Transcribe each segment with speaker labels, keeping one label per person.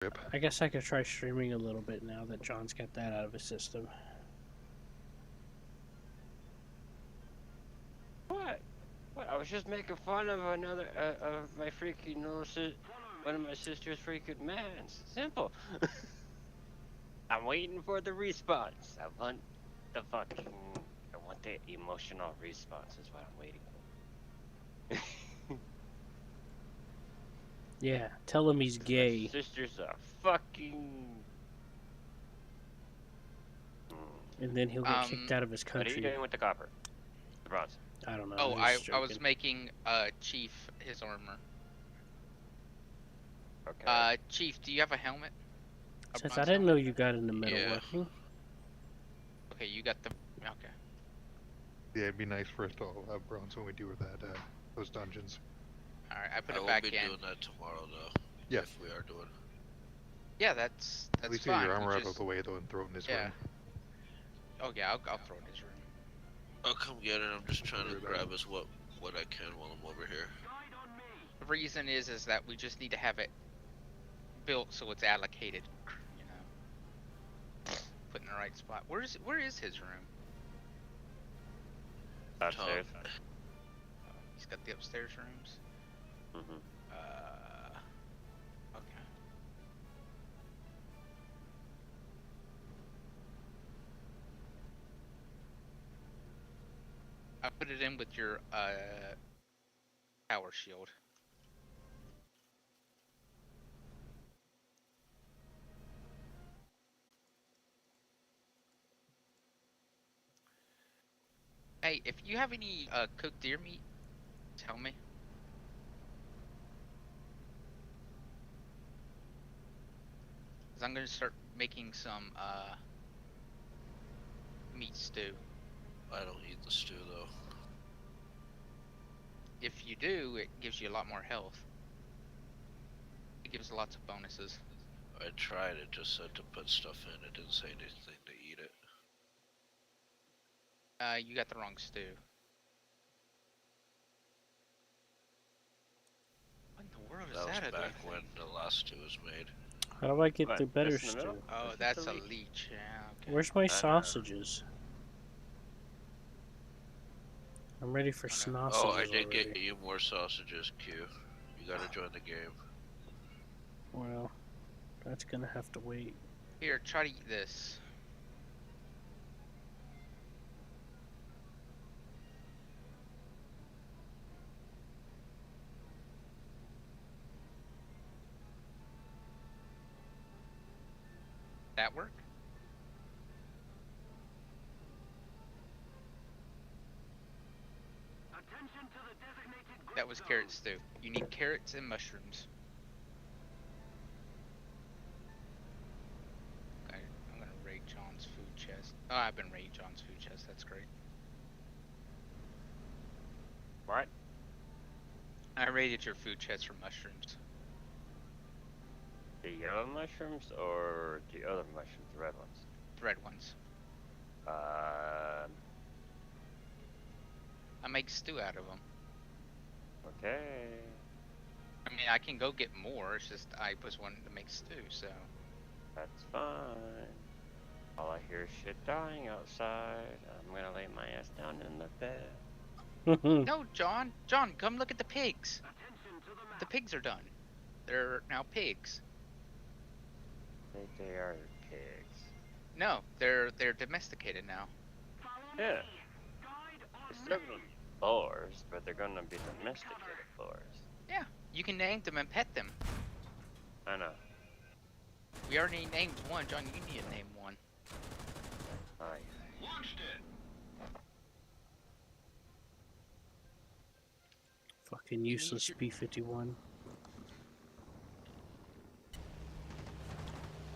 Speaker 1: Rip.
Speaker 2: I guess I could try streaming a little bit now that John's got that out of his system.
Speaker 3: What? What? I was just making fun of another of my freaking little one of my sister's freaking mans. Simple. I'm waiting for the response. I want the emotional response is what I'm waiting for.
Speaker 2: Yeah, tell him he's gay.
Speaker 3: My sister's a fucking.
Speaker 2: And then he'll get kicked out of his
Speaker 3: What are you
Speaker 2: country.
Speaker 3: doing with the copper? The bronze.
Speaker 2: I don't know.
Speaker 4: Oh, I was making Chief his armor.
Speaker 3: Okay.
Speaker 4: Chief, do you have a helmet?
Speaker 2: Since I didn't know you got into metalworking.
Speaker 4: Okay, you got the. Okay.
Speaker 1: Yeah, it'd be nice for us to all have bronze when we do that those dungeons.
Speaker 4: All right, I put it back in.
Speaker 5: I will be doing that tomorrow, though.
Speaker 1: Yeah.
Speaker 5: If we are doing.
Speaker 4: Yeah, that's
Speaker 1: At least
Speaker 4: fine.
Speaker 1: get your armor out of the way though and throw it in this room.
Speaker 4: Oh yeah, I'll throw it in his room.
Speaker 5: I'll come get it. I'm just trying to grab us what I can while I'm over here.
Speaker 4: The reason is that we just need to have it built so it's allocated. You know, put in the right spot. Where is his room?
Speaker 3: Upstairs.
Speaker 4: He's got the upstairs rooms.
Speaker 3: Mhm.
Speaker 4: Okay. I put it in with your power shield. Hey, if you have any cooked deer meat, tell me. Cause I'm gonna start making some meat stew.
Speaker 5: I don't eat the stew though.
Speaker 4: If you do, it gives you a lot more health. It gives lots of bonuses.
Speaker 5: I tried, it just said to put stuff in, it didn't say anything to eat it.
Speaker 4: You got the wrong stew. What in the world is
Speaker 5: That
Speaker 4: that?
Speaker 5: was back when the last stew was made.
Speaker 2: How do I get
Speaker 3: What,
Speaker 2: the better
Speaker 3: this in the
Speaker 2: stew?
Speaker 3: middle?
Speaker 4: Oh,
Speaker 3: This is
Speaker 4: that's
Speaker 3: the
Speaker 4: a
Speaker 3: leech.
Speaker 4: leech. Yeah. Okay.
Speaker 2: Where's my sausages? I'm ready for
Speaker 4: Oh, no.
Speaker 2: sausages
Speaker 5: Oh, I did
Speaker 2: already.
Speaker 5: get you more sausages, Q. You gotta join the game.
Speaker 2: Well, that's gonna have to wait.
Speaker 4: Here, try to eat this. That work? That was carrot stew. You need carrots and mushrooms. Okay, I'm gonna raid John's food chest. Oh, I've been raiding John's food chest. That's great.
Speaker 3: What?
Speaker 4: I raided your food chest for mushrooms.
Speaker 3: The yellow mushrooms or the other mushrooms, the red ones?
Speaker 4: The red ones. I make stew out of them.
Speaker 3: Okay.
Speaker 4: I mean, I can go get more. It's just I was wanting to make stew, so.
Speaker 3: That's fine. All I hear is shit dying outside. I'm gonna lay my ass down in the bed.
Speaker 4: No, John. John, come look at the pigs. The pigs are done. They're now pigs.
Speaker 3: They are pigs.
Speaker 4: No, they're domesticated now.
Speaker 3: Yeah. They're still gonna be boars, but they're gonna be domesticated boars.
Speaker 4: Yeah, you can name them and pet them.
Speaker 3: I know.
Speaker 4: We already named one, John. You need to name one.
Speaker 3: Alright.
Speaker 2: Fucking useless B-51.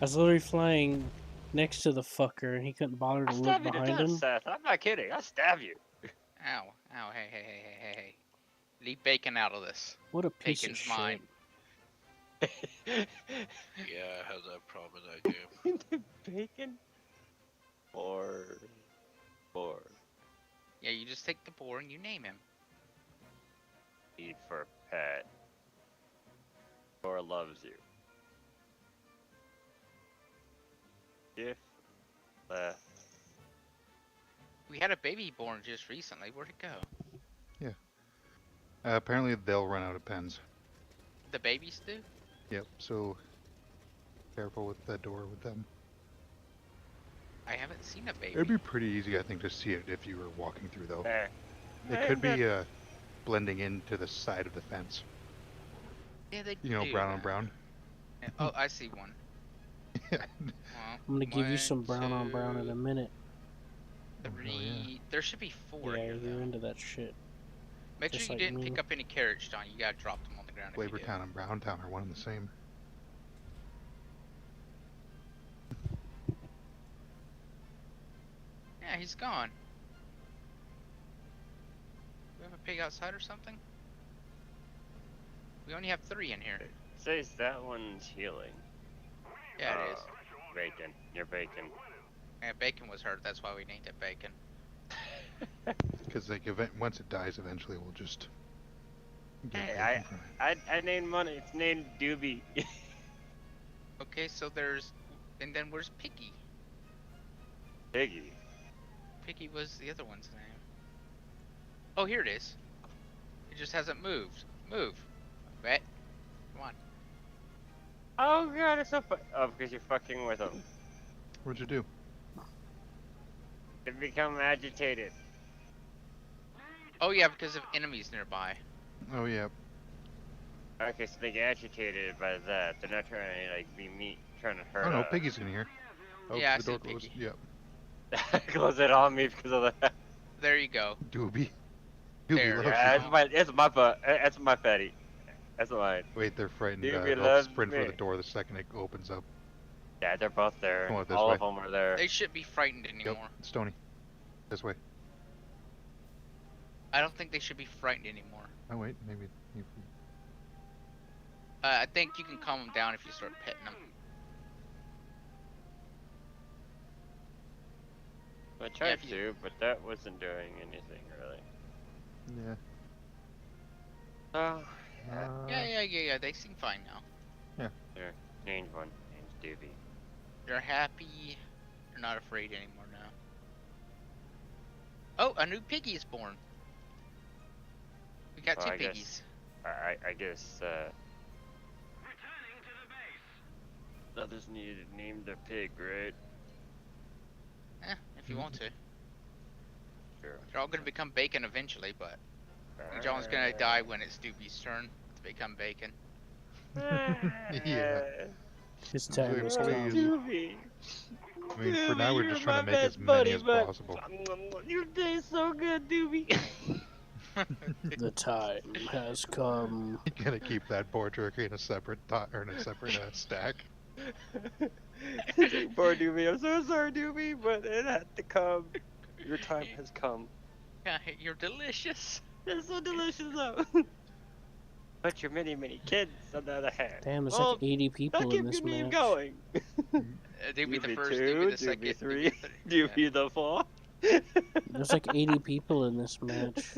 Speaker 2: I was literally flying next to the fucker and he couldn't bother to
Speaker 3: I
Speaker 2: look
Speaker 3: stab you to
Speaker 2: behind
Speaker 3: death,
Speaker 2: him.
Speaker 3: Seth. I'm not kidding. I stab you.
Speaker 4: Ow, ow, hey. Leave bacon out of this.
Speaker 2: What a piece
Speaker 4: Bacon's
Speaker 2: of
Speaker 4: mine.
Speaker 2: shit.
Speaker 5: Yeah, I had that problem in that game.
Speaker 3: Bacon? Boar.
Speaker 4: Yeah, you just take the boar and you name him.
Speaker 3: Eat for pet. Boar loves you. Shift left.
Speaker 4: We had a baby born just recently. Where'd it go?
Speaker 1: Apparently they'll run out of pens.
Speaker 4: The babies do?
Speaker 1: Yep. So careful with that door with them.
Speaker 4: I haven't seen a baby.
Speaker 1: It'd be pretty easy, I think, to see it if you were walking through, though.
Speaker 3: There.
Speaker 1: It could be blending into the side of the fence.
Speaker 4: Yeah, they
Speaker 1: You know,
Speaker 4: do
Speaker 1: brown on
Speaker 4: that.
Speaker 1: brown.
Speaker 4: Yeah, oh, I see one. Well,
Speaker 2: I'm gonna give you
Speaker 4: one,
Speaker 2: some brown on brown in a
Speaker 4: two,
Speaker 2: minute.
Speaker 4: three. There should be four
Speaker 2: Yeah,
Speaker 4: here,
Speaker 2: you're
Speaker 4: though.
Speaker 2: into that shit.
Speaker 4: Make
Speaker 2: just
Speaker 4: sure you
Speaker 2: like
Speaker 4: didn't
Speaker 2: me.
Speaker 4: pick up any carrots, John. You gotta drop them on the ground if you
Speaker 1: Flavor
Speaker 4: do.
Speaker 1: Town and Brown Town are one and the same.
Speaker 4: Yeah, he's gone. We have a pig outside or something? We only have 3 in here.
Speaker 3: Says that one's healing.
Speaker 4: Yeah, it is.
Speaker 3: Bacon. You're bacon.
Speaker 4: Yeah, Bacon was hurt. That's why we named it Bacon.
Speaker 1: Because like, once it dies, eventually we'll just. Get
Speaker 3: Hey,
Speaker 1: bacon from it.
Speaker 3: I named one. It's named Doobie.
Speaker 4: Okay, so there's... And then where's Piggy?
Speaker 3: Piggy.
Speaker 4: Piggy was the other one's name. Oh, here it is. It just hasn't moved. Move. Bet. Come on.
Speaker 3: Oh god, it's so oh, because you're fucking with them.
Speaker 1: What'd you do?
Speaker 3: They become agitated.
Speaker 4: Oh yeah, because of enemies nearby.
Speaker 1: Oh yeah.
Speaker 3: Okay, so they get agitated by that. They're not trying to like be meat, trying to hurt
Speaker 1: Oh no,
Speaker 3: us.
Speaker 1: Piggy's in here. Oh,
Speaker 4: Yeah, I
Speaker 1: the
Speaker 4: see
Speaker 1: door closed.
Speaker 4: Piggy.
Speaker 1: Yep.
Speaker 3: Close it on me because of that.
Speaker 4: There you go.
Speaker 1: Doobie.
Speaker 4: There.
Speaker 1: Loves
Speaker 3: Yeah,
Speaker 1: you.
Speaker 3: that's my butt. That's my fatty. That's mine.
Speaker 1: Wait, they're frightened.
Speaker 3: Doobie
Speaker 1: They'll
Speaker 3: loves
Speaker 1: sprint for
Speaker 3: me.
Speaker 1: the door the second it opens up.
Speaker 3: Yeah, they're both there.
Speaker 1: Come on, this
Speaker 3: All
Speaker 1: way.
Speaker 3: of them are there.
Speaker 4: They shouldn't be frightened
Speaker 1: Yep,
Speaker 4: anymore.
Speaker 1: Stony. This way.
Speaker 4: I don't think they should be frightened anymore.
Speaker 1: Oh wait, maybe.
Speaker 4: I think you can calm them down if you start petting them.
Speaker 3: I tried
Speaker 4: if
Speaker 3: to, but that wasn't doing anything really.
Speaker 1: Yeah.
Speaker 3: Oh,
Speaker 4: Yeah, they seem fine now.
Speaker 3: there. Named one. Name's Doobie.
Speaker 4: You're happy. You're not afraid anymore now. Oh, a new piggy is born. We got
Speaker 3: Well,
Speaker 4: 2
Speaker 3: I guess-
Speaker 4: piggies.
Speaker 3: I guess, others needed to name their pig, right?
Speaker 4: If you want to.
Speaker 3: Sure.
Speaker 4: They're all gonna become bacon eventually, but John's gonna die when it's Doobie's turn to become bacon.
Speaker 1: Yeah.
Speaker 2: His time has
Speaker 1: Please.
Speaker 2: come.
Speaker 3: Doobie.
Speaker 1: I mean, for now we're
Speaker 3: You're
Speaker 1: just trying to
Speaker 3: my
Speaker 1: make as
Speaker 3: best
Speaker 1: many
Speaker 3: buddy,
Speaker 1: as
Speaker 3: but-
Speaker 1: possible.
Speaker 3: Your day's so good, Doobie.
Speaker 2: The time has come.
Speaker 1: You gotta keep that poor turkey in a separate or in a separate stack.
Speaker 3: Poor Doobie, I'm so sorry, Doobie, but it had to come. Your time has come.
Speaker 4: Yeah, you're delicious.
Speaker 3: It's so delicious, though. But your many, many kids, on the other hand.
Speaker 2: Damn, there's
Speaker 3: Well,
Speaker 2: like 80 people
Speaker 3: I'll
Speaker 2: in
Speaker 3: keep
Speaker 2: this
Speaker 3: your name
Speaker 2: match.
Speaker 3: going.
Speaker 4: Doobie the
Speaker 3: Doobie
Speaker 4: first,
Speaker 3: 2,
Speaker 4: Doobie the second,
Speaker 3: Doobie 3,
Speaker 4: the
Speaker 3: Doobie the 4.
Speaker 2: There's like 80 people in this match.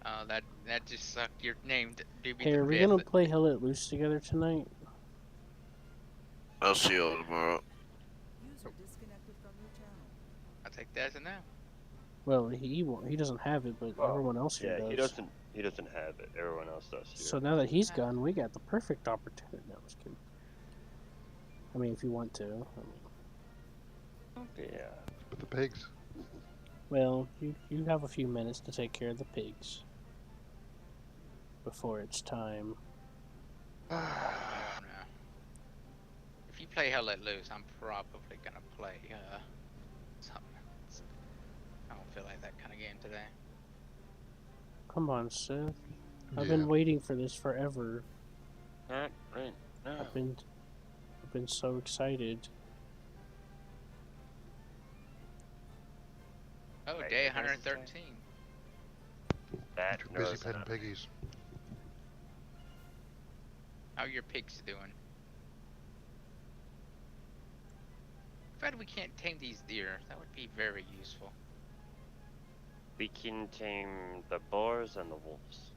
Speaker 4: Oh, that just sucked. You're named Doobie
Speaker 2: Hey,
Speaker 4: the
Speaker 2: are we
Speaker 4: fifth.
Speaker 2: gonna play Hell Let Loose together tonight?
Speaker 5: I'll see you tomorrow.
Speaker 6: User disconnected from your channel.
Speaker 4: I'll take that as a no.
Speaker 2: Well, he won't. He doesn't have it, but
Speaker 3: Well,
Speaker 2: everyone else here
Speaker 3: Yeah,
Speaker 2: does.
Speaker 3: he doesn't have it. Everyone else does. Here.
Speaker 2: So now that he's gone, we got the perfect opportunity. No, I was kidding. I mean, if you want to. I mean,
Speaker 3: Yeah.
Speaker 1: But the pigs.
Speaker 2: well, you have a few minutes to take care of the pigs before it's time.
Speaker 4: I don't know. If you play Hell Let Loose, I'm probably gonna play something else. I don't feel like that kind of game today.
Speaker 2: Come on, Seth. I've
Speaker 1: Yeah.
Speaker 2: been waiting for this forever.
Speaker 3: Not right. No.
Speaker 2: I've been so excited.
Speaker 4: Oh,
Speaker 3: Wait,
Speaker 4: day
Speaker 3: what is this
Speaker 4: 113.
Speaker 3: That
Speaker 1: Too busy
Speaker 3: knows
Speaker 1: petting
Speaker 3: that.
Speaker 1: piggies.
Speaker 4: How your pigs doing? Glad we can't tame these deer. That would be very useful.
Speaker 3: We can tame the boars and the wolves.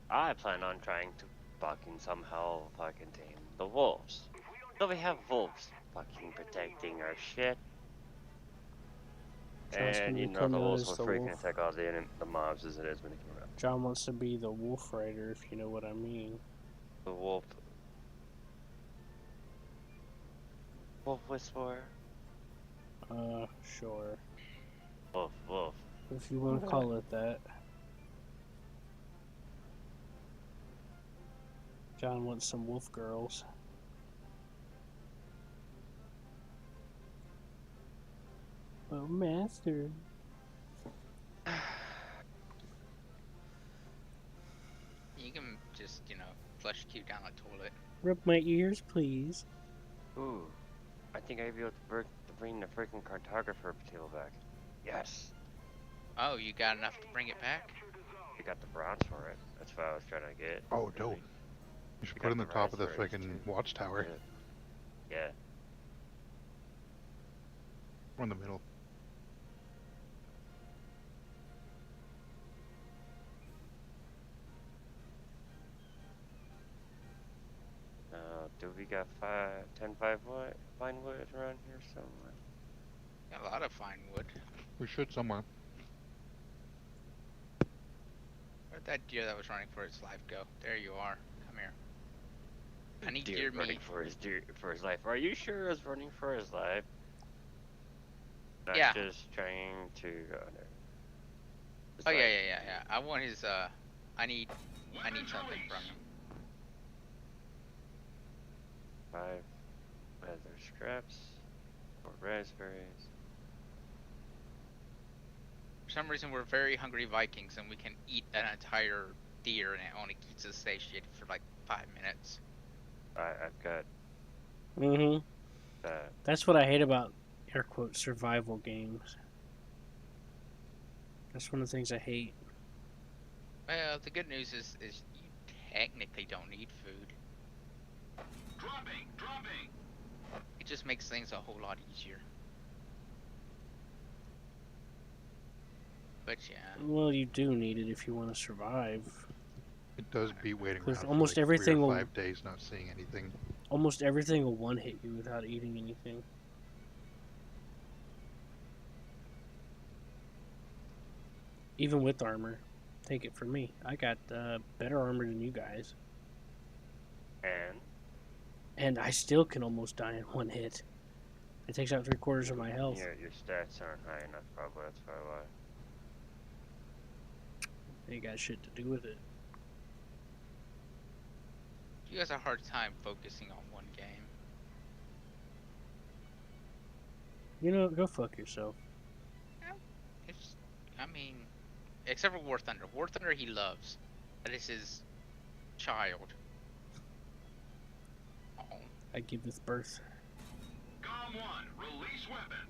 Speaker 3: I plan on trying to fucking somehow fucking tame the wolves. So we have wolves fucking protecting our shit.
Speaker 2: John's
Speaker 3: And
Speaker 2: gonna
Speaker 3: you
Speaker 2: be
Speaker 3: know the
Speaker 2: known
Speaker 3: wolves
Speaker 2: as
Speaker 3: will
Speaker 2: the
Speaker 3: freaking
Speaker 2: wolf.
Speaker 3: attack all the mobs as it is when they come around.
Speaker 2: John wants to be the wolf rider, if you know what I mean.
Speaker 3: The wolf whisperer.
Speaker 2: Sure.
Speaker 3: Wolf.
Speaker 2: If you want to call it that. John wants some wolf girls. Oh, master.
Speaker 4: You can just, flush Q down the toilet.
Speaker 2: Rub my ears, please.
Speaker 3: Ooh, I think I'd be able to bring the freaking cartographer tail back. Yes,
Speaker 4: Oh, you got enough to bring it back?
Speaker 3: we got the bronze for it. That's what I was trying to get.
Speaker 1: Oh, dope.
Speaker 3: really.
Speaker 1: You should
Speaker 3: We
Speaker 1: put it in
Speaker 3: got
Speaker 1: the
Speaker 3: the
Speaker 1: top of the
Speaker 3: rise rates,
Speaker 1: freaking
Speaker 3: too.
Speaker 1: watchtower.
Speaker 3: Yeah.
Speaker 1: Or in the middle.
Speaker 3: Do we got 10 fine wood around here somewhere?
Speaker 4: Got a lot of fine wood.
Speaker 1: We should somewhere.
Speaker 4: Where'd that deer that was running for its life go? There you are. Come here. I need deer
Speaker 3: running
Speaker 4: meat.
Speaker 3: for his life. Are you sure it's running for his life? Not
Speaker 4: Yeah.
Speaker 3: just trying to.
Speaker 4: Oh yeah. I want his. I need something from him.
Speaker 3: 5 leather scraps or raspberries.
Speaker 4: For some reason, we're very hungry Vikings, and we can eat an entire deer, and it only keeps us satiated for like 5 minutes.
Speaker 3: I've got
Speaker 2: Mm-hmm.
Speaker 3: that.
Speaker 2: That's what I hate about, air quote, survival games. That's one of the things I hate.
Speaker 4: Well, the good news is you technically don't need food. Dropping. It just makes things a whole lot easier. But yeah.
Speaker 2: Well, you do need it if you want to survive.
Speaker 1: It does beat waiting
Speaker 2: Because
Speaker 1: around
Speaker 2: almost
Speaker 1: for like
Speaker 2: everything
Speaker 1: 3 or
Speaker 2: will-
Speaker 1: 5 days not seeing anything.
Speaker 2: Almost everything will one-hit you without eating anything. Even with armor. Take it from me. I got better armor than you guys. And I still can almost die in one hit. It takes out 3/4 of my health.
Speaker 3: Yeah, your stats aren't high enough, probably. That's probably why.
Speaker 2: Ain't got shit to do with it.
Speaker 4: You guys have a hard time focusing on one game.
Speaker 2: You know, go fuck yourself.
Speaker 4: It's, I mean, except for War Thunder. War Thunder he loves. That is his child. Oh.
Speaker 2: I giveth birth.
Speaker 7: Com 1, release weapon.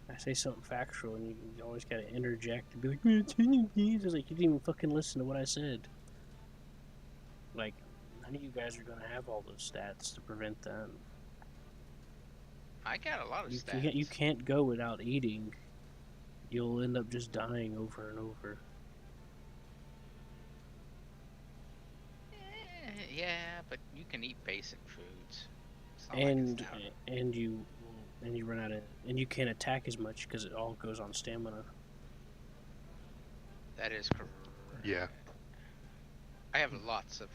Speaker 2: I say something factual and you always gotta interject and be like, "Man, it's like, you didn't even fucking listen to what I said." Like, none of you guys are gonna have all those stats to prevent that.
Speaker 4: I got a lot of
Speaker 2: You
Speaker 4: stats.
Speaker 2: you can't go without eating. You'll end up just dying over and over.
Speaker 4: Yeah, but you can eat basic foods. It's not
Speaker 2: And
Speaker 4: like it's not-
Speaker 2: and you run out of, and you can't attack as much because it all goes on stamina.
Speaker 4: That is correct.
Speaker 1: Yeah.
Speaker 4: I have lots of.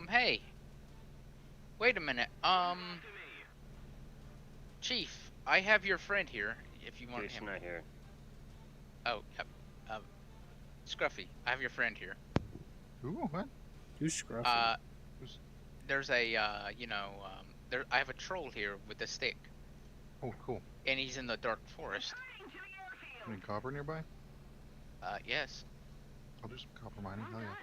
Speaker 4: Hey. Wait a minute. Chief, I have your friend here. If you want
Speaker 3: Jason
Speaker 4: him.
Speaker 3: not here.
Speaker 4: Oh, yep. Scruffy, I have your friend here.
Speaker 1: Ooh, what?
Speaker 2: Who's Scruffy?
Speaker 4: There's a, there. I have a troll here with a stick,
Speaker 1: Oh, cool.
Speaker 4: and he's in the dark forest.
Speaker 1: Any copper nearby?
Speaker 4: Yes.
Speaker 1: I'll do some copper mining. Hell yeah.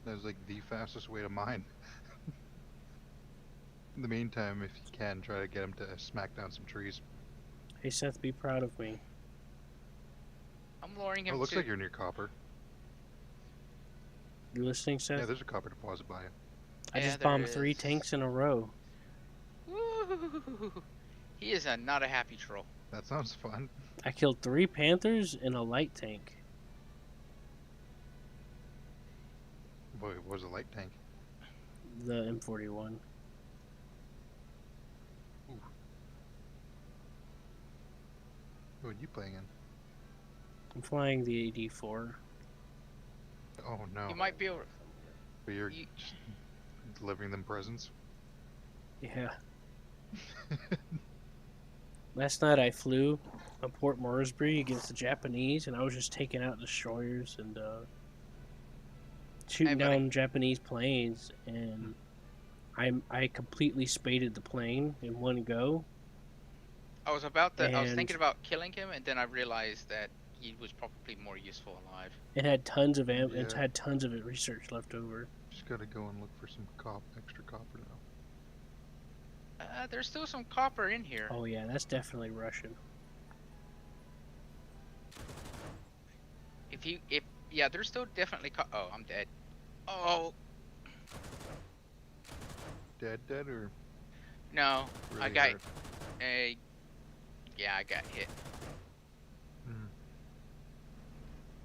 Speaker 1: That's like the fastest way to mine. In the meantime, if you can, try to get him to smack down some trees.
Speaker 2: Hey Seth, be proud of me.
Speaker 4: I'm luring
Speaker 1: Oh,
Speaker 4: him
Speaker 1: looks
Speaker 4: to.
Speaker 1: like you're near copper.
Speaker 2: You listening, Seth?
Speaker 1: Yeah, there's a copper deposit by you.
Speaker 2: I
Speaker 4: Yeah,
Speaker 2: just
Speaker 4: there
Speaker 2: bombed 3
Speaker 4: is.
Speaker 2: tanks in a row.
Speaker 4: Woo! He is not a happy troll.
Speaker 1: That sounds fun.
Speaker 2: I killed 3 Panthers and a light tank.
Speaker 1: Boy, what was a light tank?
Speaker 2: The M41.
Speaker 1: Who are you playing in?
Speaker 2: I'm flying the AD4.
Speaker 1: Oh no.
Speaker 4: You might be able.
Speaker 1: But you're
Speaker 4: You,
Speaker 1: just delivering them presents?
Speaker 2: Yeah. Last night I flew on Port Moresby against the Japanese, and I was just taking out destroyers and shooting
Speaker 4: Hey, buddy.
Speaker 2: down Japanese planes, and I completely spaded the plane in one go.
Speaker 4: I was about to. I was
Speaker 2: And-
Speaker 4: thinking about killing him, and then I realized that he was probably more useful alive.
Speaker 2: It had tons of it
Speaker 1: Yeah.
Speaker 2: had tons of research left over.
Speaker 1: Just gotta go and look for some extra copper now.
Speaker 4: There's still some copper in here.
Speaker 2: Oh yeah, that's definitely Russian.
Speaker 4: Yeah, there's still definitely oh, I'm dead. Oh,
Speaker 1: Dead or
Speaker 4: no,
Speaker 1: really
Speaker 4: I got
Speaker 1: hurt?
Speaker 4: yeah, I got hit.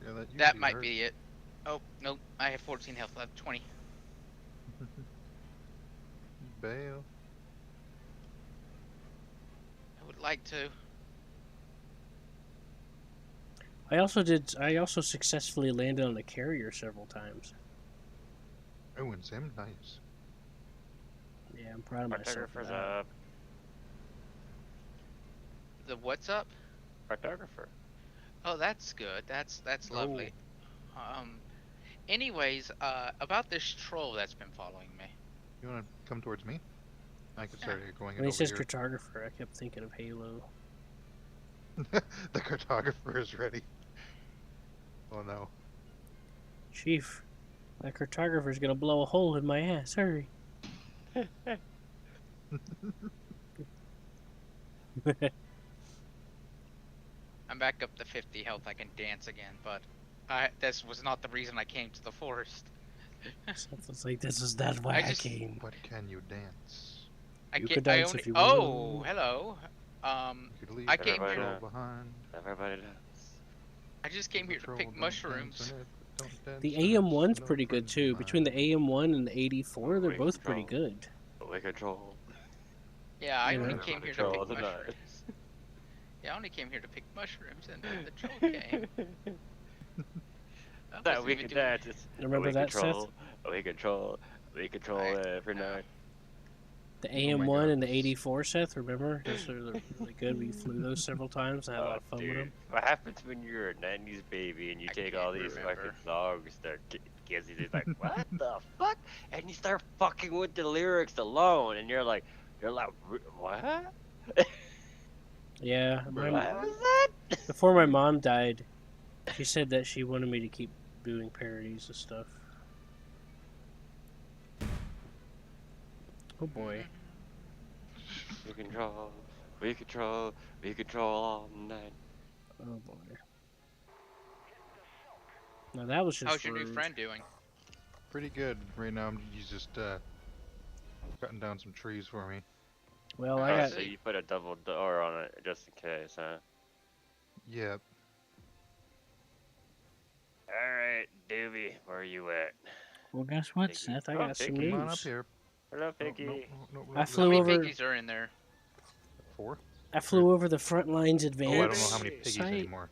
Speaker 1: Yeah, that
Speaker 4: That
Speaker 1: usually
Speaker 4: might
Speaker 1: hurt.
Speaker 4: be it. Oh, nope, I have 14 health left, 20.
Speaker 1: Bail.
Speaker 4: I would like to.
Speaker 2: I also successfully landed on a carrier several times.
Speaker 1: Oh, and Sim, nice.
Speaker 2: Yeah, I'm proud of myself for
Speaker 3: Cartographer's
Speaker 2: that.
Speaker 3: up.
Speaker 4: The what's up?
Speaker 3: Cartographer.
Speaker 4: Oh, that's good. That's lovely. Anyways, about this troll that's been following me.
Speaker 1: You wanna come towards me? I could start going
Speaker 2: When he
Speaker 1: over
Speaker 2: says
Speaker 1: here.
Speaker 2: cartographer, I kept thinking of Halo.
Speaker 1: The cartographer is ready. Oh no.
Speaker 2: Chief, that cartographer's gonna blow a hole in my ass. Hurry.
Speaker 4: I'm back up to 50 health. I can dance again, but this was not the reason I came to the forest.
Speaker 2: It's like this is not why
Speaker 4: I
Speaker 2: I
Speaker 4: just-
Speaker 2: came.
Speaker 1: But can you dance?
Speaker 2: You could dance
Speaker 4: only,
Speaker 2: if you
Speaker 4: oh,
Speaker 2: want.
Speaker 4: hello.
Speaker 1: You could leave
Speaker 4: I
Speaker 1: the
Speaker 4: came
Speaker 3: here-
Speaker 1: patrol behind.
Speaker 3: Everybody does.
Speaker 4: I just came here to
Speaker 1: Patrol
Speaker 4: pick
Speaker 1: don't
Speaker 4: mushrooms.
Speaker 1: dance in it, don't dance
Speaker 2: The
Speaker 1: in it,
Speaker 2: AM1's
Speaker 1: no
Speaker 2: pretty good
Speaker 1: friends
Speaker 2: too.
Speaker 1: of
Speaker 2: Between the
Speaker 1: mine.
Speaker 2: AM1 and the 84, they're
Speaker 3: Wait,
Speaker 2: both pretty
Speaker 3: control.
Speaker 2: good.
Speaker 3: Away control.
Speaker 4: Yeah, I
Speaker 2: You
Speaker 4: only
Speaker 2: know.
Speaker 4: came here to
Speaker 3: Control
Speaker 4: pick
Speaker 3: the
Speaker 4: mushrooms.
Speaker 3: night.
Speaker 4: Yeah, I only came here to pick mushrooms, and then the troll came. I
Speaker 3: That
Speaker 4: wasn't
Speaker 3: we
Speaker 4: even
Speaker 3: can
Speaker 4: doing-
Speaker 3: dance. It's
Speaker 2: Remember
Speaker 3: away
Speaker 2: that,
Speaker 3: control.
Speaker 2: Seth?
Speaker 3: Away control. Away control
Speaker 4: Right.
Speaker 3: every
Speaker 4: No.
Speaker 3: night.
Speaker 2: The
Speaker 1: Oh my
Speaker 2: AM1
Speaker 1: God.
Speaker 2: and the 84, Seth, remember? Those are really good. We flew those several times and had a lot of fun with them.
Speaker 3: What happens when you're a 90s baby and you
Speaker 4: I
Speaker 3: take
Speaker 4: can't
Speaker 3: all these
Speaker 4: remember.
Speaker 3: fucking songs that kids are like, what the fuck? And you start fucking with the lyrics alone, and you're like, what?
Speaker 2: Yeah,
Speaker 3: What was that?
Speaker 2: before my mom died, she said that she wanted me to keep doing parodies of stuff. Oh boy.
Speaker 3: We control, we control, we control all night.
Speaker 2: Oh boy. Now that was just
Speaker 4: How's your new
Speaker 2: rude.
Speaker 4: friend doing?
Speaker 1: Pretty good. Right now, he's just cutting down some trees for me.
Speaker 2: Well, I
Speaker 4: Oh,
Speaker 2: got
Speaker 3: So you put a double door on it just in case, huh?
Speaker 1: Yep.
Speaker 3: Alright, Doobie, where you at?
Speaker 2: well. Guess what,
Speaker 3: Piggy.
Speaker 2: Seth? I
Speaker 3: Oh,
Speaker 2: got some
Speaker 3: Piggy.
Speaker 1: Come on up
Speaker 2: news.
Speaker 1: here.
Speaker 3: Hello,
Speaker 1: No,
Speaker 3: Piggy.
Speaker 1: no, no, no,
Speaker 2: I
Speaker 1: no,
Speaker 4: How
Speaker 2: flew
Speaker 4: many
Speaker 2: over-
Speaker 4: piggies are in there?
Speaker 1: 4?
Speaker 2: I flew over the Frontlines
Speaker 1: Oh,
Speaker 2: Advanced
Speaker 1: I don't know how many piggies
Speaker 2: site.
Speaker 1: anymore.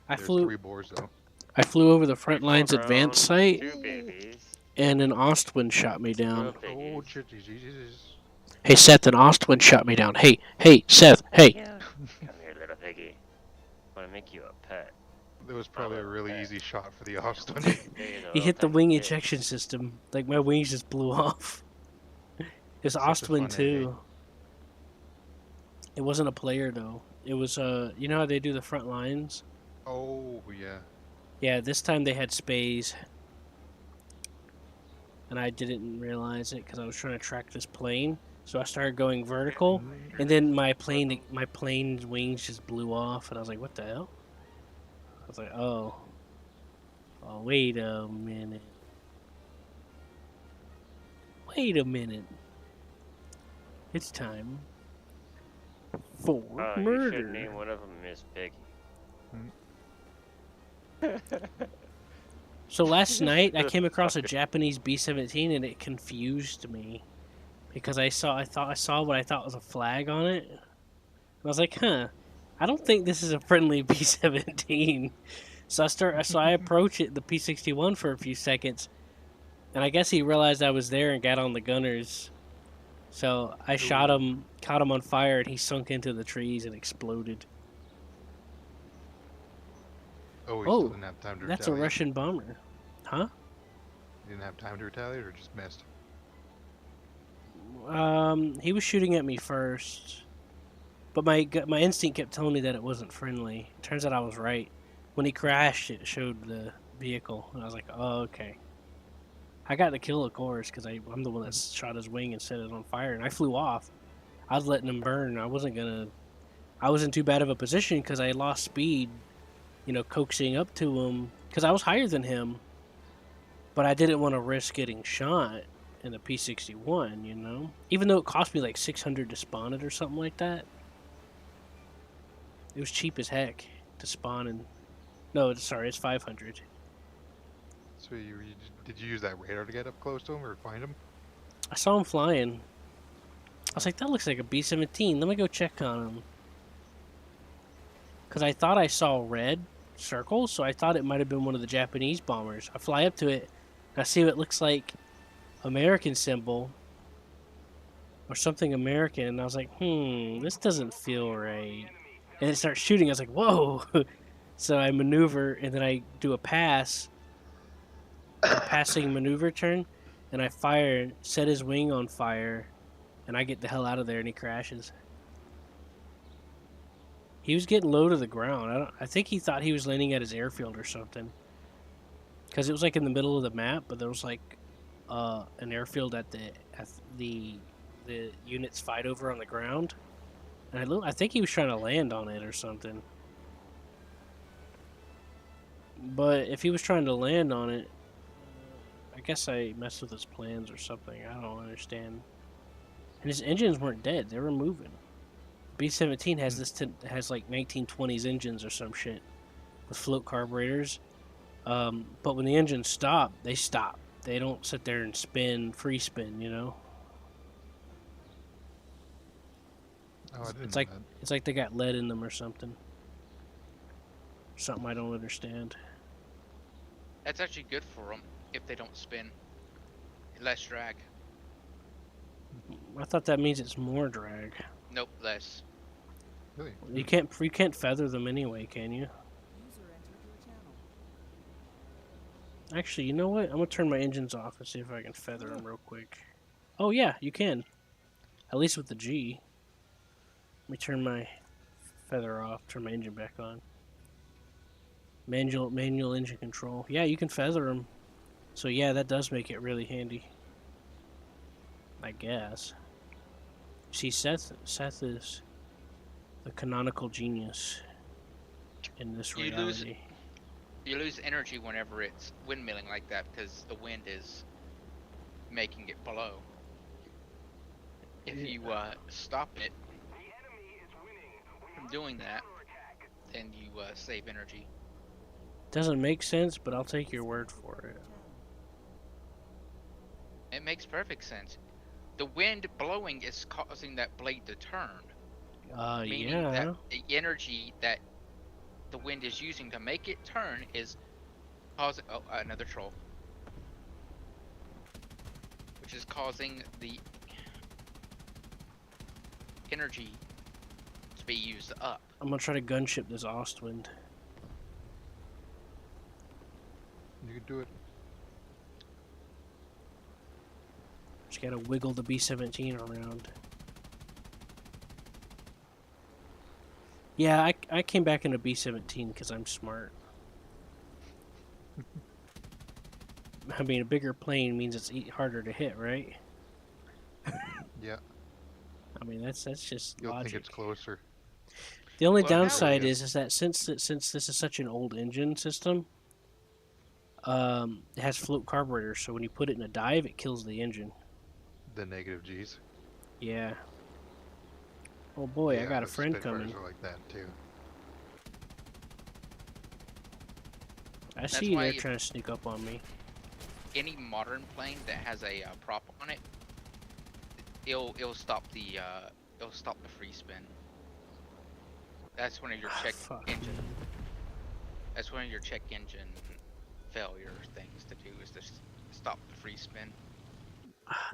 Speaker 2: I
Speaker 1: There's
Speaker 2: flew
Speaker 1: 3 boars though.
Speaker 2: I flew over the Frontlines
Speaker 3: Full
Speaker 2: Advanced
Speaker 3: grown,
Speaker 2: site,
Speaker 3: 2 babies.
Speaker 2: and an Ostwind shot me down.
Speaker 3: Little
Speaker 1: Oh,
Speaker 3: piggies.
Speaker 1: Jesus.
Speaker 2: Hey, Seth, an Ostwind shot me down. Hey, Seth, hey.
Speaker 3: Yeah. Come here, little piggy. I want to make you a pet.
Speaker 1: That was probably a
Speaker 3: Oh,
Speaker 1: really
Speaker 3: okay.
Speaker 1: easy shot for the Austin.
Speaker 3: There you
Speaker 2: He
Speaker 3: go,
Speaker 2: hit the
Speaker 3: tiny
Speaker 2: wing
Speaker 3: pig.
Speaker 2: ejection system. Like, my wings just blew off. It's
Speaker 1: Such a
Speaker 2: Ostwind,
Speaker 1: fun
Speaker 2: too. It wasn't a player, though. It was, you know how they do the front lines?
Speaker 1: Oh, yeah.
Speaker 2: Yeah, this time they had spays. And I didn't realize it because I was trying to track this plane. So I started going vertical, and then my plane's wings just blew off, and I was like, "What the hell?" I was like, "Oh, wait a minute." wait a minute. It's time for
Speaker 3: Oh, you should
Speaker 2: murder.
Speaker 3: name one of them Miss Piggy.
Speaker 2: So last night I came across a Japanese B-17 and it confused me because I thought I saw what I thought was a flag on it. I was like, huh, I don't think this is a friendly B-17. So I approach it, the P-61 for a few seconds, and I guess he realized I was there and got on the gunners. So I shot him, caught him on fire, and he sunk into the trees and exploded.
Speaker 1: Oh, he
Speaker 2: Oh,
Speaker 1: still didn't have time to
Speaker 2: that's a
Speaker 1: retaliate.
Speaker 2: Russian bomber. Huh?
Speaker 1: He didn't have time to retaliate, or just missed.
Speaker 2: He was shooting at me first, but my instinct kept telling me that it wasn't friendly. Turns out I was right. When he crashed, it showed the vehicle, and I was like, "Oh, okay." I got the kill, of course, because I'm the one that shot his wing and set it on fire, and I flew off. I was letting him burn. I wasn't in too bad of a position because I lost speed, coaxing up to him because I was higher than him, but I didn't want to risk getting shot in the P-61, even though it cost me like 600 to spawn it or something like that. It was cheap as heck to spawn and it's 500.
Speaker 1: So did you use that radar to get up close to him or find him?
Speaker 2: I saw him flying. I was like, that looks like a B-17. Let me go check on him. Because I thought I saw red circles, so I thought it might have been one of the Japanese bombers. I fly up to it, and I see what looks like American symbol or something American, and I was like, this doesn't feel right. And it starts shooting. I was like, whoa. So I maneuver, and then I do a passing maneuver turn, and I fire, set his wing on fire, and I get the hell out of there, and he crashes. He was getting low to the ground. I think he thought he was landing at his airfield or something, because it was like in the middle of the map, but there was like an airfield at the units fight over on the ground, and I think he was trying to land on it or something. But if he was trying to land on it, I guess I messed with his plans or something. I don't understand. And his engines weren't dead; they were moving. B-17 has like 1920s engines or some shit with float carburetors. But when the engines stop, they stop. They don't sit there and free spin.
Speaker 1: Oh, I didn't
Speaker 2: It's
Speaker 1: know
Speaker 2: like
Speaker 1: that.
Speaker 2: it's like they got lead in them or something. Something I don't understand.
Speaker 4: That's actually good for them if they don't spin. Less drag.
Speaker 2: I thought that means it's more drag.
Speaker 4: Nope, less.
Speaker 1: Really?
Speaker 2: You can't feather them anyway, can you?
Speaker 6: User entered your channel.
Speaker 2: Actually, you know what? I'm gonna turn my engines off and see if I can feather them real quick. Oh yeah, you can. At least with the G. Let me turn my feather off. Turn my engine back on. Manual engine control. Yeah, you can feather them. So yeah, that does make it really handy. I guess. See, Seth is the canonical genius in this reality.
Speaker 4: You lose energy whenever it's windmilling like that because the wind is making it blow. If you stop it from doing that, then you save energy.
Speaker 2: Doesn't make sense, but I'll take your word for it.
Speaker 4: It makes perfect sense. The wind blowing is causing that blade to turn. Meaning
Speaker 2: Yeah.
Speaker 4: that the energy that the wind is using to make it turn is causing another troll, which is causing the energy to be used up.
Speaker 2: I'm gonna try to gunship this Ostwind.
Speaker 1: You could do it.
Speaker 2: Just gotta wiggle the B-17 around. Yeah, I came back in a B-17 because I'm smart. I mean, a bigger plane means it's harder to hit, right?
Speaker 1: Yeah.
Speaker 2: I mean, that's just
Speaker 1: You'll
Speaker 2: logic.
Speaker 1: think it's closer.
Speaker 2: The only
Speaker 4: Well, now
Speaker 2: downside
Speaker 1: we-
Speaker 2: is that since this is such an old engine system, it has float carburetors, so when you put it in a dive, it kills the engine.
Speaker 1: The negative G's.
Speaker 2: Yeah. Oh boy, I
Speaker 1: Yeah,
Speaker 2: got a
Speaker 1: the
Speaker 2: friend
Speaker 1: Spitfires
Speaker 2: coming.
Speaker 1: are like that too.
Speaker 2: I see
Speaker 4: That's
Speaker 2: you
Speaker 4: why
Speaker 2: there
Speaker 4: you-
Speaker 2: trying to sneak up on me.
Speaker 4: Any modern plane that has a prop on it, it'll stop the free spin. That's one of your check
Speaker 2: Fuck.
Speaker 4: engine. That's one of your check engine failure things to do is to stop the free spin.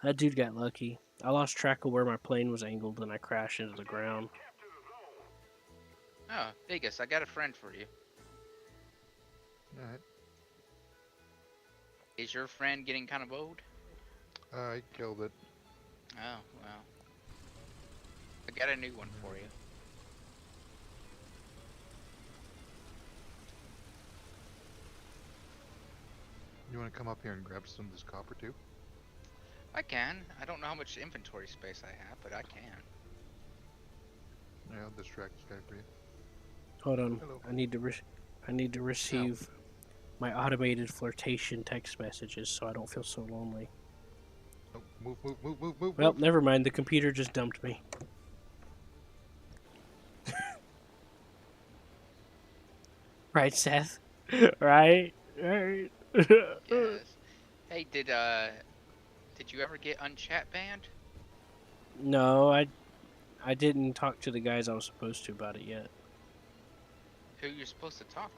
Speaker 2: That dude got lucky. I lost track of where my plane was angled and I crashed into the ground.
Speaker 4: Oh, Vegas, I got a friend for you.
Speaker 1: Alright.
Speaker 4: Is your friend getting kind of old?
Speaker 1: I killed it.
Speaker 4: Oh, well. I got a new one for you.
Speaker 1: You want to come up here and grab some of this copper too?
Speaker 4: I can. I don't know how much inventory space I have, but I can.
Speaker 1: Yeah, I'll distract this guy for you.
Speaker 2: Hold on.
Speaker 1: Hello.
Speaker 2: I need to receive my automated flirtation text messages so I don't feel so lonely.
Speaker 1: Oh, move.
Speaker 2: Well,
Speaker 1: move.
Speaker 2: never mind. The computer just dumped me. Right, Seth? Right? Right.
Speaker 4: Yes. Hey, did you ever get unchat banned?
Speaker 2: No, I didn't talk to the guys I was supposed to about it yet.
Speaker 4: Who you're supposed to talk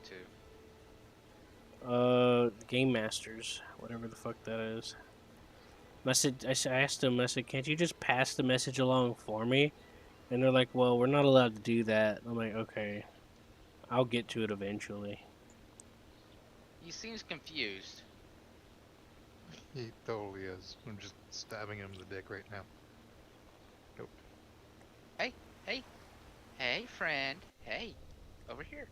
Speaker 4: to?
Speaker 2: Game Masters, whatever the fuck that is. I asked them, I said, can't you just pass the message along for me? And they're like, well, we're not allowed to do that. I'm like, okay, I'll get to it eventually.
Speaker 4: He seems confused.
Speaker 1: He totally is. I'm just stabbing him in the dick right now. Nope.
Speaker 4: Hey, friend. Hey, over here.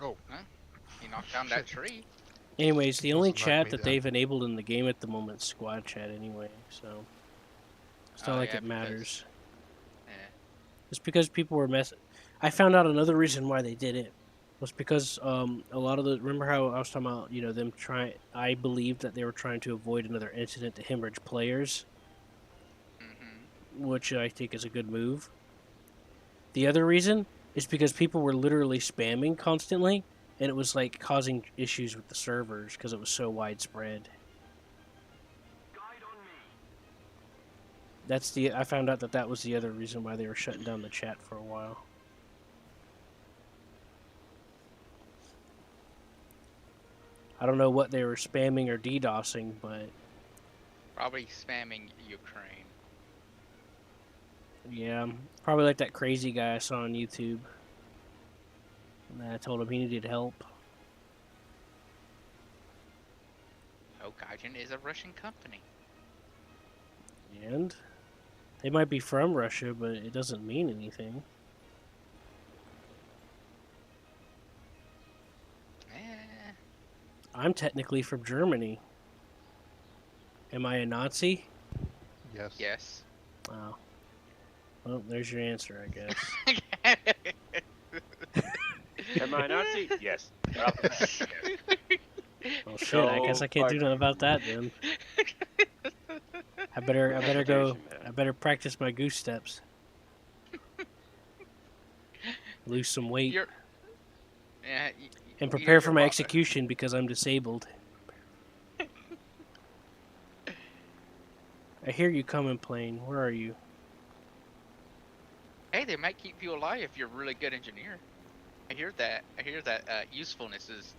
Speaker 1: Oh.
Speaker 4: Huh? He knocked down that tree.
Speaker 2: Anyways, the only
Speaker 1: Must've knocked
Speaker 2: chat
Speaker 1: me
Speaker 2: that
Speaker 1: down.
Speaker 2: they've enabled in the game at the moment is squad chat anyway, so it's not
Speaker 4: Oh,
Speaker 2: like
Speaker 4: yeah,
Speaker 2: it matters.
Speaker 4: Eh.
Speaker 2: It's because people were I found out another reason why they did it was because a lot of the remember how I was talking about them trying. I believed that they were trying to avoid another incident to hemorrhage players, which I think is a good move. The other reason is because people were literally spamming constantly, and it was like causing issues with the servers because it was so widespread. I found out that was the other reason why they were shutting down the chat for a while. I don't know what they were spamming or DDoSing, but
Speaker 4: Probably spamming Ukraine.
Speaker 2: yeah, probably like that crazy guy I saw on YouTube. And I told him he needed help.
Speaker 4: Okajin is a Russian company.
Speaker 2: And they might be from Russia, but it doesn't mean anything. I'm technically from Germany. Am I a Nazi?
Speaker 1: Yes.
Speaker 4: Yes.
Speaker 2: Oh. Well, there's your answer, I guess.
Speaker 3: Am I a Nazi? Yes.
Speaker 2: Well, shit, I guess I can't do nothing about that then. I better practice my goose steps. Lose some weight.
Speaker 4: Yeah,
Speaker 2: And prepare for my
Speaker 4: Robert.
Speaker 2: execution because I'm disabled. I hear you coming, plane. Where are you?
Speaker 4: Hey, they might keep you alive if you're a really good engineer. I hear that usefulness is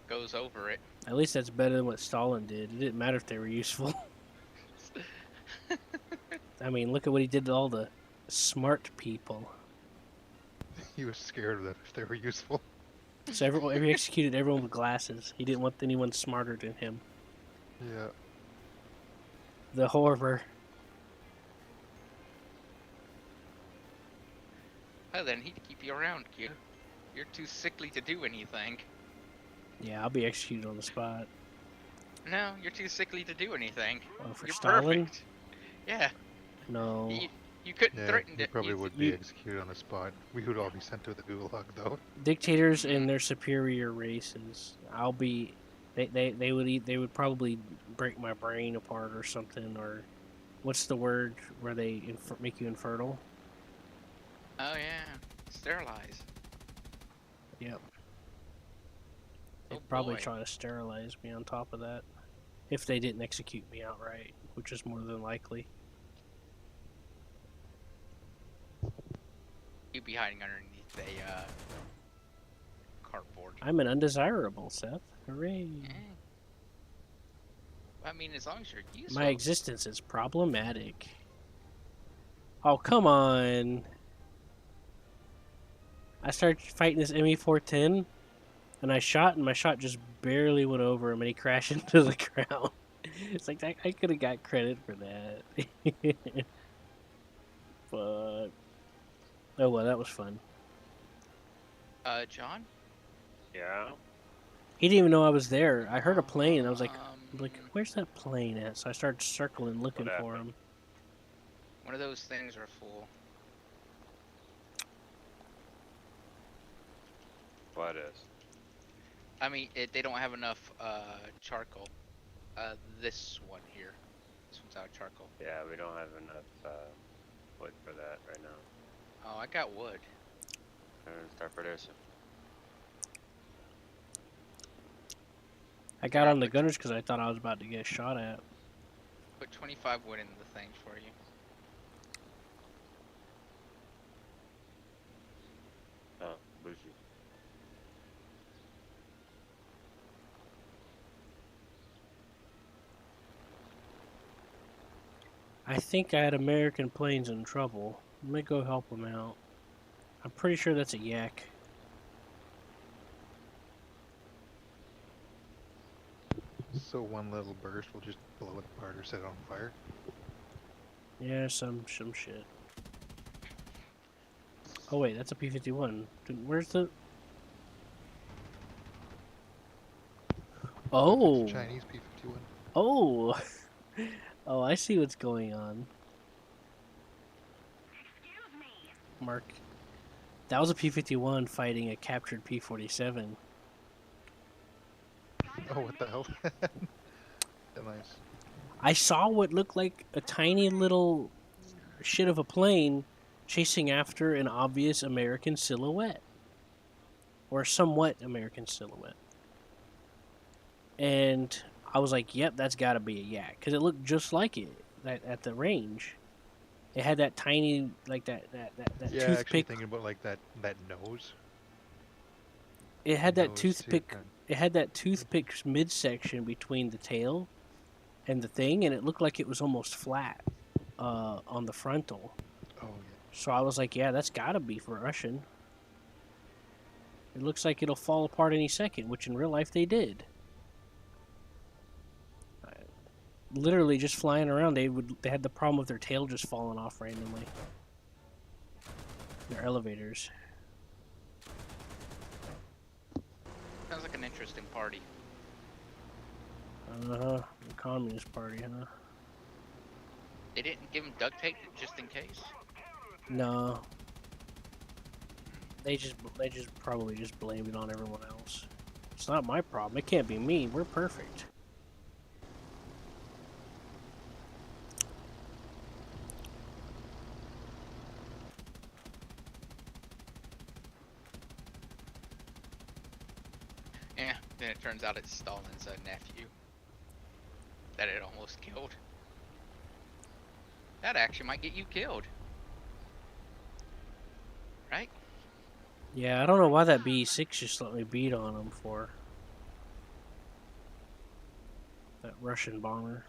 Speaker 4: goes over it.
Speaker 2: At least that's better than what Stalin did. It didn't matter if they were useful. I mean, look at what he did to all the smart people.
Speaker 1: He was scared of them if they were useful.
Speaker 2: So he executed everyone with glasses. He didn't want anyone smarter than him.
Speaker 1: Yeah.
Speaker 2: The horror.
Speaker 4: Well, then he'd keep you around, kid. You're too sickly to do anything.
Speaker 2: Yeah, I'll be executed on the spot.
Speaker 4: No, you're too sickly to do anything.
Speaker 2: For
Speaker 4: You're
Speaker 2: Stalin?
Speaker 4: perfect. Yeah.
Speaker 2: No.
Speaker 4: You couldn't
Speaker 1: Yeah,
Speaker 4: threaten
Speaker 1: he
Speaker 4: it.
Speaker 1: probably
Speaker 4: You
Speaker 1: would
Speaker 2: you-
Speaker 1: be executed on the spot. We would all be sent to the gulag, though.
Speaker 2: Dictators and their superior races. They would probably break my brain apart or something. Or what's the word where they make you infertile?
Speaker 4: Oh yeah, sterilize.
Speaker 2: Yep.
Speaker 4: Oh
Speaker 2: They'd probably
Speaker 4: boy.
Speaker 2: try to sterilize me on top of that. If they didn't execute me outright, which is more than likely.
Speaker 4: You'd be hiding underneath a cardboard.
Speaker 2: I'm an undesirable, Seth. Hooray.
Speaker 4: Eh. I mean, as long as you're useful.
Speaker 2: My existence is problematic. Oh, come on. I started fighting this ME410, and I shot, and my shot just barely went over him, and he crashed into the ground. It's like, I could have got credit for that. Fuck. Oh, well, that was fun.
Speaker 4: John?
Speaker 3: Yeah.
Speaker 2: He didn't even know I was there. I heard a plane, and I was like,
Speaker 4: Um,
Speaker 2: where's that plane at? So I started circling, looking
Speaker 3: What
Speaker 2: for
Speaker 3: happened?
Speaker 2: him.
Speaker 4: one of those things are full.
Speaker 3: What is?
Speaker 4: I mean, they don't have enough charcoal. This one here. This one's out of charcoal.
Speaker 3: Yeah, we don't have enough wood for that right now.
Speaker 4: Oh, I got wood.
Speaker 3: We're gonna start producing.
Speaker 2: I got on the gunners because I thought I was about to get shot at.
Speaker 4: Put 25 wood in the thing for you.
Speaker 3: Oh, bougie.
Speaker 2: I think I had American planes in trouble. Let me go help them out. I'm pretty sure that's a yak.
Speaker 1: So one little burst will just blow it apart or set it on fire.
Speaker 2: Yeah, some shit. Oh wait, that's a P-51. Where's the... Oh!
Speaker 1: It's a Chinese P-51.
Speaker 2: Oh! Oh, I see what's going on. Mark. That was a P-51 fighting a captured P-47.
Speaker 1: Oh, what the hell? Nice.
Speaker 2: I saw what looked like a tiny little shit of a plane chasing after an obvious American silhouette. Or somewhat American silhouette. And I was like, yep, that's gotta be a yak. Because it looked just like it at the range. It had that tiny, like that
Speaker 1: Yeah, actually
Speaker 2: toothpick.
Speaker 1: thinking about like that nose.
Speaker 2: It had that
Speaker 1: nose too,
Speaker 2: toothpick.
Speaker 1: kinda.
Speaker 2: It had that toothpick midsection between the tail and the thing, and it looked like it was almost flat on the frontal.
Speaker 1: Oh,
Speaker 2: So I was like, yeah, that's gotta be for Russian. It looks like it'll fall apart any second, which in real life they did. Literally just flying around, they had the problem of their tail just falling off randomly. Their elevators.
Speaker 4: Sounds like an interesting party.
Speaker 2: The Communist Party, huh?
Speaker 4: They didn't give him duct tape just in case.
Speaker 2: No. They just probably just blamed it on everyone else. It's not my problem. It can't be me. We're perfect.
Speaker 4: Yeah. Then it turns out it's Stalin's nephew that it almost killed. That actually might get you killed. Right?
Speaker 2: Yeah, I don't know why that B6 just let me beat on him for. That Russian bomber.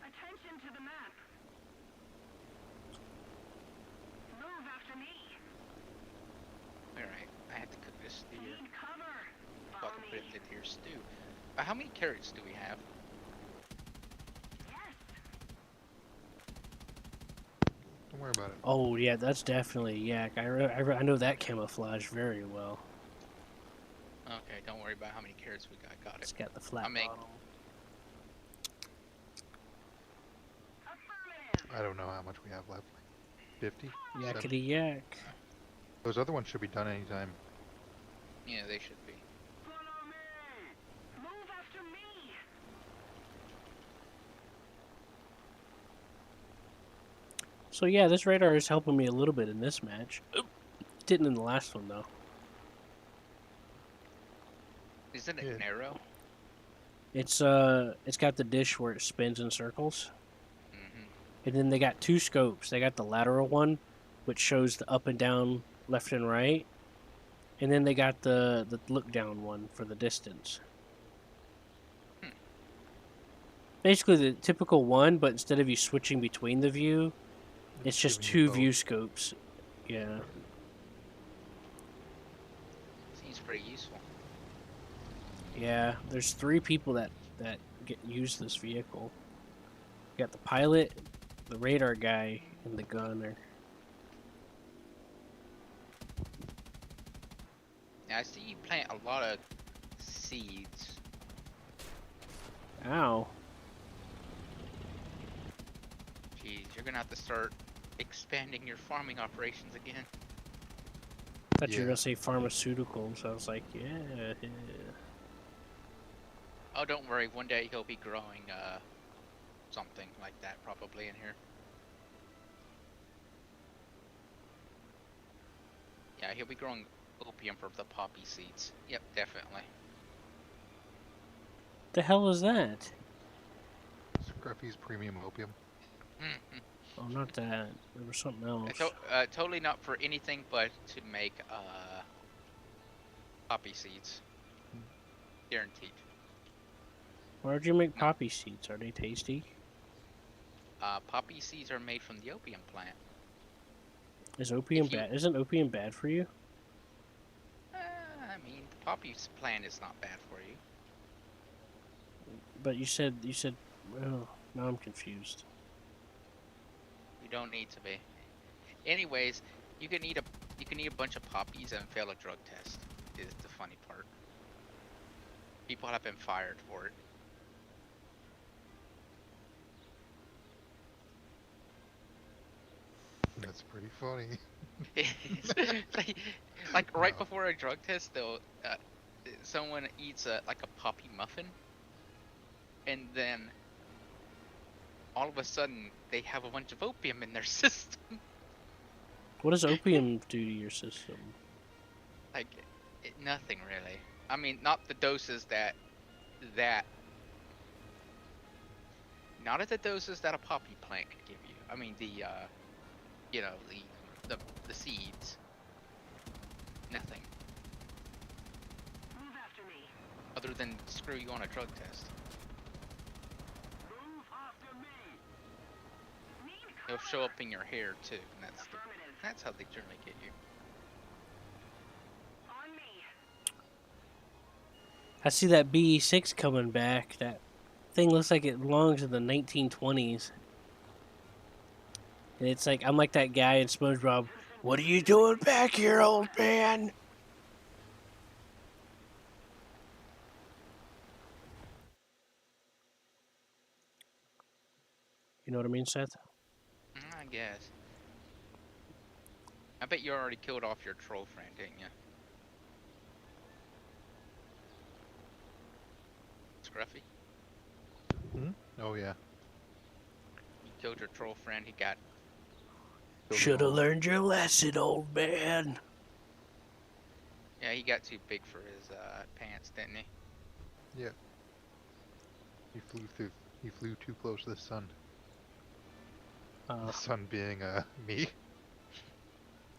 Speaker 7: Attention to the map. Move after me.
Speaker 4: Alright, I have to cook this steer.
Speaker 7: Need cover.
Speaker 4: So I
Speaker 7: Follow
Speaker 4: can
Speaker 7: me.
Speaker 4: put it into your stew. How many carrots do we have?
Speaker 7: Yes.
Speaker 1: Don't worry about it.
Speaker 2: Oh yeah, that's definitely a yak. I know that camouflage very well.
Speaker 4: Okay, don't worry about how many carrots we got. Got
Speaker 2: It's
Speaker 4: it.
Speaker 2: got the flat
Speaker 4: I make-
Speaker 2: bottom.
Speaker 1: I don't know how much we have left. 50? 70?
Speaker 2: Yakety yak.
Speaker 1: Those other ones should be done anytime.
Speaker 4: Yeah, they should be.
Speaker 7: Follow me! Move after me!
Speaker 2: So yeah, this radar is helping me a little bit in this match. Didn't in the last one though.
Speaker 4: Isn't it
Speaker 1: Yeah.
Speaker 4: narrow?
Speaker 2: It's got the dish where it spins in circles.
Speaker 4: Mm-hmm.
Speaker 2: And then they got two scopes. They got the lateral one, which shows the up and down, left and right. And then they got the look down one for the distance. Basically the typical one, but instead of you switching between the view, it's just
Speaker 1: giving you
Speaker 2: two
Speaker 1: both.
Speaker 2: view scopes. Yeah.
Speaker 4: Seems pretty useful.
Speaker 2: Yeah, there's 3 people that use this vehicle. You got the pilot, the radar guy, and the gunner.
Speaker 4: Now I see you plant a lot of seeds.
Speaker 2: Ow.
Speaker 4: Jeez, you're gonna have to start expanding your farming operations again.
Speaker 2: Thought you were
Speaker 1: Yeah.
Speaker 2: gonna say pharmaceuticals. I was like, yeah.
Speaker 4: Oh, don't worry. One day he'll be growing something like that probably in here. Yeah, he'll be growing opium from the poppy seeds. Yep, definitely.
Speaker 2: The hell is that?
Speaker 1: Scruffy's premium opium.
Speaker 4: Mhm.
Speaker 2: Oh, not that. There was something else.
Speaker 4: Totally not for anything but to make poppy seeds. Guaranteed.
Speaker 2: Where'd you make poppy seeds? Are they tasty?
Speaker 4: Poppy seeds are made from the opium plant.
Speaker 2: Is opium
Speaker 4: If you-
Speaker 2: bad? Isn't opium bad for you?
Speaker 4: I mean, the poppy plant is not bad for you.
Speaker 2: But you said. Oh, now I'm confused.
Speaker 4: You don't need to be. Anyways, you can eat a bunch of poppies and fail a drug test. Is the funny part. People have been fired for it.
Speaker 1: That's pretty funny.
Speaker 4: like right
Speaker 1: Wow.
Speaker 4: before a drug test, they'll someone eats like a poppy muffin, and then all of a sudden they have a bunch of opium in their system.
Speaker 2: What does opium do to your system?
Speaker 4: Like nothing really. I mean, not the doses that not at the doses that a poppy plant could give you. I mean the you know, the seeds. Nothing.
Speaker 7: Move after me.
Speaker 4: Other than screw you on a drug test.
Speaker 7: Move after me. Need
Speaker 4: It'll
Speaker 7: cover.
Speaker 4: show up in your hair too, and
Speaker 7: Affirmative.
Speaker 4: that's how they generally get you.
Speaker 7: On me.
Speaker 2: I see that BE6 coming back. That thing looks like it belongs in the 1920s. And it's like, I'm like that guy in SpongeBob. What are you doing back here, old man? You know what I mean, Seth?
Speaker 4: I guess. I bet you already killed off your troll friend, didn't you? Scruffy?
Speaker 1: Oh yeah.
Speaker 4: You killed your troll friend, he got...
Speaker 1: Killed
Speaker 2: Should
Speaker 1: them
Speaker 2: have
Speaker 1: all.
Speaker 2: learned your lesson, old man.
Speaker 4: Yeah, he got too big for his pants, didn't he?
Speaker 1: Yeah. He flew too close to the sun. The sun being me.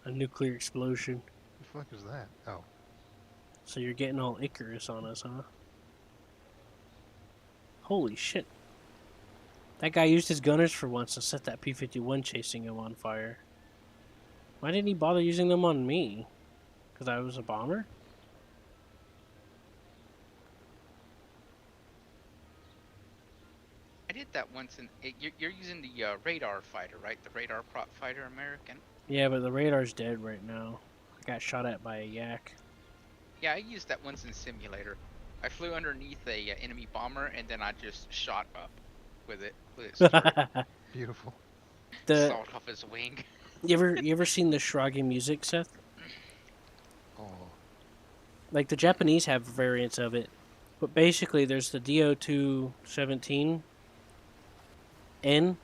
Speaker 2: A nuclear explosion.
Speaker 1: The fuck is that? Oh.
Speaker 2: So you're getting all Icarus on us, huh? Holy shit. That guy used his gunners for once to set that P-51 chasing him on fire. Why didn't he bother using them on me? Because I was a bomber?
Speaker 4: I did that once, and you're using the radar fighter, right? The radar prop fighter American?
Speaker 2: Yeah, but the radar's dead right now. I got shot at by a yak.
Speaker 4: Yeah, I used that once in Simulator. I flew underneath a enemy bomber, and then I just shot up with it. With it straight.
Speaker 1: Beautiful.
Speaker 2: The
Speaker 4: Sawed off his wing.
Speaker 2: you ever seen the sharage music, Seth?
Speaker 1: Oh,
Speaker 2: Like the Japanese have variants of it, but basically there's the DO217N, and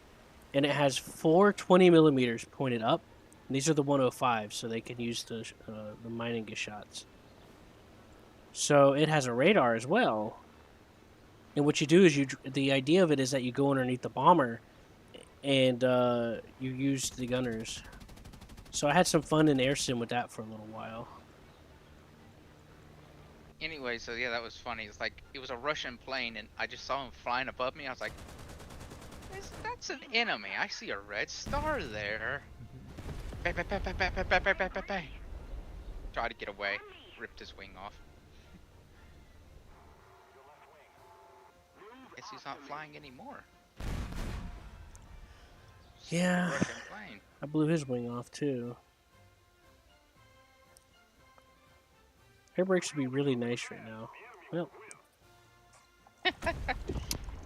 Speaker 2: it has four 20 millimeters pointed up. And these are the 105, so they can use the mining shots. So it has a radar as well. And what you do is the idea of it is that you go underneath the bomber, and you use the gunners. So I had some fun in air sim with that for a little while.
Speaker 4: Anyway, so yeah, that was funny. It's like it was a Russian plane, and I just saw him flying above me. I was like, "That's an enemy. I see a red star there." Bang, bang, bang, bang, bang, bang, bang, bang, bang, bang, bang. Tried to get away, ripped his wing off. Guess he's not flying anymore.
Speaker 2: Yeah.
Speaker 4: Russian plane.
Speaker 2: I blew his wing off too. Air brakes would be really nice right now. Well,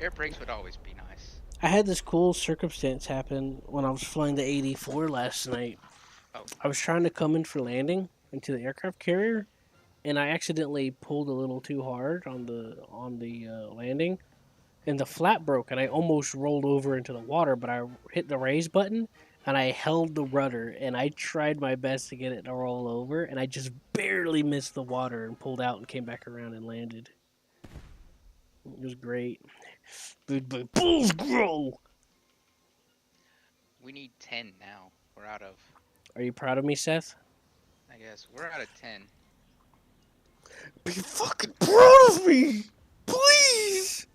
Speaker 4: Air brakes would always be nice.
Speaker 2: I had this cool circumstance happen when I was flying the 84 last night.
Speaker 4: Oh.
Speaker 2: I was trying to come in for landing into the aircraft carrier, and I accidentally pulled a little too hard on the landing, and the flap broke, and I almost rolled over into the water. But I hit the raise button, and I held the rudder, and I tried my best to get it to roll over, and I just barely missed the water and pulled out and came back around and landed. It was great. But bulls grow!
Speaker 4: We need 10 now. We're out of,
Speaker 2: Are you proud of me, Seth?
Speaker 4: I guess, we're out of 10.
Speaker 2: Be fucking proud of me! Please!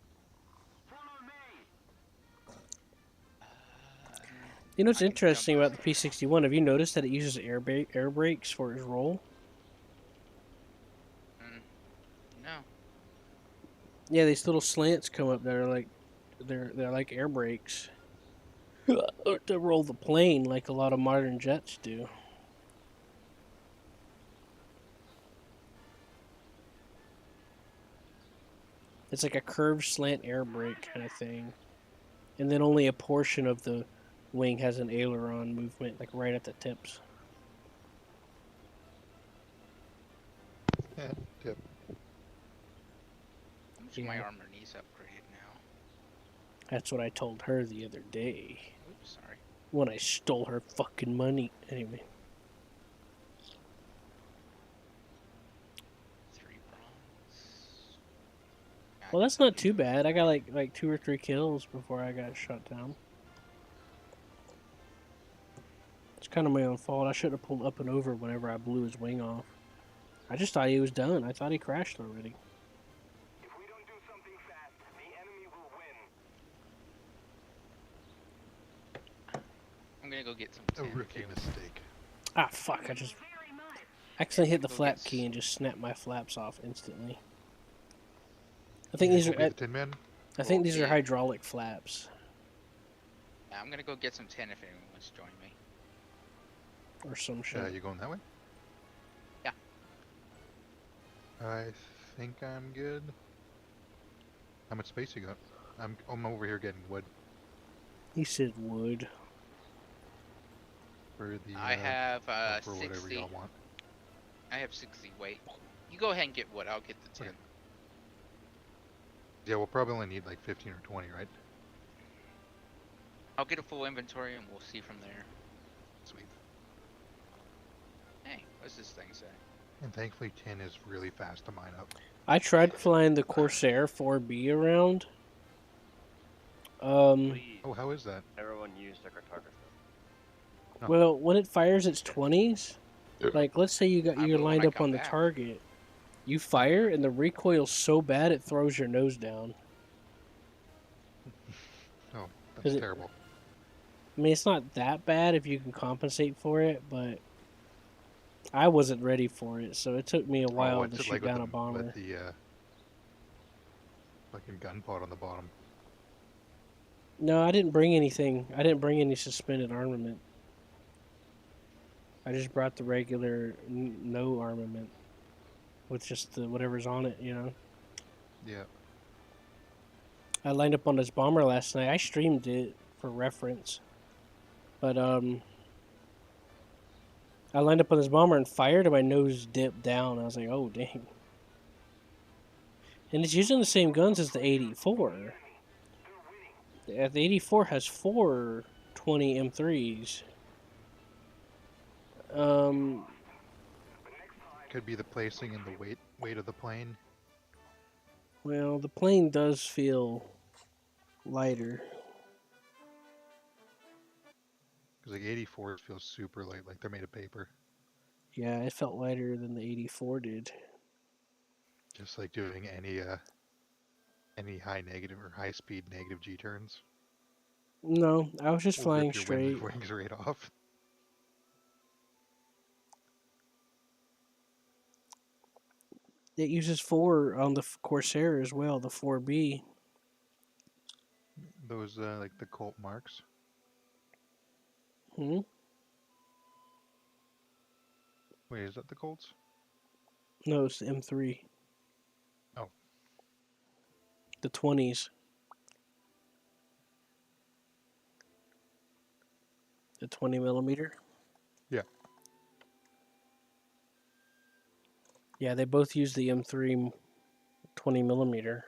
Speaker 2: You know what's
Speaker 4: I can
Speaker 2: interesting
Speaker 4: jump.
Speaker 2: about the P61? Have you noticed that it uses air brakes for its roll?
Speaker 4: No.
Speaker 2: Yeah, these little slants come up that are like they're like air brakes to roll the plane like a lot of modern jets do. It's like a curved slant air brake kind of thing, and then only a portion of the wing has an aileron movement, like right at the tips.
Speaker 1: tip.
Speaker 4: How much of my
Speaker 2: Yeah.
Speaker 4: armor needs upgraded now?
Speaker 2: That's what I told her the other day
Speaker 4: Oops, sorry.
Speaker 2: when I stole her fucking money. Anyway.
Speaker 4: 3 bronze.
Speaker 2: Well, that's not too bad. I got like 2 or 3 kills before I got shot down. It's kind of my own fault. I should have pulled up and over whenever I blew his wing off. I just thought he was done. I thought he crashed already.
Speaker 7: If we don't do something fast, the enemy will win.
Speaker 4: I'm gonna go get some
Speaker 1: A
Speaker 4: 10
Speaker 1: rookie
Speaker 4: too.
Speaker 1: mistake.
Speaker 2: Ah, fuck. I just
Speaker 7: Very much.
Speaker 2: accidentally hit the
Speaker 4: Go
Speaker 2: flap
Speaker 4: get
Speaker 2: key and just snapped my flaps off instantly. I think
Speaker 1: Yeah,
Speaker 2: these
Speaker 1: we'll
Speaker 2: are
Speaker 1: be the Tin Man.
Speaker 2: I think these are
Speaker 4: Yeah.
Speaker 2: hydraulic flaps
Speaker 4: Yeah, I'm gonna go get some 10 if anyone wants to join me.
Speaker 2: or some shit.
Speaker 1: You going that way?
Speaker 4: Yeah.
Speaker 1: I think I'm good. How much space you got? I'm over here getting wood
Speaker 2: He said wood.
Speaker 1: for the.
Speaker 4: I have
Speaker 1: or for whatever
Speaker 4: 60.
Speaker 1: y'all want.
Speaker 4: I have 60 weight. You go ahead and get wood. I'll get the 10.
Speaker 1: Okay. Yeah, we'll probably only need like 15 or 20, right?
Speaker 4: I'll get a full inventory and we'll see from there.
Speaker 1: Sweet.
Speaker 4: Hey, what's this thing say?
Speaker 1: And thankfully, tin is really fast to mine up.
Speaker 2: I tried flying the Corsair 4B around.
Speaker 3: Please,
Speaker 1: Oh, how is that?
Speaker 3: everyone use the cartographer.
Speaker 1: Oh.
Speaker 2: Well, when it fires its 20s, like let's say
Speaker 4: I
Speaker 2: you're
Speaker 4: will when
Speaker 2: lined
Speaker 4: I
Speaker 2: up
Speaker 4: come
Speaker 2: on the
Speaker 4: back.
Speaker 2: target, you fire and the recoil's so bad it throws your nose down.
Speaker 1: Oh,
Speaker 2: Is
Speaker 1: that's
Speaker 2: it-
Speaker 1: terrible.
Speaker 2: I mean, it's not that bad if you can compensate for it, but I wasn't ready for it, so it took me a while
Speaker 1: what's
Speaker 2: to
Speaker 1: it
Speaker 2: shoot
Speaker 1: like with
Speaker 2: down
Speaker 1: the,
Speaker 2: a bomber.
Speaker 1: with the fucking gun pod on the bottom?
Speaker 2: No, I didn't bring anything. I didn't bring any suspended armament. I just brought the regular no armament with just the whatever's on it, you know.
Speaker 1: Yeah.
Speaker 2: I lined up on this bomber last night. I streamed it for reference. But I lined up on this bomber and fired, and my nose dipped down. I was like, oh dang. And it's using the same guns as the 84. The 84 has 420 M3s.
Speaker 1: Could be the placing and the weight of the plane.
Speaker 2: Well, the plane does feel lighter.
Speaker 1: Because like 84s feel super light, like they're made of paper.
Speaker 2: Yeah, it felt lighter than the 84 did.
Speaker 1: Just like doing any high negative or high speed negative G turns
Speaker 2: No, I was just
Speaker 1: will
Speaker 2: flying
Speaker 1: rip your
Speaker 2: straight.
Speaker 1: wings right off.
Speaker 2: It uses 4 on the Corsair as well, the 4B.
Speaker 1: Those like the Colt marks.
Speaker 2: Hmm?
Speaker 1: Wait, is that the Colts?
Speaker 2: No, it's the M3.
Speaker 1: Oh.
Speaker 2: The 20s. The 20 millimeter.
Speaker 1: Yeah.
Speaker 2: Yeah, they both use the M3 20 millimeter.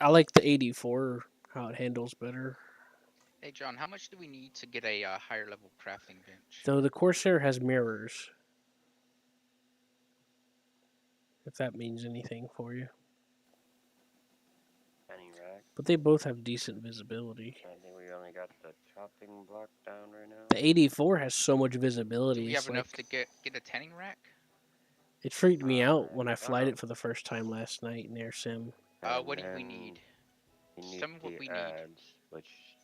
Speaker 2: I like the 84, how it handles better.
Speaker 4: Hey John, how much do we need to get a higher level crafting bench?
Speaker 2: So the Corsair has mirrors. If that means anything for you.
Speaker 3: Any rack?
Speaker 2: But they both have decent visibility.
Speaker 3: I think we only got the chopping block down right now.
Speaker 2: The 84 has so much
Speaker 4: Do
Speaker 2: visibility.
Speaker 4: we
Speaker 2: It's
Speaker 4: have enough
Speaker 2: like,
Speaker 4: to get a tanning rack?
Speaker 2: it freaked me out when I
Speaker 3: don't
Speaker 2: flied
Speaker 3: know.
Speaker 2: it for the first time last night in Air Sim.
Speaker 3: And
Speaker 4: What do we
Speaker 3: then
Speaker 4: need?
Speaker 3: You
Speaker 4: Just
Speaker 3: need
Speaker 4: tell me what
Speaker 3: the
Speaker 4: we need.
Speaker 3: ads, which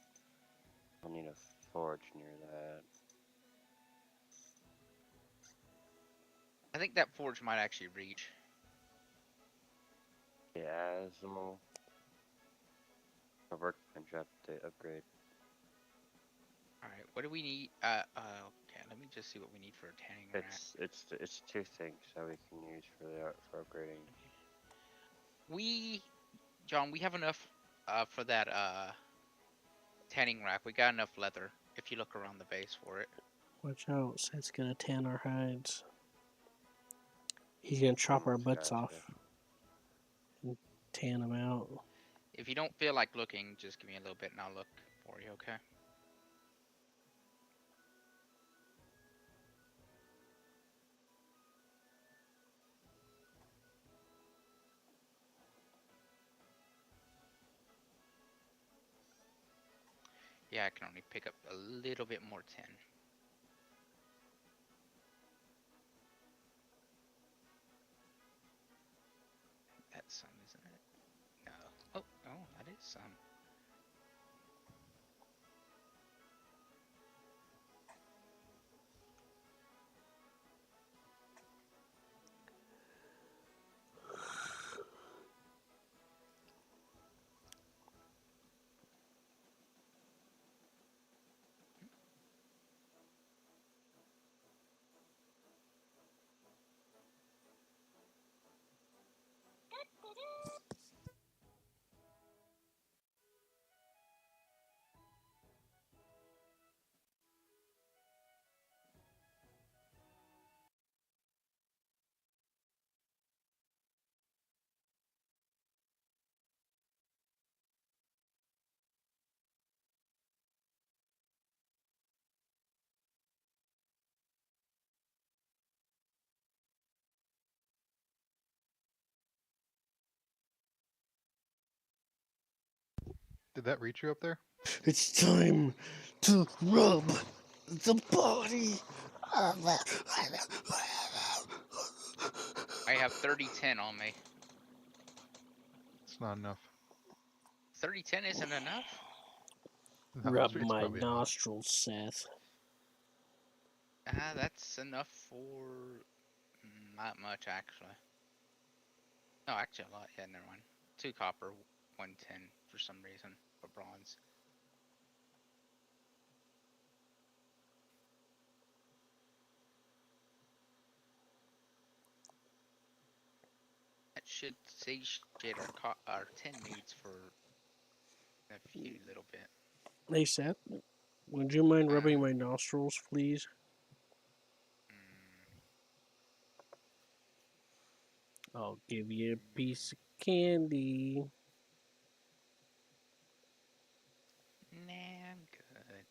Speaker 3: we'll need a forge near that.
Speaker 4: I think that forge might actually reach.
Speaker 3: The Asmo. A workbench upgrade.
Speaker 4: Alright, what do we need? Okay, let me just see what we need for a tanning rack.
Speaker 3: It's two things that we can use for upgrading.
Speaker 4: John, we have enough for that tanning rack. We got enough leather if you look around the base for it.
Speaker 2: Watch out, Seth's gonna tan our hides. He's gonna chop our butts
Speaker 3: Gotcha.
Speaker 2: off and tan them out.
Speaker 4: If you don't feel like looking, just give me a little bit and I'll look for you, okay? Yeah, I can only pick up a little bit more tin. That's some, isn't it? No. Oh, that is some.
Speaker 1: Did that reach you up there?
Speaker 2: It's time to rub the body.
Speaker 4: I have 3010 on me.
Speaker 1: It's not enough.
Speaker 4: 3010 isn't enough?
Speaker 1: No,
Speaker 2: Rub
Speaker 1: it's
Speaker 2: my
Speaker 1: probably enough.
Speaker 2: nostrils, Seth.
Speaker 4: That's enough for not much actually. No, actually a lot. Yeah, never mind. 2 copper, 1 tin for some reason for bronze. That should satiate our tin needs for a few little bit.
Speaker 2: Hey Seth, would you mind rubbing my nostrils, please? I'll give you a piece of candy.
Speaker 4: Nah, I'm good.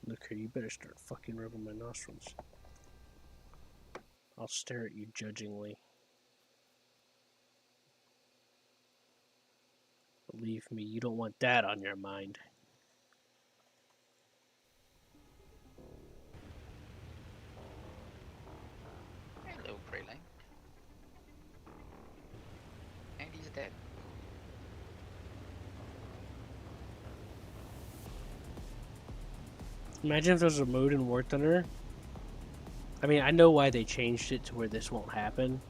Speaker 2: Look here, you better start fucking rubbing my nostrils. I'll stare at you judgingly. Believe me, you don't want that on your mind.
Speaker 4: Hello, Krayling. And he's dead.
Speaker 2: Imagine if there was a mode in War Thunder. I mean, I know why they changed it to where this won't happen,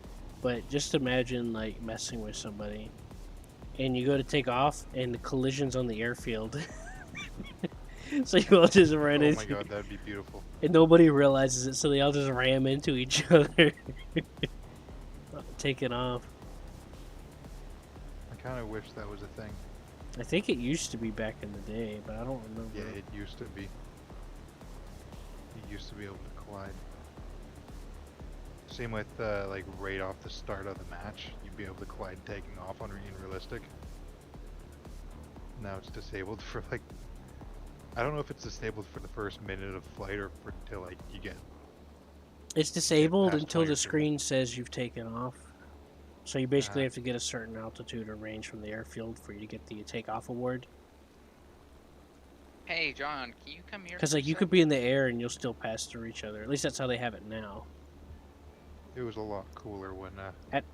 Speaker 2: but just imagine like messing with somebody, and you go to take off, and the collision's on the airfield. So you all just run
Speaker 1: Oh
Speaker 2: into,
Speaker 1: my god, that'd be beautiful.
Speaker 2: and nobody realizes it, so they all just ram into each other, taking off.
Speaker 1: I kind of wish that was a thing.
Speaker 2: I think it used to be back in the day, but I don't remember.
Speaker 1: Yeah, it used to be. You used to be able to collide. Same with like right off the start of the match, you'd be able to collide taking off on in realistic. Now it's disabled for like, I don't know if it's disabled for the first minute of flight or for until like you get.
Speaker 2: It's disabled
Speaker 1: past
Speaker 2: until the
Speaker 1: 20
Speaker 2: screen says you've taken off. So you basically
Speaker 1: Ah.
Speaker 2: have to get a certain altitude or range from the airfield for you to get the takeoff award.
Speaker 4: Hey, John, can you come here?
Speaker 2: Because
Speaker 4: for a
Speaker 2: like you
Speaker 4: sec?
Speaker 2: could be in the air and you'll still pass through each other. At least that's how they have it now.
Speaker 1: It was a lot cooler when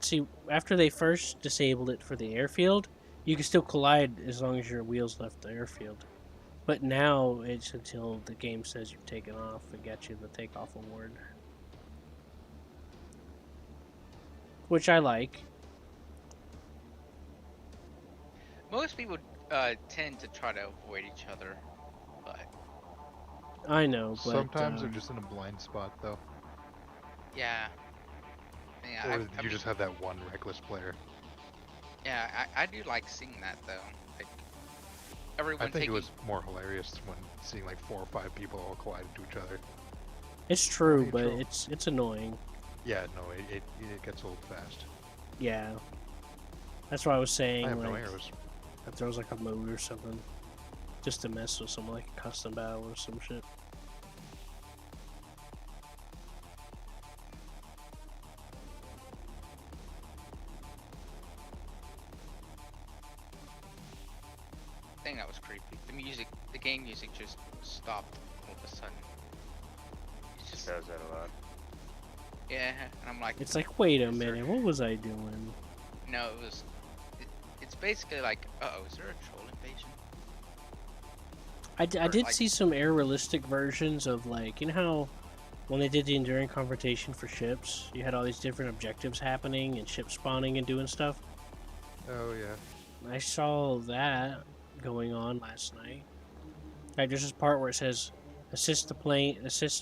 Speaker 2: See, after they first disabled it for the airfield, you can still collide as long as your wheels left the airfield. But now it's until the game says you've taken off and got you the takeoff award. Which I like.
Speaker 4: Most people tend to try to avoid each other, but
Speaker 2: I know, but
Speaker 1: sometimes they're just in a blind spot though.
Speaker 4: yeah. Yeah,
Speaker 1: Or
Speaker 4: I
Speaker 1: you
Speaker 4: mean,
Speaker 1: just have that one reckless player.
Speaker 4: yeah, I do like seeing that though. Like everyone
Speaker 1: I think
Speaker 4: taking.
Speaker 1: it was more hilarious when seeing like 4 or 5 people all collide into each other.
Speaker 2: it's true, but
Speaker 1: Neutral.
Speaker 2: it's annoying.
Speaker 1: Yeah, no, it gets old fast.
Speaker 2: Yeah. That's why I was saying
Speaker 1: I have no
Speaker 2: like
Speaker 1: arrows.
Speaker 2: if there was like a mode or something. Just to mess with someone like a custom battle or some shit.
Speaker 4: Thing that was creepy. The music, the game music just stopped all of a sudden. It's just
Speaker 3: Does that a lot.
Speaker 4: yeah, and I'm like,
Speaker 2: It's like, wait a
Speaker 4: Is there-
Speaker 2: minute, what was I doing?
Speaker 4: no, it was. It's basically like, uh-oh, is there a troll invasion?
Speaker 2: I
Speaker 4: Or,
Speaker 2: did
Speaker 4: like-
Speaker 2: see some air realistic versions of like, you know how when they did the enduring confrontation for ships, you had all these different objectives happening and ship spawning and doing stuff?
Speaker 1: Oh yeah.
Speaker 2: I saw that going on last night. Like, there's this part where it says assist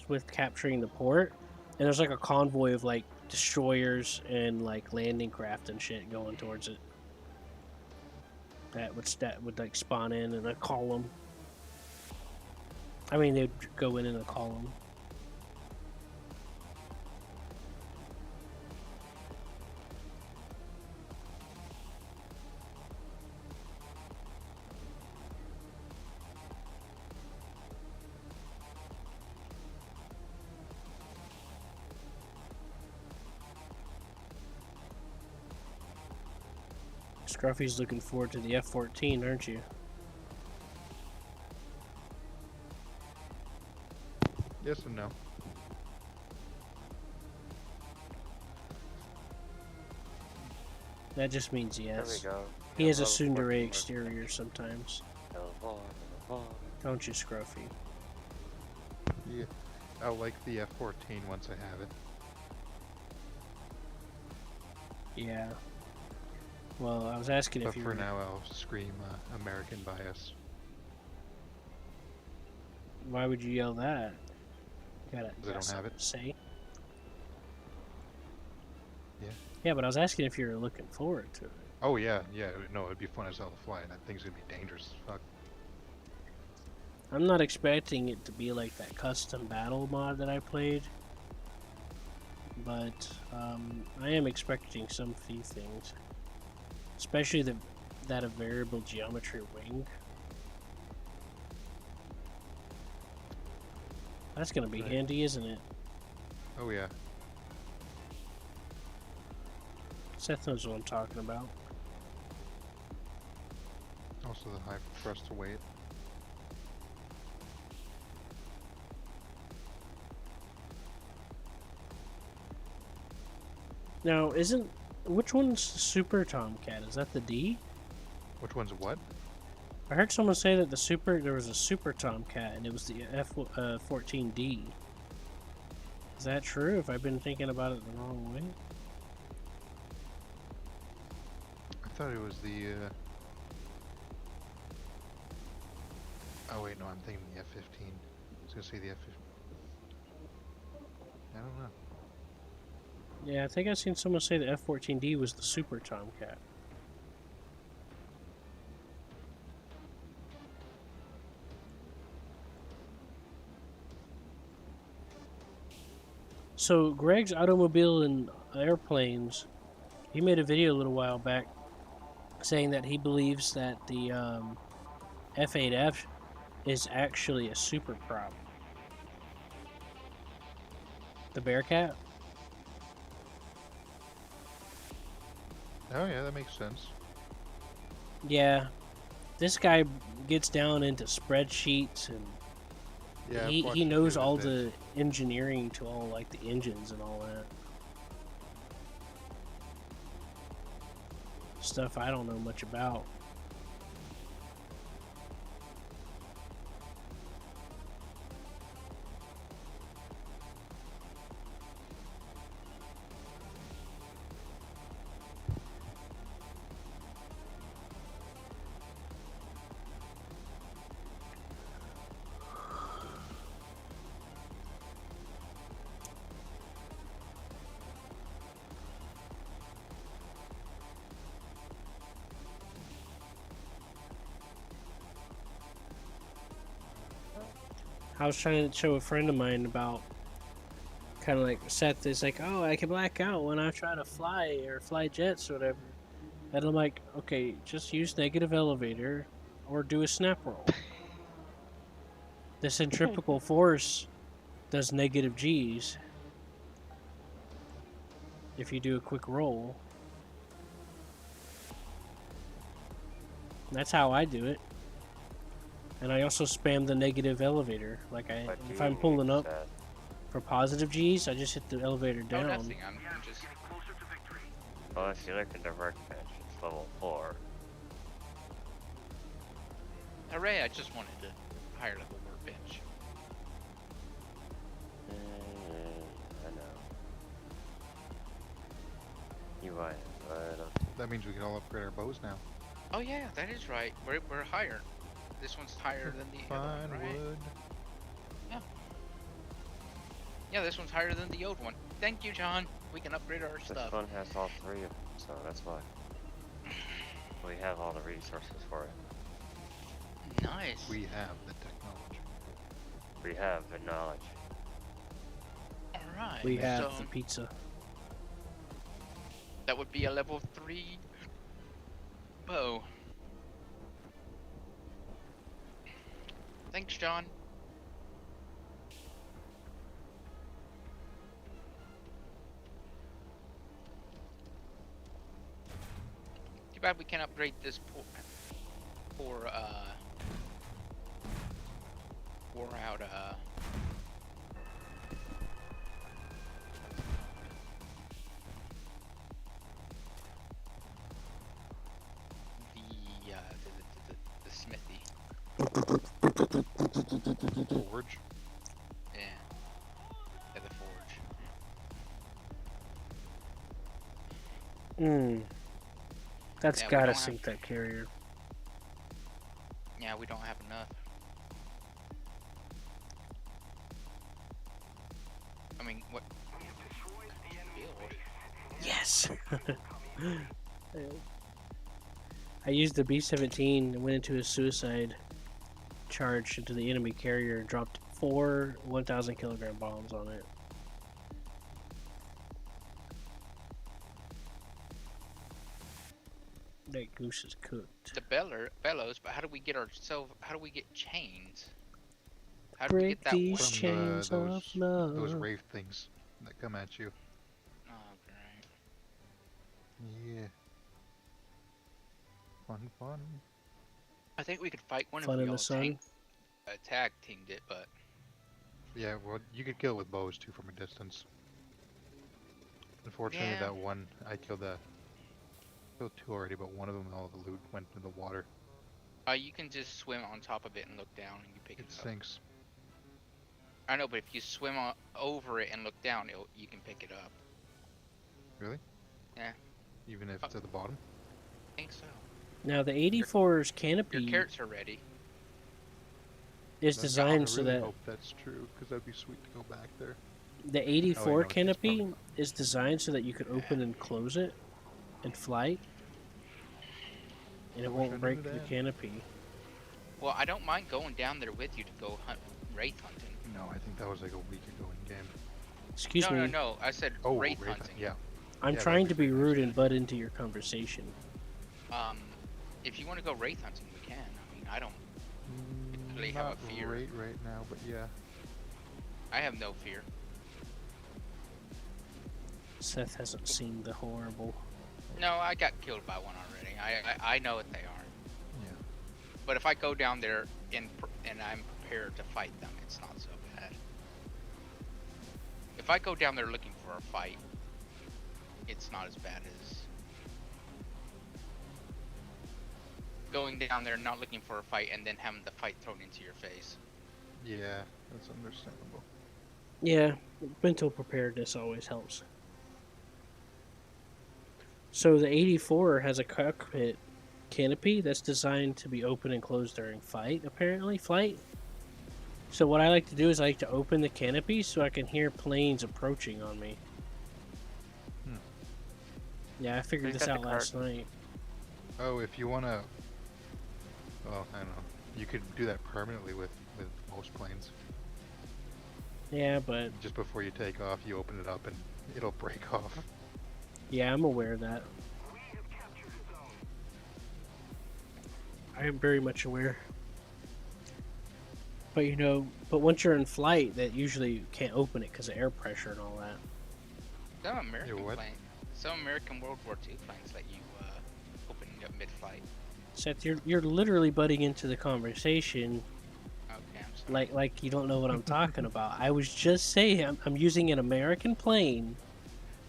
Speaker 2: with capturing the port, and there's like a convoy of like destroyers and like landing craft and shit going towards it. That would like spawn in a column. I mean, they'd go in a column. Scruffy's looking forward to the F-14, aren't you?
Speaker 1: Yes and no.
Speaker 2: That just means
Speaker 3: There we
Speaker 2: yes.
Speaker 3: go.
Speaker 2: He has a
Speaker 3: Level 14
Speaker 2: tsundere
Speaker 3: more.
Speaker 2: exterior sometimes.
Speaker 3: Level 4, level 4.
Speaker 2: Don't you, Scruffy?
Speaker 1: Yeah. I'll like the F-14 once I have it.
Speaker 2: Yeah. Well, I was asking
Speaker 1: But
Speaker 2: if you
Speaker 1: for
Speaker 2: were...
Speaker 1: now, I'll scream American bias.
Speaker 2: Why would you yell that? You gotta,
Speaker 1: 'Cause I don't have
Speaker 2: something
Speaker 1: it.
Speaker 2: to say?
Speaker 1: Yeah.
Speaker 2: Yeah, but I was asking if you were looking forward to it.
Speaker 1: Oh yeah, yeah. No, it'd be fun as hell to fly. That thing's gonna be dangerous as fuck.
Speaker 2: I'm not expecting it to be like that custom battle mod that I played, but I am expecting some few things, especially that a variable geometry wing. That's gonna be
Speaker 1: Right.
Speaker 2: handy, isn't it?
Speaker 1: Oh yeah.
Speaker 2: Seth knows what I'm talking about.
Speaker 1: Also the high thrust to weight.
Speaker 2: Now, which one's the Super Tomcat? Is that the D?
Speaker 1: Which one's what?
Speaker 2: I heard someone say that there was a Super Tomcat and it was the F14D. Is that true? Have I been thinking about it the wrong way?
Speaker 1: I thought it was the. Oh wait, no, I'm thinking the F-15. I was gonna say the F-15. I don't know.
Speaker 2: Yeah, I think I've seen someone say the F14D was the Super Tomcat. So Greg's Automobile and Airplanes, he made a video a little while back saying that he believes that the F8F is actually a super prop. The Bearcat?
Speaker 1: Oh yeah, that makes sense.
Speaker 2: Yeah. This guy gets down into spreadsheets and
Speaker 1: Yeah, I've
Speaker 2: he
Speaker 1: watched a few
Speaker 2: knows
Speaker 1: of
Speaker 2: all
Speaker 1: his
Speaker 2: the
Speaker 1: vids.
Speaker 2: engineering to all like the engines and all that. Stuff I don't know much about. I was trying to show a friend of mine about kind of like Seth is like, oh, I can black out when I try to fly or fly jets or whatever. And I'm like, okay, just use negative elevator or do a snap roll. The centrifugal force does negative G's if you do a quick roll. That's how I do it. And I also spam the negative elevator. Like
Speaker 3: What do
Speaker 2: if
Speaker 3: you
Speaker 2: I'm pulling
Speaker 3: need,
Speaker 2: up
Speaker 3: Seth?
Speaker 2: for positive G's, I just hit the elevator
Speaker 4: Oh,
Speaker 2: down.
Speaker 4: nothing. I'm just.
Speaker 3: Well, if you look at the workbench, it's level 4.
Speaker 4: Hooray! I just wanted a higher level workbench.
Speaker 3: I know. You might, but I don't.
Speaker 1: That means we can all upgrade our bows now.
Speaker 4: Oh yeah, that is right. We're higher. This one's higher than the other
Speaker 1: Fine
Speaker 4: one, right?
Speaker 1: wood.
Speaker 4: Yeah, this one's higher than the old one. Thank you, John. We can upgrade our
Speaker 3: This
Speaker 4: stuff.
Speaker 3: one has all 3 of them, so that's why. We have all the resources for it.
Speaker 4: Nice.
Speaker 1: We have the technology.
Speaker 3: We have the knowledge.
Speaker 4: All right.
Speaker 2: We have
Speaker 4: so
Speaker 2: the pizza.
Speaker 4: that would be a level 3 bow. Thanks, John. Too bad we can't upgrade this poor wore out the smithy.
Speaker 1: Forge.
Speaker 4: Yeah. Yeah, the forge.
Speaker 2: That's
Speaker 4: Yeah, we
Speaker 2: gotta
Speaker 4: don't
Speaker 2: sink that carrier.
Speaker 4: Yeah, we don't have enough. I mean, what? Build.
Speaker 2: Yes. I used the B-17 and went into a suicide charge into the enemy carrier and dropped 4 1,000 kilogram bombs on it. That goose is cooked.
Speaker 4: The bellows, but how do we get chains? How do we
Speaker 2: Break
Speaker 4: get that
Speaker 2: these
Speaker 4: one?
Speaker 1: From
Speaker 2: chains of
Speaker 1: those
Speaker 2: love.
Speaker 1: wraith things that come at you.
Speaker 4: Oh, great.
Speaker 1: Yeah. Fun.
Speaker 4: I think we could fight one
Speaker 2: Fun
Speaker 4: if
Speaker 2: in
Speaker 4: we
Speaker 2: the
Speaker 4: all
Speaker 2: sun.
Speaker 4: tag teamed it, but
Speaker 1: Yeah, well, you could kill it with bows too from a distance. Unfortunately,
Speaker 4: Yeah.
Speaker 1: that one I killed killed 2 already, but one of them, all the loot went in the water.
Speaker 4: you can just swim on top of it and look down and you pick
Speaker 1: It
Speaker 4: it up.
Speaker 1: sinks.
Speaker 4: I know, but if you swim over it and look down, you can pick it up.
Speaker 1: Really?
Speaker 4: Yeah.
Speaker 1: Even if it's at the bottom?
Speaker 4: I think so.
Speaker 2: Now the 84's
Speaker 4: Your
Speaker 2: canopy
Speaker 4: carrots are ready.
Speaker 2: is
Speaker 1: I
Speaker 2: designed so
Speaker 1: really
Speaker 2: that
Speaker 1: hope that's true, because that'd be sweet to go back there.
Speaker 2: the
Speaker 1: Oh,
Speaker 2: 84
Speaker 1: no, it's
Speaker 2: canopy
Speaker 1: probably-
Speaker 2: is designed so that you could open and close it in flight, and it
Speaker 1: I wish I
Speaker 2: won't
Speaker 1: knew
Speaker 2: break the
Speaker 1: that.
Speaker 2: canopy.
Speaker 4: Well, I don't mind going down there with you to go hunt wraith hunting.
Speaker 1: No, I think that was like a week ago in game.
Speaker 2: Excuse me,
Speaker 4: No. I said
Speaker 1: Oh,
Speaker 4: wraith
Speaker 1: Wraith,
Speaker 4: hunting.
Speaker 1: yeah.
Speaker 2: I'm
Speaker 1: Yeah,
Speaker 2: trying
Speaker 1: that'd
Speaker 2: to
Speaker 1: be
Speaker 2: be
Speaker 1: pretty
Speaker 2: rude
Speaker 1: nice.
Speaker 2: and butt into your conversation.
Speaker 4: If you want to go wraith hunting, we can. I mean, I don't. Really have a
Speaker 1: Not
Speaker 4: fear.
Speaker 1: right now, but yeah.
Speaker 4: I have no fear.
Speaker 2: Seth hasn't seen the horrible.
Speaker 4: No, I got killed by one already. I know what they are.
Speaker 1: Yeah.
Speaker 4: But if I go down there and I'm prepared to fight them, it's not so bad. If I go down there looking for a fight, it's not as bad as going down there not looking for a fight and then having the fight thrown into your face.
Speaker 1: Yeah, that's understandable.
Speaker 2: Yeah, mental preparedness always helps. So the 84 has a cockpit canopy that's designed to be open and closed during flight. So what I like to do is I like to open the canopy so I can hear planes approaching on me.
Speaker 1: Hmm.
Speaker 2: Yeah, I figured
Speaker 3: Who's
Speaker 2: this
Speaker 3: got
Speaker 2: out
Speaker 3: the
Speaker 2: last night.
Speaker 1: Oh, if you wanna... Well, I don't know. You could do that permanently with most planes.
Speaker 2: Yeah, but
Speaker 1: Just before you take off, you open it up and it'll break off.
Speaker 2: yeah, I'm aware of that. I am very much aware. But but once you're in flight, that usually you can't open it because of air pressure and all that.
Speaker 4: Some American
Speaker 1: what?
Speaker 4: some American World War II planes let you open it up mid-flight.
Speaker 2: Seth, you're literally butting into the conversation
Speaker 4: Okay, I'm sorry.
Speaker 2: like you don't know what I'm talking about. I was just saying I'm using an American plane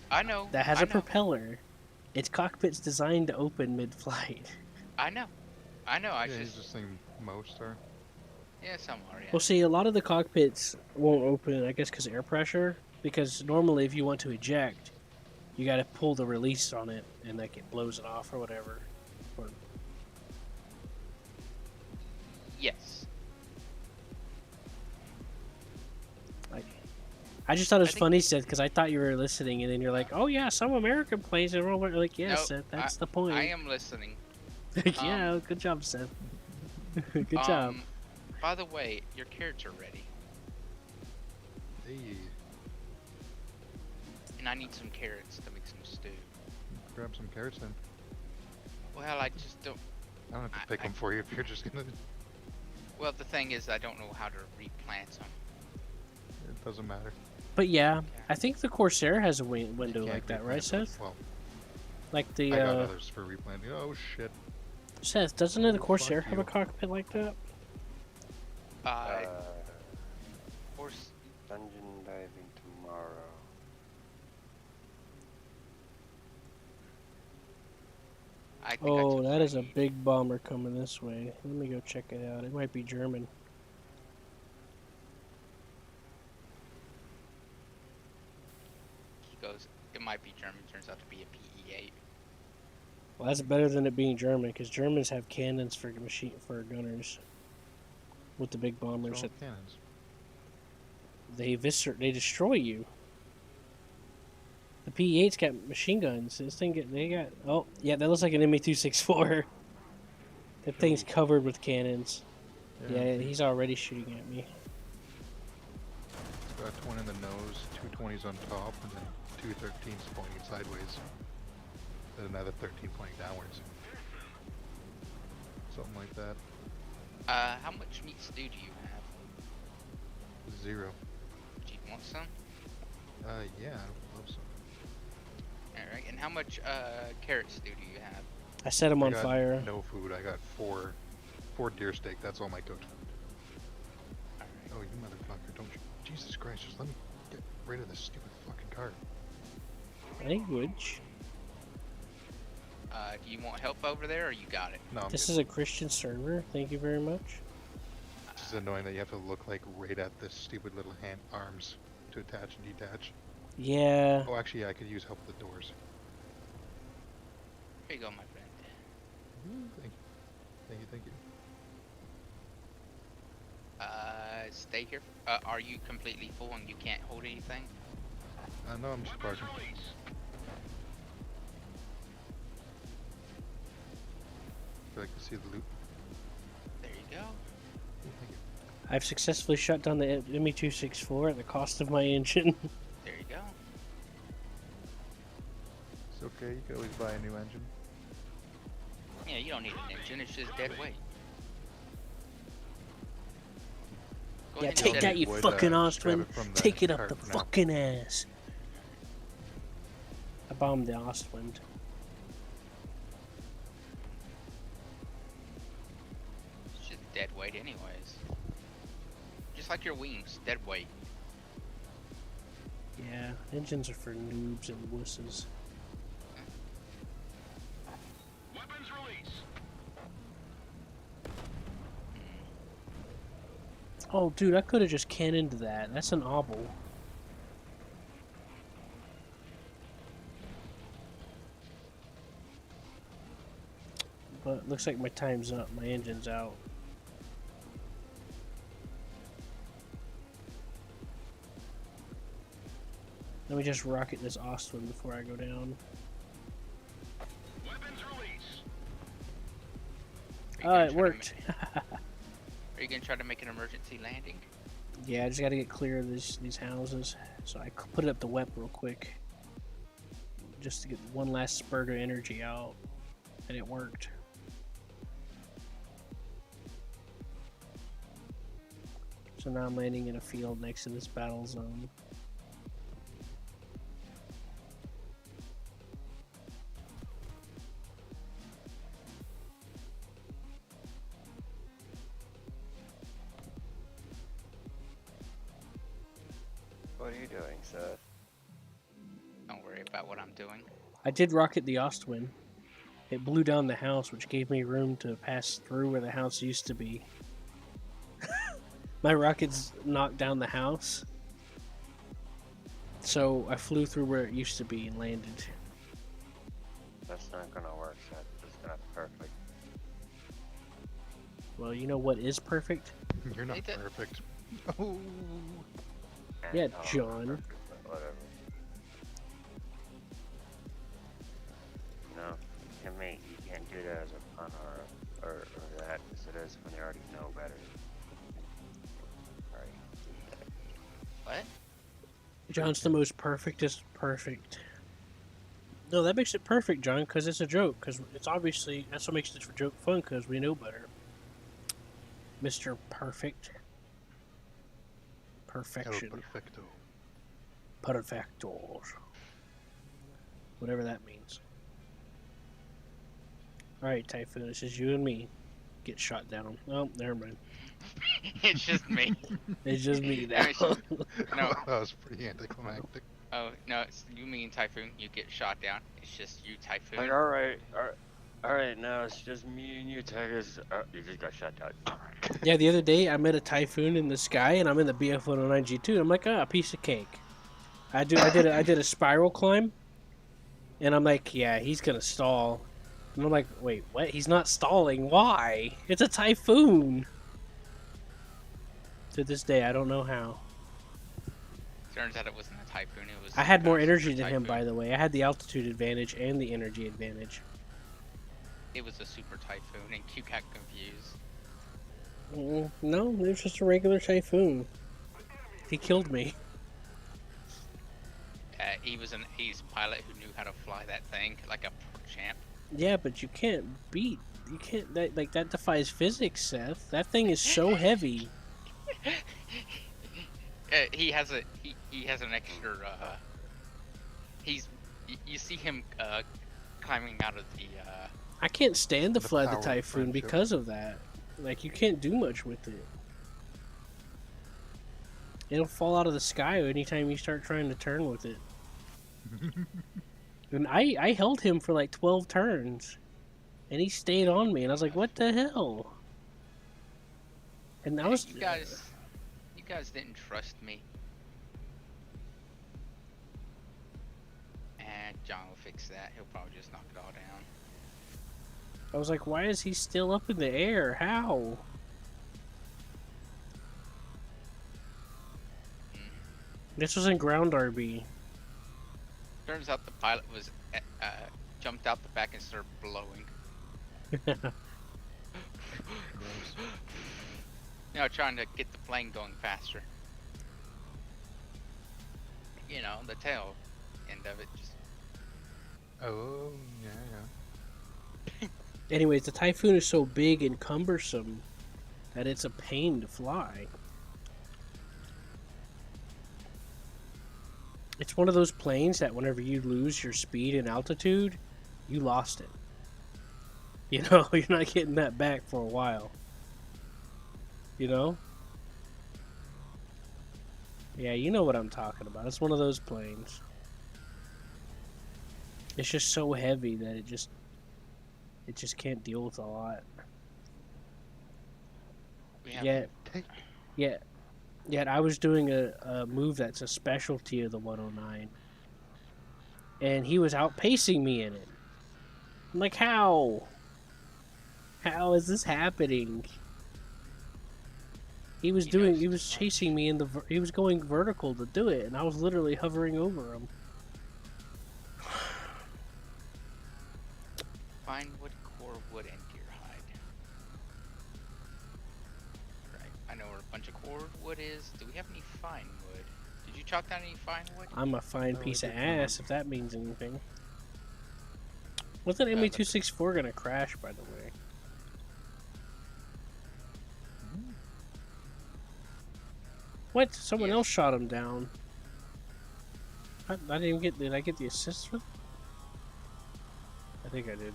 Speaker 4: I know.
Speaker 2: that has
Speaker 4: I
Speaker 2: a
Speaker 4: know,
Speaker 2: propeller. Its cockpit's designed to open mid-flight.
Speaker 4: I know. I
Speaker 1: Yeah,
Speaker 4: just
Speaker 1: he's just saying most are.
Speaker 4: yeah, some are. Yeah.
Speaker 2: Well, see, a lot of the cockpits won't open, I guess, because of air pressure. Because normally, if you want to eject, you got to pull the release on it, and like it blows it off or whatever. Or,
Speaker 4: Yes.
Speaker 2: I just thought it was
Speaker 4: I think-
Speaker 2: funny, Seth, because I thought you were listening, and then you're like, "Oh yeah, some American planes are over." Like, yeah,
Speaker 4: No,
Speaker 2: Seth, that's the point.
Speaker 4: I am listening.
Speaker 2: Yeah, good job, Seth. Good job.
Speaker 4: By the way, your carrots are ready,
Speaker 1: Hey,
Speaker 4: and I need some carrots to make some stew.
Speaker 1: grab some carrots then.
Speaker 4: Well, I just don't.
Speaker 1: I don't have to
Speaker 4: I-
Speaker 1: pick them for you if you're just gonna...
Speaker 4: Well, the thing is, I don't know how to replant them.
Speaker 1: It doesn't matter.
Speaker 2: But yeah, I think the Corsair has a window
Speaker 1: You
Speaker 2: like
Speaker 1: can't
Speaker 2: that, right,
Speaker 1: replant them.
Speaker 2: Seth?
Speaker 1: Well,
Speaker 2: Like the
Speaker 1: I got others for replanting. Oh shit.
Speaker 2: Seth, doesn't the
Speaker 1: Oh,
Speaker 2: Corsair
Speaker 1: fuck
Speaker 2: have a
Speaker 1: you.
Speaker 2: cockpit like that?
Speaker 4: Of course,
Speaker 3: Dungeon diving tomorrow.
Speaker 4: I think I
Speaker 2: Oh,
Speaker 4: took
Speaker 2: that is a
Speaker 4: Frankie.
Speaker 2: big bomber coming this way. Let me go check it out. It might be German.
Speaker 4: He goes, it might be German. Turns out to be a PE-8.
Speaker 2: Well, that's better than it being German, because Germans have cannons for gunners. With the big bombers,
Speaker 1: Throw cannons.
Speaker 2: they destroy you. The P8's got machine guns. This thing they got. Oh, yeah, that looks like an ME-264. That thing's
Speaker 1: Ooh.
Speaker 2: covered with cannons. Yeah,
Speaker 1: it's
Speaker 2: he's already shooting at me.
Speaker 1: got one in the nose, 220s on top, and then 213s pointing sideways. And another 13 pointing downwards. Something like that.
Speaker 4: How much meat stew do you have?
Speaker 1: 0.
Speaker 4: Do you want some?
Speaker 1: Yeah, I would love some.
Speaker 4: Alright, and how much carrot stew do you have?
Speaker 2: I set him
Speaker 1: I
Speaker 2: on
Speaker 1: got
Speaker 2: fire.
Speaker 1: no food. I got four deer steak. That's all my cooked food.
Speaker 4: Alright.
Speaker 1: Oh, you motherfucker! Don't you? Jesus Christ! Just let me get rid of this stupid fucking car.
Speaker 2: Language.
Speaker 4: Do you want help over there, or you got it?
Speaker 1: No, I'm
Speaker 2: This
Speaker 1: good.
Speaker 2: is a Christian server. Thank you very much.
Speaker 1: It's just annoying that you have to look like right at this stupid little hand arms to attach and detach.
Speaker 2: Yeah.
Speaker 1: Oh, actually, I could use help with the doors.
Speaker 4: Here you go, my friend.
Speaker 1: Thank you. Thank you. Thank you.
Speaker 4: Stay here. Are you completely full and you can't hold anything?
Speaker 1: No, I'm just parking. I'd like to see the loot.
Speaker 4: There you go.
Speaker 1: Thank you.
Speaker 2: I've successfully shut down the ME-264 at the cost of my engine.
Speaker 4: There you go.
Speaker 1: It's okay. You can always buy a new engine.
Speaker 4: Yeah, you don't need an engine. It's just dead weight. Go
Speaker 2: Yeah,
Speaker 4: ahead and
Speaker 2: take
Speaker 4: set
Speaker 2: that,
Speaker 4: it-
Speaker 2: you
Speaker 1: Would,
Speaker 2: fucking
Speaker 1: just grab
Speaker 2: Ostwin.
Speaker 1: it from the
Speaker 2: Take it up
Speaker 1: cart
Speaker 2: the
Speaker 1: for now.
Speaker 2: fucking ass. I bombed the Ostwind.
Speaker 4: It's just dead weight, anyways. Just like your wings, dead weight.
Speaker 2: Yeah, engines are for noobs and wusses.
Speaker 7: Weapons release.
Speaker 2: Oh, dude, I could have just cannoned that. That's an obel. But looks like my time's up. My engine's out. Let me just rocket this Ostwind before I go down.
Speaker 7: Weapons release.
Speaker 4: Are you
Speaker 2: Oh,
Speaker 4: gonna
Speaker 2: it
Speaker 4: try to
Speaker 2: worked.
Speaker 4: Are you gonna try to make an emergency landing?
Speaker 2: Yeah, I just gotta get clear of these houses. So I put it up the WEP real quick. Just to get one last spurt of energy out. And it worked. So now I'm landing in a field next to this battle zone.
Speaker 3: What are you doing, Seth?
Speaker 4: Don't worry about what I'm doing.
Speaker 2: I did rocket the Ostwind. It blew down the house, which gave me room to pass through where the house used to be. My rockets knocked down the house. So I flew through where it used to be and landed.
Speaker 3: That's not gonna work, Seth. It's not perfect.
Speaker 2: Well, you know what is perfect?
Speaker 1: You're not
Speaker 4: Ain't that-
Speaker 1: perfect. Oh.
Speaker 2: Yeah,
Speaker 3: And,
Speaker 2: John.
Speaker 3: perfect, but whatever. No, you can't do that as a pun or that as it is when you already know better. Right.
Speaker 4: What?
Speaker 2: John's the most perfectest perfect. No, that makes it perfect, John, because it's a joke. Because it's obviously, that's what makes the joke fun, because we know better. Mr. Perfect.
Speaker 1: El
Speaker 2: Perfection.
Speaker 1: perfecto.
Speaker 2: Perfector. Whatever that means. Alright, Typhoon, it's just you and me. Get shot down. Oh, never mind.
Speaker 4: It's just me.
Speaker 2: It's just me
Speaker 4: Yeah,
Speaker 2: now.
Speaker 4: it's- No.
Speaker 1: That was pretty anticlimactic.
Speaker 4: Oh no, it's you mean Typhoon. You get shot down. It's just you, Typhoon.
Speaker 3: Like, alright, now it's just me and you, Tigers. You just got shot down.
Speaker 2: Yeah, the other day I met a Typhoon in the sky, and I'm in the BF-109G2. I'm like, ah, a piece of cake. I did a spiral climb, and I'm like, yeah, he's gonna stall. And I'm like, wait, what? He's not stalling. Why? It's a Typhoon. To this day, I don't know how.
Speaker 4: Turns out it wasn't a Typhoon. It was.
Speaker 2: I had more
Speaker 4: a Super
Speaker 2: energy than him,
Speaker 4: Typhoon.
Speaker 2: by the way. I had the altitude advantage and the energy advantage.
Speaker 4: It was a Super Typhoon, and Q got confused.
Speaker 2: No, it was just a regular typhoon. He killed me.
Speaker 4: He was an ace pilot who knew how to fly that thing like a champ.
Speaker 2: Yeah, but you can't beat. You can't. That defies physics, Seth. That thing is so heavy.
Speaker 4: He has a he has an extra. You see him climbing out of the.
Speaker 2: I can't stand to
Speaker 1: The
Speaker 2: fly the
Speaker 1: power of
Speaker 2: typhoon
Speaker 1: friendship.
Speaker 2: because of that. Like, you can't do much with it. It'll fall out of the sky anytime you start trying to turn with it. And I held him for like 12 turns. And he stayed on me. And I was like, what the hell? And I was...
Speaker 4: You guys didn't trust me. And John will fix that. He'll probably just knock it all down.
Speaker 2: I was like, why is he still up in the air? How? This was in ground RB.
Speaker 4: Turns out the pilot was jumped out the back and started blowing. You know, trying to get the plane going faster. You know, the tail end of it just.
Speaker 1: Oh, yeah, yeah.
Speaker 2: Anyways, the Typhoon is so big and cumbersome that it's a pain to fly. It's one of those planes that whenever you lose your speed and altitude, you lost it. You know, you're not getting that back for a while. You know? Yeah, you know what I'm talking about. It's one of those planes. It's just so heavy that it just can't deal with a lot.
Speaker 4: We have
Speaker 2: Yet I was doing a move that's a specialty of the 109. And he was outpacing me in it. I'm like, how? How is this happening? He was chasing me he was going vertical to do it, and I was literally hovering over him.
Speaker 4: fine wood, core wood, and deer hide. Right. I know where a bunch of core wood is. Do we have any fine wood? Did you chalk down any fine wood?
Speaker 2: I'm a fine
Speaker 1: No,
Speaker 2: piece
Speaker 1: I
Speaker 2: of
Speaker 1: did not.
Speaker 2: ass, if that means anything. Wasn't ME264 gonna crash, by the way? What? Someone
Speaker 4: Yes.
Speaker 2: else shot him down. I didn't even get. Did I get the assist for? I think I did.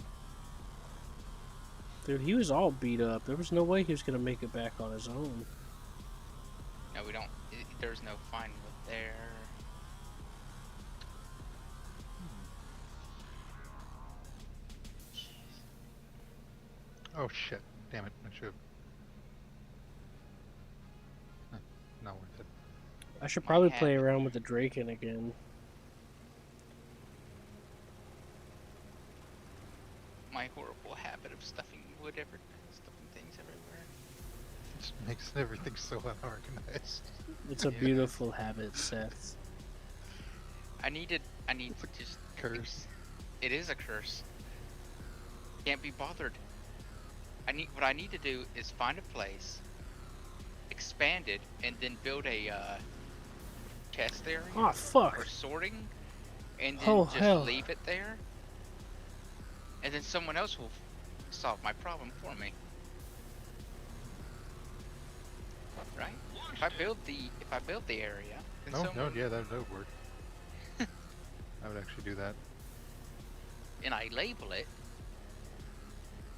Speaker 2: Dude, he was all beat up. There was no way he was gonna make it back on his own.
Speaker 4: No, we don't. There's no fine wood there.
Speaker 1: Oh shit! Damn it! I should. Not worth it.
Speaker 2: I should
Speaker 4: My
Speaker 2: probably
Speaker 4: hat.
Speaker 2: play around with the Draken again.
Speaker 4: My horrible habit of stuffing things everywhere.
Speaker 1: It just makes everything so unorganized.
Speaker 2: It's a
Speaker 4: Yeah.
Speaker 2: beautiful habit, Seth.
Speaker 4: I need to just
Speaker 1: Curse.
Speaker 4: It is a curse. Can't be bothered. What I need to do is find a place, expand it, and then build a chest area
Speaker 2: Oh fuck!
Speaker 4: for sorting, and then
Speaker 2: Oh,
Speaker 4: just
Speaker 2: hell.
Speaker 4: leave it there. And then someone else will solve my problem for me. Right? If I build the area, then
Speaker 1: No,
Speaker 4: someone,
Speaker 1: yeah, that would work. I would actually do that.
Speaker 4: and I label it,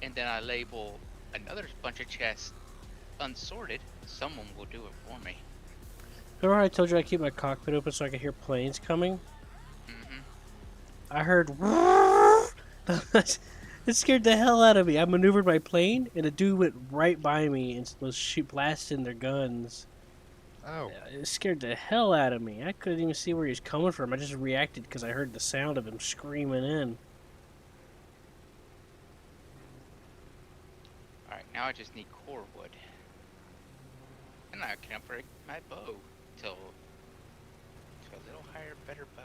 Speaker 4: and then I label another bunch of chests unsorted, someone will do it for me.
Speaker 2: Remember how I told you I keep my cockpit open so I can hear planes coming?
Speaker 4: Hmm.
Speaker 2: I heard. It scared the hell out of me. I maneuvered my plane, and a dude went right by me and was blasting their guns.
Speaker 1: Oh,
Speaker 2: It scared the hell out of me. I couldn't even see where he was coming from. I just reacted because I heard the sound of him screaming in.
Speaker 4: Alright, now I just need core wood. And I can upgrade my bow till a little higher, better bow.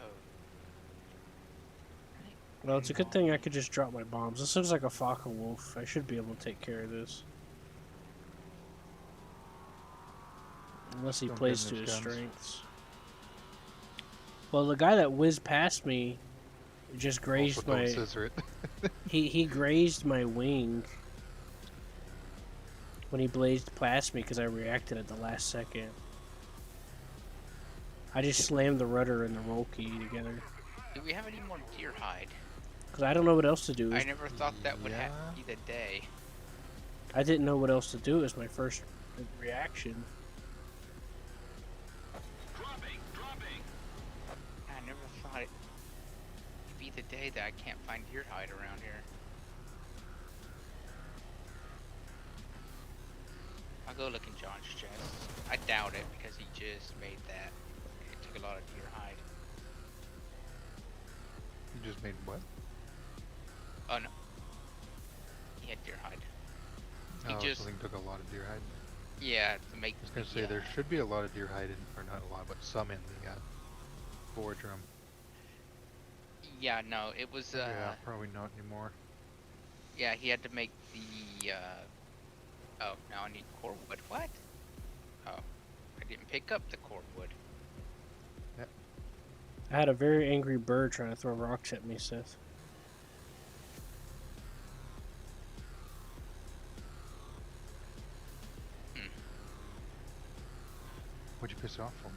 Speaker 2: Well, it's a good thing I could just drop my bombs. This looks like a Faka Wolf. I should be able to take care of this. Unless he
Speaker 1: Don't
Speaker 2: plays
Speaker 1: give
Speaker 2: to
Speaker 1: him
Speaker 2: his
Speaker 1: his guns.
Speaker 2: strengths. Well, the guy that whizzed past me just
Speaker 1: Also,
Speaker 2: grazed
Speaker 1: don't
Speaker 2: my...
Speaker 1: scissor it.
Speaker 2: He grazed my wing when he blazed past me because I reacted at the last second. I just slammed the rudder and the roll key together
Speaker 4: Do we have any more deer hide?
Speaker 2: because I don't know what else to do.
Speaker 4: I never thought that would
Speaker 1: Yeah.
Speaker 4: be the day.
Speaker 2: I didn't know what else to do. It was my first reaction.
Speaker 4: I never thought it'd be the day that I can't find deer hide around here. I'll go look in John's chest. I doubt it because he just made that. It took a lot of deer hide.
Speaker 1: You just made what?
Speaker 4: Oh no. He had deer hide. He
Speaker 1: Oh,
Speaker 4: just-
Speaker 1: something took a lot of deer hide.
Speaker 4: Yeah, to make.
Speaker 1: I was gonna say
Speaker 4: yeah.
Speaker 1: there should be a lot of deer hide in, or not a lot, but some in the forge room.
Speaker 4: Yeah, no, it was.
Speaker 1: Yeah, probably not anymore.
Speaker 4: Yeah, he had to make the. Oh, now I need core wood. What? Oh, I didn't pick up the core wood.
Speaker 2: I had a very angry bird trying to throw rocks at me, Seth.
Speaker 1: What'd you piss off from?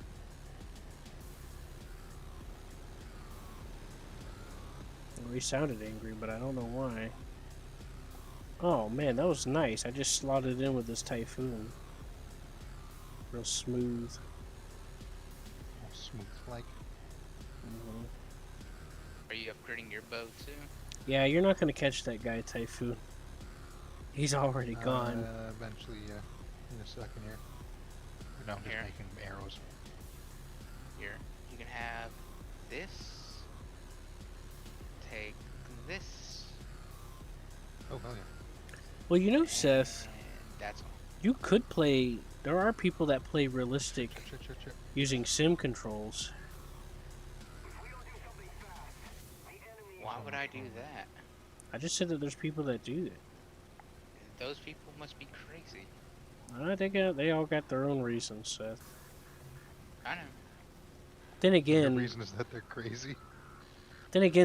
Speaker 2: Well, he sounded angry, but I don't know why. Oh man, that was nice. I just slotted in with this typhoon. Real smooth.
Speaker 1: Oh, smooth like.
Speaker 2: Mhm.
Speaker 4: Are you upgrading your bow too?
Speaker 2: Yeah, you're not gonna catch that guy, Typhoon. He's already gone.
Speaker 1: Eventually, yeah. In a second here. But now I'm just
Speaker 4: Here.
Speaker 1: making arrows.
Speaker 4: Here, you can have this. Take this.
Speaker 1: Oh, hell yeah.
Speaker 2: Well, you know, Seth,
Speaker 4: And that's all.
Speaker 2: you could play. There are people that play realistic
Speaker 1: Chit.
Speaker 2: using sim controls.
Speaker 4: Why would I do that?
Speaker 2: I just said that there's people that do it.
Speaker 4: Those people must be crazy.
Speaker 2: They all got their own reasons, Seth.
Speaker 4: I know.
Speaker 2: Then
Speaker 1: The
Speaker 2: again,
Speaker 1: reason is that they're crazy.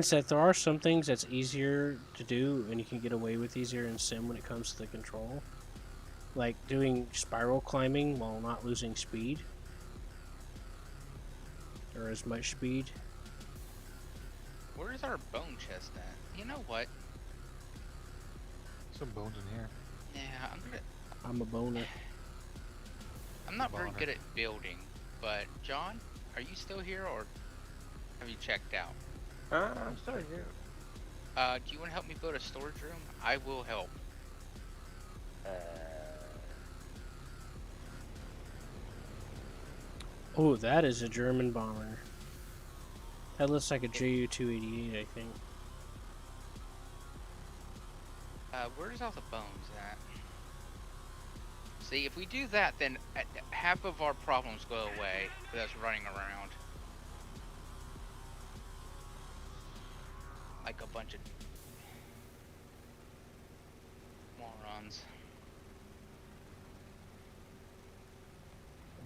Speaker 2: Seth, there are some things that's easier to do and you can get away with easier in sim when it comes to the control. Like doing spiral climbing while not losing speed. Or as much speed.
Speaker 4: Where's our bone chest at? You know what?
Speaker 1: Some bones in here.
Speaker 4: Yeah,
Speaker 2: I'm a boner.
Speaker 4: I'm not very
Speaker 1: Boner.
Speaker 4: good at building, but John, are you still here or have you checked out?
Speaker 3: I'm still here.
Speaker 4: Do you want to help me build a storage room? I will help.
Speaker 2: Oh, that is a German bomber. That looks like a Ju-288, I think.
Speaker 4: Where's all the bones at? See, if we do that, then half of our problems go away with us running around. Like a bunch of morons.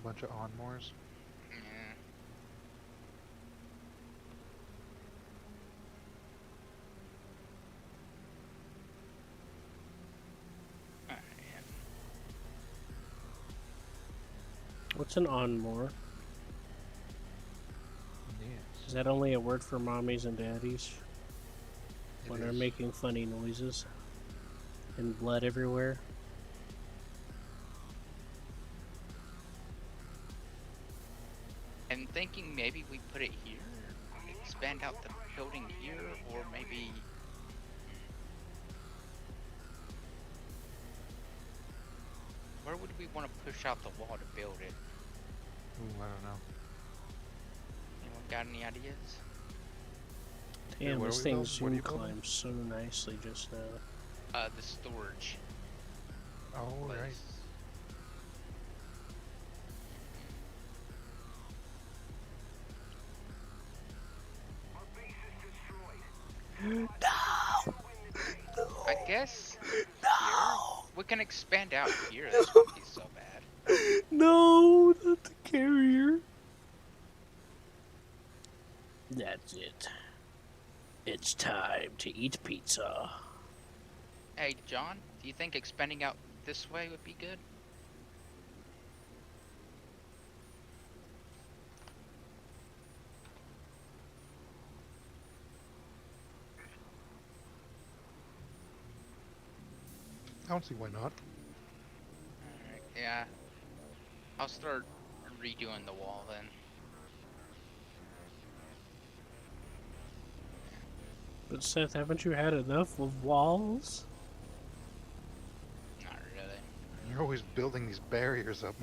Speaker 1: A bunch of onmores.
Speaker 4: Yeah. Alright.
Speaker 2: What's an onmore?
Speaker 1: Yes.
Speaker 2: Is that only a word for mommies and daddies?
Speaker 1: It
Speaker 2: When they're
Speaker 1: is.
Speaker 2: making funny noises? And blood everywhere?
Speaker 4: And thinking maybe we put it here, expand out the building here, or maybe. Where would we want to push out the wall to build it?
Speaker 1: Ooh, I don't know.
Speaker 4: Anyone got any ideas?
Speaker 2: Damn,
Speaker 1: where
Speaker 2: this
Speaker 1: are we
Speaker 2: thing
Speaker 1: building? What are
Speaker 2: zoom
Speaker 1: you building?
Speaker 2: climbs so nicely just now.
Speaker 4: The storage.
Speaker 1: Oh, right.
Speaker 4: place. I guess here we can expand out here. This won't be so bad.
Speaker 2: No, not the carrier. That's it. It's time to eat pizza.
Speaker 4: Hey, John, do you think expanding out this way would be good?
Speaker 1: I don't see why not.
Speaker 4: Alright, yeah. I'll start redoing the wall then.
Speaker 2: But Seth, haven't you had enough of walls?
Speaker 4: Not really.
Speaker 1: You're always building these barriers up.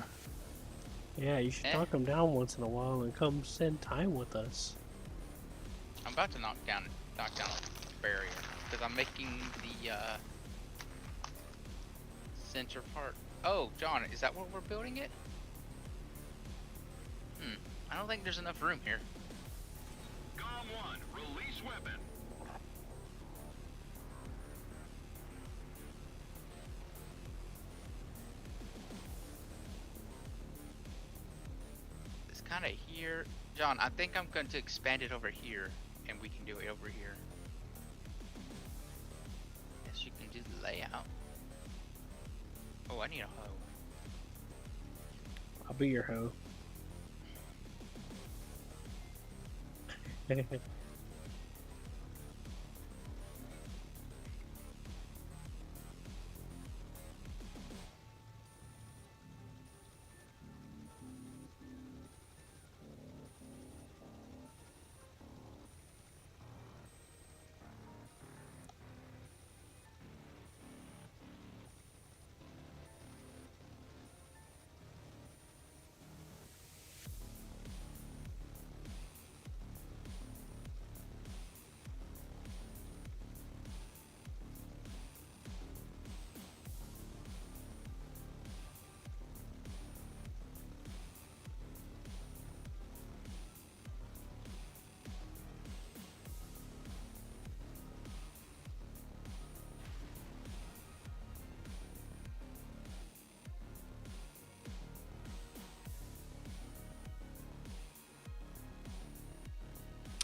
Speaker 2: Yeah, you should
Speaker 4: Eh.
Speaker 2: knock them down once in a while and come spend time with us.
Speaker 4: I'm about to knock down a barrier because I'm making the center part. Oh, John, is that where we're building it? I don't think there's enough room here.
Speaker 7: Com 1, release weapon.
Speaker 4: It's kind of here. John, I think I'm going to expand it over here, and we can do it over here. Yes, you can do the layout. Oh, I need a hoe.
Speaker 2: I'll be your hoe.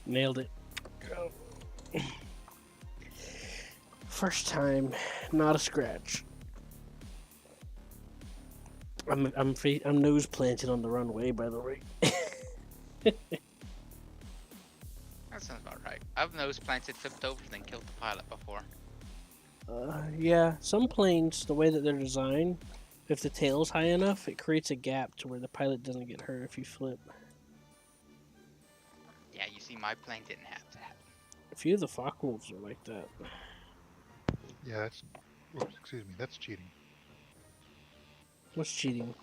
Speaker 2: Nailed it. First time, not a scratch. I'm nose planted on the runway, by the way.
Speaker 4: That sounds about right. I've nose planted, flipped over, then killed the pilot before.
Speaker 2: Yeah, some planes, the way that they're designed, if the tail's high enough, it creates a gap to where the pilot doesn't get hurt if you flip.
Speaker 4: Yeah, you see, my plane didn't have that.
Speaker 2: A few of the Focke-Wulfs are like that.
Speaker 1: Yeah, that's. Oops, excuse me, that's cheating.
Speaker 2: What's cheating?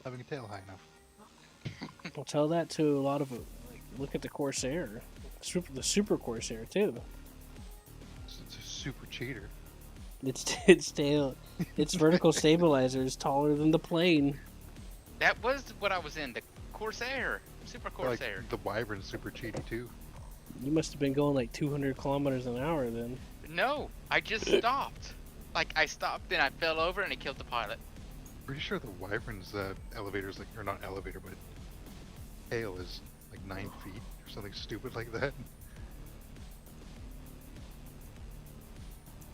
Speaker 1: Having a tail high enough.
Speaker 2: I'll tell that to a lot of them. Like, look at the Corsair. The Super Corsair, too.
Speaker 1: It's a super cheater.
Speaker 2: Its vertical stabilizer is taller than the plane.
Speaker 4: That was what I was in, the Corsair. Super Corsair.
Speaker 1: Like, the Wyvern's super cheaty too.
Speaker 2: You must have been going like 200 kilometers an hour then.
Speaker 4: No, I just stopped. Like, I stopped and I fell over and it killed the pilot.
Speaker 1: Pretty sure the Wyvern's elevator's like, or not elevator, but tail is like 9 feet or something stupid like that.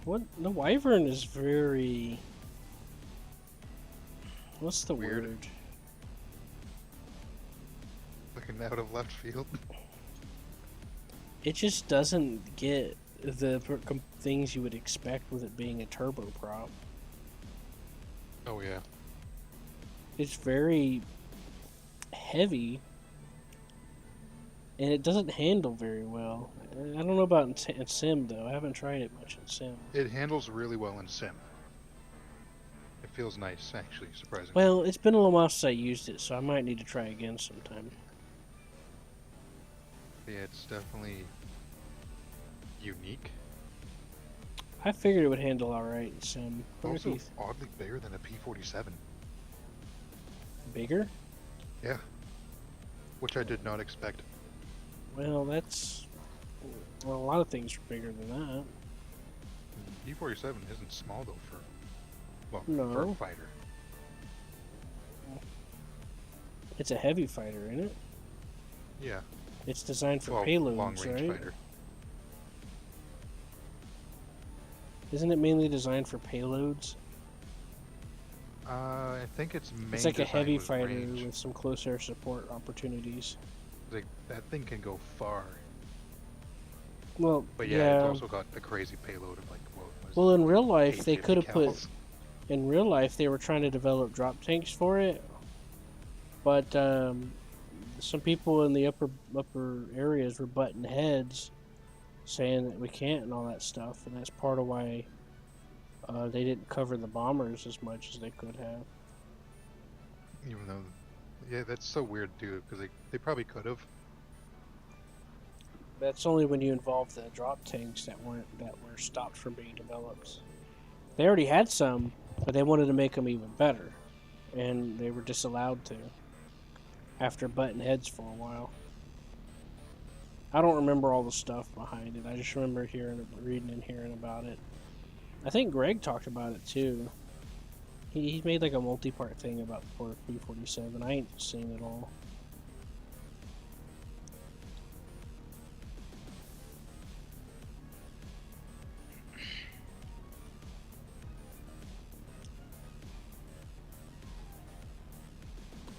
Speaker 2: What? The Wyvern is very... What's the
Speaker 1: Weird.
Speaker 2: word?
Speaker 1: Looking out of left field.
Speaker 2: It just doesn't get the things you would expect with it being a turboprop.
Speaker 1: Oh yeah.
Speaker 2: It's very heavy, and it doesn't handle very well. I don't know about in Sim, though. I haven't tried it much in Sim.
Speaker 1: It handles really well in Sim. It feels nice, actually, surprisingly.
Speaker 2: Well, it's been a little while since I used it, so I might need to try again sometime.
Speaker 1: Yeah, it's definitely unique.
Speaker 2: I figured it would handle alright in Sim. What if
Speaker 1: Also,
Speaker 2: you
Speaker 1: oddly bigger than a P-47.
Speaker 2: bigger?
Speaker 1: Yeah. Which I did not expect.
Speaker 2: Well, that's Well, a lot of things are bigger than that.
Speaker 1: D-47 isn't small though for, well, for
Speaker 2: No.
Speaker 1: a fighter.
Speaker 2: It's a heavy fighter, isn't it?
Speaker 1: Yeah.
Speaker 2: It's designed for
Speaker 1: Well,
Speaker 2: payloads,
Speaker 1: long-range
Speaker 2: right?
Speaker 1: fighter.
Speaker 2: Isn't it mainly designed for payloads?
Speaker 1: I think its main
Speaker 2: It's like a
Speaker 1: design
Speaker 2: heavy
Speaker 1: was
Speaker 2: fighter
Speaker 1: range.
Speaker 2: with some close air support opportunities.
Speaker 1: Like, that thing can go far.
Speaker 2: Well,
Speaker 1: But yeah, it's also got the crazy payload of like, what was
Speaker 2: Well,
Speaker 1: it,
Speaker 2: in real life, they
Speaker 1: 850
Speaker 2: could have put.
Speaker 1: cals?
Speaker 2: In real life, they were trying to develop drop tanks for it, but some people in the upper areas were butting heads, saying that we can't and all that stuff, and that's part of why they didn't cover the bombers as much as they could have.
Speaker 1: Even though, yeah, that's so weird too, because they probably could have.
Speaker 2: That's only when you involve the drop tanks that were stopped from being developed. They already had some, but they wanted to make them even better, and they were disallowed to after butting heads for a while. I don't remember all the stuff behind it. I just remember reading and hearing about it. I think Greg talked about it too. He made like a multi-part thing about P-47. I ain't seen it all.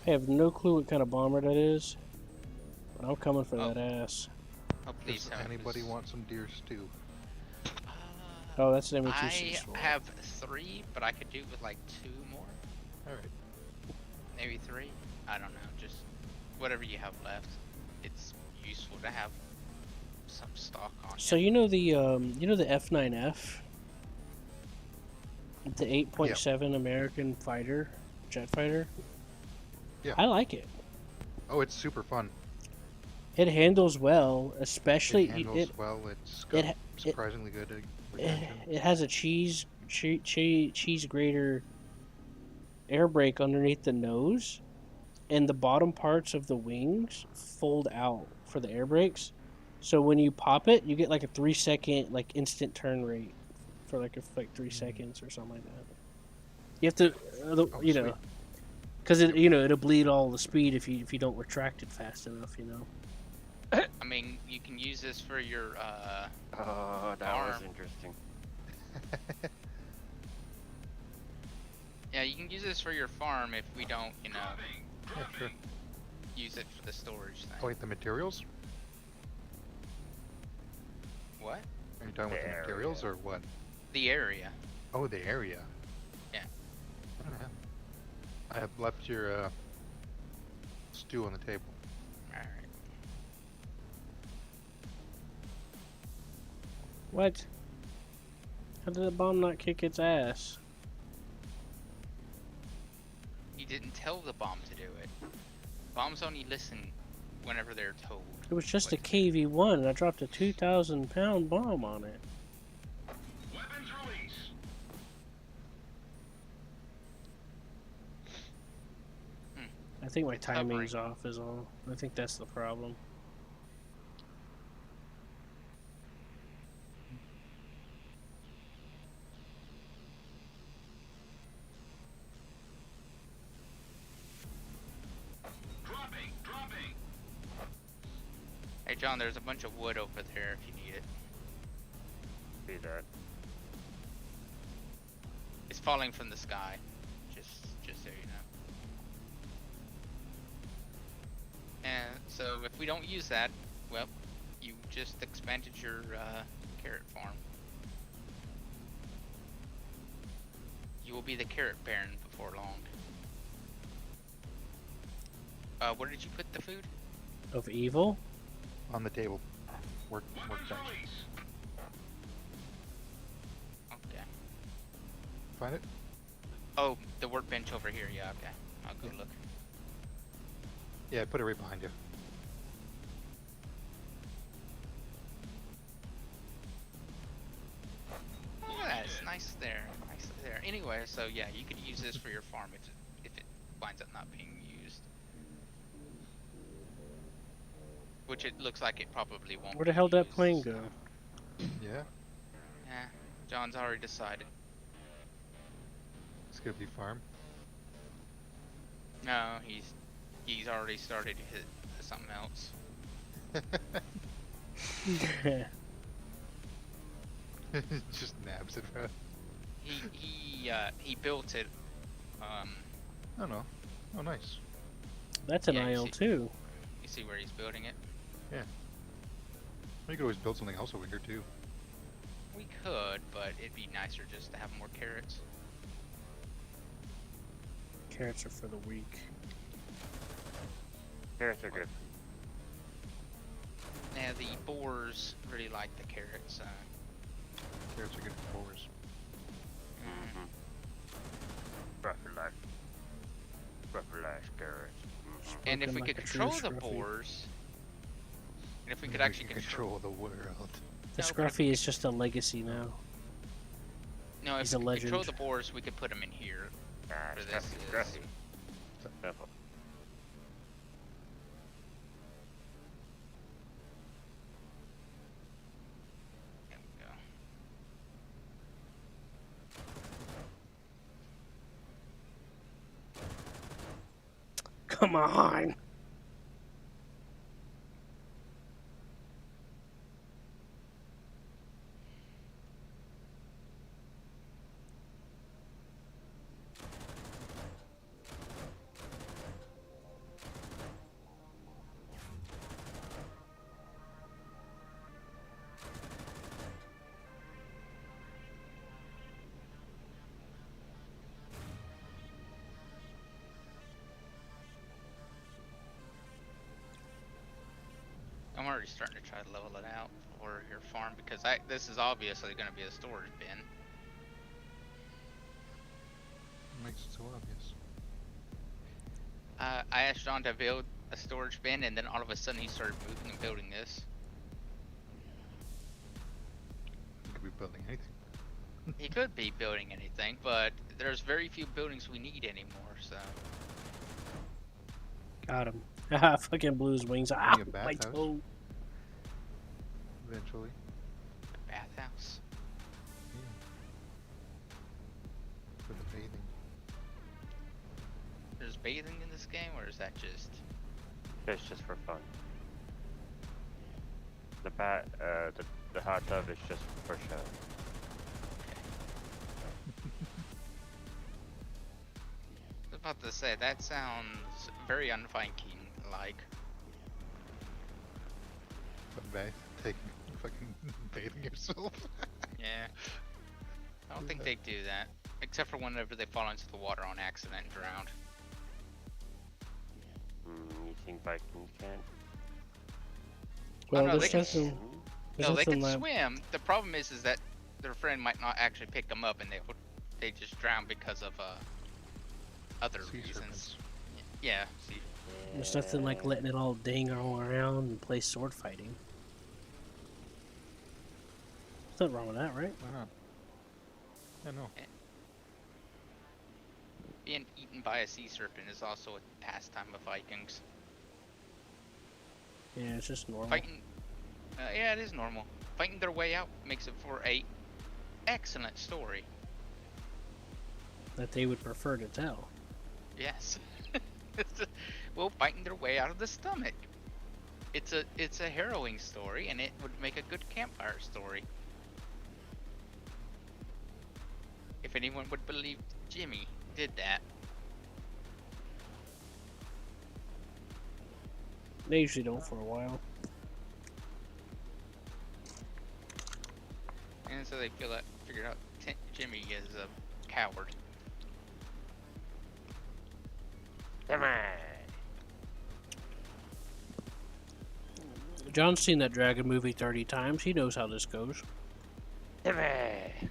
Speaker 2: I have no clue what kind of bomber that is, but I'm coming for that ass.
Speaker 4: Oh, please
Speaker 1: Does
Speaker 4: have
Speaker 1: anybody
Speaker 4: this.
Speaker 1: want some deer stew?
Speaker 2: Oh, that's an
Speaker 4: I
Speaker 2: ME264.
Speaker 4: have 3, but I could do with like 2 more.
Speaker 1: Alright.
Speaker 4: Maybe 3. I don't know. Just whatever you have left. It's useful to have some stock on.
Speaker 2: So you know the F9F, the 8.7 American fighter, jet fighter.
Speaker 1: Yeah.
Speaker 2: I like it.
Speaker 1: Oh, it's super fun.
Speaker 2: It handles well, especially
Speaker 1: It handles well. It's
Speaker 2: it
Speaker 1: got
Speaker 2: ha-
Speaker 1: surprisingly good retention.
Speaker 2: it has a cheese grater air brake underneath the nose, and the bottom parts of the wings fold out for the air brakes. So when you pop it, you get like a 3-second like instant turn rate for like 3 seconds or something like that. You have to, you know,
Speaker 1: sweet.
Speaker 2: because it'll bleed all the speed if you don't retract it fast enough.
Speaker 4: I mean, you can use this for your
Speaker 3: Oh, that was
Speaker 4: Arm.
Speaker 3: interesting.
Speaker 4: yeah, you can use this for your farm if we don't,
Speaker 1: Yeah, sure.
Speaker 4: use it for the storage thing.
Speaker 1: Oh, wait, the materials?
Speaker 4: What?
Speaker 1: Are you talking about the materials or what?
Speaker 4: The area.
Speaker 1: Oh, the area.
Speaker 4: Yeah.
Speaker 1: I have left your stew on the table.
Speaker 4: Alright.
Speaker 2: What? How did the bomb not kick its ass?
Speaker 4: You didn't tell the bomb to do it. Bombs only listen whenever they're told.
Speaker 2: It was just a
Speaker 4: what to do.
Speaker 2: KV-1, and I dropped a 2,000-pound bomb on it.
Speaker 7: Weapons release.
Speaker 2: I think my
Speaker 4: It's hovering.
Speaker 2: timing's off is all. I think that's the problem.
Speaker 7: Dropping.
Speaker 4: Hey John, there's a bunch of wood over there if you need it.
Speaker 3: See that.
Speaker 4: It's falling from the sky. Just so you know. And so if we don't use that, well, you just expanded your carrot farm. You will be the carrot baron before long. Where did you put the food?
Speaker 2: Of evil?
Speaker 1: On the table. Workbench.
Speaker 4: Okay.
Speaker 1: Find it?
Speaker 4: Oh, the workbench over here. Yeah, okay. I'll go look.
Speaker 1: Yeah, put it right behind you.
Speaker 4: Yeah, it's nice there. Nicely there. Anyway, so yeah, you could use this for your farm if it winds up not being used. which it looks like it probably won't.
Speaker 2: Where the
Speaker 4: be
Speaker 2: hell did that
Speaker 4: used,
Speaker 2: plane
Speaker 4: so-
Speaker 2: go?
Speaker 1: Yeah,
Speaker 4: Yeah, John's already decided.
Speaker 1: it's gonna be farm.
Speaker 4: No, he's already started to hit something else.
Speaker 1: Just nabs it, bro.
Speaker 4: He built it.
Speaker 1: Oh no. Oh, nice.
Speaker 2: That's an
Speaker 4: Yeah, you
Speaker 2: IL
Speaker 4: see-
Speaker 2: too.
Speaker 4: You see where he's building it?
Speaker 1: You could always build something else over here too.
Speaker 4: We could, but it'd be nicer just to have more carrots.
Speaker 2: Carrots are for the weak.
Speaker 3: Carrots are good.
Speaker 4: Yeah, the boars really like the carrots.
Speaker 1: Carrots are good for boars.
Speaker 3: Mm-hmm. Rough life carrots.
Speaker 4: And if
Speaker 2: Spoken
Speaker 4: we
Speaker 2: like
Speaker 4: could
Speaker 2: a true
Speaker 4: control the
Speaker 2: Scruffy.
Speaker 4: boars, and if we could
Speaker 1: We
Speaker 4: actually
Speaker 1: can
Speaker 4: control,
Speaker 1: control the world.
Speaker 2: The
Speaker 4: No, but-
Speaker 2: Scruffy is just a legacy now.
Speaker 4: no, if
Speaker 2: he's a
Speaker 4: we could control
Speaker 2: legend.
Speaker 4: the boars, we could put them in here.
Speaker 3: Ah,
Speaker 4: For this
Speaker 3: Scruffy,
Speaker 4: is-
Speaker 3: Scruffy. Simple.
Speaker 4: There we go.
Speaker 2: Come on.
Speaker 4: I'm already starting to try to level it out for your farm because this is obviously going to be a storage bin.
Speaker 1: Makes it so obvious.
Speaker 4: I asked John to build a storage bin, and then all of a sudden he started moving and building this.
Speaker 1: You could be building anything.
Speaker 4: He could be building anything, but there's very few buildings we need anymore, so.
Speaker 2: Got him. Haha, fucking blew his wings. Ah,
Speaker 1: a
Speaker 2: my
Speaker 1: bathhouse?
Speaker 2: toe.
Speaker 1: Eventually.
Speaker 4: Bathhouse.
Speaker 1: Yeah. For the bathing.
Speaker 4: There's bathing in this game, or is that just.
Speaker 3: It's just for fun. The hot tub is just for show.
Speaker 4: I was about to say, that sounds very unviking-like.
Speaker 1: But taking fucking bathing yourself.
Speaker 4: Yeah. I don't think they do that. Except for whenever they fall into the water on accident and drown.
Speaker 3: You think Vikings can?
Speaker 2: Well,
Speaker 4: no,
Speaker 2: there's
Speaker 4: they can
Speaker 2: nothing. There's
Speaker 4: No, they
Speaker 2: nothing
Speaker 4: can
Speaker 2: left.
Speaker 4: swim. The problem is that their friend might not actually pick them up, and they just drown because of other
Speaker 1: Sea
Speaker 4: reasons.
Speaker 1: serpents.
Speaker 4: Yeah. See.
Speaker 2: There's nothing like letting it all ding all around and play sword fighting. There's nothing wrong with that, right?
Speaker 1: Why not? I know.
Speaker 4: Being eaten by a sea serpent is also a pastime of Vikings.
Speaker 2: Yeah, it's just normal.
Speaker 4: Fighting. Yeah, it is normal. Fighting their way out makes it for a excellent story.
Speaker 2: That they would prefer to tell.
Speaker 4: Yes. Well, fighting their way out of the stomach. It's a harrowing story, and it would make a good campfire story. If anyone would believe Jimmy did that.
Speaker 2: They usually don't for a while.
Speaker 4: And so they figured out Jimmy is a coward.
Speaker 3: Come on.
Speaker 2: John's seen that dragon movie 30 times. He knows how this goes.
Speaker 3: Come on.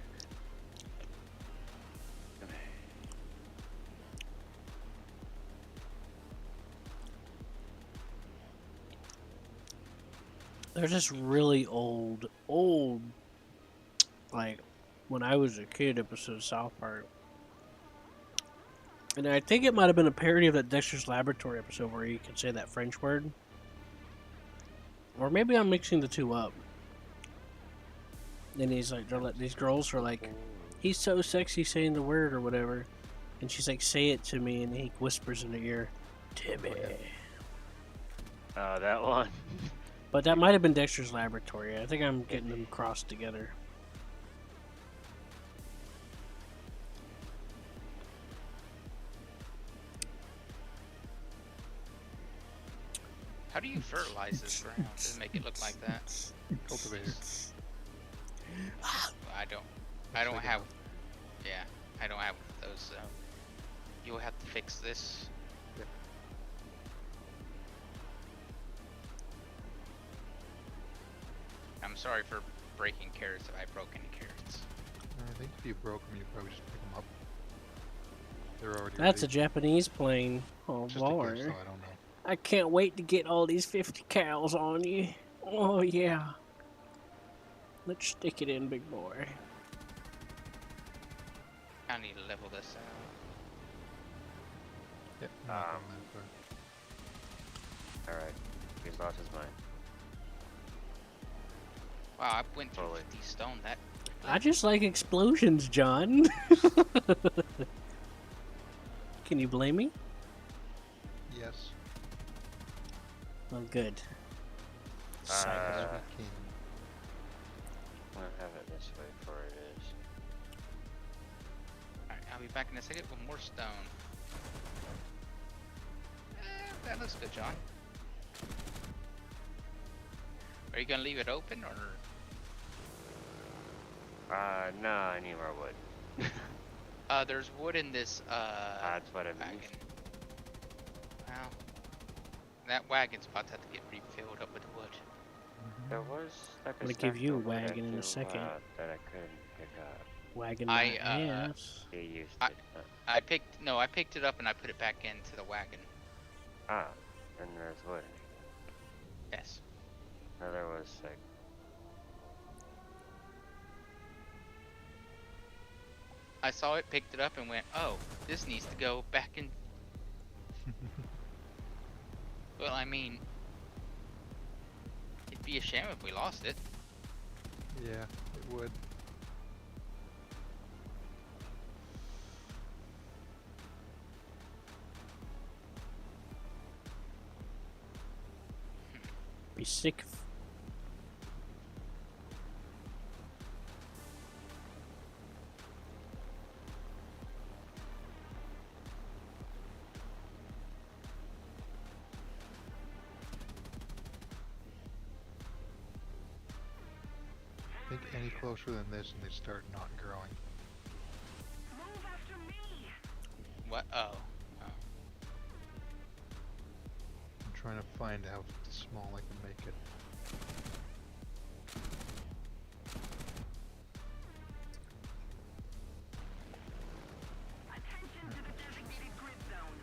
Speaker 2: There's this really old, like, when I was a kid episode of South Park. And I think it might have been a parody of that Dexter's Laboratory episode where you can say that French word. Or maybe I'm mixing the two up. And he's like, these girls are like, he's so sexy saying the word or whatever. And she's like, say it to me. And he whispers in her ear, Timmy.
Speaker 3: Oh, that one.
Speaker 2: But that might have been Dexter's Laboratory. I think I'm getting them crossed together.
Speaker 4: How do you fertilize this ground to make it look like that?
Speaker 1: Cultivator.
Speaker 4: Well, I don't have. Yeah, I don't have those. So you'll have to fix this.
Speaker 1: Yep.
Speaker 4: I'm sorry for breaking carrots if I broke any carrots.
Speaker 1: I think if you broke them, you probably just pick them up. They're already
Speaker 2: That's a
Speaker 1: ready.
Speaker 2: Japanese plane. Oh,
Speaker 1: Just a guess,
Speaker 2: Lord.
Speaker 1: so I don't know.
Speaker 2: I can't wait to get all these 50 cows on you. Oh, yeah. Let's stick it in, big boy.
Speaker 4: I need to level this out.
Speaker 1: Yep. not on that
Speaker 3: Alright. He's lost his mind.
Speaker 4: Wow, I went through
Speaker 3: Totally.
Speaker 4: 50 stone. That
Speaker 2: I just like explosions, John. Can you blame me?
Speaker 1: part. Yes.
Speaker 2: Well, good.
Speaker 1: That's
Speaker 3: Uh,
Speaker 1: what came.
Speaker 3: I'm gonna have it this way for it is.
Speaker 4: Alright, I'll be back in a second with more stone. That looks good, John. Are you gonna leave it open or?
Speaker 3: No, I need more wood.
Speaker 4: There's wood in this
Speaker 3: That's what I mean.
Speaker 4: wagon. Well, that wagon's about to have to get refilled up with wood.
Speaker 3: There was like
Speaker 2: I'm
Speaker 3: a
Speaker 2: gonna give
Speaker 3: stack
Speaker 2: you a
Speaker 3: of wood I
Speaker 2: wagon in a
Speaker 3: threw
Speaker 2: second.
Speaker 3: out that I couldn't pick up.
Speaker 2: Wagon
Speaker 4: I,
Speaker 2: my ass.
Speaker 3: He used
Speaker 4: I-
Speaker 3: it.
Speaker 4: I picked it up and I put it back into the wagon.
Speaker 3: And there's wood.
Speaker 4: Yes.
Speaker 3: No, there was like.
Speaker 4: I saw it, picked it up, and went, "Oh, this needs to go back in." Well, I mean, it'd be a shame if we lost it.
Speaker 1: Yeah, it would.
Speaker 2: Be sick.
Speaker 1: I think any closer than this and they start not growing.
Speaker 7: Move after me.
Speaker 4: What? Oh.
Speaker 1: I'm trying to find how small I can make it.
Speaker 7: Attention to the designated grid zone.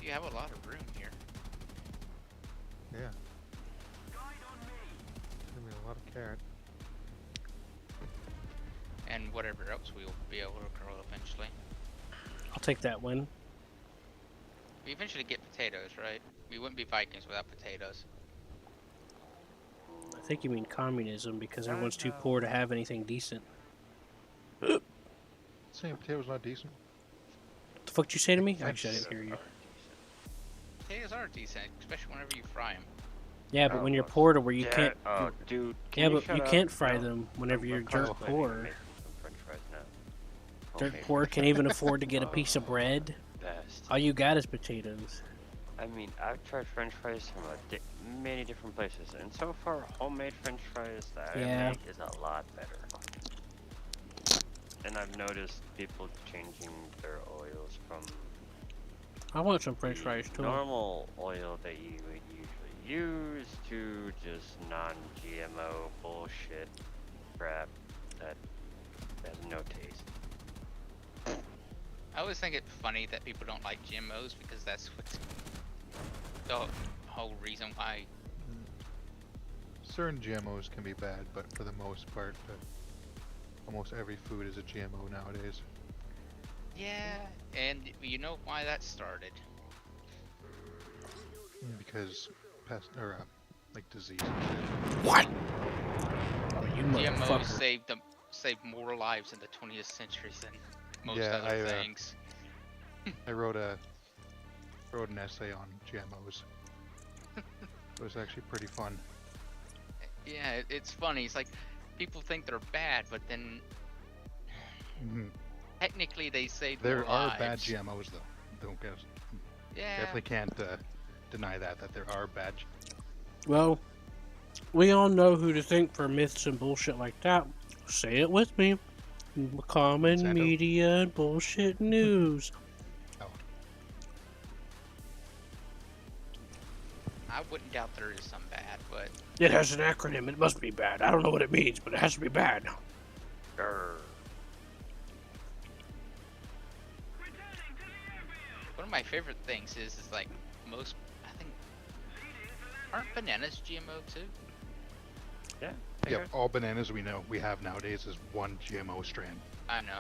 Speaker 4: You have a lot of room here.
Speaker 1: Yeah,
Speaker 7: Guide on me.
Speaker 1: give me a lot of carrot.
Speaker 4: And whatever else we'll be able to grow eventually.
Speaker 2: I'll take that win.
Speaker 4: We eventually get potatoes, right? We wouldn't be Vikings without potatoes.
Speaker 2: I think you mean communism because everyone's too
Speaker 3: no.
Speaker 2: poor to have anything decent.
Speaker 1: Saying potatoes not decent.
Speaker 2: What the fuck did you say to me? Actually, I didn't hear you.
Speaker 4: Potatoes are decent, especially whenever you fry them.
Speaker 2: Yeah, but
Speaker 3: Oh,
Speaker 2: when you're
Speaker 3: well,
Speaker 2: poor to where you
Speaker 3: Yeah,
Speaker 2: can't.
Speaker 3: Oh, dude. Can
Speaker 2: Yeah, but
Speaker 3: shut
Speaker 2: you
Speaker 3: up?
Speaker 2: can't fry
Speaker 3: No.
Speaker 2: them whenever you're dirt
Speaker 3: contemplating
Speaker 2: poor.
Speaker 3: making some French fries now.
Speaker 2: Dirt
Speaker 3: Okay.
Speaker 2: poor can't even afford to get a piece of bread.
Speaker 3: Best.
Speaker 2: All you got is potatoes.
Speaker 3: I mean, I've tried French fries from many different places, and so far, homemade French fries that I
Speaker 2: Yeah.
Speaker 3: make is a lot better. And I've noticed people changing their oils from
Speaker 2: I want some French
Speaker 3: the
Speaker 2: fries too.
Speaker 3: normal oil that you would usually use to just non-GMO bullshit crap that has no taste.
Speaker 4: I always think it's funny that people don't like GMOs because that's what's the whole reason why.
Speaker 1: Certain GMOs can be bad, but for the most part, almost every food is a GMO nowadays.
Speaker 4: Yeah, and you know why that started.
Speaker 1: because pest or like disease and shit.
Speaker 2: What? Oh, you
Speaker 4: GMOs
Speaker 2: motherfucker.
Speaker 4: saved more lives in the 20th century than most
Speaker 1: Yeah,
Speaker 4: other things.
Speaker 1: I wrote an essay on GMOs. It was actually pretty fun.
Speaker 4: Yeah, it's funny. It's like people think they're bad, but then
Speaker 1: Mhm.
Speaker 4: technically they saved
Speaker 1: There
Speaker 4: more
Speaker 1: are
Speaker 4: lives.
Speaker 1: bad GMOs though. Don't get us.
Speaker 4: Yeah.
Speaker 1: Definitely can't deny that there are bad.
Speaker 2: Well, we all know who to thank for myths and bullshit like that. Say it with me. Common
Speaker 1: Monsanto?
Speaker 2: media and bullshit news.
Speaker 4: I wouldn't doubt there is some bad, but
Speaker 2: It has an acronym. It must be bad. I don't know what it means, but it has to be bad.
Speaker 3: Grr.
Speaker 4: one of my favorite things is like most, I think, aren't bananas GMO too?
Speaker 3: Yeah.
Speaker 1: Yep, all bananas we have nowadays is one GMO strand.
Speaker 4: I know.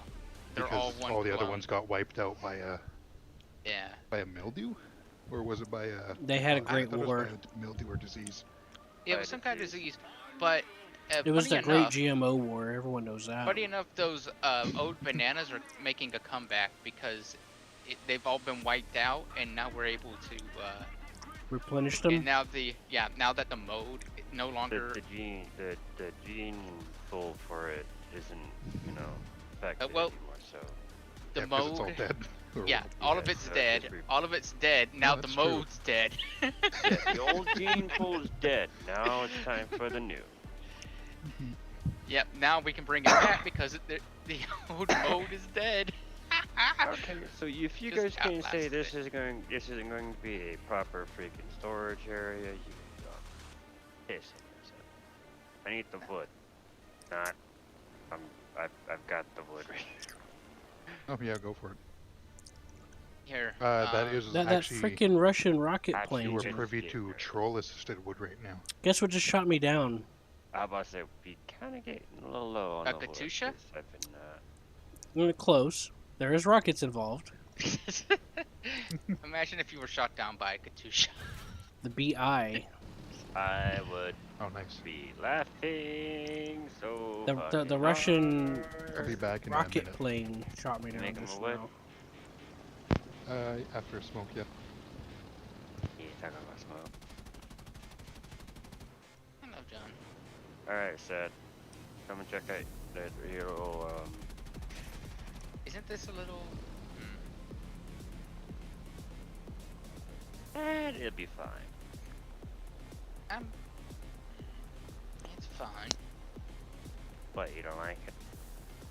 Speaker 4: They're
Speaker 1: Because
Speaker 4: all one
Speaker 1: all the other
Speaker 4: clone.
Speaker 1: ones got wiped out by
Speaker 4: Yeah.
Speaker 1: a mildew, or was it by a?
Speaker 2: They had a
Speaker 1: I
Speaker 2: great
Speaker 1: thought it was
Speaker 2: war.
Speaker 1: by a mildew or disease.
Speaker 4: It was some kind of disease, but
Speaker 2: It was the
Speaker 4: funny
Speaker 2: Great
Speaker 4: enough,
Speaker 2: GMO War. Everyone knows that.
Speaker 4: funny enough, those old bananas are making a comeback because they've all been wiped out, and now we're able to.
Speaker 2: Replenish
Speaker 4: And
Speaker 2: them.
Speaker 4: now that the mode no longer.
Speaker 3: The gene pool for it isn't, affected
Speaker 4: well,
Speaker 3: anymore. So
Speaker 4: The
Speaker 1: Yeah, 'cause it's all
Speaker 4: mode.
Speaker 1: dead. Or
Speaker 4: Yeah,
Speaker 1: what?
Speaker 4: all
Speaker 3: Yeah,
Speaker 4: of it's
Speaker 3: so
Speaker 4: dead.
Speaker 3: just
Speaker 4: All of it's dead. Now the
Speaker 1: that's true.
Speaker 4: mode's dead.
Speaker 3: yeah, the old gene pool is dead. Now it's time for the new.
Speaker 4: Yep. Now we can bring it back because the old mode is dead.
Speaker 3: Okay, so if you
Speaker 4: Just
Speaker 3: guys can say
Speaker 4: outlasted
Speaker 3: this
Speaker 4: it.
Speaker 3: isn't going to be a proper freaking storage area, you can go piss yourself. I need the wood. Not. I've got the wood right here.
Speaker 1: Oh yeah, go for it.
Speaker 4: Here.
Speaker 1: That is
Speaker 2: That
Speaker 1: actually
Speaker 2: freaking Russian rocket
Speaker 3: Actually,
Speaker 1: you
Speaker 2: plane.
Speaker 1: were
Speaker 3: Just
Speaker 1: privy
Speaker 3: get
Speaker 1: to
Speaker 3: rid of it.
Speaker 1: troll-assisted wood right now.
Speaker 2: Guess what just shot me down?
Speaker 3: I was about to say we kind of getting a little low on
Speaker 4: A
Speaker 3: the wood.
Speaker 4: Katusha?
Speaker 3: 'Cause I've been
Speaker 2: Close. There is rockets involved.
Speaker 4: Imagine if you were shot down by a Katusha.
Speaker 2: The BI.
Speaker 3: I would
Speaker 1: Oh nice.
Speaker 3: be laughing so
Speaker 2: The
Speaker 3: fucking
Speaker 2: Russian
Speaker 1: I'll be
Speaker 3: hard.
Speaker 1: back in
Speaker 2: rocket
Speaker 1: a minute.
Speaker 2: plane shot me down
Speaker 3: Make 'em
Speaker 2: just
Speaker 3: away.
Speaker 2: now.
Speaker 1: After a smoke, yeah.
Speaker 3: Yeah, talking about smoke.
Speaker 4: Hello, John.
Speaker 3: Alright, Seth. Come and check out that little,
Speaker 4: Isn't this a little?
Speaker 3: and it'll be fine.
Speaker 4: It's fine.
Speaker 3: But you don't like it.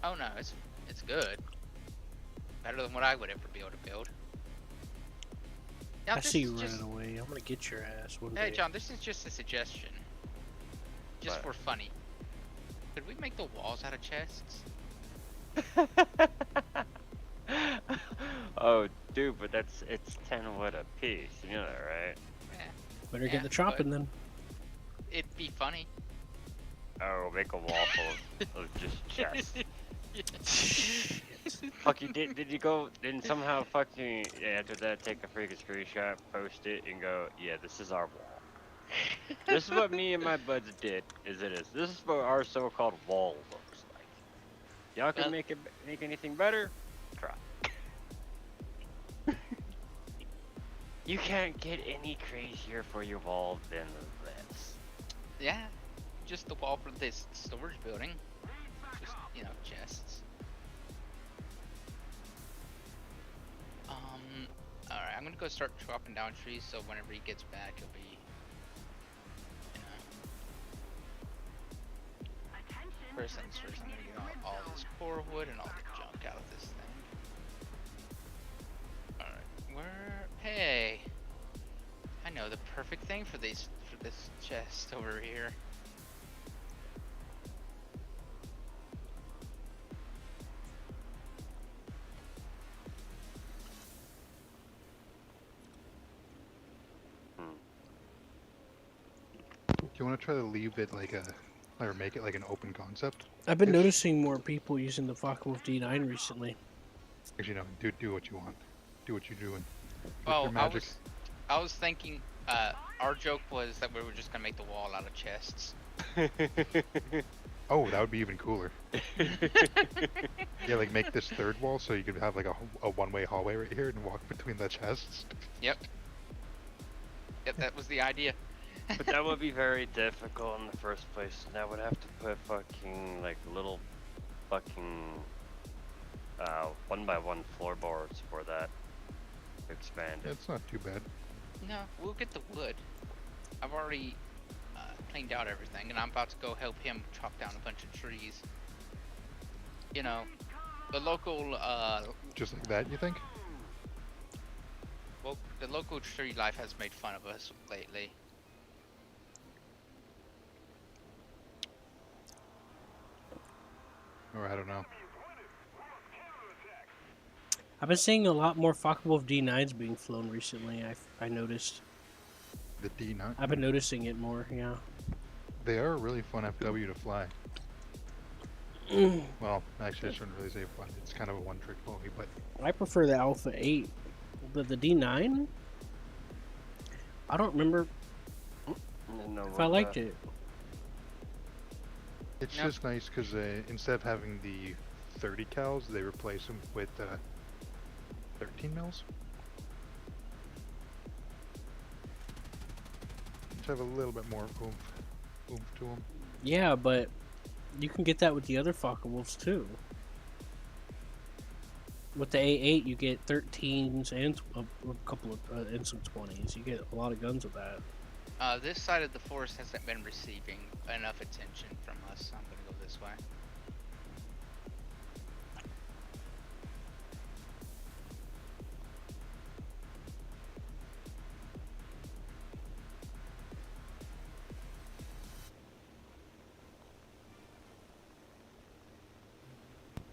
Speaker 4: Oh no, it's good. Better than what I would ever be able to build. Now,
Speaker 2: I
Speaker 4: this
Speaker 2: see you
Speaker 4: is
Speaker 2: running
Speaker 4: just-
Speaker 2: away. I'm gonna get your ass one
Speaker 4: Hey
Speaker 2: day.
Speaker 4: John, this is just a suggestion. Just
Speaker 3: What?
Speaker 4: for funny. Could we make the walls out of chests?
Speaker 3: Oh, dude, but it's 10 wood a piece. You know that, right?
Speaker 2: Better
Speaker 4: Yeah,
Speaker 2: get the chopping then.
Speaker 4: It'd be funny.
Speaker 3: Oh, make a wall full of just chests. Fuck you! Did you go? Then somehow fucking after that take a freaking screenshot, post it, and go, yeah, this is our wall. This is what me and my buds did. This is what our so-called wall looks like. Y'all can
Speaker 4: Well-
Speaker 3: make anything better? Try. You can't get any crazier for your wall than this.
Speaker 4: Yeah, just the wall for this storage building. Just, chests. Alright, I'm gonna go start chopping down trees so whenever he gets back, he'll be, First things first, I'm gonna get all this core wood and all the junk out of this thing. Alright, hey! I know the perfect thing for this chest over here.
Speaker 1: Do you want to try to leave it like or make it like an open concept?
Speaker 2: I've been
Speaker 1: Ish.
Speaker 2: noticing more people using the Focke-Wulf D9 recently.
Speaker 1: Actually, no. Do what you want. Do what you're doing. With
Speaker 4: Well,
Speaker 1: your magic.
Speaker 4: I was thinking Our joke was that we were just gonna make the wall out of chests.
Speaker 1: Oh, that would be even cooler. Yeah, like make this third wall so you could have like a one-way hallway right here and walk between the chests.
Speaker 4: Yep. Yep, that was the idea.
Speaker 3: But that would be very difficult in the first place. And I would have to put fucking like little fucking 1x1 floorboards for that expanded.
Speaker 1: It's not too bad.
Speaker 4: No, we'll get the wood. I've already cleaned out everything, and I'm about to go help him chop down a bunch of trees. You know, the local,
Speaker 1: Just like that, you think?
Speaker 4: well, the local tree life has made fun of us lately.
Speaker 1: Or I don't know.
Speaker 2: I've been seeing a lot more Focke-Wulf D9s being flown recently. I noticed.
Speaker 1: The D9.
Speaker 2: I've been noticing it more. Yeah.
Speaker 1: They are a really fun FW to fly. Well, actually, I shouldn't really say fun. It's kind of a one-trick pony, but
Speaker 2: I prefer the Alpha 8, but the D9. I don't remember if I liked it.
Speaker 1: it's
Speaker 4: Yep.
Speaker 1: just nice because instead of having the 30 cals, they replace them with 13 mils. Just have a little bit more oomph to them.
Speaker 2: Yeah, but you can get that with the other Focke-Wulfs too. With the A8, you get 13s and a couple of and some 20s. You get a lot of guns with that.
Speaker 4: This side of the forest hasn't been receiving enough attention from us, so I'm gonna go this way.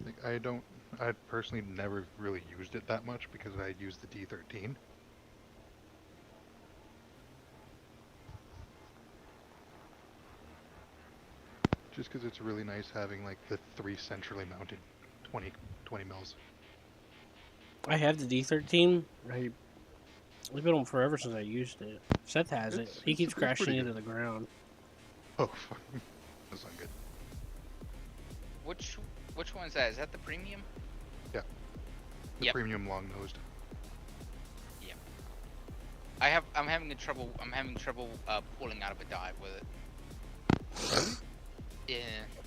Speaker 1: Like I personally never really used it that much because I used the D13. Just because it's really nice having like the 3 centrally mounted 20 mils.
Speaker 2: I have the D13. It's been on forever since I used it. Seth has it. He keeps
Speaker 1: it's
Speaker 2: crashing
Speaker 1: pretty
Speaker 2: into
Speaker 1: good.
Speaker 2: the ground.
Speaker 1: Oh, fuck. That's not good.
Speaker 4: Which one is that? Is that the premium?
Speaker 1: The
Speaker 4: Yep.
Speaker 1: premium long nosed.
Speaker 4: I'm having trouble pulling out of a dive with it. Yeah.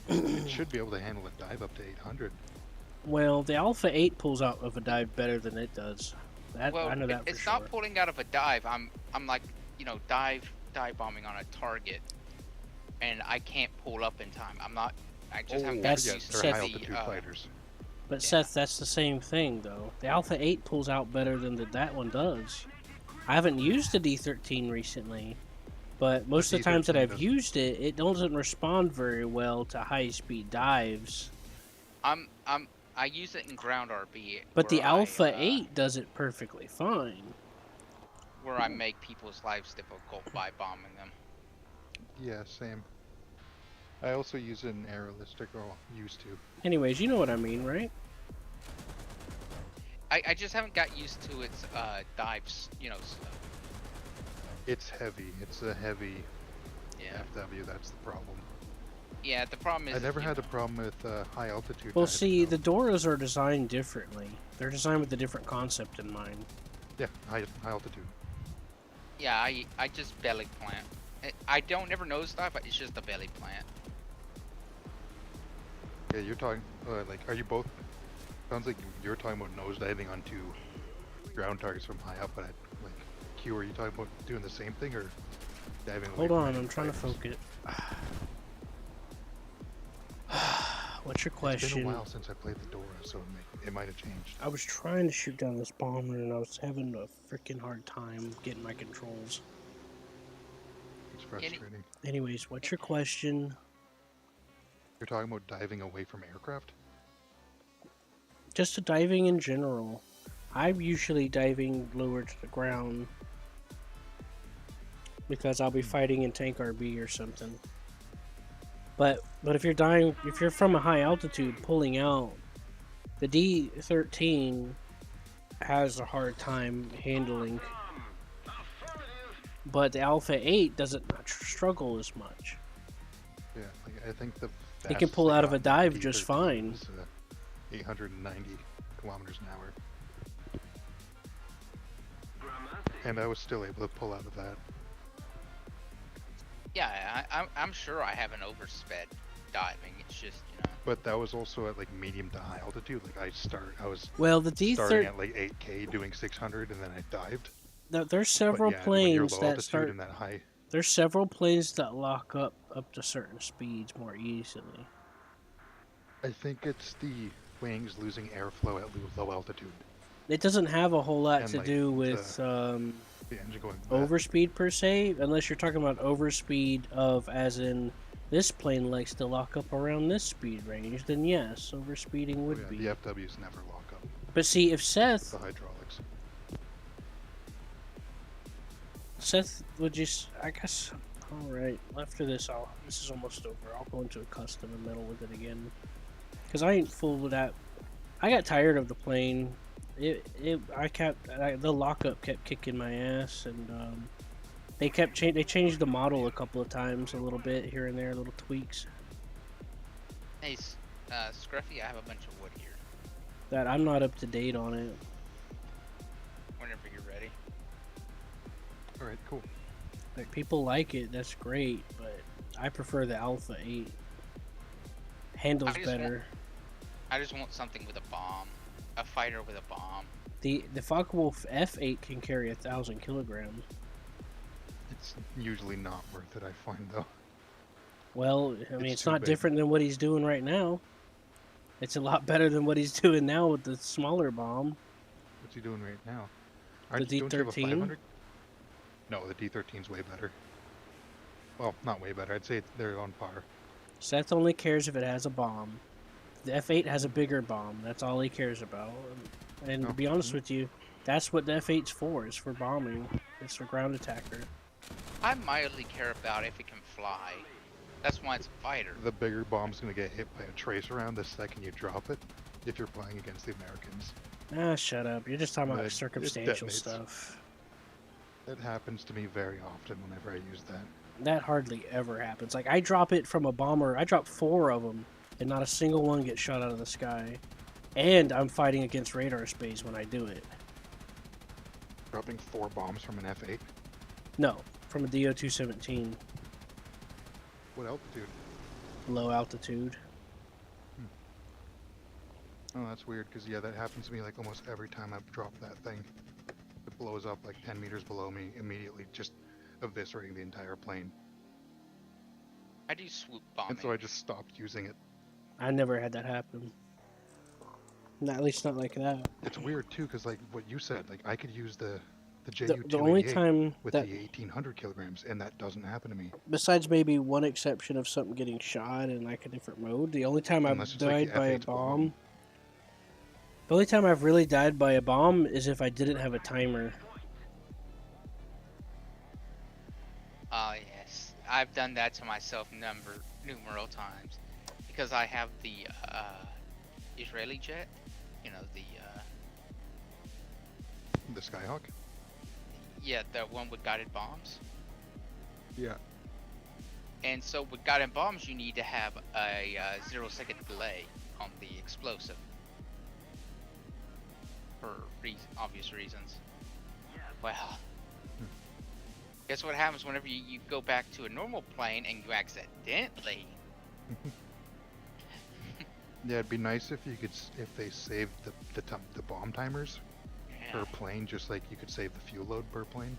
Speaker 1: It should be able to handle a dive up to 800.
Speaker 2: Well, the Alpha 8 pulls out of a dive better than it does. That
Speaker 4: Well,
Speaker 2: I know that for
Speaker 4: it's
Speaker 2: sure.
Speaker 4: not pulling out of a dive. I'm like, you know, dive bombing on a target, and I can't pull up in time. I just haven't
Speaker 2: That's-
Speaker 4: got
Speaker 1: yes,
Speaker 4: used
Speaker 1: they're
Speaker 4: to
Speaker 1: high
Speaker 4: the
Speaker 1: altitude fighters.
Speaker 2: But
Speaker 4: Yeah.
Speaker 2: Seth, that's the same thing though. The Alpha 8 pulls out better than that one does. I haven't used the D13 recently, but most of the times that
Speaker 1: D13
Speaker 2: I've
Speaker 1: doesn't.
Speaker 2: used it, it doesn't respond very well to high-speed dives.
Speaker 4: I use it in ground RB.
Speaker 2: But the
Speaker 4: where
Speaker 2: Alpha
Speaker 4: I,
Speaker 2: 8 does it perfectly fine.
Speaker 4: where I make people's lives difficult by bombing them.
Speaker 1: Yeah, same. I also use it in aerialistic, or used to.
Speaker 2: Anyways, you know what I mean, right?
Speaker 4: I just haven't got used to its dives, you know.
Speaker 1: It's heavy. It's a heavy
Speaker 4: Yeah.
Speaker 1: FW. That's the problem.
Speaker 4: Yeah, the problem is
Speaker 1: I never
Speaker 4: you
Speaker 1: had a
Speaker 4: know,
Speaker 1: problem with high altitude.
Speaker 2: Well,
Speaker 1: diving,
Speaker 2: see,
Speaker 1: though.
Speaker 2: the Doras are designed differently. They're designed with a different concept in mind.
Speaker 1: Yeah, high altitude.
Speaker 4: Yeah, I just belly plant. I don't ever nosedive, but it's just a belly plant.
Speaker 1: Yeah, you're talking. Like, are you both? Sounds like you're talking about nosediving onto ground targets from high up. But like, Q, are you talking about doing the same thing or diving? away
Speaker 2: Hold
Speaker 1: from
Speaker 2: on,
Speaker 1: enemy
Speaker 2: I'm trying to
Speaker 1: fighters?
Speaker 2: focus. What's your
Speaker 1: It's
Speaker 2: question?
Speaker 1: been a while since I played the Dora, so it might have changed.
Speaker 2: I was trying to shoot down this bomber and I was having a freaking hard time getting my controls.
Speaker 1: It's frustrating.
Speaker 2: Anyways, what's your question?
Speaker 1: You're talking about diving away from aircraft?
Speaker 2: Just to diving in general. I'm usually diving lower to the ground because I'll be fighting in tank RB or something. But if you're from a high altitude pulling out, the D13 has a hard time handling but the Alpha 8 doesn't struggle as much.
Speaker 1: Yeah, like I think the
Speaker 2: It can
Speaker 1: fastest
Speaker 2: pull
Speaker 1: I
Speaker 2: out of
Speaker 1: got
Speaker 2: a
Speaker 1: in the
Speaker 2: dive just
Speaker 1: D13
Speaker 2: fine.
Speaker 1: was, 890 kilometers an hour, and I was still able to pull out of that.
Speaker 4: Yeah, I'm sure I haven't oversped diving. It's just, you know.
Speaker 1: But that was also at like medium to high altitude. Like I was
Speaker 2: Well, the
Speaker 1: starting
Speaker 2: D13,
Speaker 1: at like 8K doing 600, and then I dived.
Speaker 2: there's
Speaker 1: But
Speaker 2: several
Speaker 1: yeah, when you're
Speaker 2: planes
Speaker 1: low
Speaker 2: that
Speaker 1: altitude
Speaker 2: start.
Speaker 1: and that high,
Speaker 2: There's several planes that lock up to certain speeds more easily.
Speaker 1: I think it's the wings losing airflow at low altitude
Speaker 2: It doesn't have a whole lot
Speaker 1: and
Speaker 2: to
Speaker 1: like
Speaker 2: do with
Speaker 1: the engine going bad.
Speaker 2: overspeed per se, unless you're talking about overspeed of as in this plane likes to lock up around this speed range. Then yes, overspeeding
Speaker 1: Oh,
Speaker 2: would
Speaker 1: yeah,
Speaker 2: be.
Speaker 1: the FWs never lock up.
Speaker 2: But see, if Seth
Speaker 1: The hydraulics.
Speaker 2: would just, I guess. All right, after this, this is almost over. I'll go into a custom and meddle with it again, cause I ain't full with that. I got tired of the plane. The lockup kept kicking my ass, and they changed the model a couple of times, a little bit here and there, little tweaks.
Speaker 4: Hey, Scruffy, I have a bunch of wood here.
Speaker 2: That I'm not up to date on it.
Speaker 4: Whenever you're ready.
Speaker 1: All right, cool.
Speaker 2: Like people like it, that's great, but I prefer the Alpha 8. Handles
Speaker 4: I just
Speaker 2: better.
Speaker 4: I just want something with a bomb. A fighter with a bomb.
Speaker 2: The Focke-Wulf F8 can carry 1,000 kilograms.
Speaker 1: It's usually not worth it, I find though.
Speaker 2: Well, I mean,
Speaker 1: It's
Speaker 2: it's
Speaker 1: too
Speaker 2: not
Speaker 1: big.
Speaker 2: different than what he's doing right now. It's a lot better than what he's doing now with the smaller bomb.
Speaker 1: What's he doing right now?
Speaker 2: The
Speaker 1: Don't you have a
Speaker 2: D13?
Speaker 1: 500? No, the D13's way better. Well, not way better. I'd say they're on par.
Speaker 2: Seth only cares if it has a bomb. The F8 has a bigger bomb. That's all he cares about. And to
Speaker 1: Oh,
Speaker 2: be honest
Speaker 1: mhm.
Speaker 2: with you, that's what the F8's for. It's for bombing. It's for ground attacker.
Speaker 4: I mildly care about if it can fly. That's why it's a fighter.
Speaker 1: The bigger bomb's gonna get hit by a tracer round the second you drop it, if you're playing against the Americans.
Speaker 2: Ah, shut up. You're just talking about
Speaker 1: It
Speaker 2: circumstantial
Speaker 1: detonates.
Speaker 2: stuff.
Speaker 1: That happens to me very often whenever I use that.
Speaker 2: That hardly ever happens. Like, I drop it from a bomber. I drop 4 of them, and not a single one gets shot out of the sky. And I'm fighting against radar space when I do it.
Speaker 1: Dropping 4 bombs from an F8.
Speaker 2: No, from a DO-217.
Speaker 1: What altitude?
Speaker 2: Low altitude.
Speaker 1: Oh, that's weird, because yeah, that happens to me like almost every time I've dropped that thing. It blows up like 10 meters below me, immediately just eviscerating the entire plane.
Speaker 4: I do swoop bombing.
Speaker 1: And so I just stopped using it.
Speaker 2: I never had that happen. Not, at least not like that.
Speaker 1: It's weird too, because like what you said, like I could use the
Speaker 2: The
Speaker 1: JU-288
Speaker 2: only time
Speaker 1: with
Speaker 2: that,
Speaker 1: the 1800 kilograms, and that doesn't happen to me.
Speaker 2: besides maybe one exception of something getting shot in like a different mode, the only time I've
Speaker 1: Unless it's like
Speaker 2: died
Speaker 1: the
Speaker 2: by a
Speaker 1: F8's
Speaker 2: bomb, the only time I've really died by a bomb is if I didn't have a timer.
Speaker 4: Oh yes, I've done that to myself numerous times, because I have the Israeli jet, you know,
Speaker 1: The Skyhawk?
Speaker 4: yeah, the one with guided bombs.
Speaker 1: Yeah.
Speaker 4: And so with guided bombs, you need to have a 0-second delay on the explosive, for obvious reasons. Well, guess what happens whenever you go back to a normal plane and you accidentally.
Speaker 1: Yeah, it'd be nice if you could, if they saved the bomb timers per plane, just like you could save the fuel load per plane.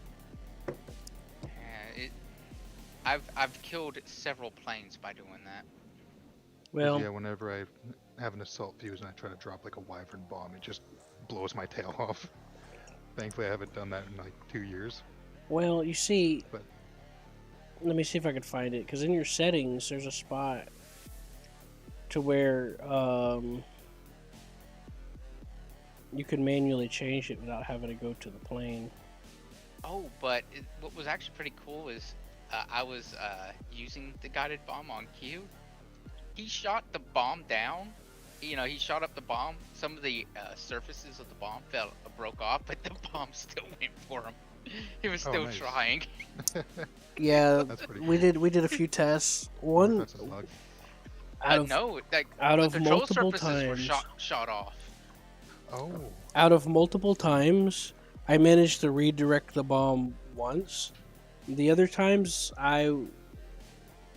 Speaker 4: I've killed several planes by doing that.
Speaker 1: 'Cause,
Speaker 2: Well,
Speaker 1: yeah, whenever I have an assault fuse and I try to drop like a Wyvern bomb, it just blows my tail off. Thankfully, I haven't done that in like 2 years.
Speaker 2: well, you see,
Speaker 1: But
Speaker 2: let me see if I can find it, because in your settings, there's a spot to where you can manually change it without having to go to the plane.
Speaker 4: Oh, but what was actually pretty cool is I was using the guided bomb on Q. He shot the bomb down. You know, he shot up the bomb. Some of the surfaces of the bomb broke off, but the bomb still went for him. He was
Speaker 1: Oh,
Speaker 4: still
Speaker 1: nice.
Speaker 4: trying.
Speaker 2: Yeah,
Speaker 1: That's pretty
Speaker 2: we
Speaker 1: cool.
Speaker 2: did a few tests. One
Speaker 1: That's a slug.
Speaker 2: out of
Speaker 4: No, like
Speaker 2: out
Speaker 4: the
Speaker 2: of
Speaker 4: control
Speaker 2: multiple
Speaker 4: surfaces were
Speaker 2: times.
Speaker 4: shot off.
Speaker 1: Oh.
Speaker 2: Out of multiple times, I managed to redirect the bomb once. The other times, I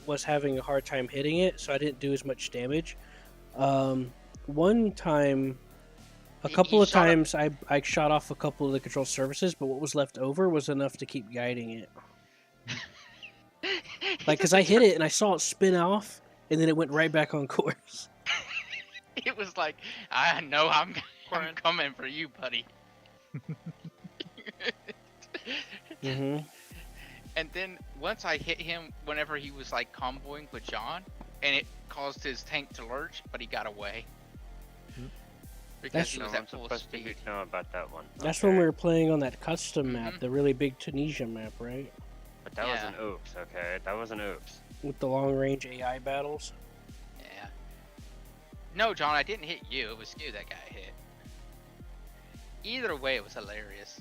Speaker 2: was having a hard time hitting it, so I didn't do as much damage. One time, a
Speaker 4: He
Speaker 2: couple of
Speaker 4: shot a-
Speaker 2: times, I shot off a couple of the control surfaces, but what was left over was enough to keep guiding it. Like, because I hit it and I saw it spin off, and then it went right back on course.
Speaker 4: It was like, I know I'm
Speaker 8: Corin.
Speaker 4: coming for you, buddy.
Speaker 2: Mm-hmm.
Speaker 4: And then once I hit him, whenever he was like comboing with John, and it caused his tank to lurch, but he got away. Because
Speaker 2: That's-
Speaker 4: he
Speaker 3: No
Speaker 4: was
Speaker 3: one's
Speaker 4: at full
Speaker 3: supposed to
Speaker 4: speed.
Speaker 3: know about that one.
Speaker 2: That's
Speaker 3: Okay.
Speaker 2: when we were playing on that custom map,
Speaker 4: Mhm.
Speaker 2: the really big Tunisia map, right?
Speaker 3: But that was
Speaker 4: Yeah.
Speaker 3: an oops, okay? That was an oops.
Speaker 2: With the long range AI battles.
Speaker 4: Yeah. No, John, I didn't hit you. It was you that got hit. Either way, it was hilarious.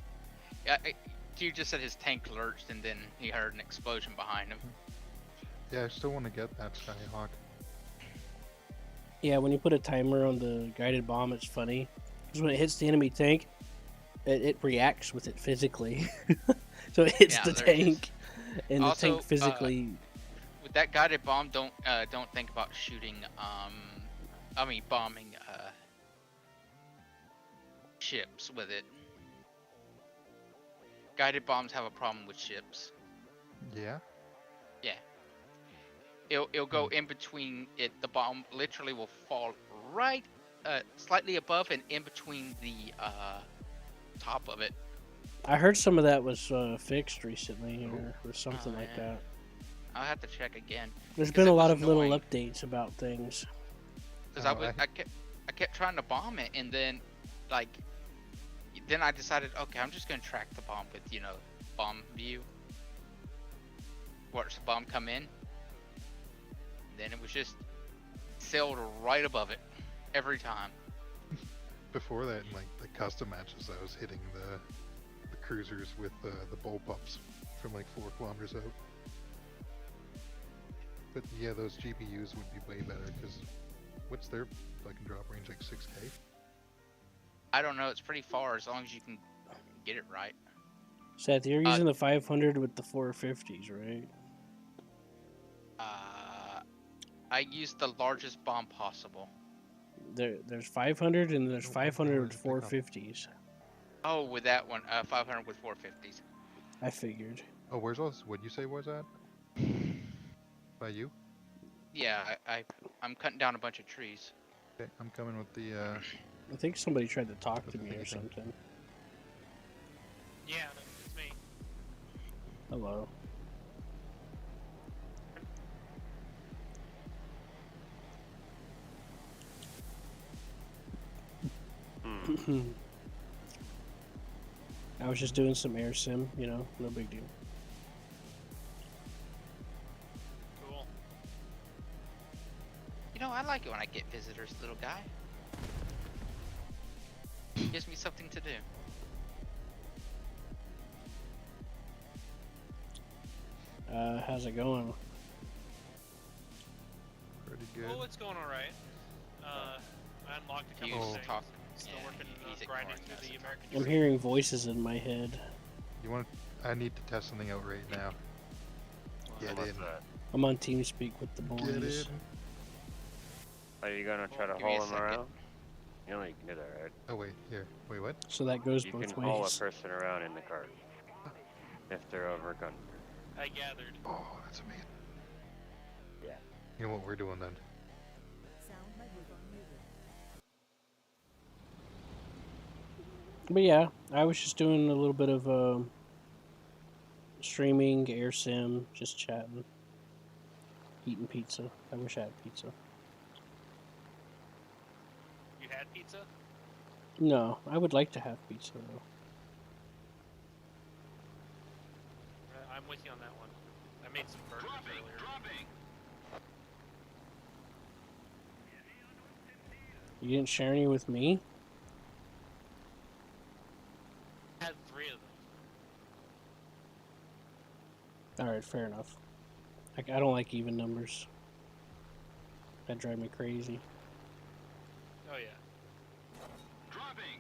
Speaker 4: You just said his tank lurched, and then he heard an explosion behind him.
Speaker 1: Yeah, I still want to get that Skyhawk.
Speaker 2: Yeah, when you put a timer on the guided bomb, it's funny. Because when it hits the enemy tank, it reacts with it physically. So it hits
Speaker 4: Yeah,
Speaker 2: the
Speaker 4: there it is.
Speaker 2: tank, and the
Speaker 4: Also,
Speaker 2: tank physically.
Speaker 4: With that guided bomb, don't think about shooting. Bombing ships with it. Guided bombs have a problem with ships.
Speaker 1: Yeah?
Speaker 4: It'll go in between it. The bomb literally will fall right, slightly above and in between the top of it.
Speaker 2: I heard some of that was fixed recently, or something
Speaker 4: Oh,
Speaker 2: like
Speaker 4: yeah.
Speaker 2: that.
Speaker 4: I'll have to check again.
Speaker 2: There's
Speaker 4: 'Cause
Speaker 2: been
Speaker 4: it
Speaker 2: a lot
Speaker 4: was
Speaker 2: of little
Speaker 4: annoying.
Speaker 2: updates about things.
Speaker 4: Because
Speaker 1: Oh,
Speaker 4: I kept trying to bomb it, and then then I decided, okay, I'm just gonna track the bomb with bomb view. Watch the bomb come in. Then it was just sailed right above it every time.
Speaker 1: Before that, in like the custom matches, I was hitting the cruisers with the bullpups from like 4 kilometers out. But yeah, those GPUs would be way better because what's their fucking drop range, like 6K?
Speaker 4: I don't know, it's pretty far as long as you can get it right.
Speaker 2: Seth, you're using the 500 with the 450s, right?
Speaker 4: I used the largest bomb possible.
Speaker 2: There's 500 and there's
Speaker 1: Oh,
Speaker 2: 500 with
Speaker 1: pick up.
Speaker 2: 450s.
Speaker 4: Oh, with that one, 500 with 450s.
Speaker 2: I figured.
Speaker 1: Oh, where's all this? What'd you say was that? By you?
Speaker 4: Yeah, I'm cutting down a bunch of trees.
Speaker 1: Okay, I'm coming with the
Speaker 2: I think somebody tried to talk
Speaker 1: With
Speaker 2: to
Speaker 1: the
Speaker 2: me or
Speaker 1: thingy thing.
Speaker 2: something.
Speaker 8: Yeah, it's me.
Speaker 2: Hello.
Speaker 3: Hmm.
Speaker 2: I was just doing some air sim, no big deal.
Speaker 8: Cool.
Speaker 4: I like it when I get visitors, little guy. Gives me something to do.
Speaker 2: How's it going?
Speaker 1: pretty good.
Speaker 8: Well, it's going alright. I unlocked a
Speaker 4: He
Speaker 8: couple
Speaker 4: was
Speaker 8: of things.
Speaker 4: talk.
Speaker 8: Still
Speaker 4: Yeah,
Speaker 8: working
Speaker 4: he's
Speaker 8: on grinding
Speaker 4: ignoring
Speaker 8: through
Speaker 4: us
Speaker 8: the
Speaker 4: and
Speaker 8: American
Speaker 2: I'm
Speaker 8: dream.
Speaker 2: hearing voices in my head.
Speaker 1: You want? I need to test something out right now. Get
Speaker 3: What's
Speaker 1: in.
Speaker 3: that?
Speaker 2: I'm on TeamSpeak with the
Speaker 1: Get in.
Speaker 2: boys.
Speaker 3: Are you gonna try to
Speaker 4: Give me a
Speaker 3: haul him
Speaker 4: second.
Speaker 3: around? You know you can do that, right?
Speaker 1: Oh wait, here. Wait, what?
Speaker 2: So that goes
Speaker 3: You
Speaker 2: both
Speaker 3: can haul a
Speaker 2: ways.
Speaker 3: person around in the cart. If they're overgunned.
Speaker 8: I gathered.
Speaker 1: Oh, that's amazing.
Speaker 3: Yeah.
Speaker 1: You know what we're doing then?
Speaker 6: Sound microphone muted.
Speaker 2: But yeah, I was just doing a little bit of streaming, air sim, just chatting, eating pizza. I wish I had pizza.
Speaker 8: You had pizza?
Speaker 2: No, I would like to have pizza though.
Speaker 8: I'm with you on that one. I made some burgers earlier.
Speaker 2: You didn't share any with me?
Speaker 8: I had 3 of them.
Speaker 2: Alright, fair enough. I don't like even numbers. That drive me crazy.
Speaker 8: Oh yeah.
Speaker 5: Dropping.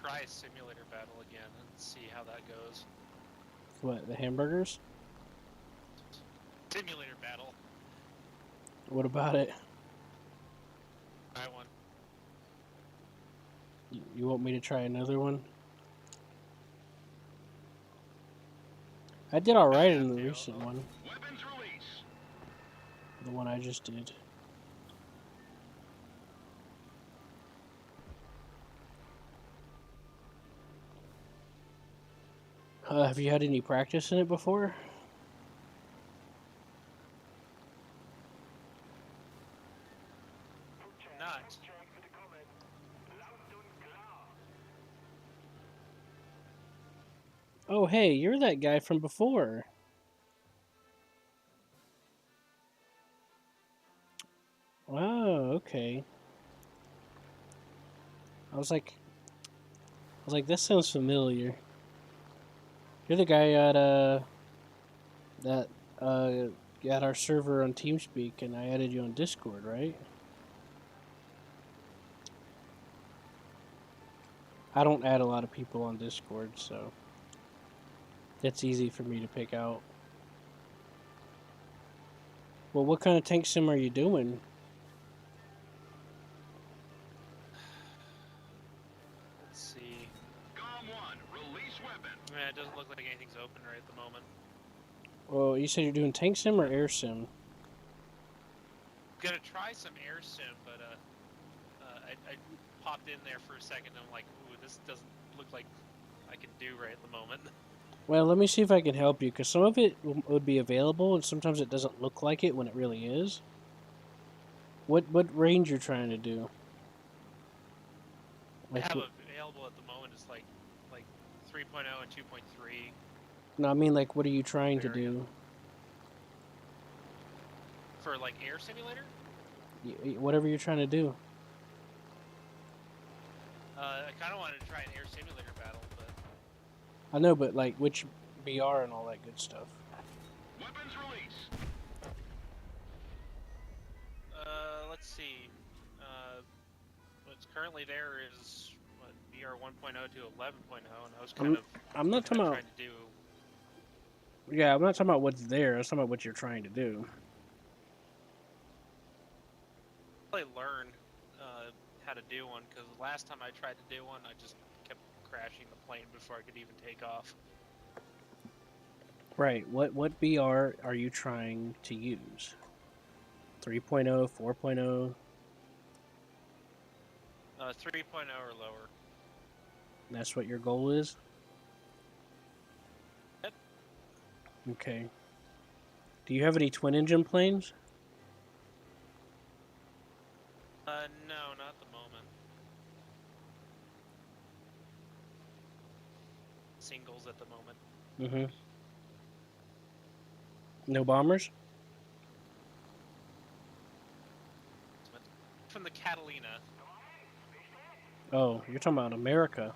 Speaker 8: Try a simulator battle again and see how that goes.
Speaker 2: What, the hamburgers?
Speaker 8: Simulator battle.
Speaker 2: What about it?
Speaker 8: Try one.
Speaker 2: You want me to try another one? I did alright in the recent one.
Speaker 5: Weapons release.
Speaker 2: The one I just did. Have you had any practice in it before?
Speaker 8: Not.
Speaker 2: Oh, hey, you're that guy from before. Oh, okay. I was like, this sounds familiar. You're the guy at at our server on TeamSpeak, and I added you on Discord, right? I don't add a lot of people on Discord, so that's easy for me to pick out. Well, what kind of tank sim are you doing?
Speaker 8: Let's see.
Speaker 5: COM 1, release weapon.
Speaker 8: Yeah, it doesn't look like anything's open right at the moment.
Speaker 2: Well, you said you're doing tank sim or air sim?
Speaker 8: Gonna try some air sim, but I popped in there for a second and I'm like, ooh, this doesn't look like I can do right at the moment.
Speaker 2: Well, let me see if I can help you, because some of it would be available, and sometimes it doesn't look like it when it really is. What range you're trying to do?
Speaker 8: I
Speaker 2: Like,
Speaker 8: have available at the moment is like 3.0 and 2.3.
Speaker 2: no, I mean, like, what are you trying to
Speaker 8: Area.
Speaker 2: do?
Speaker 8: For like air simulator?
Speaker 2: Whatever you're trying to do.
Speaker 8: I kind of wanted to try an air simulator battle, but
Speaker 2: I know, but like, which BR and all that good stuff.
Speaker 5: Weapons release.
Speaker 8: let's see. What's currently there is what, BR 1.0 to 11.0, and I was kind of
Speaker 2: I'm not talking about.
Speaker 8: trying to do.
Speaker 2: Yeah, I'm not talking about what's there. I'm talking about what you're trying to do.
Speaker 8: Really learn how to do one, because last time I tried to do one, I just kept crashing the plane before I could even take off.
Speaker 2: Right. What BR are you trying to use? 3.0, 4.0?
Speaker 8: 3.0 or lower.
Speaker 2: That's what your goal is?
Speaker 8: Yep.
Speaker 2: Okay. Do you have any twin engine planes?
Speaker 8: No, not at the moment. Singles at the moment.
Speaker 2: Mm-hmm. No bombers?
Speaker 8: From the Catalina.
Speaker 2: Oh, you're talking about America.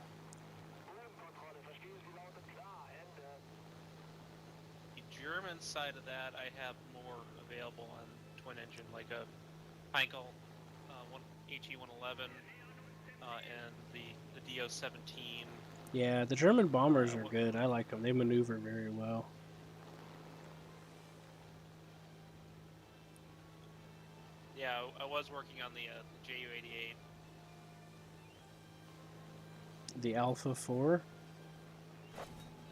Speaker 8: The German side of that, I have more available on twin engine, like a Heinkel HE-111 and the DO-17.
Speaker 2: Yeah, the German bombers are good. I like them. They maneuver very well.
Speaker 8: Yeah, I was working on the Ju-88.
Speaker 2: The Alpha 4?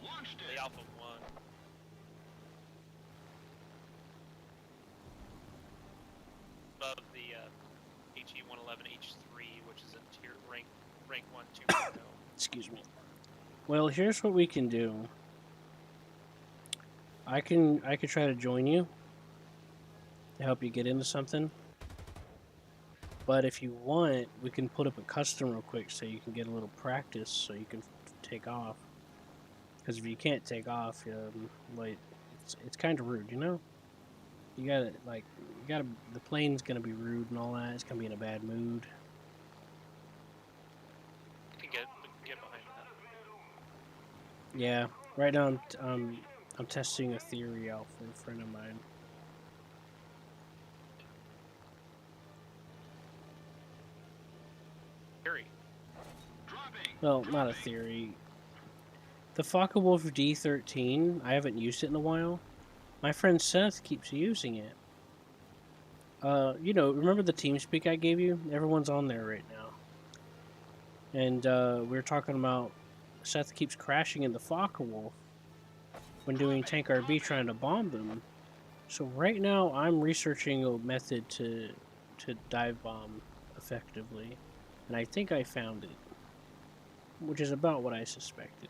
Speaker 5: Launched
Speaker 8: The
Speaker 5: it.
Speaker 8: Alpha 1. Above the HE-111 H3, which is a tier rank 1 2.0.
Speaker 2: Excuse me. Well, here's what we can do. I could try to join you to help you get into something. But if you want, we can put up a custom real quick so you can get a little practice so you can take off. Because if you can't take off, like it's kind of rude, you know. The plane's gonna be rude and all that. It's gonna be in a bad mood.
Speaker 8: I can get behind that.
Speaker 2: Yeah. Right now, I'm testing a theory out for a friend of mine.
Speaker 8: Harry.
Speaker 2: Well, not a theory. The Focke-Wulf D13, I haven't used it in a while. My friend Seth keeps using it. Remember the TeamSpeak I gave you? Everyone's on there right now. And we were talking about Seth keeps crashing in the Focke-Wulf when doing Tank RB trying to bomb them. So right now I'm researching a method to dive bomb effectively. And I think I found it. Which is about what I suspected.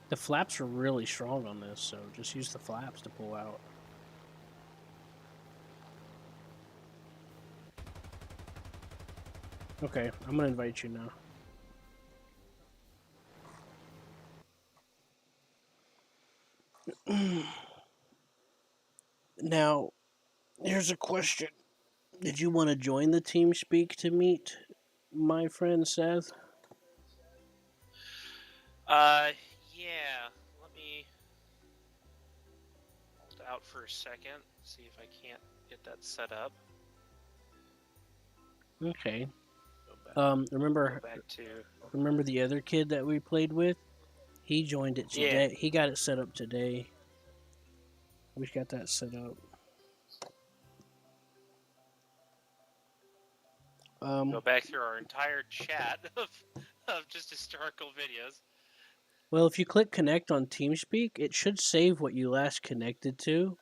Speaker 2: The flaps are really strong on this, so just use the flaps to pull out. Okay, I'm gonna invite you now. Now, here's a question. Did you want to join the team speak to meet my friend Seth?
Speaker 8: Yeah. Let me hold out for a second. See if I can't get that set up.
Speaker 2: Okay.
Speaker 8: Go back,
Speaker 2: Remember
Speaker 8: go back to.
Speaker 2: remember the other kid that we played with? He joined it
Speaker 8: Yeah.
Speaker 2: today. He got it set up today. We got that set up.
Speaker 8: Go back through our entire chat of just historical videos.
Speaker 2: Well, if you click connect on TeamSpeak, it should save what you last connected to.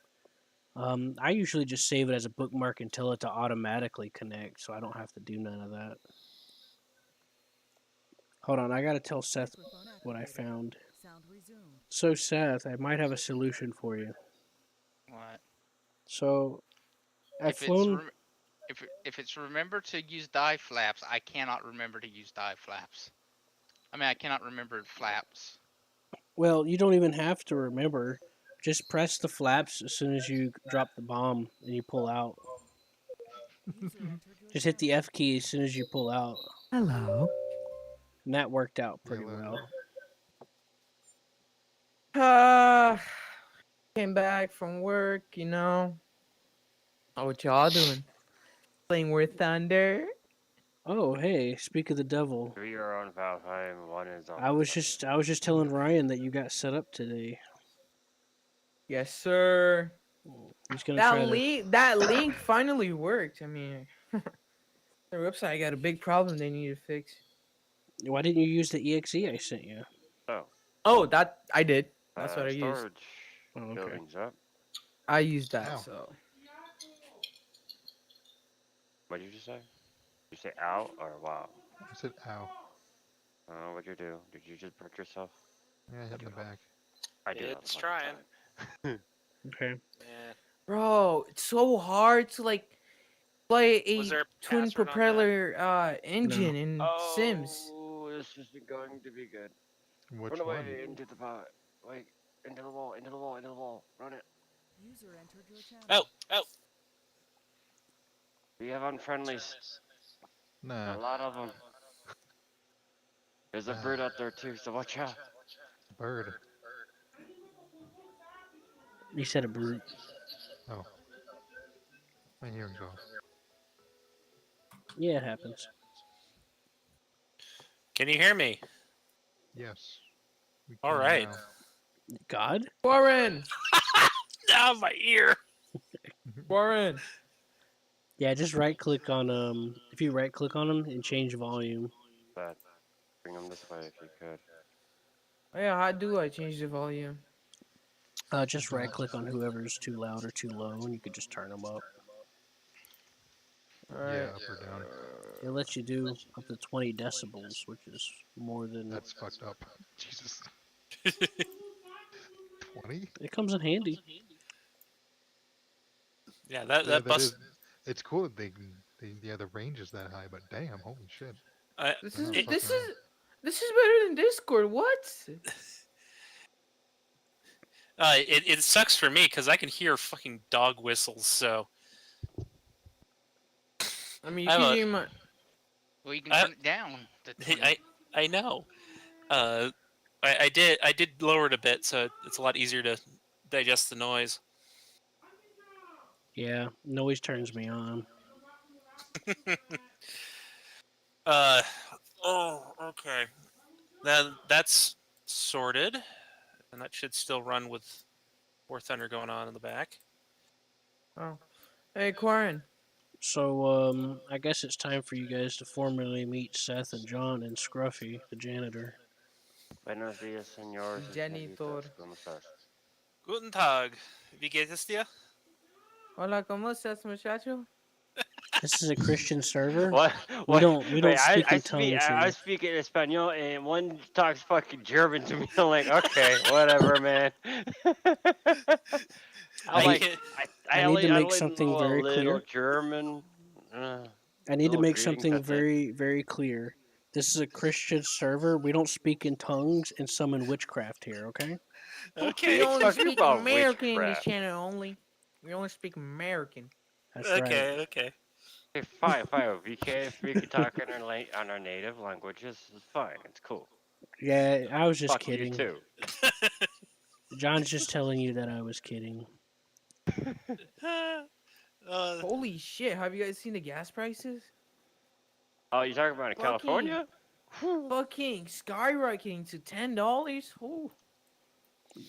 Speaker 2: I usually just save it as a bookmark and tell it to automatically connect, so I don't have to do none of that. Hold on, I gotta tell Seth
Speaker 6: Microphone
Speaker 2: what I
Speaker 6: activated.
Speaker 2: found.
Speaker 6: Sound resumed.
Speaker 2: So, Seth, I might have a solution for you.
Speaker 4: What?
Speaker 2: So, I've
Speaker 4: If it's
Speaker 2: flown.
Speaker 4: if it's remember to use dive flaps, I cannot remember to use dive flaps. I mean, I cannot remember flaps.
Speaker 2: Well, you don't even have to remember. Just press the flaps as soon as you drop the bomb and you pull out.
Speaker 6: User entered your
Speaker 2: Just hit the
Speaker 6: channel.
Speaker 2: F key as soon as you pull out.
Speaker 9: Hello.
Speaker 2: And that worked out
Speaker 1: Yeah,
Speaker 2: pretty
Speaker 1: hello.
Speaker 2: well.
Speaker 9: Came back from work, you know. How what y'all doing? Playing War Thunder?
Speaker 2: Oh, hey, speak of the devil.
Speaker 3: 3 are on Valheim, 1 is on.
Speaker 2: I was just telling Ryan that you got set up today.
Speaker 9: Yes, sir.
Speaker 2: He's gonna try to.
Speaker 9: That link finally worked. I mean, their website got a big problem they need to fix.
Speaker 2: Why didn't you use the EXE I sent you?
Speaker 3: Oh,
Speaker 9: Oh, that I did. That's what I used.
Speaker 3: storage
Speaker 2: Oh, okay.
Speaker 3: buildings up.
Speaker 9: I used that.
Speaker 1: Ow.
Speaker 9: So
Speaker 3: What did you just say? Did you say out or wow?
Speaker 1: I said ow.
Speaker 3: What'd you do? Did you just break yourself?
Speaker 1: Yeah, I hit in the back.
Speaker 3: I do.
Speaker 8: It's trying.
Speaker 2: Okay.
Speaker 8: Yeah.
Speaker 9: bro, it's so hard to like play
Speaker 8: Was
Speaker 9: a
Speaker 8: there a
Speaker 9: twin
Speaker 8: password on that?
Speaker 9: propeller engine in Sims.
Speaker 3: Oh, this isn't going to be good.
Speaker 1: Which
Speaker 3: Run away
Speaker 1: one?
Speaker 3: into the pot. Wait, into the wall, into the wall, into the wall. Run it.
Speaker 6: User entered your channel.
Speaker 8: Oh, oh.
Speaker 3: We have unfriendlies.
Speaker 1: Nah.
Speaker 3: A lot of them. There's a bird out there too, so watch out.
Speaker 1: Bird.
Speaker 2: You said a brute.
Speaker 1: Oh. My hearing's off.
Speaker 2: Yeah, it happens.
Speaker 8: Can you hear me?
Speaker 1: Yes. We
Speaker 8: All
Speaker 1: can
Speaker 8: right.
Speaker 1: now.
Speaker 2: God?
Speaker 9: Warren,
Speaker 8: Ah, my ear.
Speaker 9: Warren.
Speaker 2: Yeah, just right click on if you right click on them and change volume.
Speaker 3: But bring them this way if you could.
Speaker 9: Oh, yeah, how do I change the volume?
Speaker 2: Just right click on whoever's too loud or too low and you could just turn them up.
Speaker 9: All right.
Speaker 1: Yeah, up or down.
Speaker 2: It lets you do up to 20 decibels, which is more than
Speaker 1: That's fucked up. Jesus. 20?
Speaker 2: it comes in handy.
Speaker 8: Yeah, that
Speaker 1: Yeah, that
Speaker 8: bus.
Speaker 1: is. It's cool that yeah, the range is that high, but damn, holy shit.
Speaker 9: This
Speaker 1: I'm
Speaker 9: is
Speaker 1: not
Speaker 8: it-
Speaker 9: this
Speaker 1: fucking
Speaker 9: is
Speaker 1: around.
Speaker 9: this is better than Discord. What?
Speaker 8: It sucks for me because I can hear fucking dog whistles. So
Speaker 9: I mean, you
Speaker 8: I
Speaker 9: can
Speaker 8: have a-
Speaker 9: hear my.
Speaker 4: Well, you can
Speaker 8: I-
Speaker 4: turn it down to 20.
Speaker 8: I know. I did lower it a bit, so it's a lot easier to digest the noise.
Speaker 2: Yeah, noise turns me on.
Speaker 8: uh, oh, okay. Then that's sorted, and that should still run with War Thunder going on in the back.
Speaker 9: Oh, hey, Corin.
Speaker 2: So, I guess it's time for you guys to formally meet Seth and John and Scruffy, the janitor.
Speaker 3: Buenos dias, señores y
Speaker 9: Janitor.
Speaker 3: señoritas. ¿Cómo estás?
Speaker 8: Guten Tag. Wie geht es dir?
Speaker 9: Hola, ¿cómo estás, muchacho?
Speaker 2: This is a Christian server.
Speaker 3: What?
Speaker 2: We
Speaker 3: What?
Speaker 2: don't
Speaker 3: Wait,
Speaker 2: speak
Speaker 3: I
Speaker 2: in
Speaker 3: speak
Speaker 2: tongues
Speaker 3: I
Speaker 2: here.
Speaker 3: speak in Espanol, and one talks fucking German to me. I'm like, okay, whatever, man. I'm
Speaker 2: I
Speaker 3: like,
Speaker 2: need,
Speaker 3: I
Speaker 2: I need to
Speaker 3: only
Speaker 2: make something
Speaker 3: know a
Speaker 2: very
Speaker 3: little
Speaker 2: clear.
Speaker 3: German.
Speaker 2: I need to
Speaker 3: Little
Speaker 2: make
Speaker 3: greetings,
Speaker 2: something
Speaker 3: that's it.
Speaker 2: very, very clear. This is a Christian server. We don't speak in tongues and summon witchcraft here, okay?
Speaker 3: Who
Speaker 9: We
Speaker 8: Okay.
Speaker 3: you
Speaker 9: only
Speaker 3: talking
Speaker 9: speak
Speaker 3: about
Speaker 9: American in this
Speaker 3: witchcraft?
Speaker 9: channel only. We only speak American.
Speaker 2: That's right.
Speaker 8: Okay.
Speaker 3: Hey, fine. If we can talk on on our native languages, it's fine. It's cool.
Speaker 2: Yeah, I was just
Speaker 3: Fuck you
Speaker 2: kidding.
Speaker 3: too.
Speaker 2: John's just telling you that I was kidding.
Speaker 8: uh,
Speaker 9: Holy shit, have you guys seen the gas prices?
Speaker 3: Oh, you talking about in California?
Speaker 9: Fucking skyrocketing to $10. Ooh.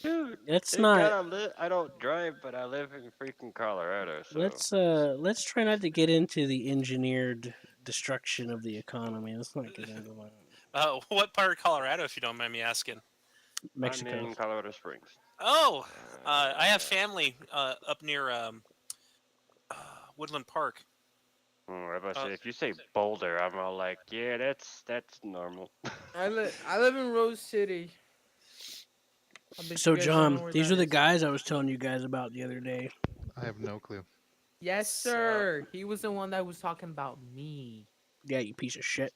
Speaker 3: Dude,
Speaker 2: Let's
Speaker 3: thank God
Speaker 2: not.
Speaker 3: I don't drive, but I live in freaking Colorado, so.
Speaker 2: Let's try not to get into the engineered destruction of the economy. Let's not get into that.
Speaker 8: what part of Colorado, if you don't mind me asking?
Speaker 3: I'm
Speaker 2: Mexico.
Speaker 3: in Colorado Springs.
Speaker 8: Oh, I have
Speaker 3: Yeah.
Speaker 8: family up near Woodland Park.
Speaker 3: I was about to say, if you say Boulder, I'm all like, yeah, that's normal.
Speaker 9: I live in Rose City. I bet
Speaker 2: So
Speaker 9: you guys don't know
Speaker 2: John,
Speaker 9: where
Speaker 2: these
Speaker 9: that
Speaker 2: are the
Speaker 9: is.
Speaker 2: guys I was telling you guys about the other day.
Speaker 1: I have no clue.
Speaker 9: Yes,
Speaker 8: Sup?
Speaker 9: sir. He was the one that was talking about me.
Speaker 2: Yeah, you piece of shit.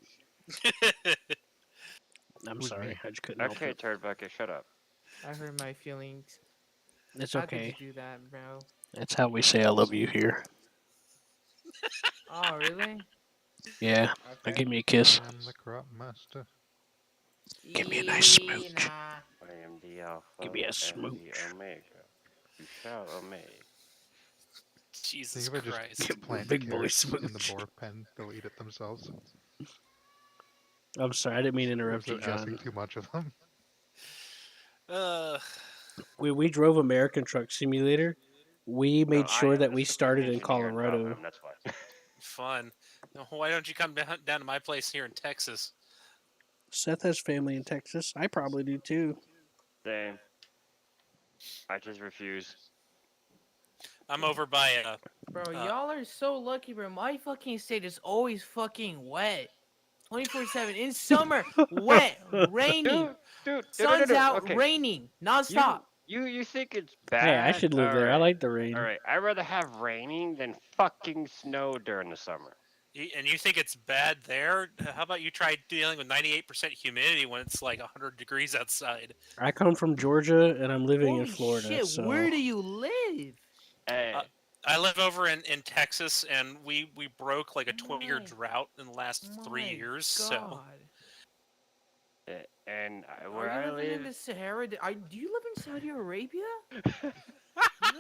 Speaker 2: I'm
Speaker 1: Who's
Speaker 2: sorry,
Speaker 1: me?
Speaker 2: I just couldn't help
Speaker 3: Okay,
Speaker 2: it.
Speaker 3: turd bucket, shut up.
Speaker 9: I hurt my feelings.
Speaker 2: It's
Speaker 9: How could
Speaker 2: okay.
Speaker 9: you do that, bro?
Speaker 2: That's how we say I love you here.
Speaker 9: Oh, really?
Speaker 2: Yeah, now
Speaker 9: Okay.
Speaker 2: give me a kiss.
Speaker 1: I am the crop master.
Speaker 2: Give me a nice smooch.
Speaker 9: Nah.
Speaker 3: I am the Alpha
Speaker 2: Give me a
Speaker 3: and the
Speaker 2: smooch.
Speaker 3: Omega. You shall obey.
Speaker 8: Jesus
Speaker 1: Think if I
Speaker 8: Christ.
Speaker 1: just plant
Speaker 2: Big boy
Speaker 1: carrots in the
Speaker 2: smooch.
Speaker 1: boar pen, they'll eat it themselves.
Speaker 2: I'm sorry, I didn't mean to
Speaker 1: Or
Speaker 2: interrupt
Speaker 1: is
Speaker 2: you,
Speaker 1: it asking
Speaker 2: John.
Speaker 1: too much of them?
Speaker 8: Uh,
Speaker 2: We drove American Truck Simulator. We
Speaker 3: No,
Speaker 2: made
Speaker 3: I
Speaker 2: sure
Speaker 3: am
Speaker 2: that
Speaker 3: the
Speaker 2: we
Speaker 3: supreme
Speaker 2: started in
Speaker 3: engineer in
Speaker 2: Colorado.
Speaker 3: Valheim, that's why.
Speaker 8: fun. Now, why don't you come down to my place here in Texas?
Speaker 2: Seth has family in Texas. I probably do too.
Speaker 3: Same. I just refuse.
Speaker 8: I'm over by
Speaker 9: Bro, y'all are so lucky, bro. My fucking state is always fucking wet. 24/7. In summer, wet, raining.
Speaker 3: Dude,
Speaker 9: Sun's
Speaker 3: no.
Speaker 9: out,
Speaker 3: Okay,
Speaker 9: raining, nonstop.
Speaker 3: you think it's
Speaker 2: Hey, I
Speaker 3: bad?
Speaker 2: should live there. I like the rain.
Speaker 3: All right. I'd rather have raining than fucking snow during the summer.
Speaker 8: and you think it's bad there? How about you try dealing with 98% humidity when it's like 100 degrees outside?
Speaker 2: I come from Georgia and I'm living in
Speaker 9: Holy
Speaker 2: Florida.
Speaker 9: shit,
Speaker 2: So
Speaker 9: where do you live?
Speaker 3: Hey,
Speaker 8: I live over in Texas, and we broke like a 20-year
Speaker 9: My-
Speaker 8: drought in the last 3
Speaker 9: My
Speaker 8: years. So
Speaker 9: God.
Speaker 3: and
Speaker 9: Are
Speaker 3: where
Speaker 9: you
Speaker 3: I
Speaker 9: living
Speaker 3: live,
Speaker 9: in the Sahara? Do you live in Saudi Arabia?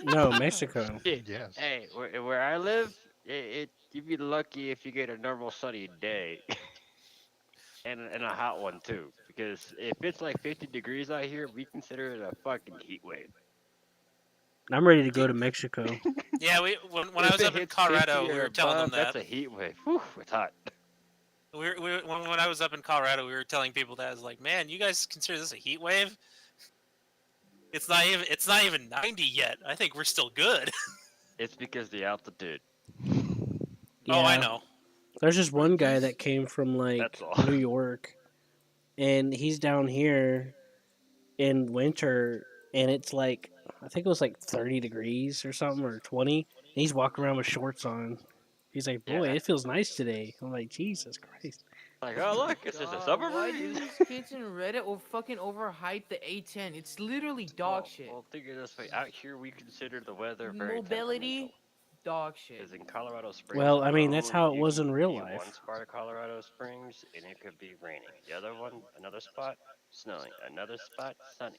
Speaker 2: no,
Speaker 9: My
Speaker 2: Mexico.
Speaker 3: shit.
Speaker 1: Yes.
Speaker 3: Hey, where I live, you'd be lucky if you get a normal sunny day. And a hot one too, because if it's like 50 degrees out here, we consider it a fucking heat wave.
Speaker 2: I'm ready to go to Mexico.
Speaker 8: yeah, when I
Speaker 3: If
Speaker 8: was
Speaker 3: it
Speaker 8: up in
Speaker 3: hits
Speaker 8: Colorado,
Speaker 3: 50
Speaker 8: we
Speaker 3: or
Speaker 8: were telling them
Speaker 3: above, that's
Speaker 8: that.
Speaker 3: a heat wave. Whew, it's hot.
Speaker 8: When I was up in Colorado, we were telling people that. I was like, man, you guys consider this a heat wave? It's not even 90 yet. I think we're still good.
Speaker 3: It's because the altitude.
Speaker 2: Yeah,
Speaker 8: Oh, I know.
Speaker 2: There's just
Speaker 9: Bro,
Speaker 2: one guy
Speaker 9: these-
Speaker 2: that came from like
Speaker 3: That's all.
Speaker 2: New York, and he's down here in winter, and it's like I think it was like 30 degrees or something, or 20. And he's walking around with shorts on. He's like,
Speaker 3: Yeah.
Speaker 2: "Boy, it feels nice today." I'm like, "Jesus Christ!"
Speaker 3: Like, oh look, it's just a summer
Speaker 9: Why do
Speaker 3: breeze.
Speaker 9: these kids in Reddit or fucking overhype the A10? It's literally dog shit.
Speaker 3: Well, think of it this way. Out here, we consider the weather very
Speaker 9: Mobility, dog shit.
Speaker 3: Because in Colorado Springs,
Speaker 2: Well, I mean, that's
Speaker 3: alone,
Speaker 2: how it
Speaker 3: you
Speaker 2: was
Speaker 3: can
Speaker 2: in real
Speaker 3: be
Speaker 2: life.
Speaker 3: one spot of Colorado Springs, and it could be raining. The other one, another spot, snowing. Another spot, sunny.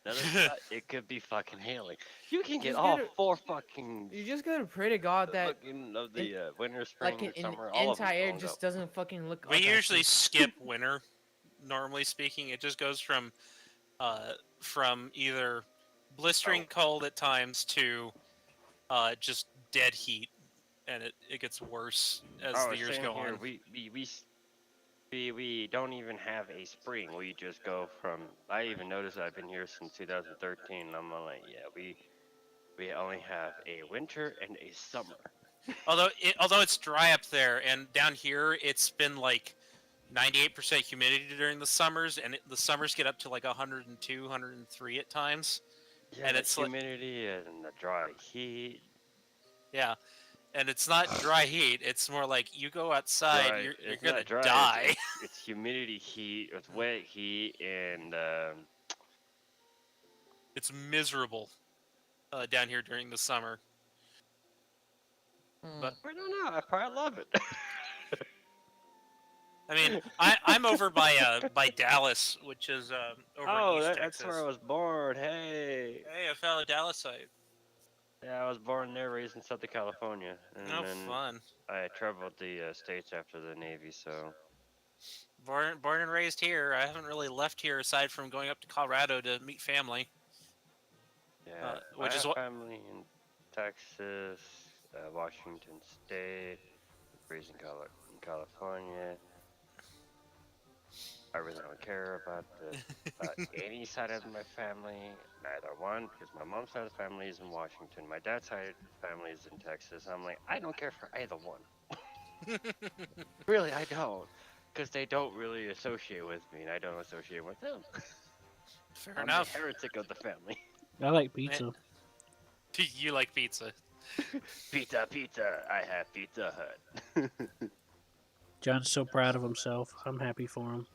Speaker 3: Another spot, it could be fucking hailing. You can get
Speaker 9: Just
Speaker 3: all
Speaker 9: gotta-
Speaker 3: 4 fucking
Speaker 9: You just gotta pray to God that
Speaker 3: fucking of the winter, spring,
Speaker 9: like an
Speaker 3: summer, all of them
Speaker 9: entire
Speaker 3: don't
Speaker 9: just
Speaker 3: go.
Speaker 9: doesn't fucking look
Speaker 8: We
Speaker 9: up at
Speaker 8: usually
Speaker 9: you.
Speaker 8: skip winter. Normally speaking, it just goes from either blistering cold at times to just dead heat, and it gets worse as
Speaker 3: Oh,
Speaker 8: the years
Speaker 3: same
Speaker 8: go
Speaker 3: here.
Speaker 8: on.
Speaker 3: We don't even have a spring. We just go from. I even noticed I've been here since 2013. And I'm like, yeah, we only have a winter and a summer.
Speaker 8: Although it's dry up there, and down here it's been like 98% humidity during the summers, and the summers get up to like 102, 103 at times.
Speaker 3: Yeah,
Speaker 8: And
Speaker 3: the
Speaker 8: it's like,
Speaker 3: humidity and the dry heat.
Speaker 8: yeah, and it's not dry heat. It's more like you go outside,
Speaker 3: Dry.
Speaker 8: you're
Speaker 3: It's
Speaker 8: gonna
Speaker 3: not dry.
Speaker 8: die.
Speaker 3: It's humidity heat. It's wet heat and
Speaker 8: It's miserable down here during the summer. But
Speaker 3: I don't know. I probably love it.
Speaker 8: I mean, I'm over by Dallas, which is over in East
Speaker 3: that's
Speaker 8: Texas.
Speaker 3: where I was born. Hey.
Speaker 8: Hey, a fellow Dallasite.
Speaker 3: Yeah, I was born there, raised in Southern California, and
Speaker 8: Oh,
Speaker 3: then
Speaker 8: fun.
Speaker 3: I traveled the states after the Navy. So
Speaker 8: Born and raised here. I haven't really left here aside from going up to Colorado to meet family.
Speaker 3: yeah,
Speaker 8: Which
Speaker 3: I
Speaker 8: is
Speaker 3: have
Speaker 8: what.
Speaker 3: family in Texas, Washington State, raised in California. I really don't care about any side of my family, neither one, because my mom's side of the family is in Washington, my dad's side of the family is in Texas. I'm like, I don't care for either one. Really, I don't, because they don't really associate with me, and I don't associate with them.
Speaker 8: Fair
Speaker 3: I'm
Speaker 8: enough.
Speaker 3: the heretic of the family.
Speaker 2: I like pizza.
Speaker 8: You like pizza?
Speaker 3: Pizza, pizza. I have Pizza Hut.
Speaker 2: John's so proud of himself. I'm happy for him.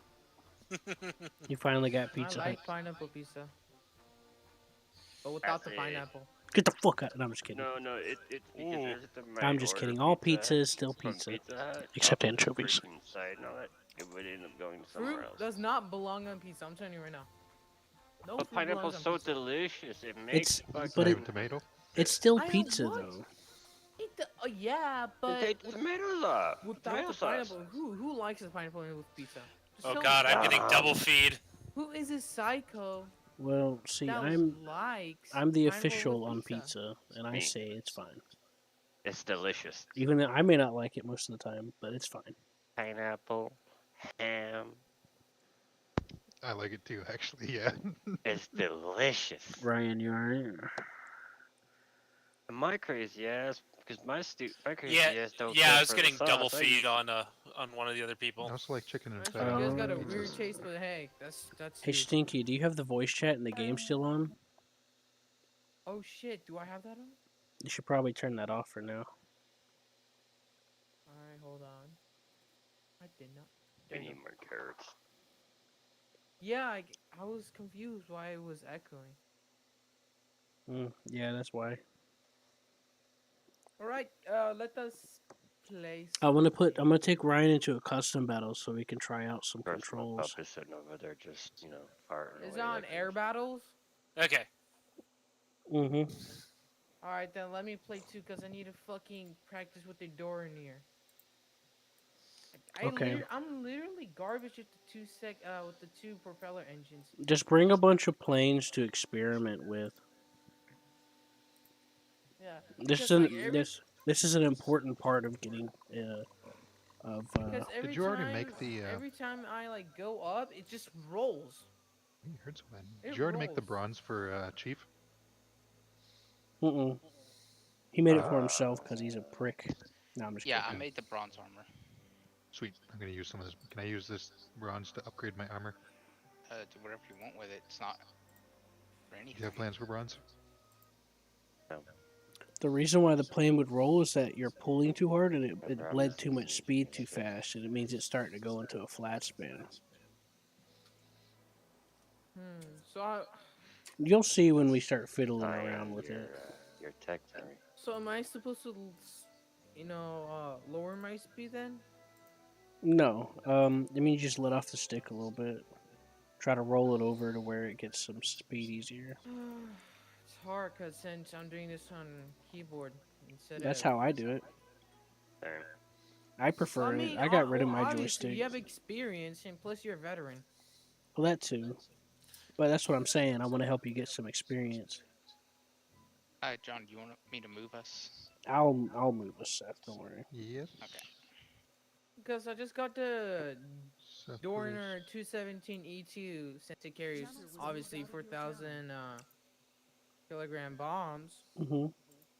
Speaker 2: He finally got Pizza
Speaker 9: I
Speaker 2: Hut.
Speaker 9: like pineapple pizza, but without the
Speaker 3: That's it.
Speaker 9: pineapple.
Speaker 2: Get the fuck out! No, I'm just kidding.
Speaker 3: No, it's because
Speaker 8: Ooh.
Speaker 3: every time I
Speaker 2: I'm just
Speaker 3: order
Speaker 2: kidding. All
Speaker 3: Pizza
Speaker 2: pizza is still
Speaker 3: from
Speaker 2: pizza,
Speaker 3: Pizza Hut,
Speaker 2: except
Speaker 3: off the
Speaker 2: anchovies.
Speaker 3: freaking side and all that, it would end up going
Speaker 9: Fruit
Speaker 3: somewhere else.
Speaker 9: does not belong on pizza. I'm telling you right now. No
Speaker 3: But
Speaker 9: fruit belongs
Speaker 3: pineapple's
Speaker 9: on
Speaker 3: so
Speaker 9: pizza.
Speaker 3: delicious. It makes
Speaker 2: It's
Speaker 3: fucking.
Speaker 2: but
Speaker 1: Not
Speaker 2: it,
Speaker 1: even tomato.
Speaker 2: it's still
Speaker 9: I don't
Speaker 2: pizza
Speaker 9: want-
Speaker 2: though.
Speaker 9: Yeah, but
Speaker 3: Take the tomatoes off.
Speaker 9: without
Speaker 3: Tomato
Speaker 9: the
Speaker 3: sauce.
Speaker 9: pineapple, who likes the pineapple with pizza? Just
Speaker 8: Oh
Speaker 9: tell
Speaker 8: God,
Speaker 9: me.
Speaker 8: I'm getting double feed.
Speaker 9: Who is this psycho
Speaker 2: Well, see,
Speaker 9: that likes
Speaker 2: I'm the
Speaker 9: pineapple
Speaker 2: official
Speaker 9: with
Speaker 2: on pizza, and I
Speaker 3: Me.
Speaker 2: say it's fine.
Speaker 3: It's delicious.
Speaker 2: Even though I may not like it most of the time, but it's fine.
Speaker 3: Pineapple, ham.
Speaker 1: I like it too, actually. Yeah.
Speaker 3: It's delicious.
Speaker 2: Ryan, you alright?
Speaker 3: My crazy ass, because my crazy
Speaker 8: Yeah,
Speaker 3: ass don't
Speaker 8: yeah.
Speaker 3: care
Speaker 8: I was
Speaker 3: for the
Speaker 8: getting double
Speaker 3: sauce. I
Speaker 8: feed
Speaker 3: use-
Speaker 8: on one of the other people.
Speaker 1: I also like chicken and
Speaker 9: That's
Speaker 1: feta.
Speaker 9: fine. You guys got a
Speaker 2: Oh.
Speaker 9: weird taste, but hey, that's
Speaker 2: Hey,
Speaker 9: you.
Speaker 2: Stinky, do you have the voice chat and the game still on?
Speaker 9: Oh shit, do I have that on?
Speaker 2: You should probably turn that off for now.
Speaker 9: Alright, hold on. I did not.
Speaker 3: We
Speaker 9: There you
Speaker 3: need
Speaker 9: go.
Speaker 3: more carrots.
Speaker 9: Yeah, I was confused why it was echoing.
Speaker 2: Yeah, that's why.
Speaker 9: Alright, let us play.
Speaker 2: I'm gonna take Ryan into a custom battle so we can try out some
Speaker 3: Of course, my
Speaker 2: controls.
Speaker 3: pup is sitting over there just, farting
Speaker 9: Is
Speaker 3: away
Speaker 9: it on
Speaker 3: like a-
Speaker 9: air battles?
Speaker 8: Okay.
Speaker 2: Mm-hmm.
Speaker 9: Alright, then let me play too, because I need to fucking practice with the door in here.
Speaker 2: Okay.
Speaker 9: I'm literally garbage with the two propeller engines.
Speaker 2: Just bring a bunch of planes to experiment with.
Speaker 9: Yeah.
Speaker 2: This
Speaker 9: because,
Speaker 2: is
Speaker 9: like, every-
Speaker 2: this is an important part of getting
Speaker 9: Because every
Speaker 1: you already
Speaker 9: time,
Speaker 1: make the,
Speaker 9: every time I like go up, it just rolls.
Speaker 1: You heard something.
Speaker 9: It
Speaker 1: Did you already make the
Speaker 9: rolls.
Speaker 1: bronze for Chief?
Speaker 2: Mm-mm. He made it for himself because he's a prick. No, I'm just
Speaker 4: Yeah, I
Speaker 2: kidding.
Speaker 4: made the bronze armor.
Speaker 1: Sweet. I'm gonna use some of this. Can I use this bronze to upgrade my armor?
Speaker 4: Do whatever you want with it. It's not for
Speaker 1: Do
Speaker 4: anything.
Speaker 1: you have plans for bronze?
Speaker 2: The reason why the plane would roll is that you're pulling too hard and it bled too much speed too fast, and it means it's starting to go into a flat spin.
Speaker 9: So
Speaker 2: You'll see when we start fiddling
Speaker 3: I
Speaker 2: around
Speaker 3: am
Speaker 2: with
Speaker 3: your,
Speaker 2: it.
Speaker 3: your tech guy.
Speaker 9: so am I supposed to, lower my speed then?
Speaker 2: No, I mean you just let off the stick a little bit. Try to roll it over to where it gets some speed easier.
Speaker 9: It's hard because since I'm doing this on keyboard instead
Speaker 2: That's
Speaker 9: of.
Speaker 2: how I do it.
Speaker 3: Darn.
Speaker 2: I prefer
Speaker 9: I
Speaker 2: it.
Speaker 9: mean,
Speaker 2: I got rid of
Speaker 9: well,
Speaker 2: my
Speaker 9: obviously
Speaker 2: joystick.
Speaker 9: you have experience and plus you're a veteran.
Speaker 2: Well, that too. But that's what I'm saying. I want to help you get some experience.
Speaker 4: John, do you want me to move us?
Speaker 2: I'll move us, Seth. Don't worry.
Speaker 1: Yes.
Speaker 4: Okay.
Speaker 9: Because I just got the
Speaker 1: Seth
Speaker 9: Dorner 217E2 sent to carry
Speaker 6: User was
Speaker 9: obviously
Speaker 6: moved out of your
Speaker 9: 4,000 kilogram bombs.
Speaker 2: Hmm.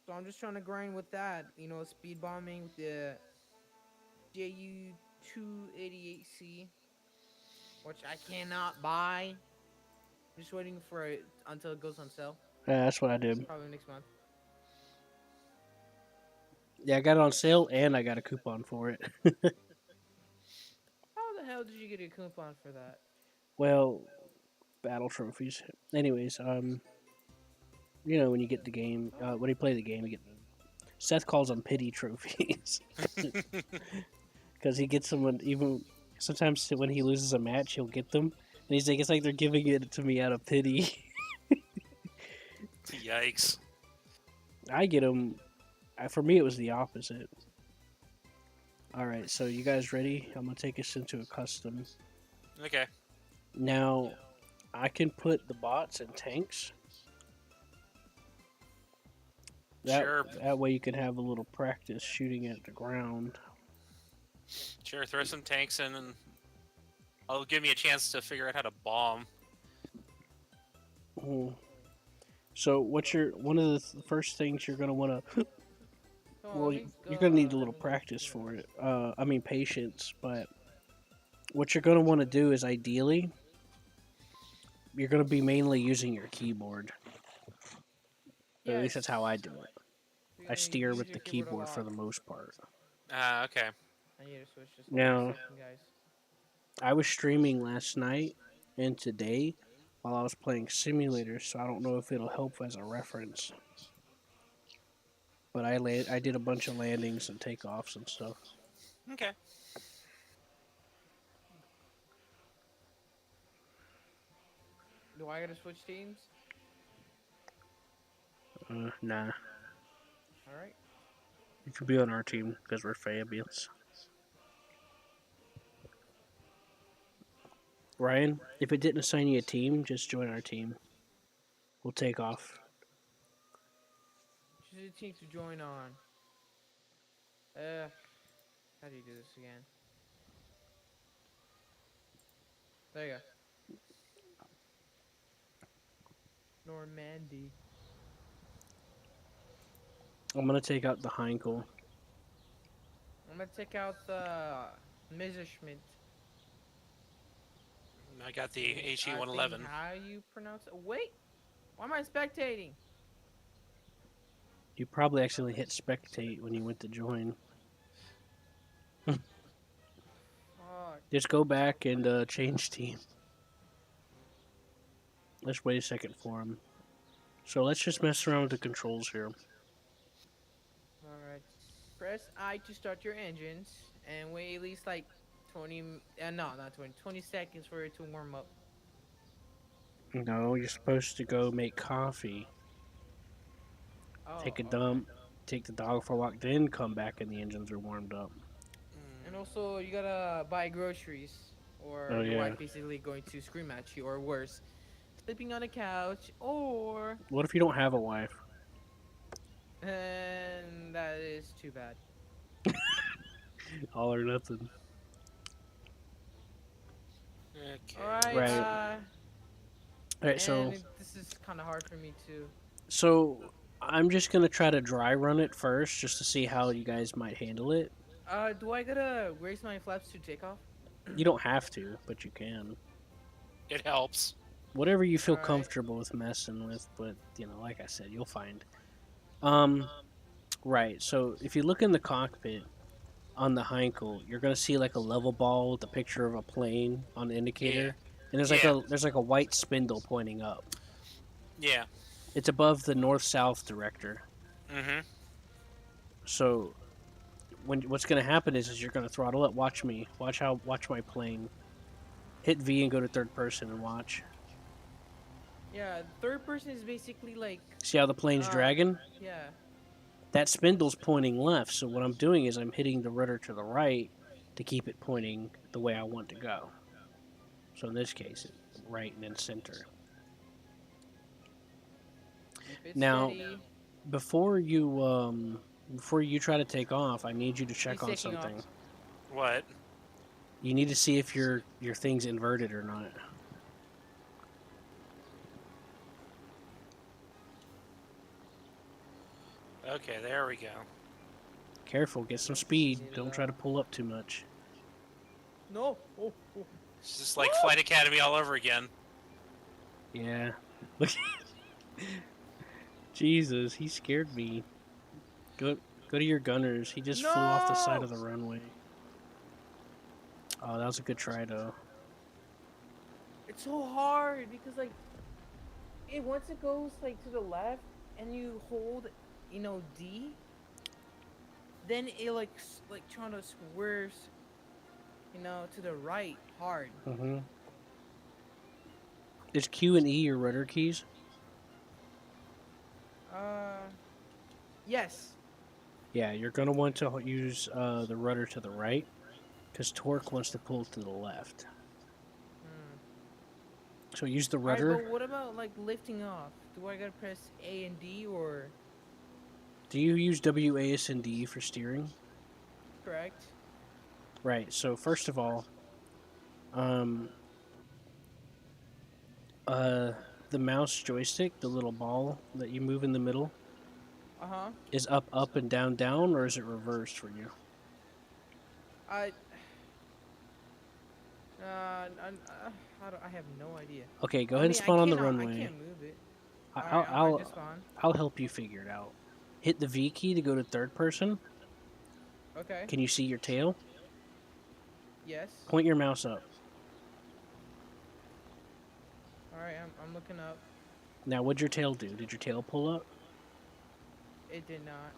Speaker 9: So I'm just trying to grind with that, you know, speed bombing with the JU 288C, which I cannot buy. Just waiting for it until it goes on sale,
Speaker 2: Yeah, that's what I did.
Speaker 9: probably next month.
Speaker 2: Yeah, I got it on sale and I got a coupon for it.
Speaker 9: How the hell did you get a coupon for that?
Speaker 2: Well, battle trophies. Anyways, you know when you get the game, when you play the game, you get. Seth calls them pity trophies because he gets them when even sometimes when he loses a match, he'll get them, and he's like, it's like they're giving it to me out of pity.
Speaker 8: Yikes.
Speaker 2: I get them. For me, it was the opposite. All right, so you guys ready? I'm gonna take us into a custom.
Speaker 8: Okay.
Speaker 2: Now, I can put the bots in tanks.
Speaker 8: Sure.
Speaker 2: That way you can have a little practice shooting at the ground.
Speaker 8: Sure, throw some tanks in and it'll give me a chance to figure out how to bomb.
Speaker 2: Mhm. So, one of the first things you're gonna want to? Well, you're gonna need a little practice for it. I mean patience, but what you're gonna want to do is ideally, you're gonna be mainly using your keyboard. At least that's how I do it. I steer with the keyboard for the most part.
Speaker 8: Okay.
Speaker 9: I need to switch this.
Speaker 2: Now-
Speaker 9: Second, guys.
Speaker 2: I was streaming last night and today while I was playing simulators, so I don't know if it'll help as a reference. But I did a bunch of landings and takeoffs and stuff.
Speaker 8: Okay.
Speaker 9: Do I gotta switch teams?
Speaker 2: Nah,
Speaker 9: All right.
Speaker 2: you could be on our team because we're Fabians. Ryan, if it didn't assign you a team, just join our team. We'll take off.
Speaker 9: Choose a team to join on. How do you do this again? There you go. Normandy.
Speaker 2: I'm gonna take out the Heinkel.
Speaker 9: I'm gonna take out the Messerschmitt.
Speaker 8: I got the
Speaker 9: I think
Speaker 8: HE-111.
Speaker 9: How you pronounce it? Wait, why am I spectating?
Speaker 2: You probably accidentally hit spectate when you went to join.
Speaker 9: Fuck.
Speaker 2: Just go back and change team. Let's wait a second for him. So let's just mess around with the controls here.
Speaker 9: Alright. Press I to start your engines and wait at least like 20. No, not 20. 20 seconds for it to warm up.
Speaker 2: No, you're supposed to go make coffee,
Speaker 9: Oh,
Speaker 2: take a
Speaker 9: okay.
Speaker 2: dump, take the dog for a walk, then come back and the engines are warmed up.
Speaker 9: And also, you gotta buy groceries, or
Speaker 2: Oh,
Speaker 9: your
Speaker 2: yeah.
Speaker 9: wife basically going to scream at you, or worse, sleeping on a couch, or
Speaker 2: What if you don't have a wife?
Speaker 9: and that is too bad.
Speaker 2: All or nothing.
Speaker 8: Okay.
Speaker 9: All right.
Speaker 2: Right. Alright, so
Speaker 9: This is kind of hard for me too.
Speaker 2: I'm just gonna try to dry run it first, just to see how you guys might handle it.
Speaker 9: Do I gotta raise my flaps to take off?
Speaker 2: You don't have to, but you can.
Speaker 8: It helps.
Speaker 2: Whatever you feel
Speaker 9: Alright.
Speaker 2: comfortable with messing with, but like I said, you'll find. Right. So if you look in the cockpit on the Heinkel, you're gonna see like a level ball with a picture of a plane on the indicator, and there's like a white spindle pointing up.
Speaker 8: Yeah.
Speaker 2: It's above the north-south director.
Speaker 8: Mm-hmm.
Speaker 2: So what's gonna happen is you're gonna throttle it. Watch me. Watch my plane. Hit V and go to third person and watch.
Speaker 9: Yeah, third person is basically like,
Speaker 2: See how the plane's dragging?
Speaker 9: yeah.
Speaker 2: That spindle's pointing left, so what I'm doing is I'm hitting the rudder to the right to keep it pointing the way I want to go. So in this case, right and then center.
Speaker 9: Keep it
Speaker 2: Now,
Speaker 9: steady.
Speaker 2: before you try to take off, I need you to check
Speaker 9: He's
Speaker 2: on
Speaker 9: taking off.
Speaker 2: something.
Speaker 8: What?
Speaker 2: You need to see if your thing's inverted or not.
Speaker 8: Okay, there we go.
Speaker 2: Careful, get some speed. Don't try to pull up too much.
Speaker 9: No. Oh, oh.
Speaker 8: It's just like Flight Academy all over again.
Speaker 2: Yeah. Look. Jesus, he scared me. Go to your gunners. He just flew off the side of the runway. Oh, that was a good try though.
Speaker 9: It's so hard because like, once it goes like to the left and you hold, D, then it like trying to swerve, to the right hard.
Speaker 2: Mm-hmm. Is Q and E your rudder keys?
Speaker 9: Yes.
Speaker 2: Yeah, you're gonna want to use the rudder to the right, because torque wants to pull to the left. So use the
Speaker 9: Alright,
Speaker 2: rudder.
Speaker 9: but what about like lifting off? Do I gotta press A and D or?
Speaker 2: Do you use WAS and D for steering?
Speaker 9: Correct.
Speaker 2: Right. So first of all, the mouse joystick, the little ball that you move in the middle, is up, up, and down, down, or is it reversed for you?
Speaker 9: I have no idea.
Speaker 2: Okay, go ahead and spawn on the runway.
Speaker 9: I can't move it.
Speaker 2: I'll
Speaker 9: just spawn.
Speaker 2: I'll help you figure it out. Hit the V key to go to third person.
Speaker 9: Okay.
Speaker 2: Can you see your tail?
Speaker 9: Yes.
Speaker 2: Point your mouse up.
Speaker 9: Alright, I'm looking up.
Speaker 2: Now, what'd your tail do? Did your tail pull up?
Speaker 9: It did not.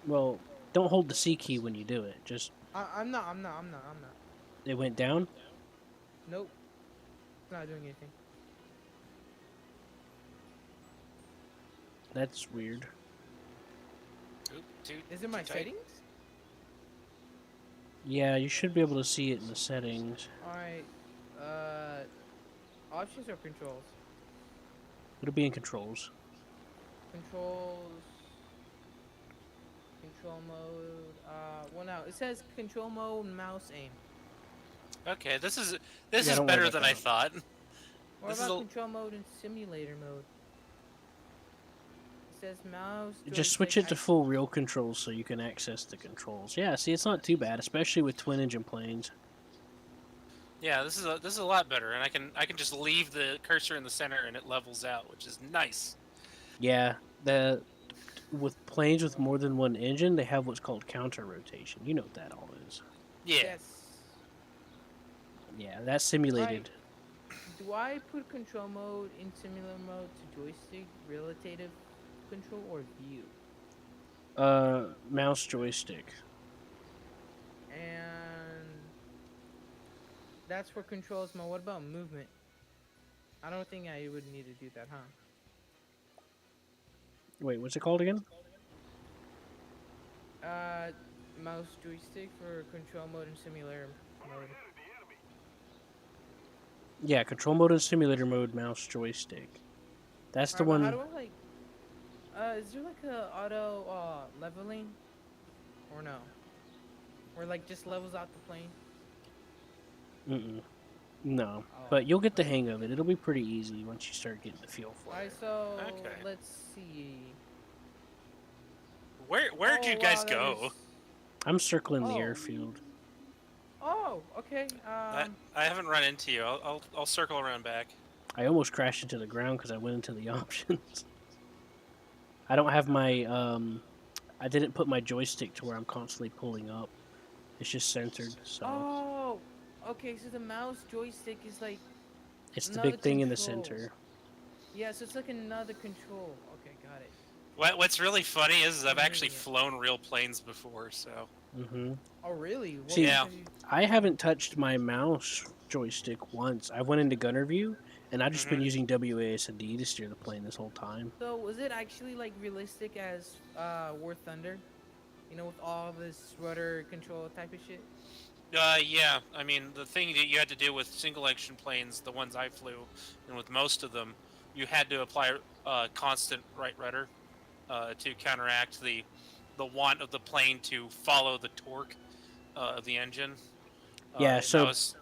Speaker 2: Well, don't hold the C key when you do it. Just
Speaker 9: I'm not.
Speaker 2: it went down.
Speaker 9: Nope. It's not doing anything.
Speaker 2: That's weird.
Speaker 8: Oop, dude,
Speaker 9: Is it my
Speaker 8: too tight.
Speaker 9: settings?
Speaker 2: Yeah, you should be able to see it in the settings.
Speaker 9: Alright. Options or controls?
Speaker 2: It'll be in controls.
Speaker 9: Controls. Control mode. Well, now it says control mode, mouse aim.
Speaker 8: Okay, this is
Speaker 2: Yeah, don't worry
Speaker 8: better
Speaker 2: about
Speaker 8: than I
Speaker 2: that.
Speaker 8: thought.
Speaker 9: What
Speaker 8: This is
Speaker 9: about
Speaker 8: a-
Speaker 9: control mode and simulator mode? It says mouse.
Speaker 2: Just switch it to full real controls so you can access the controls. Yeah, see, it's not too bad, especially with twin engine planes.
Speaker 8: Yeah, this is a lot better, and I can just leave the cursor in the center and it levels out, which is nice.
Speaker 2: Yeah, with planes with more than one engine, they have what's called counter rotation. You know what that all is.
Speaker 8: Yeah.
Speaker 9: Yes.
Speaker 2: Yeah, that's simulated.
Speaker 9: Do I put control mode in simulator mode to joystick relative control or view?
Speaker 2: Mouse joystick.
Speaker 9: And that's for controls mode. What about movement? I don't think I would need to do that, huh?
Speaker 2: Wait, what's it called again?
Speaker 9: Mouse joystick for control mode and simulator mode.
Speaker 2: Yeah, control mode and simulator mode, mouse joystick. That's the
Speaker 9: Alright, but
Speaker 2: one.
Speaker 9: how do I like? Is there like a auto leveling, or no? Or like just levels out the plane?
Speaker 2: No,
Speaker 9: Oh.
Speaker 2: but you'll get the hang of it. It'll be pretty easy once you start getting the feel for
Speaker 9: Alright,
Speaker 2: it.
Speaker 9: so
Speaker 8: Okay.
Speaker 9: let's see.
Speaker 8: Where'd you
Speaker 9: Oh,
Speaker 8: guys
Speaker 9: wow, that
Speaker 8: go?
Speaker 9: is-
Speaker 2: I'm circling the
Speaker 9: Oh.
Speaker 2: airfield.
Speaker 9: Oh, okay.
Speaker 8: I haven't run into you. I'll circle around back.
Speaker 2: I almost crashed into the ground because I went into the options. I don't have my I didn't put my joystick to where I'm constantly pulling up. It's just centered, so
Speaker 9: Oh, okay. So the mouse joystick is like,
Speaker 2: it's the
Speaker 9: another
Speaker 2: big thing in the
Speaker 9: control.
Speaker 2: center.
Speaker 9: yeah. So it's like another control. Okay, got it.
Speaker 8: What's really funny is I've actually
Speaker 9: Yeah.
Speaker 8: flown real planes before, so
Speaker 2: hmm
Speaker 9: Oh, really? What
Speaker 2: See,
Speaker 8: Yeah.
Speaker 9: have you-
Speaker 2: I haven't touched my mouse joystick once. I went into gunner view, and I've just been
Speaker 8: Mhm.
Speaker 2: using WASD to steer the plane this whole time.
Speaker 9: So was it actually like realistic as War Thunder? You know, with all this rudder control type of shit.
Speaker 8: Yeah. I mean, the thing that you had to do with single action planes, the ones I flew, and with most of them, you had to apply constant right rudder to counteract the want of the plane to follow the torque of the engine.
Speaker 2: Yeah,
Speaker 8: And that
Speaker 2: so
Speaker 8: was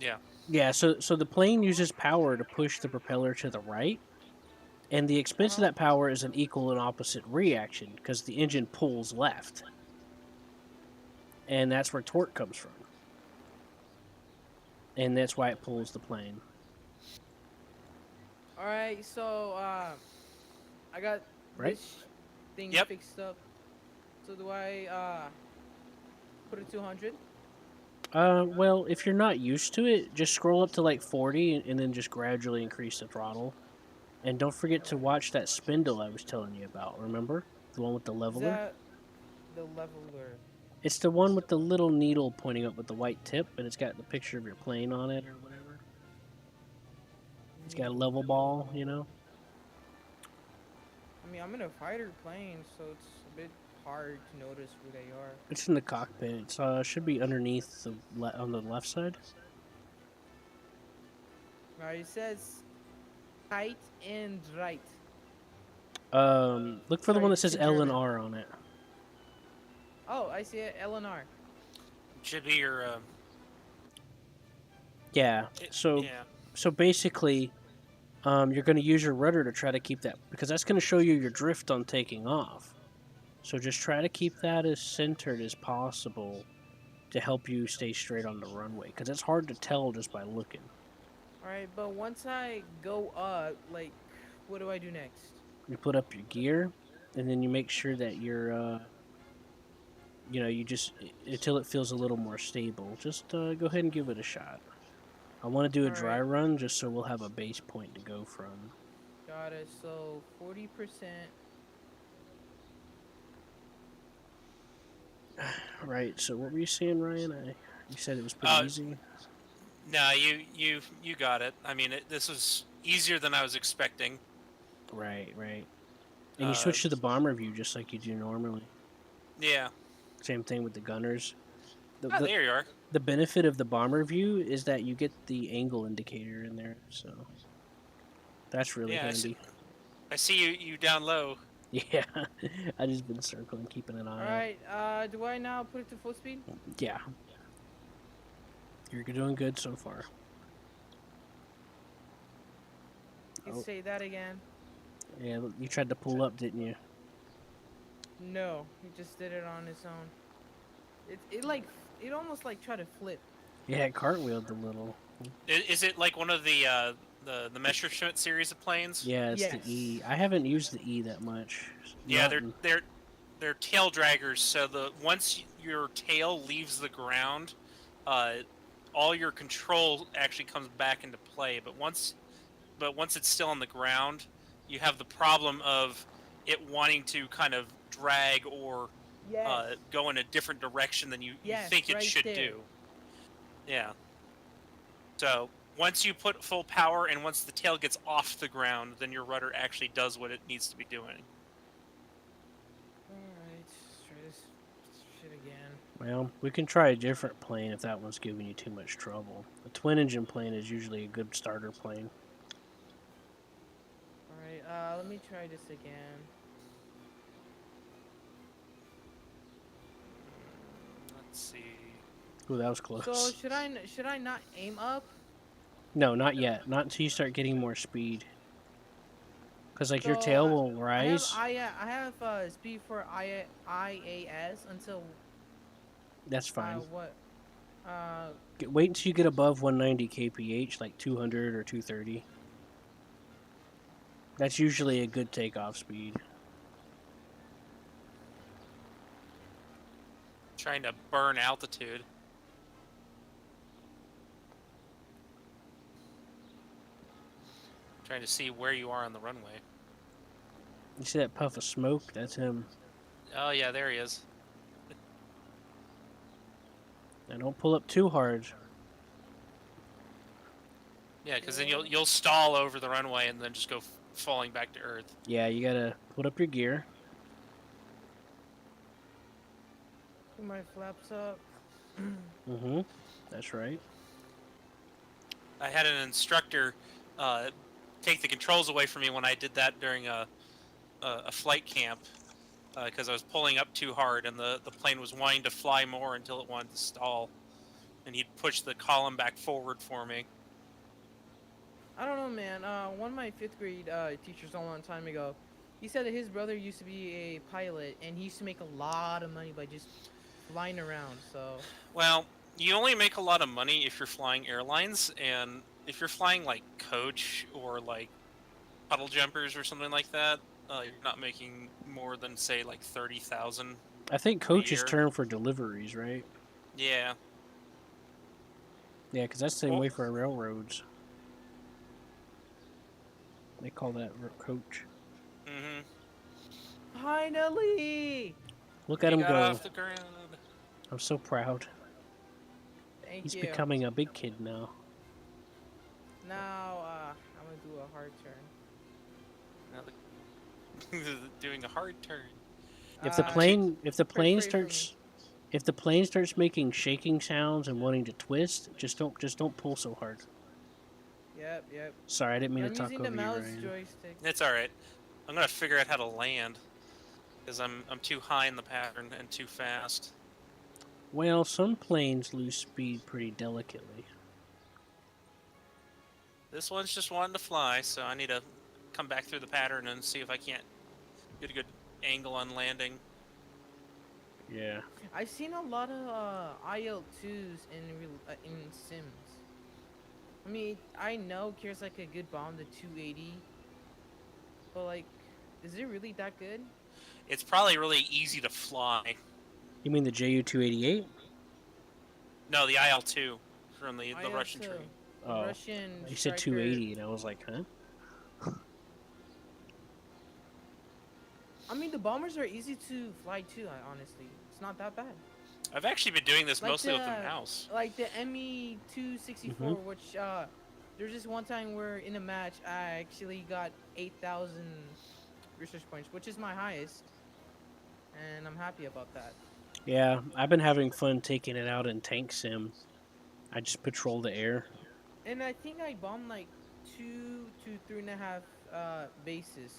Speaker 8: yeah.
Speaker 2: so the plane uses power to push the propeller to the right, and the expense of
Speaker 9: Uh-huh.
Speaker 2: that power is an equal and opposite reaction because the engine pulls left, and that's where torque comes from, and that's why it pulls the plane.
Speaker 9: All right, so I got
Speaker 2: Right?
Speaker 9: this thing
Speaker 8: Yep.
Speaker 9: fixed up. So do I put it to 100?
Speaker 2: Well, if you're not used to it, just scroll up to like 40 and then just gradually increase the throttle. And don't forget to
Speaker 9: Alright.
Speaker 2: watch that spindle I was telling you about, remember? The one with the
Speaker 9: Is
Speaker 2: leveler?
Speaker 9: that the leveler?
Speaker 2: It's the one with the little needle pointing up with the white tip, and it's got the picture of your plane on it or whatever. It's got a level ball, you know?
Speaker 9: I mean, I'm in a fighter plane, so it's a bit hard to notice where they are.
Speaker 2: It's in the cockpit. It's should be underneath on the left side.
Speaker 9: Alright, it says tight and right.
Speaker 2: Look for the
Speaker 9: Sorry,
Speaker 2: one that
Speaker 9: it's
Speaker 2: says
Speaker 9: in
Speaker 2: L and
Speaker 9: German.
Speaker 2: R on it.
Speaker 9: Oh, I see it. LNR.
Speaker 8: Should be your
Speaker 2: Yeah. So
Speaker 8: yeah.
Speaker 2: so basically, you're going to use your rudder to try to keep that because that's going to show you your drift on taking off. So just try to keep that as centered as possible to help you stay straight on the runway because it's hard to tell just by looking.
Speaker 9: Alright, but once I go up, like, what do I do next?
Speaker 2: You put up your gear, and then you make sure that you're, you just until it feels a little more stable. Just go ahead and give it a shot. I want to do a dry
Speaker 9: Alright.
Speaker 2: run just so we'll have a base point to go from.
Speaker 9: Got it. So 40%.
Speaker 2: Right. So what were you saying, Ryan? You said it was pretty easy.
Speaker 8: No, you got it. I mean, this was easier than I was expecting.
Speaker 2: Right. Right. And you switch to the bomber view just like you do normally.
Speaker 8: Yeah.
Speaker 2: Same thing with the gunners.
Speaker 8: Oh, there you are.
Speaker 2: The benefit of the bomber view is that you get the angle indicator in there, so that's really
Speaker 8: Yeah,
Speaker 2: handy.
Speaker 8: I see you down low.
Speaker 2: Yeah, I just been circling, keeping an eye
Speaker 9: Alright, do I now put it to full speed?
Speaker 2: out. Yeah, you're doing good so far.
Speaker 9: You can say that again.
Speaker 2: Yeah, you tried to pull up, didn't you?
Speaker 9: No, he just did it on his own. It almost like tried to flip.
Speaker 2: Yeah, it cartwheeled a little.
Speaker 8: Is it like one of the Messerschmitt series of planes?
Speaker 2: Yeah, it's
Speaker 9: Yes.
Speaker 2: the E. I haven't used the E that much.
Speaker 8: Yeah,
Speaker 2: Not-
Speaker 8: they're tail draggers. So once your tail leaves the ground, all your control actually comes back into play. But once it's still on the ground, you have the problem of it wanting to kind of drag or
Speaker 9: Yes.
Speaker 8: go in a different direction than you
Speaker 9: Yes,
Speaker 8: think it
Speaker 9: right
Speaker 8: should
Speaker 9: there.
Speaker 8: do. Yeah. So once you put full power and once the tail gets off the ground, then your rudder actually does what it needs to be doing.
Speaker 9: Alright, let's try this shit again.
Speaker 2: Well, we can try a different plane if that one's giving you too much trouble. A twin-engine plane is usually a good starter plane.
Speaker 9: Alright, let me try this again.
Speaker 8: Let's see.
Speaker 2: Ooh, that was close.
Speaker 9: So should I not aim up?
Speaker 2: No, not yet. Not until you start getting more speed. Because like your
Speaker 9: So,
Speaker 2: tail will rise.
Speaker 9: I have speed for IAS until
Speaker 2: That's fine.
Speaker 9: what?
Speaker 2: Wait until you get above 190 kph, like 200 or 230. That's usually a good takeoff speed.
Speaker 8: Trying to burn altitude. Trying to see where you are on the runway.
Speaker 2: You see that puff of smoke? That's him.
Speaker 8: Oh yeah, there he is.
Speaker 2: Now don't pull up too hard.
Speaker 8: Yeah, because then you'll stall over the runway and then just go falling back to earth.
Speaker 2: Yeah, you gotta put up your gear.
Speaker 9: Put my flaps up.
Speaker 2: Mm-hmm. That's right.
Speaker 8: I had an instructor take the controls away from me when I did that during a flight camp because I was pulling up too hard and the plane was wanting to fly more until it wanted to stall, and he'd push the column back forward for me.
Speaker 9: I don't know, man. One of my 5th grade teachers a long time ago, he said that his brother used to be a pilot and he used to make a lot of money by just flying around. So
Speaker 8: Well, you only make a lot of money if you're flying airlines, and if you're flying like coach or like puddle jumpers or something like that, you're not making more than say like 30,000.
Speaker 2: I think coach is
Speaker 8: year.
Speaker 2: term for deliveries, right?
Speaker 8: Yeah.
Speaker 2: Yeah, because that's the same
Speaker 8: Well-
Speaker 2: way for railroads. They call that coach.
Speaker 8: Mm-hmm.
Speaker 9: finally,
Speaker 2: Look at him
Speaker 8: got
Speaker 2: go.
Speaker 8: off the ground.
Speaker 2: I'm so proud.
Speaker 9: thank
Speaker 2: He's
Speaker 9: you.
Speaker 2: becoming a big kid now.
Speaker 9: Now, I'm gonna do a hard turn.
Speaker 8: Now doing a hard turn.
Speaker 2: If the
Speaker 9: Uh,
Speaker 2: plane, if the
Speaker 9: pray
Speaker 2: plane
Speaker 9: for me.
Speaker 2: starts, if the plane starts making shaking sounds and wanting to twist, just don't pull so hard.
Speaker 9: Yep.
Speaker 2: Sorry, I didn't mean
Speaker 9: I'm
Speaker 2: to talk
Speaker 9: using the
Speaker 2: over you,
Speaker 9: mouse
Speaker 2: Ryan.
Speaker 9: joystick.
Speaker 8: It's all right. I'm gonna figure out how to land because I'm too high in the pattern and too fast.
Speaker 2: Well, some planes lose speed pretty delicately.
Speaker 8: This one's just wanting to fly, so I need to come back through the pattern and see if I can't get a good angle on landing.
Speaker 2: Yeah.
Speaker 9: I've seen a lot of IL-2s in Sims. I mean, I know Kira's like a good bomb, the 280, but like, is it really that good?
Speaker 8: It's probably really easy to fly.
Speaker 2: You mean the Ju-288?
Speaker 8: No, the IL-2 from the Russian
Speaker 9: IL-2,
Speaker 8: tree.
Speaker 9: the
Speaker 2: Oh,
Speaker 9: Russian
Speaker 2: You said
Speaker 9: striker.
Speaker 2: 280, and I was like, huh?
Speaker 9: I mean, the bombers are easy to fly too. Honestly, it's not that bad.
Speaker 8: I've actually been doing this
Speaker 9: Like
Speaker 8: mostly with the
Speaker 9: the-
Speaker 8: mouse.
Speaker 9: Like the ME-264, which there's just one time where in a match I actually got 8,000 research points, which is my highest, and I'm happy about that.
Speaker 2: Yeah, I've been having fun taking it out in tank sim. I just patrol the air.
Speaker 9: And I think I bombed like 2 to 3.5 bases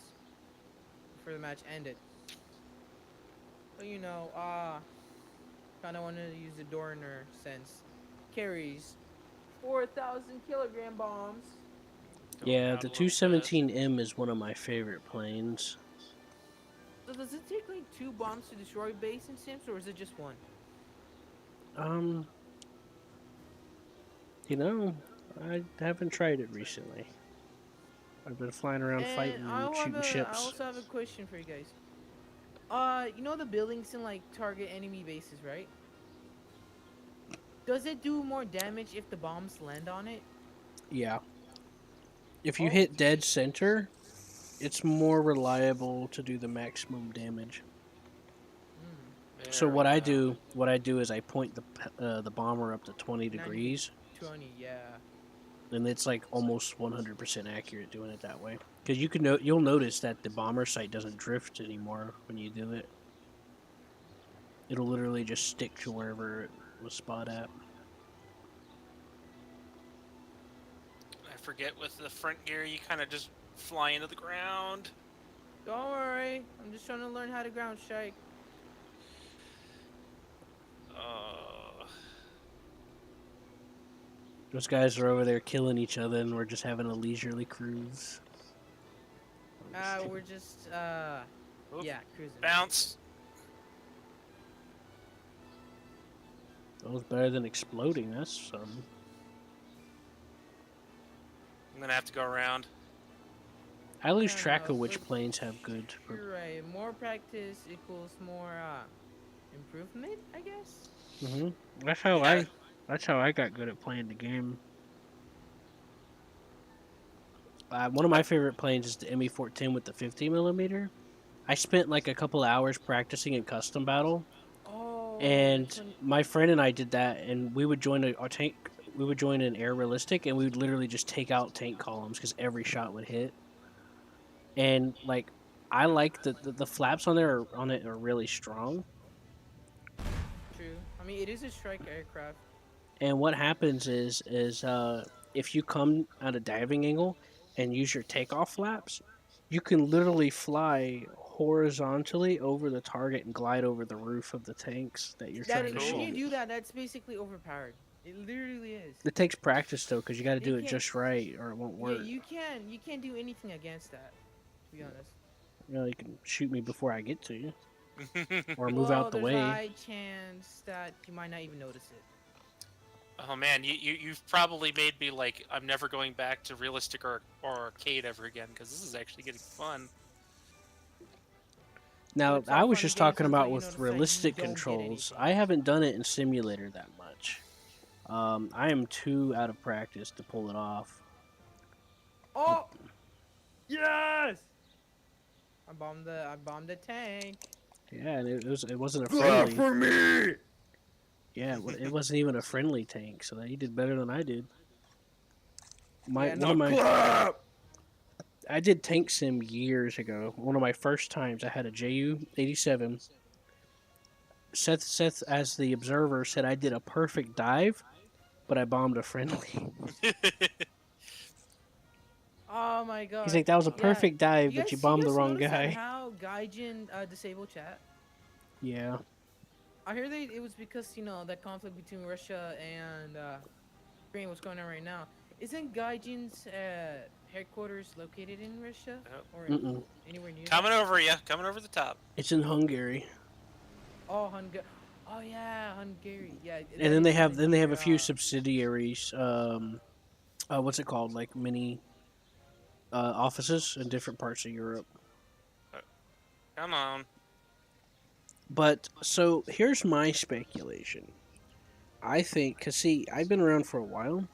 Speaker 9: before the match ended. But you know, kind of wanted to use the Dorner since carries 4,000 kilogram bombs.
Speaker 8: Go
Speaker 2: Yeah,
Speaker 8: out
Speaker 2: the
Speaker 8: a little bit.
Speaker 2: 217M is one of my favorite planes.
Speaker 9: So does it take like 2 bombs to destroy base in Sims, or is it just 1?
Speaker 2: You know, I haven't tried it recently. I've been flying around fighting and shooting
Speaker 9: I
Speaker 2: ships.
Speaker 9: also have a question for you guys. You know the buildings in like target enemy bases, right? Does it do more damage if the bombs land on it?
Speaker 2: Yeah. If you
Speaker 9: Oh.
Speaker 2: hit dead center, it's more reliable to do the maximum damage. So
Speaker 8: There
Speaker 2: what
Speaker 8: we
Speaker 2: I
Speaker 8: go.
Speaker 2: do is I point the bomber up to 20 degrees,
Speaker 9: 20, yeah.
Speaker 2: and it's like almost 100% accurate doing it that way. Because you'll notice that the bomber sight doesn't drift anymore when you do it. It'll literally just stick to wherever it was spot at.
Speaker 8: I forget with the front gear, you kind of just fly into the ground.
Speaker 9: Don't worry, I'm just trying to learn how to ground strike.
Speaker 2: Those guys are over there killing each other, and we're just having a leisurely cruise.
Speaker 9: We're just,
Speaker 8: Oop,
Speaker 9: yeah, cruising.
Speaker 8: Bounce.
Speaker 2: That was better than exploding. That's something.
Speaker 8: I'm gonna have to go around.
Speaker 2: I lose
Speaker 9: Yeah,
Speaker 2: track of which
Speaker 9: but
Speaker 2: planes have good.
Speaker 9: You're right. More practice equals more, improvement, I guess?
Speaker 2: Mm-hmm. That's how
Speaker 8: Yeah.
Speaker 2: That's how I got good at playing the game. One of my favorite planes is the ME-14 with the 50mm. I spent like a couple hours practicing in custom battle,
Speaker 9: Oh,
Speaker 2: and
Speaker 9: that's when-
Speaker 2: my friend and I did that, and we would join a tank. we would join an air realistic, and we would literally just take out tank columns because every shot would hit. And like, I like the flaps on there on it are really strong.
Speaker 9: True. I mean, it is a strike aircraft.
Speaker 2: And what happens is if you come at a diving angle and use your takeoff flaps, you can literally fly horizontally over the target and glide over the roof of the tanks that you're trying to
Speaker 9: When you
Speaker 2: shoot.
Speaker 9: do that, that's basically overpowered. It literally is.
Speaker 2: It takes practice though, because you got to
Speaker 9: You
Speaker 2: do it
Speaker 9: can't-
Speaker 2: just right, or it won't
Speaker 9: Yeah,
Speaker 2: work.
Speaker 9: you can't do anything against that. To be honest.
Speaker 2: You know, you can shoot me before I get to you, or move
Speaker 9: Well,
Speaker 2: out the
Speaker 9: there's a
Speaker 2: way.
Speaker 9: high chance that you might not even notice it.
Speaker 8: Oh man, you've probably made me like I'm never going back to realistic or arcade ever again because this is actually getting fun.
Speaker 2: Now,
Speaker 9: What's
Speaker 2: I
Speaker 9: all
Speaker 2: was
Speaker 9: fun
Speaker 2: just
Speaker 9: and games
Speaker 2: talking
Speaker 9: until
Speaker 2: about
Speaker 9: you
Speaker 2: with
Speaker 9: notice that you
Speaker 2: realistic
Speaker 9: don't get
Speaker 2: controls.
Speaker 9: anything.
Speaker 2: I haven't done it in simulator that much. I am too out of practice to pull it off.
Speaker 9: Oh, yes! I bombed the tank.
Speaker 2: Yeah, and it wasn't a friendly.
Speaker 9: for me.
Speaker 2: Yeah, it wasn't even a friendly tank, so he did better than I did. I did tank sim years ago. One of my first times, I had a JU-87. Seth, as the observer, said I did a perfect dive, but I bombed a friendly.
Speaker 9: Oh my god.
Speaker 2: He's like, that was a perfect dive, but you bombed the wrong
Speaker 9: notice that
Speaker 2: guy.
Speaker 9: How Gaijin disabled chat?
Speaker 2: Yeah.
Speaker 9: I hear it was because that conflict between Russia and Ukraine, what's going on right now. Isn't Gaijin's headquarters located in Russia or anywhere near?
Speaker 8: Coming over you, coming over the top.
Speaker 2: It's in Hungary.
Speaker 9: Oh, Oh yeah, Hungary. Yeah.
Speaker 2: And then they have a few subsidiaries. What's it called? Like mini offices in different parts of Europe.
Speaker 8: Come on.
Speaker 2: But so here's my speculation. I think, because see, I've been around for a while,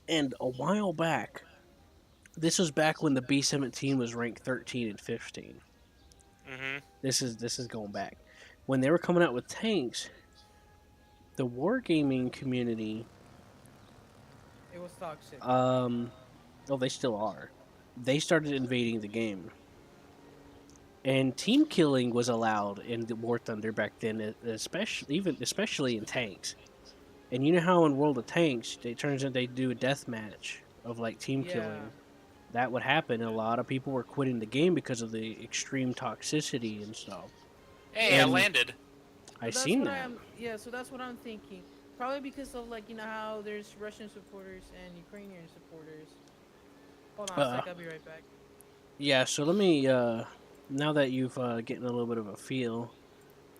Speaker 2: and a while back, this was back when the B-17 was ranked 13 and 15.
Speaker 8: Mm-hmm.
Speaker 2: This is going back. When they were coming out with tanks, the wargaming community,
Speaker 9: It was toxic.
Speaker 2: oh, they still are. They started invading the game. And team killing was allowed in the War Thunder back then, especially in tanks. And you know how in World of Tanks, it turns out they do a death match of like team killing. That would happen. And a lot of people were quitting the game because of the extreme toxicity and stuff.
Speaker 8: Hey, I landed.
Speaker 2: I seen that.
Speaker 9: So that's what I'm thinking. Probably because of how there's Russian supporters and Ukrainian supporters. Hold on a sec, I'll be right back.
Speaker 2: Yeah, so let me, now that you've getting a little bit of a feel,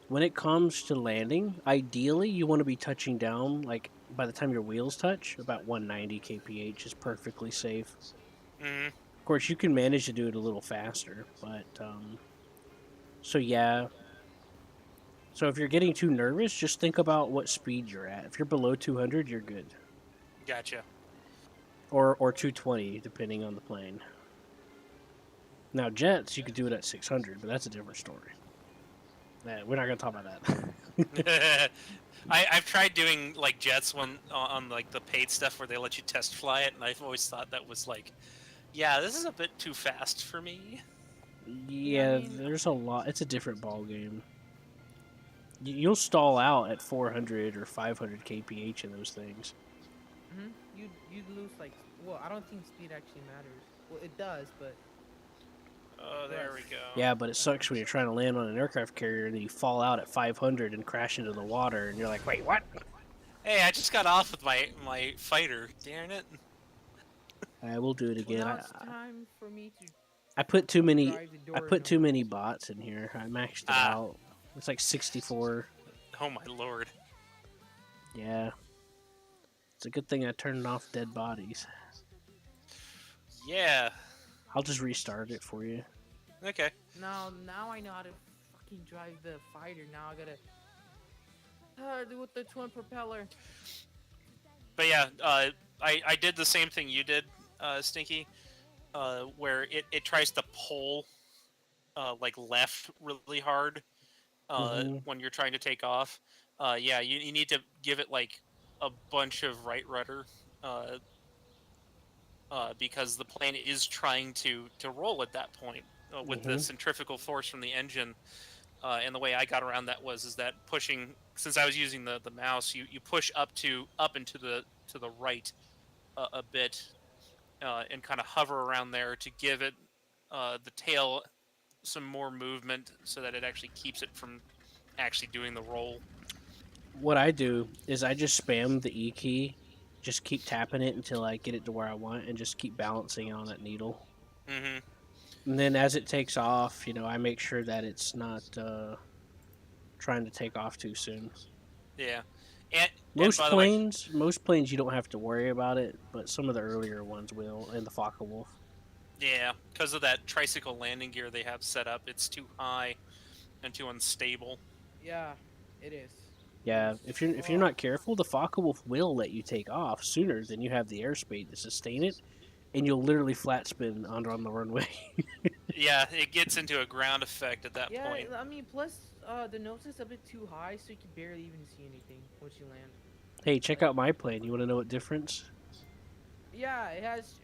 Speaker 2: when it comes to landing, ideally you want to be touching down, like, by the time your wheels touch, about 190 kph is perfectly safe.
Speaker 8: Mm-hmm.
Speaker 2: Of course, you can manage to do it a little faster, but, so yeah. So if you're getting too nervous, just think about what speed you're at. If you're below 200, you're good.
Speaker 8: Gotcha.
Speaker 2: Or 220, depending on the plane. Now, jets, you could do it at 600, but that's a different story. We're not going to talk about that.
Speaker 8: I've tried doing like jets on like the paid stuff where they let you test fly it, and I've always thought that was like, yeah, this is a bit too fast for me.
Speaker 2: Yeah, there's a lot. It's a different ball game. You'll stall out at 400 or 500 kph in those things.
Speaker 9: Mm-hmm. You'd lose well, I don't think speed actually matters. Well, it does, but.
Speaker 8: Oh, there we go.
Speaker 2: Yeah, but it sucks when you're trying to land on an aircraft carrier and then you fall out at 500 and crash into the water, and you're like, wait, what?
Speaker 8: Hey, I just got off with my fighter. Darn it.
Speaker 2: I will do it again.
Speaker 9: Well, now it's time for me to.
Speaker 2: I put too many.
Speaker 9: drive the
Speaker 2: I
Speaker 9: door
Speaker 2: put too
Speaker 9: down.
Speaker 2: many bots in here. I maxed it out. It's like 64.
Speaker 8: Oh my lord.
Speaker 2: Yeah. It's a good thing I turned off dead bodies.
Speaker 8: Yeah.
Speaker 2: I'll just restart it for you.
Speaker 8: Okay.
Speaker 9: Now I know how to fucking drive the fighter. Now I gotta do with the twin propeller.
Speaker 8: But yeah, I did the same thing you did, Stinky, where it tries to pull like left really hard when you're trying to take off. Yeah, you need to give it like a bunch of right rudder because the plane is trying to roll at that point with the
Speaker 2: Mhm.
Speaker 8: centrifugal force from the engine. And the way I got around that is that pushing, since I was using the mouse, you push up into to the right a bit, and kind of hover around there to give it the tail some more movement so that it actually keeps it from actually doing the roll.
Speaker 2: What I do is I just spam the E key, just keep tapping it until I get it to where I want, and just keep balancing it on that needle.
Speaker 8: Mm-hmm.
Speaker 2: And then as it takes off, I make sure that it's not trying to take off too soon.
Speaker 8: Yeah, and
Speaker 2: Most
Speaker 8: by the way,
Speaker 2: planes, most planes, you don't have to worry about it, but some of the earlier ones will, and the Focke-Wulf.
Speaker 8: yeah, because of that tricycle landing gear they have set up, it's too high and too unstable.
Speaker 9: Yeah, it is.
Speaker 2: Yeah,
Speaker 9: It is.
Speaker 2: if you're not careful, the Focke-Wulf will let you take off sooner than you have the airspeed to sustain it, and you'll literally flat spin on the runway.
Speaker 8: Yeah, it gets into a ground effect at that
Speaker 9: Yeah,
Speaker 8: point.
Speaker 9: I mean, plus the nose is a bit too high, so you can barely even see anything once you land.
Speaker 2: Hey, check out my plane. You want to know what difference?
Speaker 9: Yeah, it has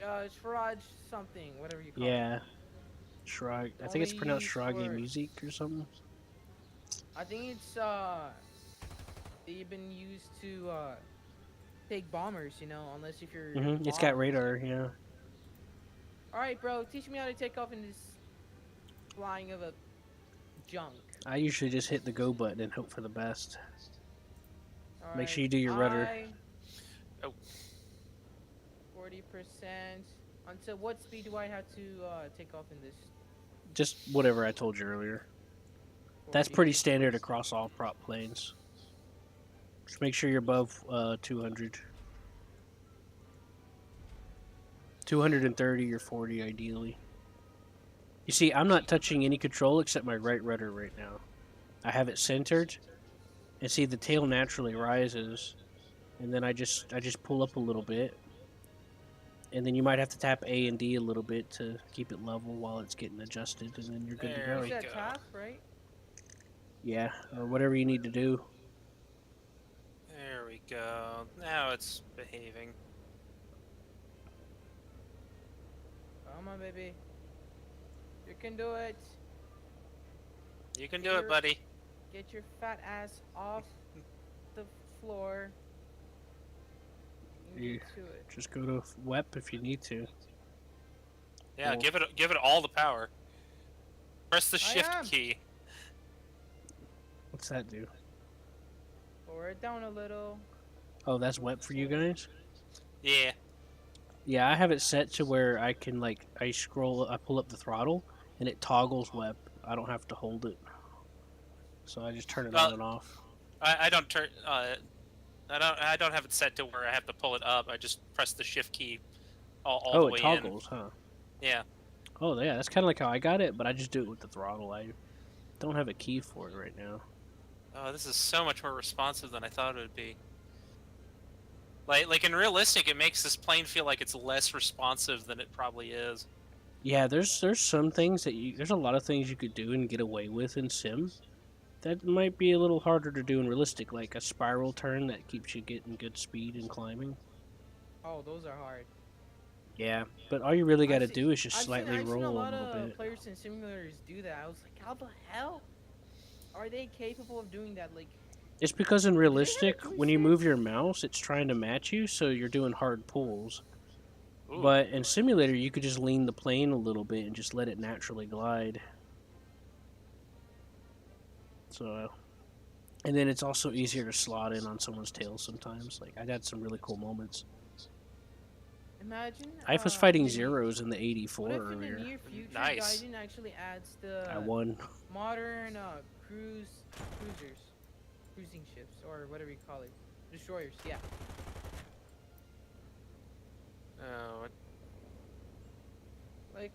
Speaker 9: sharage something, whatever you call it.
Speaker 2: Yeah, Shrag. I think
Speaker 9: Only
Speaker 2: it's pronounced
Speaker 9: used
Speaker 2: Shrage
Speaker 9: for.
Speaker 2: Music or something.
Speaker 9: I think it's they've been used to take bombers, unless if you're
Speaker 2: It's got
Speaker 9: models.
Speaker 2: radar. Yeah.
Speaker 9: All right, bro, teach me how to take off in this flying of a junk.
Speaker 2: I usually just hit the go button and hope for the best.
Speaker 9: All
Speaker 2: Make
Speaker 9: right,
Speaker 2: sure you do your rudder.
Speaker 8: Oh.
Speaker 9: 40%. Until what speed do I have to take off in this?
Speaker 2: Just whatever I told you earlier. That's
Speaker 9: 40?
Speaker 2: pretty standard across all prop planes. Just make sure you're above 200. 230 or 40 ideally. You see, I'm not touching any control except my right rudder right now. I have it centered, and see the tail naturally rises, and then I just pull up a little bit, and then you might have to tap A and D a little bit to keep it level while it's getting adjusted, and then you're good to
Speaker 8: There
Speaker 2: go.
Speaker 8: we
Speaker 9: Use that
Speaker 8: go.
Speaker 9: tap, right?
Speaker 2: Yeah, or whatever you need to do.
Speaker 8: There we go. Now it's behaving.
Speaker 9: Come on, baby. You can do it.
Speaker 8: You can do it, buddy.
Speaker 9: Get your fat ass off the floor.
Speaker 2: You
Speaker 9: Get to it.
Speaker 2: just go to WEP if you need to.
Speaker 8: Yeah,
Speaker 2: Cool.
Speaker 8: give it all the power. Press the
Speaker 9: I
Speaker 8: shift
Speaker 9: am.
Speaker 8: key.
Speaker 2: What's that do?
Speaker 9: Lower it down a little.
Speaker 2: Oh, that's WEP for you guys?
Speaker 8: Yeah.
Speaker 2: Yeah, I have it set to where I can I pull up the throttle, and it toggles WEP. I don't have to hold it, so I just turn it on and off.
Speaker 8: I don't turn. I don't have it set to where I have to pull it up. I just press the shift key all the way
Speaker 2: it toggles, huh?
Speaker 8: in. Yeah.
Speaker 2: Oh, yeah, that's kind of like how I got it, but I just do it with the throttle. I don't have a key for it right now.
Speaker 8: Oh, this is so much more responsive than I thought it would be. Like in realistic, it makes this plane feel like it's less responsive than it probably is.
Speaker 2: Yeah, there's some things there's a lot of things you could do and get away with in sim. That might be a little harder to do in realistic, like a spiral turn that keeps you getting good speed and climbing.
Speaker 9: Oh, those are hard.
Speaker 2: Yeah, but all you really got to
Speaker 9: I've seen-
Speaker 2: do is just
Speaker 9: I've
Speaker 2: slightly
Speaker 9: seen
Speaker 2: roll
Speaker 9: a
Speaker 2: a
Speaker 9: lot
Speaker 2: little
Speaker 9: of
Speaker 2: bit.
Speaker 9: players in simulators do that. I was like, how the hell are they capable of doing that? Like,
Speaker 2: It's because in
Speaker 9: have a
Speaker 2: realistic, when you move
Speaker 9: joystick?
Speaker 2: your mouse, it's trying to match you, so you're doing hard pulls.
Speaker 8: Ooh.
Speaker 2: But in simulator, you could just lean the plane a little bit and just let it naturally glide. So, and then it's also easier to slot in on someone's tail sometimes. Like, I had some really cool moments.
Speaker 9: imagine.
Speaker 2: I was fighting
Speaker 9: in the-
Speaker 2: zeros in the 84
Speaker 9: What if in the
Speaker 2: earlier.
Speaker 9: near future,
Speaker 8: Nice.
Speaker 9: Gaijin actually adds the
Speaker 2: I won.
Speaker 9: modern cruising ships, or whatever you call it, destroyers? Yeah.
Speaker 8: Oh,
Speaker 9: Like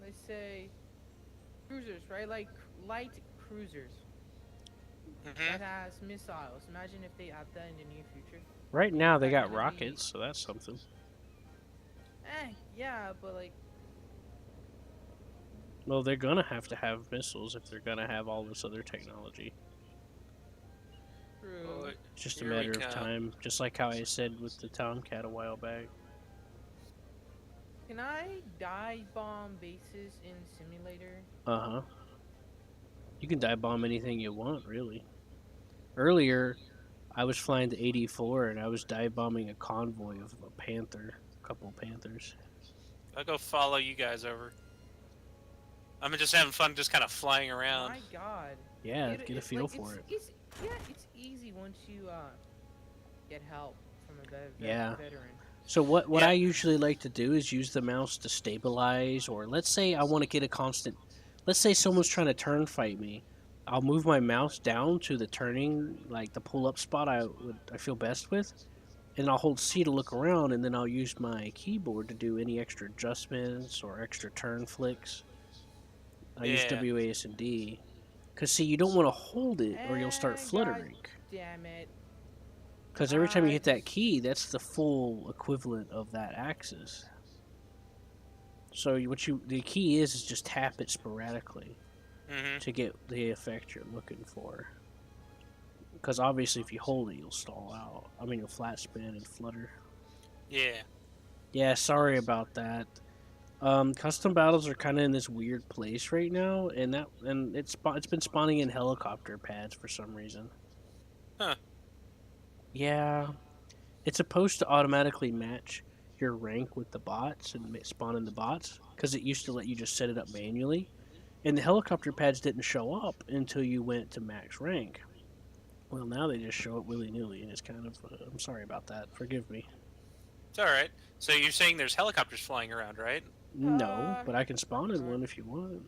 Speaker 9: let's say cruisers, right? Like light cruisers that has missiles. Imagine if they add that in the near future.
Speaker 2: Right now, they
Speaker 9: That
Speaker 2: got
Speaker 9: could be-
Speaker 2: rockets, so that's something.
Speaker 9: Yeah, but like,
Speaker 2: Well, they're gonna have to have missiles if they're gonna have all this other technology.
Speaker 9: True.
Speaker 8: Oh,
Speaker 2: It's just a
Speaker 8: here we
Speaker 2: matter of
Speaker 8: go.
Speaker 2: time, just like how I said with the Tomcat a while back.
Speaker 9: Can I dive bomb bases in simulator?
Speaker 2: Uh-huh. You can dive bomb anything you want, really. Earlier, I was flying the 84 and I was dive bombing a convoy of a panther, a couple of panthers.
Speaker 8: I'll go follow you guys over. I'm just having fun, just kind of flying around.
Speaker 9: My God.
Speaker 2: Yeah, get a feel for it.
Speaker 9: Yeah, it's easy once you get help from a
Speaker 2: Yeah.
Speaker 9: veteran.
Speaker 2: So what
Speaker 8: Yeah.
Speaker 2: I usually like to do is use the mouse to stabilize, or let's say I want to get a constant. Let's say someone's trying to turn fight me. I'll move my mouse down to the turning, like the pull up spot I feel best with, and I'll hold C to look around, and then I'll use my keyboard to do any extra adjustments or extra turn flicks. I use
Speaker 8: Yeah.
Speaker 2: WAS and D, cause see you don't want to hold it or you'll start
Speaker 9: And
Speaker 2: fluttering.
Speaker 9: God damn it.
Speaker 2: Because every time you
Speaker 9: I
Speaker 2: hit that key, that's the full equivalent of that axis. So the key is just tap it sporadically
Speaker 8: Mm-hmm.
Speaker 2: to get the effect you're looking for. Because obviously, if you hold it, you'll stall out. I mean, you'll flat spin and flutter.
Speaker 8: Yeah.
Speaker 2: Yeah, sorry about that. Custom battles are kind of in this weird place right now, and it's been spawning in helicopter pads for some reason.
Speaker 8: Huh.
Speaker 2: Yeah, it's supposed to automatically match your rank with the bots and spawn in the bots because it used to let you just set it up manually, and the helicopter pads didn't show up until you went to max rank. Well, now they just show up willy nilly, and it's kind of I'm sorry about that. Forgive me.
Speaker 8: It's all right. So you're saying there's helicopters flying around, right?
Speaker 2: No, but I can spawn in one if you want.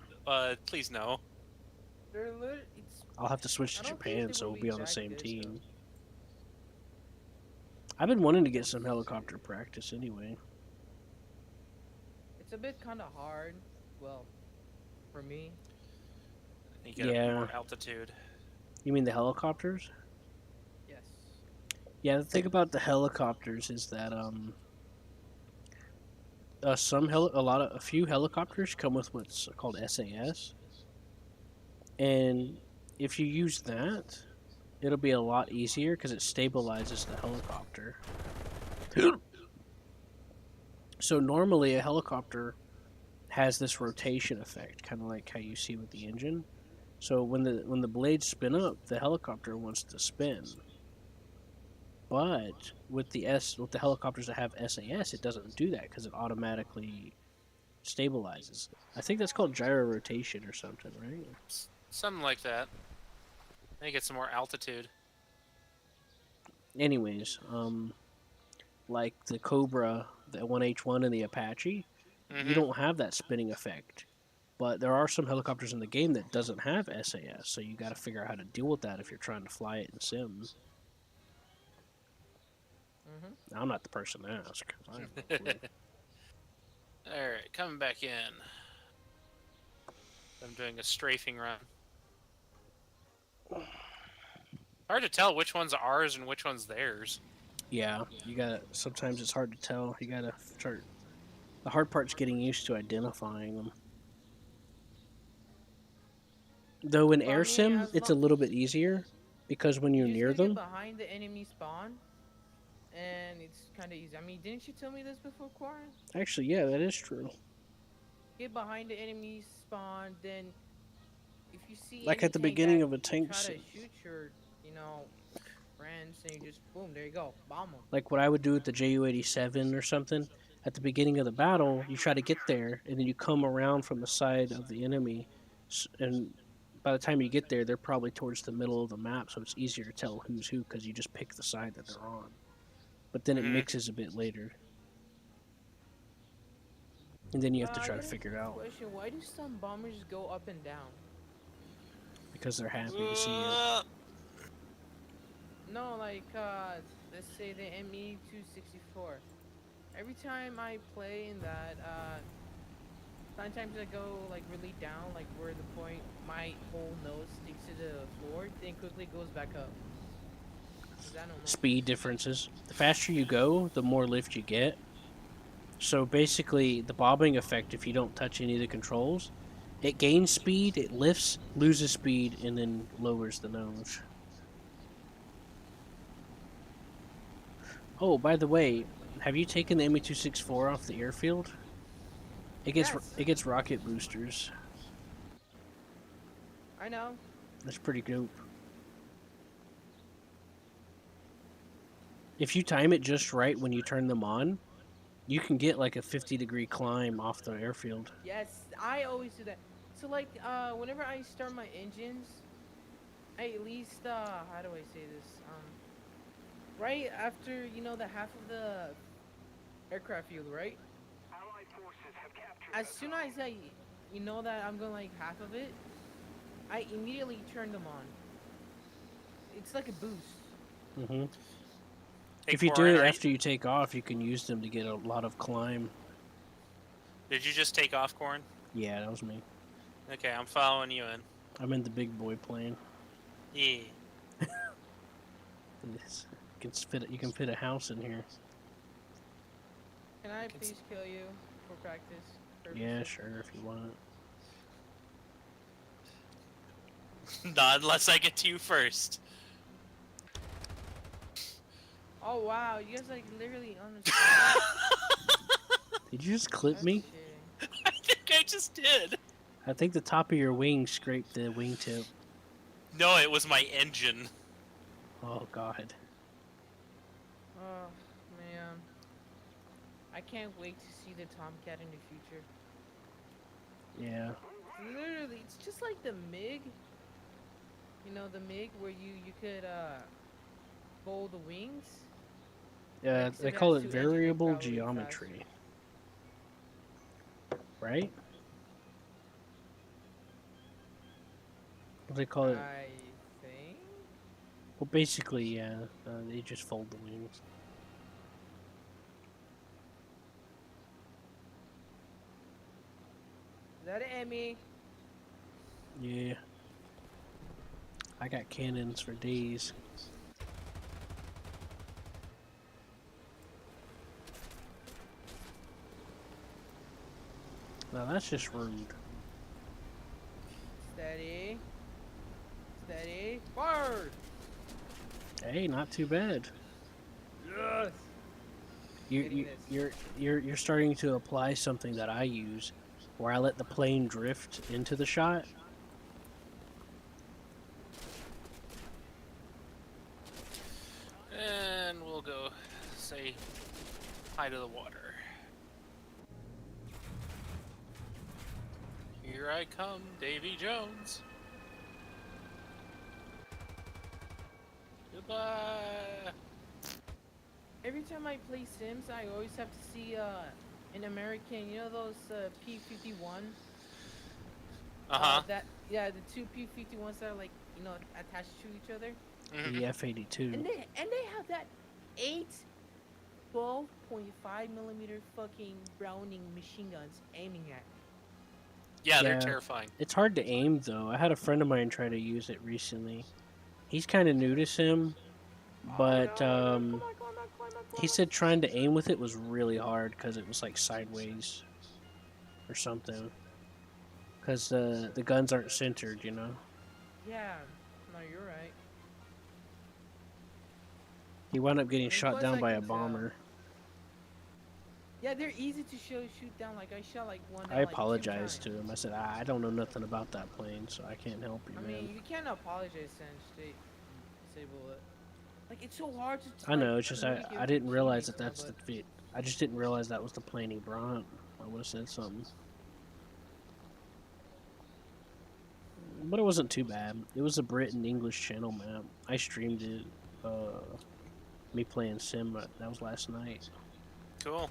Speaker 8: Please no.
Speaker 2: I'll have to switch
Speaker 9: I
Speaker 2: to
Speaker 9: don't think
Speaker 2: Japan,
Speaker 9: they
Speaker 2: so
Speaker 9: will
Speaker 2: we'll
Speaker 9: be
Speaker 2: be on the
Speaker 9: jacked
Speaker 2: same
Speaker 9: this,
Speaker 2: team. I've been wanting to get some helicopter practice anyway.
Speaker 9: It's a bit kind of hard. Well, for me.
Speaker 8: You get
Speaker 2: Yeah.
Speaker 8: more altitude.
Speaker 2: You mean the helicopters?
Speaker 9: Yes.
Speaker 2: Yeah, the thing about the helicopters is that a few helicopters come with what's called SAS, and if you use that, it'll be a lot easier because it stabilizes the helicopter. So normally a helicopter has this rotation effect, kind of like how you see with the engine. So when the blades spin up, the helicopter wants to spin. But with the helicopters that have SAS, it doesn't do that because it automatically stabilizes. I think that's called gyro rotation or something, right?
Speaker 8: Something like that. Then you get some more altitude.
Speaker 2: Anyways, like the Cobra, the 1H1 and the Apache,
Speaker 8: Mm-hmm.
Speaker 2: you don't have that spinning effect. But there are some helicopters in the game that doesn't have SAS, so you got to figure out how to deal with that if you're trying to fly it in sim.
Speaker 9: Mm-hmm.
Speaker 2: I'm not the person to ask. I have no clue.
Speaker 8: Alright, coming back in. I'm doing a strafing run. Hard to tell which one's ours and which one's theirs.
Speaker 2: Yeah, you gotta. Sometimes it's hard to tell. You gotta start. The hard part's getting used to identifying them. Though in
Speaker 9: Well, I
Speaker 2: air
Speaker 9: mean,
Speaker 2: sim,
Speaker 9: as
Speaker 2: it's a
Speaker 9: long-
Speaker 2: little bit easier because when you're
Speaker 9: You just
Speaker 2: near
Speaker 9: gotta
Speaker 2: them,
Speaker 9: get behind the enemy spawn, and it's kind of easy. I mean, didn't you tell me this before, Quarren?
Speaker 2: actually, yeah, that is true.
Speaker 9: Get behind the enemy spawn, then if you see
Speaker 2: Like
Speaker 9: any
Speaker 2: at the
Speaker 9: tank
Speaker 2: beginning
Speaker 9: that
Speaker 2: of a tank
Speaker 9: try to
Speaker 2: sim.
Speaker 9: shoot your, friends, and you just boom, there you go, bomb them.
Speaker 2: Like what I would do with the JU-87 or something. At the beginning of the battle, you try to get there, and then you come around from the side of the enemy, and by the time you get there, they're probably towards the middle of the map, so it's easier to tell who's who because you just pick the side that they're on. But then it
Speaker 8: Mhm.
Speaker 2: mixes a bit later, and then you have to try to
Speaker 9: Let me
Speaker 2: figure it
Speaker 9: ask you a
Speaker 2: out
Speaker 9: question: why do some bombers go up and down?
Speaker 2: because they're happy to see it.
Speaker 9: No, like let's say the ME-264. Every time I play in that, sometimes I go like really down, like where the point my whole nose sticks to the floor, then quickly goes back up. Is that normal?
Speaker 2: Speed differences. The faster you go, the more lift you get. So basically, the bobbing effect, if you don't touch any of the controls, it gains speed, it lifts, loses speed, and then lowers the nose. Oh, by the way, have you taken the ME-264 off the airfield?
Speaker 9: Yes.
Speaker 2: It gets rocket boosters.
Speaker 9: I know.
Speaker 2: That's pretty dope. If you time it just right when you turn them on, you can get like a 50-degree climb off the airfield.
Speaker 9: Yes, I always do that. So like, whenever I start my engines, I at least how do I say this? Right after the half of the aircraft fuel, right?
Speaker 7: Allied forces have captured
Speaker 9: As
Speaker 7: a
Speaker 9: soon
Speaker 7: zone.
Speaker 9: as I know that I'm going like half of it, I immediately turn them on. It's like a boost.
Speaker 2: Hmm
Speaker 8: Hey,
Speaker 2: If you do
Speaker 8: Corin,
Speaker 2: it after you take off, you can use them to get a lot of climb.
Speaker 8: did you just take off, Corin?
Speaker 2: Yeah, that was me.
Speaker 8: Okay, I'm following you in.
Speaker 2: I'm in the big boy plane.
Speaker 8: Yeah.
Speaker 2: You can fit a house in here.
Speaker 9: Can I
Speaker 8: Can
Speaker 9: please kill you for practice
Speaker 2: Yeah,
Speaker 9: purposes?
Speaker 2: sure, if you want.
Speaker 8: Not unless I get to you first.
Speaker 9: Oh wow, you guys like literally on the
Speaker 2: Did you just clip
Speaker 9: That's
Speaker 2: me?
Speaker 9: shitty.
Speaker 8: I think I just did.
Speaker 2: I think the top of your wing scraped the wingtip.
Speaker 8: No, it was my engine.
Speaker 2: Oh god.
Speaker 9: Oh man, I can't wait to see the Tomcat in the future.
Speaker 2: Yeah.
Speaker 9: Literally, it's just like the MiG. You know the MiG where you could fold the wings.
Speaker 2: Yeah,
Speaker 9: Except
Speaker 2: they
Speaker 9: it
Speaker 2: call
Speaker 9: has
Speaker 2: it
Speaker 9: two engines, it'd
Speaker 2: variable
Speaker 9: probably be faster.
Speaker 2: geometry. Right? What do they call it?
Speaker 9: I think.
Speaker 2: Well, basically, yeah. They just fold the wings.
Speaker 9: Is that it, Emmy?
Speaker 2: Yeah. I got cannons for days. Now that's just rude.
Speaker 9: Steady. Steady. Forward.
Speaker 2: Hey, not too bad.
Speaker 9: Yes. Getting this.
Speaker 2: You're starting to apply something that I use, where I let the plane drift into the shot.
Speaker 8: And we'll go say hi to the water. Here I come, Davy Jones. Goodbye.
Speaker 9: Every time I play Sims, I always have to see an American. You know those P-51?
Speaker 8: Uh-huh.
Speaker 9: The two P-51s that are like attached to each other.
Speaker 8: Mhm.
Speaker 2: The F-82.
Speaker 9: And they have that 12.5 millimeter fucking Browning machine guns aiming at.
Speaker 8: Yeah, they're
Speaker 2: Yeah.
Speaker 8: terrifying.
Speaker 2: It's hard to aim though. I had a friend of mine try to use it recently. He's kind of new to Sim, but he said trying to aim with it was really hard because it was like sideways or something. Because the guns aren't centered, you know.
Speaker 9: Yeah, no, you're right.
Speaker 2: He wound up getting
Speaker 9: And
Speaker 2: shot
Speaker 9: plus
Speaker 2: down
Speaker 9: I
Speaker 2: by a
Speaker 9: can tell.
Speaker 2: bomber.
Speaker 9: Yeah, they're easy to shoot down. Like I shot like one.
Speaker 2: I
Speaker 9: down, like, 2
Speaker 2: apologized to
Speaker 9: times.
Speaker 2: him. I said, I don't know nothing about that plane, so I can't help you,
Speaker 9: I
Speaker 2: man.
Speaker 9: mean, you can't apologize since they disable it. Like it's so hard to.
Speaker 2: I know, it's just
Speaker 9: really give
Speaker 2: I didn't realize
Speaker 9: teammates
Speaker 2: that that's the
Speaker 9: but
Speaker 2: fit. I just didn't realize that was the plane he brought. I would have said something. But it wasn't too bad. It was a Brit and English channel map. I streamed it. Me playing Sim. That was last night.
Speaker 8: Cool.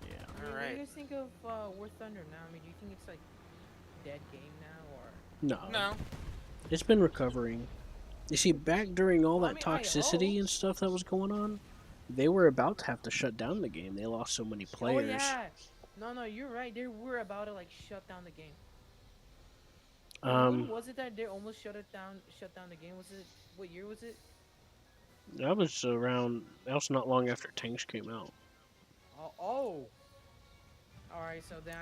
Speaker 2: Yeah.
Speaker 9: I mean, what do
Speaker 8: Alright.
Speaker 9: you guys think of War Thunder now? I mean, do you think it's like dead game now or?
Speaker 2: No.
Speaker 8: No.
Speaker 2: It's been recovering. You see, back during all
Speaker 9: Well, I
Speaker 2: that
Speaker 9: mean, I
Speaker 2: toxicity
Speaker 9: hope.
Speaker 2: and stuff that was going on, they were about to have to shut down the game. They lost so many players.
Speaker 9: Oh yeah. No, you're right. They were about to like shut down the game. When was it that they almost shut down the game? Was it what year was it?
Speaker 2: That was around. That was not long after Tanks came out.
Speaker 9: Oh. All right, so then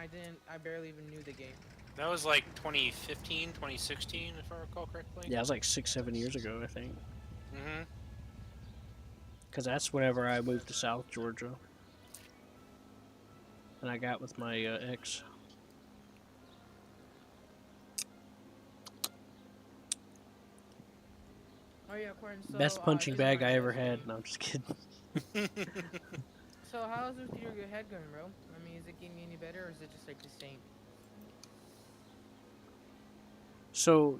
Speaker 9: I barely even knew the game.
Speaker 8: That was like 2015, 2016, if I recall correctly.
Speaker 2: Yeah, it was like 6, 7 years ago, I think.
Speaker 8: Mm-hmm.
Speaker 2: Because that's whenever I moved to South Georgia. And I got with my ex.
Speaker 9: Oh yeah, Quinn. So
Speaker 2: Best punching
Speaker 9: just
Speaker 2: bag
Speaker 9: wanted
Speaker 2: I
Speaker 9: to
Speaker 2: ever
Speaker 9: ask
Speaker 2: had.
Speaker 9: you,
Speaker 2: No, I'm just kidding.
Speaker 9: So how's with your head going, bro? I mean, is it getting any better, or is it just like the same?
Speaker 2: So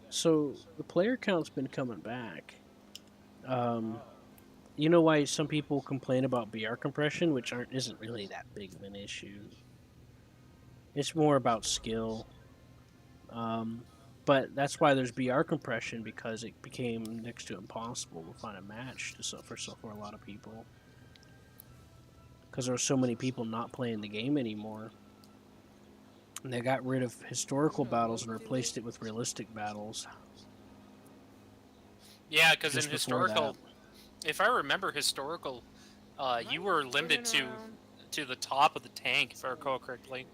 Speaker 2: so the player count's been coming back.
Speaker 9: Oh.
Speaker 2: You know why some people complain about BR compression, which isn't really that big of an issue. It's more about skill. But that's why there's BR compression, because it became next to impossible to find a match for a lot of people. Because there were so many people not playing the game anymore. And they got rid of historical battles and replaced it with realistic battles.
Speaker 8: Yeah, because in
Speaker 2: Just before
Speaker 8: historical, if I remember historical, you were limited to the top of the tank, if I recall correctly.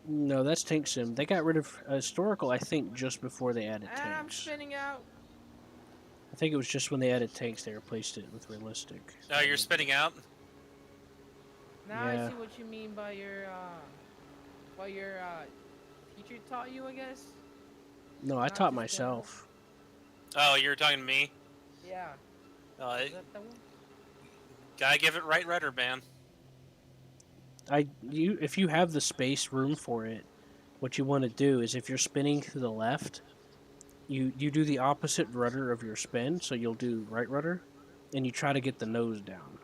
Speaker 2: No, that's Tank Sim. They got rid of historical, I think, just before they added
Speaker 9: And I'm
Speaker 2: tanks.
Speaker 9: spinning out.
Speaker 2: I think it was just when they added tanks they replaced it with realistic.
Speaker 8: Oh, you're spinning out?
Speaker 9: Now
Speaker 2: Yeah.
Speaker 9: I see what you mean by your teacher taught you, I guess.
Speaker 2: No, I
Speaker 9: Not
Speaker 2: taught
Speaker 9: just
Speaker 2: myself.
Speaker 8: Oh, you were talking to me?
Speaker 9: Yeah. Is that the one?
Speaker 8: Gotta give it right rudder, man.
Speaker 2: If you have the space room for it, what you want to do is, if you're spinning to the left, you do the opposite rudder of your spin, so you'll do right rudder, and you try to get the nose down.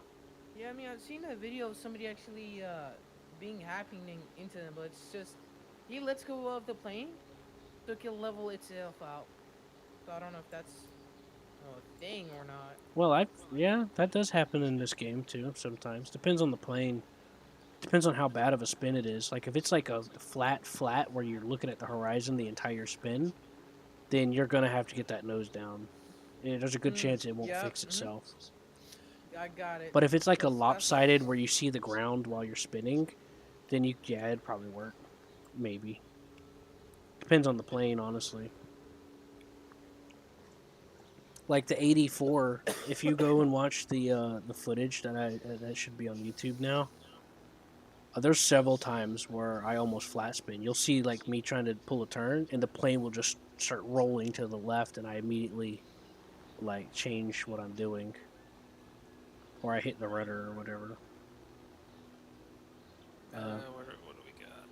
Speaker 9: Yeah, I mean, I've seen a video of somebody actually being happening into them, but it's just he lets go of the plane, so it can level itself out. So I don't know if that's a thing or not.
Speaker 2: Well, yeah, that does happen in this game too. Sometimes depends on the plane. Depends on how bad of a spin it is. Like if it's like a flat where you're looking at the horizon the entire spin, then you're gonna have to get that nose down. There's a good chance it won't fix itself.
Speaker 9: I got it.
Speaker 2: But if it's like a
Speaker 9: That's-
Speaker 2: lopsided where you see the ground while you're spinning, then it'd probably work. Maybe. Depends on the plane, honestly. Like the 84, if you go and watch the footage that should be on YouTube now, there's several times where I almost flat spin. You'll see like me trying to pull a turn, and the plane will just start rolling to the left, and I immediately like change what I'm doing, or I hit the rudder or whatever.
Speaker 8: What do we got?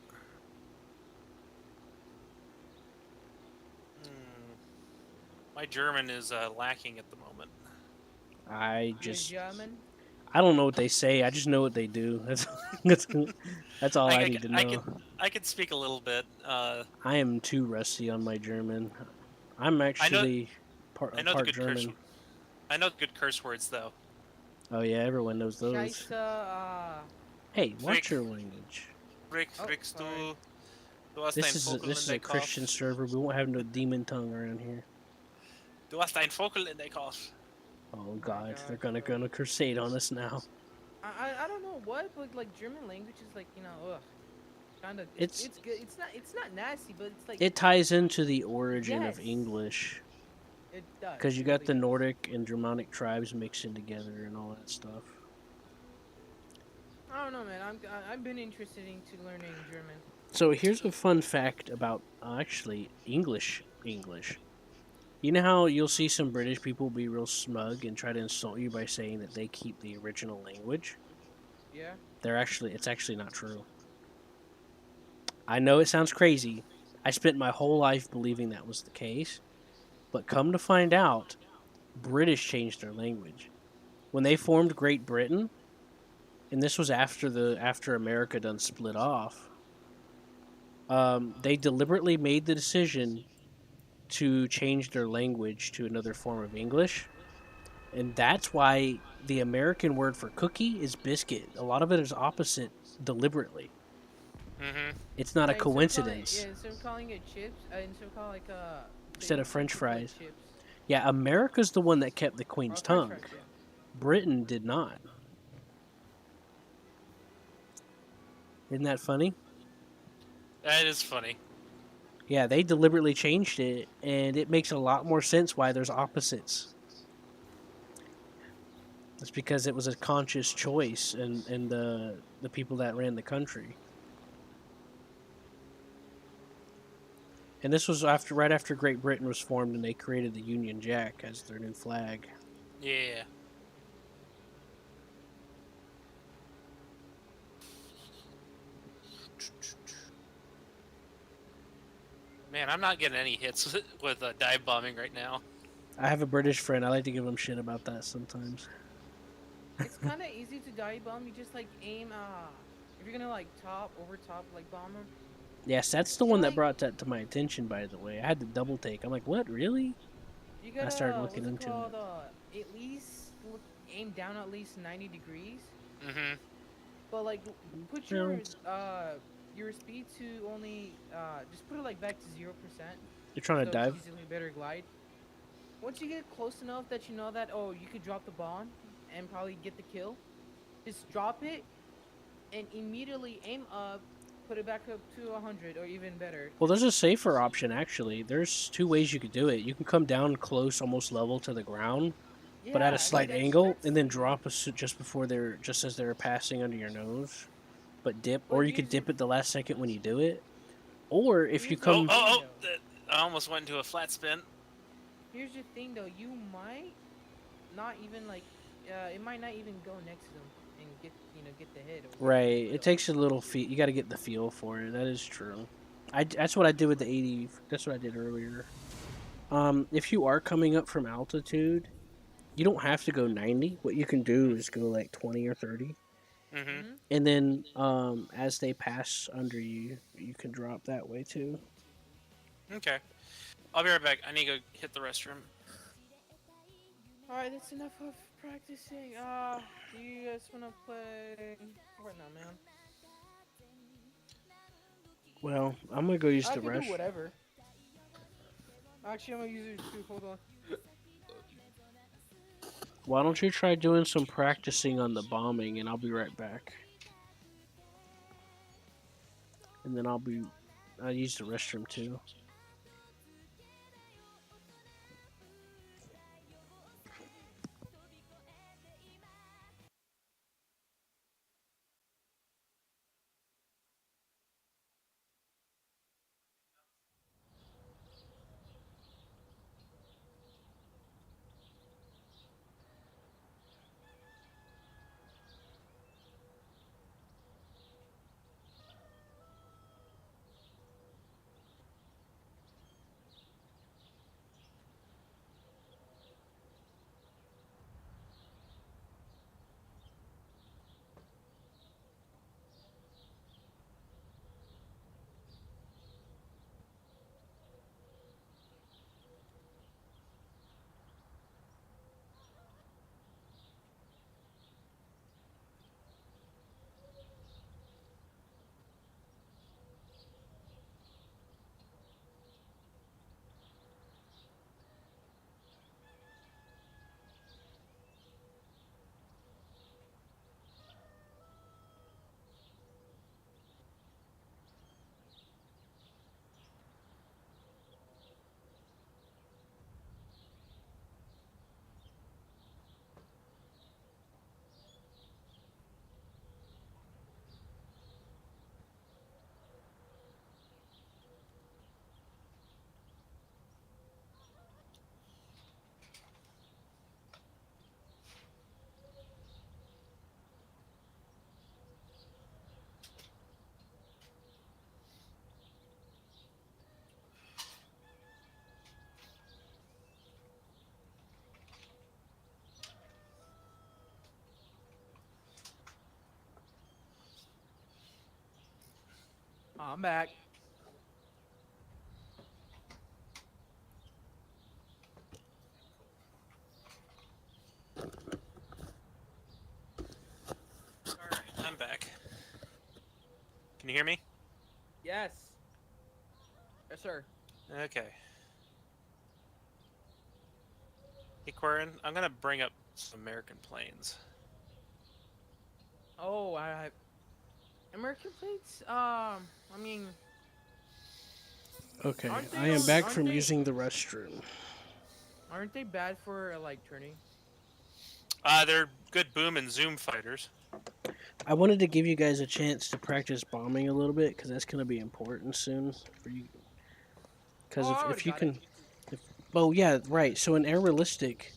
Speaker 8: My German is lacking at the moment.
Speaker 2: I don't know what they say. I just know what they do. That's all I need to know.
Speaker 8: I can speak a little bit.
Speaker 2: I am too rusty on my German. I'm actually part German.
Speaker 8: I know good curse words though.
Speaker 2: Oh yeah, everyone knows those.
Speaker 9: Scheiße,
Speaker 2: Hey, watch your language.
Speaker 8: Frickst du? Du hast
Speaker 2: This is a Christian server. We won't have no demon tongue around here.
Speaker 8: Du hast ein Vogel in der Kopf.
Speaker 2: Oh God, they're gonna crusade on us now.
Speaker 9: I don't know what, but like German language is like, kind of.
Speaker 2: It's
Speaker 9: good. It's not nasty, but it's like.
Speaker 2: It ties into the origin of English.
Speaker 9: It does.
Speaker 2: Because you got the Nordic and Germanic tribes mixing together and all that stuff.
Speaker 9: I don't know, man. I've been interested into learning German.
Speaker 2: So here's a fun fact about actually English. You know how you'll see some British people be real smug and try to insult you by saying that they keep the original language?
Speaker 9: Yeah.
Speaker 2: It's actually not true. I know it sounds crazy. I spent my whole life believing that was the case. But come to find out, British changed their language. When they formed Great Britain, and this was after America done split off, they deliberately made the decision to change their language to another form of English. And that's why the American word for cookie is biscuit. A lot of it is opposite deliberately.
Speaker 8: Mm-hmm.
Speaker 2: It's not a coincidence.
Speaker 9: Instead of calling it chips,
Speaker 2: Instead of French fries.
Speaker 9: Chips.
Speaker 2: Yeah, America's the one that kept the Queen's tongue.
Speaker 9: Fries, yeah.
Speaker 2: Britain did not. Isn't that funny?
Speaker 8: That is funny.
Speaker 2: Yeah, they deliberately changed it, and it makes a lot more sense why there's opposites. It's because it was a conscious choice, and the people that ran the country. And this was right after Great Britain was formed, and they created the Union Jack as their new flag.
Speaker 8: Yeah. Man, I'm not getting any hits with dive bombing right now.
Speaker 2: I have a British friend. I like to give him shit about that sometimes.
Speaker 9: It's kind of easy to dive bomb. You just like aim. If you're gonna like over top, like bomb them.
Speaker 2: Yes, that's the
Speaker 9: You
Speaker 2: one that
Speaker 9: like
Speaker 2: brought that to my attention. By the way, I had to double take. I'm like, what, really?
Speaker 9: you
Speaker 2: I
Speaker 9: gotta
Speaker 2: started looking
Speaker 9: what's it
Speaker 2: into
Speaker 9: called?
Speaker 2: it.
Speaker 9: At least aim down at least 90 degrees.
Speaker 8: Mm-hmm.
Speaker 9: But like put
Speaker 2: No,
Speaker 9: your speed to only just put it like back to 0%.
Speaker 2: you're trying to
Speaker 9: So
Speaker 2: dive.
Speaker 9: it's easily better glide. Once you get close enough that you know that you could drop the bomb and probably get the kill, just drop it and immediately aim up, put it back up to 100 or even better.
Speaker 2: Well, there's a safer option actually. There's two ways you could do it. You can come down close, almost level to the ground, but at a
Speaker 9: Yeah,
Speaker 2: slight
Speaker 9: that's
Speaker 2: angle, and then drop just before just as they're passing under your nose, but dip.
Speaker 9: But
Speaker 2: Or you could
Speaker 9: here's the
Speaker 2: dip it the last second when you do it. Or if you
Speaker 9: here's the
Speaker 2: come,
Speaker 9: thing, though.
Speaker 8: I almost went into a flat spin.
Speaker 9: Here's the thing though, you might not even like it might not even go next to them and get the hit. Or
Speaker 2: right,
Speaker 9: you
Speaker 2: it
Speaker 9: will.
Speaker 2: takes a little feel. You got to get the feel for it. That is true. That's what I did with the 80. That's what I did earlier. If you are coming up from altitude, you don't have to go 90. What you can do is go like 20 or 30.
Speaker 8: Mm-hmm.
Speaker 2: And then as they pass under you, you can drop that way too.
Speaker 8: Okay. I'll be right back. I need to go hit the restroom.
Speaker 9: Alright, that's enough of practicing. Do you guys wanna play Fortnite, man?
Speaker 2: Well, I'm gonna go use
Speaker 9: I
Speaker 2: the
Speaker 9: can do
Speaker 2: rush.
Speaker 9: whatever. Actually, I'm gonna use it too. Hold on.
Speaker 2: Why don't you try doing some practicing on the bombing, and I'll be right back. And then I'll use the restroom too.
Speaker 9: I'm back.
Speaker 8: Alright, I'm back. Can you hear me?
Speaker 9: Yes. Yes, sir.
Speaker 8: Okay. Hey, Quarren, I'm gonna bring up some American planes.
Speaker 9: Oh, American plates. I mean,
Speaker 2: Okay,
Speaker 9: aren't
Speaker 2: I
Speaker 9: they
Speaker 2: am
Speaker 9: on?
Speaker 2: back
Speaker 9: Aren't
Speaker 2: from
Speaker 9: they?
Speaker 2: using the restroom.
Speaker 9: Aren't they bad for like turning?
Speaker 8: They're good boom and zoom fighters.
Speaker 2: I wanted to give you guys a chance to practice bombing a little bit because that's going to be important soon for you. Because
Speaker 9: Oh, I
Speaker 2: if,
Speaker 9: already
Speaker 2: if you
Speaker 9: got it.
Speaker 2: can, oh yeah, right. So in air realistic,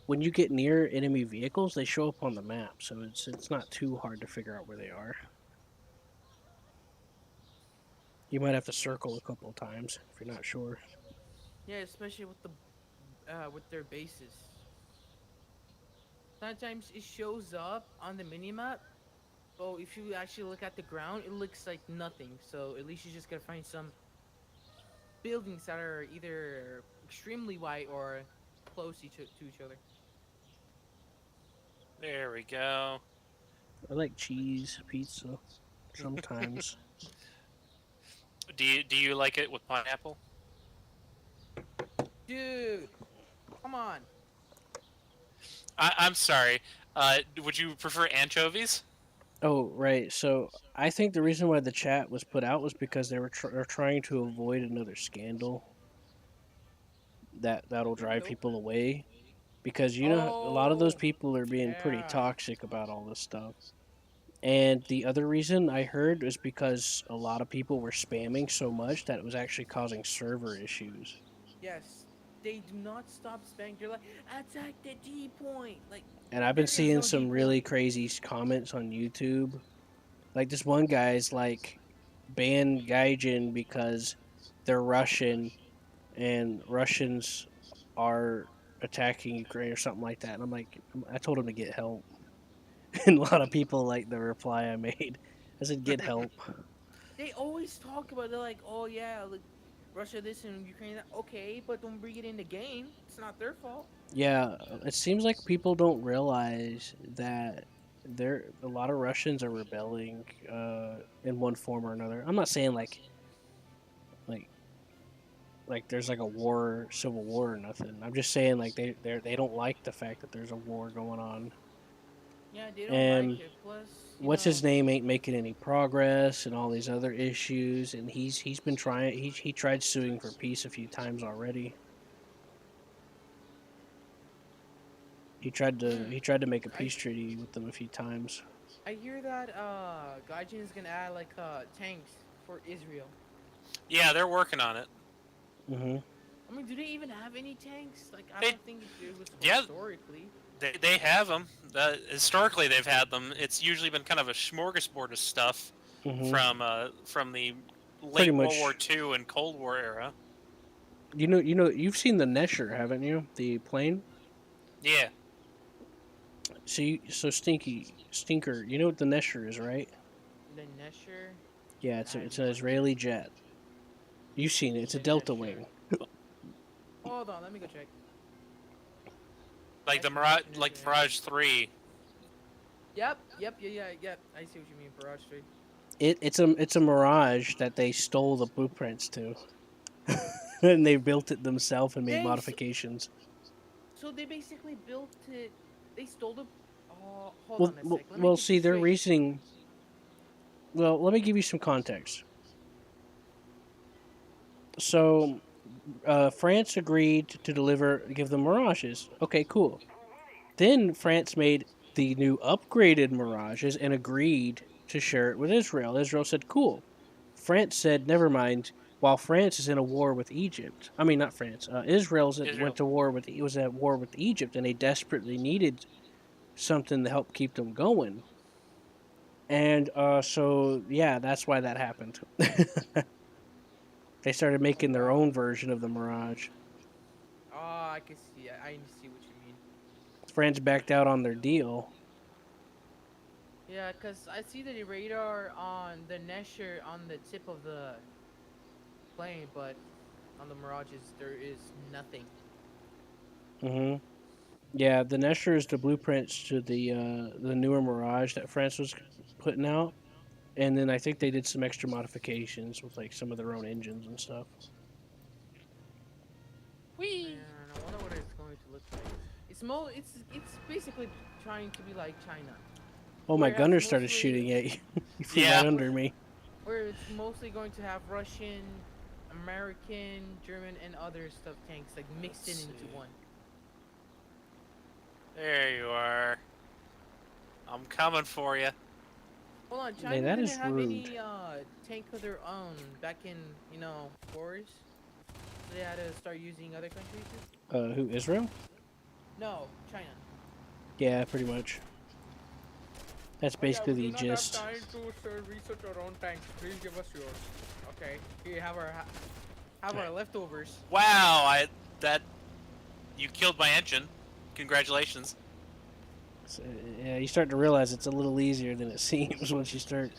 Speaker 2: when you get near enemy vehicles, they show up on the map, so it's not too hard to figure out where they are. You might have to circle a couple of times if you're not sure.
Speaker 9: Yeah, especially with their bases. Sometimes it shows up on the minimap, but if you actually look at the ground, it looks like nothing. So at least you just gotta find some buildings that are either extremely wide or close to each other.
Speaker 8: There we go.
Speaker 2: I like cheese pizza sometimes.
Speaker 8: Do you like it with pineapple?
Speaker 9: Dude, come on.
Speaker 8: I'm sorry. Would you prefer anchovies?
Speaker 2: Oh, right. So I think the reason why the chat was put out was because they were trying to avoid another scandal that'll drive
Speaker 9: Nope.
Speaker 2: people away. Because you know a lot of those
Speaker 9: Oh,
Speaker 2: people are being pretty
Speaker 9: yeah.
Speaker 2: toxic about all this stuff. And the other reason I heard is because a lot of people were spamming so much that it was actually causing server issues.
Speaker 9: Yes. They do not stop spamming. They're like, attack the D point. Like,
Speaker 2: And I've been
Speaker 9: there is
Speaker 2: seeing
Speaker 9: no D
Speaker 2: some really
Speaker 9: point.
Speaker 2: crazy comments on YouTube. Like this one guy's like ban Gaijin because they're Russian and Russians are attacking Ukraine or something like that. And I'm like, I told him to get help. And a lot of people like the reply I made. I said, get help.
Speaker 9: They always talk about, they're like, oh yeah, like Russia this and Ukraine that. Okay, but don't bring it in the game. It's not their fault.
Speaker 2: Yeah, it seems like people don't realize that a lot of Russians are rebelling in one form or another. I'm not saying like there's like a war, civil war or nothing. I'm just saying like they don't like the fact that there's a war going on.
Speaker 9: Yeah, they don't
Speaker 2: And
Speaker 9: like it. Plus,
Speaker 2: what's his name ain't making any progress and all these other issues, and he's been trying. He tried suing for peace a few times already. He tried to make a peace treaty with them a few times.
Speaker 9: I hear that Gaijin is gonna add like tanks for Israel.
Speaker 8: Yeah, they're working on it.
Speaker 2: Mm-hmm.
Speaker 9: I mean, do they even have any tanks? Like, I
Speaker 8: They-
Speaker 9: don't think it was
Speaker 8: yeah.
Speaker 9: historically.
Speaker 8: They have them. Historically, they've had them. It's usually been kind of a smorgasbord of stuff
Speaker 2: Mm-hmm.
Speaker 8: from the
Speaker 2: Pretty
Speaker 8: late
Speaker 2: much.
Speaker 8: World War II and Cold War era.
Speaker 2: You know, you've seen the Nesher, haven't you? The plane.
Speaker 8: Yeah.
Speaker 2: So Stinker. You know what the Nesher is, right?
Speaker 9: The Nesher.
Speaker 2: Yeah,
Speaker 9: I
Speaker 2: it's
Speaker 9: have
Speaker 2: an
Speaker 9: no
Speaker 2: Israeli jet. You've seen it. It's a
Speaker 9: The
Speaker 2: Delta
Speaker 9: Nesher.
Speaker 2: wing.
Speaker 9: Hold on, let me go check.
Speaker 8: Like the
Speaker 9: That's
Speaker 8: Mirage, like
Speaker 9: interesting.
Speaker 8: Mirage 3.
Speaker 9: Yep. I see what you mean, Barrage 3.
Speaker 2: It's a Mirage that they stole the blueprints to, and they built it themselves and made
Speaker 9: They s-
Speaker 2: modifications.
Speaker 9: So they basically built it. They stole the. Oh, hold on a sec. Let me
Speaker 2: Well,
Speaker 9: get
Speaker 2: see,
Speaker 9: this
Speaker 2: their
Speaker 9: straight.
Speaker 2: reasoning. Well, let me give you some context. So, France agreed to give them Mirages. Okay, cool. Then France made the new upgraded Mirages and agreed to share it with Israel. Israel said, cool. France said, never mind. While France is in a war with Egypt, I mean not France. Israel went to war with was at war with Egypt, and they desperately needed something to help keep them going. And so yeah, that's why that happened. They started making their own version of the Mirage.
Speaker 9: Oh, I can see. I see what you mean.
Speaker 2: France backed out on their deal.
Speaker 9: Yeah, cause I see the radar on the Nesher on the tip of the plane, but on the Mirages there is nothing.
Speaker 2: Hmm. Yeah, the Nesher is the blueprints to the newer Mirage that France was putting out, and then I think they did some extra modifications with like some of their own engines and stuff.
Speaker 9: Man, I wonder what it's going to look like. It's basically trying to be like China,
Speaker 2: Oh, my
Speaker 9: Whereas
Speaker 2: gunner started
Speaker 9: mostly-
Speaker 2: shooting at you. You flew
Speaker 8: Yeah.
Speaker 2: right under me.
Speaker 9: where it's mostly going to have Russian, American, German, and other stuff tanks like mixed
Speaker 8: Let's
Speaker 9: in into
Speaker 8: see.
Speaker 9: one.
Speaker 8: There you are. coming for you.
Speaker 9: Hold on,
Speaker 2: Man,
Speaker 9: China
Speaker 2: that
Speaker 9: didn't
Speaker 2: is
Speaker 9: have
Speaker 2: rude.
Speaker 9: any tank of their own back in, wars. So they had to start using other countries.
Speaker 2: Who, Israel?
Speaker 9: No, China.
Speaker 2: Yeah, pretty much. That's basically the gist.
Speaker 9: to research our own tanks. Please give us yours. Okay, here have our leftovers.
Speaker 8: Wow, you killed my engine. Congratulations.
Speaker 2: So, yeah, you start to realize it's a little easier than it seems once you start.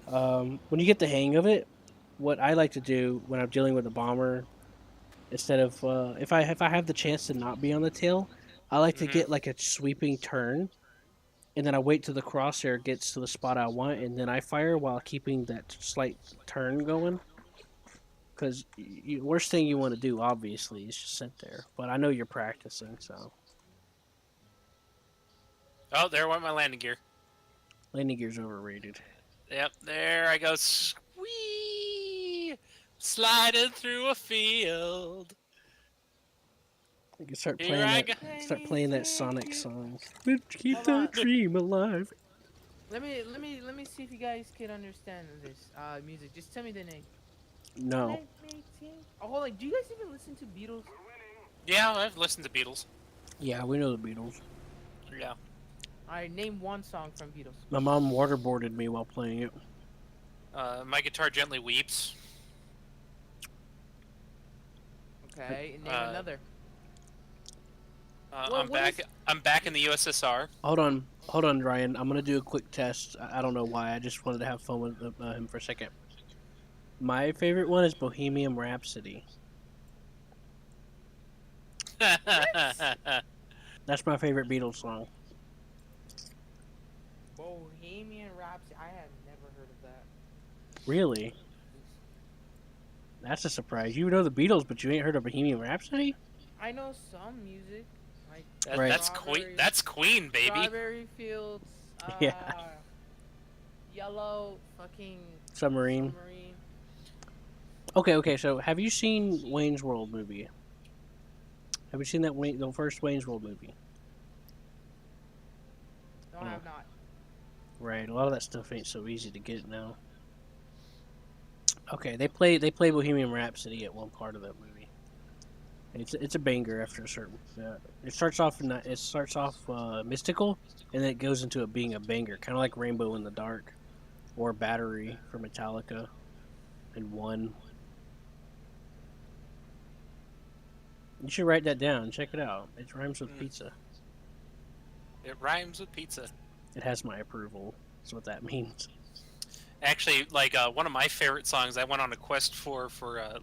Speaker 2: When you get the hang of it, what I like to do when I'm dealing with a bomber, instead of if I have the chance to not be on the tail, I like to get like a sweeping turn, and then I wait till the crosshair gets to the spot I want, and then I fire while keeping that slight turn going. Because worst thing you want to do, obviously, is just sit there. But I know you're practicing, so
Speaker 8: Oh, there went my landing gear.
Speaker 2: landing gear's overrated.
Speaker 8: Yep, there I go. Squee! Sliding through a field.
Speaker 2: You can start
Speaker 8: Here
Speaker 2: playing
Speaker 8: I
Speaker 2: that.
Speaker 8: go.
Speaker 2: Start playing that Sonic song. Let's keep
Speaker 9: Hold
Speaker 2: the
Speaker 9: on.
Speaker 2: dream alive.
Speaker 9: Let me see if you guys can understand this music. Just tell me the name.
Speaker 2: No,
Speaker 9: Let me think. Oh, hold on. Do you guys even listen to Beatles?
Speaker 8: Yeah, I've listened to Beatles.
Speaker 2: yeah, we know the Beatles.
Speaker 8: Yeah.
Speaker 9: Alright, name one song from Beatles.
Speaker 2: My mom waterboarded me while playing it.
Speaker 8: My guitar gently weeps.
Speaker 9: Okay, name another.
Speaker 8: I'm back. I'm back in the USSR.
Speaker 2: Hold on, Ryan. I'm gonna do a quick test. I don't know why. I just wanted to have fun with him for a second. My favorite one is Bohemian Rhapsody. That's my favorite Beatles song.
Speaker 9: Bohemian Rhapsody. I have never heard of that.
Speaker 2: Really? That's a surprise. You know the Beatles, but you ain't heard of Bohemian Rhapsody?
Speaker 9: I know some music, like
Speaker 2: Right.
Speaker 8: That's Queen. That's Queen, baby.
Speaker 9: Strawberry Fields.
Speaker 2: Yeah.
Speaker 9: Yellow fucking
Speaker 2: Submarine.
Speaker 9: submarine.
Speaker 2: Okay. So, have you seen Wayne's World movie? Have you seen the first Wayne's World movie?
Speaker 9: No, I have not.
Speaker 2: Right. A lot of that stuff ain't so easy to get now. Okay, they play Bohemian Rhapsody at one part of that movie. It's a banger after a certain. It starts off mystical, and then it goes into it being a banger, kind of like Rainbow in the Dark, or Battery for Metallica, and One. You should write that down. Check it out. It rhymes with pizza.
Speaker 8: It rhymes with pizza.
Speaker 2: It has my approval. That's what that means.
Speaker 8: Actually, like one of my favorite songs, I went on a quest for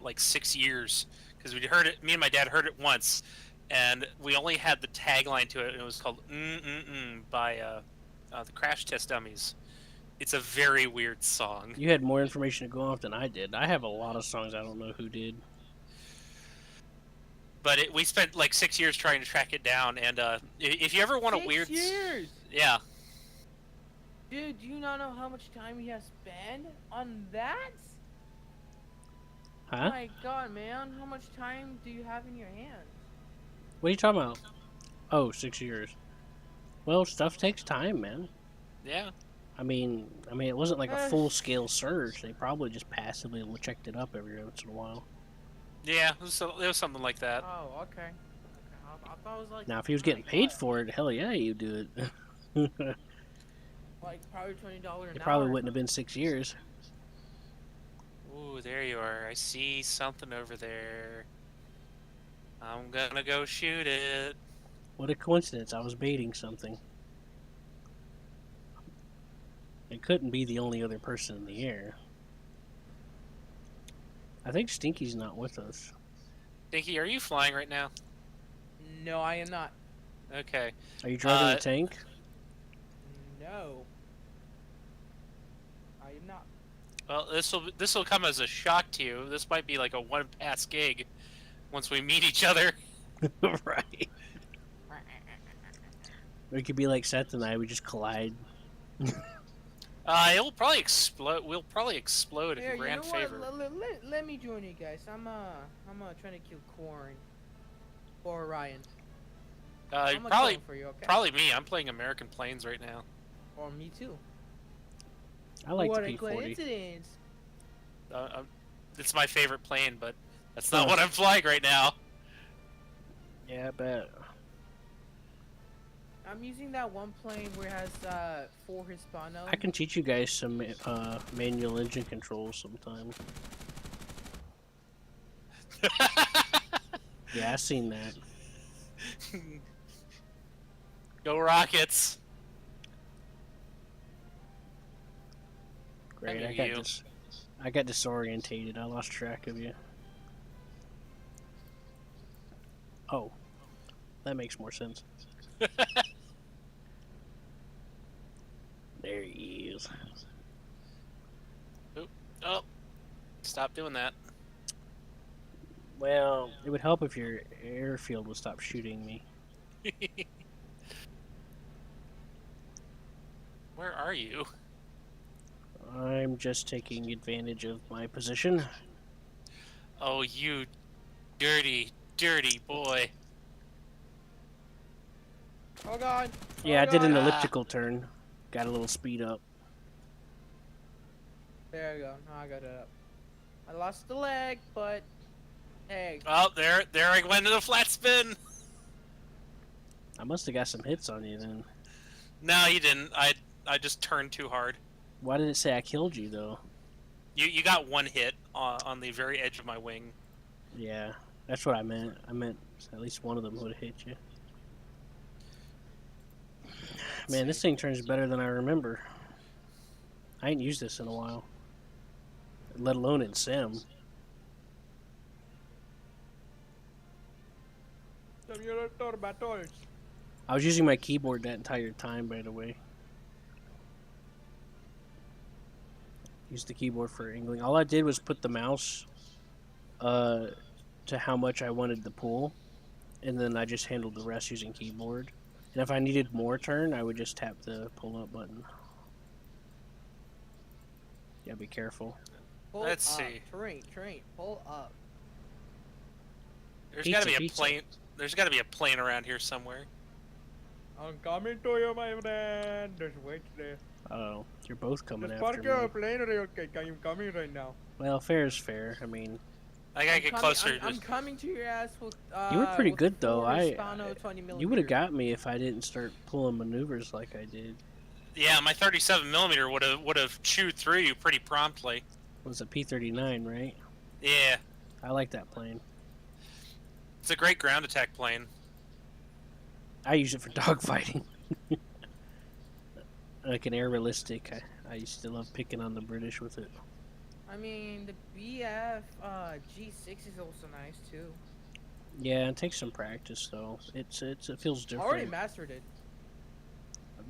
Speaker 8: like 6 years because we heard it. Me and my dad heard it once, and we only had the tagline to it. And it was called by the Crash Test Dummies. It's a very weird song.
Speaker 2: You had more information to go off than I did. I have a lot of songs I don't know who did.
Speaker 8: But we spent like 6 years trying to track it down. And if you ever want a weird,
Speaker 9: 6 years.
Speaker 8: yeah.
Speaker 9: Dude, do you not know how much time he has spent on that?
Speaker 2: Huh?
Speaker 9: My God, man, how much time do you have in your hands?
Speaker 2: What are you talking about? Oh, 6 years. Well, stuff takes time, man.
Speaker 8: Yeah.
Speaker 2: I mean, it wasn't like a full-scale search. They probably just passively checked it up every once in a while.
Speaker 8: Yeah, it was something like that.
Speaker 9: Oh, okay. I thought it was like.
Speaker 2: Now, if he was getting paid for it, hell yeah, you do it.
Speaker 9: Like probably $20 an hour.
Speaker 2: It probably wouldn't have been 6 years.
Speaker 8: Ooh, there you are. I see something over there. I'm gonna go shoot it.
Speaker 2: What a coincidence! I was baiting something. It couldn't be the only other person in the air. I think Stinky's not with us.
Speaker 8: Dinky, are you flying right now?
Speaker 9: No, I am not.
Speaker 8: Okay.
Speaker 2: Are you driving the tank?
Speaker 9: No. I am not.
Speaker 8: Well, this will come as a shock to you. This might be like a one-pass gig once we meet each other.
Speaker 2: Right. Or it could be like Seth and I, we just collide.
Speaker 8: It'll probably explode. We'll probably explode
Speaker 9: Here,
Speaker 8: in grand
Speaker 9: you know
Speaker 8: favor.
Speaker 9: what? Let me join you guys. I'm trying to kill corn for Ryan. I'm gonna
Speaker 8: Probably
Speaker 9: kill him for you, okay?
Speaker 8: probably me. I'm playing American Planes right now.
Speaker 9: Or me too.
Speaker 2: I like
Speaker 9: what
Speaker 2: the
Speaker 9: a
Speaker 2: P40.
Speaker 9: coincidence.
Speaker 8: It's my favorite plane, but that's not
Speaker 2: Huh.
Speaker 8: what I'm flying right now.
Speaker 2: Yeah, I bet.
Speaker 9: I'm using that one plane where it has 4 Hispano.
Speaker 2: I can teach you guys some manual engine controls sometime. Yeah, I seen that.
Speaker 8: Go Rockets!
Speaker 2: Great,
Speaker 8: knew
Speaker 2: I got
Speaker 8: you.
Speaker 2: this. I got disorientated. I lost track of you. Oh, that makes more sense. There he is.
Speaker 8: Oh, stop doing that.
Speaker 2: Well, it would help if your airfield would stop shooting me.
Speaker 8: Where are you?
Speaker 2: I'm just taking advantage of my position.
Speaker 8: Oh, you dirty, dirty boy.
Speaker 9: Oh god.
Speaker 2: Yeah,
Speaker 9: Oh,
Speaker 2: I did an
Speaker 9: God.
Speaker 2: elliptical turn. Got a little speed up.
Speaker 9: There you go. Now I got it up. I lost the leg, but hey.
Speaker 8: Oh, there I went to the flat spin.
Speaker 2: I must have got some hits on you then.
Speaker 8: No, you didn't. I just turned too hard.
Speaker 2: Why did it say I killed you though?
Speaker 8: You got one hit on the very edge of my wing.
Speaker 2: Yeah, that's what I meant. I meant at least one of them would have hit you. Man, this thing turns better than I remember. I ain't used this in a while. Let alone in Sim. I was using my keyboard that entire time, by the way. Used the keyboard for angling. All I did was put the mouse to how much I wanted the pull, and then I just handled the rest using keyboard. And if I needed more turn, I would just tap the pull-up button. Yeah, be careful.
Speaker 9: Pull
Speaker 8: Let's
Speaker 9: up.
Speaker 8: see.
Speaker 9: Train, pull up.
Speaker 8: There's got to be a
Speaker 2: Pizza.
Speaker 8: plane. There's got to be a plane around here somewhere.
Speaker 9: I'm coming to you, my friend. Just wait there.
Speaker 2: Uh-oh, you're both coming
Speaker 9: Just
Speaker 2: after
Speaker 9: park your
Speaker 2: me.
Speaker 9: plane real quick. I'm coming right now.
Speaker 2: Well, fair is fair. I mean,
Speaker 8: I gotta get closer.
Speaker 9: I'm coming to your ass with.
Speaker 2: you were pretty
Speaker 9: with
Speaker 2: good though.
Speaker 9: 4
Speaker 2: I
Speaker 9: Hispano 20
Speaker 2: you would
Speaker 9: millimeter.
Speaker 2: have got me if I didn't start pulling maneuvers like I did.
Speaker 8: Yeah, my 37 millimeter would have chewed through you pretty promptly.
Speaker 2: It was a P-39, right?
Speaker 8: Yeah,
Speaker 2: I like that plane.
Speaker 8: it's a great ground attack plane.
Speaker 2: I use it for dogfighting. Like an air realistic. I used to love picking on the British with it.
Speaker 9: I mean, the BF G6 is also nice too.
Speaker 2: Yeah, it takes some practice though. It feels
Speaker 9: I already
Speaker 2: different.
Speaker 9: mastered it.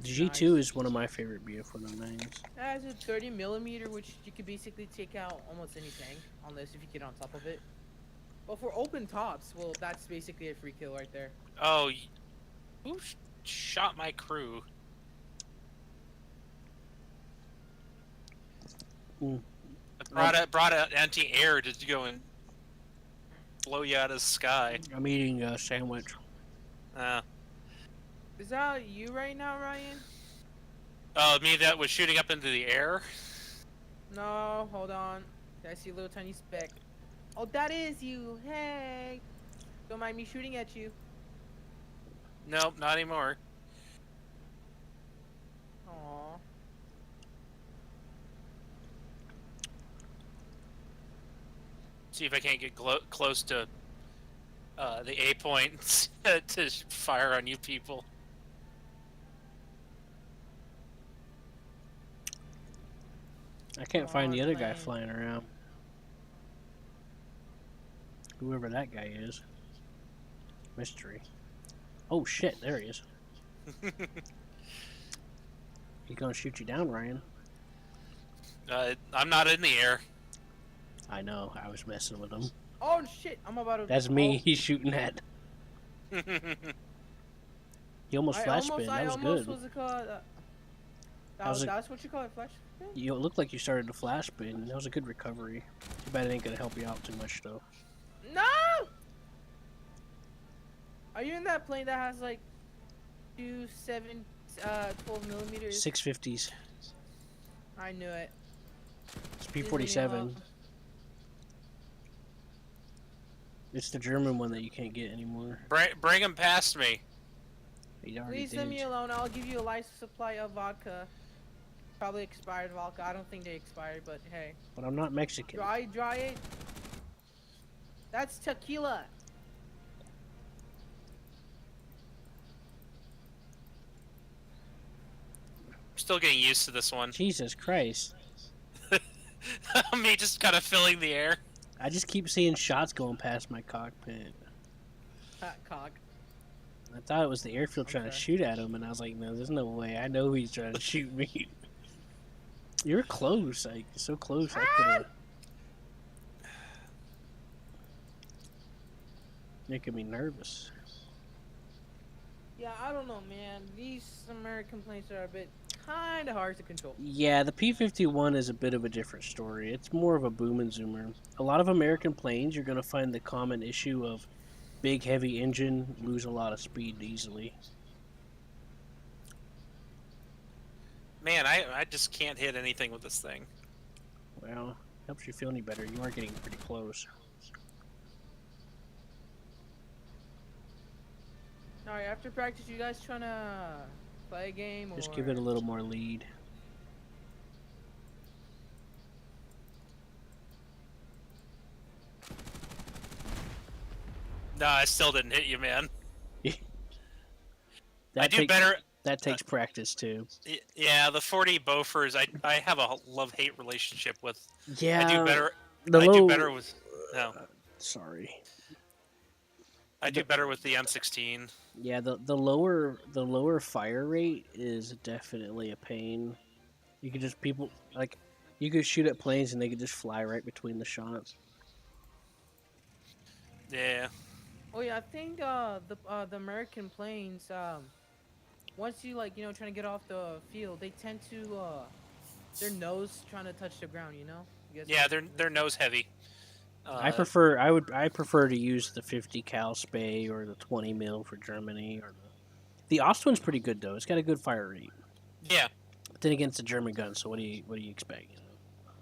Speaker 2: The G2 is one of my favorite BF-109s.
Speaker 9: It has a 30 millimeter, which you could basically take out almost anything, unless if you get on top of it. But for open tops, well, that's basically a free kill right there.
Speaker 8: Oh, who shot my crew?
Speaker 2: Mm.
Speaker 8: I brought out anti-air to go and blow you out of the sky.
Speaker 2: I'm eating a sandwich.
Speaker 9: Is that you right now, Ryan?
Speaker 8: Me that was shooting up into the air.
Speaker 9: No, hold on. I see a little tiny speck. Oh, that is you. Hey. Don't mind me shooting at you.
Speaker 8: Nope, not anymore.
Speaker 9: Aww.
Speaker 8: See if I can't get close to the A point to fire on you people.
Speaker 2: I can't find the
Speaker 9: Come
Speaker 2: other
Speaker 9: on,
Speaker 2: guy
Speaker 9: man.
Speaker 2: flying around. Whoever that guy is. Mystery. Oh shit, there he is. He's gonna shoot you down, Ryan.
Speaker 8: I'm not in the air.
Speaker 2: I know, I was messing with him.
Speaker 9: Oh shit! I'm about to.
Speaker 2: That's me he's shooting at. He almost flash spin. That was good.
Speaker 9: Was it called? That's what you call it, flash spin?
Speaker 2: You looked like you started to flash spin. That was a good recovery. Too bad it ain't gonna help you out too much though.
Speaker 9: No! Are you in that plane that has like 12 millimeters?
Speaker 2: 650s.
Speaker 9: I knew it.
Speaker 2: It's
Speaker 9: Just leave me
Speaker 2: P-47.
Speaker 9: alone.
Speaker 2: It's the German one that you can't get anymore.
Speaker 8: Bring him past me.
Speaker 2: You already
Speaker 9: Please leave me
Speaker 2: did.
Speaker 9: alone. I'll give you a life supply of vodka. Probably expired vodka. I don't think they expired, but hey.
Speaker 2: But I'm not Mexican.
Speaker 9: Dry it. That's tequila.
Speaker 8: Still getting used to this one.
Speaker 2: Jesus Christ.
Speaker 8: Me just kind of filling the air.
Speaker 2: I just keep seeing shots going past my cockpit.
Speaker 9: Hot cock.
Speaker 2: I thought it was the airfield trying to
Speaker 9: sorry.
Speaker 2: shoot at him, and I was like, no, there's no way. I know he's trying to shoot me. You're close, like, so close. I could have. Making me nervous.
Speaker 9: Yeah, I don't know, man. These American planes are a bit kind of hard to control.
Speaker 2: Yeah, the P-51 is a bit of a different story. It's more of a boom and zoomer. A lot of American planes, you're going to find the common issue of big, heavy engine, lose a lot of speed easily.
Speaker 8: Man, I just can't hit anything with this thing.
Speaker 2: Well, helps you feel any better. You are getting pretty close.
Speaker 9: Alright, after practice, you guys trying to play a game?
Speaker 2: Just
Speaker 9: or...
Speaker 2: give it a little more lead.
Speaker 8: No, I still didn't hit you, man.
Speaker 2: That
Speaker 8: I do better.
Speaker 2: That takes practice too.
Speaker 8: Yeah, the 40 Bofors, I have a love-hate relationship with.
Speaker 2: Yeah.
Speaker 8: I do better.
Speaker 2: The
Speaker 8: I
Speaker 2: low,
Speaker 8: do better with. No,
Speaker 2: sorry.
Speaker 8: I do better with the M16.
Speaker 2: Yeah, the lower fire rate is definitely a pain. You could just you could shoot at planes and they could just fly right between the shots.
Speaker 8: Yeah.
Speaker 9: Oh yeah, I think the American planes once you trying to get off the field, they tend to their nose trying to touch the ground, you know? You guys
Speaker 8: Yeah,
Speaker 9: know?
Speaker 8: they're nose heavy.
Speaker 2: I prefer to use the 50 cal Spey or the 20 mil for Germany or the Ostwind's pretty good though. It's got a good fire rate.
Speaker 8: Yeah.
Speaker 2: But then against the German gun, so what do you expect? You know?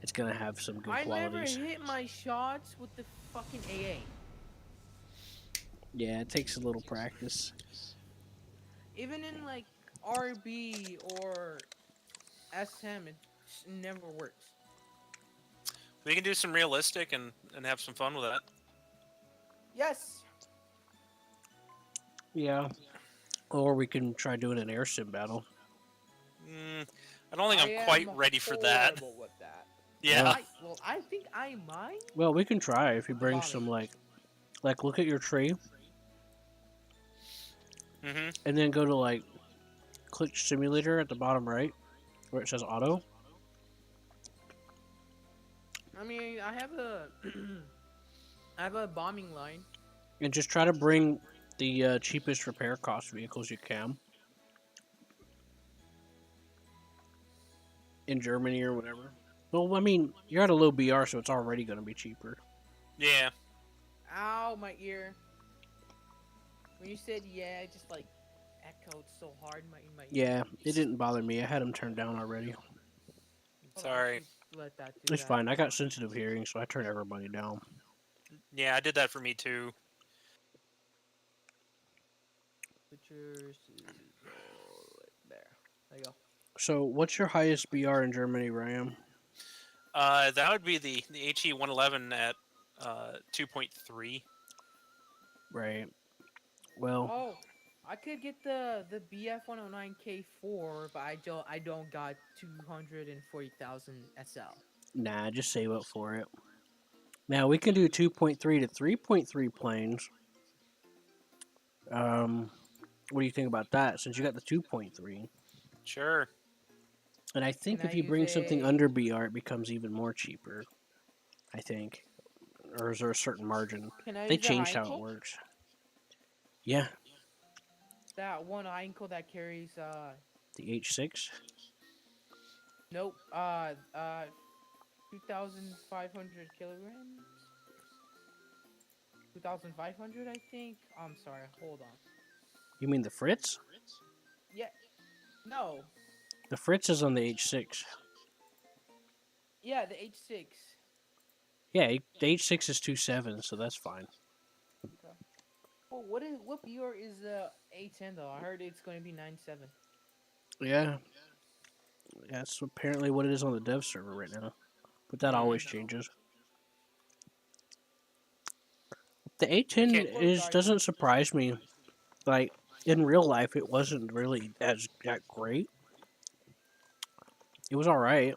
Speaker 2: It's gonna have some good qualities.
Speaker 9: I never hit my shots with the fucking AA.
Speaker 2: Yeah, it takes a little practice.
Speaker 9: Even in like RB or SM, it just never works.
Speaker 8: We can do some realistic and have some fun with that.
Speaker 9: Yes.
Speaker 2: Yeah. Or we can try doing an air sim battle.
Speaker 8: I don't think I'm quite ready for that.
Speaker 9: With that.
Speaker 8: Yeah.
Speaker 9: I think I might.
Speaker 2: Well, we can try if you bring some like look at your tree.
Speaker 8: Mm-hmm.
Speaker 2: And then go to click simulator at the bottom right, where it says auto.
Speaker 9: I mean, I have a I have a bombing line.
Speaker 2: And just try to bring the cheapest repair cost vehicles you can. In Germany or whatever. Well, I mean, you're at a low BR, so it's already going to be cheaper.
Speaker 8: Yeah.
Speaker 9: Ow, my ear. When you said yeah, it just echoed so hard in my ear.
Speaker 2: Yeah, it didn't bother me. I had them turned down already.
Speaker 9: Hold on,
Speaker 8: Sorry.
Speaker 9: let that do
Speaker 2: It's
Speaker 9: that.
Speaker 2: fine. I got sensitive hearing, so I turn everybody down.
Speaker 8: Yeah, I did that for me too.
Speaker 9: Pictures. There you go.
Speaker 2: So, what's your highest BR in Germany, Ryan?
Speaker 8: That would be the HE 111 at 2.3.
Speaker 2: Right. Well,
Speaker 9: Oh, I could get the BF 109K4, but I don't got 240,000 SL.
Speaker 2: nah, just save up for it. Now, we can do 2.3 to 3.3 planes. What do you think about that, since you got the 2.3?
Speaker 8: Sure.
Speaker 2: And I think
Speaker 9: Can
Speaker 2: if
Speaker 9: I
Speaker 2: you bring
Speaker 9: use
Speaker 2: something
Speaker 9: a-
Speaker 2: under BR, it becomes even more cheaper. I think. Or is there a certain margin?
Speaker 9: Can I
Speaker 2: They
Speaker 9: use the
Speaker 2: changed how it
Speaker 9: Heinkel?
Speaker 2: works. Yeah,
Speaker 9: That one Heinkel that carries
Speaker 2: the H6.
Speaker 9: nope 2,500 kilograms. 2,500, I think. I'm sorry. Hold on.
Speaker 2: You mean the Fritz?
Speaker 9: Yeah. No.
Speaker 2: The Fritz is on the H6.
Speaker 9: Yeah, the H6.
Speaker 2: Yeah, the H6 is 2.7, so that's fine.
Speaker 9: Okay. Well, what BR is the A10 though? I heard it's going to be 9.7.
Speaker 2: Yeah, that's apparently what it is on the dev server right now. But that always changes. The A10
Speaker 8: Okay.
Speaker 2: doesn't surprise me. Like in real life, it wasn't really that great. It was all right.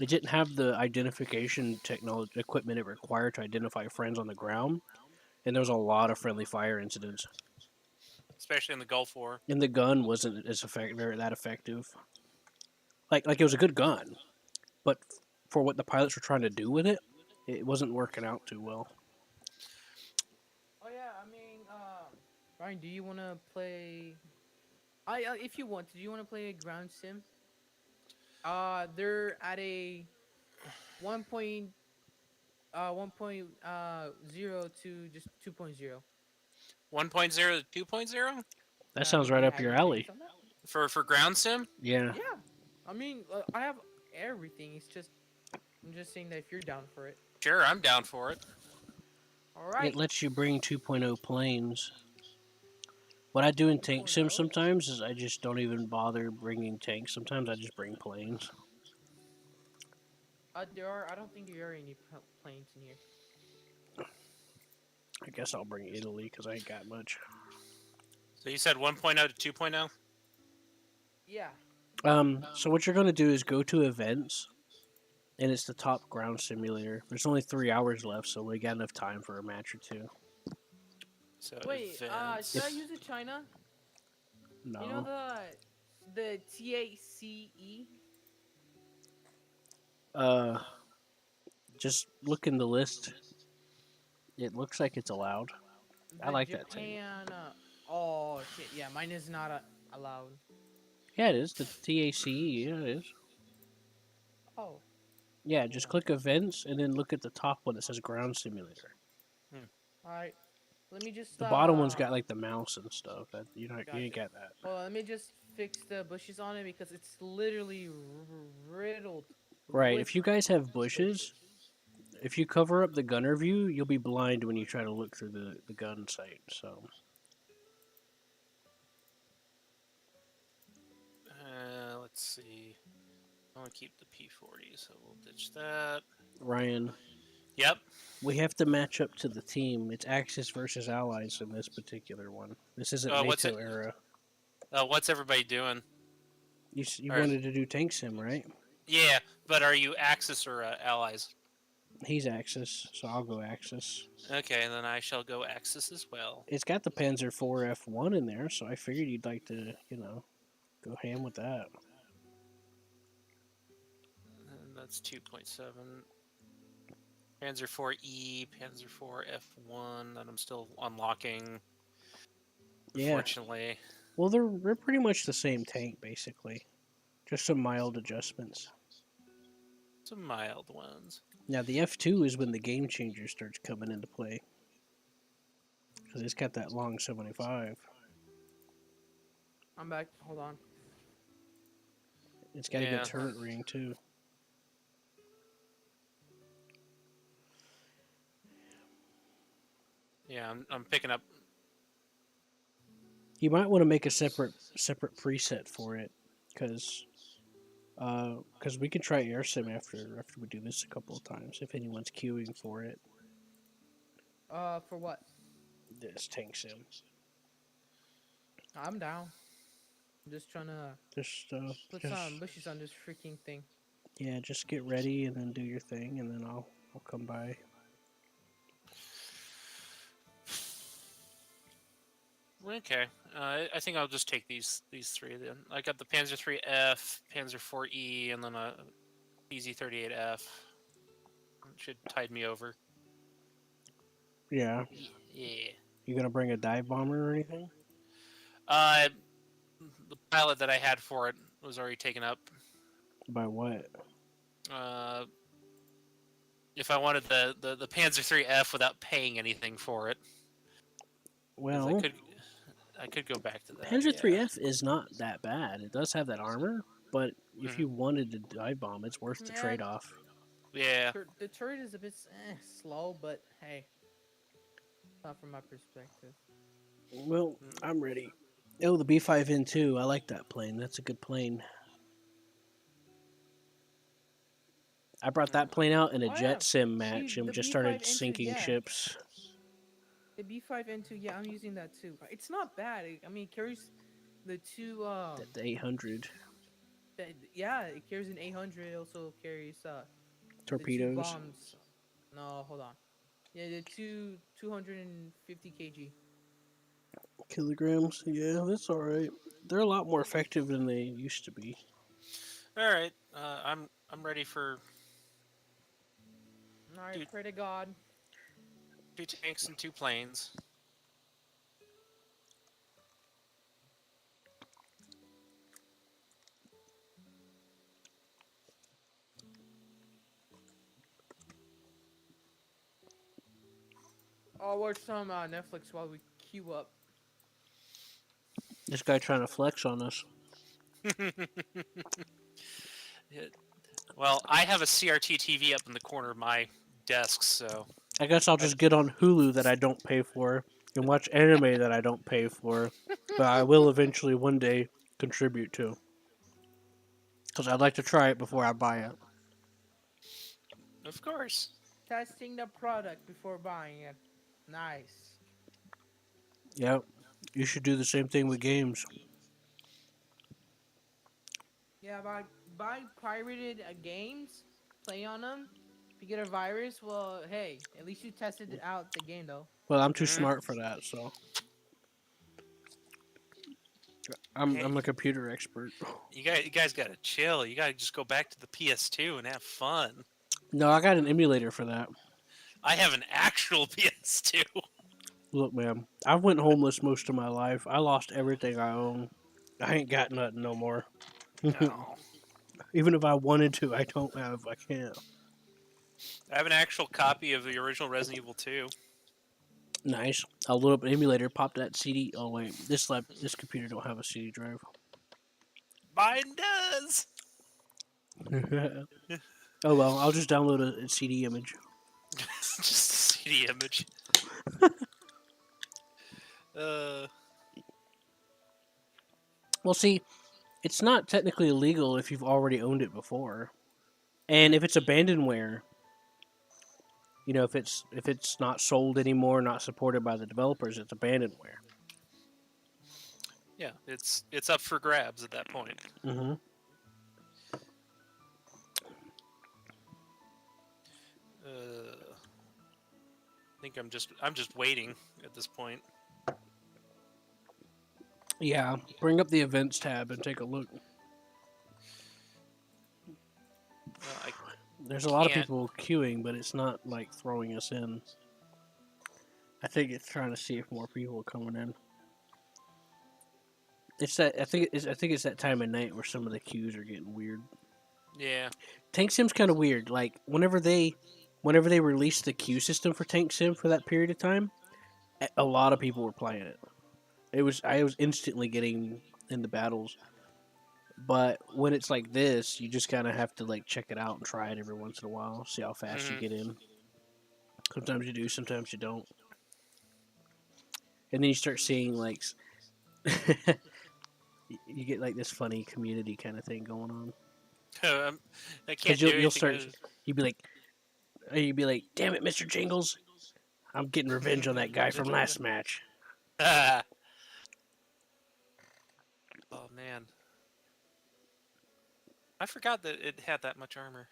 Speaker 2: It didn't have the identification technology equipment it required to identify friends on the ground, and there was a lot of friendly fire incidents.
Speaker 8: Especially in the Gulf War.
Speaker 2: And the gun wasn't that effective. Like it was a good gun, but for what the pilots were trying to do with it, it wasn't working out too well.
Speaker 9: Oh yeah, I mean, Ryan, do you want to play? If you want, do you want to play a ground sim? They're at a 1.0 to just 2.0.
Speaker 8: 1.0 to 2.0
Speaker 2: That sounds right up
Speaker 9: Have
Speaker 2: your
Speaker 9: you played
Speaker 2: alley.
Speaker 9: some of that?
Speaker 8: for ground sim.
Speaker 2: Yeah.
Speaker 9: Yeah, I mean, I have everything. I'm just saying that if you're down for it.
Speaker 8: Sure, I'm down for it.
Speaker 9: All right.
Speaker 2: It lets you bring 2.0 planes. What I do in tank sim
Speaker 9: 2.0?
Speaker 2: sometimes is I just don't even bother bringing tanks. Sometimes I just bring planes.
Speaker 9: I don't think there are any planes in here.
Speaker 2: I guess I'll bring Italy because I ain't got much.
Speaker 8: So you said 1.0 to 2.0?
Speaker 9: Yeah.
Speaker 2: So what you're gonna do is go to events, and it's the top ground simulator. There's only 3 hours left, so we got enough time for a match or two.
Speaker 8: So
Speaker 9: Wait.
Speaker 8: events.
Speaker 9: Should I use a China?
Speaker 2: No.
Speaker 9: You know the TACE?
Speaker 2: Just look in the list. It looks like it's allowed. I like that tank.
Speaker 9: Japan. Oh shit! Yeah, mine is not allowed.
Speaker 2: Yeah, it is. The TACE, yeah, it is.
Speaker 9: Oh.
Speaker 2: Yeah, just click events and then look at the top one that says ground simulator.
Speaker 9: All right. Let me just.
Speaker 2: The bottom one's got like the mouse and stuff. That you ain't got that.
Speaker 9: Well, let me just fix the bushes on it because it's literally riddled.
Speaker 2: Right.
Speaker 9: with
Speaker 2: If you guys have bushes, if you cover up the gunner view, you'll be blind when you try to look through the gun sight. So
Speaker 8: Let's see. I want to keep the P40, so we'll ditch that.
Speaker 2: Ryan,
Speaker 8: Yep.
Speaker 2: we have to match up to the team. It's Axis versus Allies in this particular one. This isn't
Speaker 8: What's
Speaker 2: NATO
Speaker 8: it-
Speaker 2: era.
Speaker 8: What's everybody doing?
Speaker 2: You
Speaker 8: All right.
Speaker 2: wanted to do tank sim, right?
Speaker 8: Yeah, but are you Axis or Allies?
Speaker 2: He's Axis, so I'll go Axis.
Speaker 8: Okay, then I shall go Axis as well.
Speaker 2: It's got the Panzer IV F1 in there, so I figured you'd like to, go ham with that.
Speaker 8: And that's 2.7. Panzer IV-E, Panzer IV F1 that I'm still unlocking.
Speaker 2: Yeah.
Speaker 8: Unfortunately.
Speaker 2: Well, they're pretty much the same tank, basically. Just some mild adjustments.
Speaker 8: Some mild ones.
Speaker 2: Now, the F2 is when the game changer starts coming into play. Because it's got that long 75.
Speaker 9: I'm back. Hold on.
Speaker 2: It's got a
Speaker 8: Yeah.
Speaker 2: good turret ring, too.
Speaker 8: Yeah, I'm picking up.
Speaker 2: You might want to make a separate preset for it. Because we can try air sim after we do this a couple of times, if anyone's queuing for it.
Speaker 9: For what?
Speaker 2: This tank sim.
Speaker 9: I'm down. I'm just trying to put some bushes on this freaking thing.
Speaker 2: Yeah, just get ready and then do your thing, and then I'll come by.
Speaker 8: Okay, I think I'll just take these three then. I got the Panzer III-F, Panzer IV-E, and then a PZ-38F. Should tide me over.
Speaker 2: Yeah.
Speaker 8: Yeah.
Speaker 2: You gonna bring a dive bomber or anything?
Speaker 8: The pilot that I had for it was already taken up.
Speaker 2: By what?
Speaker 8: if I wanted the Panzer III-F without paying anything for it, because
Speaker 2: Well,
Speaker 8: I could go back to that.
Speaker 2: Panzer
Speaker 8: Yeah.
Speaker 2: III-F is not that bad. It does have that armor, but if
Speaker 8: Mhm.
Speaker 2: you wanted to dive bomb, it's worth the
Speaker 9: Yeah,
Speaker 2: trade-off.
Speaker 8: Yeah.
Speaker 9: the turret is a bit slow, but hey, not from my perspective.
Speaker 2: Well,
Speaker 8: Mm.
Speaker 2: I'm ready. Oh, the B5N2. I like that plane. That's a good plane. I brought that plane out in a
Speaker 9: Oh yeah,
Speaker 2: jet sim
Speaker 9: see
Speaker 2: match and
Speaker 9: the
Speaker 2: just
Speaker 9: B5
Speaker 2: started
Speaker 9: N2,
Speaker 2: sinking
Speaker 9: yeah,
Speaker 2: ships.
Speaker 9: the B5 N2, yeah, I'm using that too. It's not bad. I mean, it carries the two
Speaker 2: The 800
Speaker 9: yeah, it carries an 800. It also carries the two
Speaker 2: torpedoes,
Speaker 9: bombs. No, hold on. Yeah, the 250 kg.
Speaker 2: kilograms. Yeah, that's all right. They're a lot more effective than they used to be.
Speaker 8: All right. I'm ready for
Speaker 9: All right,
Speaker 8: two
Speaker 9: pray to God.
Speaker 8: two tanks and two planes.
Speaker 9: I'll watch some Netflix while we queue up.
Speaker 2: This guy trying to flex on us.
Speaker 8: Yeah. Well, I have a CRT TV up in the corner of my desk, so
Speaker 2: I guess I'll just get on Hulu that I don't pay for and watch anime that I don't pay for, but I will eventually one day contribute to. Because I'd like to try it before I buy it.
Speaker 8: of course.
Speaker 9: Testing the product before buying it. Nice.
Speaker 2: Yep. You should do the same thing with games.
Speaker 9: Yeah, buy pirated games, play on them. If you get a virus, well, hey, at least you tested out the game though.
Speaker 2: Well, I'm too
Speaker 8: Mhm.
Speaker 2: smart for that, so I'm
Speaker 8: Hey,
Speaker 2: I'm a computer expert.
Speaker 8: you guys gotta chill. You gotta just go back to the PS2 and have fun.
Speaker 2: No, I got an emulator for that.
Speaker 8: I have an actual PS2.
Speaker 2: Look, man, I went homeless most of my life. I lost everything I own. I ain't got nothing no more.
Speaker 8: No,
Speaker 2: Even if I wanted to, I don't have. I can't.
Speaker 8: I have an actual copy of the original Resident Evil 2.
Speaker 2: Nice. I'll load up an emulator, pop that CD. Oh wait, this computer don't have a CD drive.
Speaker 8: Mine does.
Speaker 2: Oh well, I'll just download a CD image.
Speaker 8: Just a CD image. Uh,
Speaker 2: Well, see, it's not technically illegal if you've already owned it before, and if it's abandonware, if it's not sold anymore, not supported by the developers, it's abandonware.
Speaker 8: yeah, it's up for grabs at that point.
Speaker 2: Mm-hmm.
Speaker 8: I think I'm just waiting at this point.
Speaker 2: Yeah, bring up the events tab and take a look.
Speaker 8: I
Speaker 2: There's a lot of
Speaker 8: can't.
Speaker 2: people queuing, but it's not like throwing us in. I think it's trying to see if more people are coming in. It's that I think it's that time of night where some of the queues are getting weird.
Speaker 8: Yeah.
Speaker 2: Tank Sim's kind of weird. Like whenever they released the queue system for Tank Sim for that period of time, a lot of people were playing it. I was instantly getting into battles. But when it's like this, you just kind of have to like check it out and try it every once in a while, see how fast you
Speaker 8: Mhm.
Speaker 2: get in. Sometimes you do, sometimes you don't. And then you start seeing like you get like this funny community kind of thing going on.
Speaker 8: I
Speaker 2: Because
Speaker 8: can't do
Speaker 2: you'll
Speaker 8: anything.
Speaker 2: start you'd be like, damn it, Mr. Jingles, I'm getting revenge on that guy from last match.
Speaker 8: Oh man, I forgot that it had that much armor.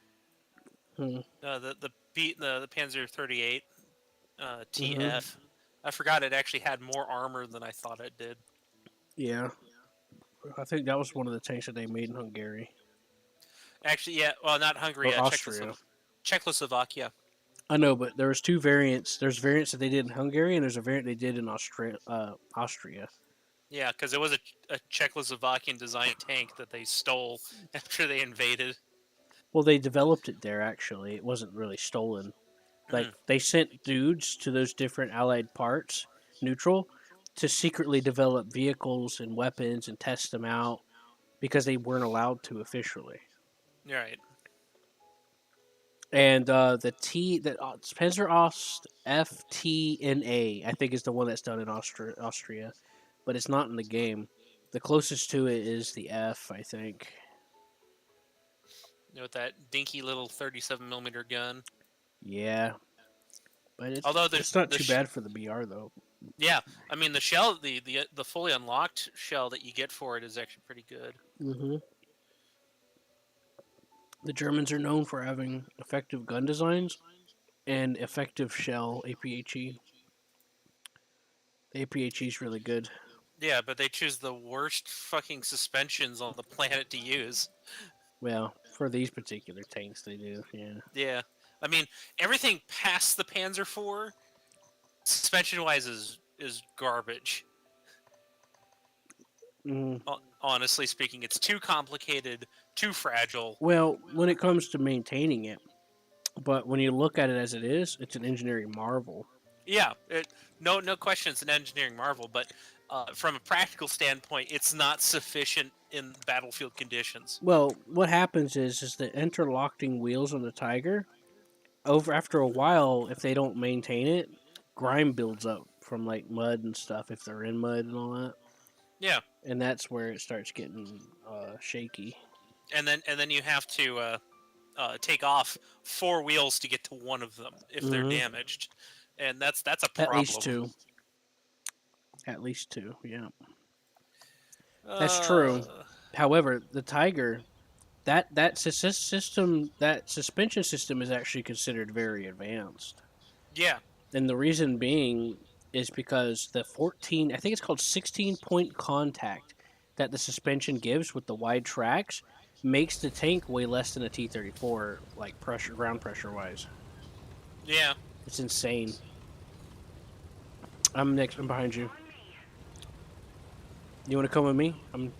Speaker 2: Hmm.
Speaker 8: The Panzer 38 TF.
Speaker 2: Mm-hmm.
Speaker 8: I forgot it actually had more armor than I thought it did.
Speaker 2: Yeah, I think that was one of the tanks that they made in Hungary
Speaker 8: Actually, yeah. Well, not Hungary.
Speaker 2: or Austria.
Speaker 8: Czechoslovakia.
Speaker 2: I know, but there was two variants. There's variants that they did in Hungary, and there's a variant they did in Austria.
Speaker 8: Yeah, because it was a Czechoslovakian designed tank that they stole after they invaded.
Speaker 2: Well, they developed it there. Actually, it wasn't really stolen. Like they sent dudes to those different allied parts, neutral, to secretly develop vehicles and weapons and test them out because they weren't allowed to officially.
Speaker 8: Right.
Speaker 2: And the Spencer Ost FTNA, I think, is the one that's done in Austria, but it's not in the game. The closest to it is the F, I think.
Speaker 8: With that dinky little 37 millimeter gun.
Speaker 2: Yeah, but
Speaker 8: Although
Speaker 2: it's not too bad for the BR though.
Speaker 8: Yeah, I mean the shell, the fully unlocked shell that you get for it is actually pretty good.
Speaker 2: Mm-hmm. The Germans are known for having effective gun designs and effective shell APHE. The APHE is really good.
Speaker 8: Yeah, but they choose the worst fucking suspensions on the planet to use.
Speaker 2: Well, for these particular tanks, they do. Yeah.
Speaker 8: Yeah, I mean everything past the Panzer IV, suspension-wise, is garbage.
Speaker 2: Mm.
Speaker 8: Honestly speaking, it's too complicated, too fragile.
Speaker 2: Well, when it comes to maintaining it, but when you look at it as it is, it's an engineering marvel.
Speaker 8: Yeah, no question, it's an engineering marvel, but from a practical standpoint, it's not sufficient in battlefield conditions.
Speaker 2: Well, what happens is the interlocking wheels on the Tiger, after a while, if they don't maintain it, grime builds up from like mud and stuff if they're in mud and all that.
Speaker 8: Yeah,
Speaker 2: And that's where it starts getting shaky.
Speaker 8: and then you have to take off 4 wheels to get to one of them if they're damaged, and that's a problem.
Speaker 2: At least 2. At least 2, yeah. That's true. However, the Tiger, that system, that suspension system is actually considered very advanced.
Speaker 8: Yeah,
Speaker 2: And the reason being is because the 14, I think it's called 16-point contact that the suspension gives with the wide tracks makes the tank weigh less than a T-34, like ground pressure wise.
Speaker 8: yeah.
Speaker 2: It's insane. I'm behind you. You want to come with me? I'm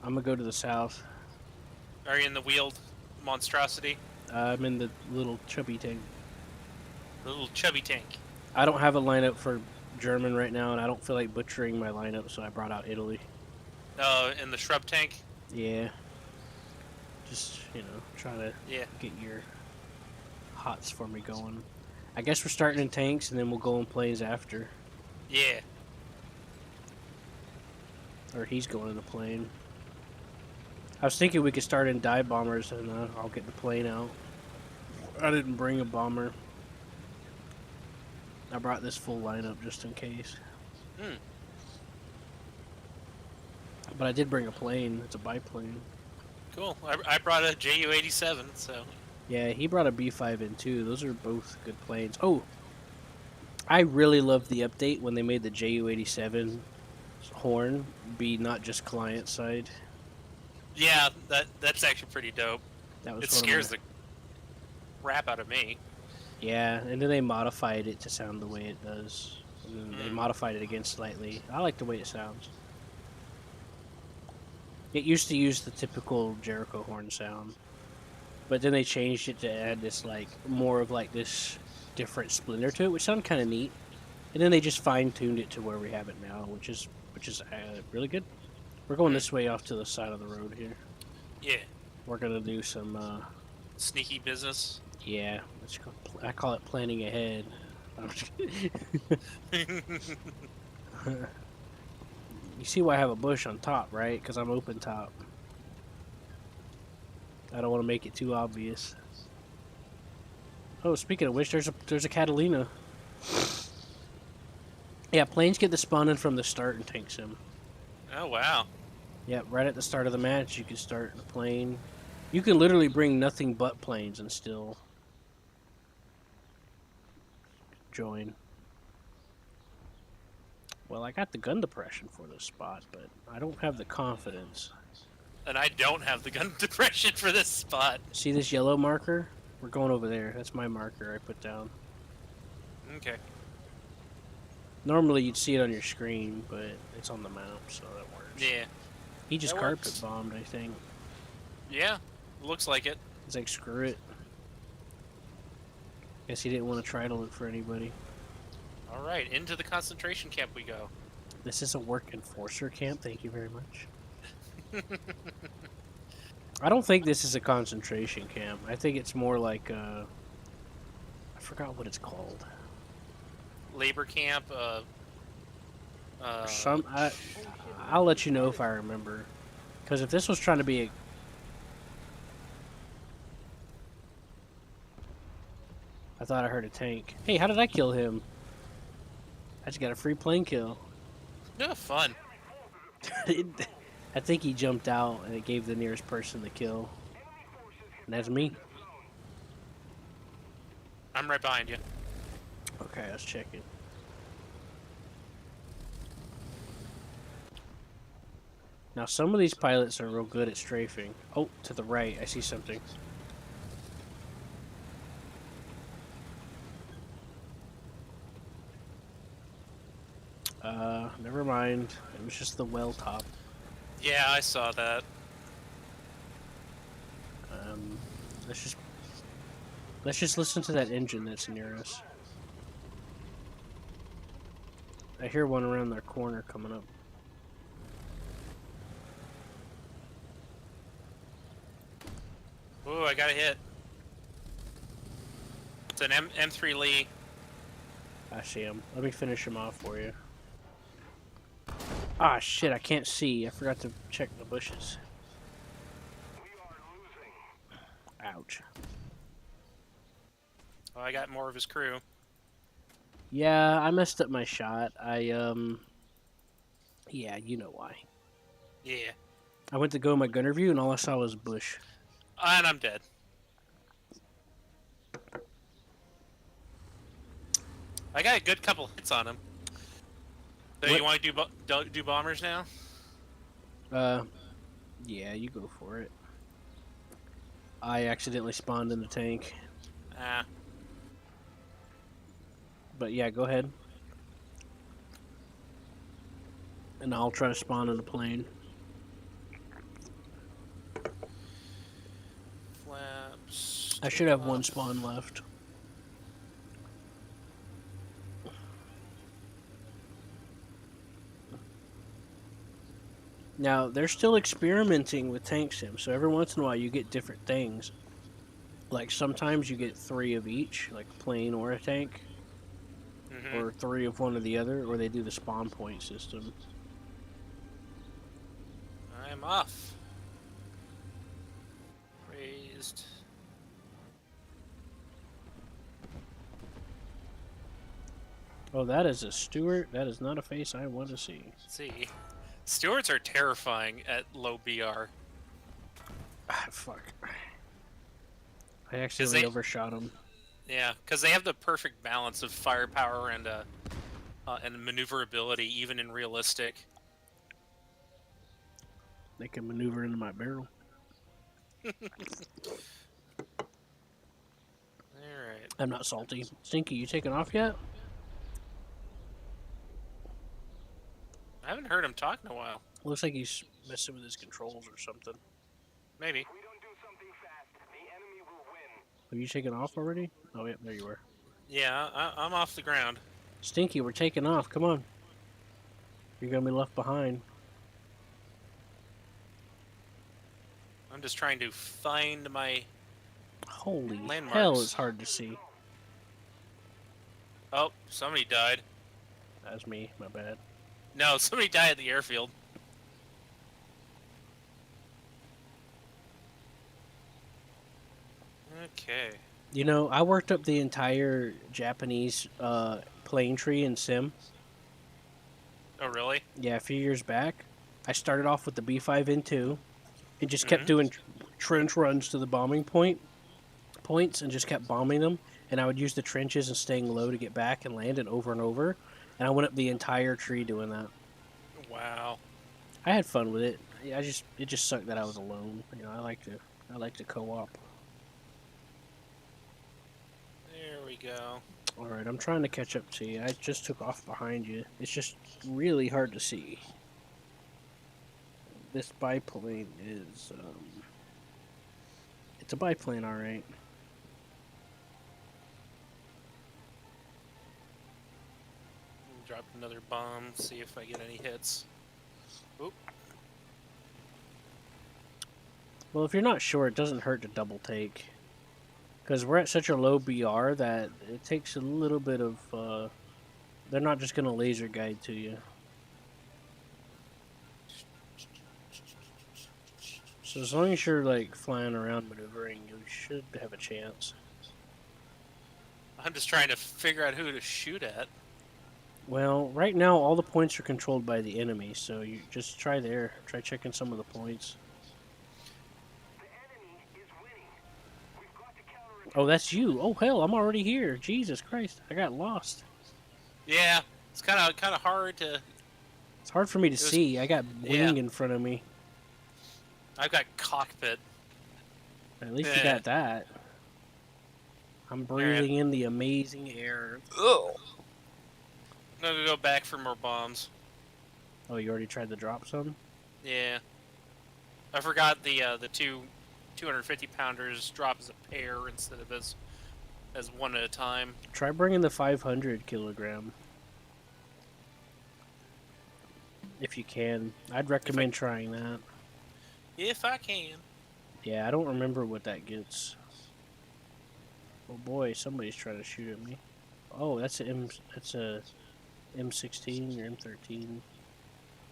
Speaker 2: gonna go to the south.
Speaker 8: Are you in the wheeled monstrosity?
Speaker 2: I'm in the little chubby tank.
Speaker 8: The little chubby tank.
Speaker 2: I don't have a lineup for German right now, and I don't feel like butchering my lineup, so I brought out Italy.
Speaker 8: In the shrub tank?
Speaker 2: Yeah. Just, try to get your hots for me going. I guess we're starting in tanks, and then we'll go in planes after.
Speaker 8: Yeah.
Speaker 2: Or he's going in a plane. I was thinking we could start in dive bombers, and I'll get the plane out. I didn't bring a bomber. I brought this full lineup just in case. But I did bring a plane. It's a biplane.
Speaker 8: Cool. I brought a Ju-87, so...
Speaker 2: Yeah, he brought a B5 in too. Those are both good planes. Oh! I really loved the update when they made the Ju-87 horn be not just client side.
Speaker 8: Yeah, that's actually pretty dope.
Speaker 2: That was
Speaker 8: it scares the crap out of me.
Speaker 2: Yeah, and then they modified it to sound the way it does. And then they modified it again slightly. I like the way it sounds. It used to use the typical Jericho horn sound, but then they changed it to add this more of this different splinter to it, which sounded kind of neat. And then they just fine-tuned it to where we have it now, which is really good. We're going this way off to the side of the road here.
Speaker 8: Yeah.
Speaker 2: We're gonna do some
Speaker 8: sneaky business.
Speaker 2: Yeah, I call it planning ahead. I'm just kidding. You see why I have a bush on top, right? Because I'm open top. I don't want to make it too obvious. Oh, speaking of which, there's a Catalina. Yeah, planes get the spawning from the start in Tank Sim.
Speaker 8: Oh, wow.
Speaker 2: Yeah, right at the start of the match, you can start a plane. You can literally bring nothing but planes and still join. Well, I got the gun depression for this spot, but I don't have the confidence.
Speaker 8: And I don't have the gun depression for this spot.
Speaker 2: See this yellow marker? We're going over there. That's my marker I put down.
Speaker 8: Okay.
Speaker 2: Normally you'd see it on your screen, but it's on the map, so that works.
Speaker 8: Yeah.
Speaker 2: He just
Speaker 8: That
Speaker 2: carpet
Speaker 8: works.
Speaker 2: bombed, I think.
Speaker 8: Yeah, looks like it.
Speaker 2: He's like, screw it. Guess he didn't want to try to look for anybody.
Speaker 8: All right, into the concentration camp we go.
Speaker 2: This is a work enforcer camp. Thank you very much. I don't think this is a concentration camp. I think it's more like I forgot what it's called.
Speaker 8: Labor camp.
Speaker 2: I'll let you know if I remember. Because if this was trying to be a... I thought I heard a tank. Hey, how did I kill him? I just got a free plane kill.
Speaker 8: No fun.
Speaker 2: I think he jumped out and it gave the nearest person the kill. And that's me.
Speaker 8: I'm right behind you.
Speaker 2: Okay, I was checking. Now, some of these pilots are real good at strafing. Oh, to the right, I see something. Never mind. It was just the well top.
Speaker 8: Yeah, I saw that.
Speaker 2: Let's just listen to that engine that's near us. I hear one around their corner coming up.
Speaker 8: Ooh, I got a hit. It's an M3 Lee.
Speaker 2: I see him. Let me finish him off for you. Ah, shit, I can't see. I forgot to check the bushes. Ouch.
Speaker 8: Oh, I got more of his crew.
Speaker 2: Yeah, I messed up my shot. Yeah, you know why.
Speaker 8: Yeah.
Speaker 2: I went to go in my gunner view and all I saw was bush.
Speaker 8: And I'm dead. I got a good couple hits on him. So
Speaker 2: What?
Speaker 8: you want to do bombers now?
Speaker 2: Yeah, you go for it. I accidentally spawned in the tank.
Speaker 8: Ah.
Speaker 2: But yeah, go ahead. And I'll try to spawn in the plane.
Speaker 8: Flaps.
Speaker 2: I should have one spawn left. Now, they're still experimenting with tank sim, so every once in a while you get different things. Like, sometimes you get 3 of each, like a plane or a tank. Or 3 of one or the other, or they do the spawn point system.
Speaker 8: I'm off. Raised.
Speaker 2: Oh, that is a Stewart. That is not a face I want to see.
Speaker 8: Let's see. Stewards are terrifying at low BR.
Speaker 2: Ah, fuck. I accidentally overshot him.
Speaker 8: Yeah, because they have the perfect balance of firepower and maneuverability, even in realistic.
Speaker 2: They can maneuver into my barrel.
Speaker 8: Alright.
Speaker 2: I'm not salty. Stinky, you taking off yet?
Speaker 8: I haven't heard him talk in a while.
Speaker 2: Looks like he's messing with his controls or something.
Speaker 8: Maybe.
Speaker 2: Have you taken off already? Oh, yeah, there you were.
Speaker 8: Yeah, I'm off the ground.
Speaker 2: Stinky, we're taking off. Come on. You're going to be left behind.
Speaker 8: I'm just trying to find my
Speaker 2: Holy
Speaker 8: landmarks.
Speaker 2: hell, it's hard to see.
Speaker 8: Oh, somebody died.
Speaker 2: That was me. My bad.
Speaker 8: No, somebody died at the airfield. Okay.
Speaker 2: You know, I worked up the entire Japanese plane tree in Sim.
Speaker 8: Oh, really?
Speaker 2: Yeah, a few years back. I started off with the B5N2 and just kept doing trench runs to the bombing points and just kept bombing them. And I would use the trenches and staying low to get back and land it over and over. And I went up the entire tree doing that.
Speaker 8: Wow.
Speaker 2: I had fun with it. It just sucked that I was alone. You know, I like to co-op.
Speaker 8: There we go.
Speaker 2: All right, I'm trying to catch up to you. I just took off behind you. It's just really hard to see. This biplane is It's a biplane, alright.
Speaker 8: Drop another bomb, see if I get any hits. Oop.
Speaker 2: Well, if you're not sure, it doesn't hurt to double take. Because we're at such a low BR that it takes a little bit of, they're not just going to laser guide to you. So as long as you're, like, flying around maneuvering, you should have a chance.
Speaker 8: I'm just trying to figure out who to shoot at.
Speaker 2: Well, right now, all the points are controlled by the enemy, so you just try there. Try checking some of the points. Oh, that's you. Oh, hell, I'm already here. Jesus Christ, I got lost.
Speaker 8: Yeah, it's kind of hard to.
Speaker 2: It's hard for me to see. I got wing
Speaker 8: yeah.
Speaker 2: in front of me.
Speaker 8: I've got cockpit.
Speaker 2: At least you got that. I'm breathing in the amazing air.
Speaker 8: Ugh. I'm gonna go back for more bombs.
Speaker 2: Oh, you already tried to drop some?
Speaker 8: Yeah. I forgot the 250 pounders drop as a pair instead of as one at a time.
Speaker 2: Try bringing the 500 kilogram. If you can. I'd recommend trying that.
Speaker 8: If I can.
Speaker 2: Yeah, I don't remember what that gets. Oh boy, somebody's trying to shoot at me. Oh, that's a M16 or M13.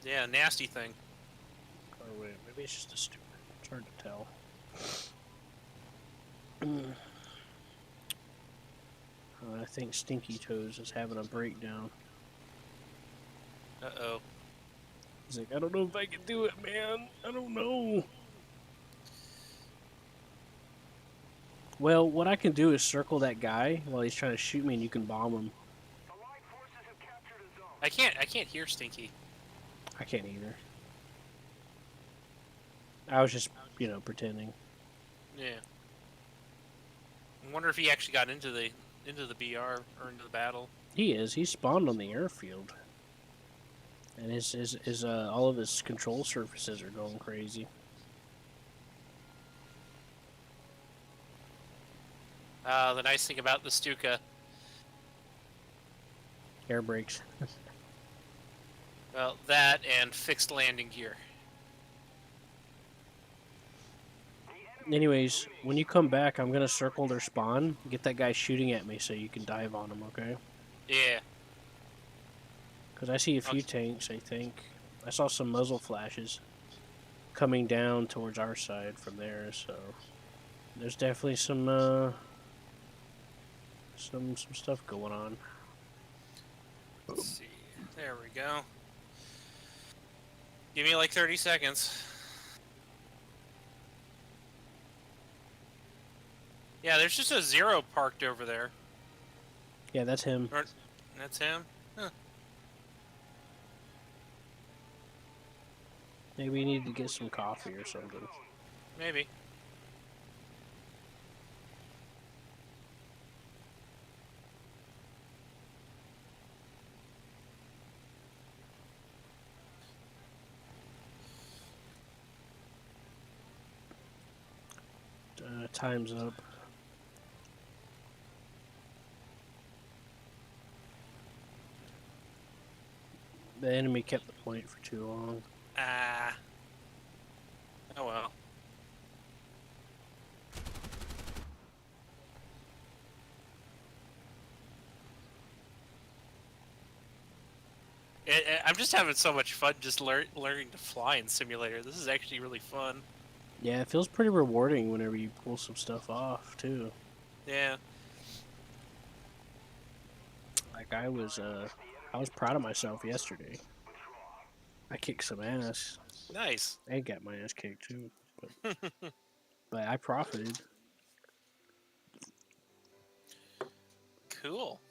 Speaker 8: Yeah, nasty thing.
Speaker 2: Or wait, maybe it's just a stupid. It's hard to tell. I think Stinky Toes is having a breakdown.
Speaker 8: Uh-oh.
Speaker 2: He's like, I don't know if I can do it, man. I don't know. Well, what I can do is circle that guy while he's trying to shoot me, and you can bomb him.
Speaker 8: I can't hear Stinky.
Speaker 2: I can't either. I was just, pretending.
Speaker 8: Yeah. I wonder if he actually got into the BR or into the battle.
Speaker 2: He is. He spawned on the airfield. And his all of his control surfaces are going crazy.
Speaker 8: The nice thing about the Stuka,
Speaker 2: Air brakes.
Speaker 8: well, that and fixed landing gear.
Speaker 2: Anyways, when you come back, I'm gonna circle their spawn, get that guy shooting at me so you can dive on him, okay?
Speaker 8: Yeah.
Speaker 2: Because I see a few tanks, I think. I saw some muzzle flashes coming down towards our side from there, so there's definitely some stuff going on.
Speaker 8: Let's see. There we go. Give me like 30 seconds. Yeah, there's just a Zero parked over there.
Speaker 2: Yeah, that's him.
Speaker 8: That's him? Huh.
Speaker 2: Maybe we need to get some coffee or something.
Speaker 8: Maybe.
Speaker 2: Time's up. The enemy kept the point for too long.
Speaker 8: Ah. Oh well. I'm just having so much fun just learning to fly in simulator. This is actually really fun.
Speaker 2: Yeah, it feels pretty rewarding whenever you pull some stuff off, too.
Speaker 8: Yeah.
Speaker 2: Like, I was proud of myself yesterday. I kicked some ass.
Speaker 8: Nice.
Speaker 2: I got my ass kicked, too. But I profited.
Speaker 8: Cool.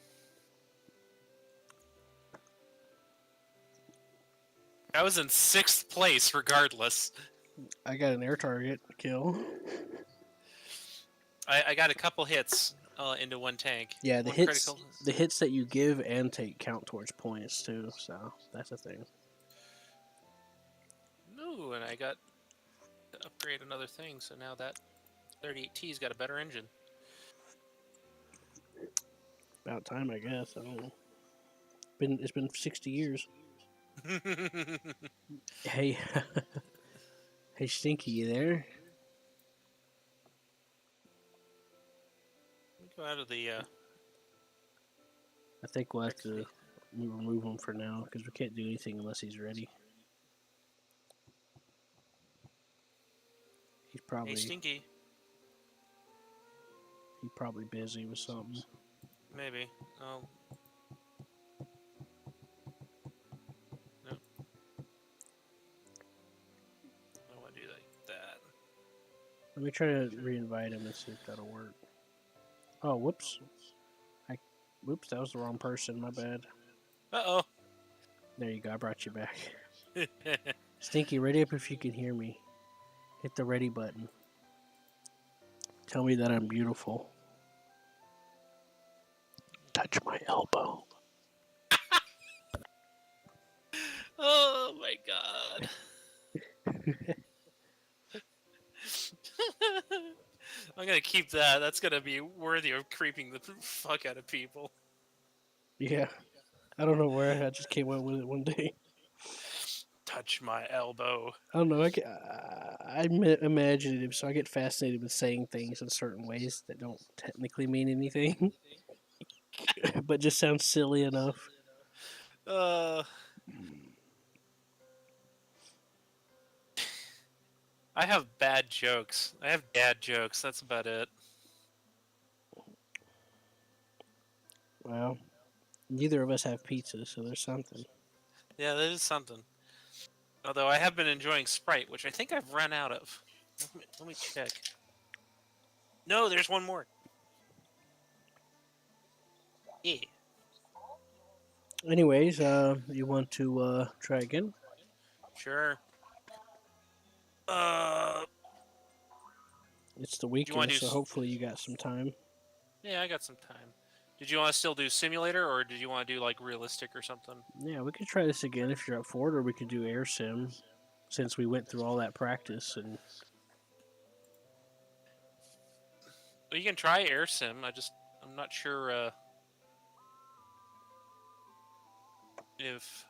Speaker 8: I was in 6th place regardless.
Speaker 2: I got an air target kill.
Speaker 8: I got a couple hits into one tank.
Speaker 2: Yeah, the
Speaker 8: One
Speaker 2: hits
Speaker 8: critical.
Speaker 2: the hits that you give and take count towards points too, so that's a thing.
Speaker 8: Ooh, and I got to upgrade another thing, so now that 38T's got a better engine.
Speaker 2: About time, I guess. I don't know. It's been 60 years. Hey, hey, Stinky, you there?
Speaker 8: Go out of the.
Speaker 2: I think we'll have
Speaker 8: XP.
Speaker 2: to remove him for now because we can't do anything unless he's ready. He's
Speaker 8: Hey, Stinky.
Speaker 2: probably busy with something.
Speaker 8: Maybe. Oh. Nope. I don't want to do that.
Speaker 2: Let me try to re-invite him and see if that'll work. Oh, whoops. Whoops, that was the wrong person. My bad.
Speaker 8: Uh
Speaker 2: There you go. I brought you back.
Speaker 8: oh.
Speaker 2: Stinky, ready up if you can hear me. Hit the ready button. Tell me that I'm beautiful. Touch my elbow.
Speaker 8: Oh my god. I'm gonna keep that. That's gonna be worthy of creeping the fuck out of people.
Speaker 2: Yeah. I don't know where I just came up with it one day.
Speaker 8: Touch my elbow.
Speaker 2: I don't know. I'm imaginative, so I get fascinated with saying things in certain ways that don't technically mean anything, but just sound silly enough.
Speaker 8: I have bad jokes. I have dad jokes. That's about it.
Speaker 2: Well, neither of us have pizza, so there's something.
Speaker 8: Yeah, that is something. Although I have been enjoying Sprite, which I think I've run out of. Let me check. No, there's one more. Yeah.
Speaker 2: Anyways, you want to try again?
Speaker 8: Sure.
Speaker 2: It's the
Speaker 8: Do you want
Speaker 2: weekend,
Speaker 8: to do?
Speaker 2: so hopefully you got some time.
Speaker 8: Yeah, I got some time. Did you want to still do simulator, or did you want to do like realistic or something?
Speaker 2: Yeah, we could try this again if you're up for it, or we could do air sim, since we went through all that practice and.
Speaker 8: Well, you can try air sim. I'm not sure if.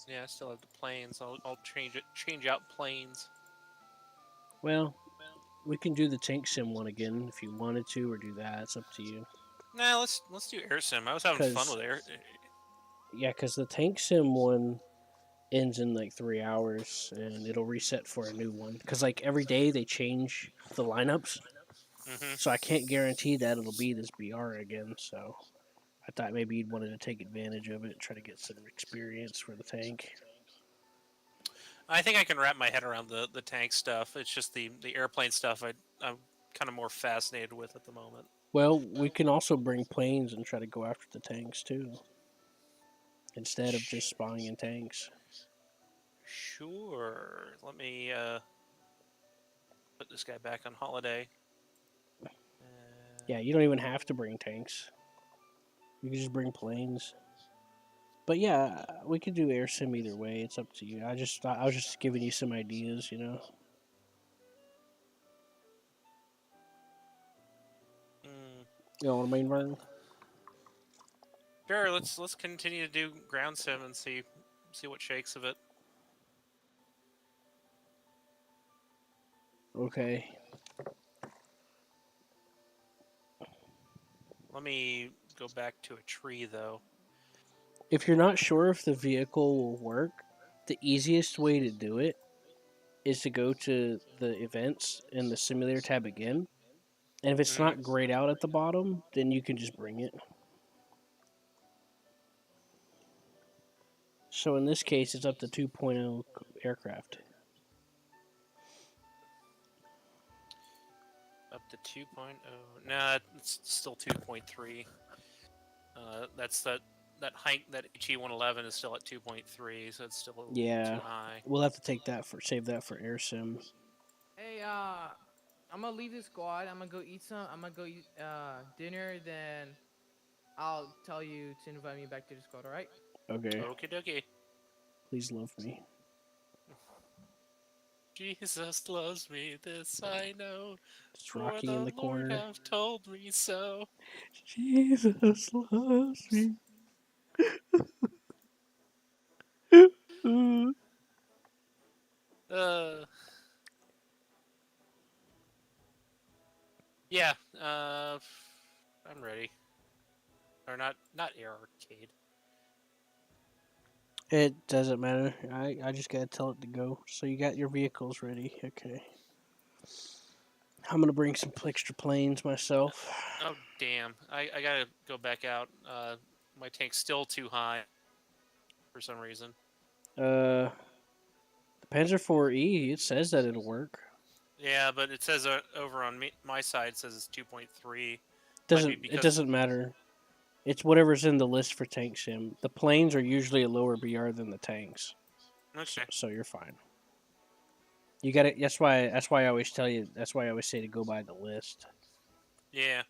Speaker 8: Yeah, I still have the planes. I'll change out planes.
Speaker 2: Well, we can do the tank sim one again if you wanted to, or do that. It's up to you.
Speaker 8: Nah, let's do air sim. I was having fun with air.
Speaker 2: Yeah, because the tank sim one ends in like 3 hours, and it'll reset for a new one. Because like every day they change the lineups, so I can't guarantee that it'll be this BR again. So I thought maybe you'd wanted to take advantage of it, and try to get some experience for the tank.
Speaker 8: I think I can wrap my head around the tank stuff. It's just the airplane stuff I'm kind of more fascinated with at the moment.
Speaker 2: Well, we can also bring planes and try to go after the tanks too, instead of just spying in tanks.
Speaker 8: Sure. Let me put this guy back on holiday.
Speaker 2: Yeah, you don't even have to bring tanks. You can just bring planes. But yeah, we could do air sim either way. It's up to you. I was just giving you some ideas, you know. You know what I mean, Vern?
Speaker 8: Sure. Let's continue to do ground sim and see what shakes of it.
Speaker 2: Okay.
Speaker 8: Let me go back to a tree though.
Speaker 2: If you're not sure if the vehicle will work, the easiest way to do it is to go to the events in the simulator tab again. And if it's not grayed out at the bottom, then you can just bring it. So in this case, it's up to 2.0 aircraft.
Speaker 8: Up to 2.0. Nah, it's still 2.3. That's that height. That HE111 is still at 2.3, so it's still a little too high.
Speaker 2: We'll have to save that for air sim.
Speaker 9: Hey, I'm gonna leave the squad. I'm gonna go eat dinner. Then I'll tell you to invite me back to the squad. All right?
Speaker 2: Okay.
Speaker 8: Okie dokie.
Speaker 2: Please love me.
Speaker 8: Jesus loves me, this I know.
Speaker 2: It's
Speaker 8: For
Speaker 2: Rocky
Speaker 8: the
Speaker 2: in the
Speaker 8: Lord
Speaker 2: corner.
Speaker 8: have told me so.
Speaker 2: Jesus loves me.
Speaker 8: Uh, yeah. I'm ready. Or not air arcade.
Speaker 2: It doesn't matter. I just gotta tell it to go. So you got your vehicles ready. Okay. I'm gonna bring some extra planes myself.
Speaker 8: Oh damn! I gotta go back out. My tank's still too high for some reason.
Speaker 2: The Panzer IV, it says that it'll work.
Speaker 8: Yeah, but it says over on my side it says it's 2.3. Might be
Speaker 2: It
Speaker 8: because
Speaker 2: doesn't matter. It's whatever's in the list for tank sim. The planes are usually a lower BR than the tanks,
Speaker 8: okay.
Speaker 2: so you're fine. You got it. That's why I always tell you. That's why I always say to go by the list.
Speaker 8: Yeah,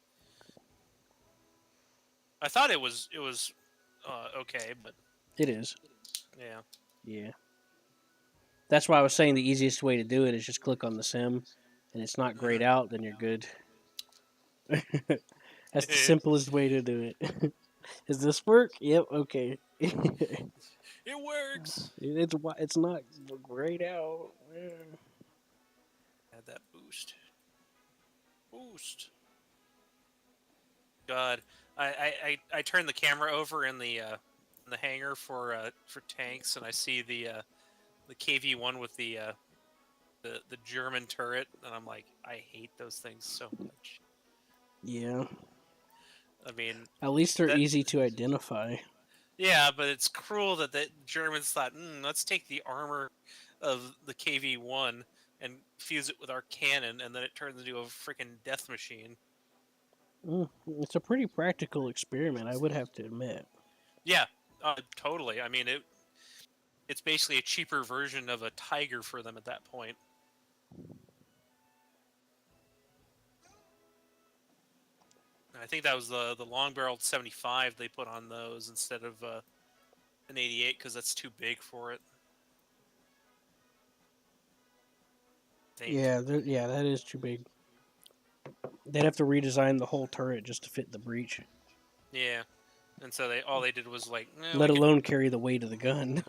Speaker 8: I thought it was okay, but
Speaker 2: It is.
Speaker 8: yeah.
Speaker 2: Yeah. That's why I was saying the easiest way to do it is just click on the sim, and it's not grayed out. Then you're good. That's the simplest way to do it. Does this work? Yep. Okay.
Speaker 8: It works.
Speaker 2: It's not grayed out. Yeah.
Speaker 8: Add that boost. Boost. God, I turned the camera over in the hangar for tanks, and I see the KV-1 with the German turret, and I'm like, I hate those things so much.
Speaker 2: Yeah.
Speaker 8: I mean,
Speaker 2: At least they're
Speaker 8: that
Speaker 2: easy to identify.
Speaker 8: yeah, but it's cruel that the Germans thought, let's take the armor of the KV-1 and fuse it with our cannon, and then it turns into a freaking death machine.
Speaker 2: It's a pretty practical experiment, I would have to admit.
Speaker 8: Yeah, totally. I mean, it's basically a cheaper version of a Tiger for them at that point. And I think that was the long-barreled 75 they put on those instead of an 88 because that's too big for it.
Speaker 2: Yeah, that is too big. They'd have to redesign the whole turret just to fit the breach,
Speaker 8: Yeah, and so all they did was like, we
Speaker 2: let
Speaker 8: can
Speaker 2: alone carry the weight of the gun.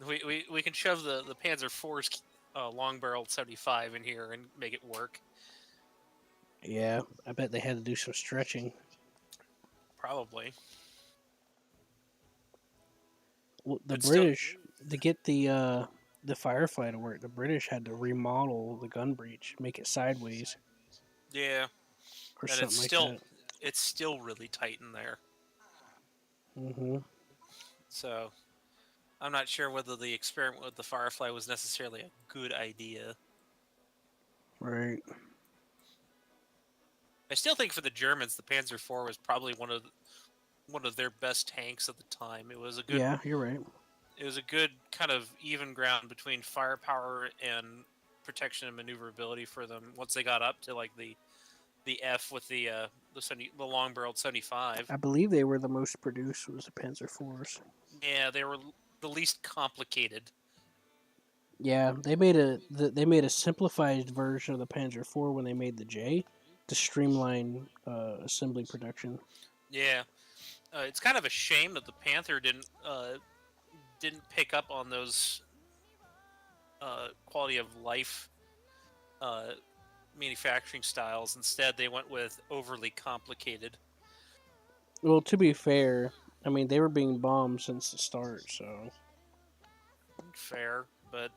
Speaker 8: we can shove the Panzer IV's long-barreled 75 in here and make it work.
Speaker 2: Yeah, I bet they had to do some stretching.
Speaker 8: Probably.
Speaker 2: Well, the
Speaker 8: But still,
Speaker 2: British, to get the Firefly to work, the British had to remodel the gun breech, make it sideways
Speaker 8: yeah,
Speaker 2: or
Speaker 8: and
Speaker 2: something like that.
Speaker 8: it's still really tight in there.
Speaker 2: Mm-hmm.
Speaker 8: So I'm not sure whether the experiment with the Firefly was necessarily a good idea.
Speaker 2: Right.
Speaker 8: I still think for the Germans, the Panzer IV was probably one of their best tanks at the time. It was a good
Speaker 2: Yeah, you're right.
Speaker 8: it was a good kind of even ground between firepower and protection and maneuverability for them. Once they got up to like the F with the long barreled 75,
Speaker 2: I believe they were the most produced was the Panzer IVs.
Speaker 8: yeah, they were the least complicated.
Speaker 2: Yeah, they made a simplified version of the Panzer IV when they made the J to streamline assembly production.
Speaker 8: Yeah, it's kind of a shame that the Panther didn't pick up on those quality of life uh, manufacturing styles. Instead, they went with overly complicated.
Speaker 2: Well, to be fair, I mean they were being bombed since the start, so
Speaker 8: Fair, but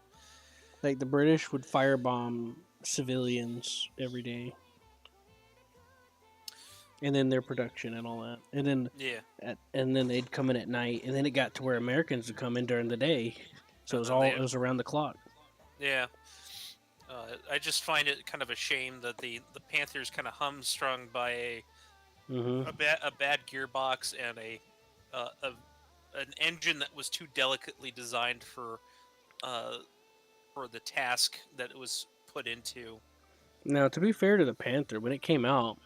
Speaker 2: like the British would firebomb civilians every day, and then their production and all that, and then
Speaker 8: yeah,
Speaker 2: and then they'd come in at night, and then it got to where Americans would come in during the day, so
Speaker 8: and then
Speaker 2: it was around the clock.
Speaker 8: yeah. I just find it kind of a shame that the Panthers kind of humstrung by
Speaker 2: Mm-hmm.
Speaker 8: a bad gearbox and an engine that was too delicately designed uh, for the task that it was put into.
Speaker 2: Now, to be fair to the Panther, when it came out,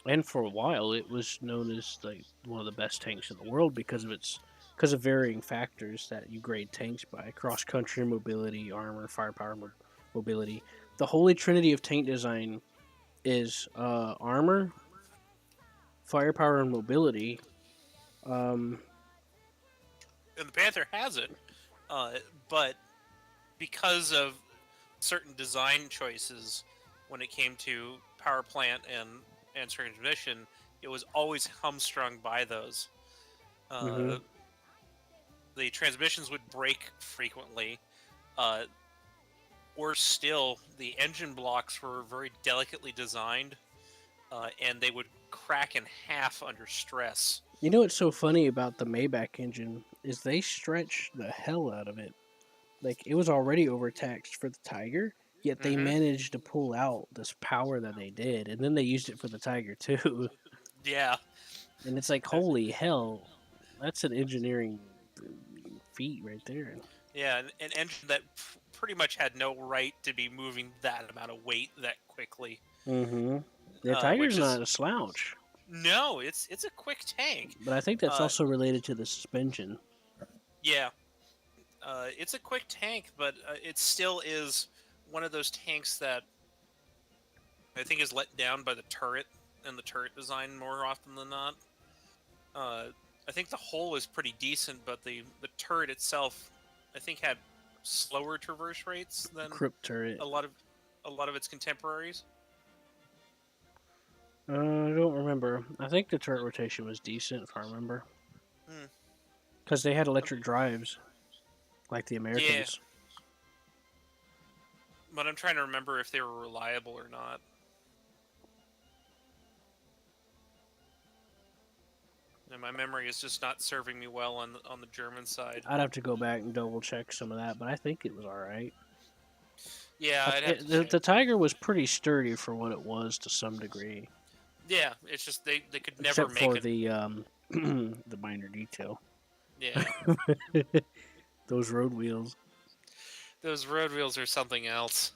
Speaker 2: and for a while, it was known as like one of the best tanks in the world because of varying factors that you grade tanks by: cross country mobility, armor, firepower, mobility. The holy trinity of tank design is armor, firepower, and mobility. Um,
Speaker 8: And the Panther has it, but because of certain design choices when it came to power plant and transmission, it was always hamstrung by those.
Speaker 2: mhm.
Speaker 8: The transmissions would break frequently. Uh, Worse still, the engine blocks were very delicately designed, and they would crack in half under stress.
Speaker 2: You know what's so funny about the Maybach engine is they stretched the hell out of it. Like it was already overtaxed for the Tiger, yet they
Speaker 8: Mm-hmm.
Speaker 2: managed to pull out this power that they did, and then they used it for the Tiger too.
Speaker 8: Yeah,
Speaker 2: And it's like, holy hell, that's an engineering feat right there.
Speaker 8: yeah, an engine that pretty much had no right to be moving that amount of weight that quickly.
Speaker 2: Mm-hmm. The Tiger's
Speaker 8: Which is
Speaker 2: not a slouch,
Speaker 8: no, it's a quick tank.
Speaker 2: but I think that's
Speaker 8: Uh,
Speaker 2: also related to the suspension.
Speaker 8: yeah, it's a quick tank, but it still is one of those tanks that I think is let down by the turret and the turret design more often than not. Uh, I think the hull is pretty decent, but the turret itself, I think, had slower traverse rates than
Speaker 2: Crypt turret.
Speaker 8: a lot of its contemporaries.
Speaker 2: I don't remember. I think the turret rotation was decent, if I remember,
Speaker 8: Hmm.
Speaker 2: because they had electric drives, like the
Speaker 8: Yeah,
Speaker 2: Americans.
Speaker 8: but I'm trying to remember if they were reliable or not. And my memory is just not serving me well on the German side.
Speaker 2: I'd have to go back and double check some of that, but I think it was all right.
Speaker 8: Yeah, I'd have to
Speaker 2: The
Speaker 8: check.
Speaker 2: Tiger was pretty sturdy for what it was to some degree,
Speaker 8: Yeah, it's just they could never
Speaker 2: except
Speaker 8: make
Speaker 2: for
Speaker 8: it.
Speaker 2: the the minor detail.
Speaker 8: Yeah,
Speaker 2: Those road wheels.
Speaker 8: those road wheels are something else.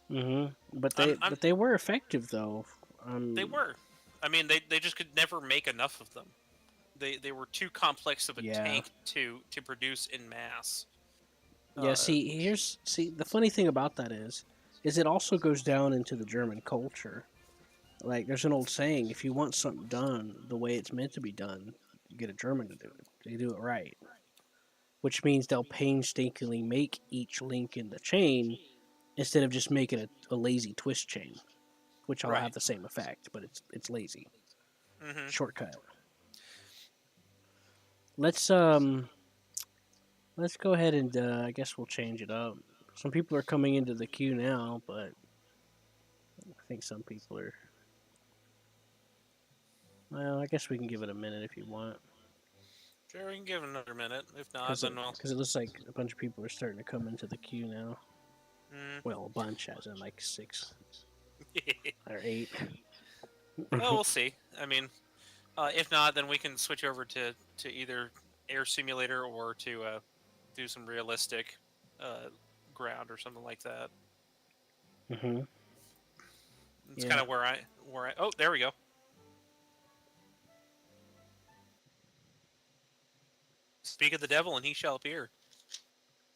Speaker 2: But
Speaker 8: I'm
Speaker 2: they were effective though.
Speaker 8: They were. I mean, they just could never make enough of them. They were too complex of a
Speaker 2: Yeah.
Speaker 8: tank to produce in mass.
Speaker 2: Yeah, see the funny thing about that is it also goes down into the German culture. Like there's an old saying, if you want something done the way it's meant to be done, you get a German to do it. They do it right. Which means they'll painstakingly make each link in the chain instead of just making a lazy twist chain, which will
Speaker 8: Right.
Speaker 2: have the same effect, but it's lazy.
Speaker 8: Mm-hmm.
Speaker 2: Shortcut. Let's let's go ahead and I guess we'll change it up. Some people are coming into the queue now, but I think some people are. Well, I guess we can give it a minute if you want,
Speaker 8: Sure, we can give it another minute. If not, then we'll.
Speaker 2: because it looks like a bunch of people are starting to come into the queue now.
Speaker 8: Mm.
Speaker 2: Well, a bunch, as in like 6 or 8.
Speaker 8: Well, we'll see. I mean, if not, then we can switch over to either Air Simulator or to do some realistic ground or something like that.
Speaker 2: Mm-hmm.
Speaker 8: It's
Speaker 2: Yeah.
Speaker 8: kind of where I. Oh, there we go. Speak of the devil, and he shall appear.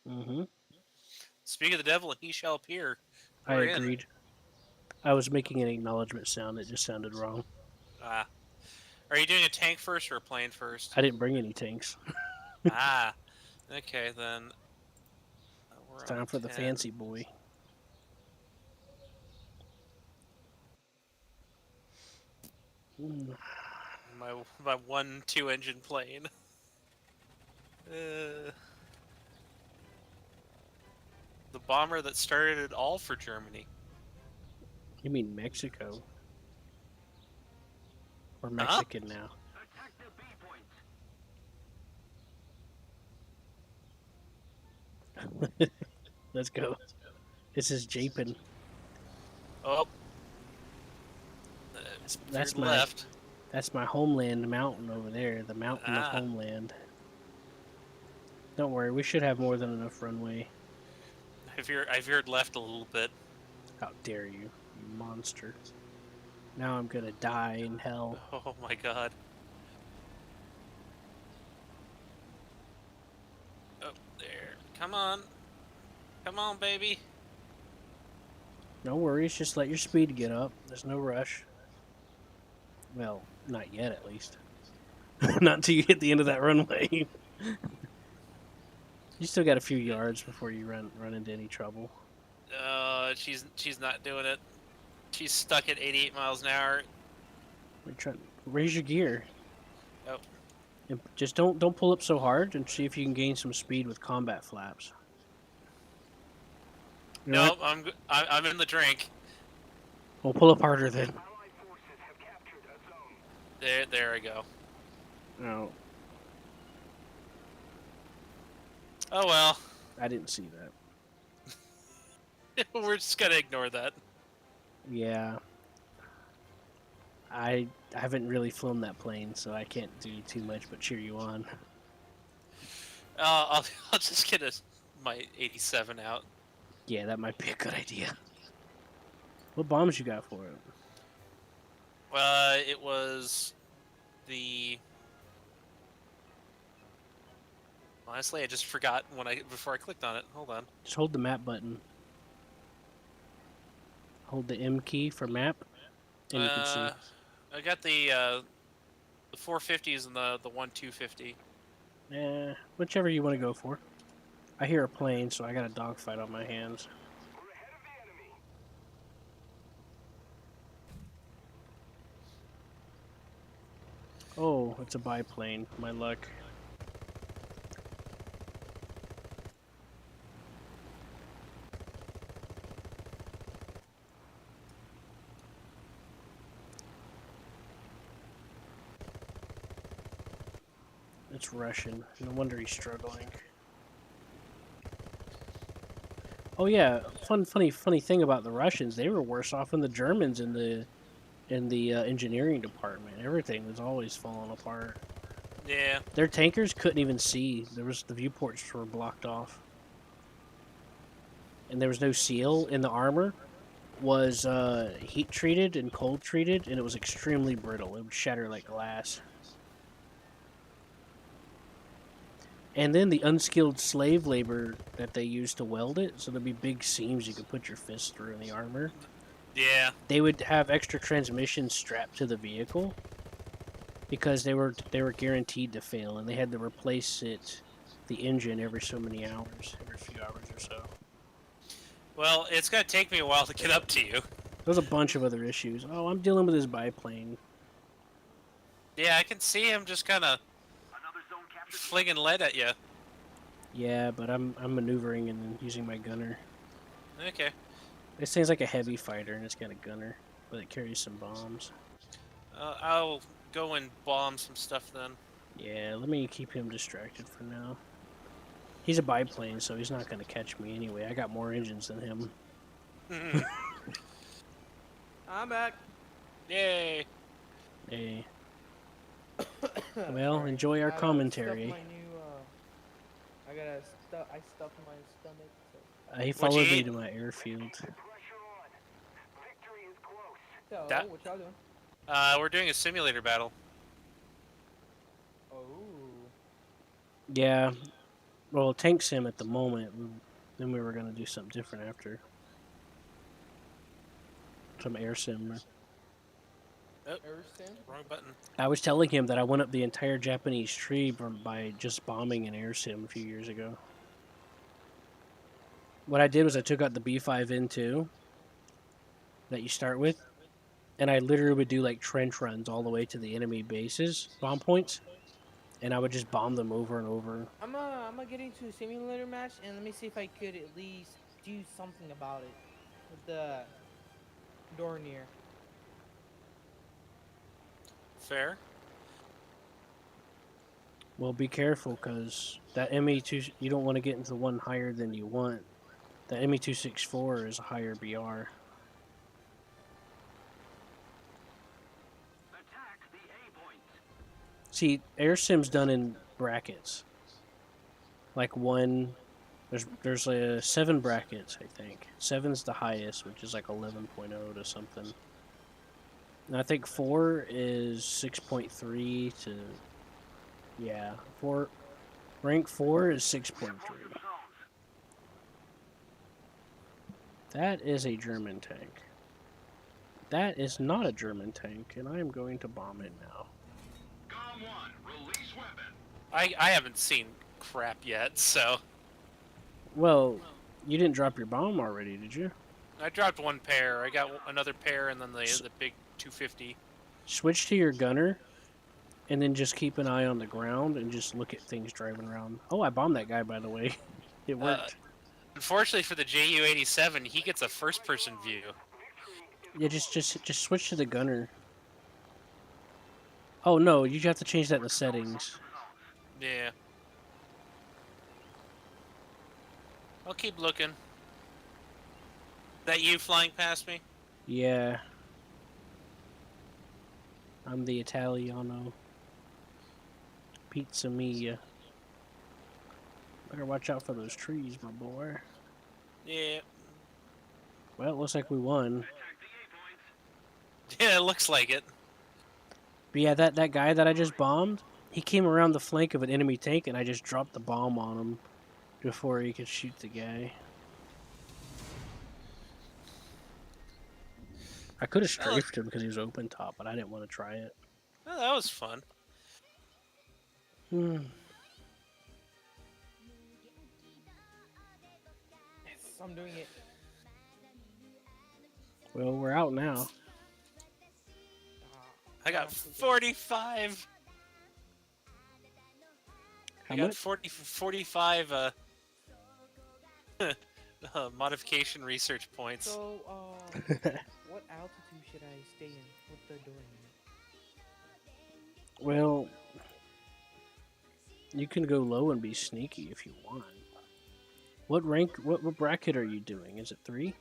Speaker 2: Mm-hmm.
Speaker 8: Speak of the devil, and he shall appear.
Speaker 2: I
Speaker 8: We're in.
Speaker 2: agreed. I was making an acknowledgement sound. It just sounded wrong.
Speaker 8: Ah. Are you doing a tank first or a plane first?
Speaker 2: I didn't bring any tanks.
Speaker 8: Ah. Okay, then. We're
Speaker 2: It's
Speaker 8: on
Speaker 2: time for the
Speaker 8: 10.
Speaker 2: fancy boy. Mm.
Speaker 8: My 1-2 engine plane. The bomber that started it all for Germany.
Speaker 2: You mean Mexico? We're Mexican now.
Speaker 7: Attack the B point.
Speaker 2: Let's go. This is Japin.
Speaker 8: Oh.
Speaker 2: That's
Speaker 8: veered
Speaker 2: my
Speaker 8: left.
Speaker 2: That's my homeland mountain over there. The mountain of
Speaker 8: Ah.
Speaker 2: homeland. Don't worry, we should have more than enough runway.
Speaker 8: I veered left a little bit.
Speaker 2: How dare you, you monster! Now I'm gonna die in hell.
Speaker 8: Oh my god. Oh, there. Come on. Come on, baby.
Speaker 2: No worries, just let your speed get up. There's no rush. Well, not yet, at least. Not until you hit the end of that runway. You still got a few yards before you run into any trouble.
Speaker 8: She's not doing it. She's stuck at 88 miles an hour.
Speaker 2: Raise your gear.
Speaker 8: Oh.
Speaker 2: And just don't pull up so hard, and see if you can gain some speed with combat flaps. You know
Speaker 8: No,
Speaker 2: what?
Speaker 8: I'm in the drink.
Speaker 2: We'll pull up harder then.
Speaker 7: Allied forces have captured a zone.
Speaker 8: There I go.
Speaker 2: No,
Speaker 8: Oh well.
Speaker 2: I didn't see that.
Speaker 8: We're just gonna ignore that.
Speaker 2: Yeah. I haven't really flown that plane, so I can't do too much but cheer you on.
Speaker 8: I'll just get my 87 out.
Speaker 2: Yeah, that might be a good idea. What bombs you got for it?
Speaker 8: It was the. Honestly, I just forgot before I clicked on it. Hold on.
Speaker 2: Just hold the map button. Hold the M key for map, and you can see.
Speaker 8: I got the 450s and the 1250.
Speaker 2: Whichever you want to go for. I hear a plane, so I got a dogfight on my hands.
Speaker 7: We're ahead of the enemy.
Speaker 2: Oh, it's a biplane. My luck. It's Russian. No wonder he's struggling. Oh yeah, funny thing about the Russians. They were worse off than the Germans in the engineering department. Everything was always falling apart.
Speaker 8: Yeah.
Speaker 2: Their tankers couldn't even see. The viewports were blocked off, and there was no seal. And the armor was heat treated and cold treated, and it was extremely brittle. It would shatter like glass. And then the unskilled slave labor that they used to weld it, so there'd be big seams you could put your fist through in the armor.
Speaker 8: Yeah.
Speaker 2: They would have extra transmissions strapped to the vehicle because they were guaranteed to fail, and they had to replace the engine every so many hours, every few hours or so.
Speaker 8: Well, it's gonna take me a while to get up to you.
Speaker 2: There's a bunch of other issues. Oh, I'm dealing with this biplane.
Speaker 8: Yeah, I can see him just kind of
Speaker 7: Another zone captured.
Speaker 8: flinging lead at you.
Speaker 2: Yeah, but I'm maneuvering and using my gunner.
Speaker 8: Okay.
Speaker 2: This thing's like a heavy fighter, and it's got a gunner, but it carries some bombs.
Speaker 8: I'll go and bomb some stuff then.
Speaker 2: Yeah, let me keep him distracted for now. He's a biplane, so he's not going to catch me anyway. I got more engines than him.
Speaker 9: I'm back.
Speaker 8: Yay.
Speaker 2: Hey. Well, enjoy our commentary.
Speaker 9: I stuffed my stomach. So.
Speaker 2: He
Speaker 8: What'd
Speaker 2: followed
Speaker 8: you
Speaker 2: me
Speaker 8: eat?
Speaker 2: to my airfield.
Speaker 7: Pressure on. Victory is close.
Speaker 9: So,
Speaker 8: That-
Speaker 9: what y'all doing?
Speaker 8: We're doing a simulator battle.
Speaker 9: Oh.
Speaker 2: Yeah. Well, tank sim at the moment. Then we were going to do something different after. Some air sim.
Speaker 8: Wrong button.
Speaker 2: I was telling him that I went up the entire Japanese tree by just bombing an air sim a few years ago. What I did was I took out the B5N2 that you start with, and I literally would do like trench runs all the way to the enemy bases, bomb points, and I would just bomb them over and over.
Speaker 9: I'm gonna get into a simulator match and let me see if I could at least do something about it with the Dornier.
Speaker 8: Fair.
Speaker 2: Well, be careful, because that ME2, you don't want to get into the one higher than you want. The ME264 is a higher BR.
Speaker 7: Attack the A point.
Speaker 2: See, air sim's done in brackets. Like one, there's 7 brackets, I think. 7's the highest, which is like 11.0 to something. And I think 4 is 6.3 to, yeah, rank 4 is 6.3. That is a German tank. That is not a German tank, and I am going to bomb it now.
Speaker 8: I haven't seen crap yet, so
Speaker 2: Well, you didn't drop your bomb already, did you?
Speaker 8: I dropped one pair. I got another pair, and then the big 250.
Speaker 2: Switch to your gunner, and then just keep an eye on the ground and just look at things driving around. Oh, I bombed that guy, by the way. It worked.
Speaker 8: Unfortunately for the Ju-87, he gets a first-person view.
Speaker 2: Yeah, just switch to the gunner. Oh no, you have to change that in the settings.
Speaker 8: Yeah. I'll keep looking. That you flying past me?
Speaker 2: Yeah. I'm the Italiano. Pizza mia. Better watch out for those trees, my boy.
Speaker 8: Yeah.
Speaker 2: Well, it looks like we won.
Speaker 8: Yeah, it looks like it.
Speaker 2: But yeah, that guy that I just bombed, he came around the flank of an enemy tank, and I just dropped the bomb on him before he could shoot the guy. I could have strafed him because he was open top, but I didn't want to try it.
Speaker 8: Oh, that was fun.
Speaker 2: Hmm.
Speaker 9: Yes, I'm doing it.
Speaker 2: Well, we're out now.
Speaker 8: I got 45.
Speaker 2: How
Speaker 8: I got
Speaker 2: much?
Speaker 8: 45 modification research points.
Speaker 9: So, what altitude should I stay in? What the door here?
Speaker 2: Well, you can go low and be sneaky if you want. What rank? What bracket are you doing? Is it 3?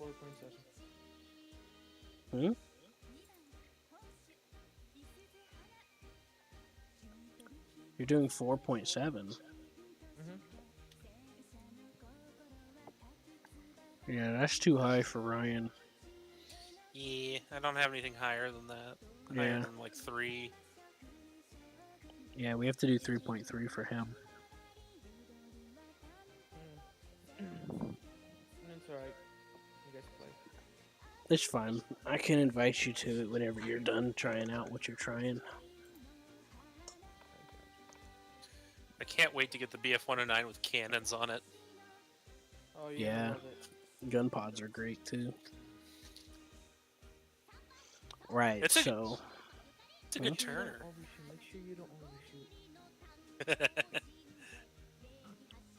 Speaker 9: 4.7.
Speaker 2: Hmm. You're doing 4.7. Yeah, that's too high for Ryan.
Speaker 8: Yeah, I don't have anything higher than that. Higher
Speaker 2: Yeah.
Speaker 8: than like 3.
Speaker 2: Yeah, we have to do 3.3 for him.
Speaker 9: It's alright. You guys play.
Speaker 2: It's fine. I can invite you to it whenever you're done trying out what you're trying.
Speaker 8: I can't wait to get the BF-109 with cannons on it.
Speaker 9: Oh,
Speaker 2: Yeah.
Speaker 9: love it.
Speaker 2: Gun pods are great too. Right,
Speaker 8: It's a-
Speaker 2: so
Speaker 8: It's a good turner.
Speaker 9: Overshoot. Make sure you don't overshoot.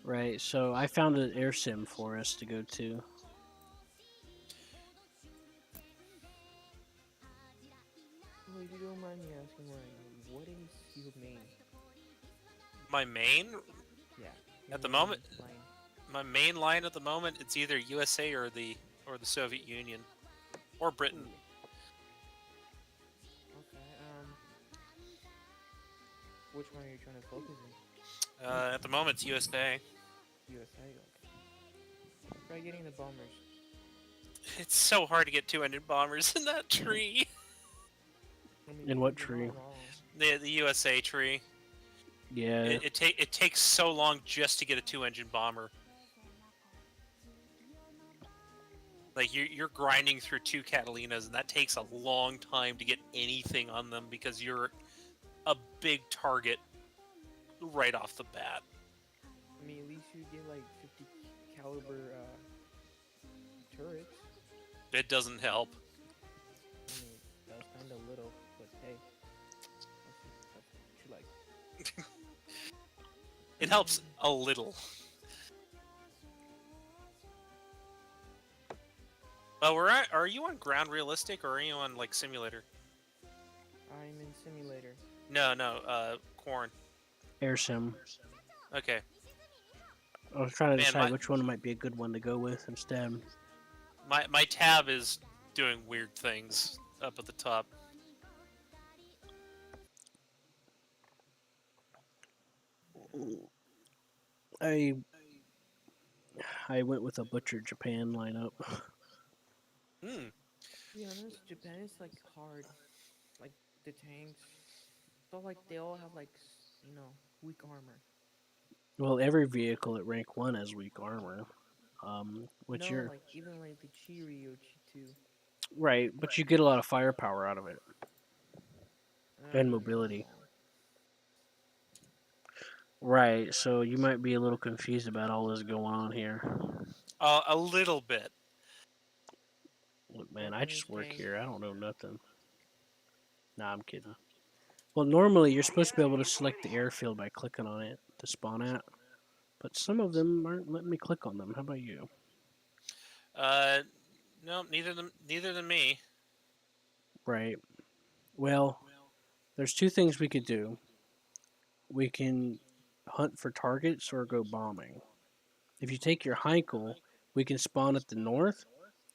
Speaker 2: right, so I found an air sim for us to go to.
Speaker 9: Well, if you don't mind me asking, Ryan, what is your main?
Speaker 8: My main?
Speaker 9: Yeah.
Speaker 8: At the
Speaker 9: your
Speaker 8: moment-
Speaker 9: line.
Speaker 8: My main line at the moment, it's either USA or the Soviet Union. Or Britain.
Speaker 9: Okay, which one are you trying to focus in?
Speaker 8: At the moment, it's USA.
Speaker 9: USA, okay. Try getting the bombers.
Speaker 8: It's so hard to get 200 bombers in that tree.
Speaker 9: I mean,
Speaker 2: In what
Speaker 9: you're
Speaker 2: tree?
Speaker 9: not wrong.
Speaker 8: The USA tree.
Speaker 2: Yeah.
Speaker 8: It takes so long just to get a 2-engine bomber. Like you're grinding through 2 Catalinas, and that takes a long time to get anything on them because you're a big target right off the bat.
Speaker 9: I mean, at least you get like 50 caliber turrets.
Speaker 8: It doesn't help.
Speaker 9: I mean, that was kind of little, but hey, that's what you like.
Speaker 8: It helps a little. Well, are you on ground realistic or are you on like simulator?
Speaker 9: I'm in simulator.
Speaker 8: No, Corn.
Speaker 2: Air sim.
Speaker 8: Okay.
Speaker 2: I was trying to
Speaker 8: Man,
Speaker 2: decide which one might be a good one to go with instead.
Speaker 8: My tab is doing weird things up at the top.
Speaker 2: I went with a Butcher Japan lineup.
Speaker 8: Hmm.
Speaker 9: To be honest, Japan is like hard. Like the tanks. So like they all have like weak armor.
Speaker 2: Well, every vehicle at rank 1 has weak armor. Which
Speaker 9: No,
Speaker 2: you're
Speaker 9: like even like the Cheery or Chi2.
Speaker 2: right, but you get a lot of firepower out of it
Speaker 9: I
Speaker 2: and
Speaker 9: don't
Speaker 2: mobility.
Speaker 9: know.
Speaker 2: Right, so you might be a little confused about all this going on here.
Speaker 8: A little bit.
Speaker 2: Look, man, I
Speaker 9: Weapons
Speaker 2: just work
Speaker 9: tank.
Speaker 2: here. I don't know nothing. Nah, I'm kidding. Well, normally you're supposed to be able to select the airfield by clicking on it to spawn at, but some of them aren't letting me click on them. How about you?
Speaker 8: No, neither than me.
Speaker 2: Right. Well, there's two things we could do. We can hunt for targets or go bombing. If you take your Heinkel, we can spawn at the north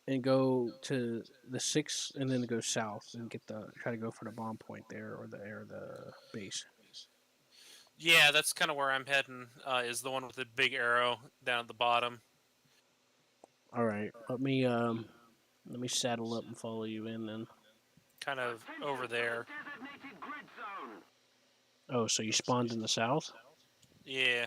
Speaker 2: and go to the 6 and then go south and try to go for the bomb point there or the base.
Speaker 8: Yeah, that's kind of where I'm heading. Is the one with the big arrow down at the bottom.
Speaker 2: All right. Let me saddle up and follow you in then.
Speaker 8: Kind of over there.
Speaker 7: Designated grid zone.
Speaker 2: Oh, so you spawned in the south?
Speaker 8: Yeah.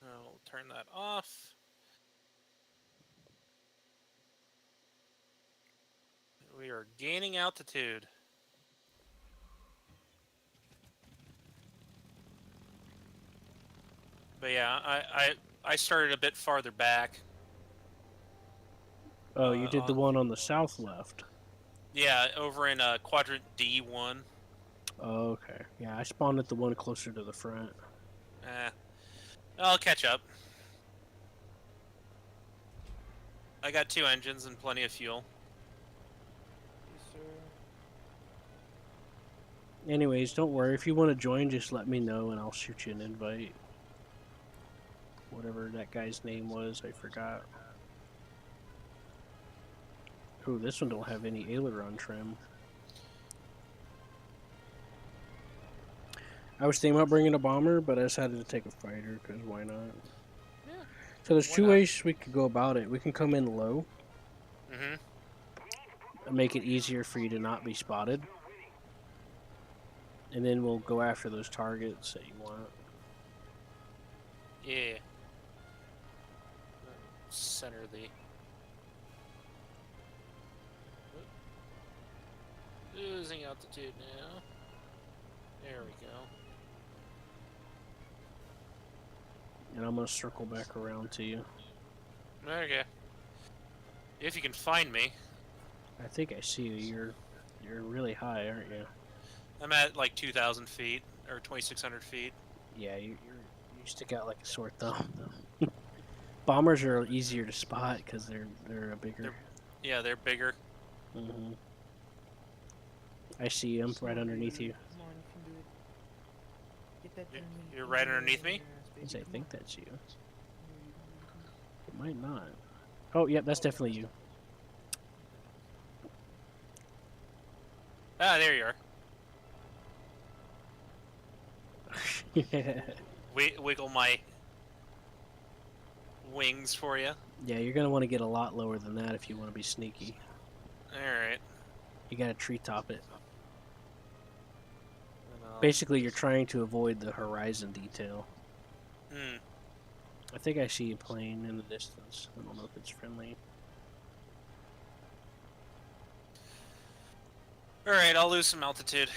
Speaker 8: I'll turn that off. We are gaining altitude. But yeah, I started a bit farther back.
Speaker 2: Oh, you did the one on the south left.
Speaker 8: Yeah, over in quadrant D1.
Speaker 2: Oh, okay. Yeah, I spawned at the one closer to the front.
Speaker 8: I'll catch up. I got 2 engines and plenty of fuel.
Speaker 9: Yes, sir.
Speaker 2: Anyways, don't worry. If you want to join, just let me know and I'll shoot you an invite. Whatever that guy's name was, I forgot. Ooh, this one don't have any aileron trim. I was thinking about bringing a bomber, but I decided to take a fighter, because why not?
Speaker 8: Yeah.
Speaker 2: So there's
Speaker 8: Why
Speaker 2: two
Speaker 8: not?
Speaker 2: ways we could go about it. We can come in low
Speaker 8: Mm-hmm.
Speaker 2: and make it easier for you to not be spotted. And then we'll go after those targets that you want.
Speaker 8: Yeah. Center the... Losing altitude now. There we go.
Speaker 2: And I'm going to circle back around to you.
Speaker 8: Okay. If you can find me.
Speaker 2: I think I see you. You're really high, aren't you?
Speaker 8: I'm at like 2,000 feet, or 2,600 feet.
Speaker 2: Yeah, you stick out like a sore thumb. Bombers are easier to spot because they're a bigger.
Speaker 8: Yeah, they're bigger.
Speaker 2: Mm-hmm. I see him right underneath you.
Speaker 9: Come on, you can do it. Get that
Speaker 8: You're-
Speaker 9: thing.
Speaker 8: you're right underneath me?
Speaker 2: Yes, I think that's you. It might not. Oh, yep, that's definitely you.
Speaker 8: Ah, there you are.
Speaker 2: Yeah,
Speaker 8: Wiggle my wings for you.
Speaker 2: you're gonna want to get a lot lower than that if you want to be sneaky.
Speaker 8: Alright.
Speaker 2: You gotta treetop it. Basically, you're trying to avoid the horizon detail.
Speaker 8: Hmm.
Speaker 2: I think I see a plane in the distance. I don't know if it's friendly.
Speaker 8: Alright, I'll lose some altitude.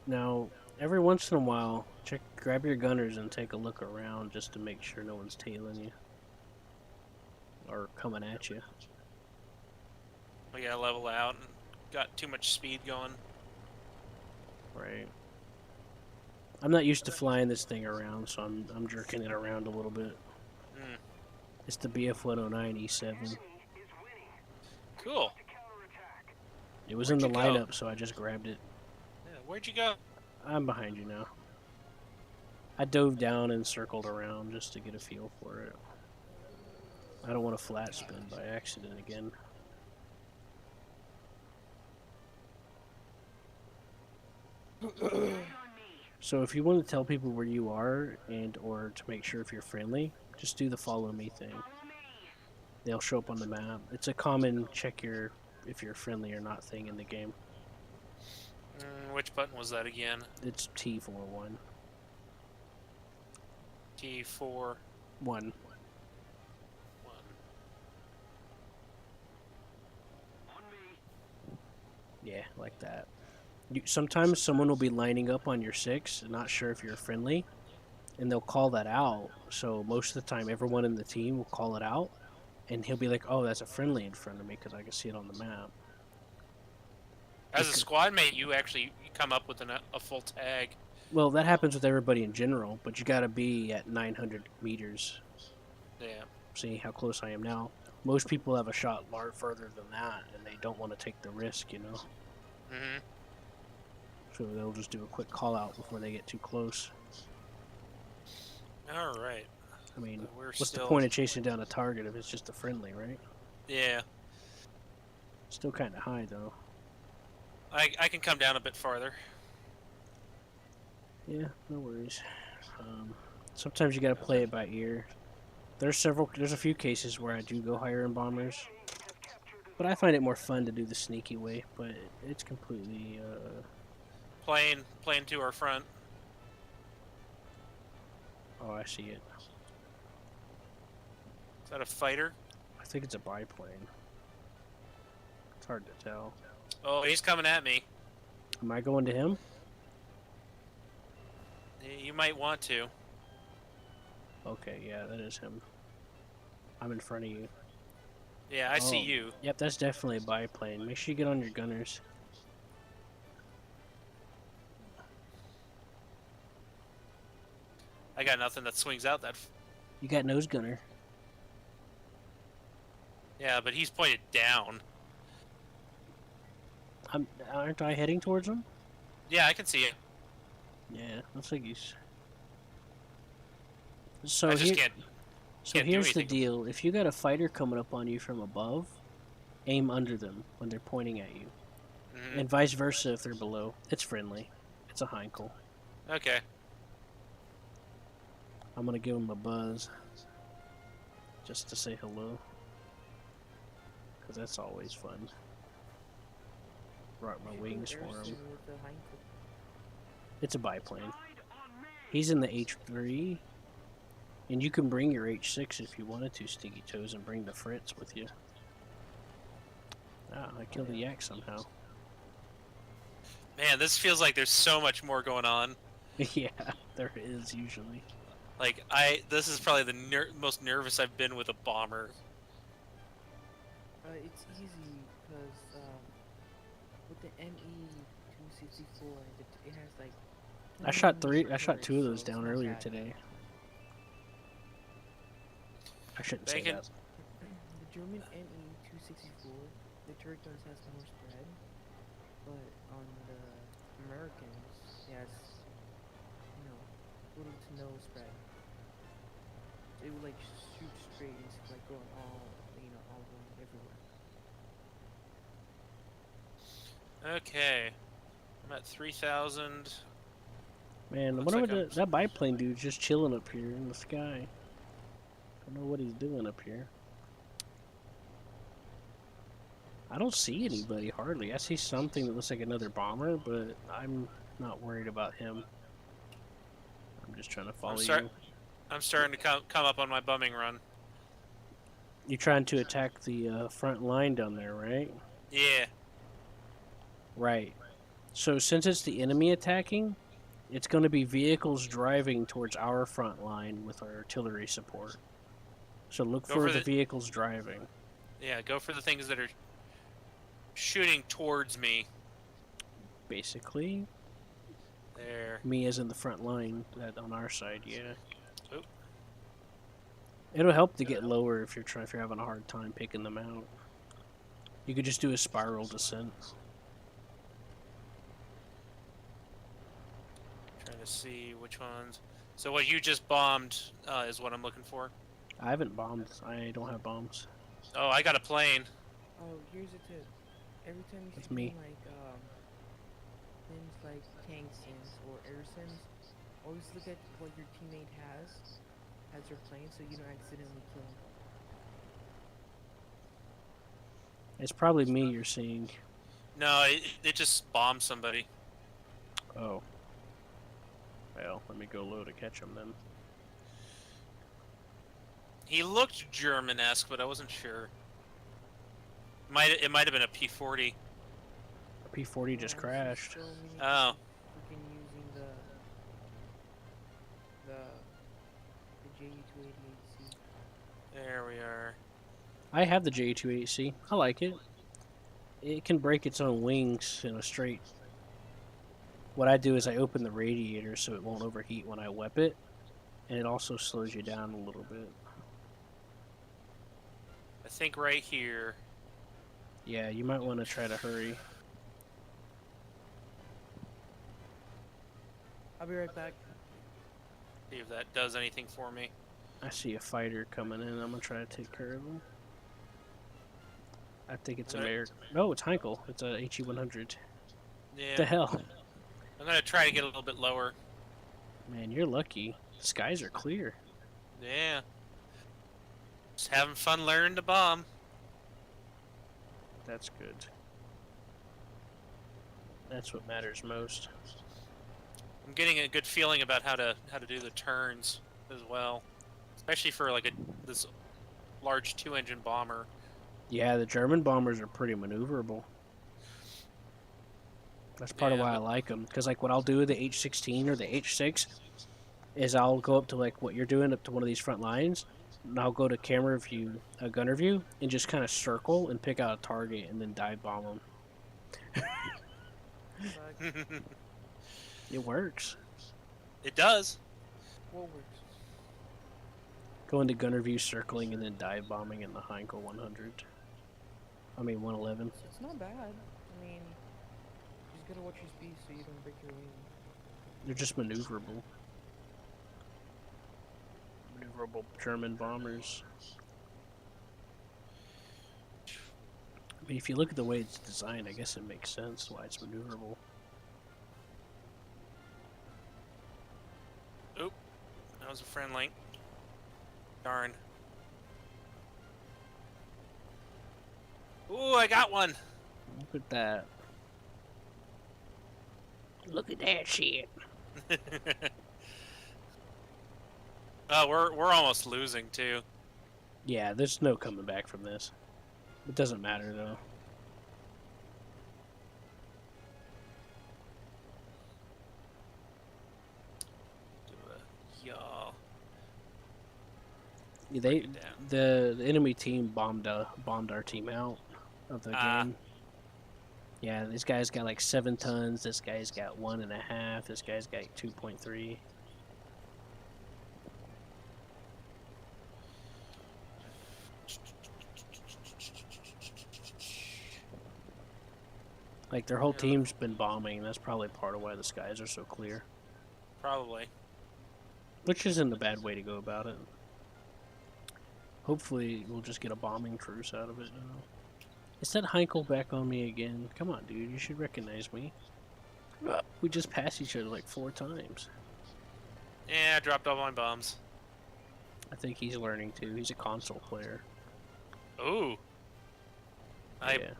Speaker 2: Now, every once in a while, grab your gunners and take a look around just to make sure no one's tailing you or coming at you.
Speaker 8: We gotta level out and got too much speed going.
Speaker 2: Right. I'm not used to flying this thing around, so I'm jerking it around a little bit.
Speaker 8: Hmm.
Speaker 2: It's the BF-109 E7.
Speaker 8: Cool.
Speaker 2: It was in the
Speaker 8: Where'd you go?
Speaker 2: lineup, so I just grabbed it.
Speaker 8: Yeah, where'd you go?
Speaker 2: I'm behind you now. I dove down and circled around just to get a feel for it. I don't want to flat spin by accident again. So if you want to tell people where you are and or to make sure if you're friendly, just do the follow me thing. They'll show up on the map. It's a common check your if you're friendly or not thing in the game.
Speaker 8: Which button was that again?
Speaker 2: It's T41.
Speaker 8: T4.
Speaker 2: 1.
Speaker 8: 1.
Speaker 2: Yeah, like that. Sometimes someone will be lining up on your 6, not sure if you're friendly, and they'll call that out. So most of the time, everyone in the team will call it out, and he'll be like, "Oh, that's a friendly in front of me," because I can see it on the map.
Speaker 8: As a squad mate, you actually come up with a full tag.
Speaker 2: Well, that happens with everybody in general, but you got to be at 900 meters.
Speaker 8: Yeah.
Speaker 2: See how close I am now. Most people have a shot further than that, and they don't want to take the risk, you know.
Speaker 8: Mhm.
Speaker 2: So they'll just do a quick call out before they get too close.
Speaker 8: All right.
Speaker 2: I mean,
Speaker 8: But we're
Speaker 2: what's
Speaker 8: still...
Speaker 2: the point of chasing down a target if it's just a friendly, right?
Speaker 8: Yeah.
Speaker 2: Still kind of high though.
Speaker 8: I can come down a bit farther.
Speaker 2: Yeah, no worries. Sometimes you gotta play it by ear. There's a few cases where I do go higher in bombers, but I find it more fun to do the sneaky way. But it's completely.
Speaker 8: Plane to our front.
Speaker 2: Oh, I see it.
Speaker 8: Is that a fighter?
Speaker 2: I think it's a biplane. It's hard to tell.
Speaker 8: Oh, he's coming at me.
Speaker 2: Am I going to him?
Speaker 8: You might want to.
Speaker 2: Okay, yeah, that is him. I'm in front of you.
Speaker 8: Yeah, I see
Speaker 2: Oh,
Speaker 8: you.
Speaker 2: Yep, that's definitely a biplane. Make sure you get on your gunners.
Speaker 8: I got nothing that swings out that...
Speaker 2: You got nose gunner.
Speaker 8: Yeah, but he's pointed down.
Speaker 2: Aren't I heading towards him?
Speaker 8: Yeah, I can see it.
Speaker 2: Yeah, looks like he's. So
Speaker 8: I just can't do
Speaker 2: here's the
Speaker 8: anything.
Speaker 2: deal: if you got a fighter coming up on you from above, aim under them when they're pointing at you,
Speaker 8: Mhm.
Speaker 2: and vice versa if they're below. It's friendly. It's a Heinkel.
Speaker 8: Okay.
Speaker 2: I'm gonna give him a buzz, just to say hello, because that's always fun. Rock my wings for him. It's a biplane. He's in the H3, and you can bring your H6 if you wanted to, Stinky Toes, and bring the Fritz with you. Ah, I killed the yak somehow.
Speaker 8: Man, this feels like there's so much more going on.
Speaker 2: Yeah, there is usually.
Speaker 8: Like, this is probably the most nervous I've been with a bomber.
Speaker 9: It's easy because with the ME-264, it has like.
Speaker 2: I shot 2 of those down earlier today. I shouldn't say
Speaker 8: Bacon.
Speaker 2: that.
Speaker 9: The German ME-264, the turret guns has more spread, but on the Americans, it has, little to no spread. It would like shoot straight into like going all going everywhere.
Speaker 8: Okay. I'm at 3,000.
Speaker 2: Man,
Speaker 8: Looks
Speaker 2: whatever
Speaker 8: like I'm-
Speaker 2: that biplane dude's just chilling up here in the sky. Don't know what he's doing up here. I don't see anybody hardly. I see something that looks like another bomber, but I'm not worried about him. I'm just trying to follow you.
Speaker 8: I'm starting to come up on my bumming run.
Speaker 2: You're trying to attack the front line down there, right?
Speaker 8: Yeah.
Speaker 2: Right. So since it's the enemy attacking, it's going to be vehicles driving towards our front line with our artillery support. So look
Speaker 8: Go
Speaker 2: for
Speaker 8: for
Speaker 2: the
Speaker 8: the-
Speaker 2: vehicles driving.
Speaker 8: Yeah, go for the things that are shooting towards me.
Speaker 2: Basically,
Speaker 8: There.
Speaker 2: me as in the front line on our side, yeah.
Speaker 8: Oop.
Speaker 2: It'll help to get lower if you're having a hard time picking them out. You could just do a spiral descent.
Speaker 8: Trying to see which ones. So what you just bombed is what I'm looking for.
Speaker 2: I haven't bombed. I don't have bombs.
Speaker 8: Oh, I got a plane.
Speaker 9: Oh, here's a tip. Every time you
Speaker 2: That's
Speaker 9: see
Speaker 2: me.
Speaker 9: like things like tank sims or air sims, always look at what your teammate has as their plane, so you don't accidentally kill him.
Speaker 2: It's probably me you're seeing.
Speaker 8: No, it just bombed somebody.
Speaker 2: Oh. Well, let me go low to catch him then.
Speaker 8: He looked German-esque, but I wasn't sure. It might have been a P-40.
Speaker 2: A P-40 just
Speaker 9: Yeah,
Speaker 2: crashed.
Speaker 9: so many
Speaker 8: Oh.
Speaker 9: people freaking using the JU-288C.
Speaker 8: There we are.
Speaker 2: I have the J28C. I like it. It can break its own wings in a straight. What I do is I open the radiator so it won't overheat when I whip it, and it also slows you down a little bit.
Speaker 8: I think right here.
Speaker 2: Yeah, you might want to try to hurry.
Speaker 9: I'll be right back.
Speaker 8: See if that does anything for me.
Speaker 2: I see a fighter coming in. I'm gonna try to take care of him. I think it's
Speaker 8: Okay.
Speaker 2: American. No, it's Heinkel. It's a HE-100.
Speaker 8: Yeah.
Speaker 2: The hell?
Speaker 8: I'm gonna try to get a little bit lower.
Speaker 2: Man, you're lucky. The skies are clear.
Speaker 8: Yeah. Just having fun learning to bomb.
Speaker 2: That's good. That's what matters most.
Speaker 8: I'm getting a good feeling about how to do the turns as well, especially for like this large 2-engine bomber.
Speaker 2: Yeah, the German bombers are pretty maneuverable. That's part of
Speaker 8: Yeah,
Speaker 2: why I
Speaker 8: but-
Speaker 2: like them. Because, like, what I'll do with the H-16 or the H-6 is I'll go up to, like, what you're doing, up to one of these front lines, and I'll go to camera view, gunner view, and just kind of circle and pick out a target and then dive bomb them.
Speaker 9: Like,
Speaker 2: It works.
Speaker 8: It does.
Speaker 9: what works?
Speaker 2: Go into gunner view, circling, and then dive bombing in the Heinkel 100. I mean, 111.
Speaker 9: It's not bad. I mean, you just gotta watch your speed so you don't break your wing.
Speaker 2: They're just maneuverable. Maneuverable German bombers. I mean, if you look at the way it's designed, I guess it makes sense why it's maneuverable.
Speaker 8: Oop. That was a friendly. Darn. Ooh, I got one.
Speaker 2: Look at that. Look at that shit.
Speaker 8: Oh, we're almost losing too.
Speaker 2: Yeah, there's no coming back from this. It doesn't matter though.
Speaker 8: Do a yaw.
Speaker 2: They
Speaker 8: Break it down.
Speaker 2: the enemy team bombed our team out of the
Speaker 8: Ah.
Speaker 2: game. Yeah, this guy's got like 7 tons. This guy's got 1.5. This guy's got 2.3. Like their whole team's been bombing. That's probably part of why the skies are so clear.
Speaker 8: Probably.
Speaker 2: Which isn't a bad way to go about it. Hopefully, we'll just get a bombing truce out of it. You know? Is that Heinkel back on me again? Come on, dude. You should recognize me. We just passed each other like 4 times.
Speaker 8: Yeah, I dropped all my bombs.
Speaker 2: I think he's learning too. He's a console player.
Speaker 8: Ooh. I
Speaker 2: Yeah.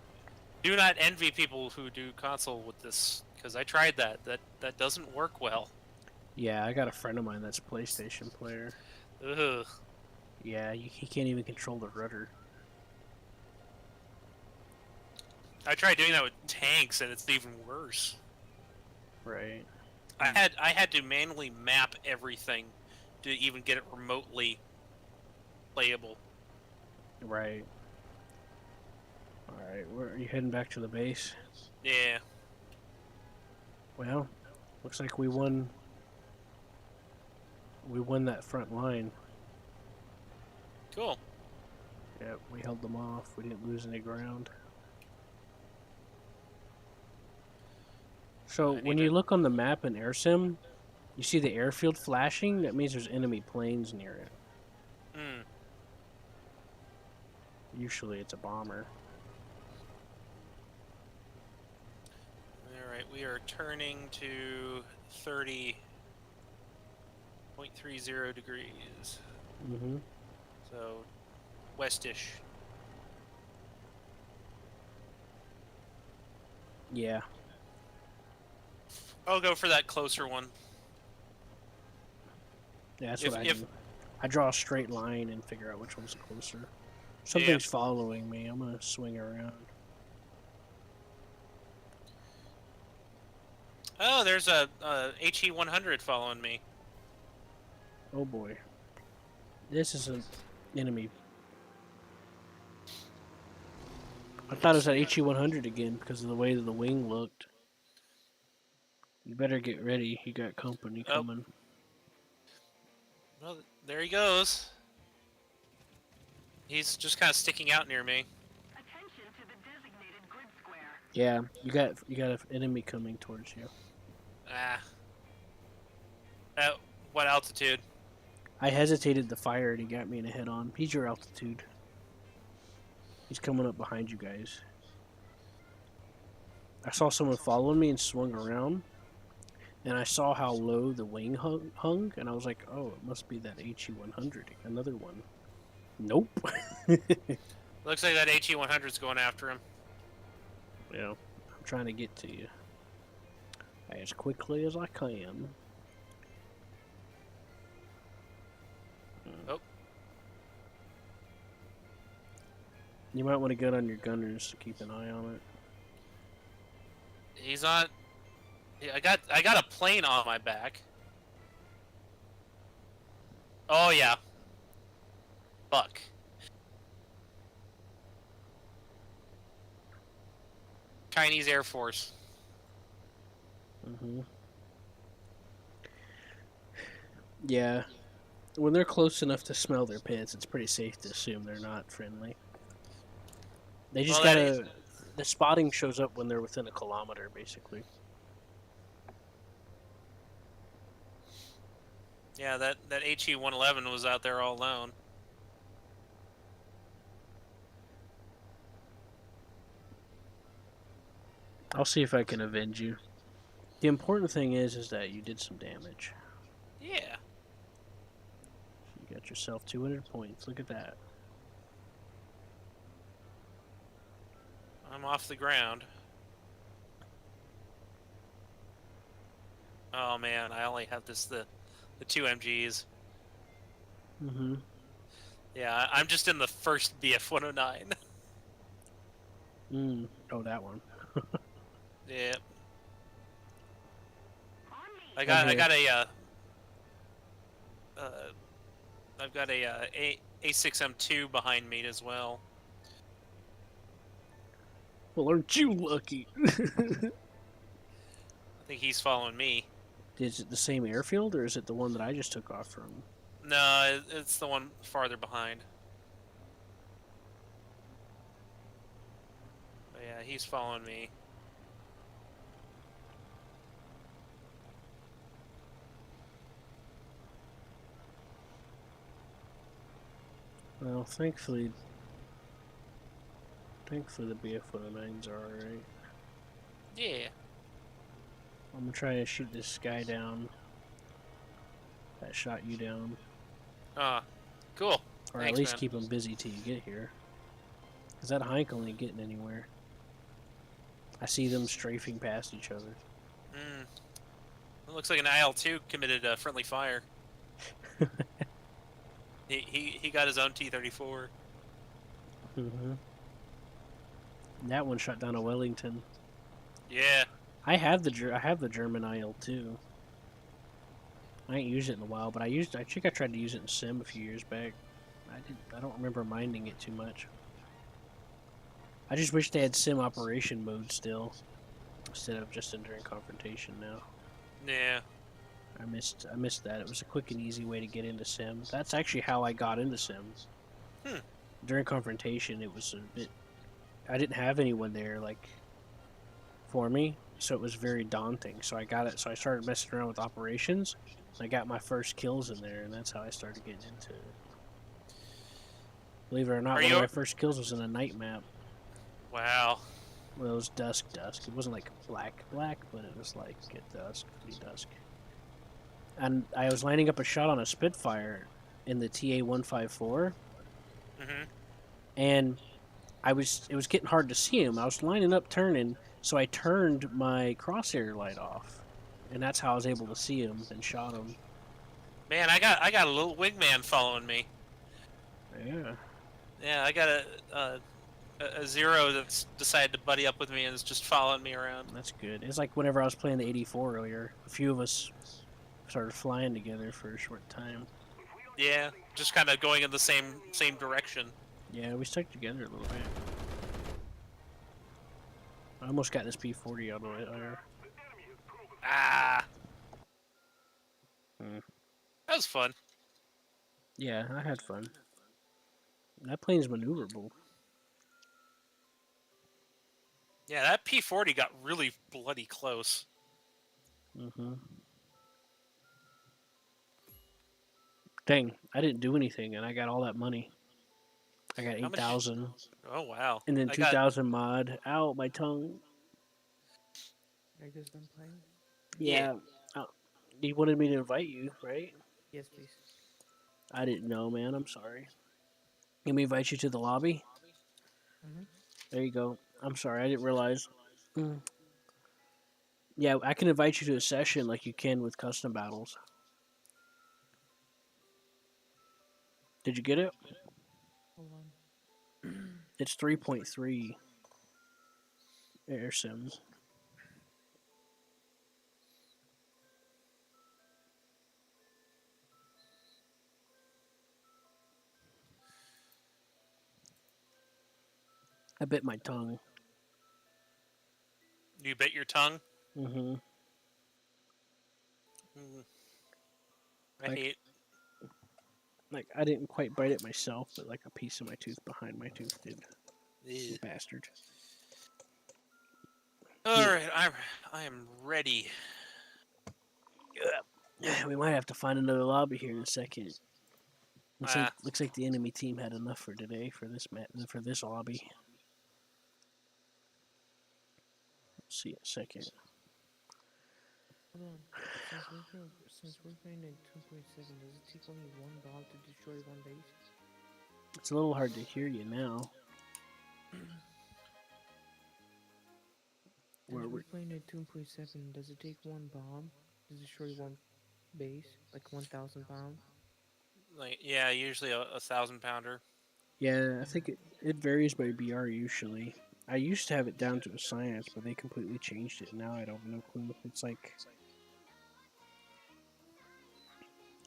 Speaker 8: do not envy people who do console with this, because I tried that. That doesn't work well.
Speaker 2: Yeah, I got a friend of mine that's a PlayStation player.
Speaker 8: Ugh.
Speaker 2: Yeah, he can't even control the rudder.
Speaker 8: I tried doing that with tanks, and it's even worse.
Speaker 2: Right.
Speaker 8: I had to manually map everything to even get it remotely playable.
Speaker 2: Right. Alright, where are you heading back to the base?
Speaker 8: Yeah.
Speaker 2: Well, looks like we won. We won that front line.
Speaker 8: Cool.
Speaker 2: Yeah, we held them off. We didn't lose any ground. So
Speaker 8: I
Speaker 2: when
Speaker 8: need
Speaker 2: you
Speaker 8: to-
Speaker 2: look on the map in AirSim, you see the airfield flashing. That means there's enemy planes near it.
Speaker 8: Hmm.
Speaker 2: Usually it's a bomber.
Speaker 8: Alright, we are turning to 30.30 degrees.
Speaker 2: Mm-hmm.
Speaker 8: So, westish.
Speaker 2: Yeah.
Speaker 8: I'll go for that closer one.
Speaker 2: Yeah, that's
Speaker 8: If-
Speaker 2: what I
Speaker 8: if-
Speaker 2: do. I draw a straight line and figure out which one's closer. Something's following me. I'm gonna swing around.
Speaker 8: Oh, there's a HE 100 following me.
Speaker 2: Oh boy. This is an enemy. I thought it was that HE 100 again because of the way that the wing looked. You better get ready. You got company
Speaker 8: Oh.
Speaker 2: coming.
Speaker 8: Well, there he goes. He's just kind of sticking out near me.
Speaker 7: Attention to the designated grid square.
Speaker 2: Yeah, you got an enemy coming towards you.
Speaker 8: Ah. At what altitude?
Speaker 2: I hesitated to fire and he got me in a head on. He's your altitude. He's coming up behind you guys. I saw someone following me and swung around. And I saw how low the wing hung, and I was like, oh, it must be that HE 100. Another one. Nope.
Speaker 8: Looks like that HE 100's going after him.
Speaker 2: Yeah, I'm trying to get to you as quickly as I can.
Speaker 8: Oh.
Speaker 2: You might want to get on your gunners to keep an eye on it.
Speaker 8: He's on. Yeah, I got a plane on my back. Oh yeah. Fuck. Chinese Air Force.
Speaker 2: Mm-hmm. Yeah. When they're close enough to smell their pits, it's pretty safe to assume they're not friendly. They just
Speaker 8: Well,
Speaker 2: gotta... The spotting shows up when they're within a kilometer, basically.
Speaker 8: Yeah, that HE 111 was out there all alone.
Speaker 2: I'll see if I can avenge you. The important thing is that you did some damage.
Speaker 8: Yeah.
Speaker 2: You got yourself 200 points. Look at that.
Speaker 8: I'm off the ground. Oh man, I only have the 2 MGs.
Speaker 2: Mm-hmm.
Speaker 8: Yeah, I'm just in the first BF 109.
Speaker 2: Oh, that one.
Speaker 8: Yeah.
Speaker 7: On me.
Speaker 8: I got
Speaker 2: Okay.
Speaker 8: I've got a A6M2 behind me as well.
Speaker 2: Well, aren't you lucky?
Speaker 8: I think he's following me.
Speaker 2: Is it the same airfield, or is it the one that I just took off from?
Speaker 8: No, it's the one farther behind. But yeah, he's following me.
Speaker 2: Well, thankfully the BF 109s are alright.
Speaker 8: Yeah.
Speaker 2: I'm gonna try to shoot this guy down. That shot you down.
Speaker 8: Cool.
Speaker 2: Or
Speaker 8: Thanks,
Speaker 2: at least
Speaker 8: man.
Speaker 2: keep him busy till you get here. Because that hike ain't getting anywhere. I see them strafing past each other.
Speaker 8: It looks like an IL-2 committed friendly fire. He got his own T-34.
Speaker 2: Mm-hmm. That one shot down a Wellington.
Speaker 8: Yeah.
Speaker 2: I have the German IL-2. I ain't used it in a while, but I think I tried to use it in Sim a few years back. I don't remember minding it too much. I just wish they had Sim operation mode still, instead of just enduring confrontation now.
Speaker 8: Yeah.
Speaker 2: I missed that. It was a quick and easy way to get into Sim. That's actually how I got into Sim. During confrontation, it was a bit. I didn't have anyone there for me, so it was very daunting. So I got it. So I started messing around with operations. I got my first kills in there, and that's how I started getting into it. Believe it or not,
Speaker 8: Are
Speaker 2: one
Speaker 8: you-
Speaker 2: of my first kills was in a night map.
Speaker 8: Wow.
Speaker 2: Well, it was dusk. It wasn't like black, but it was like at dusk, pretty dusk. And I was lining up a shot on a Spitfire in the TA-154,
Speaker 8: Mm-hmm.
Speaker 2: and it was getting hard to see him. I was lining up, turning, So I turned my crosshair light off, and that's how I was able to see him and shot him.
Speaker 8: Man, I got a little wingman following me.
Speaker 2: Yeah.
Speaker 8: Yeah, I got a zero that's decided to buddy up with me and is just following me around.
Speaker 2: That's good. It's like whenever I was playing the 84 earlier, a few of us started flying together for a short time.
Speaker 8: Yeah, just kind of going in the same direction.
Speaker 2: Yeah, we stuck together a little bit. I almost got this P40 out of it there.
Speaker 8: Ah.
Speaker 2: Hmm.
Speaker 8: That was fun.
Speaker 2: Yeah, I had fun. That plane's maneuverable.
Speaker 8: Yeah, that P40 got really bloody close.
Speaker 2: Mm-hmm. Dang, I didn't do anything, and I got all that money. I got
Speaker 8: How much-
Speaker 2: 8,000,
Speaker 8: Oh wow.
Speaker 2: and then
Speaker 8: I got
Speaker 2: 2,000 mod. Ow, my tongue.
Speaker 9: Are you guys done playing?
Speaker 2: Yeah. He wanted me to invite you, right?
Speaker 9: Yes, please.
Speaker 2: I didn't know, man. I'm sorry. Let me invite you to the lobby.
Speaker 9: Mhm.
Speaker 2: There you go. I'm sorry, I didn't realize. Mm. Yeah, I can invite you to a session like you can with custom battles. Did you get it?
Speaker 9: Hold on.
Speaker 2: It's 3.3 air sims. I bit my tongue.
Speaker 8: You bit your tongue.
Speaker 2: Mm-hmm.
Speaker 8: Mm.
Speaker 2: Like- Like, I didn't quite bite it myself, but like a piece of my tooth behind my tooth did.
Speaker 8: Ew.
Speaker 2: Bastard.
Speaker 8: All right, I am ready.
Speaker 2: We might have to find another lobby here in a second.
Speaker 8: Ah.
Speaker 2: Looks like the enemy team had enough for today for this lobby. Let's see in a second.
Speaker 9: Hold on. Since we're playing at 2.7, does it take only one dog to destroy one base?
Speaker 2: It's a little hard to hear you now.
Speaker 9: Since we're playing at 2.7, does it take one bomb to destroy one base? Like 1,000 pound?
Speaker 8: Like yeah, usually a 1,000-pounder.
Speaker 2: Yeah, I think it varies by BR usually. I used to have it down to a science, but they completely changed it. Now I don't know clue. It's like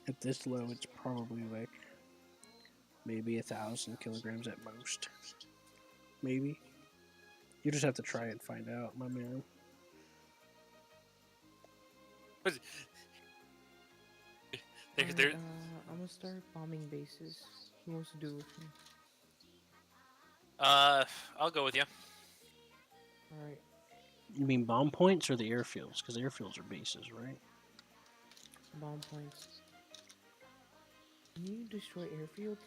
Speaker 2: at this low, it's probably like maybe 1,000 kilograms at most. Maybe. You just have to try and find out, my man.
Speaker 8: They're
Speaker 9: I'm gonna start bombing bases. Who wants to do it with me?
Speaker 8: I'll go with you.
Speaker 9: Alright.
Speaker 2: You mean bomb points or the airfields? Because airfields are bases, right?
Speaker 9: Bomb points. Can you destroy airfield?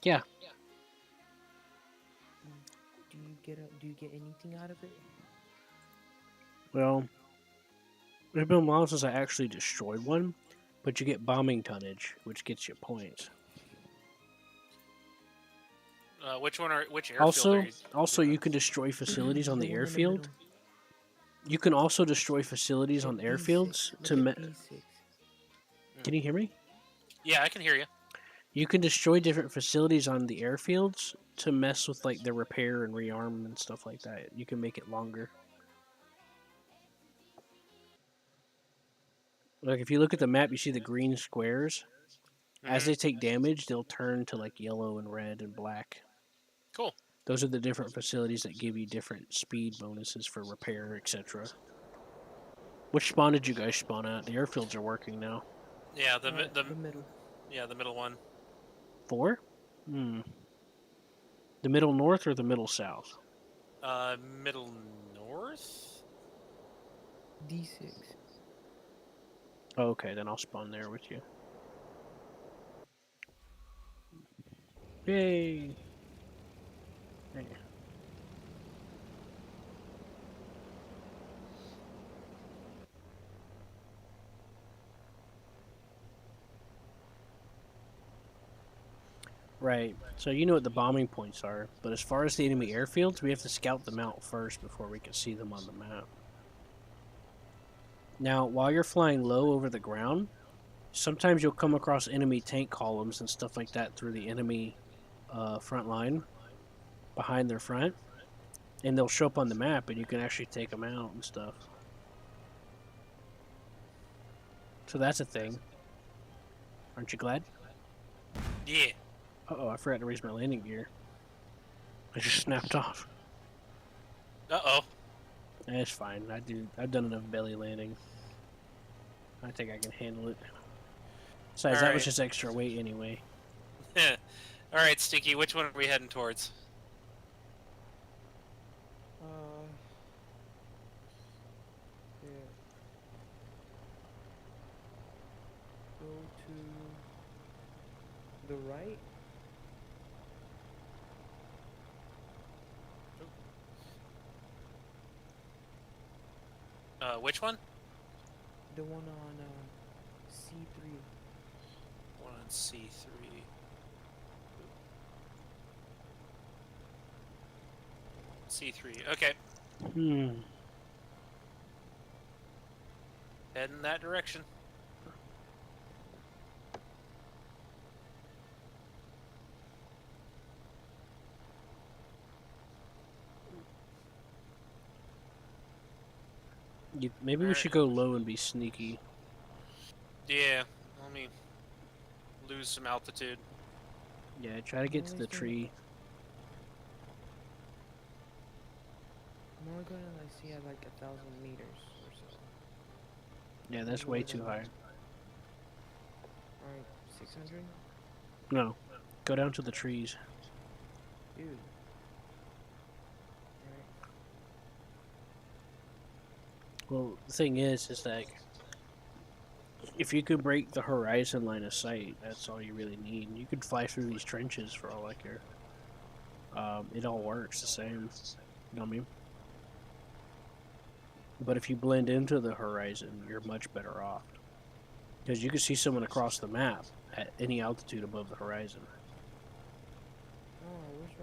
Speaker 2: Yeah.
Speaker 9: Do you get anything out of it?
Speaker 2: Well, it's been a while since I actually destroyed one, but you get bombing tonnage, which gets you points.
Speaker 8: Which airfield
Speaker 2: Also,
Speaker 8: are you
Speaker 2: you can destroy facilities on the
Speaker 9: one in the
Speaker 2: airfield.
Speaker 9: middle.
Speaker 2: You can also destroy facilities on
Speaker 9: Look at
Speaker 2: airfields
Speaker 9: D6.
Speaker 2: to.
Speaker 9: Look at D6.
Speaker 2: Can you hear me?
Speaker 8: Yeah, I can hear you.
Speaker 2: You can destroy different facilities on the airfields to mess with like the repair and rearm and stuff like that. You can make it longer. Like if you look at the map, you see the green squares. As
Speaker 8: Mhm.
Speaker 2: they take damage, they'll turn to like yellow and red and black.
Speaker 8: Cool.
Speaker 2: Those are the different facilities that give you different speed bonuses for repair, etc. Which spawn did you guys spawn at? The airfields are working now.
Speaker 8: Yeah, the
Speaker 9: middle.
Speaker 8: yeah, the middle one.
Speaker 2: 4? Hmm. The middle north or the middle south?
Speaker 8: Middle north.
Speaker 9: D6.
Speaker 2: Oh, okay, then I'll spawn there with you. Yay! Hey. Right. So you know what the bombing points are, but as far as the enemy airfields, we have to scout them out first before we can see them on the map. Now, while you're flying low over the ground, sometimes you'll come across enemy tank columns and stuff like that through the enemy front line, behind their front, and they'll show up on the map, and you can actually take them out and stuff. So that's a thing. Aren't you glad?
Speaker 8: Yeah.
Speaker 2: Uh-oh, I forgot to raise my landing gear. I just snapped off.
Speaker 8: Uh-oh.
Speaker 2: That's fine. I've done enough belly landing. I think I can handle it. Besides, that was
Speaker 8: Alright.
Speaker 2: just extra weight anyway.
Speaker 8: Alright, Stinky, which one are we heading towards?
Speaker 9: Yeah. Go to the right.
Speaker 8: Which one?
Speaker 9: The one on C3.
Speaker 8: One on C3. C3, okay. Head in that direction.
Speaker 2: Maybe we should go low and be sneaky.
Speaker 8: Yeah, let me lose some altitude.
Speaker 2: Yeah, try to get to the tree.
Speaker 9: I'm only gonna see at like 1,000 meters or so.
Speaker 2: Yeah, that's way too high.
Speaker 9: Alright, 600?
Speaker 2: No, go down to the trees.
Speaker 9: Dude. Alright.
Speaker 2: Well, the thing is like, if you could break the horizon line of sight, that's all you really need. You could fly through these trenches for all I care. It all works the same. You know what I mean? But if you blend into the horizon, you're much better off. Because you can see someone across the map at any altitude above the horizon.
Speaker 9: Oh, where's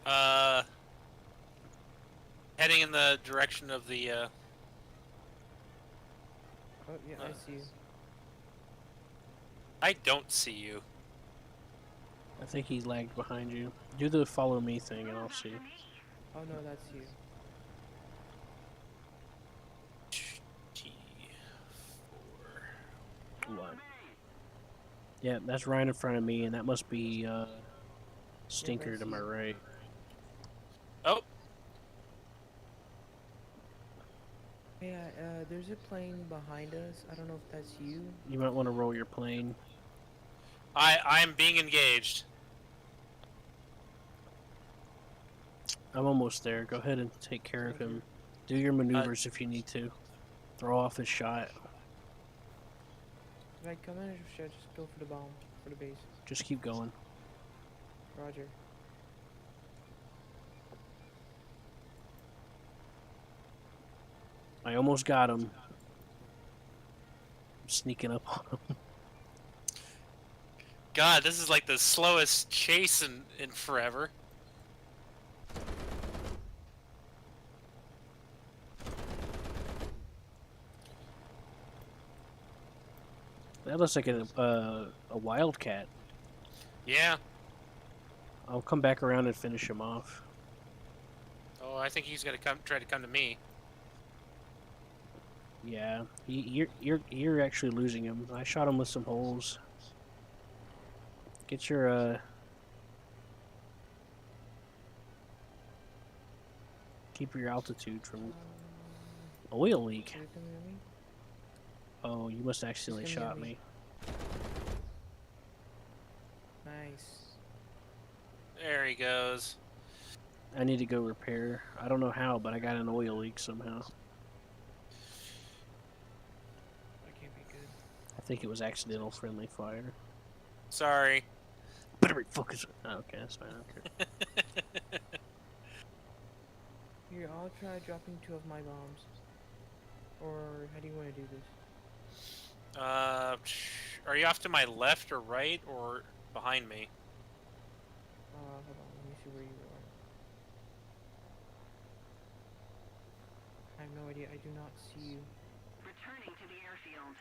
Speaker 9: Ryan?
Speaker 8: Heading in the direction of the,
Speaker 9: Oh, yeah, I see you.
Speaker 8: I don't see you.
Speaker 2: I think he lagged behind you. Do the follow me thing and I'll see.
Speaker 9: Oh, no, that's you.
Speaker 2: What? Yeah, that's Ryan in front of me, and that must be Stinker to my right.
Speaker 8: Oh,
Speaker 9: Yeah, there's a plane behind us. I don't know if that's you.
Speaker 2: You might want to roll your plane.
Speaker 8: I'm being engaged.
Speaker 2: I'm almost there. Go ahead and take care of him. Do your maneuvers if you need to. Throw off his shot.
Speaker 9: Should I come in or should I just go for the bomb? For the base?
Speaker 2: Just keep going.
Speaker 9: Roger.
Speaker 2: I almost got him. I'm sneaking up on him.
Speaker 8: God, this is like the slowest chase in forever.
Speaker 2: That looks like a wildcat.
Speaker 8: Yeah.
Speaker 2: I'll come back around and finish him off.
Speaker 8: Oh, I think he's gonna try to come to me.
Speaker 2: Yeah, you're actually losing him. I shot him with some holes. Get your keep your altitude from oil leak.
Speaker 9: Are you coming at me?
Speaker 2: Oh, you must accidentally
Speaker 9: coming at
Speaker 2: shot
Speaker 9: me.
Speaker 2: me.
Speaker 9: Nice.
Speaker 8: There he goes.
Speaker 2: I need to go repair. I don't know how, but I got an oil leak somehow.
Speaker 9: That can't be good.
Speaker 2: I think it was accidental friendly fire.
Speaker 8: Sorry.
Speaker 2: Better focus. Oh, okay, that's fine. I don't care.
Speaker 9: Here, I'll try dropping 2 of my bombs. Or how do you want to do this?
Speaker 8: Are you off to my left or right or behind me?
Speaker 9: Okay, I do not see you.
Speaker 7: Returning to the airfield.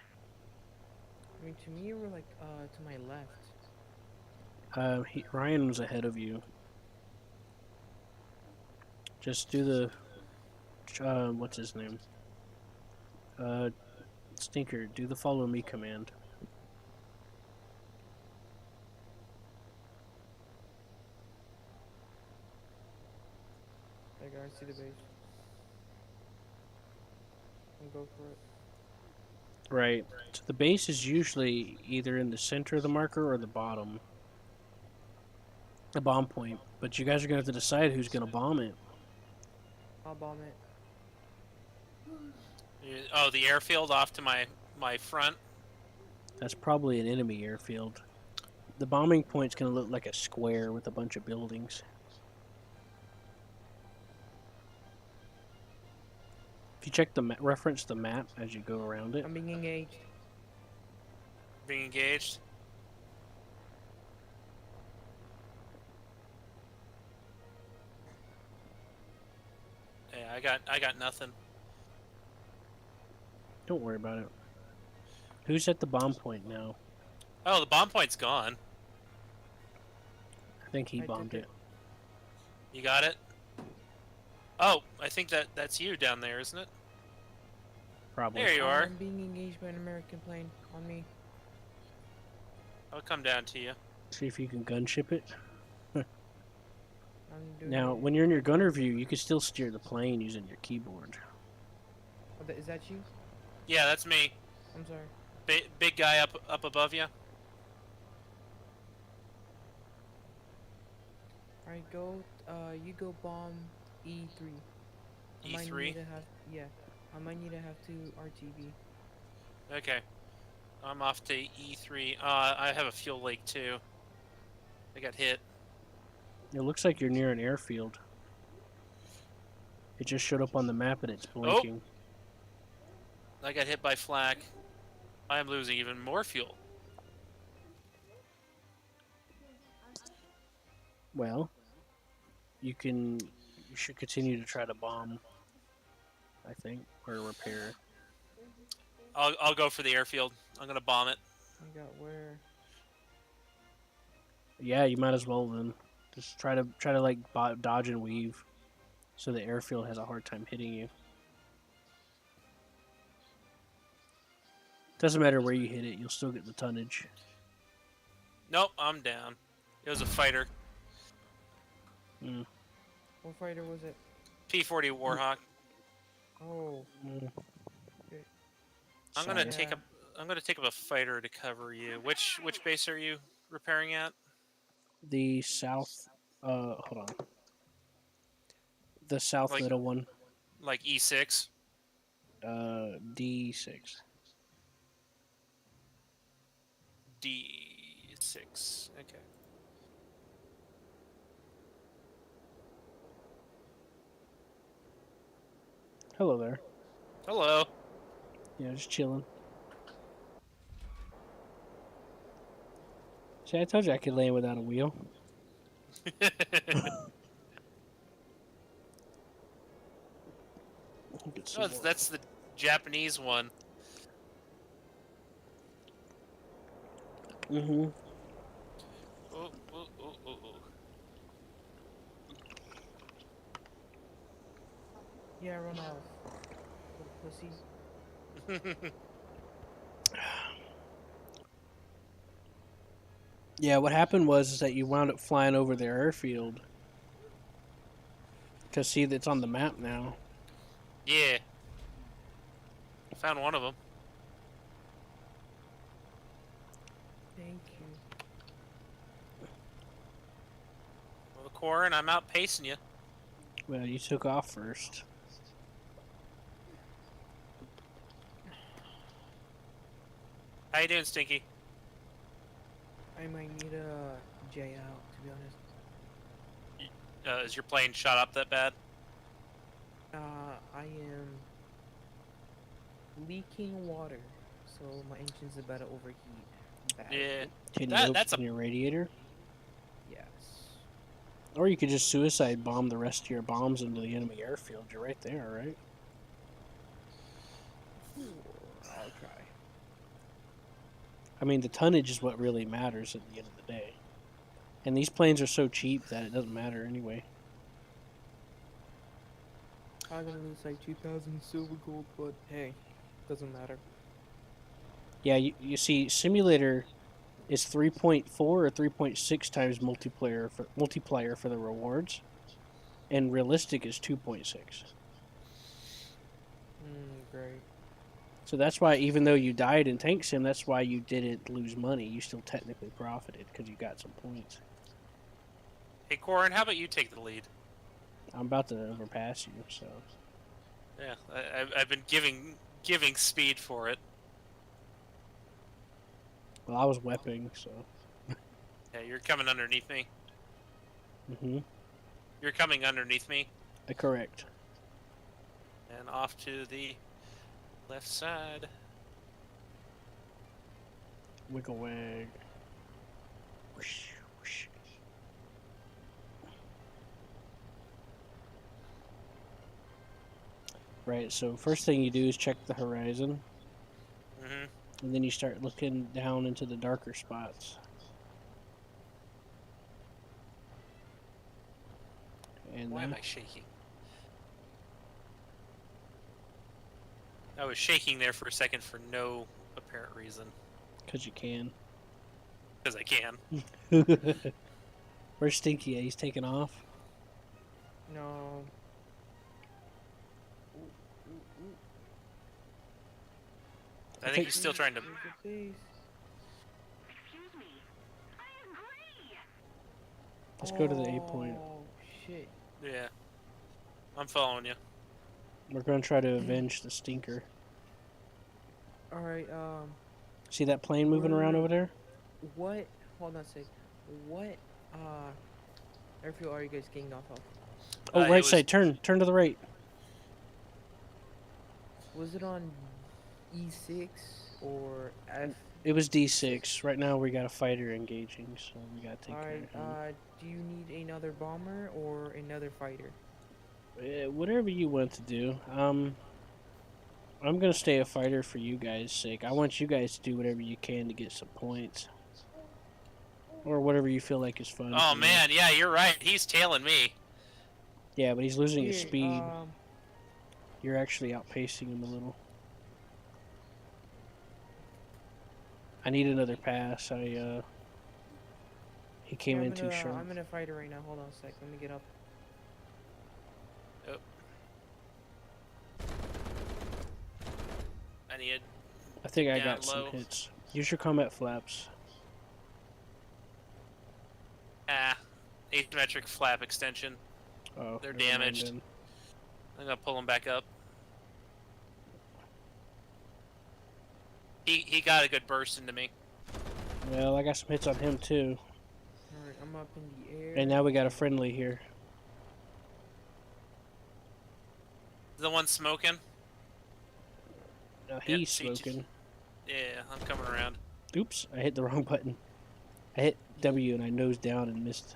Speaker 9: I mean, to me, you were like, to my left.
Speaker 2: Ryan was ahead of you. Just do the, what's his name? Stinker, do the follow me command.
Speaker 9: There you go, I see the base. And go for it.
Speaker 2: Right. So the base is usually either in the center of the marker or the bottom. The bomb point. But you guys are going to have to decide who's going to bomb it.
Speaker 9: I'll bomb it.
Speaker 8: Oh, the airfield off to my front.
Speaker 2: That's probably an enemy airfield. The bombing point's going to look like a square with a bunch of buildings. If you check the reference the map as you go around it.
Speaker 9: I'm being engaged.
Speaker 8: Being engaged. Yeah, I got nothing.
Speaker 2: Don't worry about it. Who's at the bomb point now?
Speaker 8: Oh, the bomb point's gone.
Speaker 2: I think he
Speaker 9: I
Speaker 2: bombed
Speaker 9: took
Speaker 2: it.
Speaker 8: You got it? Oh, I think that's you down there, isn't it?
Speaker 2: Probably.
Speaker 8: There you are.
Speaker 9: I'm being engaged by an American plane on me.
Speaker 8: I'll come down to you.
Speaker 2: See if you can gunship it.
Speaker 9: I'm doing
Speaker 2: Now,
Speaker 9: it.
Speaker 2: when you're in your gunner view, you can still steer the plane using your keyboard.
Speaker 9: Oh, is that you?
Speaker 8: Yeah, that's me.
Speaker 9: I'm sorry.
Speaker 8: Big guy up above you.
Speaker 9: Alright, go. You go bomb E3. I might
Speaker 8: E3?
Speaker 9: need to have, yeah. I might need to have 2 RTB.
Speaker 8: Okay. I'm off to E3. I have a fuel leak too. I got hit.
Speaker 2: It looks like you're near an airfield. It just showed up on the map and it's blinking.
Speaker 8: I got hit by flak. I am losing even more fuel.
Speaker 2: Well, you should continue to try to bomb, I think, or repair.
Speaker 8: I'll go for the airfield. I'm gonna bomb it.
Speaker 9: I got where?
Speaker 2: Yeah, you might as well then. Just try to like dodge and weave, so the airfield has a hard time hitting you. Doesn't matter where you hit it, you'll still get the tonnage.
Speaker 8: Nope, I'm down. It was a fighter.
Speaker 2: Mm.
Speaker 9: What fighter was it?
Speaker 8: P-40 Warhawk.
Speaker 9: Oh,
Speaker 2: Mm.
Speaker 8: I'm gonna
Speaker 2: Sorry.
Speaker 8: take up. I'm gonna take up a fighter to cover you. Which base are you repairing at?
Speaker 2: The south. Hold on. The south
Speaker 8: Like-
Speaker 2: middle one.
Speaker 8: Like E6.
Speaker 2: D6.
Speaker 8: D6. Okay.
Speaker 2: Hello there.
Speaker 8: Hello.
Speaker 2: Yeah, just chilling. See, I told you I could land without a wheel. Get some
Speaker 8: Oh,
Speaker 2: more.
Speaker 8: that's the Japanese one.
Speaker 2: Mm-hmm.
Speaker 8: Oh, oh, oh, oh,
Speaker 9: yeah, run off. Little pussy.
Speaker 8: oh.
Speaker 2: Yeah, what happened was is that you wound up flying over the airfield. Because, see, it's on the map now.
Speaker 8: Yeah. Found one of them.
Speaker 9: Thank you.
Speaker 8: Well, Quarren, I'm outpacing you.
Speaker 2: Well, you took off first.
Speaker 8: How you doing, Stinky?
Speaker 9: I might need a J out, to be honest.
Speaker 8: Is your plane shot up that bad?
Speaker 9: I am leaking water, so my engine's about to overheat. Bad.
Speaker 8: Yeah.
Speaker 2: Can
Speaker 8: That-
Speaker 2: you
Speaker 8: that's
Speaker 2: open your radiator?
Speaker 9: Yes.
Speaker 2: Or you could just suicide bomb the rest of your bombs into the enemy airfield. You're right there, right?
Speaker 9: I'll try.
Speaker 2: I mean, the tonnage is what really matters at the end of the day. And these planes are so cheap that it doesn't matter anyway.
Speaker 9: I'm gonna lose like 2,000 silver gold, but hey, doesn't matter.
Speaker 2: Yeah, you see, simulator is 3.4 or 3.6 times multiplier for the rewards, and realistic is 2.6.
Speaker 9: Great.
Speaker 2: So that's why, even though you died in tank sim, that's why you didn't lose money. You still technically profited because you got some points.
Speaker 8: Hey, Corin, how about you take the lead?
Speaker 2: I'm about to overpass you, so
Speaker 8: Yeah, I've been giving speed for it.
Speaker 2: well, I was weaping, so.
Speaker 8: Yeah, you're coming underneath me.
Speaker 2: Mhm.
Speaker 8: You're coming underneath me,
Speaker 2: Correct.
Speaker 8: and off to the left side.
Speaker 2: Wiggle wag. Whoosh, whoosh. Right, so first thing you do is check the horizon,
Speaker 8: Mm-hmm.
Speaker 2: and then you start looking down into the darker spots. And
Speaker 8: Why am I shaking? I was shaking there for a second for no apparent reason.
Speaker 2: because you can.
Speaker 8: Because I can.
Speaker 2: Where's Stinky at? He's taking off.
Speaker 9: No.
Speaker 8: I think he's still trying to.
Speaker 9: There's a base.
Speaker 7: Excuse me. I agree.
Speaker 2: Let's go to the A point.
Speaker 9: Oh shit.
Speaker 8: Yeah. I'm following you.
Speaker 2: We're going to try to avenge the stinker.
Speaker 9: All right.
Speaker 2: See that plane moving around over there?
Speaker 9: What? Hold on a sec. What? Airfield are you guys getting off of?
Speaker 2: Oh,
Speaker 8: it
Speaker 2: right
Speaker 8: was-
Speaker 2: side. Turn to the right.
Speaker 9: Was it on E6 or F?
Speaker 2: It was D6. Right now we got a fighter engaging, so we got to take care
Speaker 9: Alright,
Speaker 2: of him.
Speaker 9: do you need another bomber or another fighter?
Speaker 2: Whatever you want to do. I'm gonna stay a fighter for you guys' sake. I want you guys to do whatever you can to get some points, or whatever you feel like is fun.
Speaker 8: Oh
Speaker 2: for you.
Speaker 8: man, yeah, you're right. He's tailing me.
Speaker 2: Yeah, but he's losing his
Speaker 9: Here,
Speaker 2: speed. You're actually outpacing him a little. I need another pass. He came in too short.
Speaker 9: I'm in a fighter right now. Hold on a sec. Let me get up.
Speaker 8: I need.
Speaker 2: I think I
Speaker 8: down
Speaker 2: got some
Speaker 8: low.
Speaker 2: hits. Use your combat flaps.
Speaker 8: Asymmetric flap extension.
Speaker 2: Oh,
Speaker 8: They're
Speaker 2: never mind
Speaker 8: damaged.
Speaker 2: then.
Speaker 8: I'm gonna pull him back up. He got a good burst into me.
Speaker 2: Well, I got some hits on him too.
Speaker 9: Alright, I'm up in the air.
Speaker 2: And now we got a friendly here.
Speaker 8: The one smoking.
Speaker 2: Now
Speaker 8: Yep,
Speaker 2: he's
Speaker 8: see,
Speaker 2: smoking.
Speaker 8: Yeah, I'm coming around.
Speaker 2: Oops, I hit the wrong button. I hit W and I nosed down and missed.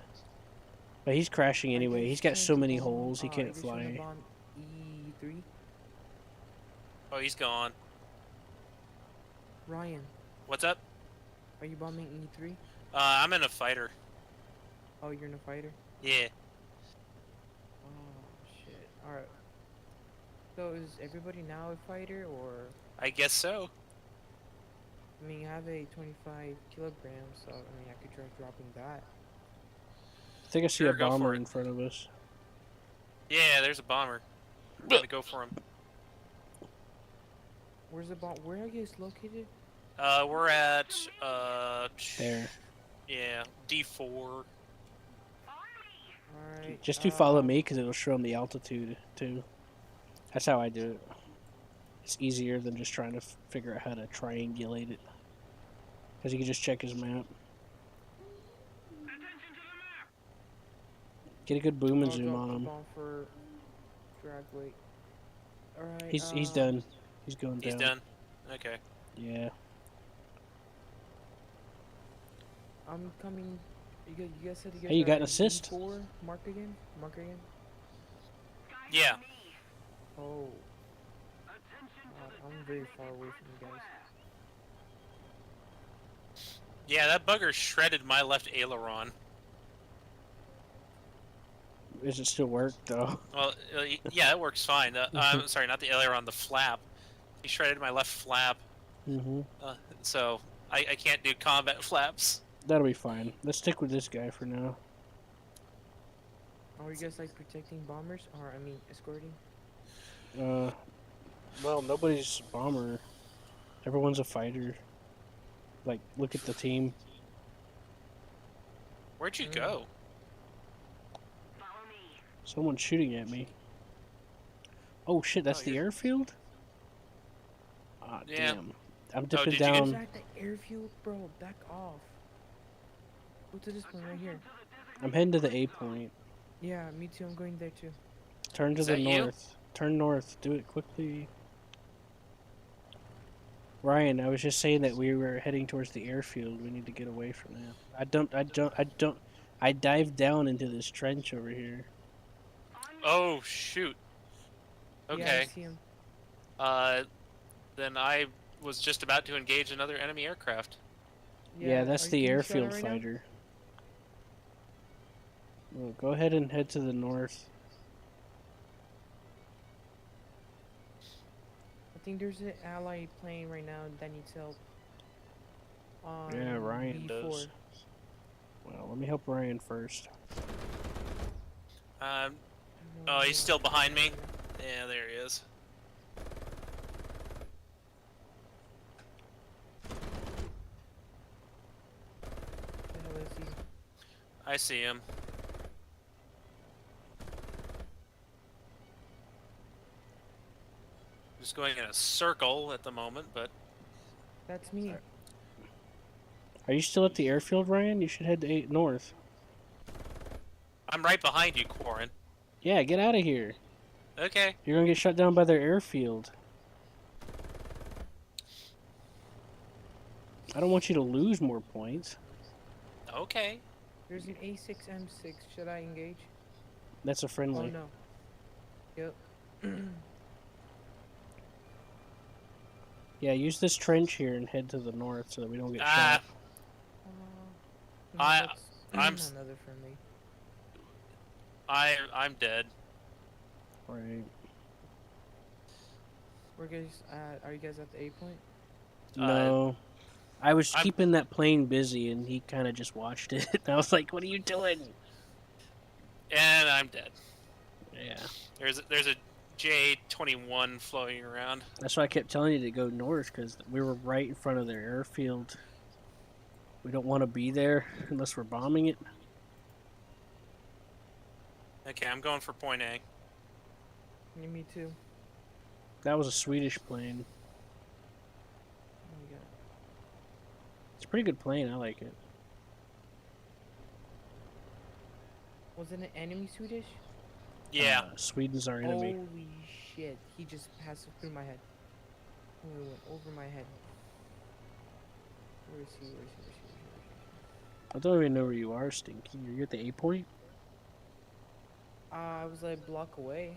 Speaker 2: But he's crashing anyway. He's got so many holes he can't fly.
Speaker 9: E3.
Speaker 8: Oh, he's gone.
Speaker 9: Ryan,
Speaker 8: What's up?
Speaker 9: are you bombing E3?
Speaker 8: I'm in a fighter.
Speaker 9: Oh, you're in a fighter?
Speaker 8: Yeah.
Speaker 9: Oh, shit. Alright. So is everybody now a fighter, or...
Speaker 8: I guess so.
Speaker 9: I mean, I have a 25 kilograms, so I mean, I could try dropping that.
Speaker 2: I think I see
Speaker 8: Sure,
Speaker 2: a
Speaker 8: go for
Speaker 2: bomber
Speaker 8: it.
Speaker 2: in front of us.
Speaker 8: Yeah, there's a bomber. I'm gonna go for him.
Speaker 9: Where's the bomb? Where are you guys located?
Speaker 8: We're at
Speaker 2: There.
Speaker 8: Yeah, D4.
Speaker 9: Alright.
Speaker 2: Just do follow me because it'll show him the altitude too. That's how I do it. It's easier than just trying to figure out how to triangulate it. Because you can just check his map. Get a good boom and
Speaker 9: I'll
Speaker 2: zoom
Speaker 9: drop
Speaker 2: on
Speaker 9: the
Speaker 2: him.
Speaker 9: bomb for drag weight. Alright.
Speaker 2: He's done. He's going down.
Speaker 8: He's done. Okay.
Speaker 2: Yeah.
Speaker 9: I'm coming. You guys said you guys
Speaker 2: Hey, you
Speaker 9: are
Speaker 2: got an
Speaker 9: at
Speaker 2: assist?
Speaker 9: D4? Mark again? Mark again?
Speaker 8: Yeah.
Speaker 9: Oh. I'm very far away from you guys.
Speaker 8: Yeah, that bugger shredded my left aileron.
Speaker 2: Does it still work though?
Speaker 8: Well, yeah, it works fine. I'm sorry, not the aileron, the flap. He shredded my left flap,
Speaker 2: Mm-hmm.
Speaker 8: so I can't do combat flaps.
Speaker 2: That'll be fine. Let's stick with this guy for now.
Speaker 9: Are you guys like protecting bombers, or I mean escorting?
Speaker 2: Well, nobody's a bomber. Everyone's a fighter. Like, look at the team.
Speaker 8: Where'd you go?
Speaker 7: Follow me.
Speaker 2: Someone's shooting at me. Oh shit, that's
Speaker 8: Oh,
Speaker 2: the
Speaker 8: you're-
Speaker 2: airfield? Ah,
Speaker 8: Yeah.
Speaker 2: damn. I'm
Speaker 8: Oh,
Speaker 2: dipping
Speaker 8: did you get-
Speaker 2: down.
Speaker 9: It's at the airfield, bro. Back off. Go to this one right here.
Speaker 2: I'm heading to the A point.
Speaker 9: Yeah, me too. I'm going there too.
Speaker 2: Turn to
Speaker 8: Is
Speaker 2: the
Speaker 8: that you?
Speaker 2: north. Turn north. Do it quickly. Ryan, I was just saying that we were heading towards the airfield. We need to get away from that. I dived down into this trench over here.
Speaker 8: Oh shoot.
Speaker 9: Yeah, I
Speaker 8: Okay.
Speaker 9: see him.
Speaker 8: Then I was just about to engage another enemy aircraft.
Speaker 2: Yeah, that's
Speaker 9: are
Speaker 2: the
Speaker 9: you getting shot at
Speaker 2: airfield
Speaker 9: right now?
Speaker 2: fighter. Well, go ahead and head to the north.
Speaker 9: I think there's an ally plane right now that needs help.
Speaker 2: Yeah, Ryan
Speaker 9: B4.
Speaker 2: does. Well, let me help Ryan first.
Speaker 8: Oh, he's still behind me. Yeah, there he is.
Speaker 9: The hell is he?
Speaker 8: I see him. Just going in a circle at the moment, but
Speaker 9: That's me.
Speaker 2: Are you still at the airfield, Ryan? You should head to north.
Speaker 8: I'm right behind you, Quarren.
Speaker 2: Yeah, get out of here.
Speaker 8: Okay.
Speaker 2: You're gonna get shut down by their airfield. I don't want you to lose more points.
Speaker 8: Okay.
Speaker 9: There's an A6M6. Should I engage?
Speaker 2: That's a
Speaker 9: Oh
Speaker 2: friendly.
Speaker 9: no. Yep.
Speaker 2: Yeah, use this trench here and head to the north so that we don't get
Speaker 8: Ah,
Speaker 2: shot.
Speaker 9: No,
Speaker 8: I-
Speaker 9: that's
Speaker 8: I'm s-
Speaker 9: another friendly.
Speaker 8: I'm dead.
Speaker 2: Right.
Speaker 9: We're guys are you guys at the A point?
Speaker 2: No. I was
Speaker 8: I'm-
Speaker 2: keeping that plane busy and he kind of just watched it. I was like, what are you doing?
Speaker 8: And I'm dead.
Speaker 2: Yeah.
Speaker 8: There's a J-21 floating around.
Speaker 2: That's why I kept telling you to go north because we were right in front of their airfield. We don't want to be there unless we're bombing it.
Speaker 8: Okay, I'm going for point A.
Speaker 9: Yeah, me too.
Speaker 2: That was a Swedish plane.
Speaker 9: Oh my god.
Speaker 2: It's a pretty good plane. I like it.
Speaker 9: Was it an enemy Swedish?
Speaker 8: Yeah.
Speaker 2: Sweden's our enemy.
Speaker 9: Holy shit. He just passed through my head. Oh, it went over my head. Where is he? Where is he? Where is he? Where is he? Where is he?
Speaker 2: I don't even know where you are, Stinky. Are you at the A point?
Speaker 9: I was like a block away.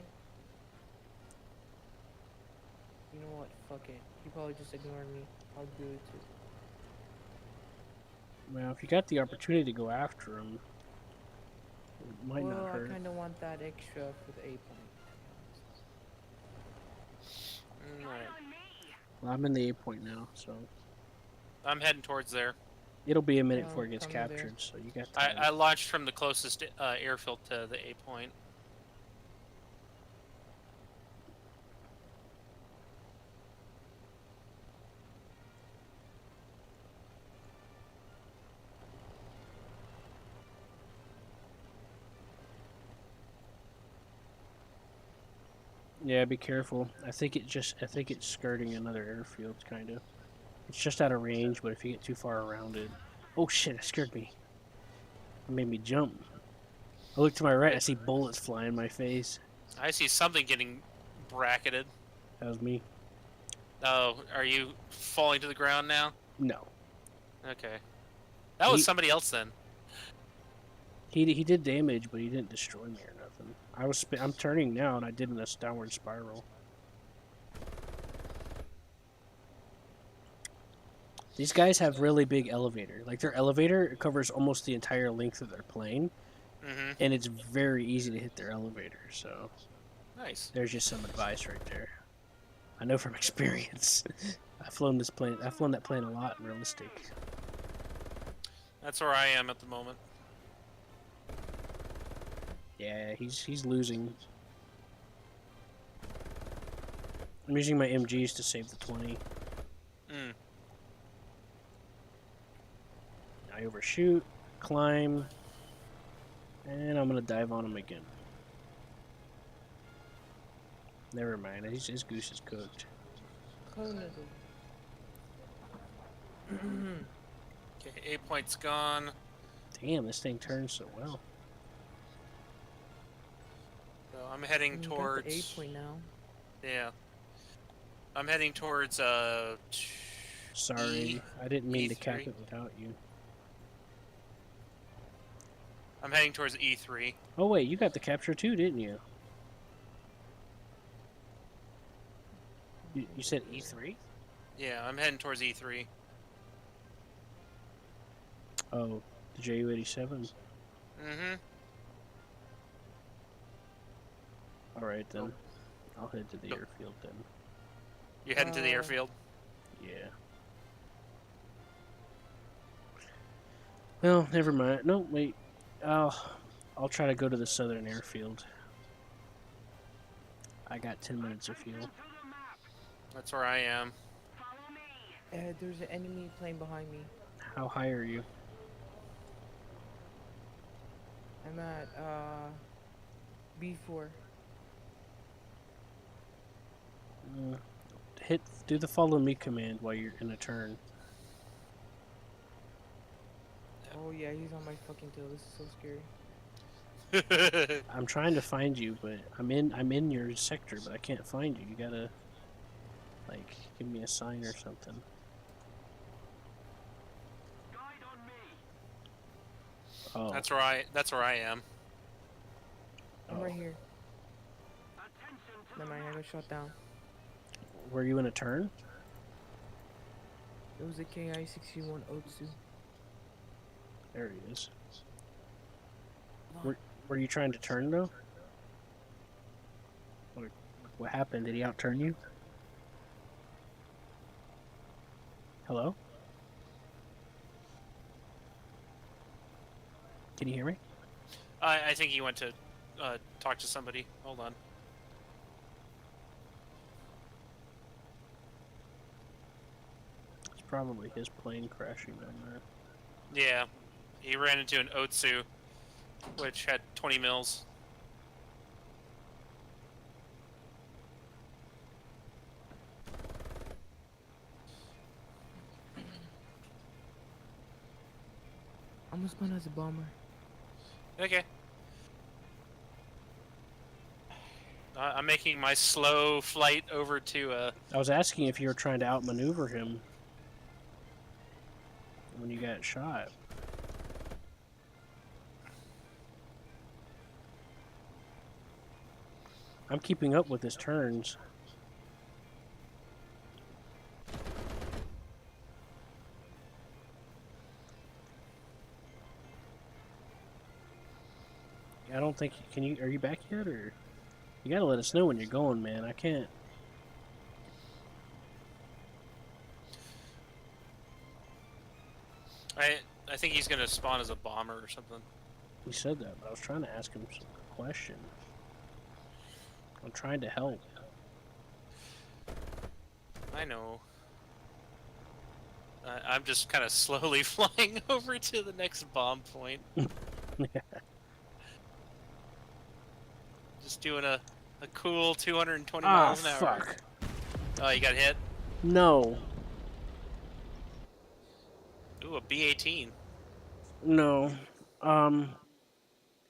Speaker 9: You know what? Fuck it. He probably just ignored me. I'll do it too.
Speaker 2: Well, if you got the opportunity to go after him, it might
Speaker 9: well,
Speaker 2: not hurt.
Speaker 9: I kind of want that extra for the A point.
Speaker 8: Alright.
Speaker 2: Well, I'm in the A point now, so
Speaker 8: I'm heading towards there.
Speaker 2: it'll be a minute
Speaker 9: Yeah,
Speaker 2: before it gets
Speaker 9: I'm coming there.
Speaker 2: captured. So you got
Speaker 8: I
Speaker 2: time.
Speaker 8: launched from the closest airfield to the A point.
Speaker 2: Yeah, be careful. I think it's skirting another airfield, kind of. It's just out of range, but if you get too far around it, oh shit, that scared me. It made me jump. I look to my right, I see bullets flying in my face.
Speaker 8: I see something getting bracketed.
Speaker 2: That was me.
Speaker 8: Oh, are you falling to the ground now?
Speaker 2: No,
Speaker 8: Okay. That was
Speaker 2: He-
Speaker 8: somebody else then.
Speaker 2: he did damage, but he didn't destroy me or nothing. I'm turning now, and I did in this downward spiral. These guys have really big elevator. Like their elevator covers almost the entire length of their plane,
Speaker 8: Mm-hmm.
Speaker 2: and it's very easy to hit their elevator. So
Speaker 8: Nice.
Speaker 2: there's just some advice right there. I know from experience. I've flown this plane. I've flown that plane a lot in realistic.
Speaker 8: That's where I am at the moment.
Speaker 2: Yeah, he's losing. I'm using my MGs to save the 20.
Speaker 8: Mm.
Speaker 2: I overshoot, climb, and I'm gonna dive on him again. Never mind, his goose is cooked.
Speaker 8: Okay, 8 points gone.
Speaker 2: Damn, this thing turns so well.
Speaker 8: So I'm heading
Speaker 9: You got the
Speaker 8: towards.
Speaker 9: 8 point now.
Speaker 8: Yeah. I'm heading towards
Speaker 2: Sorry, I didn't mean to cap
Speaker 8: E3.
Speaker 2: it without you.
Speaker 8: I'm heading towards E3.
Speaker 2: Oh wait, you got the capture too, didn't you? You said E3?
Speaker 8: Yeah, I'm heading towards E3.
Speaker 2: Oh, the JU-87.
Speaker 8: Mm-hmm.
Speaker 2: Alright then. I'll head to the
Speaker 8: Nope.
Speaker 2: airfield then.
Speaker 8: You heading to the airfield?
Speaker 2: Yeah. Well, never mind. No, wait. I'll try to go to the southern airfield. I got 10 minutes of fuel.
Speaker 8: That's where I am.
Speaker 9: There's an enemy plane behind me.
Speaker 2: How high are you?
Speaker 9: I'm at B4.
Speaker 2: Do the follow me command while you're in a turn.
Speaker 9: Oh yeah, he's on my fucking tail. This is so scary.
Speaker 2: I'm trying to find you, but I'm in your sector, but I can't find you. You gotta like give me a sign or something. Oh,
Speaker 8: That's where I am.
Speaker 9: I'm
Speaker 2: Oh.
Speaker 9: right here. Never mind, I got shot down.
Speaker 2: Were you in a turn?
Speaker 9: It was a KI-61 Otsu.
Speaker 2: There he is. Were you trying to turn though? What happened? Did he outturn you? Hello? Can you hear me?
Speaker 8: I think he went to talk to somebody. Hold on.
Speaker 2: It's probably his plane crashing down there.
Speaker 8: Yeah, he ran into an Otsu, which had 20 mils.
Speaker 9: I'm gonna spawn as a bomber.
Speaker 8: Okay. I'm making my slow flight over to
Speaker 2: I was asking if you were trying to outmaneuver him when you got shot. I'm keeping up with his turns. I don't think are you back yet, or you gotta let us know when you're going, man. I can't.
Speaker 8: I think he's gonna spawn as a bomber or something.
Speaker 2: He said that, but I was trying to ask him some question. I'm trying to help.
Speaker 8: I know. I'm just kind of slowly flying over to the next bomb point. Just doing a cool 220 miles an hour.
Speaker 2: Fuck.
Speaker 8: Oh, you got hit?
Speaker 2: No.
Speaker 8: Ooh, a B-18.
Speaker 2: No. I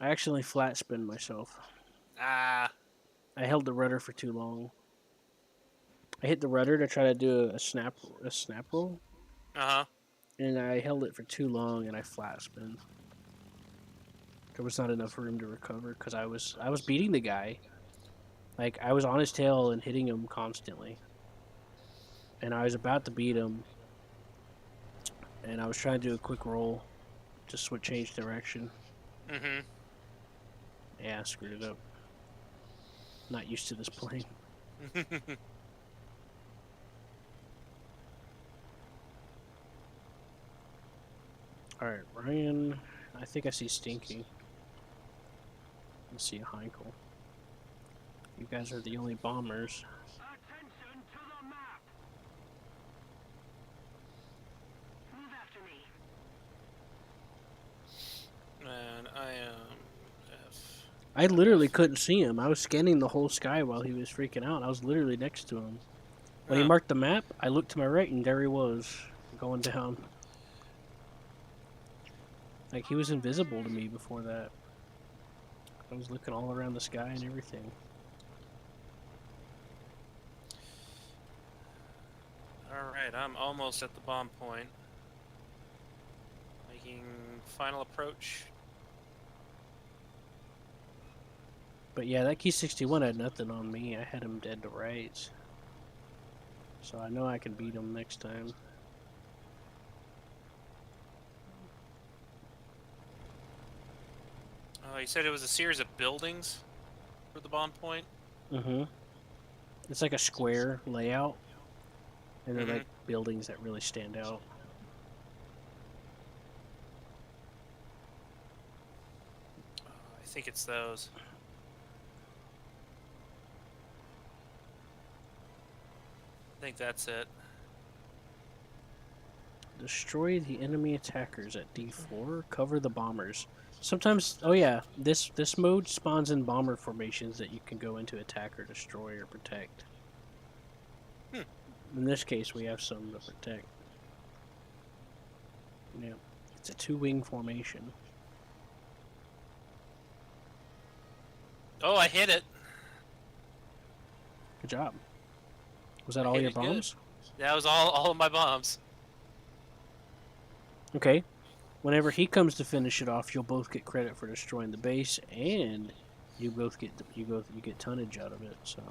Speaker 2: actually flat spin myself.
Speaker 8: Ah.
Speaker 2: I held the rudder for too long. I hit the rudder to try to do a snap roll,
Speaker 8: Uh-huh.
Speaker 2: and I held it for too long, and I flat spin. There was not enough room to recover because I was beating the guy. Like I was on his tail and hitting him constantly, and I was about to beat him, and I was trying to do a quick roll, just change direction.
Speaker 8: Mm-hmm.
Speaker 2: Yeah, I screwed it up. Not used to this plane. All right, Ryan. I think I see Stinky. I see a Heinkel. You guys are the only bombers.
Speaker 7: Attention to the map. Move after me.
Speaker 8: And I am F.
Speaker 2: I literally couldn't see him. I was scanning the whole sky while he was freaking out. I was literally next to him. When he
Speaker 8: Oh.
Speaker 2: marked the map, I looked to my right and there he was, going down. Like, he was invisible to me before that. I was looking all around the sky and everything.
Speaker 8: Alright, I'm almost at the bomb point. Making final approach.
Speaker 2: But yeah, that Key 61 had nothing on me. I had him dead to rights. So I know I can beat him next time.
Speaker 8: You said it was a series of buildings for the bomb point?
Speaker 2: Mm-hmm. It's like a square layout. And they're like buildings that really stand out.
Speaker 8: I think it's those. I think that's it.
Speaker 2: Destroy the enemy attackers at D4. Cover the bombers. Sometimes, oh yeah, this mode spawns in bomber formations that you can go into attack or destroy or protect. In this case, we have some to protect. Yeah, it's a two-wing formation.
Speaker 8: Oh, I hit it.
Speaker 2: Good job. Was that
Speaker 8: I
Speaker 2: all
Speaker 8: hit
Speaker 2: your
Speaker 8: it good.
Speaker 2: bombs?
Speaker 8: That was all of my bombs.
Speaker 2: Okay. Whenever he comes to finish it off, you'll both get credit for destroying the base, and you both get you get tonnage out of it. So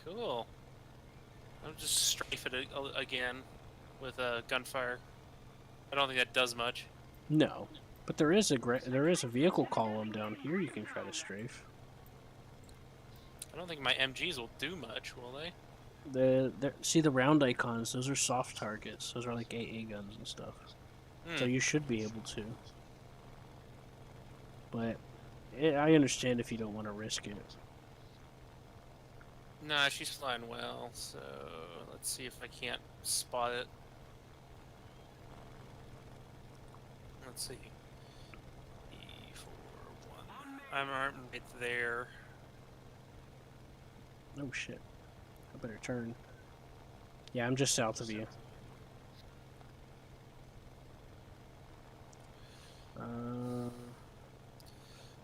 Speaker 8: Cool. I'll just strafe it again with gunfire. I don't think that does much.
Speaker 2: no, but there is a vehicle column down here you can try to strafe.
Speaker 8: I don't think my MGs will do much, will they?
Speaker 2: See the round icons? Those are soft targets. Those are like AA guns and stuff. So you should be able to. But I understand if you don't want to risk it.
Speaker 8: Nah, she's flying well, so let's see if I can't spot it. Let's see. E41. I'm right there.
Speaker 2: Oh shit. I better turn. Yeah, I'm just south of you.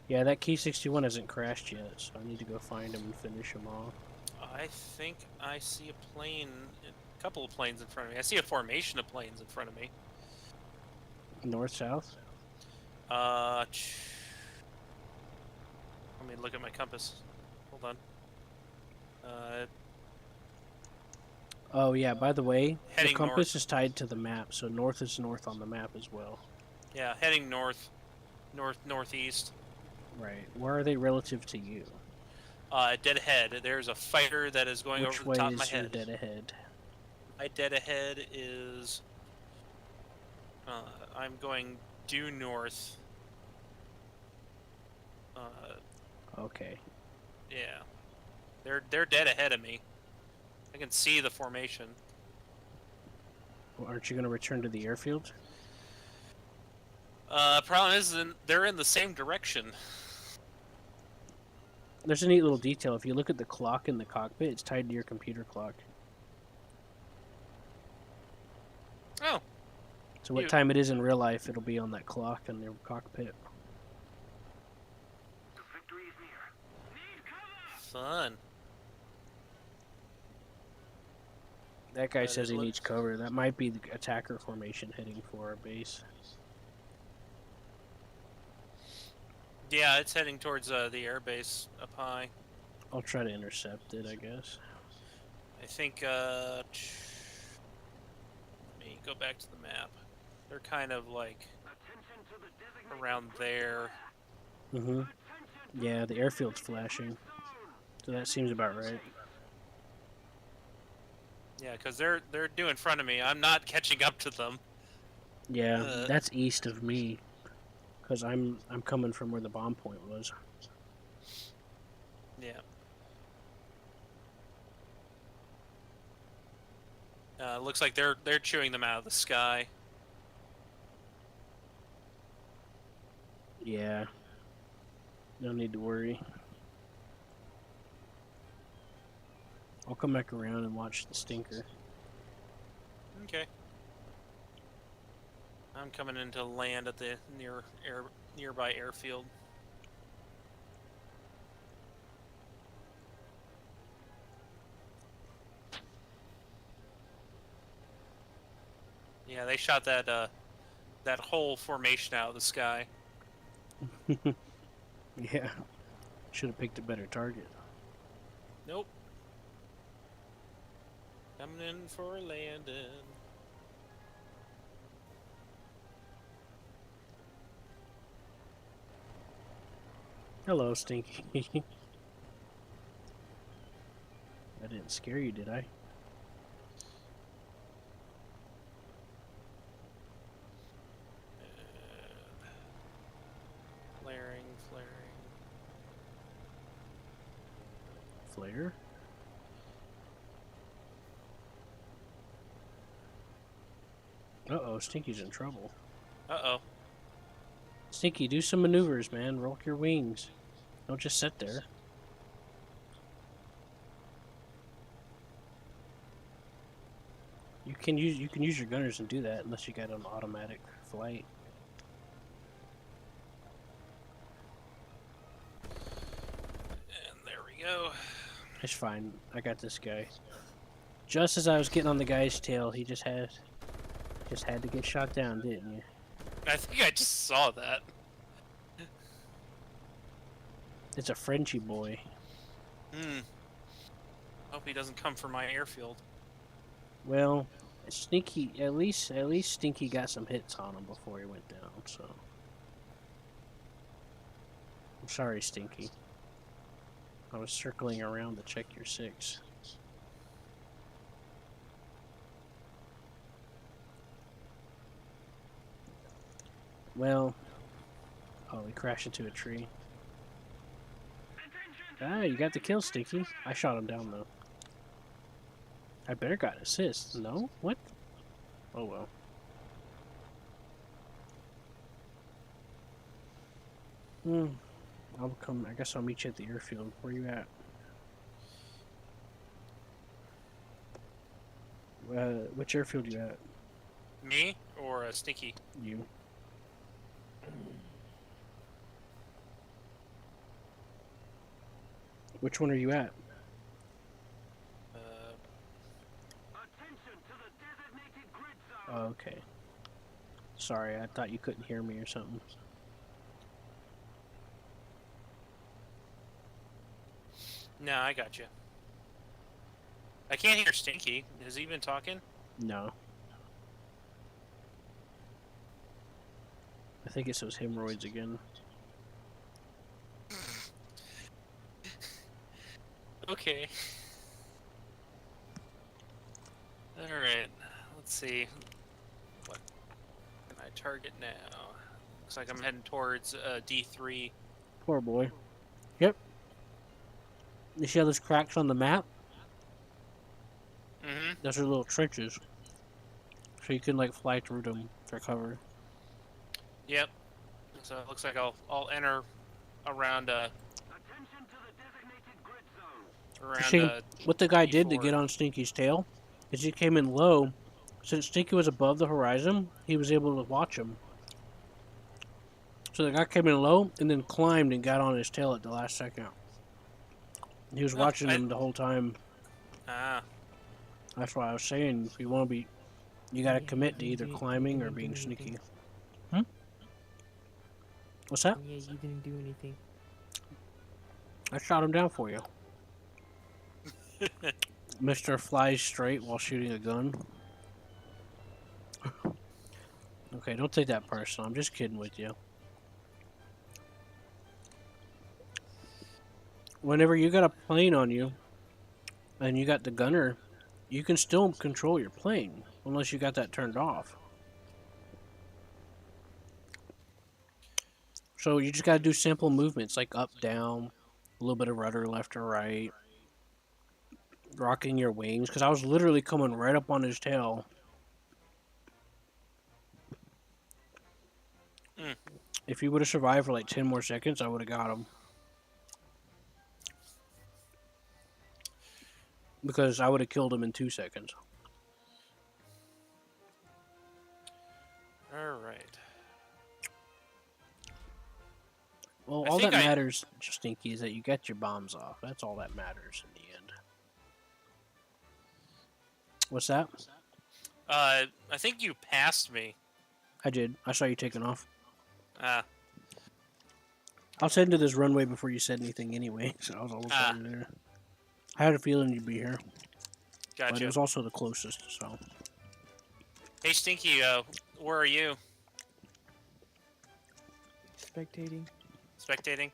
Speaker 2: Yeah, that Key 61 hasn't crashed yet, so I need to go find him and finish him off.
Speaker 8: I think I see a plane, a couple of planes in front of me. I see a formation of planes in front of me.
Speaker 2: North, south?
Speaker 8: Let me look at my compass. Hold on.
Speaker 2: Oh yeah, by the way, the
Speaker 8: Heading
Speaker 2: compass
Speaker 8: north.
Speaker 2: is tied to the map, so north is north on the map as well.
Speaker 8: Yeah, heading north, northeast.
Speaker 2: Right. Where are they relative to you?
Speaker 8: Dead ahead. There's a fighter that is going
Speaker 2: Which
Speaker 8: over
Speaker 2: way
Speaker 8: the top of my
Speaker 2: is your
Speaker 8: head.
Speaker 2: dead ahead?
Speaker 8: My dead ahead is. I'm going due north.
Speaker 2: Okay.
Speaker 8: Yeah, they're dead ahead of me. I can see the formation.
Speaker 2: Well, aren't you going to return to the airfield?
Speaker 8: Problem is, they're in the same direction.
Speaker 2: There's a neat little detail. If you look at the clock in the cockpit, it's tied to your computer clock.
Speaker 8: Oh.
Speaker 2: So what time it is in real life, it'll be on that clock in your cockpit.
Speaker 7: Victory is near. Need cover!
Speaker 8: Fun.
Speaker 2: That guy
Speaker 8: But
Speaker 2: says
Speaker 8: it
Speaker 2: he
Speaker 8: looks-
Speaker 2: needs cover. That might be the attacker formation heading for our base.
Speaker 8: Yeah, it's heading towards the airbase up high.
Speaker 2: I'll try to intercept it, I guess.
Speaker 8: I think. Let me go back to the map. They're kind of like around there.
Speaker 2: Mm-hmm. Yeah, the airfield's flashing. So that seems about right.
Speaker 8: Yeah, because they're due in front of me. I'm not catching up to them.
Speaker 2: Yeah, that's east of me. Because I'm coming from where the bomb point was.
Speaker 8: Yeah. Looks like they're chewing them out of the sky.
Speaker 2: Yeah. No need to worry. I'll come back around and watch the stinker.
Speaker 8: Okay. I'm coming into land at the nearby airfield. Yeah, they shot that that whole formation out of the sky.
Speaker 2: Yeah. Should have picked a better target.
Speaker 8: Nope. Coming in for a landing.
Speaker 2: Hello, Stinky. I didn't scare you, did I?
Speaker 8: Flaring.
Speaker 2: Flare? Uh-oh, Stinky's in trouble.
Speaker 8: Uh-oh.
Speaker 2: Stinky, do some maneuvers, man. Roll your wings. Don't just sit there. You can use your gunners and do that unless you got an automatic flight.
Speaker 8: And there we go.
Speaker 2: It's fine. I got this guy. Just as I was getting on the guy's tail, he just had to get shot down, didn't you?
Speaker 8: I think I just saw that.
Speaker 2: It's a Frenchy boy.
Speaker 8: Hope he doesn't come for my airfield.
Speaker 2: Well, Stinky, at least Stinky got some hits on him before he went down, so. I'm sorry, Stinky. I was circling around to check your 6. Well, oh, he crashed into a tree. Ah, you got the kill, Stinky. I shot him down, though. I better got an assist. No? What? Oh, well. I'll come. I guess I'll meet you at the airfield. Where you at? Which airfield you at?
Speaker 8: Me or Stinky?
Speaker 2: You. Which one are you at? Oh, okay. Sorry, I thought you couldn't hear me or something.
Speaker 8: No, I got you. I can't hear Stinky. Has he been talking?
Speaker 2: No. I think it's those hemorrhoids again.
Speaker 8: Okay. Alright. Let's see. What can I target now? Looks like I'm heading towards D3.
Speaker 2: Poor boy. Yep. You see all those cracks on the map?
Speaker 8: Mm-hmm.
Speaker 2: Those are little trenches. So you can like fly through them for cover.
Speaker 8: Yep. So it looks like I'll enter around
Speaker 2: See, what the guy did to
Speaker 8: D4.
Speaker 2: get on Stinky's tail is he came in low. Since Stinky was above the horizon, he was able to watch him. So the guy came in low and then climbed and got on his tail at the last second. He was watching him the whole time.
Speaker 8: Ah.
Speaker 2: That's why I was saying, if you want to be, you gotta commit to either climbing or being sneaky. Hmm? What's that?
Speaker 9: Yeah, you didn't do anything.
Speaker 2: I shot him down for you. Mr. Flies straight while shooting a gun. Okay, okay, don't take that personal. I'm just kidding with you. Whenever you got a plane on you, and you got the gunner, you can still control your plane, unless you got that turned off. So you just gotta do simple movements, like up, down, a little bit of rudder left or right, rocking your wings, because I was literally coming right up on his tail.
Speaker 8: Mm.
Speaker 2: If he would have survived for like 10 more seconds, I would have got him. Because I would have killed him in 2 seconds.
Speaker 8: All right.
Speaker 2: Well,
Speaker 8: I
Speaker 2: all that
Speaker 8: think
Speaker 2: matters, Stinky, is that you get your bombs off. That's all that matters in the end. What's that?
Speaker 8: I think you passed me.
Speaker 2: I did. I saw you taking off.
Speaker 8: Ah.
Speaker 2: I was heading to this runway before you said anything anyway, so I was almost already there. I had a feeling you'd be here. But it
Speaker 8: Gotcha.
Speaker 2: was also the closest, so.
Speaker 8: Hey, Stinky, where are you?
Speaker 9: Spectating.
Speaker 8: Spectating?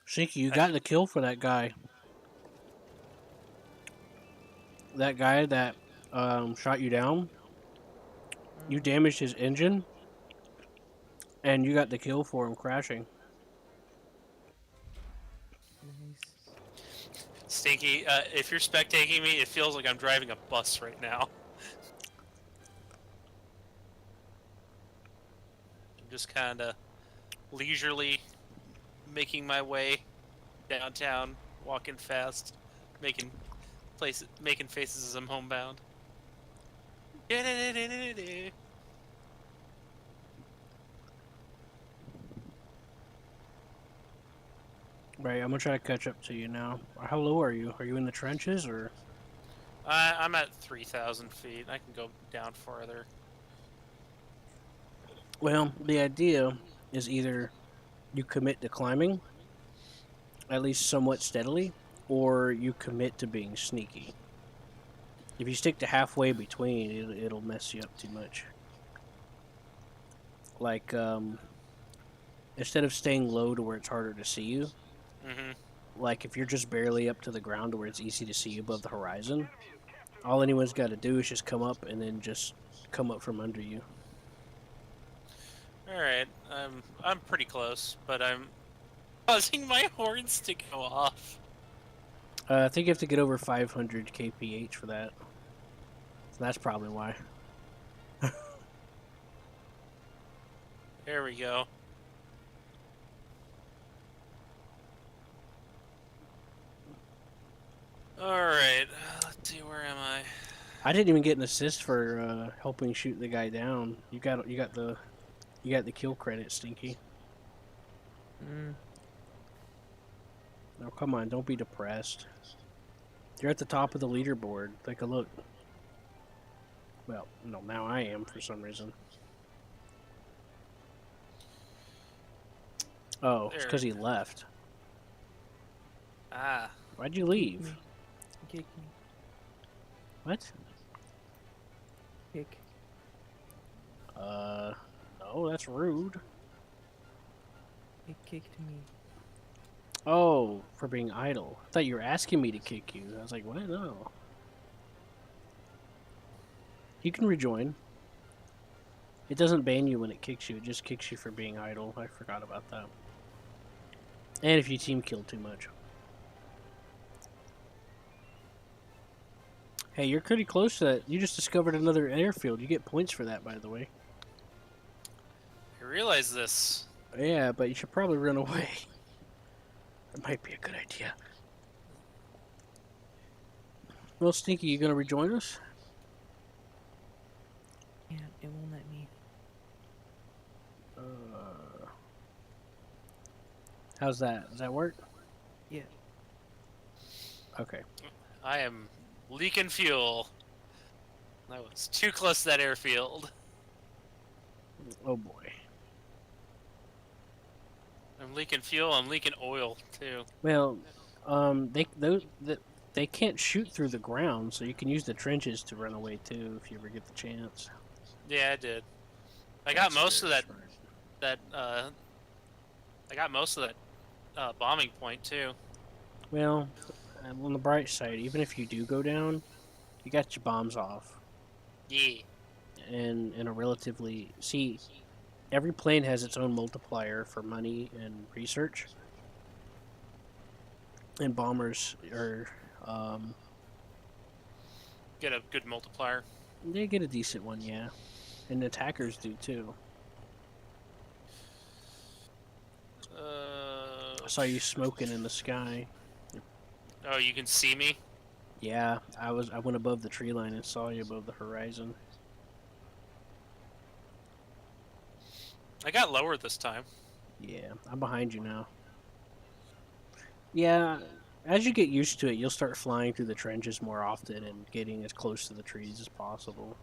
Speaker 2: Stinky, you got the kill for that guy. That guy that shot you down. You damaged his engine. And you got the kill for him crashing.
Speaker 9: Nice.
Speaker 8: Stinky, if you're spectating me, it feels like I'm driving a bus right now. I'm just kind of leisurely making my way downtown, walking fast, making faces as I'm homebound.
Speaker 2: Right, I'm gonna try to catch up to you now. How low are you? Are you in the trenches or?
Speaker 8: I'm at 3,000 feet. I can go down farther.
Speaker 2: Well, the idea is either you commit to climbing, at least somewhat steadily, or you commit to being sneaky. If you stick to halfway between, it'll mess you up too much. Like, instead of staying low to where it's harder to see you, like if you're just barely up to the ground to where it's easy to see you above the horizon, all anyone's got to do is just come up and then just come up from under you.
Speaker 8: All right, I'm pretty close, but I'm causing my horns to go off.
Speaker 2: I think you have to get over 500 kph for that. So that's probably why.
Speaker 8: There we go. All right, let's see, where am I?
Speaker 2: I didn't even get an assist for helping shoot the guy down. You got the kill credit, Stinky. No, come on, don't be depressed. You're at the top of the leaderboard. Take a look. Well, no, now I am for some reason. Oh, it's because he left.
Speaker 8: Ah.
Speaker 2: Why'd you leave?
Speaker 9: Kick me.
Speaker 2: What?
Speaker 9: Kick.
Speaker 2: No, that's rude.
Speaker 9: It kicked me.
Speaker 2: Oh, for being idle. I thought you were asking me to kick you. I was like, what? No. You can rejoin. It doesn't ban you when it kicks you. It just kicks you for being idle. I forgot about that. And if you team kill too much. Hey, you're pretty close to that. You just discovered another airfield. You get points for that, by the way.
Speaker 8: I realize this.
Speaker 2: Yeah, but you should probably run away. That might be a good idea. Well, Stinky, you gonna rejoin us?
Speaker 9: Yeah, it won't let me.
Speaker 2: How's that? Does that work?
Speaker 9: Yeah.
Speaker 2: Okay.
Speaker 8: I am leaking fuel. I was too close to that airfield.
Speaker 2: Oh boy.
Speaker 8: I'm leaking fuel. I'm leaking oil too.
Speaker 2: Well, They can't shoot through the ground, so you can use the trenches to run away too if you ever get the chance.
Speaker 8: Yeah, I did. I got most of
Speaker 2: very
Speaker 8: that.
Speaker 2: smart.
Speaker 8: I got most of that bombing point too.
Speaker 2: Well, on the bright side, even if you do go down, you got your bombs off,
Speaker 8: Yeah.
Speaker 2: and in a relatively every plane has its own multiplier for money and research, and bombers are
Speaker 8: Get a good multiplier.
Speaker 2: they get a decent one, yeah, and attackers do too. I saw you smoking in the sky.
Speaker 8: Oh, you can see me?
Speaker 2: Yeah, I went above the tree line and saw you above the horizon.
Speaker 8: I got lower this time.
Speaker 2: Yeah, I'm behind you now. Yeah, as you get used to it, you'll start flying through the trenches more often and getting as close to the trees as possible.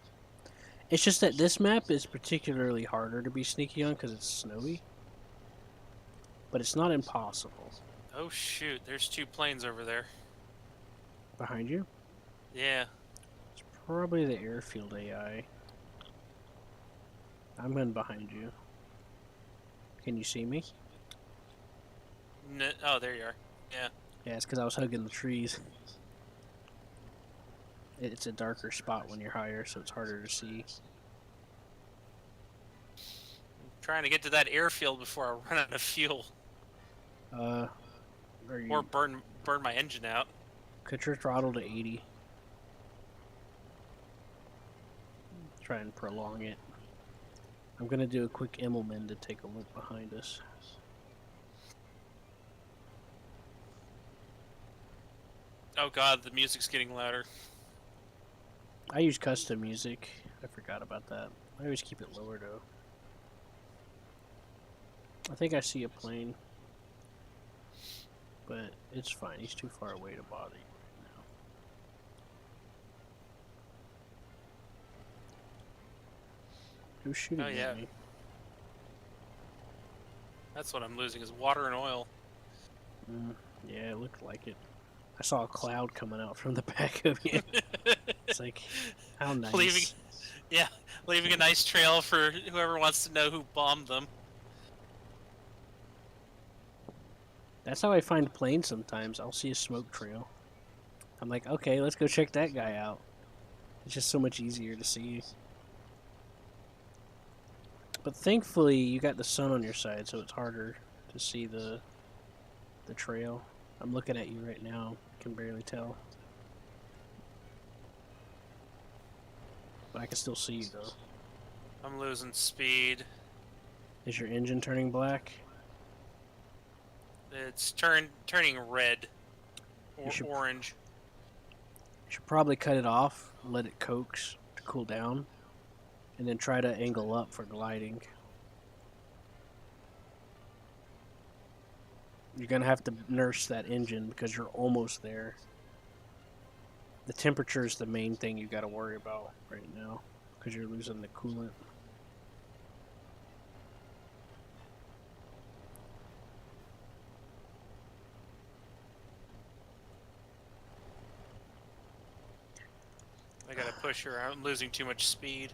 Speaker 2: It's just that this map is particularly harder to be sneaky on because it's snowy. But it's not impossible.
Speaker 8: Oh shoot, there's 2 planes over there.
Speaker 2: Behind you?
Speaker 8: Yeah.
Speaker 2: It's probably the airfield AI. I'm in behind you. Can you see me?
Speaker 8: Oh, there you are. Yeah.
Speaker 2: Yeah, it's because I was hugging the trees. It's a darker spot when you're higher, so it's harder to see.
Speaker 8: Trying to get to that airfield before I run out of fuel.
Speaker 2: Are you...
Speaker 8: Or burn my engine out.
Speaker 2: Cut your throttle to 80. Try and prolong it. I'm gonna do a quick Immelman to take a look behind us.
Speaker 8: Oh god, the music's getting louder.
Speaker 2: I use custom music. I forgot about that. I always keep it lower though. I think I see a plane. But it's fine. He's too far away to bother you right now. Who's shooting
Speaker 8: Oh, yeah.
Speaker 2: at me?
Speaker 8: That's what I'm losing is water and oil.
Speaker 2: Yeah, it looked like it. I saw a cloud coming out from the back of you. It's like, how nice.
Speaker 8: Leaving a nice trail for whoever wants to know who bombed them.
Speaker 2: That's how I find planes sometimes. I'll see a smoke trail. I'm like, okay, let's go check that guy out. It's just so much easier to see. But thankfully, you got the sun on your side, so it's harder to see the trail. I'm looking at you right now. Can barely tell. But I can still see you, though.
Speaker 8: I'm losing speed.
Speaker 2: Is your engine turning black?
Speaker 8: It's turning red. Or
Speaker 2: should-
Speaker 8: orange.
Speaker 2: You should probably cut it off, let it coax to cool down, and then try to angle up for gliding. You're going to have to nurse that engine because you're almost there. The temperature is the main thing you got to worry about right now because you're losing the coolant.
Speaker 8: I gotta push her. I'm losing too much speed.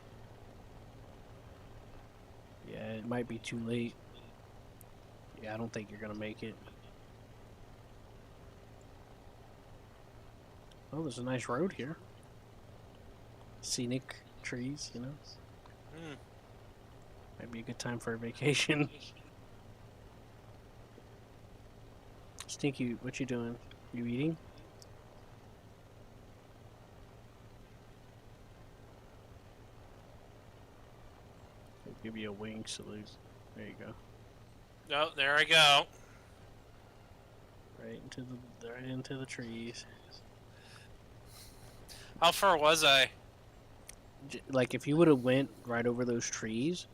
Speaker 2: Yeah, it might be too late. Yeah, I don't think you're going to make it. Oh, there's a nice road here. Scenic trees, you know. Might be a good time for a vacation. Stinky, what you doing? You eating? I'll give you a wing salute. There you go.
Speaker 8: Oh, there I go.
Speaker 2: Right into the trees.
Speaker 8: How far was I?
Speaker 2: Like if you would have went right over those trees,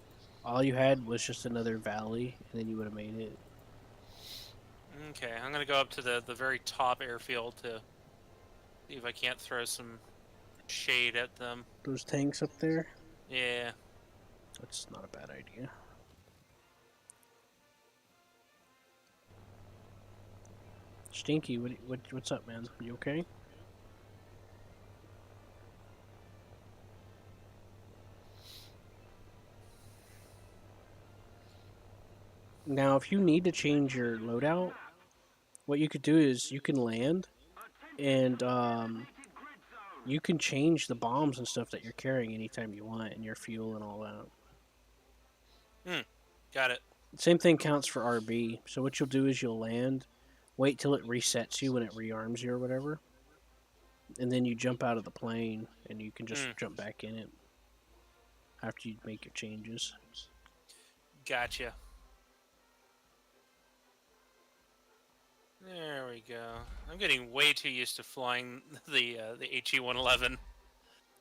Speaker 2: all you had was just another valley, and then you would have made it.
Speaker 8: Okay, I'm gonna go up to the very top airfield to see if I can't throw some shade at them.
Speaker 2: Those tanks up there?
Speaker 8: Yeah.
Speaker 2: That's not a bad idea. Stinky, what's up, man? You okay? Now, if you need to change your loadout, what you could do is you can land and you can change the bombs and stuff that you're carrying anytime you want, and your fuel and all that.
Speaker 8: Got it.
Speaker 2: Same thing counts for RB. So what you'll do is you'll land, wait till it resets you when it rearms you or whatever, and then you jump out of the plane and you can just jump back in it after you make your changes.
Speaker 8: Gotcha. There we go. I'm getting way too used to flying the HE-111.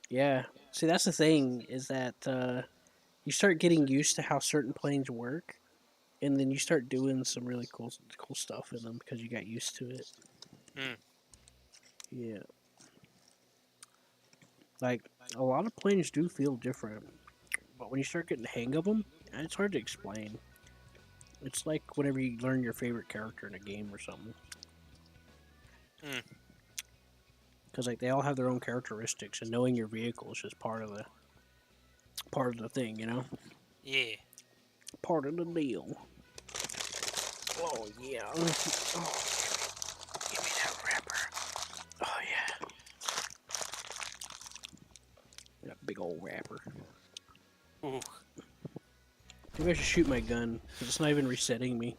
Speaker 2: Yeah. See, that's the thing is that you start getting used to how certain planes work, and then you start doing some really cool stuff in them because you got used to it. Yeah. Like a lot of planes do feel different, but when you start getting the hang of them, it's hard to explain. It's like whenever you learn your favorite character in a game or something. Because like they all have their own characteristics, and knowing your vehicle is just part of the thing, you know.
Speaker 8: Yeah.
Speaker 2: Part of the deal. Oh yeah. Oh, give me that wrapper. Oh yeah. That big old wrapper.
Speaker 8: Ooh.
Speaker 2: Maybe I should shoot my gun because it's not even resetting me.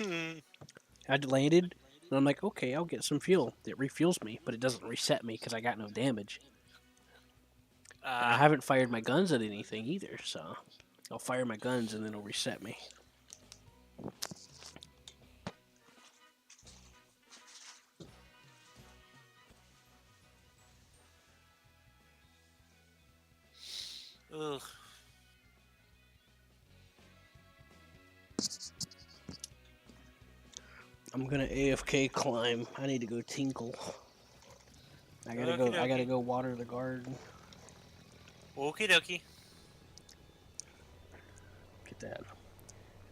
Speaker 2: I landed, and I'm like, okay, I'll get some fuel. It refuels me, but it doesn't reset me because I got no damage. And I haven't fired my guns at anything either, so I'll fire my guns and then it'll reset me.
Speaker 8: Ugh.
Speaker 2: I'm gonna AFK climb. I need to go tinkle. I gotta
Speaker 8: Okey-dokey.
Speaker 2: go water the garden.
Speaker 8: Okie dokie.
Speaker 2: Get that.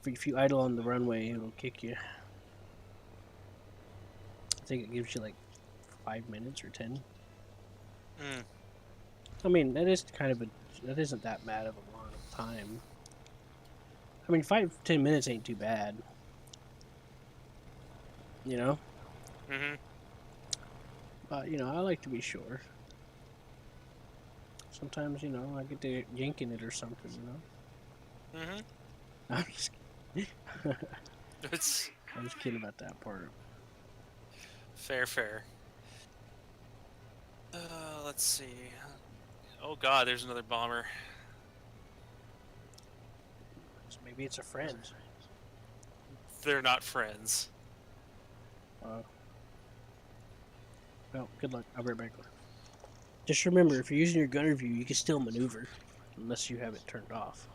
Speaker 2: If you idle on the runway, it'll kick you. I think it gives you like 5 minutes or 10. I mean, that isn't that bad of a long time. I mean, 5-10 minutes ain't too bad. You know? But, you know, I like to be sure. Sometimes, you know, I get to yanking it or something, you know? I'm just I'm just kidding about that part.
Speaker 8: Fair. Let's see. Oh god, there's another bomber.
Speaker 2: So maybe it's a friend.
Speaker 8: They're not friends.
Speaker 2: Well, good luck. I'll be right back. Just remember, if you're using your gunner view, you can still maneuver, unless you have it turned off.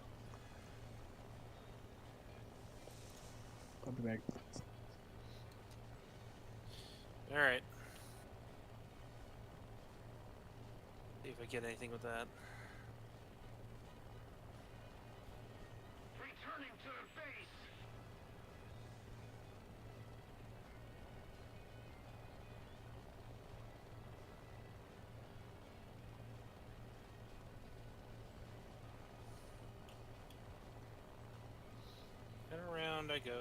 Speaker 2: I'll be back.
Speaker 8: Alright. See if I get anything with that.
Speaker 7: Returning to base.
Speaker 8: And around I go.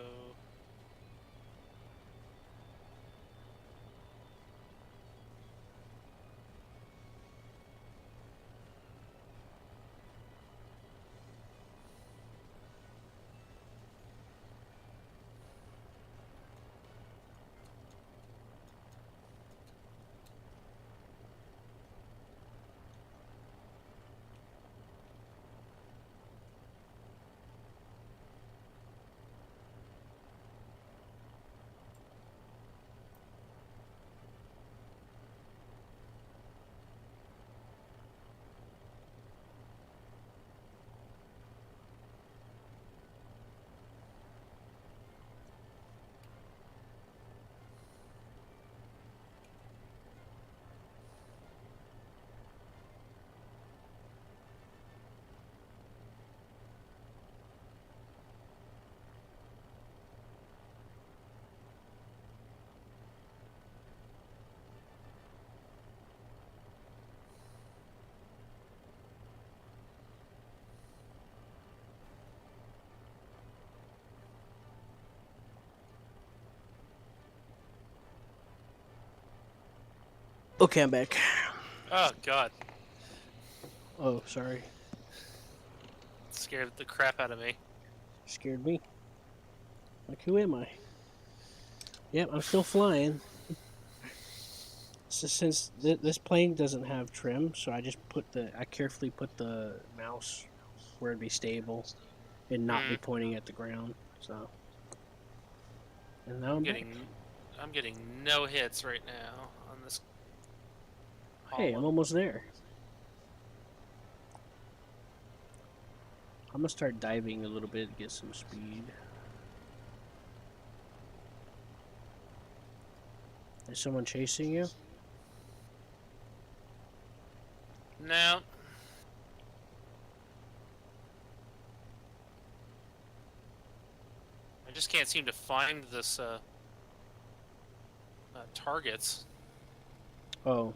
Speaker 2: Okay, I'm back.
Speaker 8: Oh god,
Speaker 2: Oh, sorry.
Speaker 8: scared the crap out of me.
Speaker 2: Scared me. Like, who am I? Yep, I'm still flying. So since this plane doesn't have trim, so I carefully put the mouse where it'd be stable and not be pointing at the ground. So, and now I'm back.
Speaker 8: I'm getting no hits right now on this.
Speaker 2: Hey, I'm almost there. I'm gonna start diving a little bit to get some speed. Is someone chasing you?
Speaker 8: No. I just can't seem to find this targets.
Speaker 2: Oh.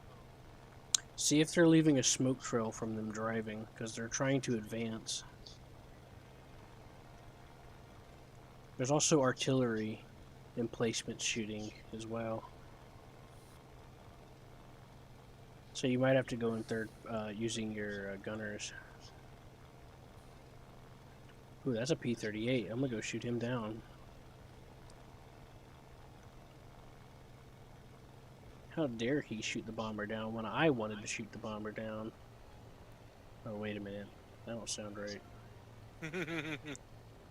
Speaker 2: See if they're leaving a smoke trail from them driving, because they're trying to advance. There's also artillery emplacement shooting as well. So you might have to go in third using your gunners. Ooh, that's a P-38. I'm gonna go shoot him down. How dare he shoot the bomber down when I wanted to shoot the bomber down? Oh, wait a minute. That don't sound right.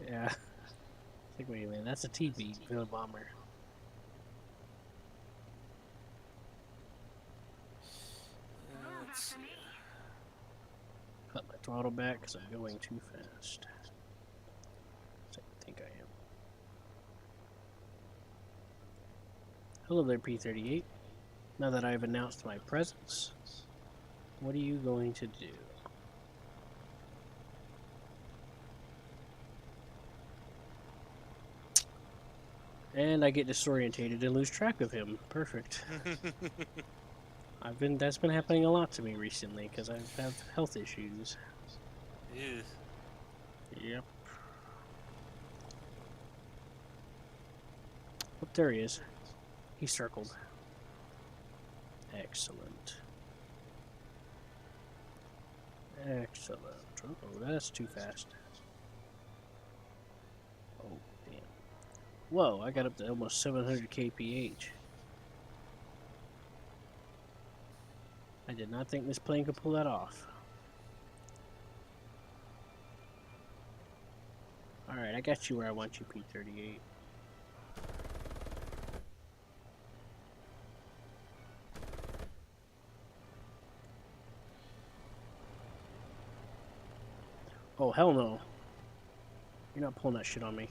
Speaker 2: Yeah. It's like, wait a minute. That's a TB, not a bomber.
Speaker 8: Let's see.
Speaker 2: Cut my throttle back because I'm going too fast. I think I am. Hello there, P-38. Now that I've announced my presence, what are you going to do? And I get disorientated and lose track of him. Perfect. That's been happening a lot to me recently because I have health issues.
Speaker 8: Ew.
Speaker 2: Yep. Oh, there he is. He circled. Excellent. Excellent. Oh, that's too fast. Oh, damn. Whoa, I got up to almost 700 kph. I did not think this plane could pull that off. Alright, I got you where I want you, P-38. Oh, hell no. You're not pulling that shit on me.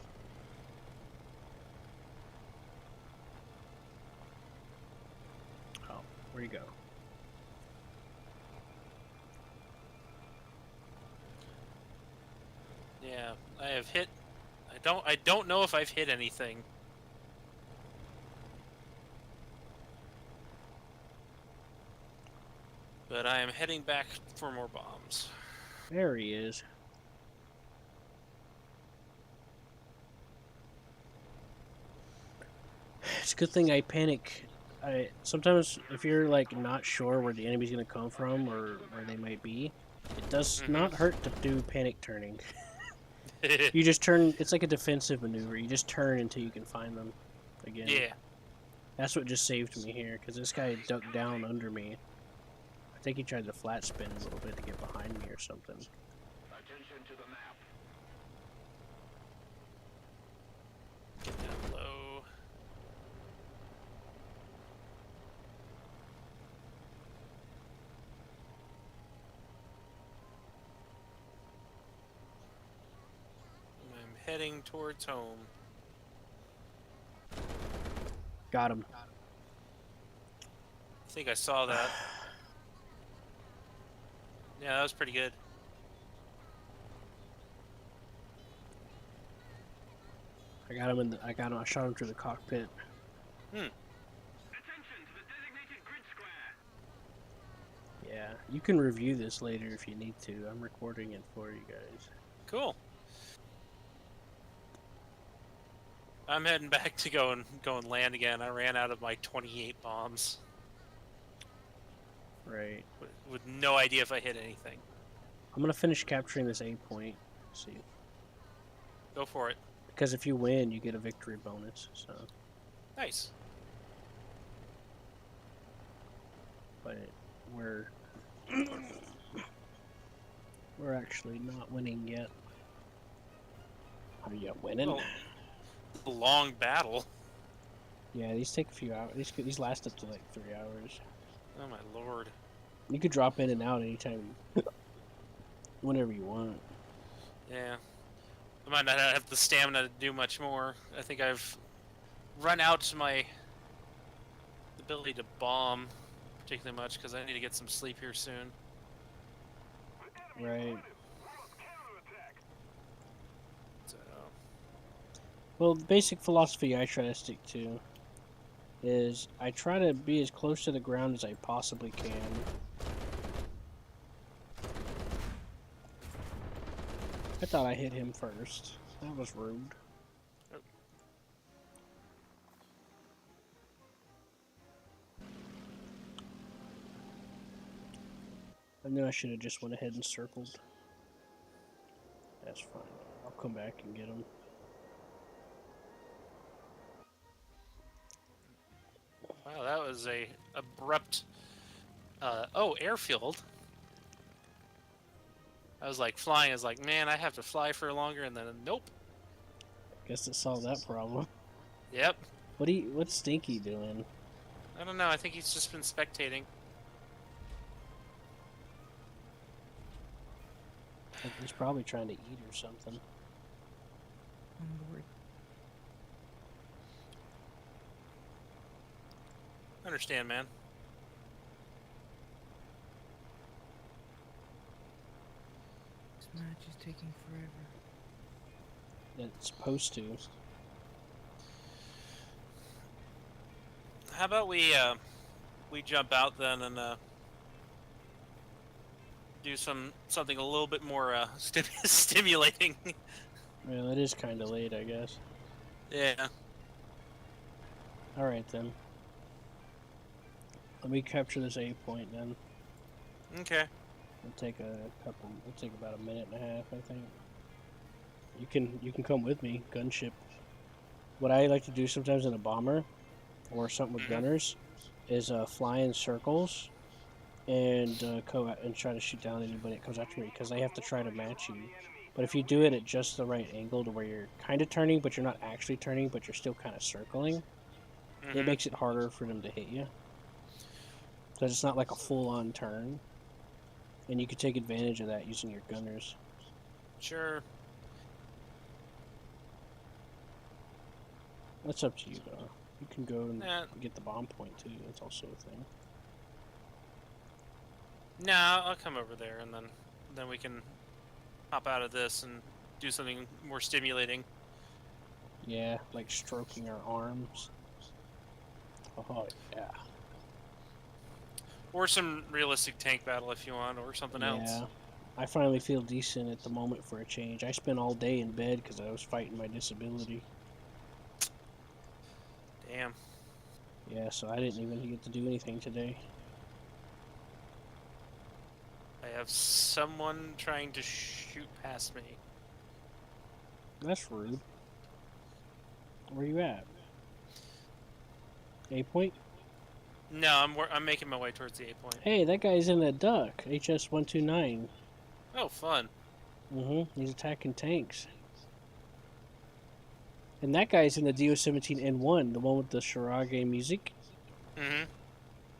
Speaker 2: Oh, where'd you go?
Speaker 8: Yeah, I have hit. I don't know if I've hit anything. But I am heading back for more bombs.
Speaker 2: There he is. It's a good thing I panic. Sometimes if you're like not sure where the enemy's gonna come from or where they might be, it does not hurt to do panic turning. You just turn. It's like a defensive maneuver. You just turn until you can find them again.
Speaker 8: Yeah.
Speaker 2: That's what just saved me here because this guy ducked down under me. I think he tried to flat spin a little bit to get behind me or something.
Speaker 7: Attention to the map.
Speaker 8: Get down low. I'm heading towards home.
Speaker 2: Got him.
Speaker 8: I think I saw that. Yeah, that was pretty good.
Speaker 2: I got him in the. I shot him through the cockpit.
Speaker 7: Attention to the designated grid square.
Speaker 2: Yeah, you can review this later if you need to. I'm recording it for you guys.
Speaker 8: Cool. I'm heading back to go and land again. I ran out of my 28 bombs.
Speaker 2: Right.
Speaker 8: with no idea if I hit anything.
Speaker 2: I'm gonna finish capturing this A point. See,
Speaker 8: Go for it.
Speaker 2: because if you win, you get a victory bonus. So,
Speaker 8: Nice.
Speaker 2: but we're we're actually not winning yet. Are you winning?
Speaker 8: Well, a long battle.
Speaker 2: Yeah, these take a few hours. These last up to like 3 hours.
Speaker 8: Oh my lord.
Speaker 2: You could drop in and out anytime, whenever you want.
Speaker 8: Yeah. I might not have the stamina to do much more. I think I've run out my ability to bomb particularly much because I need to get some sleep here soon.
Speaker 2: Right.
Speaker 8: So,
Speaker 2: Well, the basic philosophy I try to stick to is I try to be as close to the ground as I possibly can. I thought I hit him first. That was rude.
Speaker 8: Oh.
Speaker 2: I knew I should have just went ahead and circled. That's fine. I'll come back and get him.
Speaker 8: wow, that was a abrupt. Airfield. I was like flying. I was like, man, I have to fly for longer, and then nope.
Speaker 2: Guess it solved that problem.
Speaker 8: Yep.
Speaker 2: What's Stinky doing?
Speaker 8: I don't know. I think he's just been spectating.
Speaker 2: He's probably trying to eat or something.
Speaker 9: On board.
Speaker 8: Understand, man.
Speaker 9: This match is taking forever.
Speaker 2: It's supposed to.
Speaker 8: How about we jump out then and do something a little bit more stimulating.
Speaker 2: Well, it is kind of late, I guess.
Speaker 8: Yeah.
Speaker 2: Alright then. Let me capture this A point then.
Speaker 8: Okay.
Speaker 2: It'll take about a minute and a half, I think. You can come with me, gunship. What I like to do sometimes in a bomber or something with gunners is fly in circles and go out and try to shoot down anybody that comes after me, because they have to try to match you. But if you do it at just the right angle to where you're kind of turning, but you're not actually turning, but you're still kind of circling, it makes it harder for them to hit you. Because it's not like a full-on turn. And you can take advantage of that using your gunners.
Speaker 8: Sure.
Speaker 2: That's up to you, though. You can go and
Speaker 8: Yeah.
Speaker 2: get the bomb point, too. That's also a thing.
Speaker 8: No, I'll come over there and then we can hop out of this and do something more stimulating.
Speaker 2: Yeah, like stroking our arms. Oh, yeah.
Speaker 8: Or some realistic tank battle if you want, or something else.
Speaker 2: Yeah. I finally feel decent at the moment for a change. I spent all day in bed because I was fighting my disability.
Speaker 8: Damn.
Speaker 2: Yeah, so I didn't even get to do anything today.
Speaker 8: I have someone trying to shoot past me.
Speaker 2: That's rude. Where you at? A point?
Speaker 8: No, I'm making my way towards the A point.
Speaker 2: Hey, that guy's in a duck. HS-129.
Speaker 8: Oh, fun.
Speaker 2: He's attacking tanks. And that guy's in the DO-17N1, the one with the sharage music.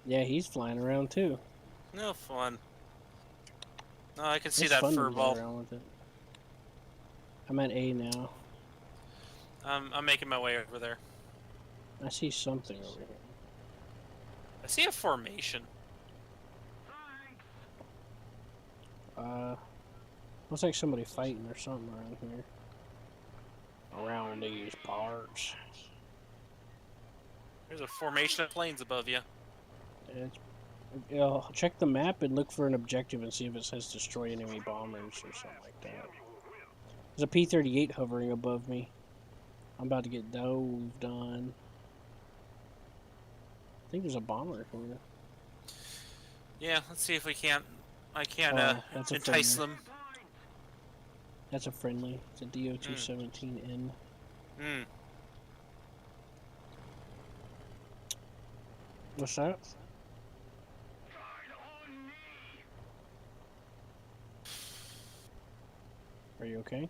Speaker 2: Yeah, he's flying around too.
Speaker 8: No fun. No, I can see
Speaker 2: It's
Speaker 8: that
Speaker 2: fun to
Speaker 8: fur
Speaker 2: play
Speaker 8: ball.
Speaker 2: around with it. I'm at A now.
Speaker 8: I'm making my way over there.
Speaker 2: I see something over here.
Speaker 8: I see a formation.
Speaker 2: Looks like somebody fighting or something around here. Around these parts.
Speaker 8: There's a formation of planes above you.
Speaker 2: Check the map and look for an objective and see if it says destroy enemy bombers or something like that. There's a P-38 hovering above me. I'm about to get dove on. I think there's a bomber here.
Speaker 8: Yeah, let's see if we can't. I can't
Speaker 2: Oh, that's a
Speaker 8: entice
Speaker 2: friendly.
Speaker 8: them.
Speaker 2: That's a friendly. It's a DO217N.
Speaker 8: Hmm.
Speaker 2: What's that? Are you okay?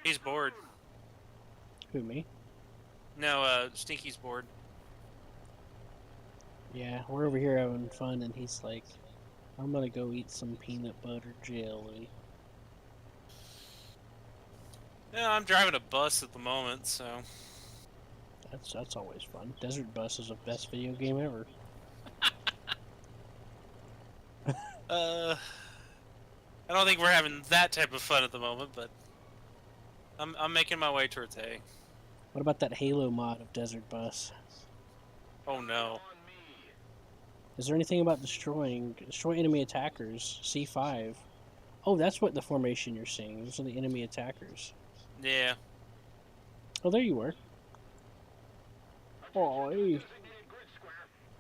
Speaker 8: He's bored.
Speaker 2: Who, me?
Speaker 8: No, Stinky's bored.
Speaker 2: Yeah, we're over here having fun, and he's like, I'm gonna go eat some peanut butter jelly.
Speaker 8: Yeah, I'm driving a bus at the moment, so.
Speaker 2: That's always fun. Desert Bus is the best video game ever.
Speaker 8: I don't think we're having that type of fun at the moment, but I'm making my way towards A.
Speaker 2: What about that Halo mod of Desert Bus?
Speaker 8: Oh no.
Speaker 2: Is there anything about destroy enemy attackers? C5. Oh, that's what the formation you're seeing. Those are the enemy attackers.
Speaker 8: Yeah.
Speaker 2: Oh, there you were. Oh, hey.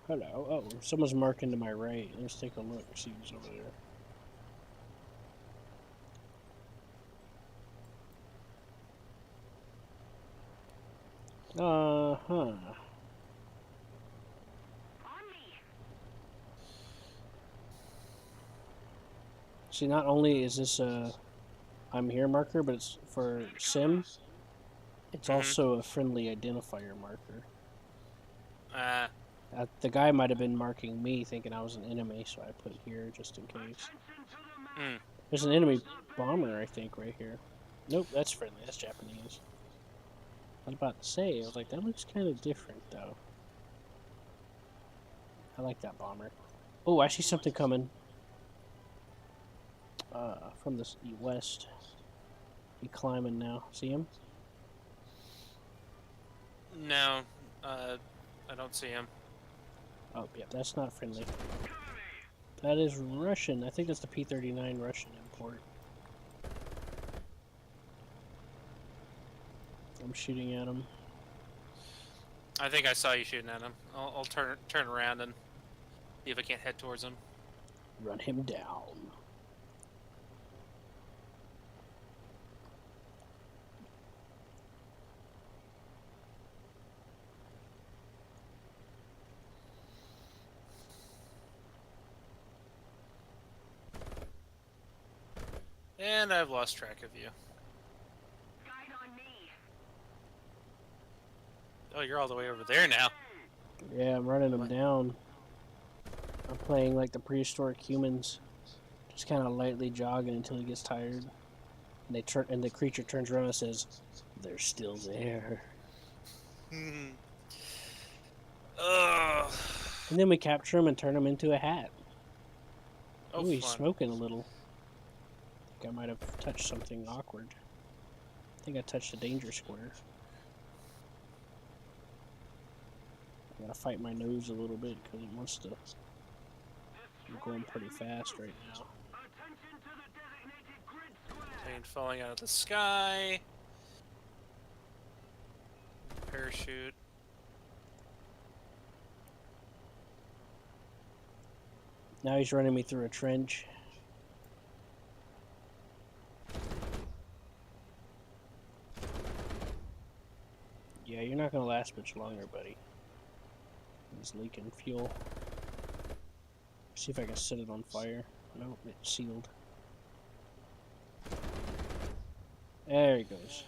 Speaker 2: Hello. Oh, someone's marking to my right. Let's take a look. See who's over there. Uh-huh. See, not only is this a I'm here marker, but it's for sim. It's also a friendly identifier marker. The guy might have been marking me thinking I was an enemy, so I put here just in case.
Speaker 8: Hmm.
Speaker 2: There's an enemy bomber, I think, right here. Nope, that's friendly. That's Japanese. I was about to say, I was like, that looks kind of different, though. I like that bomber. Oh, I see something coming. From the west. He climbing now. See him?
Speaker 8: No. I don't see him.
Speaker 2: Oh, yeah, that's not friendly. That is Russian. I think that's the P-39 Russian import. I'm shooting at him.
Speaker 8: I think I saw you shooting at him. I'll turn around and see if I can't head towards him.
Speaker 2: Run him down.
Speaker 8: And I've lost track of you. Oh, you're all the way over there now.
Speaker 2: Yeah, I'm running him down. I'm playing like the prehistoric humans. Just kind of lightly jogging until he gets tired. And the creature turns around and says, "They're still there."
Speaker 8: Ugh.
Speaker 2: And then we capture him and turn him into a hat.
Speaker 8: Oh,
Speaker 2: Ooh, he's
Speaker 8: fun.
Speaker 2: smoking a little. I think I might have touched something awkward. I think I touched a danger square. I gotta fight my nose a little bit because it wants to. I'm going pretty fast right now.
Speaker 8: Plane falling out of the sky. Parachute.
Speaker 2: Now he's running me through a trench. Yeah, you're not gonna last much longer, buddy. He's leaking fuel. See if I can set it on fire. Nope, it's sealed. There he goes.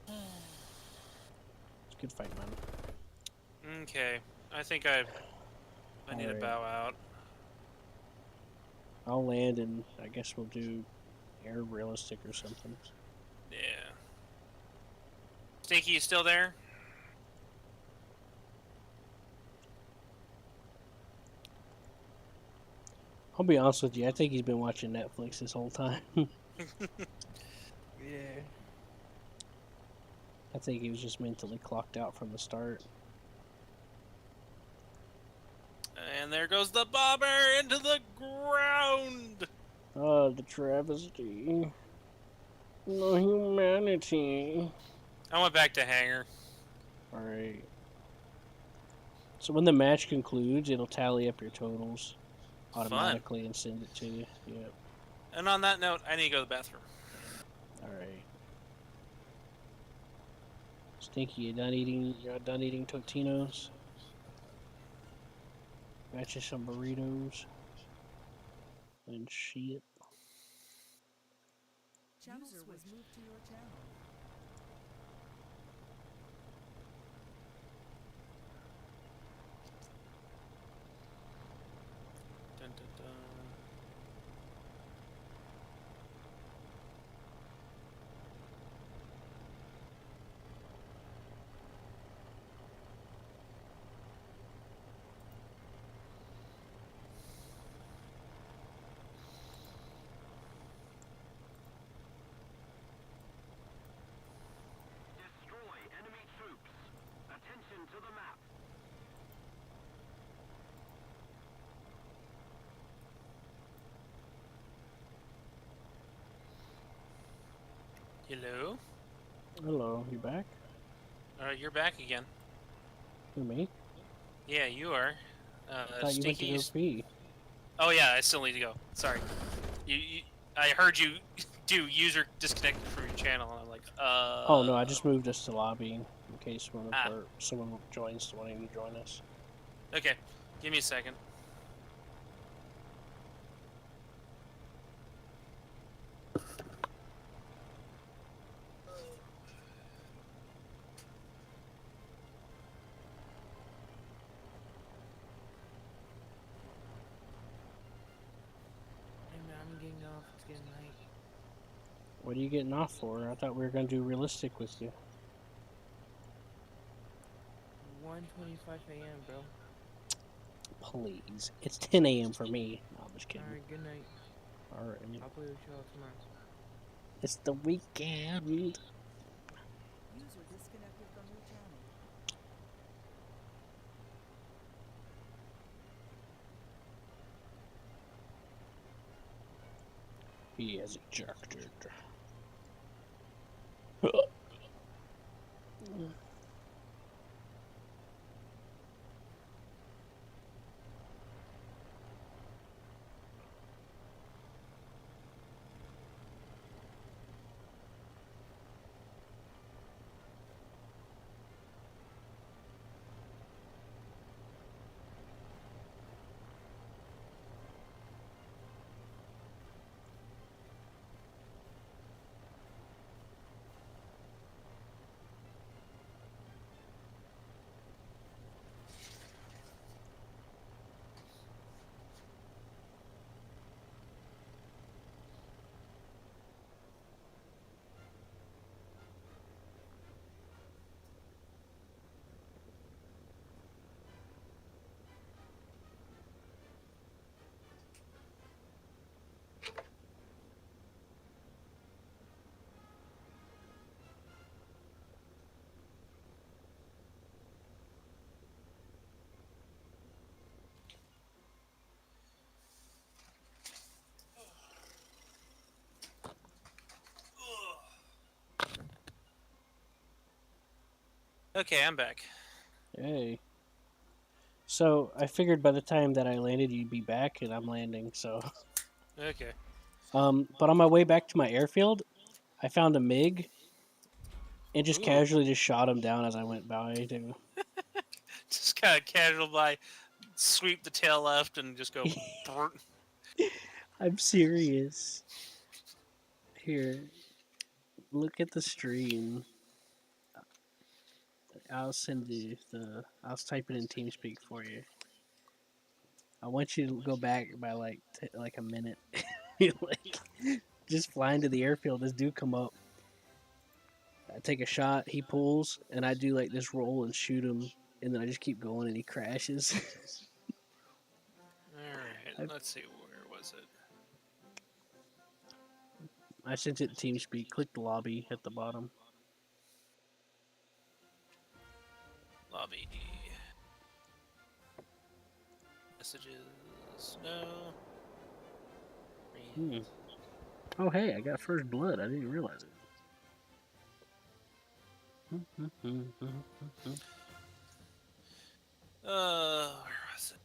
Speaker 2: It's a good fight, man.
Speaker 8: Okay. I think I need to
Speaker 2: Alright.
Speaker 8: bow out.
Speaker 2: I'll land and I guess we'll do air realistic or something.
Speaker 8: Yeah. Stinky, you still there?
Speaker 2: I'll be honest with you, I think he's been watching Netflix this whole time.
Speaker 9: Yeah.
Speaker 2: I think he was just mentally clocked out from the start.
Speaker 8: And there goes the bomber into the ground!
Speaker 2: Oh, the travesty. No humanity.
Speaker 8: I went back to hangar.
Speaker 2: Alright. So when the match concludes, it'll tally up your totals
Speaker 8: Fun.
Speaker 2: automatically and send it to you. Yep.
Speaker 8: And on that note, I need to go to the bathroom.
Speaker 2: All right. Stinky, you done eating? You're done eating Totinos? Got you some burritos and shit.
Speaker 6: User was moved to your channel.
Speaker 8: Dun, dun, dun.
Speaker 7: Destroy enemy troops. Attention to the map.
Speaker 8: Hello?
Speaker 2: Hello, you back?
Speaker 8: You're back again.
Speaker 2: Who, me?
Speaker 8: Yeah, you are.
Speaker 2: I thought you went to
Speaker 8: Stinky,
Speaker 2: go pee.
Speaker 8: Oh yeah, I still need to go. Sorry. I heard you do user disconnected from your channel, and I'm like,
Speaker 2: Oh no, I just moved us to lobby in case
Speaker 8: Ah.
Speaker 2: someone joins wanting to join us.
Speaker 8: Okay, give me a second.
Speaker 9: I'm getting off. It's getting late.
Speaker 2: What are you getting off for? I thought we were gonna do realistic with you.
Speaker 9: 1:25 a.m., bro.
Speaker 2: Please, it's 10 a.m. for me. No, I'm just kidding.
Speaker 9: Alright, good night.
Speaker 2: All right,
Speaker 9: I'll play with y'all tomorrow.
Speaker 2: it's the weekend.
Speaker 6: User disconnected from your channel.
Speaker 2: He has ejected.
Speaker 8: Okay, I'm back.
Speaker 2: Hey. So I figured by the time that I landed, you'd be back, and I'm landing. So,
Speaker 8: Okay.
Speaker 2: but on my way back to my airfield, I found a MiG, and just
Speaker 8: Ooh.
Speaker 2: casually just shot him down as I went by. Too.
Speaker 8: Just kind of casual by, sweep the tail left and just go. brrrt.
Speaker 2: I'm serious. Here, look at the stream. I'll send you the. I'll type it in TeamSpeak for you. I want you to go back by like a minute, like just flying to the airfield. This dude come up. I take a shot. He pulls, and I do like this roll and shoot him, and then I just keep going, and he crashes.
Speaker 8: Alright, let's see, where was it?
Speaker 2: I sent it to TeamSpeak. Click the lobby at the bottom.
Speaker 8: Lobby. Messages. No.
Speaker 2: Hmm. Oh, hey, I got first blood. I didn't realize it.
Speaker 8: Where was it?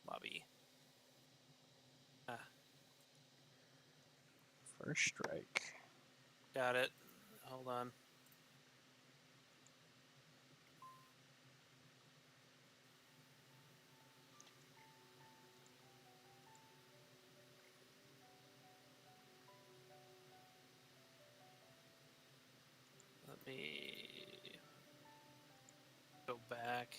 Speaker 8: Lobby. Ah,
Speaker 2: First strike.
Speaker 8: got it. Hold on. Let me go back.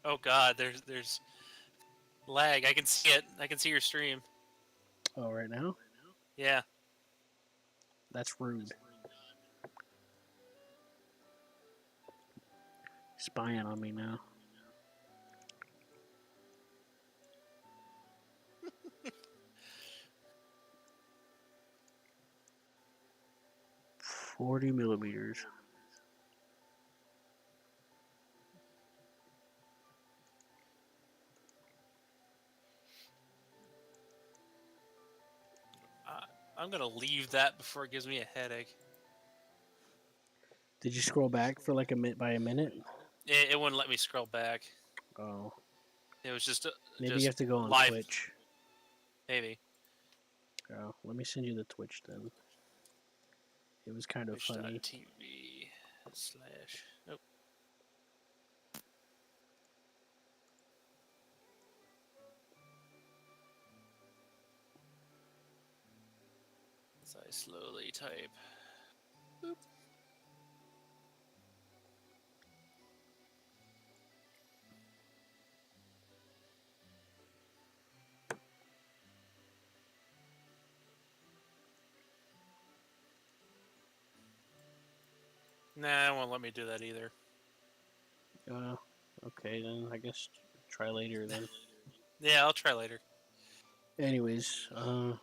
Speaker 8: Oh god, there's lag. I can see it. I can see your stream.
Speaker 2: Oh, right now?
Speaker 8: Yeah.
Speaker 2: That's rude. Spying on me now. $40 millimeters.
Speaker 8: I'm gonna leave that before it gives me a headache.
Speaker 2: Did you scroll back for like a minute by a minute?
Speaker 8: It wouldn't let me scroll back.
Speaker 2: Oh,
Speaker 8: It was just
Speaker 2: maybe you have to go on
Speaker 8: live.
Speaker 2: Twitch.
Speaker 8: Maybe.
Speaker 2: Oh, let me send you the Twitch then. It was kind of funny.
Speaker 8: Twitch.tv/ Oh. As I slowly type. Boop. Nah, it won't let me do that either.
Speaker 2: Okay, then I guess try later then.
Speaker 8: Yeah, I'll try later.
Speaker 2: Anyways, what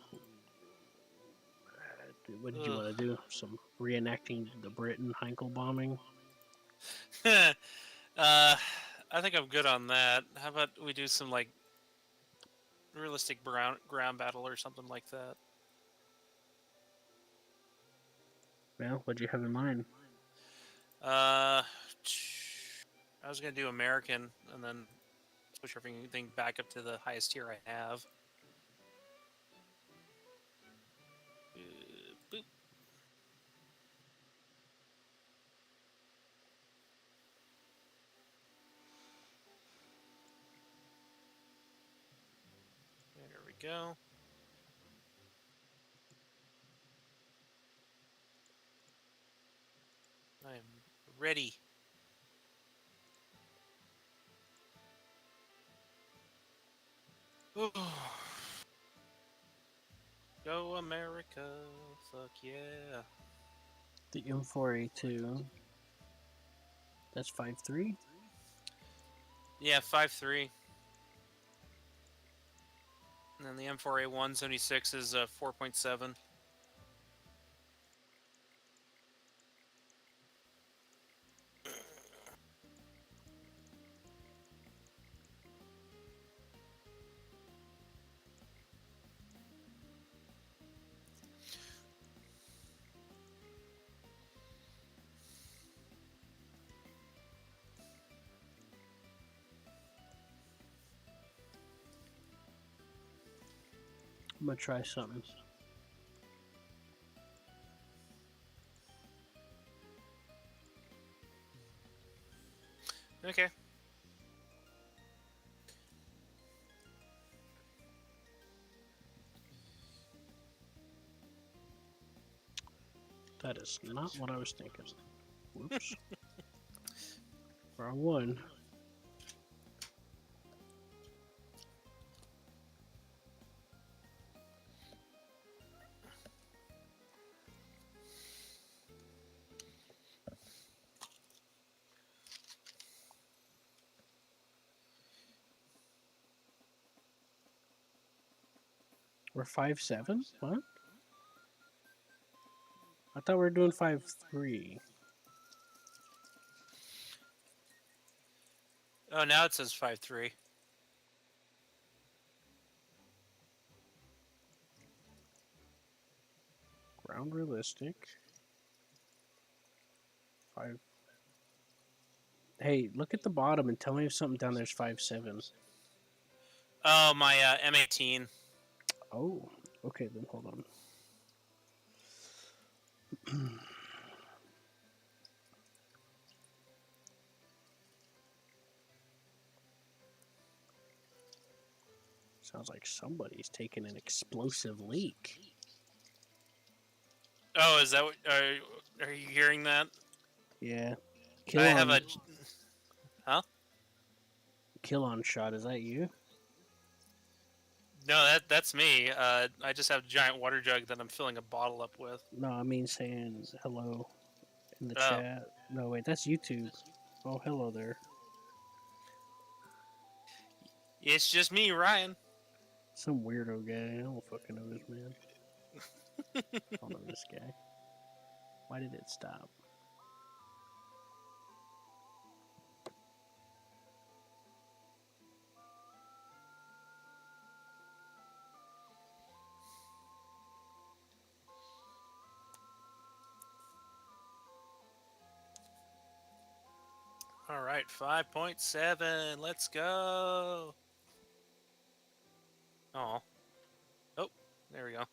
Speaker 2: did you want to do? Some reenacting the Britain Heinkel bombing?
Speaker 8: I think I'm good on that. How about we do some like realistic ground battle or something like that?
Speaker 2: Well, what'd you have in mind?
Speaker 8: I was gonna do American and then push everything back up to the highest tier I have. Boop. There we go. I am ready. Go America. Fuck yeah.
Speaker 2: The M4A2. That's 5.3?
Speaker 8: Yeah, 5.3. And then the M4A1 76 is 4.7.
Speaker 2: I'm gonna try something.
Speaker 8: Okay.
Speaker 2: That is not what I was thinking. Whoops. Wrong one. We're 5.7? What? I thought we were doing 5.3.
Speaker 8: Oh, now it says 5.3.
Speaker 2: Ground realistic. 5. Hey, look at the bottom and tell me if something down there's 5.7.
Speaker 8: Oh, my M18.
Speaker 2: Oh, okay, then hold on. Sounds like somebody's taking an explosive leak.
Speaker 8: Oh, is that what? Are you hearing that?
Speaker 2: Yeah.
Speaker 8: I have a. Huh?
Speaker 2: Kill on shot, is that you?
Speaker 8: No, that's me. I just have a giant water jug that I'm filling a bottle up with.
Speaker 2: No, I mean saying hello in the
Speaker 8: Oh.
Speaker 2: chat. No, wait, that's YouTube. Oh, hello there.
Speaker 8: It's just me, Ryan.
Speaker 2: Some weirdo guy. I don't fucking know this man. I don't know this guy. Why did it stop?
Speaker 8: All right, 5.7. Let's go. Oh. Oh, there we go.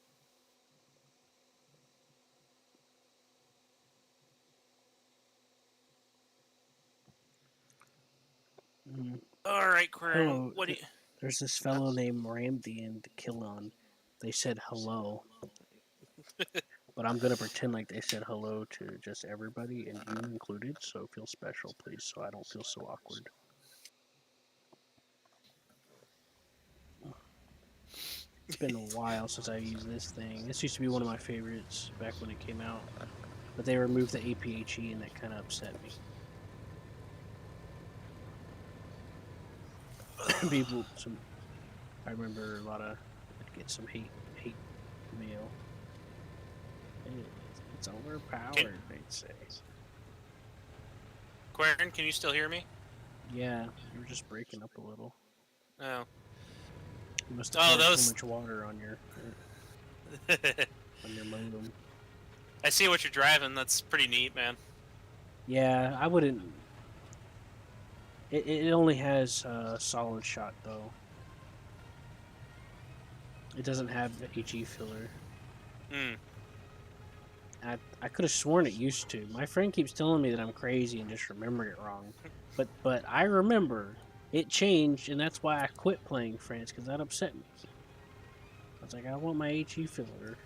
Speaker 2: Mm.
Speaker 8: All right, Query.
Speaker 2: Hello.
Speaker 8: What do you?
Speaker 2: There's this fellow named Ramsey and Killon. They said hello. But I'm gonna pretend like they said hello to just everybody and you included, so feel special, please, so I don't feel so awkward. It's been a while since I used this thing. This used to be one of my favorites back when it came out. But they removed the APHE and that kind of upset me. People, I remember a lot of, I'd get some hate mail. It's overpowered, they'd say.
Speaker 8: Query, can you still hear me?
Speaker 2: Yeah, you were just breaking up a little.
Speaker 8: Oh.
Speaker 2: You must have poured
Speaker 8: those.
Speaker 2: so much water on your modem.
Speaker 8: I see what you're driving. That's pretty neat, man.
Speaker 2: Yeah, I wouldn't. It only has solid shot though. It doesn't have HE filler.
Speaker 8: Hmm.
Speaker 2: I could have sworn it used to. My friend keeps telling me that I'm crazy and just remembering it wrong. But I remember it changed, and that's why I quit playing France, because that upset me. I was like, I want my HE filler.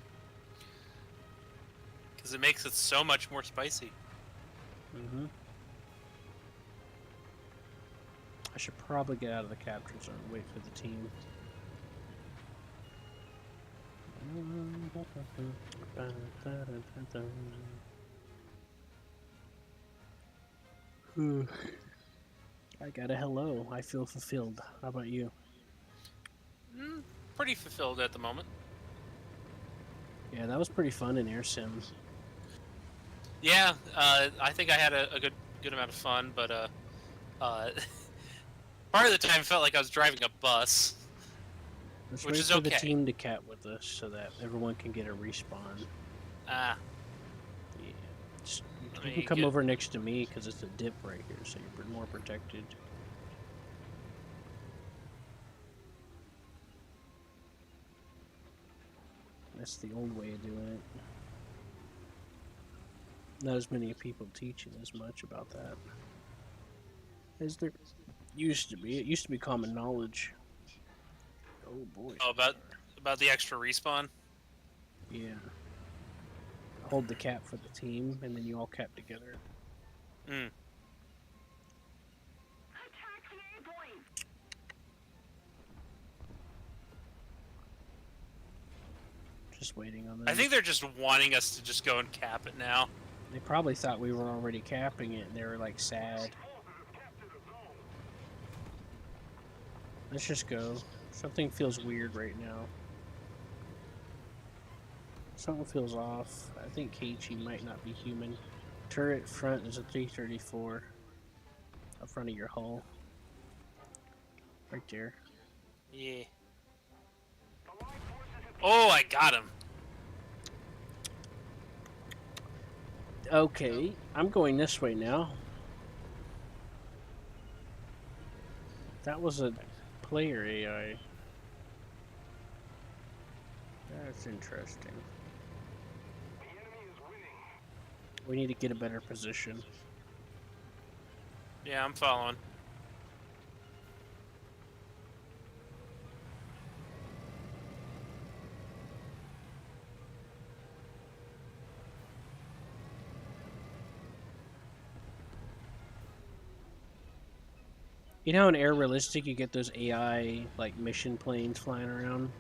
Speaker 8: Because it makes it so much more spicy.
Speaker 2: Mm-hmm. I should probably get out of the capture zone and wait for the team. I got a hello. I feel fulfilled. How about you?
Speaker 8: Pretty fulfilled at the moment.
Speaker 2: Yeah, that was pretty fun in Air Sim.
Speaker 8: Yeah, I think I had a good amount of fun, but part of the time felt like I was driving a bus.
Speaker 2: Let's
Speaker 8: Which
Speaker 2: wait
Speaker 8: is
Speaker 2: for the
Speaker 8: okay.
Speaker 2: team to cat with us so that everyone can get a respawn.
Speaker 8: Ah,
Speaker 2: Yeah.
Speaker 8: Let
Speaker 2: You
Speaker 8: me
Speaker 2: can come
Speaker 8: get-
Speaker 2: over next to me because it's a dip right here, so you're more protected. That's the old way of doing it. Not as many people teaching as much about that as there used to be. It used to be common knowledge. Oh boy.
Speaker 8: oh, about the extra respawn.
Speaker 2: Yeah. Hold the cap for the team, and then you all cap together.
Speaker 8: Mm.
Speaker 7: Attack the A point.
Speaker 2: Just waiting on them.
Speaker 8: I think they're just wanting us to just go and cap it now.
Speaker 2: They probably thought we were already capping it, and they were like sad. Let's just go. Something feels weird right now. Something feels off. I think Keiichi might not be human. Turret front is a 334. Up front of your hull. Right there.
Speaker 8: Yeah. Oh, I got him.
Speaker 2: Okay, I'm going this way now. That was a player AI. That's interesting. We need to get a better position.
Speaker 8: Yeah, I'm following.
Speaker 2: You know, in Air Realistic, you get those AI like mission planes flying around.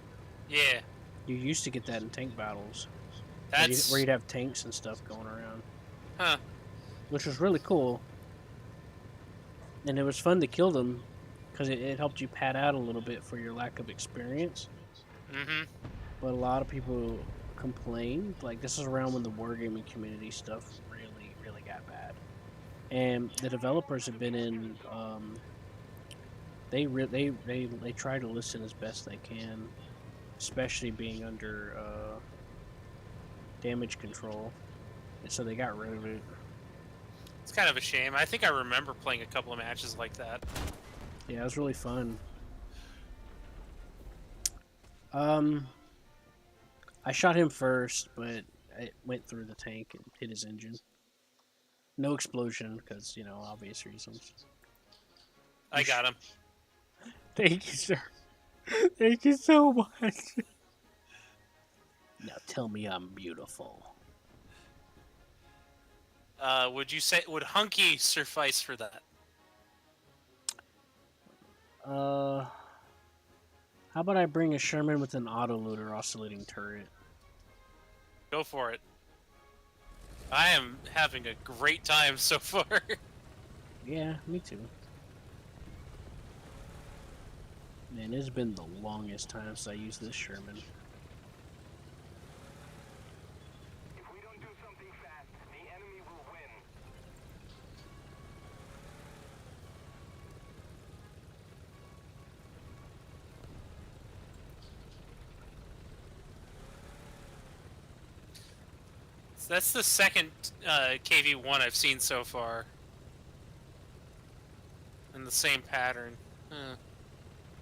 Speaker 8: Yeah,
Speaker 2: You used to get that in tank battles,
Speaker 8: that's
Speaker 2: where you'd have tanks and stuff going around,
Speaker 8: huh.
Speaker 2: which was really cool. And it was fun to kill them because it helped you pad out a little bit for your lack of experience.
Speaker 8: Mm-hmm.
Speaker 2: But a lot of people complained. Like, this is around when the wargaming community stuff really got bad. And the developers have been in. They try to listen as best they can, especially being under damage control. And so they got rid of it.
Speaker 8: It's kind of a shame. I think I remember playing a couple of matches like that.
Speaker 2: Yeah, it was really fun. I shot him first, but it went through the tank and hit his engine. No explosion, because, obvious reasons.
Speaker 8: I got him.
Speaker 2: Thank you, sir. Thank you so much. Now tell me I'm beautiful.
Speaker 8: Would hunky suffice for that?
Speaker 2: How about I bring a Sherman with an autoloader oscillating turret?
Speaker 8: Go for it. I am having a great time so far.
Speaker 2: Yeah, me too. Man, it's been the longest time since I used this Sherman.
Speaker 7: If we don't do something fast, the enemy will win.
Speaker 8: So that's the second KV-1 I've seen so far. In the same pattern. Huh.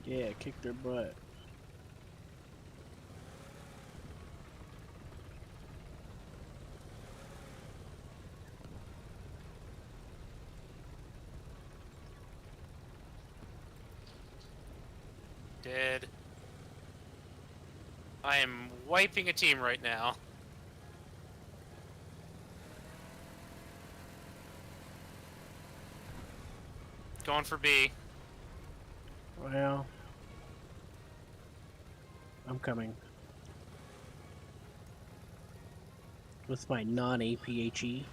Speaker 2: Yeah, kick their butt.
Speaker 8: Dead. I am wiping a team right now. Going for B.
Speaker 2: Well, I'm coming. With my non-APHE.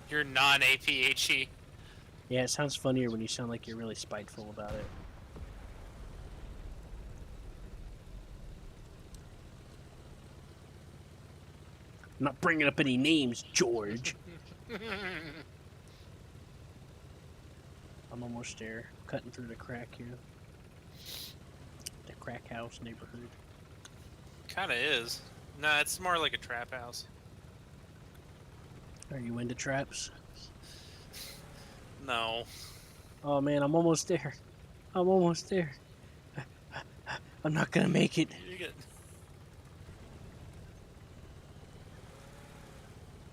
Speaker 8: You're non-APHE.
Speaker 2: Yeah, it sounds funnier when you sound like you're really spiteful about it. I'm not bringing up any names, George. I'm almost there. Cutting through the crack here. The crack house neighborhood.
Speaker 8: Kinda is. Nah, it's more like a trap house.
Speaker 2: Are you into traps?
Speaker 8: No.
Speaker 2: Oh man, I'm almost there. I'm almost there. I'm not gonna make it.
Speaker 8: You get...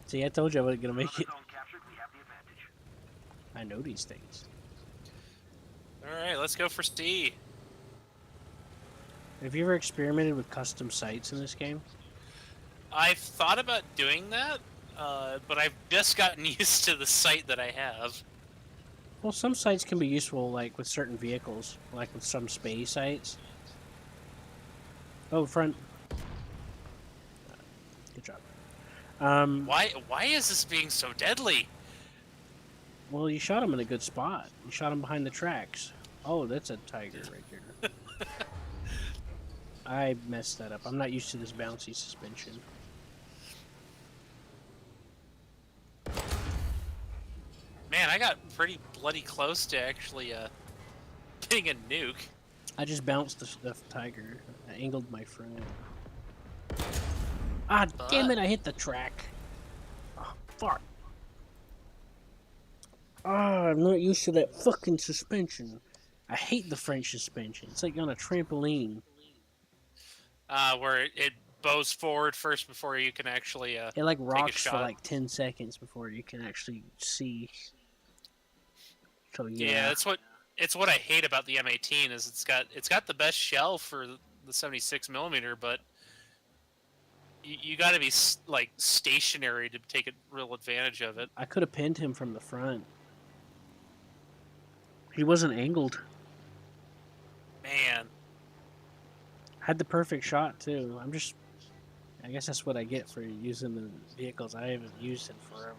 Speaker 2: See, I told you I wasn't gonna make it. I know these things.
Speaker 8: Alright, let's go for C.
Speaker 2: Have you ever experimented with custom sites in this game?
Speaker 8: I've thought about doing that, but I've just gotten used to the site that I have.
Speaker 2: Well, some sites can be useful, like with certain vehicles, like with some space sites. Oh, front. Good job.
Speaker 8: Why is this being so deadly?
Speaker 2: Well, you shot him in a good spot. You shot him behind the tracks. Oh, that's a tiger right there. I messed that up. I'm not used to this bouncy suspension.
Speaker 8: Man, I got pretty bloody close to actually getting a nuke.
Speaker 2: I just bounced the tiger. I angled my front. Ah, damn
Speaker 8: But
Speaker 2: it! I hit the track. Oh, fuck. Ah, I'm not used to that fucking suspension. I hate the French suspension. It's like on a trampoline.
Speaker 8: where it bows forward first before you can actually
Speaker 2: It like
Speaker 8: take a
Speaker 2: rocks for
Speaker 8: shot.
Speaker 2: like 10 seconds before you can actually see. So
Speaker 8: Yeah,
Speaker 2: yeah.
Speaker 8: it's what I hate about the M18 is it's got the best shell for the 76 millimeter, but you got to be like stationary to take a real advantage of it.
Speaker 2: I could have pinned him from the front. He wasn't angled.
Speaker 8: Man,
Speaker 2: Had the perfect shot too. I guess that's what I get for using the vehicles I haven't used in forever.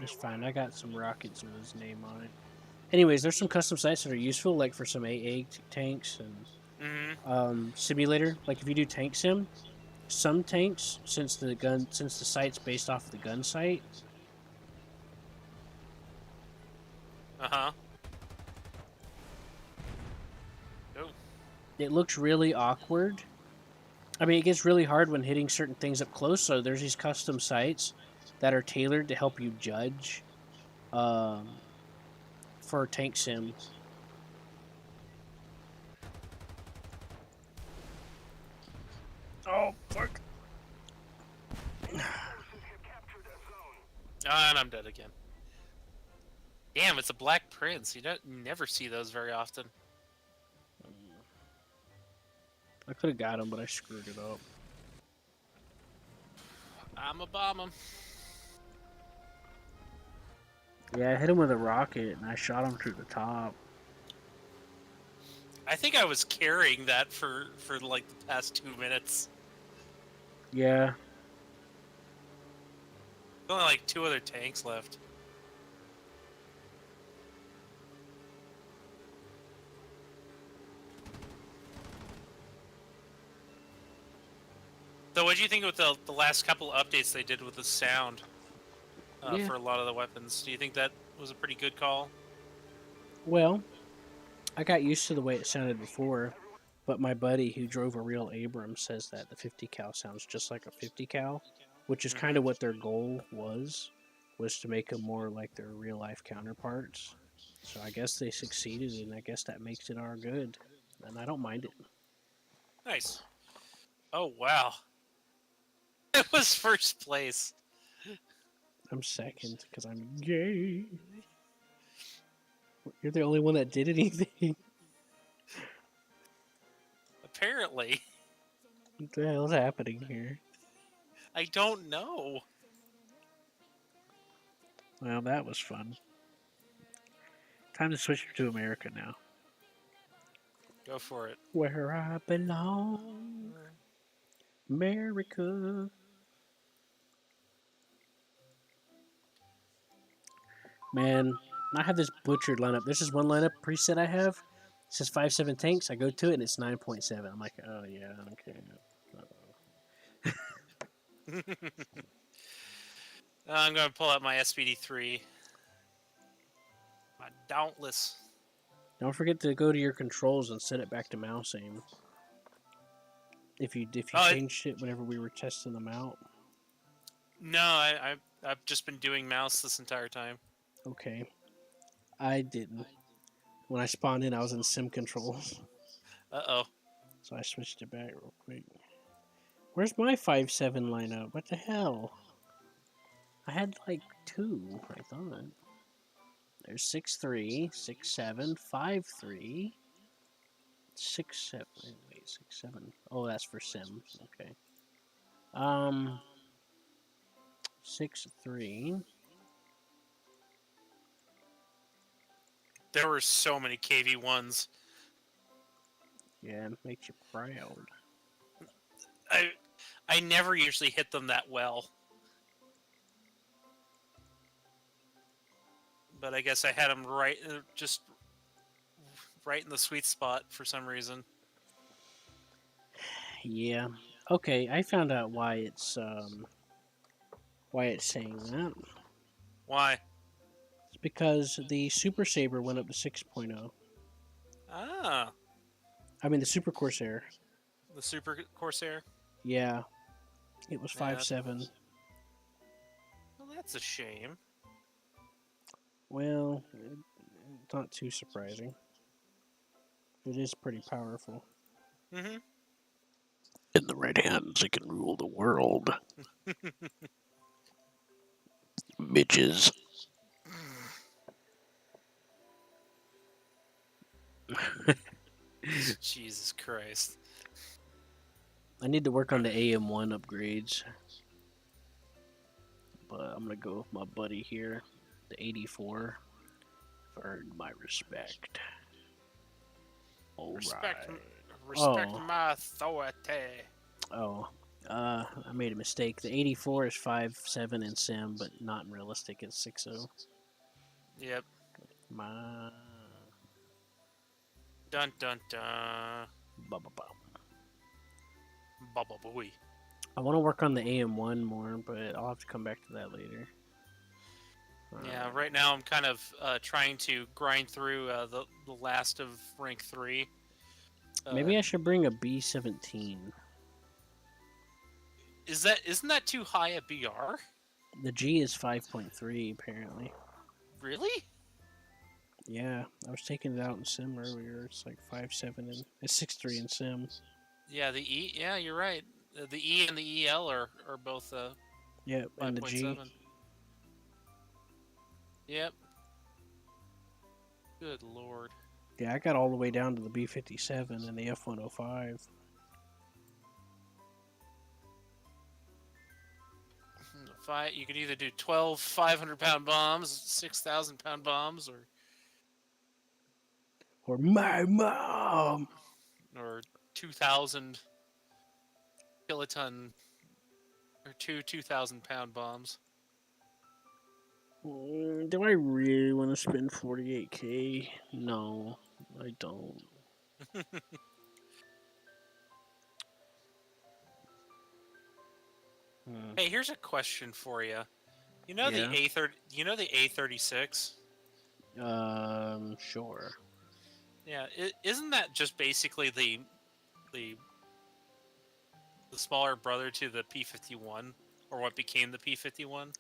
Speaker 2: It's fine. I got some rockets with his name on it. Anyways, there's some custom sites that are useful, like for some AA tanks and simulator. Like if you do tank sim, some tanks, since the site's based off of the gun site,
Speaker 8: uh-huh. Oh,
Speaker 2: it looks really awkward. I mean, it gets really hard when hitting certain things up close. So there's these custom sites that are tailored to help you judge um, for tank sim. Oh fuck!
Speaker 8: and I'm dead again. Damn, it's a Black Prince. You never see those very often.
Speaker 2: I could have got him, but I screwed it up.
Speaker 8: I'm a bomb him.
Speaker 2: Yeah, I hit him with a rocket, and I shot him through the top.
Speaker 8: I think I was carrying that for like the past 2 minutes.
Speaker 2: Yeah,
Speaker 8: There's only like 2 other tanks left. So what do you think with the last couple updates they did with the sound
Speaker 2: Yeah.
Speaker 8: for a lot of the weapons? Do you think that was a pretty good call?
Speaker 2: well, I got used to the way it sounded before, but my buddy who drove a real Abrams says that the 50 cal sounds just like a 50 cal, which is kind of what their goal was to make them more like their real life counterparts. So I guess they succeeded, and I guess that makes it our good, and I don't mind it.
Speaker 8: Nice. Oh wow. It was first place.
Speaker 2: I'm second because I'm gay. You're the only one that did anything.
Speaker 8: Apparently.
Speaker 2: What the hell's happening here?
Speaker 8: I don't know.
Speaker 2: Well, that was fun. Time to switch to America now.
Speaker 8: Go for it.
Speaker 2: Where I belong, America. Man, I have this butchered lineup. There's this one lineup preset I have. It says 5.7 tanks. I go to it and it's 9.7. I'm like, oh yeah, okay.
Speaker 8: I'm gonna pull out my SPD3. My Dauntless.
Speaker 2: Don't forget to go to your controls and set it back to mouse aim. If you changed it whenever we were testing them out.
Speaker 8: No, I've just been doing mouse this entire time.
Speaker 2: Okay. I didn't. When I spawned in, I was in sim controls.
Speaker 8: Uh-oh.
Speaker 2: So I switched it back real quick. Where's my 5.7 lineup? What the hell? I had like 2, I thought. There's 6.3, 6.7, 5.3, 6.7. Wait, 6.7. Oh, that's for sim. Okay. 6.3.
Speaker 8: There were so many KV1s.
Speaker 2: Yeah, it makes you proud.
Speaker 8: I never usually hit them that well. But I guess I had them right, just right in the sweet spot for some reason.
Speaker 2: Yeah. Okay, I found out why it's saying that.
Speaker 8: Why?
Speaker 2: It's Because the Super Saber went up to 6.0.
Speaker 8: Ah,
Speaker 2: I mean, the Super Corsair.
Speaker 8: the Super Corsair.
Speaker 2: Yeah, it was
Speaker 8: Yeah.
Speaker 2: 5.7.
Speaker 8: Well, that's a shame.
Speaker 2: Well, it's not too surprising. It is pretty powerful.
Speaker 8: Mm-hmm.
Speaker 2: In the right hands, it can rule the world. Bitches.
Speaker 8: Jesus Christ.
Speaker 2: I need to work on the AM1 upgrades. But I'm going to go with my buddy here, the 84. Earned my respect. All
Speaker 8: Respect,
Speaker 2: right.
Speaker 8: respect
Speaker 2: Oh.
Speaker 8: my authority.
Speaker 2: Oh, I made a mistake. The 84 is 5.7 in sim, but not in realistic. It's 6.0.
Speaker 8: Yep.
Speaker 2: My.
Speaker 8: Dun dun dun.
Speaker 2: Ba-ba-ba.
Speaker 8: Bubba boy.
Speaker 2: I want to work on the AM1 more, but I'll have to come back to that later.
Speaker 8: Yeah, right now I'm kind of trying to grind through the last of rank 3.
Speaker 2: Maybe I should bring a B17.
Speaker 8: Isn't that too high a BR?
Speaker 2: The G is 5.3 apparently.
Speaker 8: Really?
Speaker 2: Yeah, I was taking it out in sim earlier. It's like 5.7 and it's 6.3 in sim.
Speaker 8: Yeah, the E. Yeah, you're right. The E and the EL are both
Speaker 2: Yep, and the G.
Speaker 8: 5.7. Yep. Good lord.
Speaker 2: Yeah, I got all the way down to the B57 and the F105.
Speaker 8: You could either do 12 500-pound bombs, 6,000-pound bombs,
Speaker 2: Or my mom.
Speaker 8: or 2,000 kiloton or 2,000-pound bombs.
Speaker 2: Do I really want to spend 48k? No, I don't.
Speaker 8: Hey, here's a question for you. You know
Speaker 2: Yeah.
Speaker 8: the A30. You know the A36.
Speaker 2: Sure.
Speaker 8: Yeah, isn't that just basically the smaller brother to the P51, or what became the P51?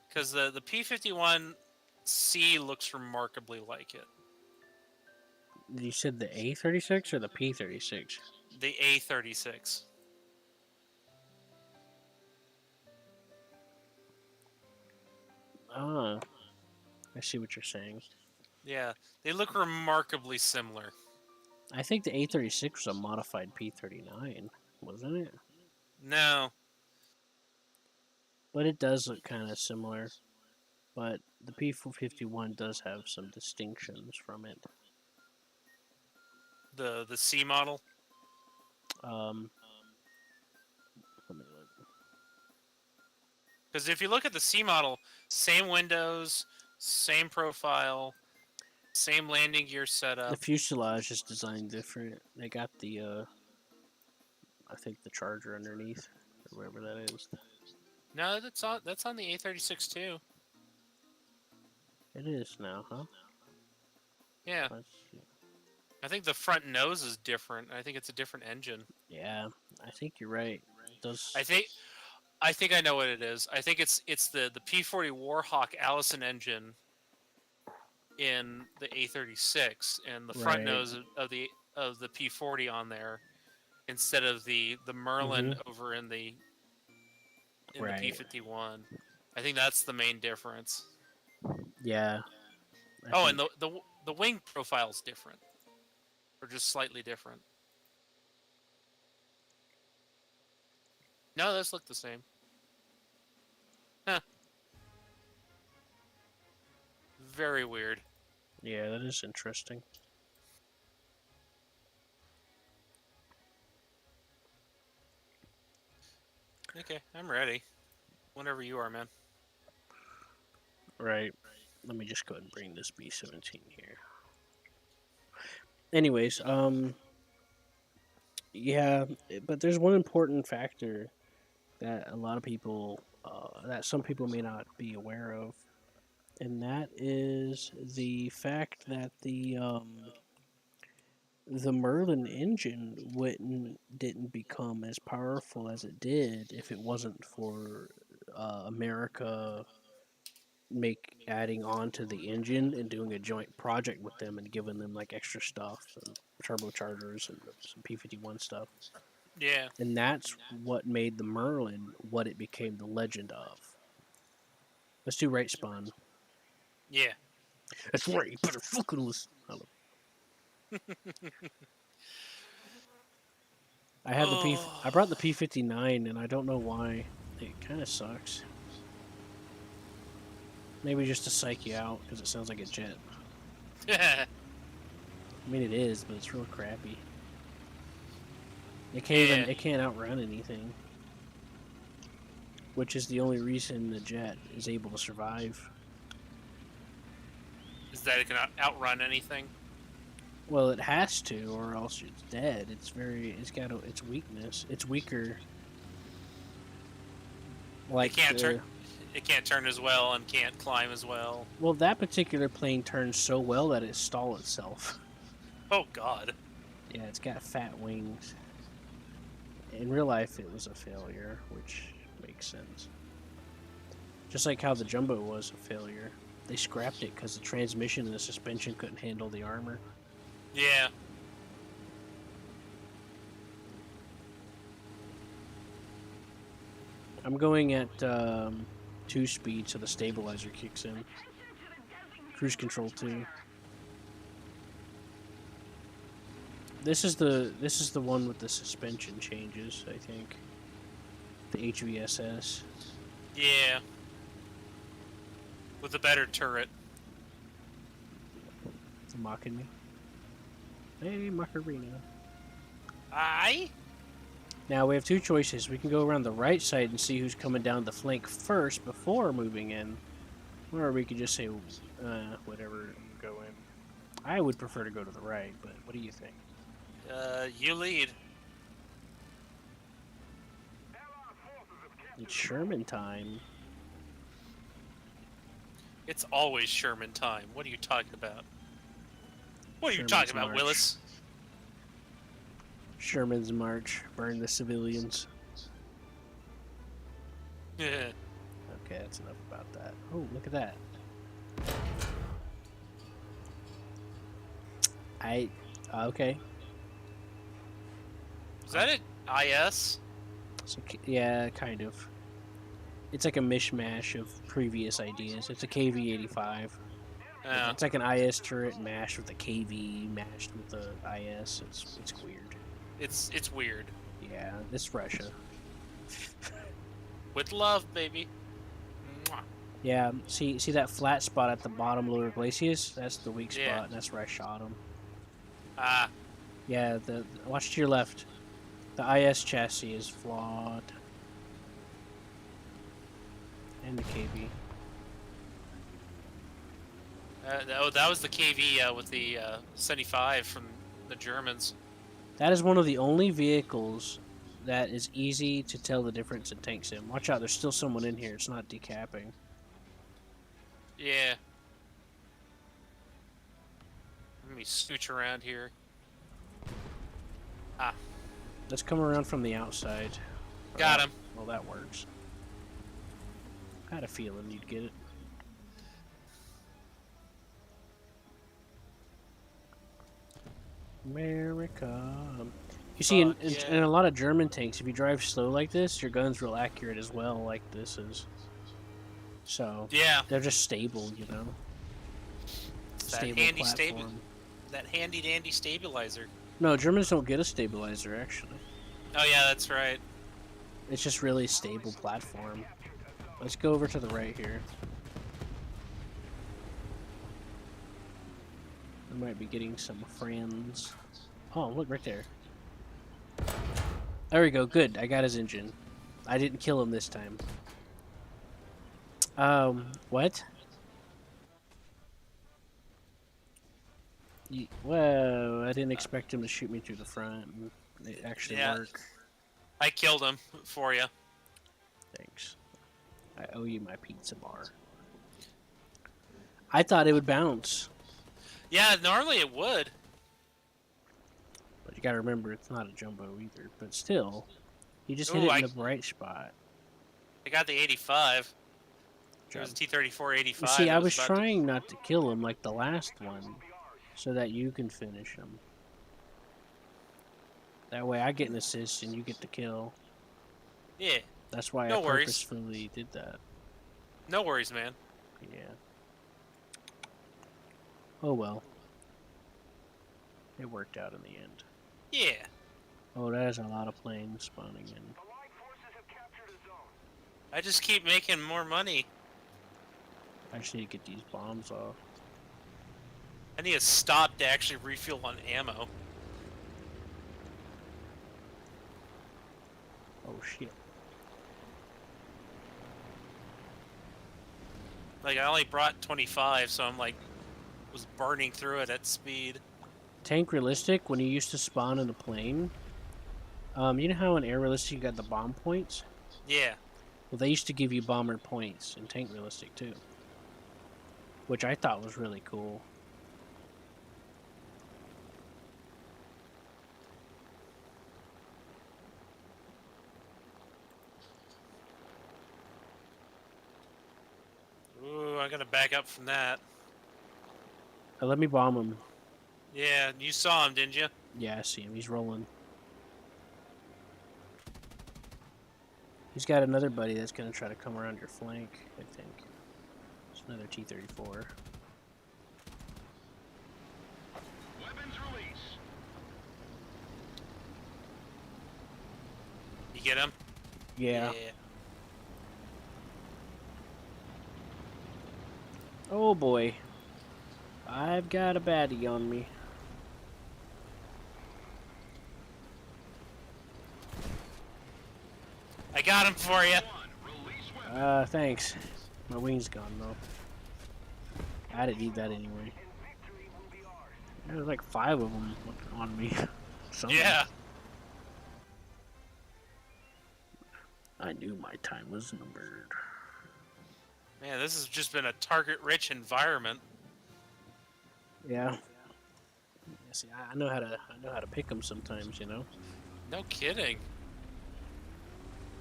Speaker 8: Because the P51C looks remarkably like it.
Speaker 2: You said the A36 or the P36?
Speaker 8: The A36.
Speaker 2: Ah, I see what you're saying.
Speaker 8: Yeah, they look remarkably similar.
Speaker 2: I think the A36 was a modified P39, wasn't it?
Speaker 8: No,
Speaker 2: But it does look kind of similar. But the P451 does have some distinctions from it.
Speaker 8: the C model.
Speaker 2: Let me look.
Speaker 8: Because if you look at the C model, same windows, same profile, same landing gear
Speaker 2: The
Speaker 8: setup.
Speaker 2: fuselage is designed different. They got the, I think the charger underneath, or whatever that is.
Speaker 8: No, that's on the A36 too.
Speaker 2: It is now, huh?
Speaker 8: Yeah,
Speaker 2: Let's see.
Speaker 8: I think the front nose is different. I think it's a different engine.
Speaker 2: Yeah, I think you're right. It does.
Speaker 8: I think I know what it is. I think it's the P40 Warhawk Allison engine in the A36 and the front
Speaker 2: Right.
Speaker 8: nose of the P40 on there instead of the Merlin over in the
Speaker 2: Right.
Speaker 8: P51. I think that's the main difference.
Speaker 2: Yeah.
Speaker 8: Oh, and the wing profile's different, or just slightly different. No, those look the same. Huh. Very weird.
Speaker 2: Yeah, that is interesting.
Speaker 8: Okay, I'm ready. Whenever you are, man.
Speaker 2: Right. Let me just go ahead and bring this B17 here. Anyways, yeah, but there's one important factor that a lot of people that some people may not be aware of, and that is the fact that the Merlin engine didn't become as powerful as it did if it wasn't for America adding on to the engine and doing a joint project with them and giving them like extra stuff and turbochargers and some P51 stuff.
Speaker 8: Yeah.
Speaker 2: And that's what made the Merlin what it became the legend of. Let's do right spawn.
Speaker 8: Yeah.
Speaker 2: That's right, you better fucking listen. I have the P. I brought the P59 and I don't know why. It kind of sucks. Maybe just to psych you out because it sounds like a jet. I mean it is, but it's real crappy. It can't even. It can't outrun anything. Which is the only reason the jet is able to survive.
Speaker 8: Is that it can outrun anything?
Speaker 2: Well, it has to, or else it's dead. It's very. It's got its weakness. It's weaker. Like
Speaker 8: It can't turn. It can't turn as well and can't climb as well.
Speaker 2: Well, that particular plane turns so well that it stalled itself.
Speaker 8: Oh God.
Speaker 2: Yeah, it's got fat wings. In real life, it was a failure, which makes sense. Just like how the Jumbo was a failure. They scrapped it because the transmission and the suspension couldn't handle the armor.
Speaker 8: Yeah.
Speaker 2: I'm going at 2 speed so the stabilizer kicks in. Cruise control 2. This is the one with the suspension changes, I think. The HVSS.
Speaker 8: Yeah. With a better turret.
Speaker 2: It's mocking me. Hey, Macarena.
Speaker 8: Aye?
Speaker 2: Now we have 2 choices. We can go around the right side and see who's coming down the flank first before moving in. Or we could just say, whatever, go in. I would prefer to go to the right, but what do you think?
Speaker 8: You lead.
Speaker 2: It's Sherman time.
Speaker 8: It's always Sherman time. What are you talking about? What are you
Speaker 2: Sherman's
Speaker 8: talking about,
Speaker 2: March.
Speaker 8: Willis?
Speaker 2: Sherman's March. Burn the civilians.
Speaker 8: Yeah.
Speaker 2: Okay, that's enough about that. Oh, look at that. Okay.
Speaker 8: Is that it? IS?
Speaker 2: So, yeah, kind of. It's like a mishmash of previous ideas. It's a KV-85.
Speaker 8: Yeah.
Speaker 2: It's like an IS turret mashed with a KV mashed with the IS. It's weird.
Speaker 8: It's weird.
Speaker 2: Yeah, it's Russia.
Speaker 8: With love, baby. Mwah.
Speaker 2: Yeah, see that flat spot at the bottom lower glaciers? That's the weak spot,
Speaker 8: Yeah.
Speaker 2: and that's where I shot him.
Speaker 8: Ah.
Speaker 2: Yeah, watch to your left. The IS chassis is flawed. And the KV.
Speaker 8: That was the KV with the 75 from the Germans.
Speaker 2: That is one of the only vehicles that is easy to tell the difference in tank sim. Watch out, there's still someone in here. It's not decapping.
Speaker 8: Yeah. Let me scooch around here. Ah.
Speaker 2: Let's come around from the outside.
Speaker 8: Got him.
Speaker 2: Well, that works. I had a feeling you'd get it. America. You see, in a lot of German tanks, if you drive slow like this, your gun's real accurate as well, like this is. So,
Speaker 8: yeah,
Speaker 2: they're just stable, you know.
Speaker 8: Stable platform. That handy dandy stabilizer.
Speaker 2: No, Germans don't get a stabilizer, actually.
Speaker 8: Oh yeah, that's right.
Speaker 2: It's just really stable platform. Let's go over to the right here. I might be getting some friends. Oh, look right there. There we go. Good. I got his engine. I didn't kill him this time. What? Whoa, I didn't expect him to shoot me through the front. It actually worked.
Speaker 8: I killed him for you.
Speaker 2: Thanks. I owe you my pizza bar. I thought it would bounce,
Speaker 8: Yeah, normally it would.
Speaker 2: but you gotta remember it's not a jumbo either. But still, you just hit
Speaker 8: Ooh,
Speaker 2: it in the right spot.
Speaker 8: I got the 85. There was a
Speaker 2: Job.
Speaker 8: T-34 85.
Speaker 2: You see,
Speaker 8: that
Speaker 2: I was
Speaker 8: about
Speaker 2: trying not to kill him like the last one, so that you can finish him. That way I get an assist and you get the kill.
Speaker 8: Yeah,
Speaker 2: That's why
Speaker 8: No
Speaker 2: I
Speaker 8: worries.
Speaker 2: purposefully did that.
Speaker 8: no worries, man.
Speaker 2: Yeah. Oh well. It worked out in the end.
Speaker 8: Yeah.
Speaker 2: Oh, that is a lot of planes spawning in.
Speaker 8: I just keep making more money.
Speaker 2: I just need to get these bombs off.
Speaker 8: I need to stop to actually refuel on ammo.
Speaker 2: Oh shit.
Speaker 8: Like, I only brought 25, so I'm like, was burning through it at speed.
Speaker 2: Tank Realistic, when you used to spawn in a plane, you know how in Air Realistic you got the bomb points?
Speaker 8: Yeah.
Speaker 2: Well, they used to give you bomber points in Tank Realistic too. Which I thought was really cool.
Speaker 8: Ooh, I gotta back up from that.
Speaker 2: Let me bomb him.
Speaker 8: Yeah, you saw him, didn't you?
Speaker 2: Yeah, I see him. He's rolling. He's got another buddy that's going to try to come around your flank, I think. It's another T-34.
Speaker 7: Weapons release.
Speaker 8: You get him?
Speaker 2: Yeah. Oh boy. I've got a baddie on me.
Speaker 8: I got him for you.
Speaker 2: Thanks. My wing's gone though. I didn't need that anyway. There's like 5 of them on me. Something.
Speaker 8: Yeah.
Speaker 2: I knew my time was numbered.
Speaker 8: Man, this has just been a target-rich environment.
Speaker 2: Yeah. Yeah, see, I know how to pick them sometimes, you know.
Speaker 8: No kidding.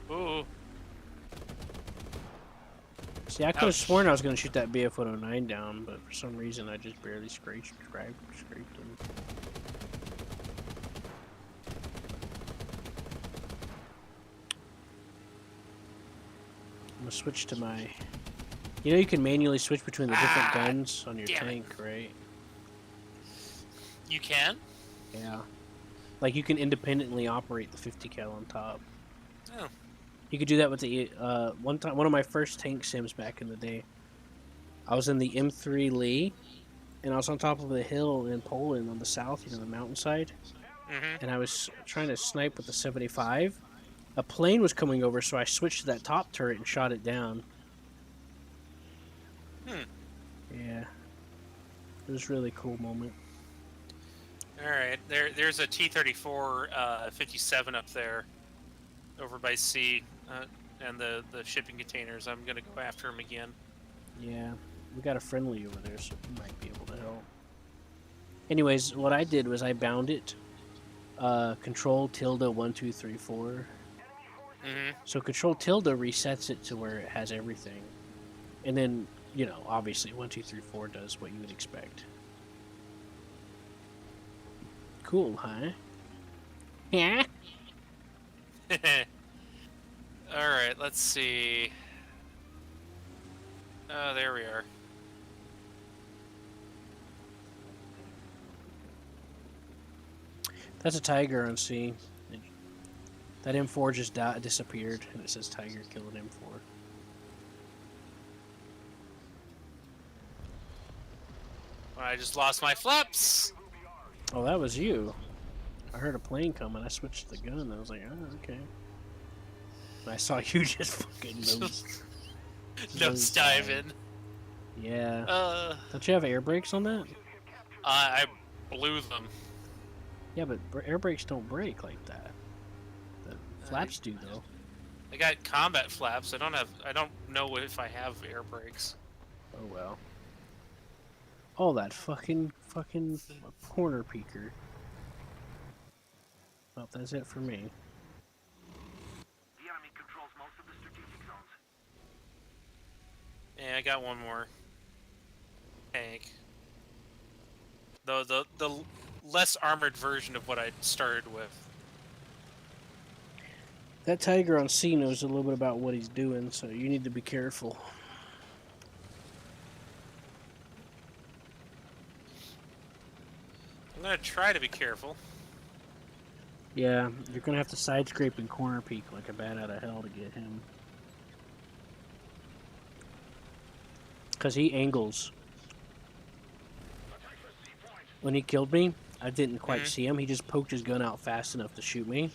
Speaker 8: Ooh.
Speaker 2: See, I could have
Speaker 8: Ouch.
Speaker 2: sworn I was going to shoot that BF-109 down, but for some reason I just barely scraped him. I'm going to switch to my... You know you can manually switch between the different guns on your
Speaker 8: damn it.
Speaker 2: tank, right?
Speaker 8: You can?
Speaker 2: Yeah. Like you can independently operate the 50 cal on top.
Speaker 8: Oh.
Speaker 2: You could do that with the one of my first tank sims back in the day. I was in the M3 Lee, and I was on top of a hill in Poland on the south, you know, the mountainside,
Speaker 8: Mm-hmm.
Speaker 2: and I was trying to snipe with the 75. A plane was coming over, so I switched to that top turret and shot it down. Yeah. It was a really cool moment.
Speaker 8: Alright, there's a T-34 57 up there, over by C, and the shipping containers. I'm gonna go after him again.
Speaker 2: Yeah, we got a friendly over there, so we might be able to help. Anyways, what I did was I bound it, Control tilde 1234.
Speaker 8: Mm-hmm.
Speaker 2: So Control tilde resets it to where it has everything, and then you know, obviously 1234 does what you would expect. Cool, huh? Yeah.
Speaker 8: Alright, let's see. Oh, there we are.
Speaker 2: That's a Tiger on C. That M4 just disappeared, and it says Tiger killed M4.
Speaker 8: I just lost my flaps!
Speaker 2: Oh, that was you. I heard a plane come, and I switched the gun. I was like, oh, okay. And I saw you just fucking
Speaker 8: Nose diving.
Speaker 2: Yeah. Don't you have air brakes on that?
Speaker 8: I blew them.
Speaker 2: Yeah, but air brakes don't break like that. The flaps do, though.
Speaker 8: I got combat flaps. I don't know if I have air brakes.
Speaker 2: Oh well. Oh, that fucking corner peeker. Well, that's it for me.
Speaker 7: The enemy controls most of the strategic zones.
Speaker 8: Yeah, I got one more tank. The less armored version of what I started with.
Speaker 2: That tiger on C knows a little bit about what he's doing, so you need to be careful.
Speaker 8: I'm gonna try to be careful.
Speaker 2: Yeah, you're gonna have to side scrape and corner peek like a bat out of hell to get him. Because he angles. When he killed me, I didn't quite see him. He just poked his gun out fast enough to shoot me.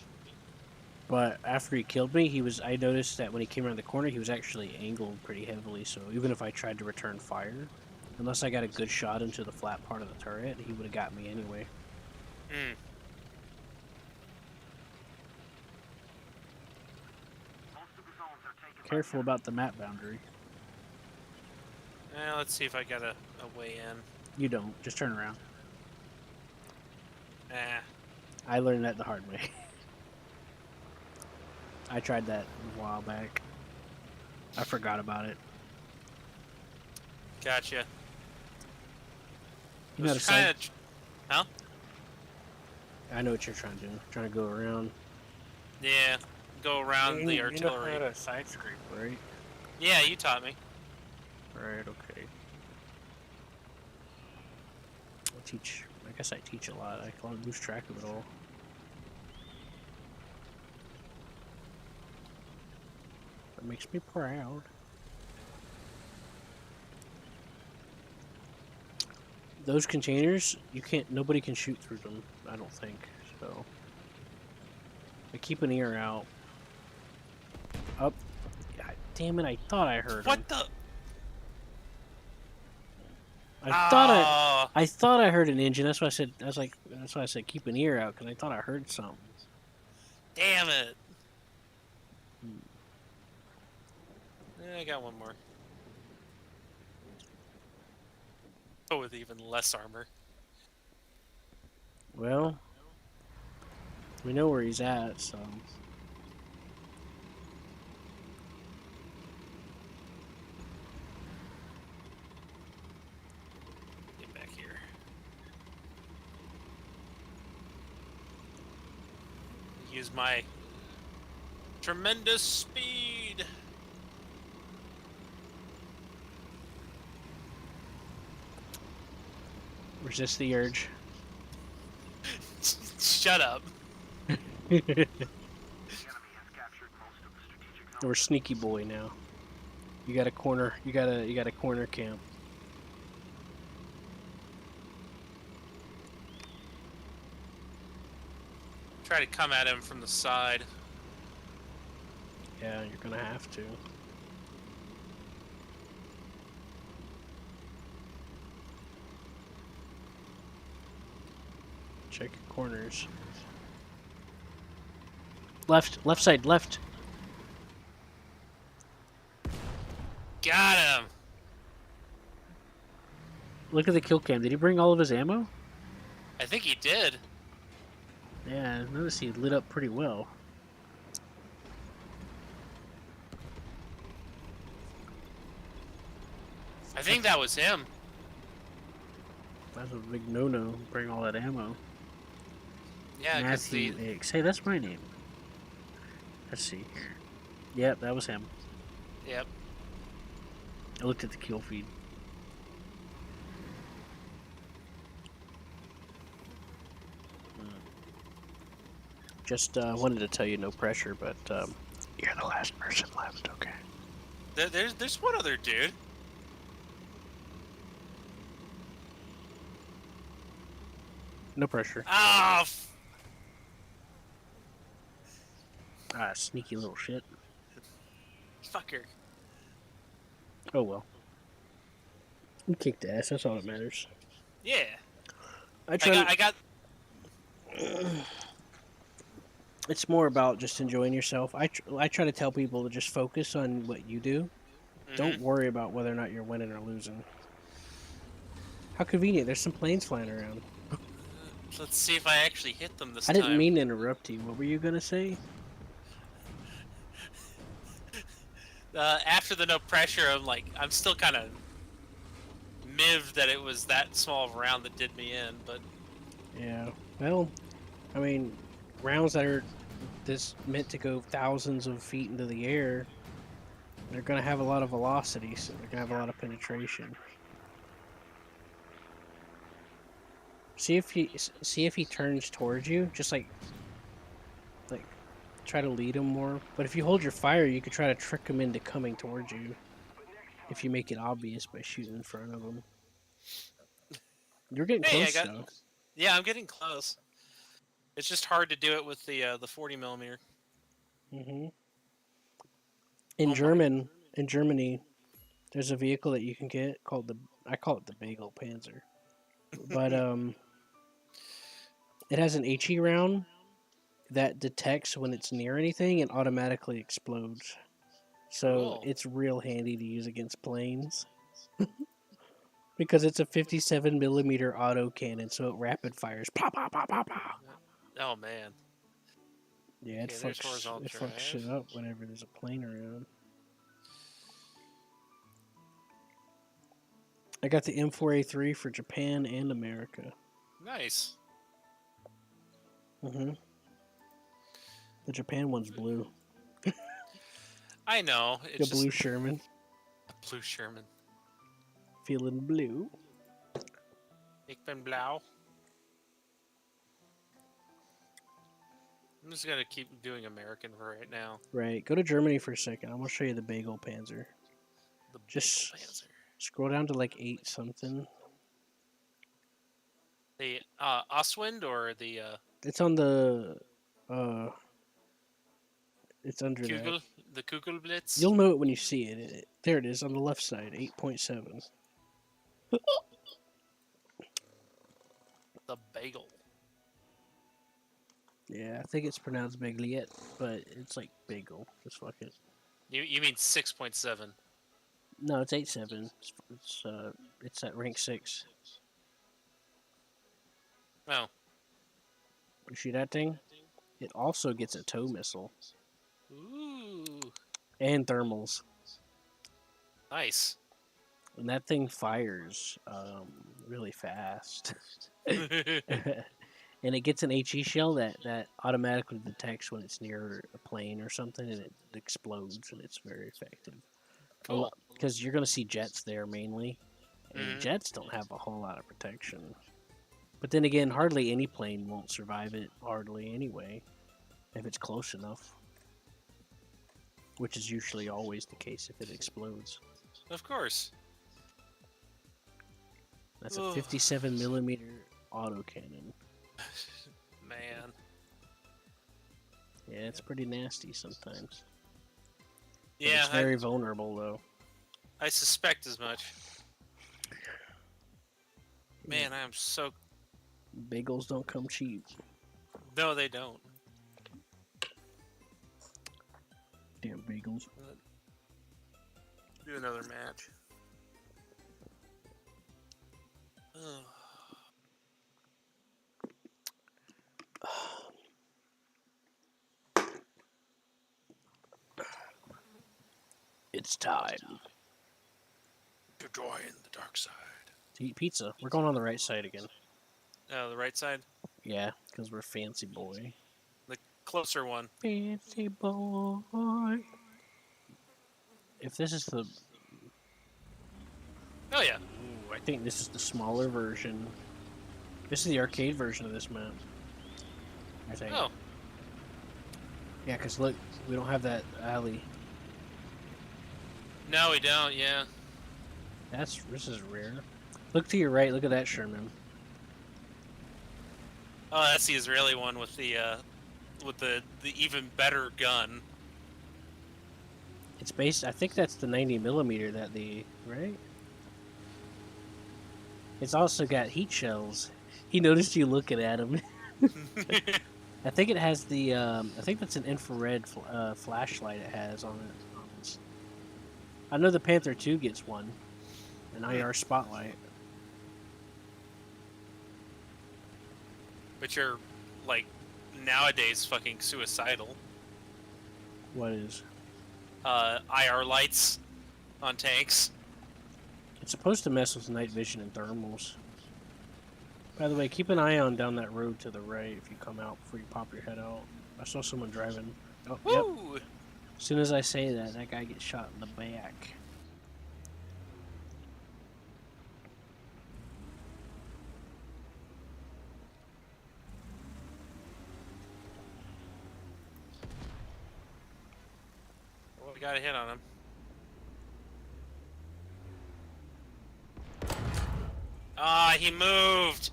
Speaker 2: But after he killed me, I noticed that when he came around the corner, he was actually angled pretty heavily. So even if I tried to return fire, unless I got a good shot into the flat part of the turret, he would have got me anyway.
Speaker 8: Hmm.
Speaker 7: Most of the zones are taken.
Speaker 2: Careful about the map boundary.
Speaker 8: Let's see if I got a way in.
Speaker 2: You don't. Just turn around.
Speaker 8: Ah.
Speaker 2: I learned that the hard way. I tried that a while back. I forgot about it.
Speaker 8: Gotcha.
Speaker 2: You know,
Speaker 8: Was kinda... Huh?
Speaker 2: I know what you're trying to do. Trying to go around.
Speaker 8: Yeah. Go around the artillery.
Speaker 2: You know how to side scrape, right?
Speaker 8: Yeah, you taught me.
Speaker 2: Right, okay. I'll teach. I guess I teach a lot. I can't lose track of it all. That makes me proud. Those containers, nobody can shoot through them, I don't think, so. I keep an ear out. Up. God damn it, I thought I heard him.
Speaker 8: What the?
Speaker 2: I thought I heard an engine. That's why I said. That's why I said keep an ear out, because I thought I heard something.
Speaker 8: Damn it! I got one more. Oh, with even less armor.
Speaker 2: Well, we know where he's at, so.
Speaker 8: Get back here. Use my tremendous speed.
Speaker 2: Resist the urge.
Speaker 8: Shut up.
Speaker 7: The enemy has captured most of the strategic zones.
Speaker 2: We're sneaky boy now. You got a corner. You got a corner camp.
Speaker 8: Try to come at him from the side.
Speaker 2: Yeah, you're gonna have to. Check your corners. Left side, left.
Speaker 8: Got him.
Speaker 2: Look at the kill cam. Did he bring all of his ammo?
Speaker 8: I think he did.
Speaker 2: Yeah, I noticed he lit up pretty well.
Speaker 8: I think that was him.
Speaker 2: That's a big no-no. Bring all that ammo.
Speaker 8: Yeah, because
Speaker 2: Matthew X. Hey, that's my name. Let's see. Yep, that was him.
Speaker 8: Yep.
Speaker 2: I looked at the kill feed. Just wanted to tell you no pressure, but you're the last person left, okay?
Speaker 8: There's one other dude.
Speaker 2: No pressure.
Speaker 8: Ah,
Speaker 2: Sneaky little shit.
Speaker 8: fucker.
Speaker 2: Oh well. We kicked ass, that's all that matters.
Speaker 8: Yeah.
Speaker 2: I tried.
Speaker 8: I got.
Speaker 2: It's more about just enjoying yourself. I try to tell people to just focus on what you do. Don't worry about whether or not you're winning or losing. How convenient. There's some planes flying around.
Speaker 8: Let's see if I actually hit them this
Speaker 2: I
Speaker 8: time.
Speaker 2: didn't mean to interrupt you. What were you going to say?
Speaker 8: After the no pressure, I'm still kind of miffed that it was that small of a round that did me in, but
Speaker 2: Yeah. Well, I mean, rounds that are this meant to go thousands of feet into the air, they're going to have a lot of velocity, so they're going to have a lot of penetration. See if he turns towards you, just like try to lead him more. But if you hold your fire, you could try to trick him into coming towards you. If you make it obvious by shooting in front of him. You're getting
Speaker 8: hey,
Speaker 2: close though.
Speaker 8: Yeah, I'm getting close. It's just hard to do it with the 40 millimeter.
Speaker 2: Mm-hmm.
Speaker 8: Oh
Speaker 2: In Germany, there's a vehicle that you can get called I call it the Bagel Panzer, but it has an HE round that detects when it's near anything and automatically explodes. So
Speaker 8: Cool.
Speaker 2: it's real handy to use against planes. Because it's a 57 millimeter auto cannon, so it rapid fires. Pop, pop, pop, pop, pop.
Speaker 8: Oh man.
Speaker 2: Yeah, it
Speaker 8: Okay, there's
Speaker 2: fucks
Speaker 8: horizontal
Speaker 2: shit
Speaker 8: drive.
Speaker 2: up whenever there's a plane around. I got the M4A3 for Japan and America.
Speaker 8: Nice.
Speaker 2: Mm-hmm. The Japan one's blue.
Speaker 8: I know.
Speaker 2: The
Speaker 8: It's
Speaker 2: blue
Speaker 8: just
Speaker 2: Sherman.
Speaker 8: blue Sherman.
Speaker 2: Feeling blue.
Speaker 8: Ich bin blau. I'm just gonna keep doing American for right now.
Speaker 2: Right. Go to Germany for a second. I'm gonna show you the Bagel Panzer.
Speaker 8: The
Speaker 2: Just
Speaker 8: Bagel Panzer.
Speaker 2: scroll down to like 8 something.
Speaker 8: The Oswind or the
Speaker 2: It's on the it's under that.
Speaker 8: Kugel? The Kugelblitz?
Speaker 2: You'll know it when you see it. There it is on the left side, 8.7.
Speaker 8: The Bagel.
Speaker 2: Yeah, I think it's pronounced Bagliette, but it's like bagel. Just fuck it.
Speaker 8: You mean 6.7?
Speaker 2: No, it's 8.7. It's at rank 6.
Speaker 8: Oh.
Speaker 2: You see that thing? It also gets a tow missile
Speaker 8: Ooh.
Speaker 2: and thermals,
Speaker 8: Nice.
Speaker 2: and that thing fires really fast. And it gets an HE shell that automatically detects when it's near a plane or something, and it explodes, and it's very effective.
Speaker 8: Cool.
Speaker 2: Because you're going to see jets there mainly, and
Speaker 8: Mhm.
Speaker 2: jets don't have a whole lot of protection. But then again, hardly any plane won't survive it, hardly anyway, if it's close enough. Which is usually always the case if it explodes.
Speaker 8: Of course.
Speaker 2: That's a 57 millimeter autocannon.
Speaker 8: Man.
Speaker 2: Yeah, it's pretty nasty sometimes. But
Speaker 8: Yeah,
Speaker 2: it's very vulnerable though.
Speaker 8: I suspect as much. Man, I am so...
Speaker 2: Bagels don't come cheap.
Speaker 8: No, they don't.
Speaker 2: Damn bagels.
Speaker 8: Do another match. Ugh.
Speaker 2: It's time
Speaker 8: To join the dark side.
Speaker 2: to eat pizza. We're going on the right side again.
Speaker 8: Oh, the right side?
Speaker 2: Yeah, because we're fancy boy.
Speaker 8: The closer one.
Speaker 2: Fancy boy. If this is the...
Speaker 8: Oh, yeah.
Speaker 2: Ooh, I think this is the smaller version. This is the arcade version of this map. I think.
Speaker 8: Oh,
Speaker 2: Yeah, because look, we don't have that alley.
Speaker 8: no, we don't, yeah.
Speaker 2: This is rare. Look to your right, look at that Sherman.
Speaker 8: Oh, that's the Israeli one with the even better gun.
Speaker 2: It's based, I think that's the 90 millimeter right? It's also got heat shells. He noticed you looking at him. I think it has the. I think that's an infrared flashlight it has on it. I know the Panther 2 gets one, an IR spotlight.
Speaker 8: Which are, like, nowadays fucking suicidal.
Speaker 2: What is?
Speaker 8: IR lights on tanks.
Speaker 2: It's supposed to mess with night vision and thermals. By the way, keep an eye on down that road to the right if you come out before you pop your head out. I saw someone driving. Oh, yep.
Speaker 8: Woo!
Speaker 2: As soon as I say that, that guy gets shot in the back.
Speaker 8: Well, we got a hit on him. Ah, he moved!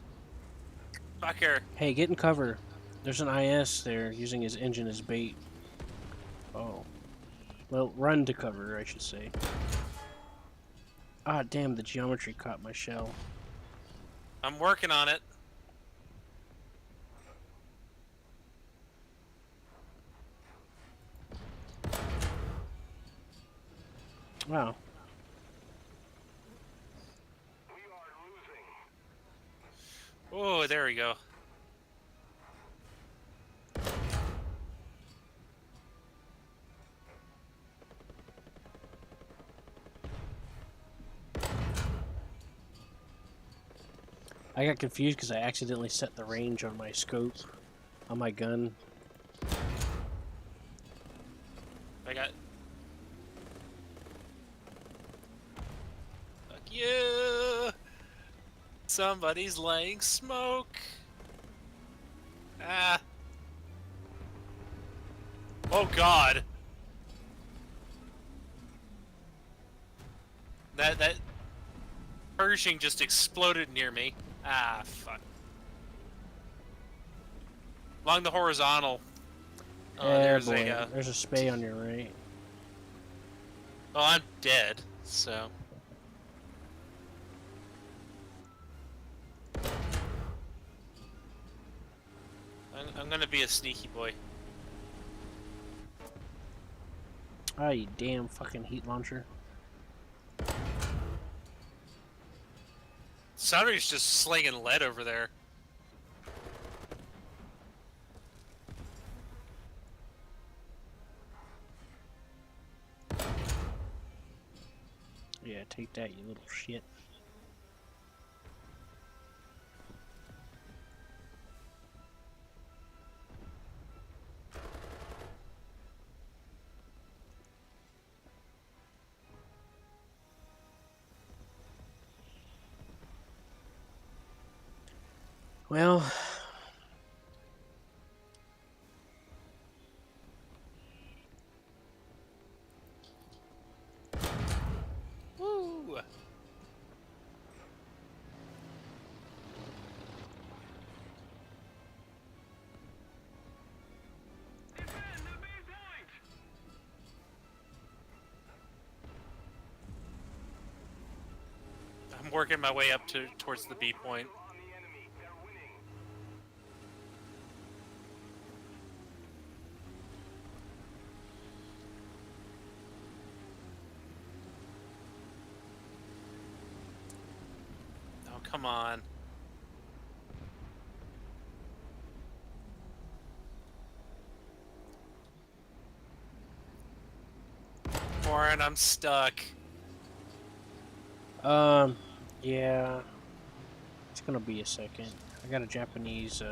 Speaker 8: Fucker.
Speaker 2: Hey, get in cover. There's an IS there using his engine as bait. Oh. Well, run to cover, I should say. Ah, damn, the geometry caught my shell.
Speaker 8: I'm working on it.
Speaker 2: Wow.
Speaker 8: Oh, there we go.
Speaker 2: I got confused because I accidentally set the range on my scope, on my gun.
Speaker 8: I got... Fuck you! Somebody's laying smoke! Ah! Oh god! That Pershing just exploded near me. Ah, fuck. Along the horizontal. There's
Speaker 2: boy.
Speaker 8: a...
Speaker 2: There's a spay on your right.
Speaker 8: Well, I'm dead, so... I'm gonna be a sneaky boy.
Speaker 2: Ah, you damn fucking heat launcher.
Speaker 8: Somebody's just slinging lead over there.
Speaker 2: Yeah, take that, you little shit. Well,
Speaker 8: Woo! I'm working my way up towards the B point. Oh, come on. Warren, I'm stuck.
Speaker 2: yeah. It's gonna be a second. I got a Japanese,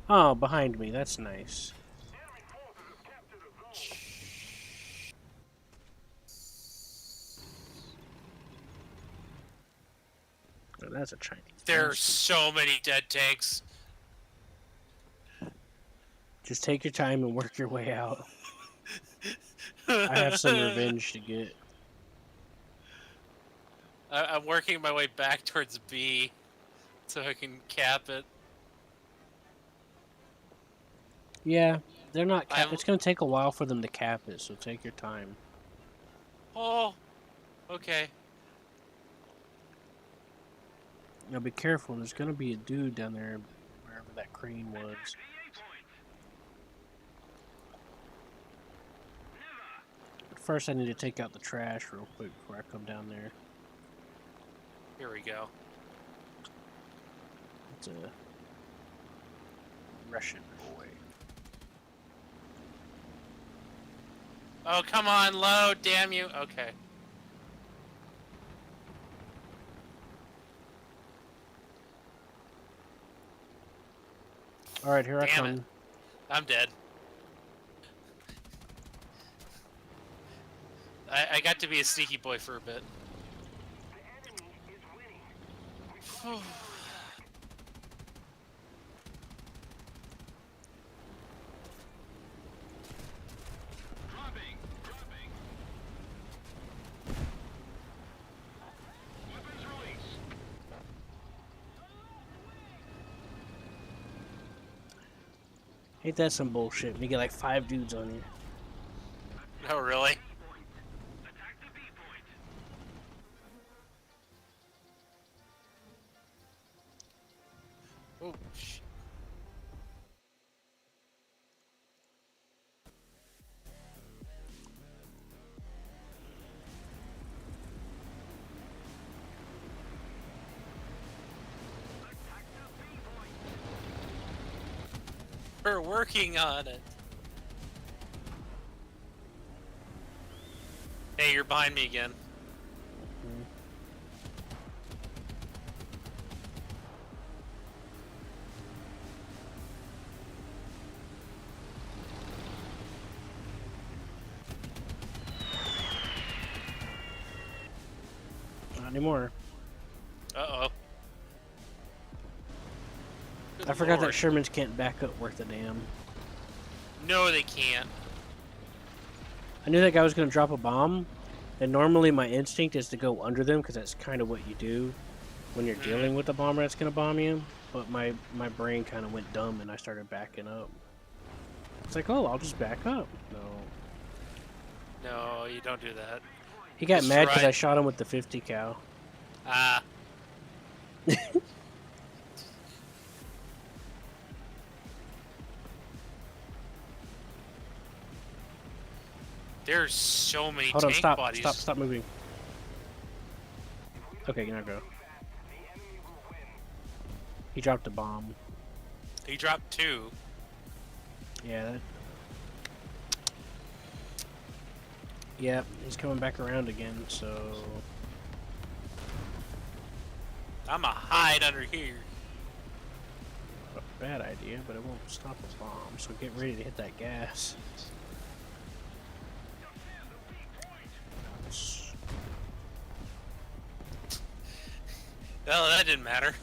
Speaker 2: Oh, behind me, that's nice. Oh, that's a Chinese.
Speaker 8: There are
Speaker 2: bastard.
Speaker 8: so many dead tanks.
Speaker 2: Just take your time and work your way out. I have some revenge to get.
Speaker 8: I'm working my way back towards B so I can cap it.
Speaker 2: Yeah, they're not cap.
Speaker 8: I'm-
Speaker 2: It's gonna take a while for them to cap it, so take your time.
Speaker 8: Oh, okay.
Speaker 2: Now be careful. There's gonna be a dude down there, wherever where that crane was. But first, I need to take out the trash real quick before I come down there.
Speaker 8: Here we go.
Speaker 2: It's a Russian boy.
Speaker 8: Oh, come on, load, damn you. Okay.
Speaker 2: All right, here I
Speaker 8: Damn
Speaker 2: come.
Speaker 8: it. I'm dead. I got to be a sneaky boy for a bit.
Speaker 2: Ain't that some bullshit? You get like 5 dudes on you.
Speaker 8: Oh, really? Oh, shit. We're working on it. Hey, you're behind me again.
Speaker 2: Not anymore.
Speaker 8: Uh-oh.
Speaker 2: I forgot that
Speaker 8: Lord.
Speaker 2: Shermans can't back up worth a damn.
Speaker 8: No, they can't.
Speaker 2: I knew that guy was going to drop a bomb, and normally my instinct is to go under them because that's kind of what you do when you're dealing with a bomber that's going to bomb you. But my brain kind of went dumb and I started backing up. It's like, oh, I'll just back up. No.
Speaker 8: No, you don't do that.
Speaker 2: He got
Speaker 8: Just
Speaker 2: mad because
Speaker 8: try-
Speaker 2: I shot him with the 50 cal.
Speaker 8: Ah. There's so many
Speaker 2: Hold on,
Speaker 8: tank
Speaker 2: stop,
Speaker 8: bodies.
Speaker 2: stop moving. Okay, now go. He dropped a bomb.
Speaker 8: He dropped 2.
Speaker 2: Yeah. Yep, he's coming back around again, so...
Speaker 8: I'ma hide under here.
Speaker 2: Bad idea, but it won't stop a bomb, so get ready to hit that gas.
Speaker 8: Well, that didn't matter.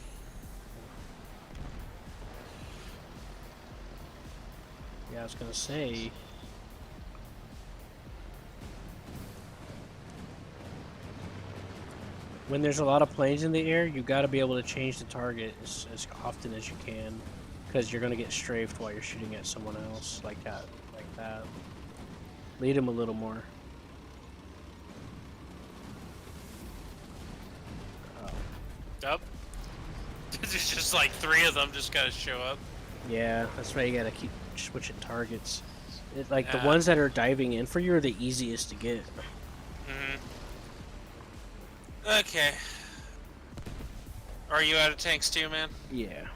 Speaker 2: Yeah, I was gonna say... When there's a lot of planes in the air, you gotta be able to change the target as often as you can. Because you're gonna get strafed while you're shooting at someone else, like that. Lead him a little more.
Speaker 8: Up. There's just like 3 of them just gotta show up.
Speaker 2: Yeah, that's why you gotta keep switching targets. The
Speaker 8: Yeah.
Speaker 2: ones that are diving in for you are the easiest to get.
Speaker 8: Okay. Are you out of tanks too, man?
Speaker 2: Yeah.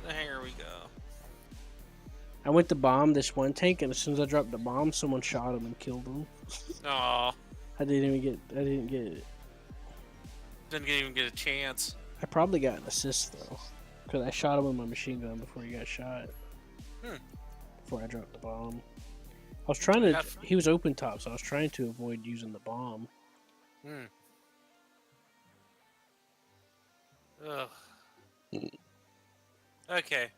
Speaker 8: Here we go.
Speaker 2: I went to bomb this one tank, and as soon as I dropped the bomb, someone shot him and killed him.
Speaker 8: Aw.
Speaker 2: I didn't get it.
Speaker 8: Didn't even get a chance.
Speaker 2: I probably got an assist though, because I shot him with my machine gun before he got shot. Before I dropped the bomb. I was trying to. He was open top, so I was trying to avoid using the bomb.
Speaker 8: Ugh. Okay.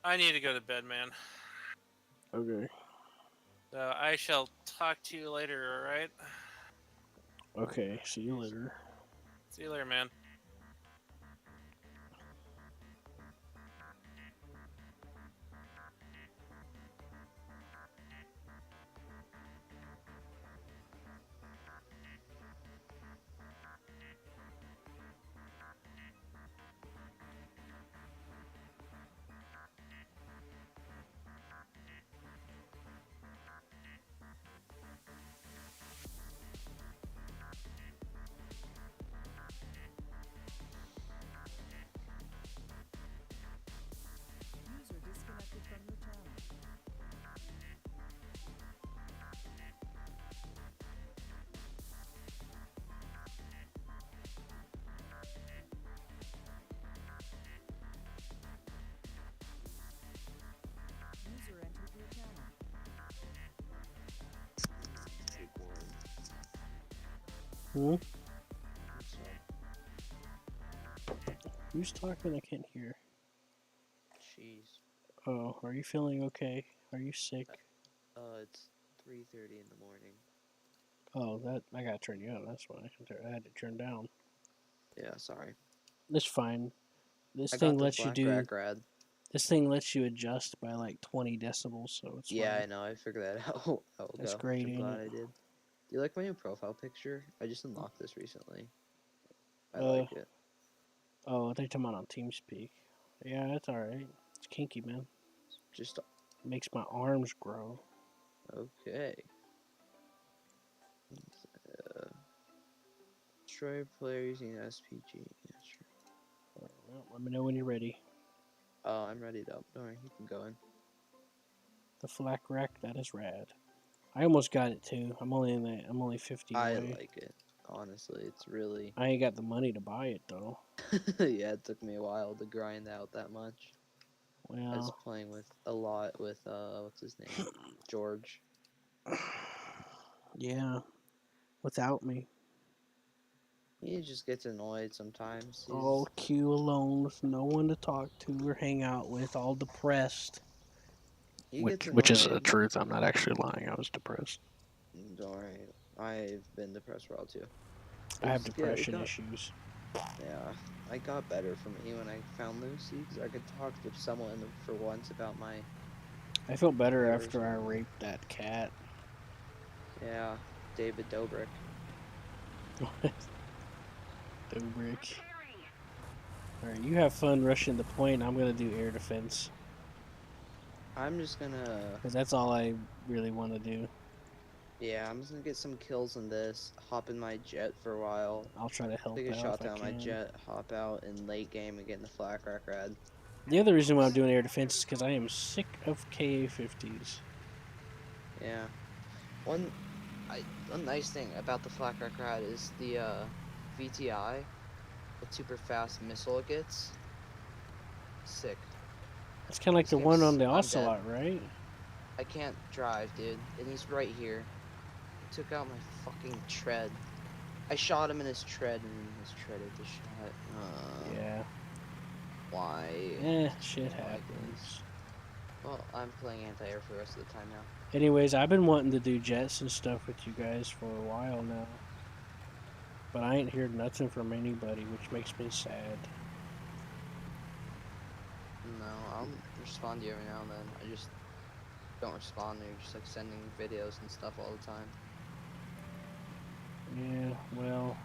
Speaker 8: I need to go to bed, man.
Speaker 2: Okay.
Speaker 8: So I shall talk to you later, alright?
Speaker 2: Okay. See you later.
Speaker 8: See you later, man.
Speaker 2: Hmm?
Speaker 10: What's up?
Speaker 2: Who's talking? I can't hear.
Speaker 10: Jeez.
Speaker 2: Oh, are you feeling okay? Are you sick?
Speaker 10: It's 3:30 in the morning.
Speaker 2: Oh, that I gotta turn you up. That's why I had to turn down.
Speaker 10: Yeah, sorry.
Speaker 2: It's fine. This
Speaker 10: I
Speaker 2: thing
Speaker 10: got the
Speaker 2: lets you
Speaker 10: black
Speaker 2: do.
Speaker 10: rack rad.
Speaker 2: This thing lets you adjust by like 20 decibels, so it's
Speaker 10: Yeah, I
Speaker 2: fine.
Speaker 10: know. I figured that out. How it'll
Speaker 2: That's
Speaker 10: go.
Speaker 2: great,
Speaker 10: Which I'm
Speaker 2: ain't
Speaker 10: glad
Speaker 2: it?
Speaker 10: I did. Do you like my new profile picture? I just unlocked this recently. I
Speaker 2: Uh,
Speaker 10: like it.
Speaker 2: oh, they're talking about on TeamSpeak. Yeah, that's alright. It's kinky, man.
Speaker 10: Just
Speaker 2: Makes my arms grow.
Speaker 10: okay. Uh, destroy player using SPG. Yeah, sure.
Speaker 2: Well, let me know when you're ready.
Speaker 10: Oh, I'm ready to. Alright, you can go in.
Speaker 2: The flak rack, that is rad. I almost got it too. I'm only 50
Speaker 10: I
Speaker 2: away.
Speaker 10: like it. Honestly, it's really.
Speaker 2: I ain't got the money to buy it though.
Speaker 10: Yeah, it took me a while to grind out that much. I was
Speaker 2: Well,
Speaker 10: playing with a lot with what's his name? George.
Speaker 2: yeah. Without me.
Speaker 10: He just gets annoyed sometimes.
Speaker 2: All Q alone with no one to talk to or hang out with, all depressed.
Speaker 10: He gets
Speaker 2: Which is the
Speaker 10: annoyed.
Speaker 2: truth. I'm not actually lying. I was depressed.
Speaker 10: Don't worry. I've been depressed for a while too.
Speaker 2: I have
Speaker 10: It
Speaker 2: depression
Speaker 10: got,
Speaker 2: issues.
Speaker 10: yeah, I got better for me when I found Lucy because I could talk to someone for once about my
Speaker 2: I felt better
Speaker 10: fears.
Speaker 2: after I raped that cat.
Speaker 10: Yeah, David Dobrik.
Speaker 2: Dobrik. Alright, you have fun rushing the point. I'm gonna do air defense.
Speaker 10: I'm just gonna.
Speaker 2: Because that's all I really want to do.
Speaker 10: Yeah, I'm just gonna get some kills in this. Hop in my jet for a while.
Speaker 2: I'll try to help
Speaker 10: Take a
Speaker 2: out
Speaker 10: shot
Speaker 2: if I
Speaker 10: down my
Speaker 2: can.
Speaker 10: jet. Hop out in late game and get in the flak rack rad.
Speaker 2: The other reason why I'm doing air defense is because I am sick of KA-50s.
Speaker 10: Yeah. One nice thing about the flak rack rad is the VTI, the super fast missile it gets. Sick.
Speaker 2: It's kind of like
Speaker 10: This
Speaker 2: the one
Speaker 10: game's-
Speaker 2: on the
Speaker 10: I'm dead.
Speaker 2: Ocelot, right?
Speaker 10: I can't drive, dude. And he's right here. He took out my fucking tread. I shot him in his tread and his tread hit the shot.
Speaker 2: Yeah.
Speaker 10: Why?
Speaker 2: Shit
Speaker 10: Like
Speaker 2: happens.
Speaker 10: this. Well, I'm playing anti-air for the rest of the time now.
Speaker 2: Anyways, I've been wanting to do jets and stuff with you guys for a while now. But I ain't heard nothing from anybody, which makes me sad.
Speaker 10: No, I'll respond to you every now and then. I just don't respond. You're just like sending videos and stuff all the time.
Speaker 2: Yeah, well,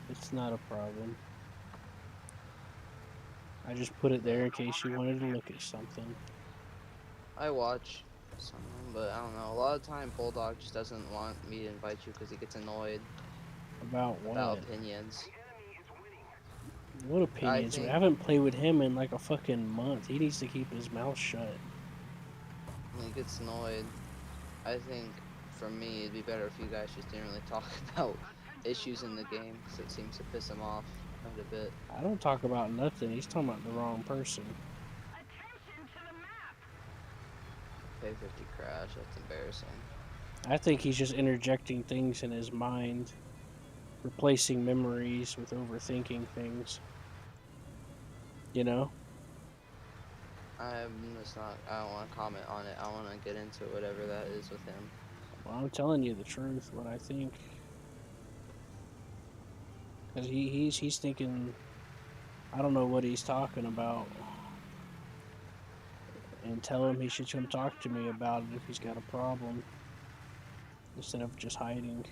Speaker 2: it's not a problem. I just put it there in case you wanted to look at something.
Speaker 10: I watch some of them, but I don't know. A lot of time, Bulldog just doesn't want me to invite you because he gets annoyed
Speaker 2: About what?
Speaker 10: about opinions.
Speaker 2: What opinions?
Speaker 10: think-
Speaker 2: I haven't played with him in like a fucking month. He needs to keep his mouth shut.
Speaker 10: When he gets annoyed, I think for me it'd be better if you guys just didn't really talk about issues in the game because it seems to piss him off quite a bit.
Speaker 2: I don't talk about nothing. He's talking about the wrong person.
Speaker 10: Pay 50 crash, that's embarrassing.
Speaker 2: I think he's just interjecting things in his mind, replacing memories with overthinking things. You know?
Speaker 10: I'm just not. I don't want to comment on it. I want to get into whatever that is with him.
Speaker 2: Well, I'm telling you the truth, what I think. Cause he's thinking, I don't know what he's talking about. And tell him he should come talk to me about it if he's got a problem. Instead of just hiding.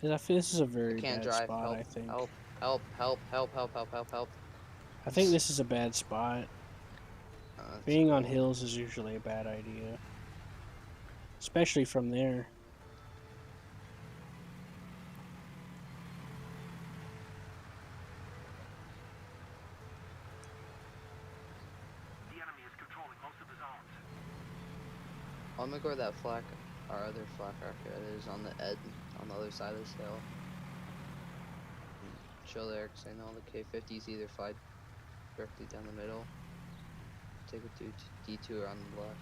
Speaker 2: Cause I feel this is a very
Speaker 10: I can't
Speaker 2: bad
Speaker 10: drive.
Speaker 2: spot,
Speaker 10: Help!
Speaker 2: I think.
Speaker 10: Help! Help! Help! Help! Help! Help! Help! Help!
Speaker 2: I think this is a bad spot.
Speaker 10: That's
Speaker 2: Being on
Speaker 10: cool.
Speaker 2: hills is usually a bad idea. Especially from there.
Speaker 7: The enemy is controlling most of the zones.
Speaker 10: I'm gonna go where that flak, our other flak rocket is on the on the other side of this hill. Chill there, cause I know the K-50s either fly directly down the middle, take a detour on the left.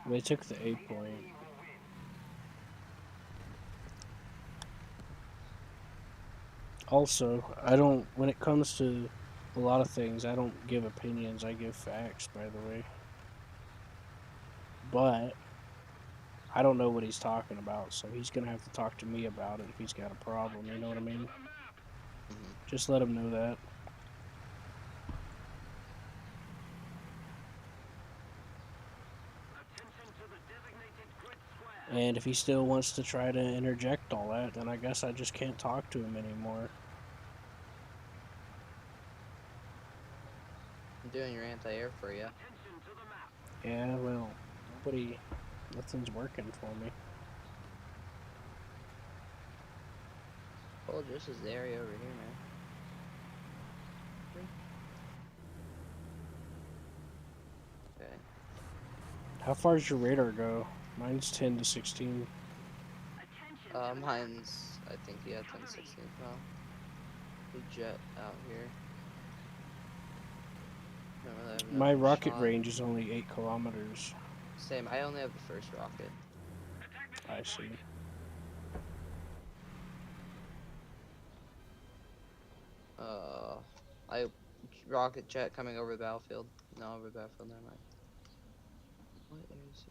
Speaker 2: They took the A point. Also, I don't, when it comes to a lot of things, I don't give opinions, I give facts, by the way. But I don't know what he's talking about, so he's gonna have to talk to me about it if he's got a problem, you know what I mean? Just let him know that. And if he still wants to try to interject all that, then I guess I just can't talk to him anymore.
Speaker 10: I'm doing your anti-air for you.
Speaker 2: Yeah, well, nothing's working for me.
Speaker 10: Oh, this is the area over here, man. Okay.
Speaker 2: How far does your radar go? Mine's 10 to 16.
Speaker 10: Mine's, I think, yeah, 10-16 now. The jet out here. Don't really have
Speaker 2: My
Speaker 10: enough
Speaker 2: rocket
Speaker 10: shot.
Speaker 2: range is only 8 kilometers.
Speaker 10: Same, I only have the first rocket.
Speaker 2: I see.
Speaker 10: Rocket jet coming over the battlefield. No, over the battlefield, never mind.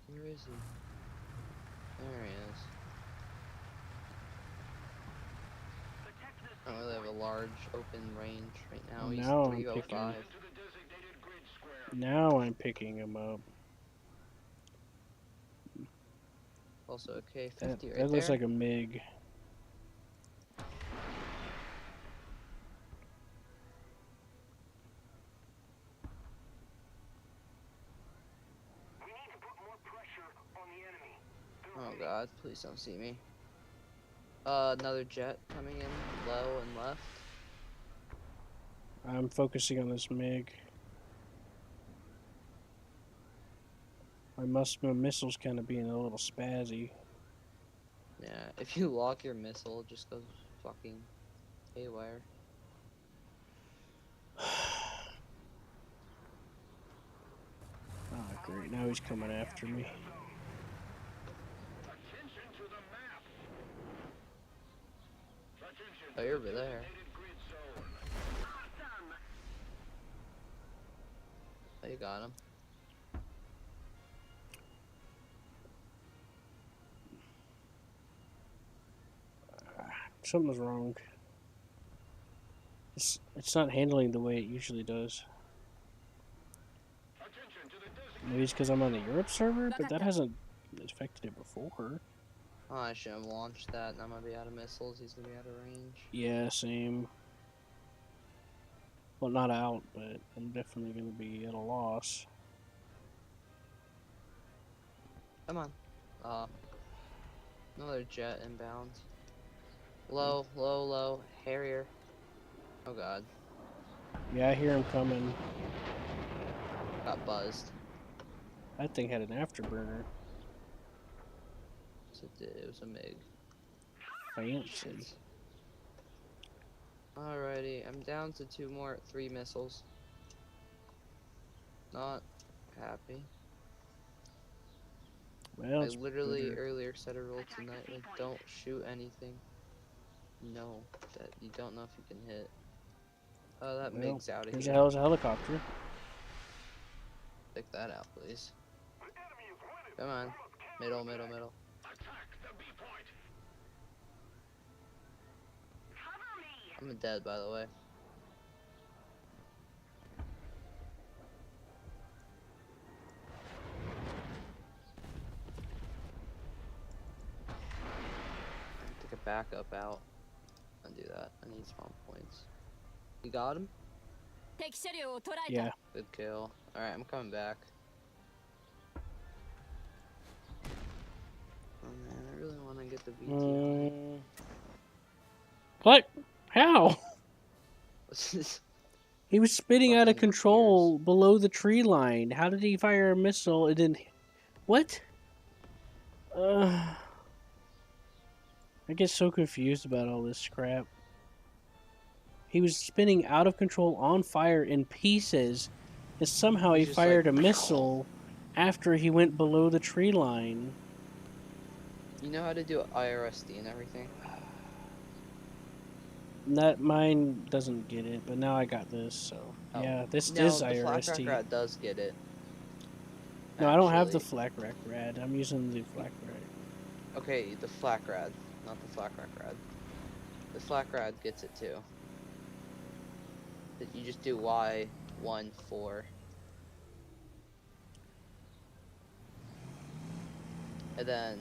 Speaker 10: Where is he? There he is. I don't really have a large open range right now. He's
Speaker 2: Now I'm
Speaker 10: 305.
Speaker 2: Now I'm picking him up.
Speaker 10: Also a K-50
Speaker 2: That,
Speaker 10: right
Speaker 2: that looks
Speaker 10: there.
Speaker 2: like a MiG.
Speaker 10: Oh god, please don't see me. Another jet coming in low and left.
Speaker 2: I'm focusing on this MiG. My missile's kind of being a little spazzy.
Speaker 10: Yeah, if you lock your missile, it just goes fucking haywire.
Speaker 2: Oh, great. Now he's coming after me.
Speaker 10: Oh, you're over there. Oh, you got him.
Speaker 2: Something's wrong. It's not handling the way it usually does. Maybe it's because I'm on the Europe server, but that hasn't affected it before.
Speaker 10: Oh, I should have launched that, and I'm gonna be out of missiles. He's gonna be out of range.
Speaker 2: Yeah, same. Well, not out, but I'm definitely going to be at a loss.
Speaker 10: Come on. Another jet inbound. Low, low, low. Harrier. Oh god.
Speaker 2: Yeah, I hear him coming.
Speaker 10: Got buzzed.
Speaker 2: That thing had an afterburner.
Speaker 10: Yes, it did. It was a MiG.
Speaker 2: Fancy.
Speaker 10: Alrighty, I'm down to 3 missiles. Not happy.
Speaker 2: Well,
Speaker 10: I
Speaker 2: it's
Speaker 10: literally
Speaker 2: better.
Speaker 10: earlier set a rule tonight, like, don't shoot anything. No, that you don't know if you can hit. Oh, that
Speaker 2: Well,
Speaker 10: MiG's out of
Speaker 2: here's
Speaker 10: here.
Speaker 2: a hell's a helicopter.
Speaker 10: Pick that out, please. Come on. Middle, middle, middle. I'm dead, by the way. Take a backup out. I'll do that. I need spawn points. You got him?
Speaker 2: Yeah.
Speaker 10: Good kill. Alright, I'm coming back. Oh man, I really want to get the VTI.
Speaker 2: What? How? He was spinning out of
Speaker 10: Fucking
Speaker 2: control below the tree line. How did he fire a missile and then... What? I get so confused about all this crap. He was spinning out of control on fire in pieces, and somehow he
Speaker 10: He's just
Speaker 2: fired
Speaker 10: like,
Speaker 2: a missile After he went below the tree line.
Speaker 10: You know how to do IRSD and everything?
Speaker 2: That mine doesn't get it, but now I got this, so
Speaker 10: Oh.
Speaker 2: yeah, this
Speaker 10: No,
Speaker 2: is
Speaker 10: the flak
Speaker 2: IRST.
Speaker 10: rat does get it.
Speaker 2: No, I don't have the
Speaker 10: actually.
Speaker 2: flak rack rad. I'm using the flak rack.
Speaker 10: Okay, the flak rad, not the flak rack rad. The flak rad gets it too. You just do Y14. And then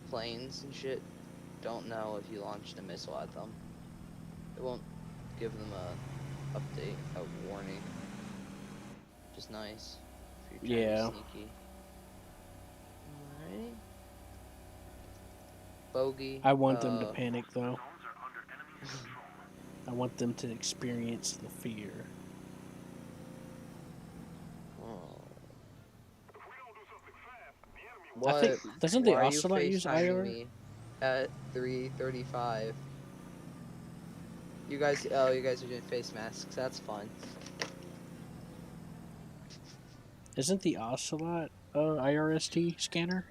Speaker 10: planes and shit don't know if you launched a missile at them. It won't give them a update, a warning. Which is nice if you're trying
Speaker 2: Yeah.
Speaker 10: to be sneaky. Alright. Bogey.
Speaker 2: I want them to panic though. I want them to experience the fear.
Speaker 10: Oh.
Speaker 2: I think doesn't the
Speaker 10: Why are you
Speaker 2: Ocelot use
Speaker 10: FaceTiming
Speaker 2: IR?
Speaker 10: me at 3:35? You guys are doing face masks. That's fun.
Speaker 2: Isn't the Ocelot IRST scanner?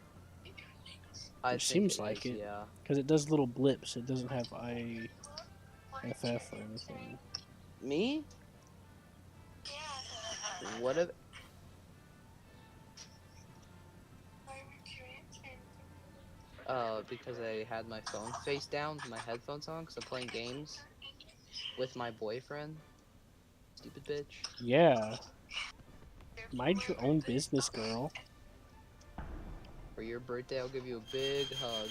Speaker 10: I
Speaker 2: It
Speaker 10: think
Speaker 2: seems
Speaker 10: it
Speaker 2: like
Speaker 10: is,
Speaker 2: it.
Speaker 10: yeah.
Speaker 2: Because it does little blips. It doesn't have IFF or anything.
Speaker 10: Me? What if? Because I had my phone face down with my headphones on because I'm playing games with my boyfriend. Stupid bitch.
Speaker 2: Yeah. Mind your own business, girl.
Speaker 10: For your birthday, I'll give you a big hug.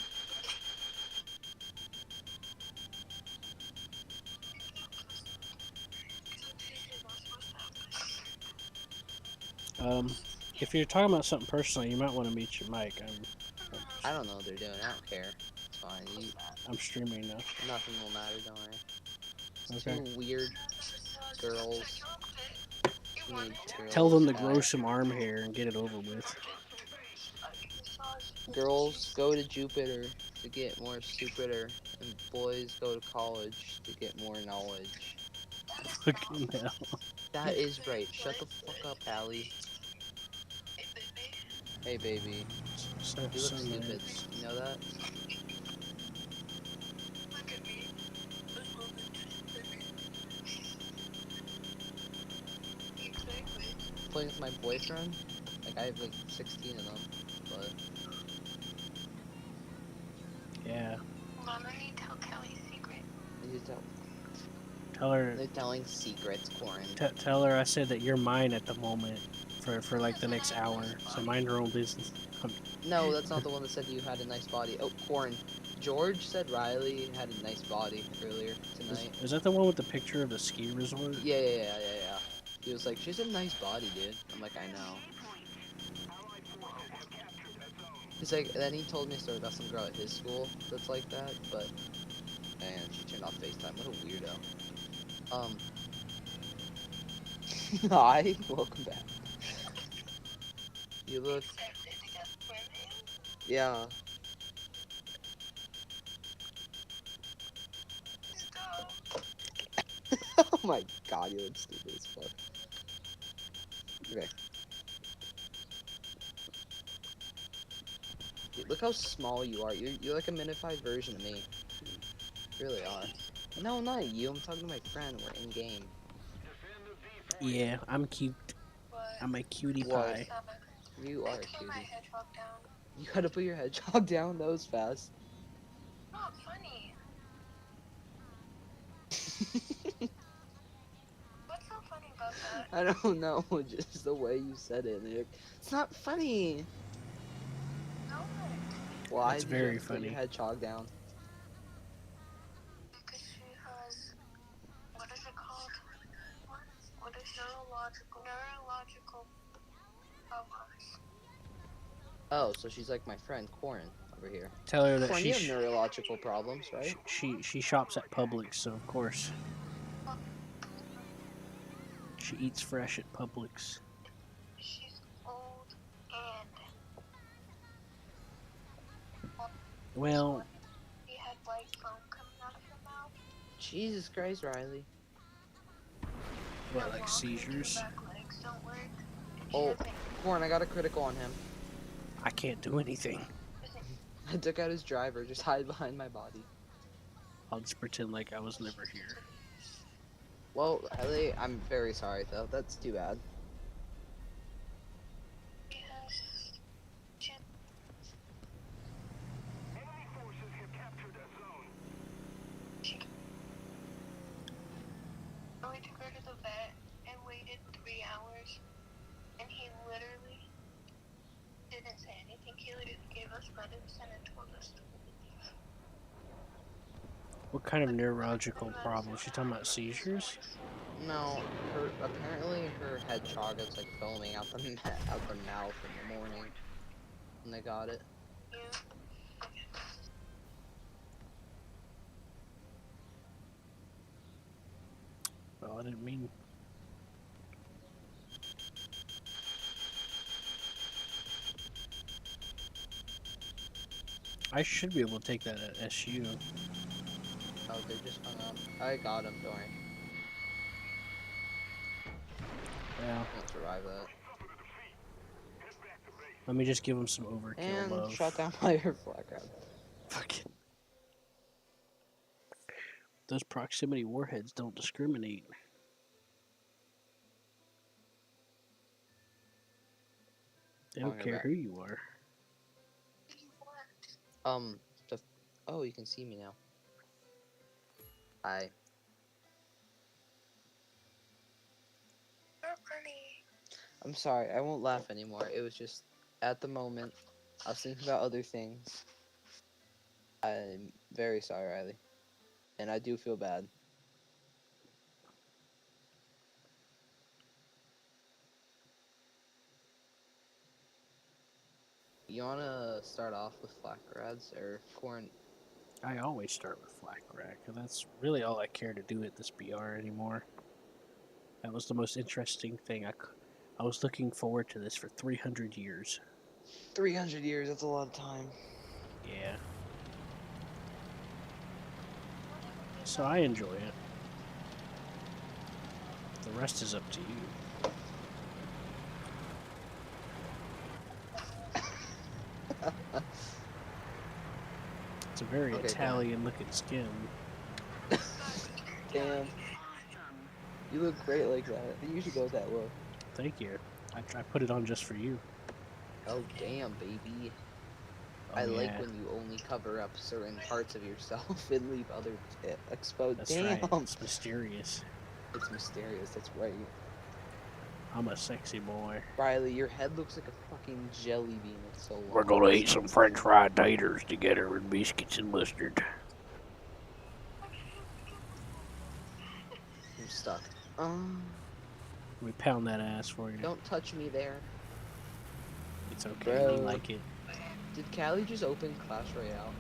Speaker 2: If you're talking about something personal, you might want to mute your mic.
Speaker 10: I don't know what they're doing. I don't care. It's fine.
Speaker 2: I'm streaming now.
Speaker 10: Nothing will matter, don't worry. It's
Speaker 2: Okay.
Speaker 10: two weird girls.
Speaker 2: Tell them to grow some arm hair and get it over with.
Speaker 10: Girls go to Jupiter to get more stupider, and boys go to college to get more knowledge.
Speaker 2: Fucking hell.
Speaker 10: That is right. Shut the fuck up, Allie. Hey, baby.
Speaker 2: So,
Speaker 10: You look
Speaker 2: so
Speaker 10: stupid.
Speaker 2: nice.
Speaker 10: You know that? Playing with my boyfriend? Like, I have like 16 of them, but...
Speaker 2: Yeah.
Speaker 11: Mom, let me tell Kelly's secret.
Speaker 2: Tell her.
Speaker 10: They're telling secrets, Corin.
Speaker 2: Tell her I said that you're mine at the moment for like the next hour. So mind your own business.
Speaker 10: No, that's not the one that said you had a nice body. Oh, Corin. George said Riley had a nice body earlier tonight.
Speaker 2: Is that the one with the picture of the ski resort?
Speaker 10: Yeah. He was like, she's a nice body, dude. I'm like, I know. He's like, then he told me a story about some girl at his school that's like that, but man, she turned off FaceTime. What a weirdo. Hi, welcome back. You look. Yeah. Oh my god, you look stupid as fuck. Okay. Dude, look how small you are. You're like a minified version of me. You really are. No, not you. I'm talking to my friend. We're in game.
Speaker 2: Yeah, I'm cute. I'm a cutie
Speaker 10: What?
Speaker 2: pie.
Speaker 10: You are a cutie. You gotta put your hedgehog down? That was fast.
Speaker 11: Not funny. What's so funny about that?
Speaker 10: I don't know, just the way you said it. Like, it's not funny.
Speaker 11: No.
Speaker 10: Why
Speaker 2: That's
Speaker 10: did you
Speaker 2: very
Speaker 10: have to put
Speaker 2: funny.
Speaker 10: your hedgehog down?
Speaker 11: Because she has, what is it called? What is neurological problems.
Speaker 10: Oh, so she's like my friend Corin over here.
Speaker 2: Tell her that
Speaker 10: Corin,
Speaker 2: she
Speaker 10: you have neurological problems, right?
Speaker 2: she shops at Publix, so of course she eats fresh at Publix.
Speaker 11: She's old and
Speaker 2: Well,
Speaker 11: she had white foam coming out of her mouth.
Speaker 10: Jesus Christ, Riley.
Speaker 2: what, like seizures?
Speaker 11: Back legs don't work. And she
Speaker 10: Oh.
Speaker 11: doesn't
Speaker 10: Corn, I got a critical on him.
Speaker 2: I can't do anything.
Speaker 10: I took out his driver. Just hide behind my body.
Speaker 2: I'll just pretend like I was never here.
Speaker 10: Well, Ellie, I'm very sorry though. That's too bad.
Speaker 11: Yes. She
Speaker 7: Enemy forces have captured a zone.
Speaker 11: we took her to the vet and waited 3 hours, and he literally didn't say anything. He literally gave us medicine and told us to leave.
Speaker 2: What kind of neurological problem? Is she talking about seizures?
Speaker 10: No, apparently her head chaga's like foaming out the out the mouth in the morning when they got it.
Speaker 11: Yeah.
Speaker 2: Well, I didn't mean. I should be able to take that at SU.
Speaker 10: Oh, they just hung up. I got him, don't worry.
Speaker 2: Yeah.
Speaker 10: Won't survive that.
Speaker 2: Let me just give him some overkill
Speaker 10: And
Speaker 2: love.
Speaker 10: shot down by her flat grab.
Speaker 2: Fucking. Those proximity warheads don't discriminate. They don't
Speaker 10: Calling her
Speaker 2: care
Speaker 10: back.
Speaker 2: who you are.
Speaker 10: The, oh, you can see me now. Hi.
Speaker 11: You're pretty.
Speaker 10: I'm sorry, I won't laugh anymore. It was just, at the moment, I was thinking about other things. I'm very sorry, Riley. And I do feel bad. You wanna start off with flak grads or corn?
Speaker 2: I always start with flak rack, and that's really all I care to do at this BR anymore. That was the most interesting thing. I was looking forward to this for 300 years.
Speaker 10: 300 years, that's a lot of time.
Speaker 2: Yeah. So I enjoy it. The rest is up to you. It's a very
Speaker 10: Okay,
Speaker 2: Italian looking skin.
Speaker 10: Damn. You look great like that. You should go with that look.
Speaker 2: Thank you. I put it on just for you.
Speaker 10: Oh, damn, baby.
Speaker 2: Oh,
Speaker 10: I like
Speaker 2: yeah.
Speaker 10: when you only cover up certain parts of yourself and leave other exposed.
Speaker 2: That's
Speaker 10: Damn.
Speaker 2: right. It's mysterious.
Speaker 10: It's mysterious, that's right.
Speaker 2: I'm a sexy boy.
Speaker 10: Riley, your head looks like a fucking jelly bean. It's so long.
Speaker 2: We're gonna eat some French fried taters together with biscuits and mustard.
Speaker 10: I'm stuck.
Speaker 2: Let me pound that ass for you.
Speaker 10: Don't touch me there.
Speaker 2: It's okay.
Speaker 10: Bro.
Speaker 2: You like it.
Speaker 10: Did Callie just open Clash Royale?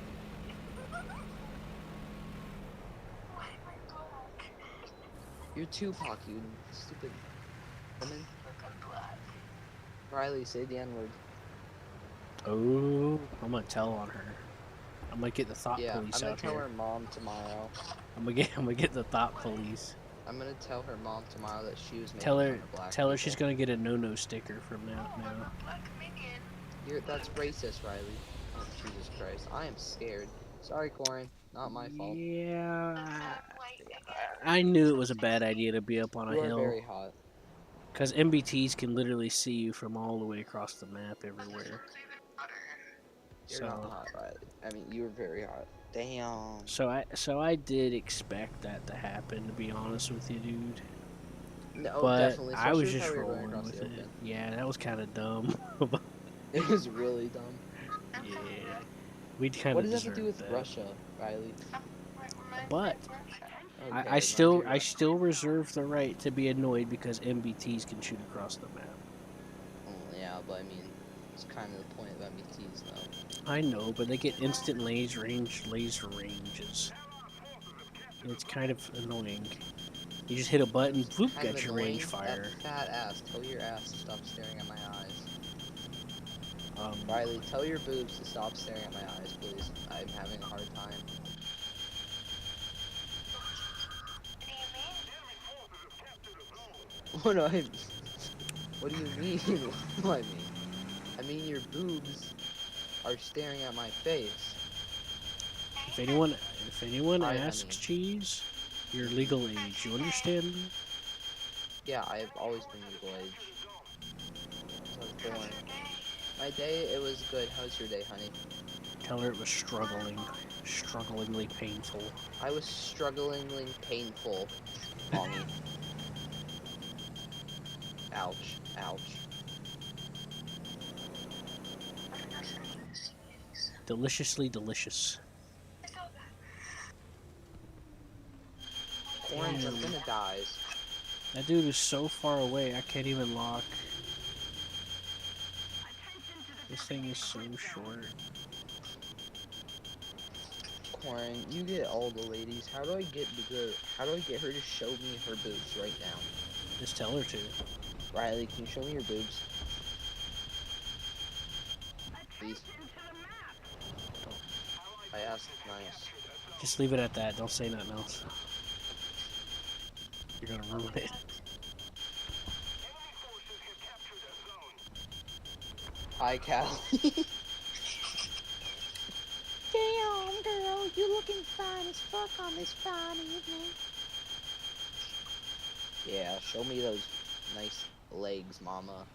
Speaker 10: You're Tupac, you stupid woman. Riley, say the N-word.
Speaker 2: Oh, I'm gonna tell on her. I'm gonna get the thought
Speaker 10: Yeah, I'm
Speaker 2: police
Speaker 10: gonna
Speaker 2: out
Speaker 10: tell
Speaker 2: here.
Speaker 10: her mom tomorrow.
Speaker 2: I'm gonna get the thought police.
Speaker 10: I'm gonna tell her mom tomorrow that she was making
Speaker 2: Tell
Speaker 10: fun
Speaker 2: her,
Speaker 10: of black
Speaker 2: tell her she's
Speaker 10: people.
Speaker 2: gonna get a no-no sticker from now.
Speaker 10: That's racist, Riley. Oh, Jesus Christ. I am scared. Sorry, Corin. Not my fault.
Speaker 2: Yeah, I knew it was a bad idea to be up on a
Speaker 10: You are
Speaker 2: hill.
Speaker 10: very hot.
Speaker 2: Because MBTs can literally see you from all the way across the map everywhere.
Speaker 10: You're not hot, Riley. I mean, you were very hot. Damn.
Speaker 2: So I did expect that to happen, to be honest with you, dude.
Speaker 10: No,
Speaker 2: But
Speaker 10: definitely.
Speaker 2: I was
Speaker 10: especially
Speaker 2: just
Speaker 10: with how we were going
Speaker 2: rolling
Speaker 10: across
Speaker 2: with
Speaker 10: the
Speaker 2: it.
Speaker 10: open.
Speaker 2: Yeah, that was kind of dumb.
Speaker 10: It was really dumb.
Speaker 2: Yeah, we kind
Speaker 10: What
Speaker 2: of
Speaker 10: does that have to do with
Speaker 2: that.
Speaker 10: Russia, Riley?
Speaker 2: But
Speaker 10: Okay,
Speaker 2: I still
Speaker 10: Russia.
Speaker 2: reserve the right to be annoyed because MBTs can shoot across the map.
Speaker 10: Oh, yeah, but I mean, it's kind of the point of MBTs, though.
Speaker 2: I know, but they get instant laser ranges. It's kind of annoying. You just hit a button, whoop,
Speaker 10: Kind of
Speaker 2: got your
Speaker 10: annoying.
Speaker 2: range fire.
Speaker 10: That fat ass. Tell your ass to stop staring at my eyes.
Speaker 2: Um,
Speaker 10: Riley, tell your boobs to stop staring at my eyes, please. I'm having a hard time. What do I... What do you mean? What do I mean? I mean your boobs are staring at my face.
Speaker 2: If anyone
Speaker 10: Hi,
Speaker 2: asks
Speaker 10: honey.
Speaker 2: cheese, your legal age. You understand me?
Speaker 10: Yeah, I've always been legal age. Since I was born. My day, it was good. How's your day, honey?
Speaker 2: Tell her it was strugglingly painful.
Speaker 10: I was strugglingly painful, mommy. Ouch. Ouch.
Speaker 2: Deliciously delicious.
Speaker 10: Orange, I'm
Speaker 2: Damn.
Speaker 10: gonna die.
Speaker 2: That dude is so far away, I can't even lock. This thing is so short.
Speaker 10: Corn, you get all the ladies. How do I get her to show me her boobs right now?
Speaker 2: Just tell her to.
Speaker 10: Riley, can you show me your boobs? Please. I asked nice.
Speaker 2: Just leave it at that. Don't say nothing else. You're gonna ruin it.
Speaker 10: Hi, Callie. Damn, girl, you looking fine as fuck on this fine evening. Yeah, show me those nice legs, mama.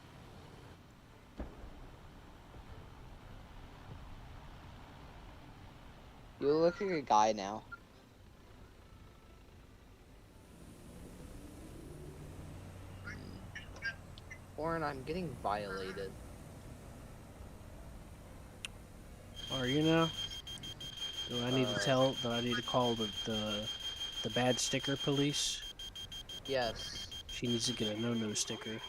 Speaker 10: You look like a guy now. Warren, I'm getting violated.
Speaker 2: Are you now? Do I need to tell? Do I need to call the bad sticker police?
Speaker 10: Yes.
Speaker 2: She needs to get a no-no sticker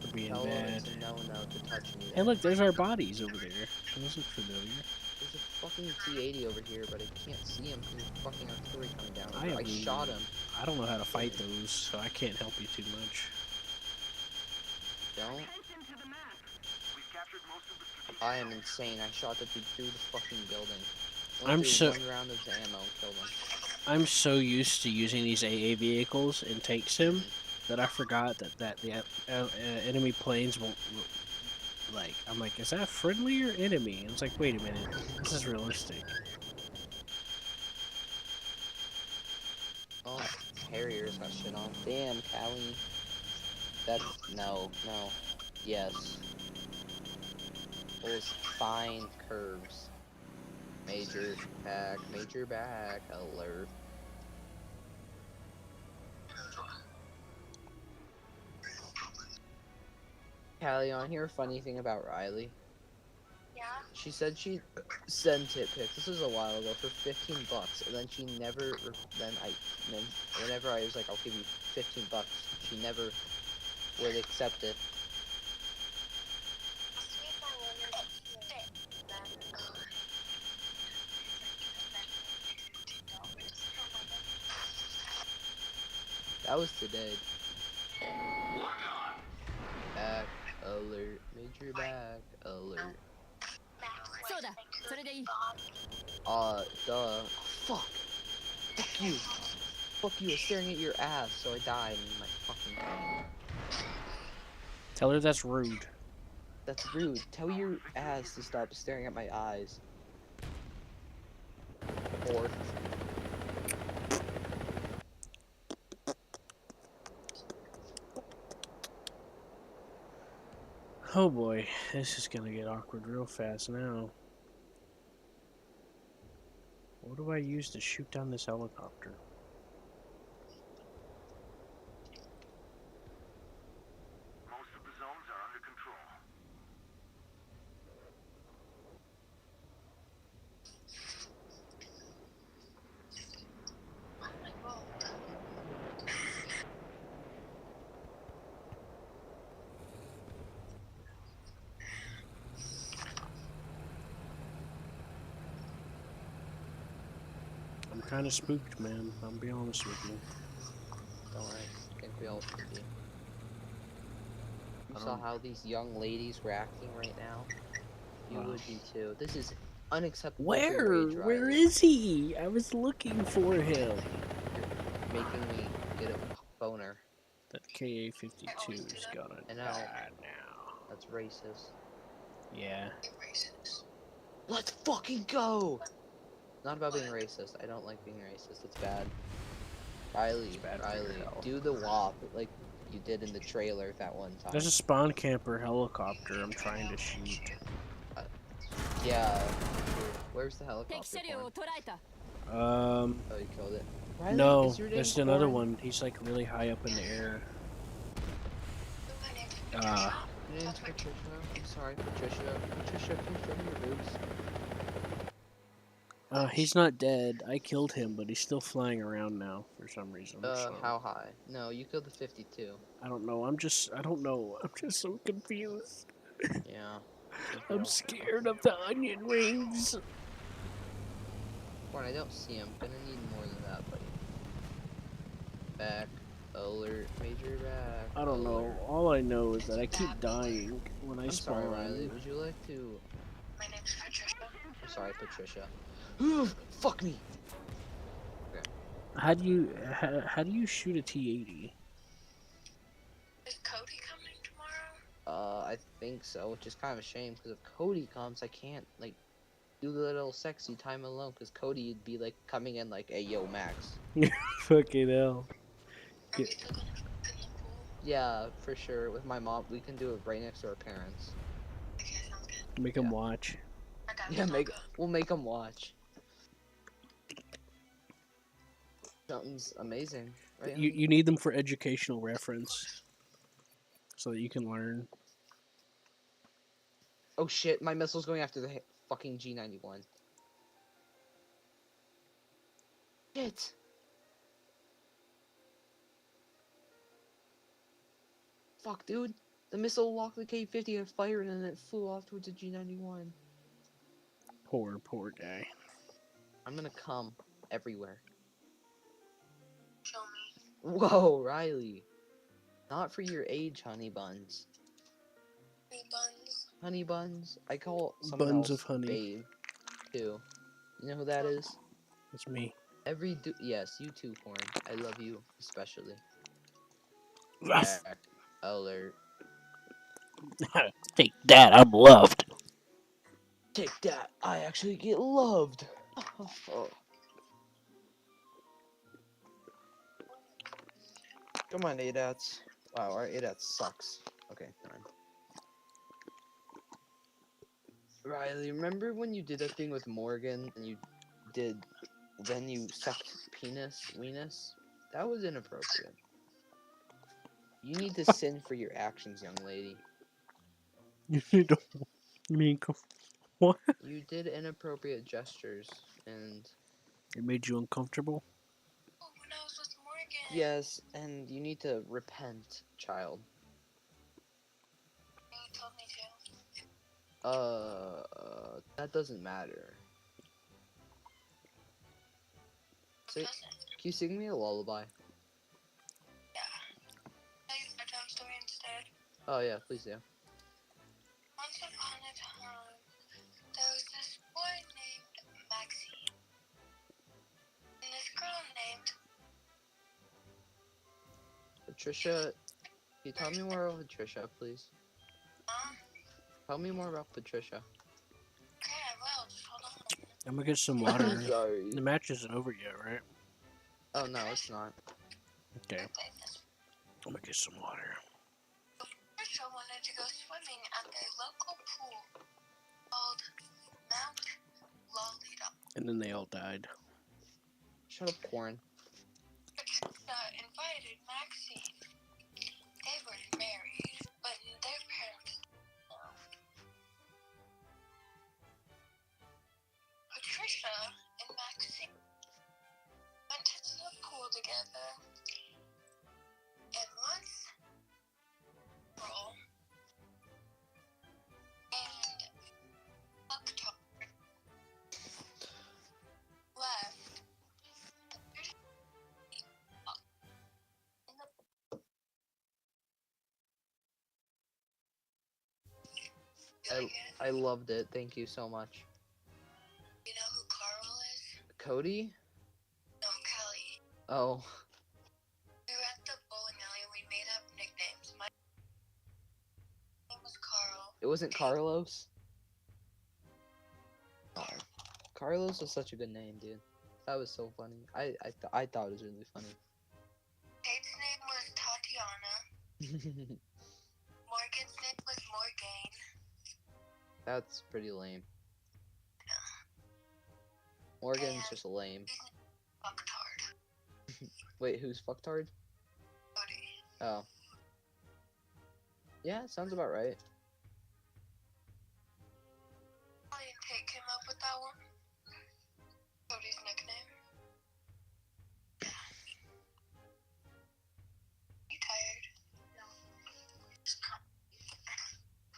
Speaker 2: for being
Speaker 10: Tell them
Speaker 2: bad.
Speaker 10: it's a no-no to touch me.
Speaker 2: Hey, look, there's our bodies over there. Those look familiar.
Speaker 10: There's a fucking T-80 over here, but I can't see him because there's fucking artillery coming down. I
Speaker 2: mean,
Speaker 10: shot him.
Speaker 2: I don't know how to fight those, so I can't help you too much.
Speaker 10: Don't. I am insane. I shot that dude through the fucking building. Went through one round of ammo and killed him.
Speaker 2: I'm so used to using these AA vehicles in tank sim that I forgot that the enemy planes won't. Like, I'm like, is that friendly or enemy? And it's like, wait a minute, this is realistic.
Speaker 10: Oh, Harriers got shit on. Damn, Callie. That's no. Yes. Those fine curves. Major back alert. Callie, on here, funny thing about Riley.
Speaker 11: Yeah?
Speaker 10: She said she'd send tit pics. This was a while ago for $15, and then she never. Whenever I was like, I'll give you $15, she never would accept it. That was today. Back alert, major back alert. Duh. Fuck. Fuck you. Fuck you, I was staring at your ass, so I died in my fucking brain.
Speaker 2: Tell her that's rude.
Speaker 10: That's rude. Tell your ass to stop staring at my eyes. Or...
Speaker 2: Oh boy, this is gonna get awkward real fast now. What do I use to shoot down this helicopter?
Speaker 7: Most of the zones are under control.
Speaker 2: I'm kind of spooked, man. I'll be honest with you.
Speaker 10: Don't worry, I think we all should be. You saw how these young ladies were acting right now? You would be too. This is unacceptable.
Speaker 2: Where? Where is he? I was looking for him.
Speaker 10: You're making me get a boner.
Speaker 2: That KA-52 is gonna
Speaker 10: I know.
Speaker 2: die now.
Speaker 10: That's racist.
Speaker 2: Yeah.
Speaker 10: Let's fucking go! Not about being racist. I don't like being racist. It's bad. Riley,
Speaker 2: bad for your
Speaker 10: Riley,
Speaker 2: health.
Speaker 10: do the WAP like you did in the trailer that one time.
Speaker 2: There's a spawn camper helicopter I'm trying to shoot.
Speaker 10: Yeah. Where's the helicopter? Corn? Oh, you killed it. Riley,
Speaker 2: No,
Speaker 10: is your name
Speaker 2: there's another
Speaker 10: Corn?
Speaker 2: one. He's like really high up in the air.
Speaker 10: Your name's Patricia. I'm sorry, Patricia. Patricia, can you show me your boobs?
Speaker 2: He's not dead. I killed him, but he's still flying around now for some reason. So
Speaker 10: How high? No, you killed the 52.
Speaker 2: I don't know. I don't know. I'm just so confused.
Speaker 10: Yeah.
Speaker 2: I'm scared of the onion rings.
Speaker 10: Corn, I don't see him. Gonna need more than that, buddy. Back. Alert. Major back.
Speaker 2: I don't know.
Speaker 10: alert.
Speaker 2: All I know is that I keep dying when I
Speaker 10: I'm
Speaker 2: spawn.
Speaker 10: sorry, Riley. Would you like to...
Speaker 11: My name's Patricia.
Speaker 10: I'm sorry, Patricia. Fuck me!
Speaker 2: How do you shoot a T-80?
Speaker 11: Is Cody coming tomorrow?
Speaker 10: I think so, which is kind of a shame, because if Cody comes, I can't, like, do the little sexy time alone, because Cody would be, like, coming in like, hey, yo, Max.
Speaker 2: Fucking hell.
Speaker 11: Are we still gonna fuck in the pool?
Speaker 10: Yeah, for sure. With my mom, we can do it right next to our parents.
Speaker 11: Okay, sounds good.
Speaker 2: Make him watch.
Speaker 11: I got
Speaker 10: Yeah,
Speaker 11: this.
Speaker 10: we'll make them watch. Something's amazing, right?
Speaker 2: You need them for educational reference, so that you can learn.
Speaker 10: Oh shit, my missile's going after the fucking G91. Shit! Fuck, dude. The missile locked the K-50 and fired and then it flew off towards the G91.
Speaker 2: Poor guy.
Speaker 10: I'm gonna come everywhere.
Speaker 11: Show me.
Speaker 10: Whoa, Riley. Not for your age, honey buns.
Speaker 11: Honey buns.
Speaker 10: Honey buns? I call someone
Speaker 2: Buns
Speaker 10: else
Speaker 2: of honey.
Speaker 10: babe, too. You know who that is?
Speaker 2: It's me.
Speaker 10: Yes, you too, Corn. I love you, especially.
Speaker 2: Ruff.
Speaker 10: Back. Alert.
Speaker 2: Take that. I'm loved.
Speaker 10: Take that. I actually get loved. Come on, ADATs. Wow, our ADAT sucks. Okay, fine. Riley, remember when you did that thing with Morgan and then you sucked weenus? That was inappropriate. You need to sin for your actions, young lady.
Speaker 2: You don't mean what?
Speaker 10: You did inappropriate gestures, and
Speaker 2: It made you uncomfortable?
Speaker 11: Oh, when I was with Morgan.
Speaker 10: yes, and you need to repent, child.
Speaker 11: You told me to.
Speaker 10: That doesn't matter. Can you sing me a lullaby?
Speaker 11: Yeah. Tell you a bedtime story instead.
Speaker 10: Oh yeah, please do.
Speaker 11: Once upon a time, there was this boy named Maxine. And this girl named...
Speaker 10: Patricia, can you tell me more about Patricia, please? Tell me more about Patricia.
Speaker 11: Okay, I will. Just hold on.
Speaker 2: I'm gonna get some water.
Speaker 10: Sorry.
Speaker 2: The match isn't over yet, right?
Speaker 10: Oh no, it's not.
Speaker 2: Okay. I'm gonna get some water.
Speaker 11: Patricia wanted to go swimming at their local pool called Mount Lolita.
Speaker 2: And then they all died.
Speaker 10: Shut up, Corn.
Speaker 11: Patricia invited Maxine. They were married, but their parents didn't know. Patricia and Maxine went to the pool together, and once roll and looked over, left.
Speaker 10: I loved it. Thank you so much.
Speaker 11: You know who Carl is?
Speaker 10: Cody?
Speaker 11: No, Kelly.
Speaker 10: Oh.
Speaker 11: We were at the bowling alley and we made
Speaker 10: It wasn't Carlos. Oh, Carlos was such a good name, dude. That was so funny. I thought it was really funny.
Speaker 11: Kate's name was Tatiana. Morgan's name was Morgan.
Speaker 10: That's pretty lame. Morgan's just lame.
Speaker 11: Fucktard.
Speaker 10: Wait, who's fucktard?
Speaker 11: Cody.
Speaker 10: Oh. Yeah, sounds about right.
Speaker 11: I didn't Tate came up with that one. Cody's nickname. You tired?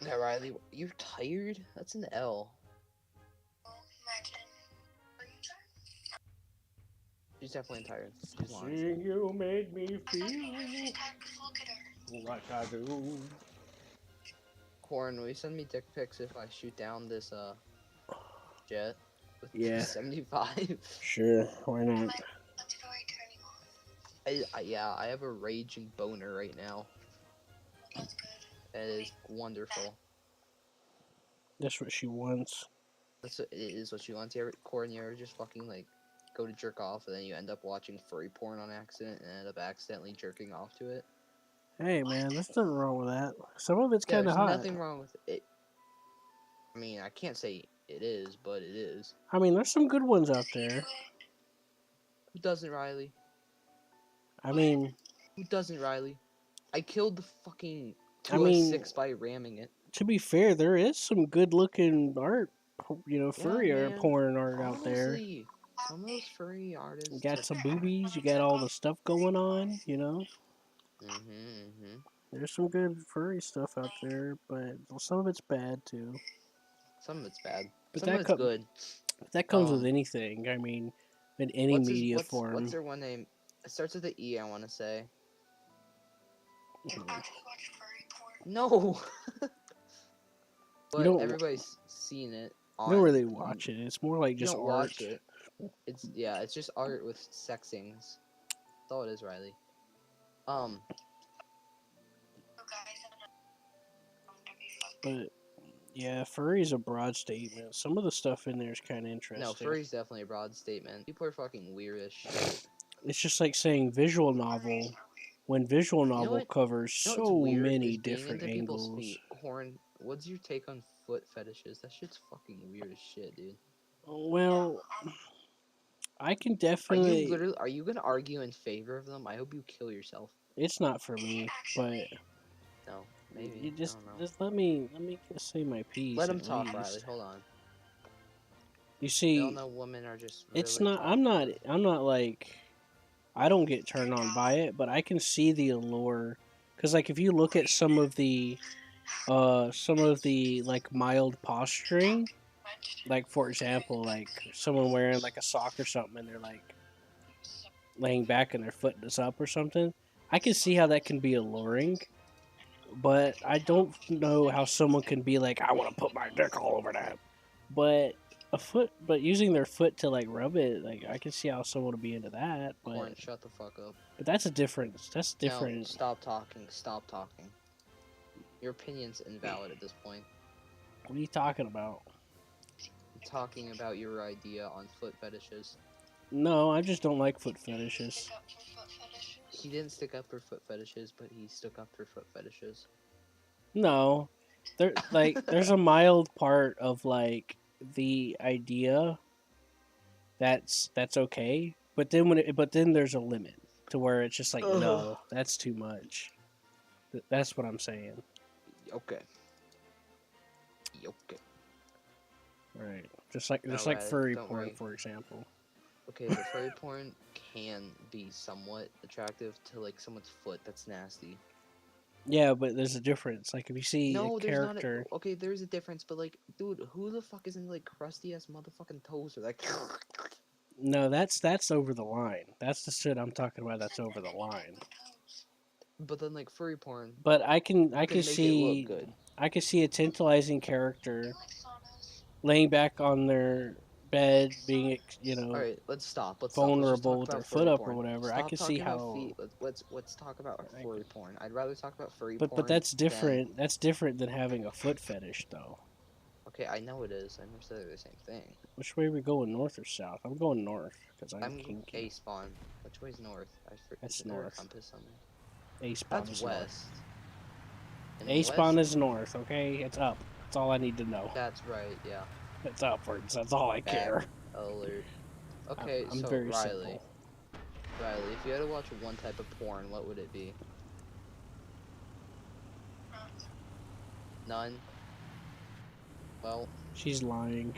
Speaker 11: No.
Speaker 10: Yeah, Riley, you're tired? That's an L.
Speaker 11: Imagine. Are you tired?
Speaker 10: She's definitely tired. She's lying.
Speaker 2: See, you made me
Speaker 11: I thought you never
Speaker 2: feel
Speaker 11: just had to look at her.
Speaker 2: like I do.
Speaker 10: Corn, will you send me dick pics if I shoot down this jet with
Speaker 2: Yeah.
Speaker 10: 75?
Speaker 2: Sure, why not?
Speaker 11: Let's go turning on.
Speaker 10: Yeah, I have a raging boner right now.
Speaker 11: That's good.
Speaker 10: That is wonderful.
Speaker 2: That's what she wants.
Speaker 10: It is what you want. Corn, you ever just fucking like go to jerk off and then you end up watching furry porn on accident and end up accidentally jerking off to it?
Speaker 2: Hey man, there's nothing wrong with that. Some of it's
Speaker 10: Yeah,
Speaker 2: kind of
Speaker 10: there's
Speaker 2: hot.
Speaker 10: nothing wrong with it. I mean, I can't say it is, but it is.
Speaker 2: I mean, there's some good ones out there.
Speaker 10: Who doesn't, Riley?
Speaker 2: I mean,
Speaker 10: Who doesn't, Riley? I killed the fucking
Speaker 2: I mean-
Speaker 10: 206 by ramming it.
Speaker 2: to be fair, there is some good-looking art, furry
Speaker 10: Yeah,
Speaker 2: art,
Speaker 10: man.
Speaker 2: porn art out there.
Speaker 10: Honestly, some of those furry artists.
Speaker 2: You got some boobies, you got all the stuff going on,
Speaker 10: Mm-hmm.
Speaker 2: There's some good furry stuff out there, but some of it's bad too.
Speaker 10: Some of it's bad.
Speaker 2: But
Speaker 10: Some of it's good.
Speaker 2: That comes with
Speaker 10: Um,
Speaker 2: anything. I mean, in any
Speaker 10: What's
Speaker 2: media
Speaker 10: what's
Speaker 2: form.
Speaker 10: their one name? It starts with an E, I want to say.
Speaker 11: I just watch furry porn.
Speaker 10: No! But
Speaker 2: don't-
Speaker 10: everybody's seen it.
Speaker 2: You don't really watch it. It's more like
Speaker 10: You
Speaker 2: just
Speaker 10: don't
Speaker 2: art.
Speaker 10: watch it. It's just art with sexings. That's all it is, Riley.
Speaker 11: You guys, I'm gonna be fucked.
Speaker 2: But yeah, furry is a broad statement. Some of the stuff in there is kind of interesting.
Speaker 10: No, furry's definitely a broad statement. People are fucking weird as shit.
Speaker 2: It's just like saying visual novel, when visual
Speaker 10: know
Speaker 2: novel
Speaker 10: what-
Speaker 2: covers
Speaker 10: You know what's
Speaker 2: so
Speaker 10: weird
Speaker 2: many
Speaker 10: is being
Speaker 2: different
Speaker 10: into people's
Speaker 2: angles.
Speaker 10: feet. Horn, what's your take on foot fetishes? That shit's fucking weird as shit, dude.
Speaker 2: Well, I can
Speaker 10: Are
Speaker 2: definitely.
Speaker 10: you gonna argue in favor of them? I hope you kill yourself.
Speaker 2: It's not for me, but
Speaker 10: No, maybe.
Speaker 2: you just
Speaker 10: I don't know.
Speaker 2: let me say my piece.
Speaker 10: Let him
Speaker 2: at
Speaker 10: talk,
Speaker 2: least.
Speaker 10: Riley. Hold on.
Speaker 2: You
Speaker 10: We
Speaker 2: see,
Speaker 10: all know women are just.
Speaker 2: it's
Speaker 10: really
Speaker 2: not.
Speaker 10: fucking-
Speaker 2: I'm not like. I don't get turned on by it, but I can see the allure. Cause like if you look at some of the like mild posturing, like for example, like someone wearing like a sock or something, and they're like laying back and their foot is up or something. I can see how that can be alluring, but I don't know how someone can be like, I want to put my dick all over that. But using their foot to like rub it, like I can see how someone would be into that.
Speaker 10: Corn,
Speaker 2: But
Speaker 10: shut the fuck up.
Speaker 2: that's a difference. That's
Speaker 10: No,
Speaker 2: different.
Speaker 10: stop talking. Stop talking. Your opinion's invalid at this point.
Speaker 2: What are you talking about?
Speaker 10: I'm talking about your idea on foot fetishes.
Speaker 2: No, I just don't like foot fetishes.
Speaker 11: Stick up for foot fetishes.
Speaker 10: He didn't stick up for foot fetishes, but he stuck up for foot fetishes.
Speaker 2: No, there's a mild part of like the idea that's okay, but then there's a limit to where it's just like no, that's too much. That's what I'm saying.
Speaker 10: Okay. Okay.
Speaker 2: Right. Just like
Speaker 10: Alright,
Speaker 2: furry
Speaker 10: don't
Speaker 2: porn,
Speaker 10: worry.
Speaker 2: for example.
Speaker 10: Okay, the furry porn can be somewhat attractive to like someone's foot that's nasty.
Speaker 2: Yeah, but there's a difference. Like if you see
Speaker 10: No,
Speaker 2: a
Speaker 10: there's
Speaker 2: character,
Speaker 10: not. Okay, there's a difference, but like, dude, who the fuck is in like crusty ass motherfucking toes or like?
Speaker 2: no, that's over the line. That's the shit I'm talking about. That's over the line.
Speaker 10: But then like furry porn,
Speaker 2: But I can
Speaker 10: make
Speaker 2: see
Speaker 10: it look good.
Speaker 2: I can see a tantalizing character
Speaker 11: You like saunas?
Speaker 2: laying back on their bed, being
Speaker 10: All right, let's stop. Let's stop. Let's just
Speaker 2: vulnerable
Speaker 10: talk
Speaker 2: with their
Speaker 10: about
Speaker 2: foot
Speaker 10: furry
Speaker 2: up or
Speaker 10: porn.
Speaker 2: whatever. I
Speaker 10: Stop
Speaker 2: could see
Speaker 10: talking about
Speaker 2: how.
Speaker 10: feet. Let's talk about
Speaker 2: I-
Speaker 10: furry porn. I'd rather talk about furry
Speaker 2: But
Speaker 10: porn.
Speaker 2: that's
Speaker 10: than-
Speaker 2: different. That's different than having a foot fetish, though.
Speaker 10: Okay, I know it is. I never said they're the same thing.
Speaker 2: Which way are we going, north or south? I'm going north because I'm
Speaker 10: I'm
Speaker 2: kinky.
Speaker 10: A spawn. Which way's north?
Speaker 2: That's
Speaker 10: Isn't there a
Speaker 2: north.
Speaker 10: compass on there?
Speaker 2: A spawn
Speaker 10: That's
Speaker 2: is
Speaker 10: west.
Speaker 2: north.
Speaker 10: And
Speaker 2: A spawn
Speaker 10: west-
Speaker 2: is north. Okay, it's up. That's all I need to know.
Speaker 10: That's right. Yeah.
Speaker 2: It's upwards. That's all I care.
Speaker 10: Alert. Okay,
Speaker 2: I'm
Speaker 10: so
Speaker 2: very
Speaker 10: Riley.
Speaker 2: simple.
Speaker 10: Riley, if you had to watch one type of porn, what would it be? None. Well,
Speaker 2: She's lying.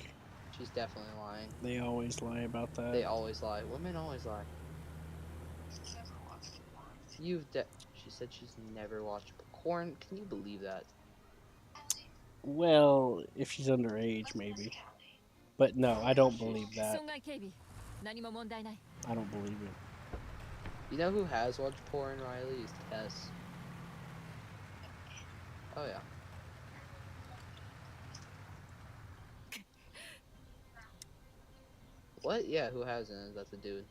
Speaker 10: she's definitely lying.
Speaker 2: They always lie about that.
Speaker 10: They always lie. Women always lie. She said she's never watched porn. Can you believe that?
Speaker 2: Well, if she's underage, maybe. But no, I don't believe that.
Speaker 6: 損害警備何も問題ない
Speaker 2: I don't believe it.
Speaker 10: You know who has watched porn, Riley? Is Tess. Oh yeah. What? Yeah, who hasn't? That's a dude.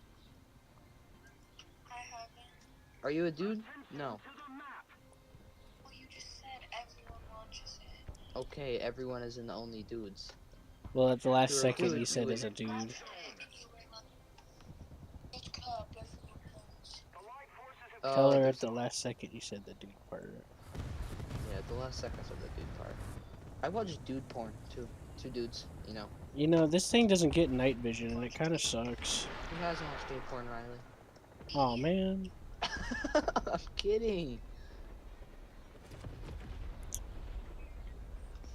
Speaker 11: I haven't.
Speaker 10: Are you a dude? No.
Speaker 11: Well, you just said everyone watches it.
Speaker 10: Okay, everyone isn't only dudes.
Speaker 2: Well, at the last
Speaker 10: You're a
Speaker 2: second,
Speaker 10: dude,
Speaker 2: you said
Speaker 10: you
Speaker 2: as a dude.
Speaker 11: And you were like, it's called different things.
Speaker 2: Tell her
Speaker 10: there's-
Speaker 2: at the last second you said the dude part.
Speaker 10: Yeah, the last second of the dude part. I watch dude porn too. Two dudes, you know.
Speaker 2: You know, this thing doesn't get night vision, and it kind of sucks.
Speaker 10: Who hasn't watched dude porn, Riley?
Speaker 2: Oh man.
Speaker 10: I'm kidding.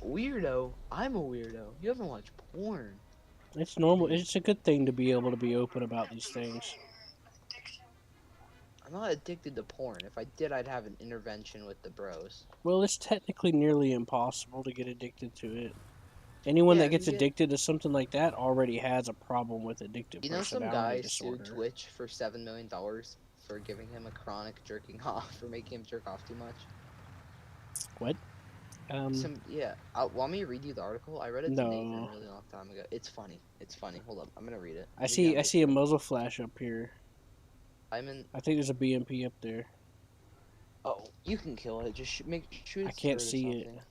Speaker 10: Weirdo. I'm a weirdo. You haven't watched porn.
Speaker 2: It's normal. It's a good thing to be able to be open about these things.
Speaker 10: I'm not addicted to porn. If I did, I'd have an intervention with the bros.
Speaker 2: Well, it's technically nearly impossible to get addicted to it. Anyone
Speaker 10: Yeah,
Speaker 2: that gets
Speaker 10: you get-
Speaker 2: addicted to something like that already has a problem with addictive
Speaker 10: You know, some
Speaker 2: personality
Speaker 10: guy sued
Speaker 2: disorder.
Speaker 10: Twitch for $7 million for giving him a chronic jerking off, for making him jerk off too much.
Speaker 2: What?
Speaker 10: Yeah. Want me to read you the article? I read it to Nathan
Speaker 2: No.
Speaker 10: a really long time ago. It's funny. It's funny. Hold up. I'm gonna read it.
Speaker 2: I see a muzzle flash up here.
Speaker 10: I'm in.
Speaker 2: I think there's a BMP up there.
Speaker 10: Oh, you can kill it. Just shoot.
Speaker 2: I
Speaker 10: its
Speaker 2: can't
Speaker 10: throat or
Speaker 2: see it.
Speaker 10: something.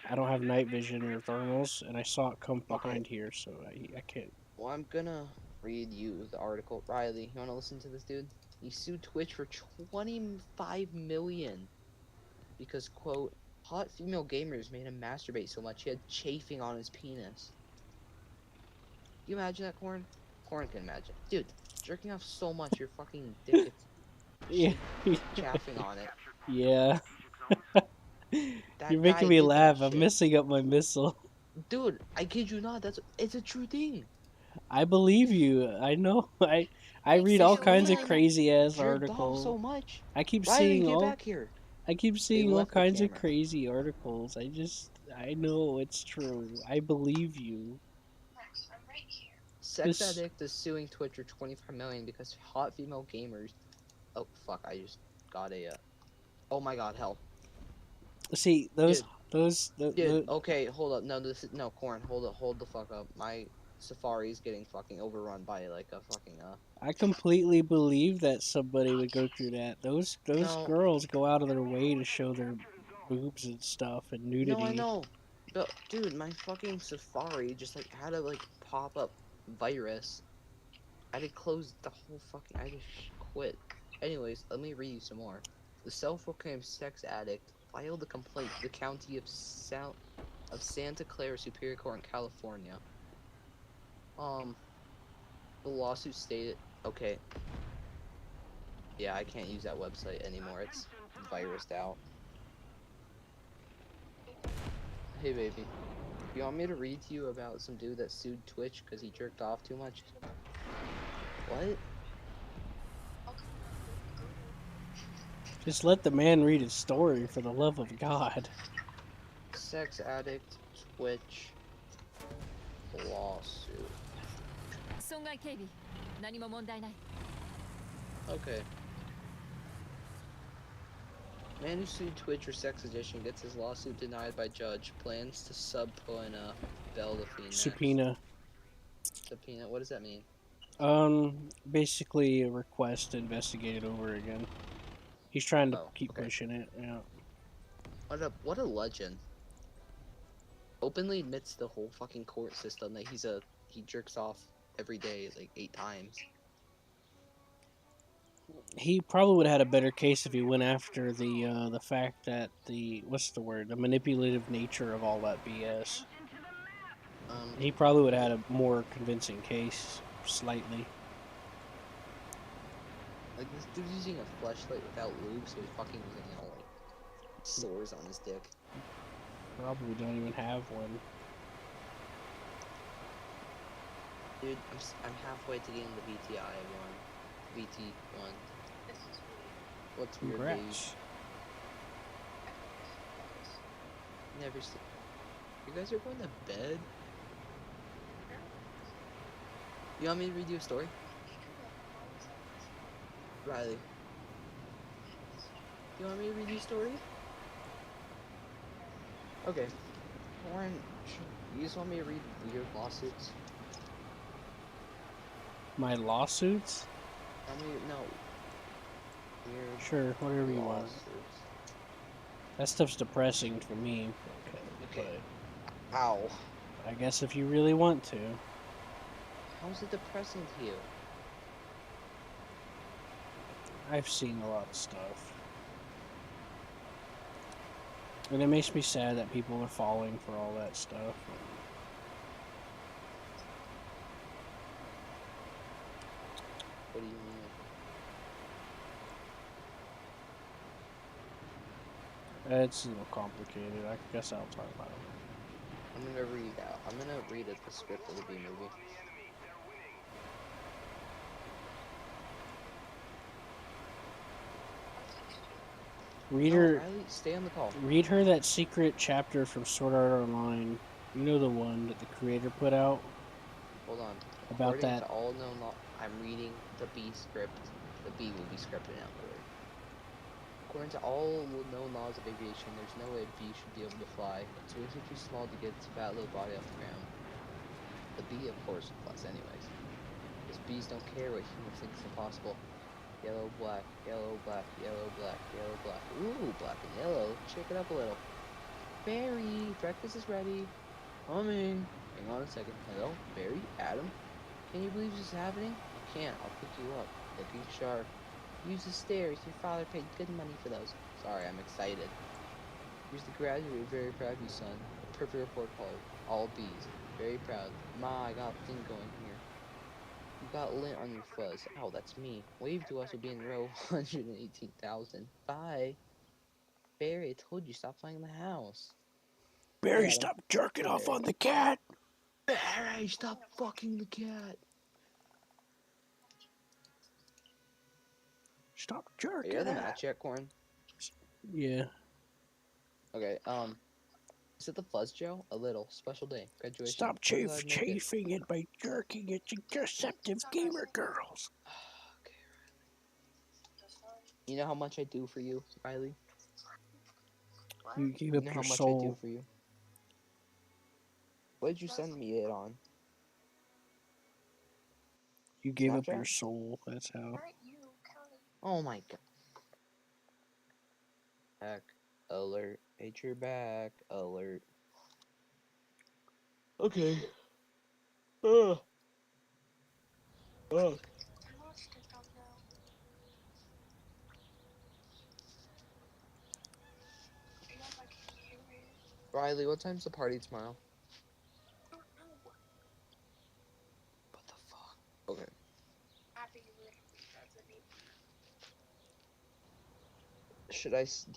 Speaker 2: I don't have night vision or thermals, and I saw it come behind here, so I can't.
Speaker 10: Well, I'm gonna read you the article. Riley, you wanna listen to this dude? He sued Twitch for 25 million because, quote, hot female gamers made him masturbate so much he had chafing on his penis. Can you imagine that, Corn? Corn can imagine. Dude, jerking off so much your fucking dick
Speaker 2: Yeah.
Speaker 10: is chaffing on it.
Speaker 2: Yeah.
Speaker 10: That
Speaker 2: You're
Speaker 10: guy
Speaker 2: making me
Speaker 10: did that
Speaker 2: laugh. I'm
Speaker 10: shit.
Speaker 2: messing up my missile.
Speaker 10: Dude, I kid you not. It's a true thing.
Speaker 2: I believe you. I know. I read
Speaker 10: It's
Speaker 2: all
Speaker 10: a
Speaker 2: kinds of
Speaker 10: man
Speaker 2: crazy ass
Speaker 10: jerked off
Speaker 2: articles.
Speaker 10: so much.
Speaker 2: I keep
Speaker 10: Riley,
Speaker 2: seeing
Speaker 10: get
Speaker 2: all.
Speaker 10: back here.
Speaker 2: I keep seeing all
Speaker 10: left the
Speaker 2: kinds of
Speaker 10: camera.
Speaker 2: crazy articles. I know it's true. I believe you.
Speaker 11: Max, I'm right here.
Speaker 10: Sex
Speaker 2: This-
Speaker 10: addict is suing Twitch for 25 million because hot female gamers. Oh fuck! I just got a. Oh my god! Hell.
Speaker 2: See those the,
Speaker 10: Dude, okay, hold up. No, this is no Corn. Hold the fuck up. My Safari's getting fucking overrun by like a fucking
Speaker 2: I completely believe that somebody would go through that. Those
Speaker 10: No.
Speaker 2: girls go out of their way to show their boobs and stuff and nudity.
Speaker 10: No, I know. But dude, my fucking Safari just like had a like pop up virus. I had to close the whole fucking. I just quit. Anyways, let me read you some more. The self-proclaimed sex addict filed a complaint to the county of Santa Clara Superior Court in California. The lawsuit stated, okay. Yeah, I can't use that website anymore. It's virused out. Hey, baby. You want me to read to you about some dude that sued Twitch because he jerked off too much? What?
Speaker 2: Just let the man read his story, for the love of God.
Speaker 10: Sex addict, Twitch, lawsuit.
Speaker 6: 損害警備何も問題ない
Speaker 10: Okay. Man who sued Twitch for sex addiction gets his lawsuit denied by judge. Plans to subpoena Bell the Phoenix.
Speaker 2: Subpoena.
Speaker 10: Subpoena. What does that mean?
Speaker 2: Basically a request to investigate it over again. He's trying to
Speaker 10: Oh,
Speaker 2: keep
Speaker 10: okay.
Speaker 2: pushing it. Yeah.
Speaker 10: What a legend. Openly admits the whole fucking court system that he jerks off every day like 8 times.
Speaker 2: He probably would have had a better case if he went after the fact that the manipulative nature of all that BS. He probably would have had a more convincing case, slightly.
Speaker 10: Like this dude's using a fleshlight without lube, so he's fucking using like sores on his dick.
Speaker 2: Probably don't even have one.
Speaker 10: Dude, I'm halfway to getting the VTI one. VT1.
Speaker 11: This is weird.
Speaker 10: What's weird,
Speaker 2: Congrats.
Speaker 10: baby? Never sleep. You guys are going to bed? You want me to read you a story? Riley. You want me to read you a story? Okay. Warren, you just want me to read weird lawsuits?
Speaker 2: My lawsuits?
Speaker 10: No. Weird
Speaker 2: Sure, whatever you want.
Speaker 10: lawsuits.
Speaker 2: That stuff's depressing for me.
Speaker 10: Okay. Ow.
Speaker 2: But I guess if you really want to.
Speaker 10: How's it depressing to you?
Speaker 2: I've seen a lot of stuff. And it makes me sad that people are falling for all that stuff.
Speaker 10: What do you mean?
Speaker 2: It's a little complicated. I guess I'll talk about it.
Speaker 10: I'm gonna read the script of the B movie.
Speaker 2: Read
Speaker 10: No,
Speaker 2: her.
Speaker 10: Riley, stay on the call.
Speaker 2: Read her that secret chapter from Sword Art Online. You know the one that the creator put out
Speaker 10: Hold on.
Speaker 2: about
Speaker 10: According
Speaker 2: that.
Speaker 10: to all known law, I'm reading the B script. The B will be scripted out later. According to all known laws of aviation, there's no way a bee should be able to fly. Its wings are too small to get its fat little body off the ground. The bee, of course, flies anyways. Because bees don't care what humans think is impossible. Yellow, black, yellow, black, yellow, black, yellow, black. Ooh, black and yellow. Shake it up a little. Barry, breakfast is ready. Coming. Hang on a second. Hello, Barry, Adam. Can you believe this is happening? I can't. I'll pick you up. Looking sharp. Use the stairs. Your father paid good money for those. Sorry, I'm excited. Here's the graduate. Very proud of you, son. A perfect report card. All B's. Very proud. Ma, I got a thing going here. You got lint on your fuzz. Ow, that's me. Wave to us will be in row 118,000. Bye. Barry, I told you, stop playing in the house.
Speaker 2: Barry,
Speaker 10: Adam.
Speaker 2: stop jerking
Speaker 10: Hey,
Speaker 2: off
Speaker 10: Barry.
Speaker 2: on the cat.
Speaker 10: Barry, stop fucking the cat.
Speaker 2: Stop
Speaker 10: Are
Speaker 2: jerking.
Speaker 10: you at the
Speaker 2: off.
Speaker 10: match yet, Corn?
Speaker 2: Yeah.
Speaker 10: Okay, is it the fuzz Joe? A little. Special day. Graduation.
Speaker 2: Stop
Speaker 10: What did I make it?
Speaker 2: chafing it by jerking at your deceptive gamer girls.
Speaker 10: Okay, Riley. You know how much I do for you, Riley?
Speaker 2: You gave
Speaker 10: You
Speaker 2: up
Speaker 10: know
Speaker 2: your
Speaker 10: how much I do
Speaker 2: soul.
Speaker 10: for you? What did you send me it on?
Speaker 2: You gave up
Speaker 10: Snapchat?
Speaker 2: your soul. That's how.
Speaker 10: Oh my god. Back alert. Nature back alert. Okay. Ugh. Ugh. Riley, what time's the party tomorrow? What the fuck? Okay. Do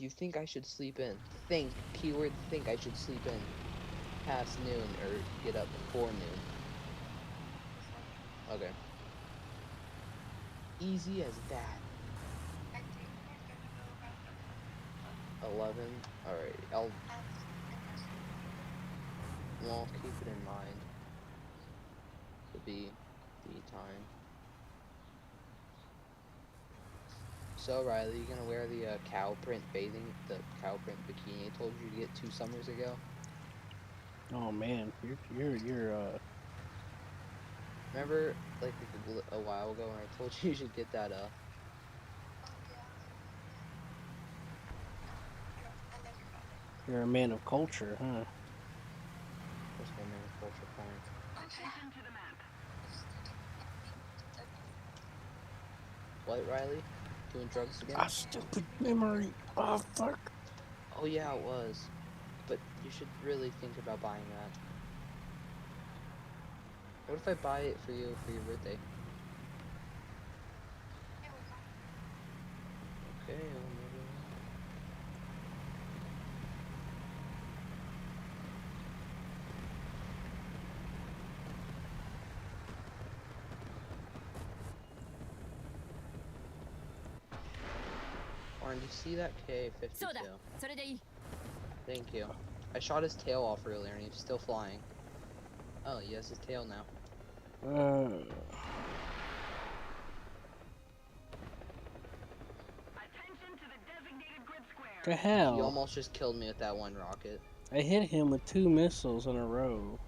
Speaker 10: you think I should sleep in? Think, keyword think I should sleep in past noon or get up before noon. Okay. Easy as that. 11. Alright, I'll keep it in mind. To be the time. So Riley, you gonna wear the cow print bikini I told you to get 2 summers ago?
Speaker 2: Oh man, you're
Speaker 10: Remember, like a while ago when I told you you should get that
Speaker 11: Oh yeah. I never got it.
Speaker 2: You're a man of culture, huh?
Speaker 10: what's my man culture point?
Speaker 7: Attention to the map.
Speaker 10: What, Riley? Doing drugs again?
Speaker 2: Ah, stupid memory. Oh, fuck.
Speaker 10: Oh yeah, it was. But you should really think about buying that. What if I buy it for you for your birthday?
Speaker 11: Here we go.
Speaker 10: Okay, I'll maybe. Warren, do you see that K-52?
Speaker 6: そうだそれでいい
Speaker 10: Thank you. I shot his tail off earlier and he's still flying. Oh, he has his tail now.
Speaker 7: Attention to the designated grid square.
Speaker 2: The
Speaker 10: He
Speaker 2: hell?
Speaker 10: almost just killed me with that one rocket.
Speaker 2: I hit him with 2 missiles in a row.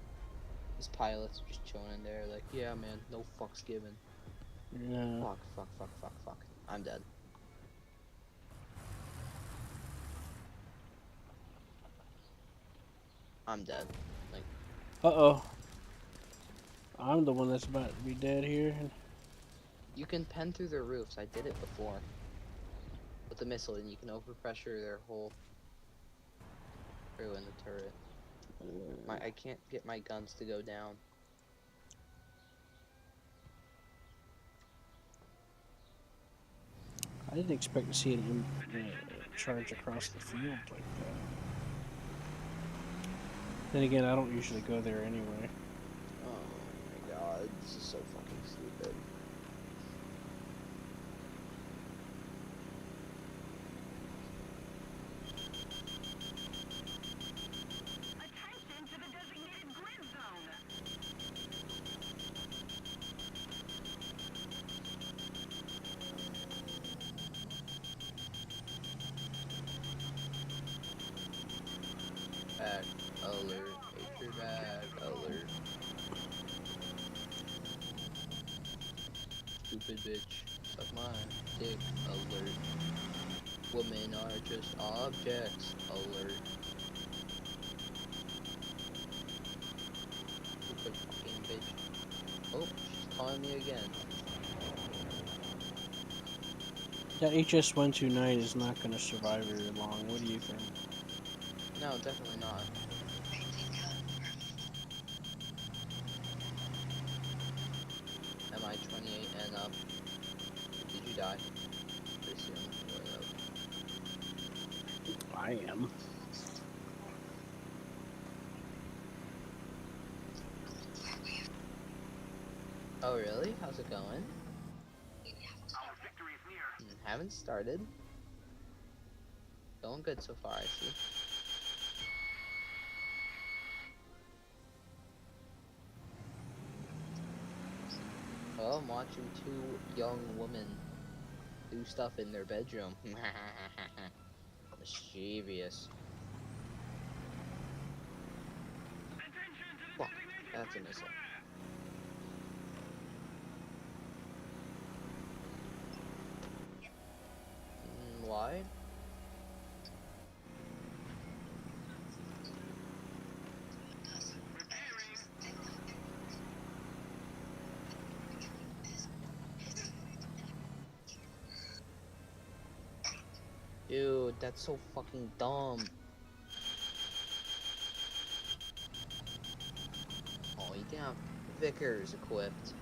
Speaker 10: His pilots are just chilling in there like, yeah man, no fucks given.
Speaker 2: Yeah.
Speaker 10: Fuck. I'm dead. I'm dead. Like,
Speaker 2: Uh-oh. I'm the one that's about to be dead here.
Speaker 10: you can pen through their roofs. I did it before. With the missile, and you can overpressure their whole crew in the turret. I can't get my guns to go down.
Speaker 2: I didn't expect to see it charge across the field like that. Then again, I don't usually go there anyway.
Speaker 10: Oh my god, this is so fucking stupid.
Speaker 7: Attention to the designated grid zone.
Speaker 10: Bag alert. Paper bag alert. Stupid bitch. Suck my dick alert. Women are just objects alert. Stupid fucking bitch. Oh, she's calling me again.
Speaker 2: That HS-129 is not going to survive very long. What do you think?
Speaker 10: No, definitely not. Am I 28 and up? Did you die? Pretty soon.
Speaker 2: I am.
Speaker 10: Oh really? How's it going?
Speaker 7: Our victory is near.
Speaker 10: Haven't started. Going good so far, I see. Well, I'm watching 2 young women do stuff in their bedroom. Mischievous. Fuck, that's a missile. Why? Dude, that's so fucking dumb. Oh, you can have Vickers equipped.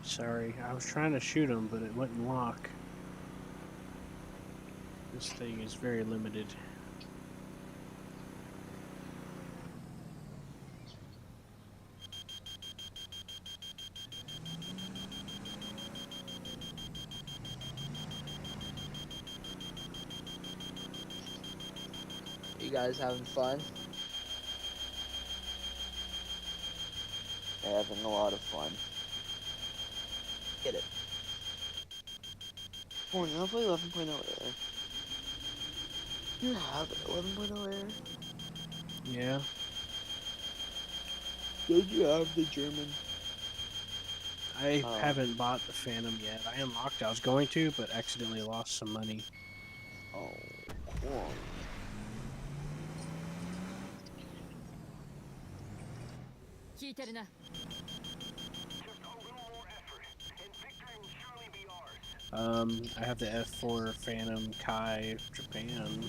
Speaker 2: Sorry, I was trying to shoot him, but it wouldn't lock. This thing is very limited.
Speaker 10: You guys having fun? They're having a lot of fun. Get it. Oh, you wanna play 11.0 air? You have 11.0 air?
Speaker 2: Yeah.
Speaker 10: Don't you have the German?
Speaker 2: I
Speaker 10: Oh.
Speaker 2: haven't bought the Phantom yet. I unlocked. I was going to, but accidentally lost some money.
Speaker 10: Oh, cool.
Speaker 7: Keep it enough.
Speaker 6: Just a little more effort, and victory will surely be ours.
Speaker 2: I have the F4 Phantom Kai Japan.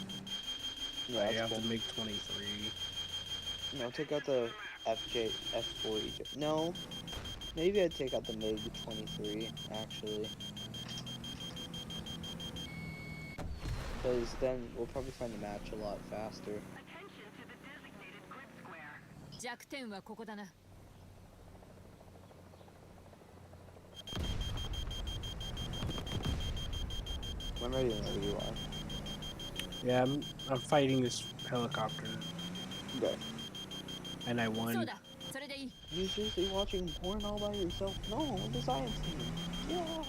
Speaker 10: Yeah,
Speaker 2: I
Speaker 10: that's
Speaker 2: have
Speaker 10: cool.
Speaker 2: the MiG 23.
Speaker 10: No, take out the F4 Egypt. No, maybe I'd take out the MiG 23 actually, because then we'll probably find the match a lot faster.
Speaker 6: Attention to the designated grid square.
Speaker 7: 弱点はここだな。
Speaker 10: I'm ready whenever you are.
Speaker 2: Yeah, I'm fighting this helicopter,
Speaker 10: Okay.
Speaker 2: and I
Speaker 7: そう
Speaker 2: won.
Speaker 7: だ。それでいい。
Speaker 10: You seriously watching porn all by yourself? No, the science team. Yeah.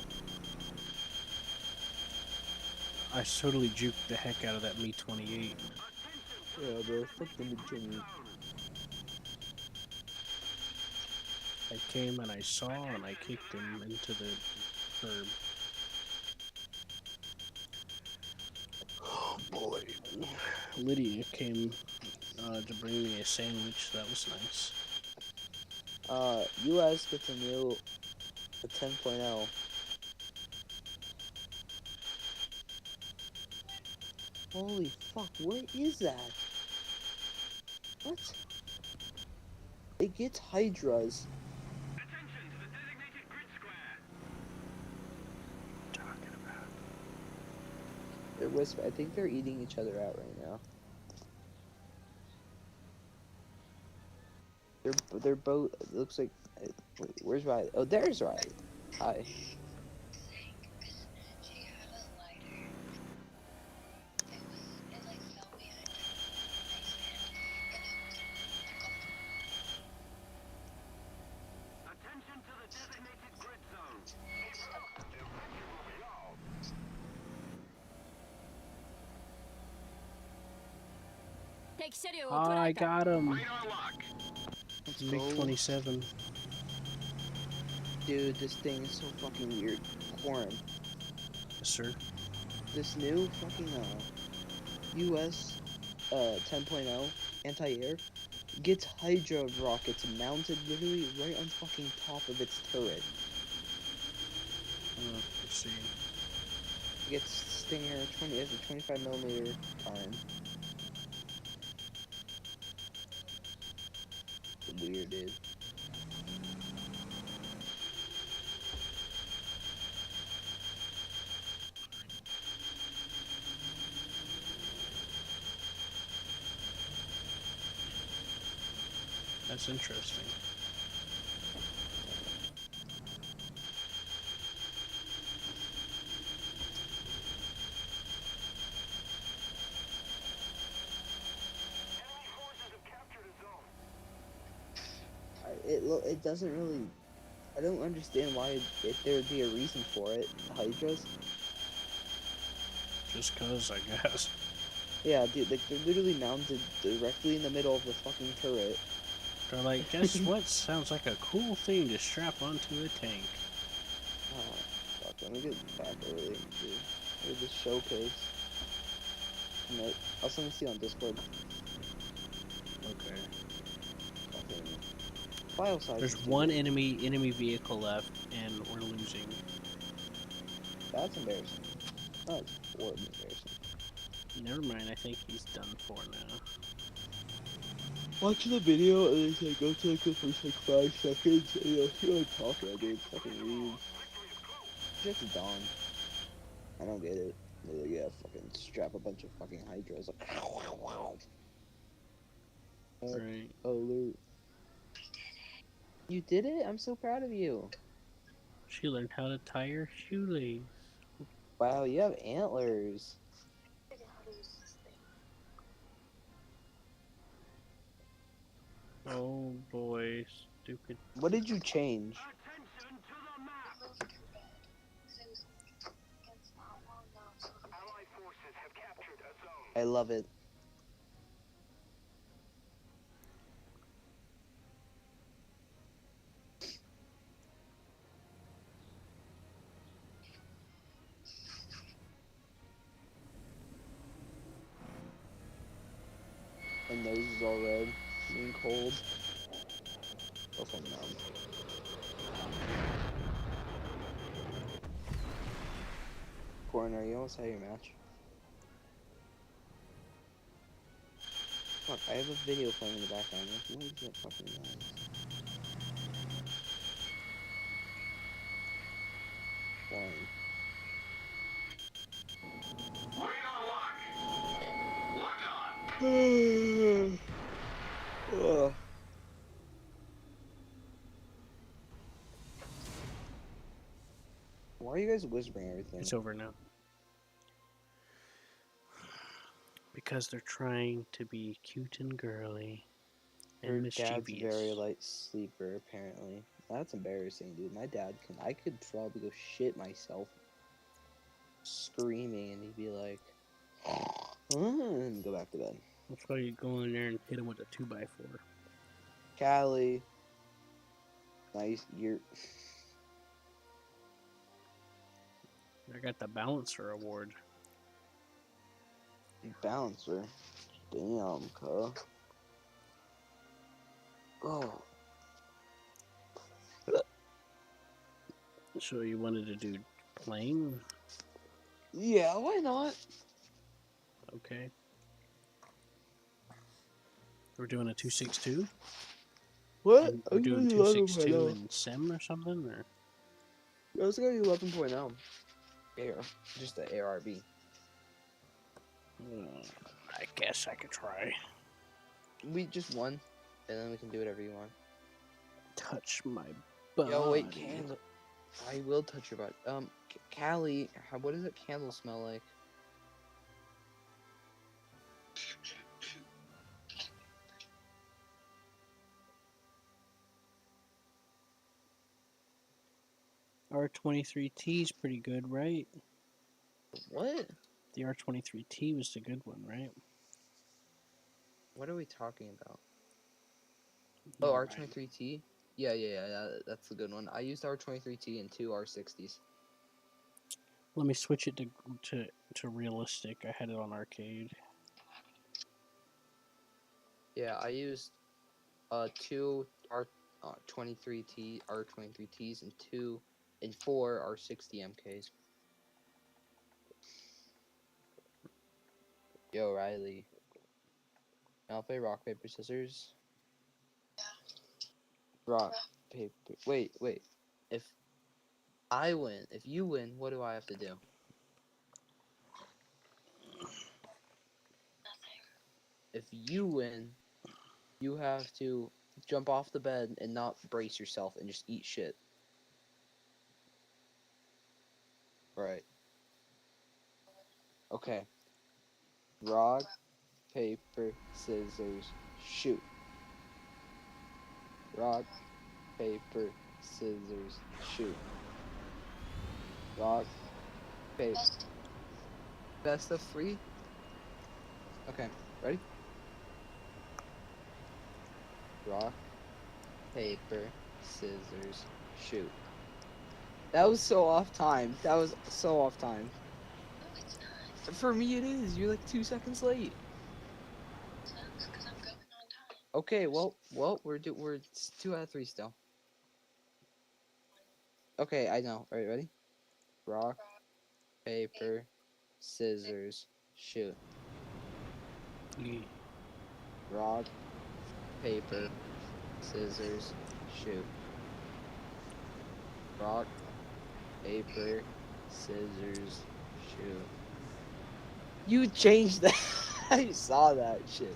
Speaker 2: I totally juked the heck out of that Me 28.
Speaker 10: Yeah, bro. Fuck the MiG 28.
Speaker 2: I came and I saw and I kicked him into the curb. Oh boy. Lydia came to bring me a sandwich. That was nice.
Speaker 10: US gets a 10.0. Holy fuck, what is that? What? It gets Hydras.
Speaker 6: Attention to the designated grid square.
Speaker 2: Talking about.
Speaker 10: I think they're eating each other out right now. They're both. It looks like. Wait, where's Riley? Oh, there's Riley. Hi.
Speaker 11: She had a lighter. It like fell behind her
Speaker 6: Attention to the designated grid zone.
Speaker 11: and stuck on
Speaker 6: The victory will be ours.
Speaker 2: I got him.
Speaker 6: Radar lock.
Speaker 10: Let's
Speaker 2: MiG
Speaker 10: go.
Speaker 2: 27.
Speaker 10: Dude, this thing is so fucking weird. Warren,
Speaker 2: Yes, sir.
Speaker 10: this new fucking US 10.0 anti-air gets Hydra rockets mounted literally right on fucking top of its turret.
Speaker 2: Let's see.
Speaker 10: It gets Stinger 20 as a 25mm time. Weird, dude.
Speaker 2: That's interesting.
Speaker 6: Enemy forces have captured a zone.
Speaker 10: It doesn't really. I don't understand why there would be a reason for it. Hydras.
Speaker 2: Just cause, I guess.
Speaker 10: Yeah, dude, like they're literally mounted directly in the middle of the fucking turret.
Speaker 2: They're like, guess what? Sounds like a cool thing to strap onto a tank.
Speaker 10: Oh, fuck, let me get back early, dude. Look at this showcase. I'll send this to you on Discord.
Speaker 2: Okay.
Speaker 10: Fucking file size.
Speaker 2: There's
Speaker 10: is too
Speaker 2: one
Speaker 10: big.
Speaker 2: enemy vehicle left, and we're losing.
Speaker 10: That's embarrassing. That's horribly embarrassing.
Speaker 2: Never mind, I think he's done for now.
Speaker 10: Watch the video and then go to like the first like 5 seconds and you'll see what I'm talking about, dude. It's fucking weird. Just Dawn. I don't get it. They're like, yeah, fucking strap a bunch of fucking Hydras. Like,
Speaker 2: Right.
Speaker 10: alert. You did it? I'm so proud of you.
Speaker 2: She learned how to tie her shoelace.
Speaker 10: Wow, you have antlers.
Speaker 11: I didn't lose this thing.
Speaker 2: Oh boy, stupid.
Speaker 10: What did you change?
Speaker 6: Attention to the map.
Speaker 11: I moved her bed. 'Cause it was against the wall now, so
Speaker 6: Allied forces have captured a zone.
Speaker 10: I love it. is all red. Being cold. Oh, fuck no. Corner, you almost had your match. Fuck, I have a video playing in the background. What is that fucking noise? Flying.
Speaker 7: Wait on lock. Lock on.
Speaker 10: Ugh. Why are you guys whispering everything?
Speaker 2: It's over now. Because they're trying to be cute and girly and
Speaker 10: Your
Speaker 2: mischievous.
Speaker 10: dad's very light sleeper, apparently. That's embarrassing, dude. My dad I could probably go shit myself screaming and he'd be like, and go back to bed.
Speaker 2: That's why you go in there and hit him with a 2x4.
Speaker 10: Callie. Nice, you're...
Speaker 2: I got the Balancer Award.
Speaker 10: Bouncer. Damn, cuh. Oh.
Speaker 2: So you wanted to do plane?
Speaker 10: Yeah, why not?
Speaker 2: Okay. We're doing a 262?
Speaker 10: What?
Speaker 2: We're doing 262 in Sim or something? Or?
Speaker 10: I was gonna do 11.0. AR. Just the ARB.
Speaker 2: I guess I could try.
Speaker 10: We just won, and then we can do whatever you want.
Speaker 2: Touch my body.
Speaker 10: Yo, wait, candle. I will touch your butt. Callie, what does that candle smell like?
Speaker 2: R23T is pretty good, right?
Speaker 10: What?
Speaker 2: The R23T was the good one, right?
Speaker 10: What are we talking about?
Speaker 2: Never
Speaker 10: Oh,
Speaker 2: mind.
Speaker 10: R23T? Yeah, that's the good one. I used R23T and 2 R60s.
Speaker 2: Let me switch it to realistic. I had it on arcade.
Speaker 10: Yeah, I used 2 R23Ts and 4 R60 MKs. Yo, Riley. I'll play rock, paper, scissors. Rock, paper. Wait. If you win, what do I have to do? If you win, you have to jump off the bed and not brace yourself and just eat shit. Right. Okay. Rock, paper, scissors, shoot. Rock, paper, scissors, shoot. Rock, paper. Best of 3? Okay, ready? Rock, paper, scissors, shoot. That was so off time. That was so off time.
Speaker 11: No, it's not.
Speaker 10: For me it is. You're like 2 seconds late.
Speaker 11: Sucks because I'm going on time.
Speaker 10: Okay, well, we're 2 out of 3 still. Okay, I know. Alright, ready? Rock, paper, scissors, shoot.
Speaker 2: Yeah.
Speaker 10: Rock, paper, scissors, shoot. Rock, paper, scissors, shoot. You changed that. I saw that shit.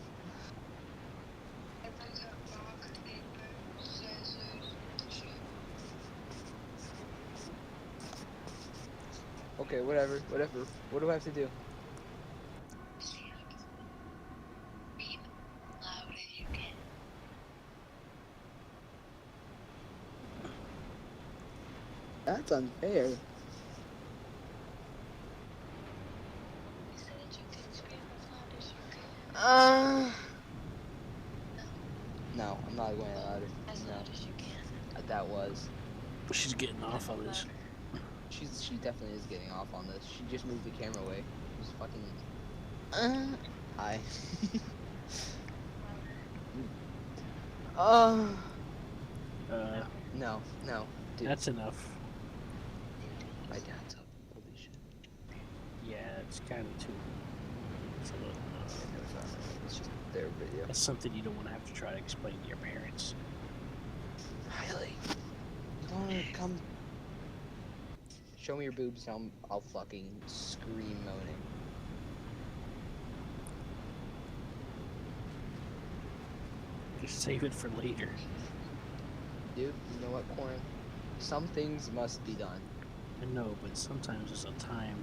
Speaker 11: Everyone's got rock, paper, scissors, shoot.
Speaker 10: Okay, whatever. What do I have to do?
Speaker 11: Be loud as you can.
Speaker 10: That's unfair.
Speaker 11: You said that you could scream as loud as you can.
Speaker 10: No, I'm not going louder.
Speaker 11: As
Speaker 10: No,
Speaker 11: loud as you can.
Speaker 10: that was.
Speaker 2: She's getting off on this.
Speaker 10: She definitely is getting off on this. She just moved the camera away. Just fucking. Hi. Uh,
Speaker 2: Uh,
Speaker 10: no, dude.
Speaker 2: that's enough.
Speaker 10: My dad's up. Holy shit.
Speaker 2: Yeah, it's kind of too. It's a little enough.
Speaker 10: No, it's not. It's just their video.
Speaker 2: That's something you don't want to have to try to explain to your parents.
Speaker 10: Riley, you wanna come? Show me your boobs, and I'll fucking scream moaning.
Speaker 2: Just save it for later.
Speaker 10: Dude, you know what, Corn? Some things must be done.
Speaker 2: I know, but sometimes there's a time.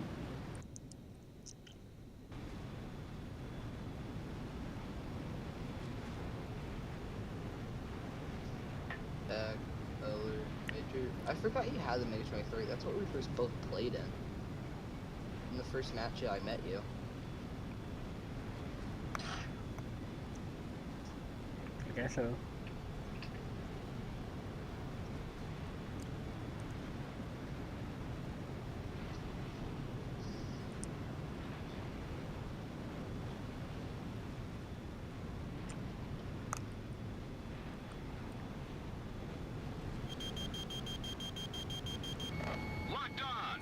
Speaker 10: Major. I forgot you had the Mega 23. That's what we first both played in the first match I met you.
Speaker 2: I guess so.
Speaker 7: Locked on.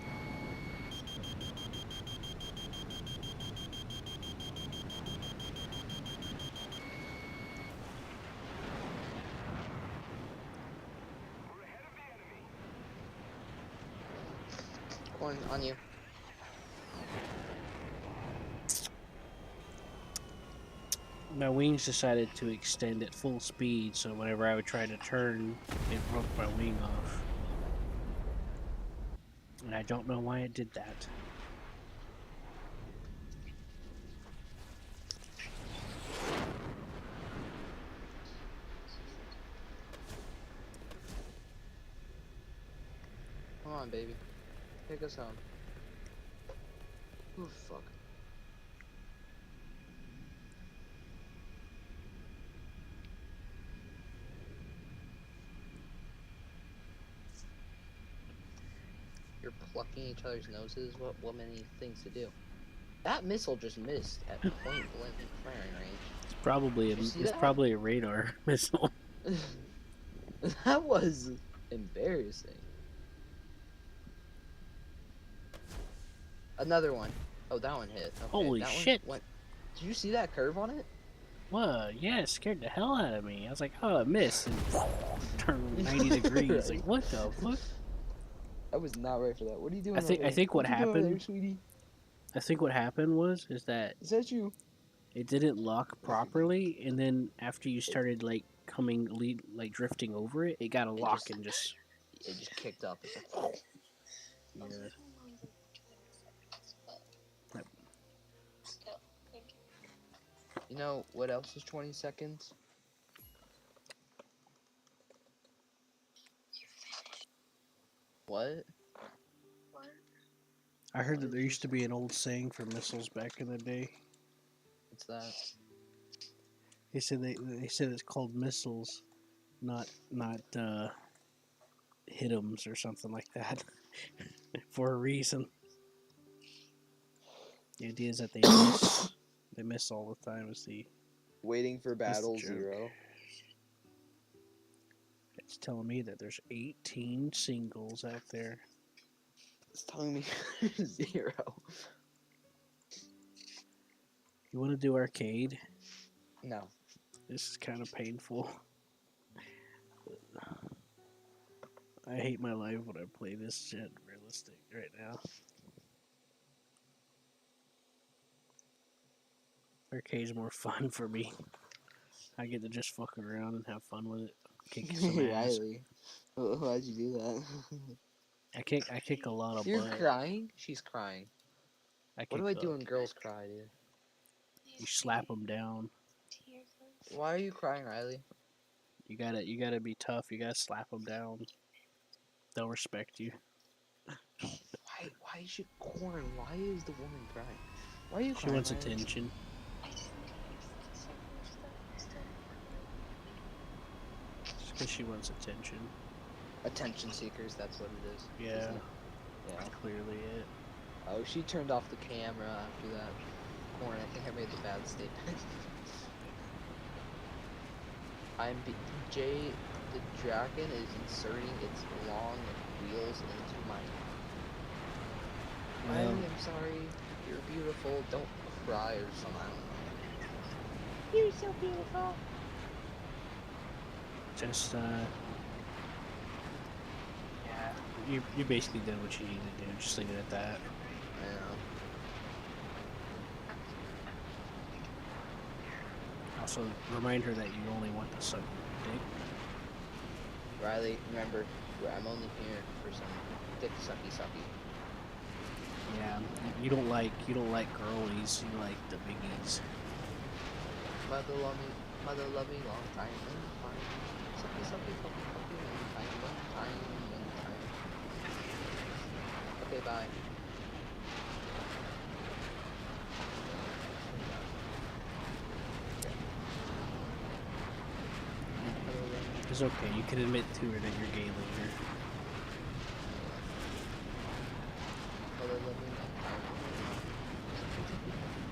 Speaker 6: We're ahead of the enemy.
Speaker 10: Corn, on you.
Speaker 2: My wings decided to extend at full speed, so whenever I would try to turn, it broke my wing off. And I don't know why it did that.
Speaker 10: Come on, baby. Take us home. Oh, fuck. You're plucking each other's noses? What many things to do? That missile just missed at point blank firing range.
Speaker 2: It's probably
Speaker 10: Did you see
Speaker 2: it's
Speaker 10: that?
Speaker 2: probably a radar missile.
Speaker 10: That was embarrassing. Another one. Oh, that one hit. Okay,
Speaker 2: Holy
Speaker 10: that
Speaker 2: shit.
Speaker 10: One went... Did you see that curve on it?
Speaker 2: What? Yeah, it scared the hell out of me. I was like, oh, it missed, and turned 90 degrees.
Speaker 10: Right.
Speaker 2: Like, what the fuck?
Speaker 10: I was not ready for that. What are you doing?
Speaker 2: I think
Speaker 10: over there?
Speaker 2: what
Speaker 10: you doing over there,
Speaker 2: happened.
Speaker 10: sweetie?
Speaker 2: I think what happened is that
Speaker 10: Is that you?
Speaker 2: it didn't lock properly, and then after you started like drifting over it, it got a lock
Speaker 10: just-
Speaker 2: and just.
Speaker 10: It just kicked up. It's like,
Speaker 2: Yeah. Yep.
Speaker 10: you know what else is 20 seconds? What?
Speaker 2: I heard that there used to be an old saying for missiles back in the day.
Speaker 10: What's that?
Speaker 2: They said it's called missiles, not hit'ems or something like that, for a reason. The idea is that they miss all the time. Is the
Speaker 10: Waiting for battle
Speaker 2: joke.
Speaker 10: 0.
Speaker 2: It's telling me that there's 18 singles out there.
Speaker 10: It's telling me 0.
Speaker 2: You want to do arcade?
Speaker 10: No.
Speaker 2: This is kind of painful. I hate my life when I play this shit realistic right now. Arcade's more fun for me. I get to just fuck around and have fun with it. Kick some ass.
Speaker 10: Riley. Why'd you do that?
Speaker 2: I kick a lot of
Speaker 10: You're
Speaker 2: butt.
Speaker 10: crying? She's crying.
Speaker 2: I
Speaker 10: What
Speaker 2: kick
Speaker 10: do I
Speaker 2: the-
Speaker 10: do when girls cry, dude?
Speaker 2: You slap them down.
Speaker 10: Why are you crying, Riley?
Speaker 2: You gotta be tough. You gotta slap them down. They'll respect you.
Speaker 10: Why is she Corn? Why is the woman crying? Why are you
Speaker 2: She
Speaker 10: crying?
Speaker 2: wants
Speaker 10: Riley?
Speaker 2: attention. Just because she wants attention.
Speaker 10: Attention seekers, that's what it is.
Speaker 2: Yeah.
Speaker 10: isn't it? Yeah.
Speaker 2: That's clearly it.
Speaker 10: Oh, she turned off the camera after that. Corn, I think I made the bad statement. Jay, the dragon is inserting its long wheels into my. I
Speaker 2: Well,
Speaker 10: am sorry. You're beautiful. Don't cry or something. You're so beautiful.
Speaker 2: just yeah, you basically did what you needed to do. Just leave it at that.
Speaker 10: I know.
Speaker 2: Also, remind her that you only want to suck dick.
Speaker 10: Riley, remember, I'm only here for some dick sucky.
Speaker 2: Yeah, you don't like girlies. You like the biggies.
Speaker 10: Mother love me, long time, sucky, puppy, one time. Okay, bye.
Speaker 2: It's okay. You can admit to her that you're gay later.
Speaker 10: Mother love me long time. Sucky,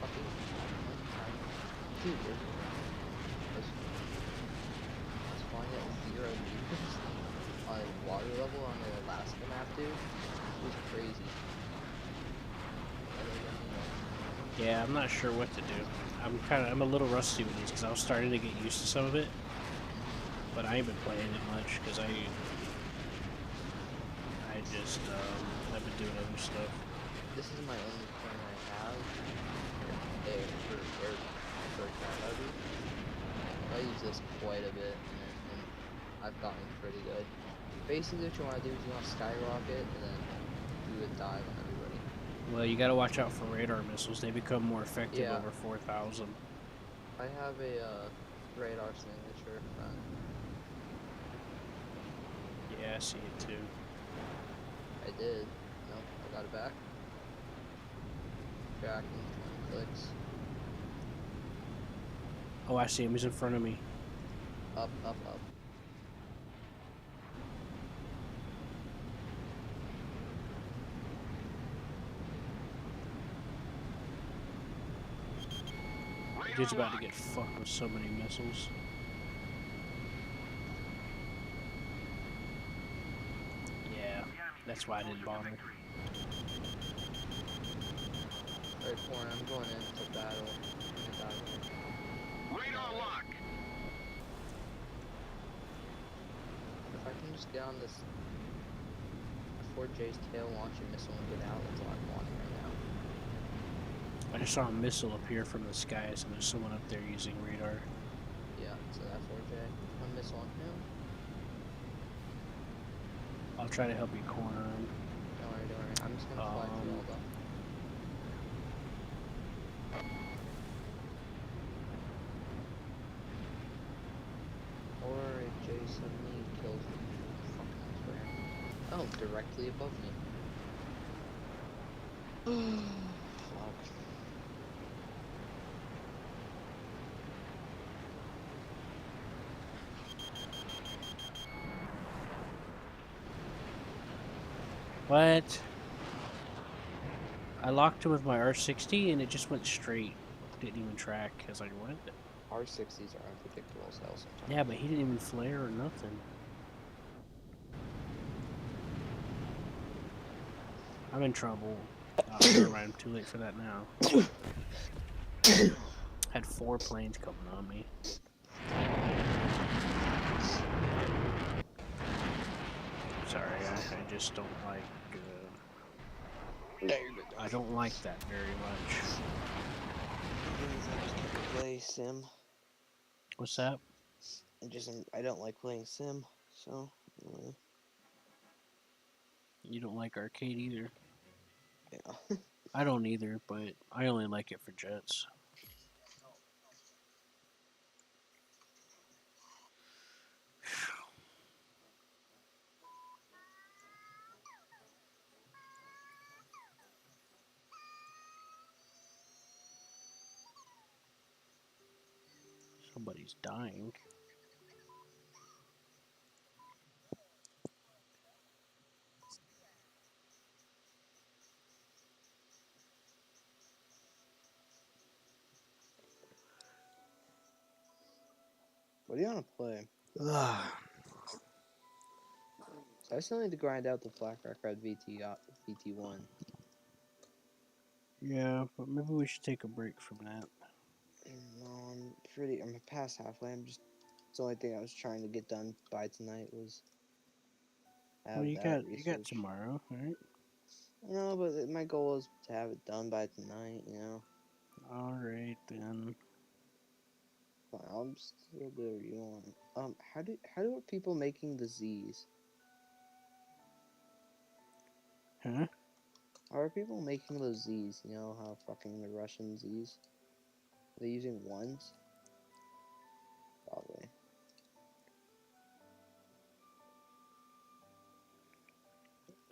Speaker 10: puppy, one time. Dude, let's find out 0 meters on water level on the Alaska map, dude. It was crazy. Mother love me long time.
Speaker 2: Yeah, I'm not sure what to do. I'm a little rusty with these because I was starting to get used to some of it, but I ain't been playing it much because I've been doing other stuff.
Speaker 10: This is my only coin I have. For Canada. I use this quite a bit, and I've gotten pretty good. Basically, what you want to do is you want to skyrocket and then do a dive on everybody.
Speaker 2: Well, you gotta watch out for radar missiles. They become more effective
Speaker 10: Yeah.
Speaker 2: over 4,000.
Speaker 10: I have a radar signature front.
Speaker 2: Yeah, I see it too.
Speaker 10: I did. Nope, I got it back. Tracking 20 clicks.
Speaker 2: Oh, I see him. He's in front of me.
Speaker 10: Up.
Speaker 2: Dude's about to get fucked with so many missiles. Yeah, that's why I didn't bother.
Speaker 10: Alright, Corn, I'm going into battle.
Speaker 6: Radar lock.
Speaker 10: If I can just get on this before Jay's tail launching missile and get out, that's all I'm wanting right now.
Speaker 2: I just saw a missile appear from the skies, and there's someone up there using radar.
Speaker 10: Yeah, so that's 4J. One missile on him.
Speaker 2: I'll try to help you corner him.
Speaker 10: Don't worry. I'm just gonna fly through all the. Or if Jay suddenly kills me. Fucking swear. Oh, directly above me. Fuck.
Speaker 2: What? I locked him with my R60 and it just went straight. Didn't even track. I was like, what?
Speaker 10: R60s are unpredictable as hell sometimes.
Speaker 2: Yeah, but he didn't even flare or nothing. I'm in trouble. Never mind, I'm too late for that now. Had 4 planes coming on me. Sorry, I just don't like. I don't like that very much.
Speaker 10: I just can't play Sim.
Speaker 2: What's that?
Speaker 10: I don't like playing Sim, so.
Speaker 2: You don't like arcade either.
Speaker 10: Yeah.
Speaker 2: I don't either, but I only like it for jets. Somebody's dying.
Speaker 10: What do you want to play?
Speaker 2: Ugh.
Speaker 10: So I still need to grind out the Black Rock Red VT1.
Speaker 2: Yeah, but maybe we should take a break from that.
Speaker 10: No, I'm past halfway. It's the only thing I was trying to get done by tonight was have
Speaker 2: Well, you
Speaker 10: that
Speaker 2: got
Speaker 10: research.
Speaker 2: tomorrow, right?
Speaker 10: No, but my goal is to have it done by tonight.
Speaker 2: All right then.
Speaker 10: Fine, I'll still do whatever you want. How are people making the Z's?
Speaker 2: Huh?
Speaker 10: How are people making those Z's? You know how fucking the Russian Z's? Are they using ones? Probably.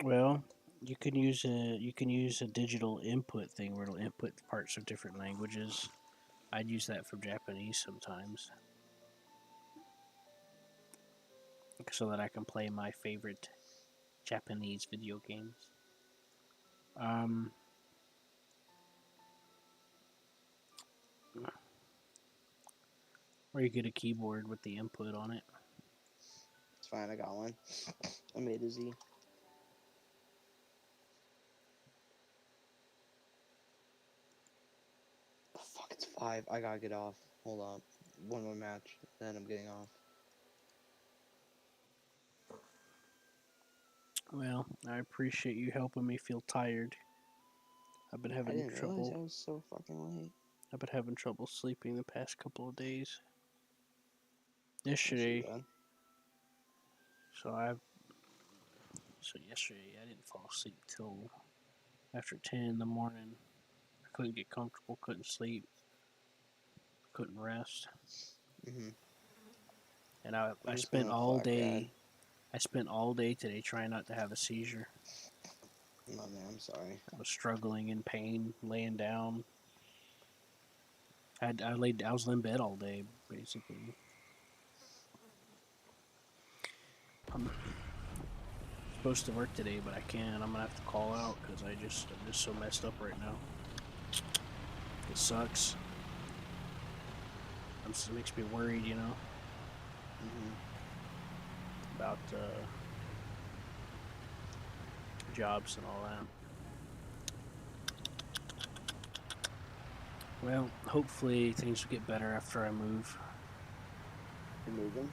Speaker 2: Well, you can use a digital input thing where it'll input parts of different languages. I'd use that for Japanese sometimes, so that I can play my favorite Japanese video games. Or you get a keyboard with the input on it.
Speaker 10: It's fine, I got one. I made a Z. Oh, fuck, it's 5. I gotta get off. Hold on. One more match, then I'm getting off.
Speaker 2: Well, I appreciate you helping me feel tired. I've been
Speaker 10: I
Speaker 2: having
Speaker 10: didn't realize I
Speaker 2: trouble.
Speaker 10: was so fucking late.
Speaker 2: I've been having trouble sleeping the past couple of days.
Speaker 10: That's too
Speaker 2: Yesterday,
Speaker 10: bad.
Speaker 2: so yesterday I didn't fall asleep till after 10 in the morning. I couldn't get comfortable, couldn't sleep, couldn't rest,
Speaker 10: Mm-hmm.
Speaker 2: and I
Speaker 10: I'm just
Speaker 2: spent
Speaker 10: going
Speaker 2: all
Speaker 10: flat grad.
Speaker 2: day. I spent all day today trying not to have a seizure.
Speaker 10: No, man, I'm sorry.
Speaker 2: I was struggling in pain, laying down. I was in bed all day basically. I'm supposed to work today, but I can't. I'm gonna have to call out because I'm just so messed up right now. It sucks. It makes me worried,
Speaker 10: Mm-hmm.
Speaker 2: about jobs and all that. Well, hopefully things will get better after I move.
Speaker 10: You're moving?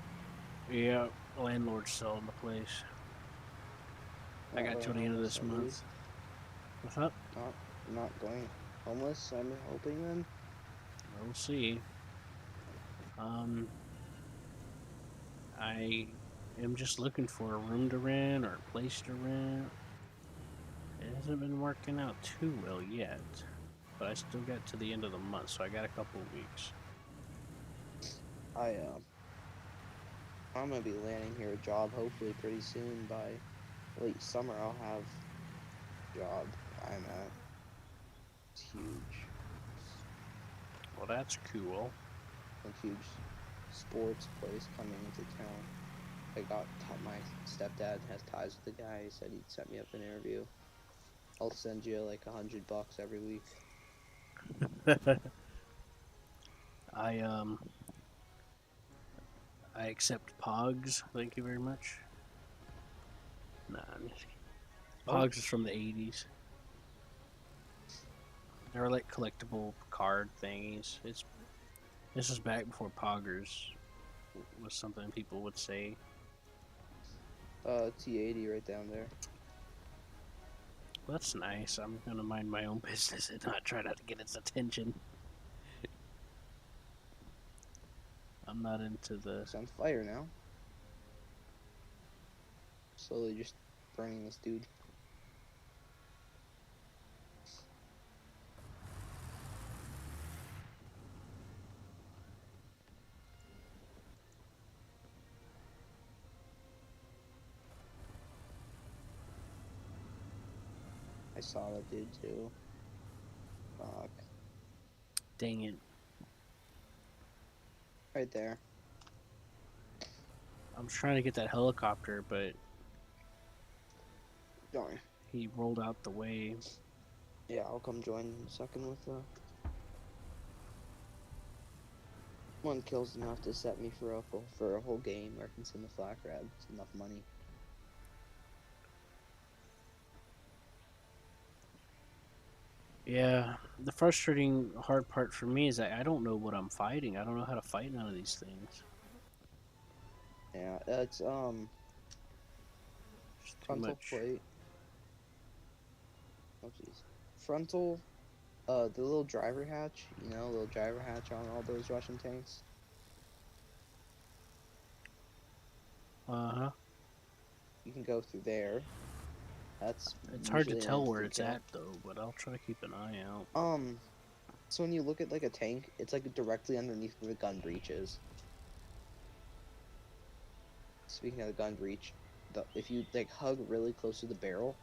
Speaker 2: Yeah, the landlord's selling the place. I got till the end of this month. What's up?
Speaker 10: Not going homeless, I'm hoping then.
Speaker 2: We'll see. I am just looking for a room to rent or a place to rent. It hasn't been working out too well yet, but I still got to the end of the month, so I got a couple of weeks.
Speaker 10: I'm gonna be landing here a job hopefully pretty soon. By late summer I'll have a job I'm at. It's huge.
Speaker 2: Well, that's cool.
Speaker 10: A huge sports place coming into town. My stepdad has ties with the guy. He said he'd set me up an interview. I'll send you like $100 every week.
Speaker 2: I accept Pogs. Thank you very much. Nah, I'm just kidding. Pogs is from the 80s. They were like collectible card thingies. This is back before Poggers was something people would say.
Speaker 10: T80 right down there.
Speaker 2: Well, that's nice. I'm gonna mind my own business and not try not to get its attention. I'm not into the.
Speaker 10: It's on fire now. Slowly just burning this dude. I saw that dude too. Fuck.
Speaker 2: Dang it.
Speaker 10: Right there.
Speaker 2: I'm trying to get that helicopter, but
Speaker 10: Darn.
Speaker 2: he rolled out the way.
Speaker 10: Yeah, I'll come join in a second with One kill's enough to set me for a whole game where I can send the flak rat. It's enough money.
Speaker 2: Yeah, the frustrating hard part for me is that I don't know what I'm fighting. I don't know how to fight none of these things.
Speaker 10: Yeah, it's
Speaker 2: It's too
Speaker 10: frontal
Speaker 2: much.
Speaker 10: plate. Oh jeez. Frontal, the little driver hatch. You know, little driver hatch on all those Russian tanks.
Speaker 2: Uh-huh.
Speaker 10: You can go through there. That's
Speaker 2: It's hard to
Speaker 10: usually an
Speaker 2: tell where
Speaker 10: instant
Speaker 2: it's
Speaker 10: kill.
Speaker 2: at though, but I'll try to keep an eye out.
Speaker 10: So when you look at like a tank, it's like directly underneath where the gun breech is. Speaking of the gun breech, if you like hug really close to the barrel,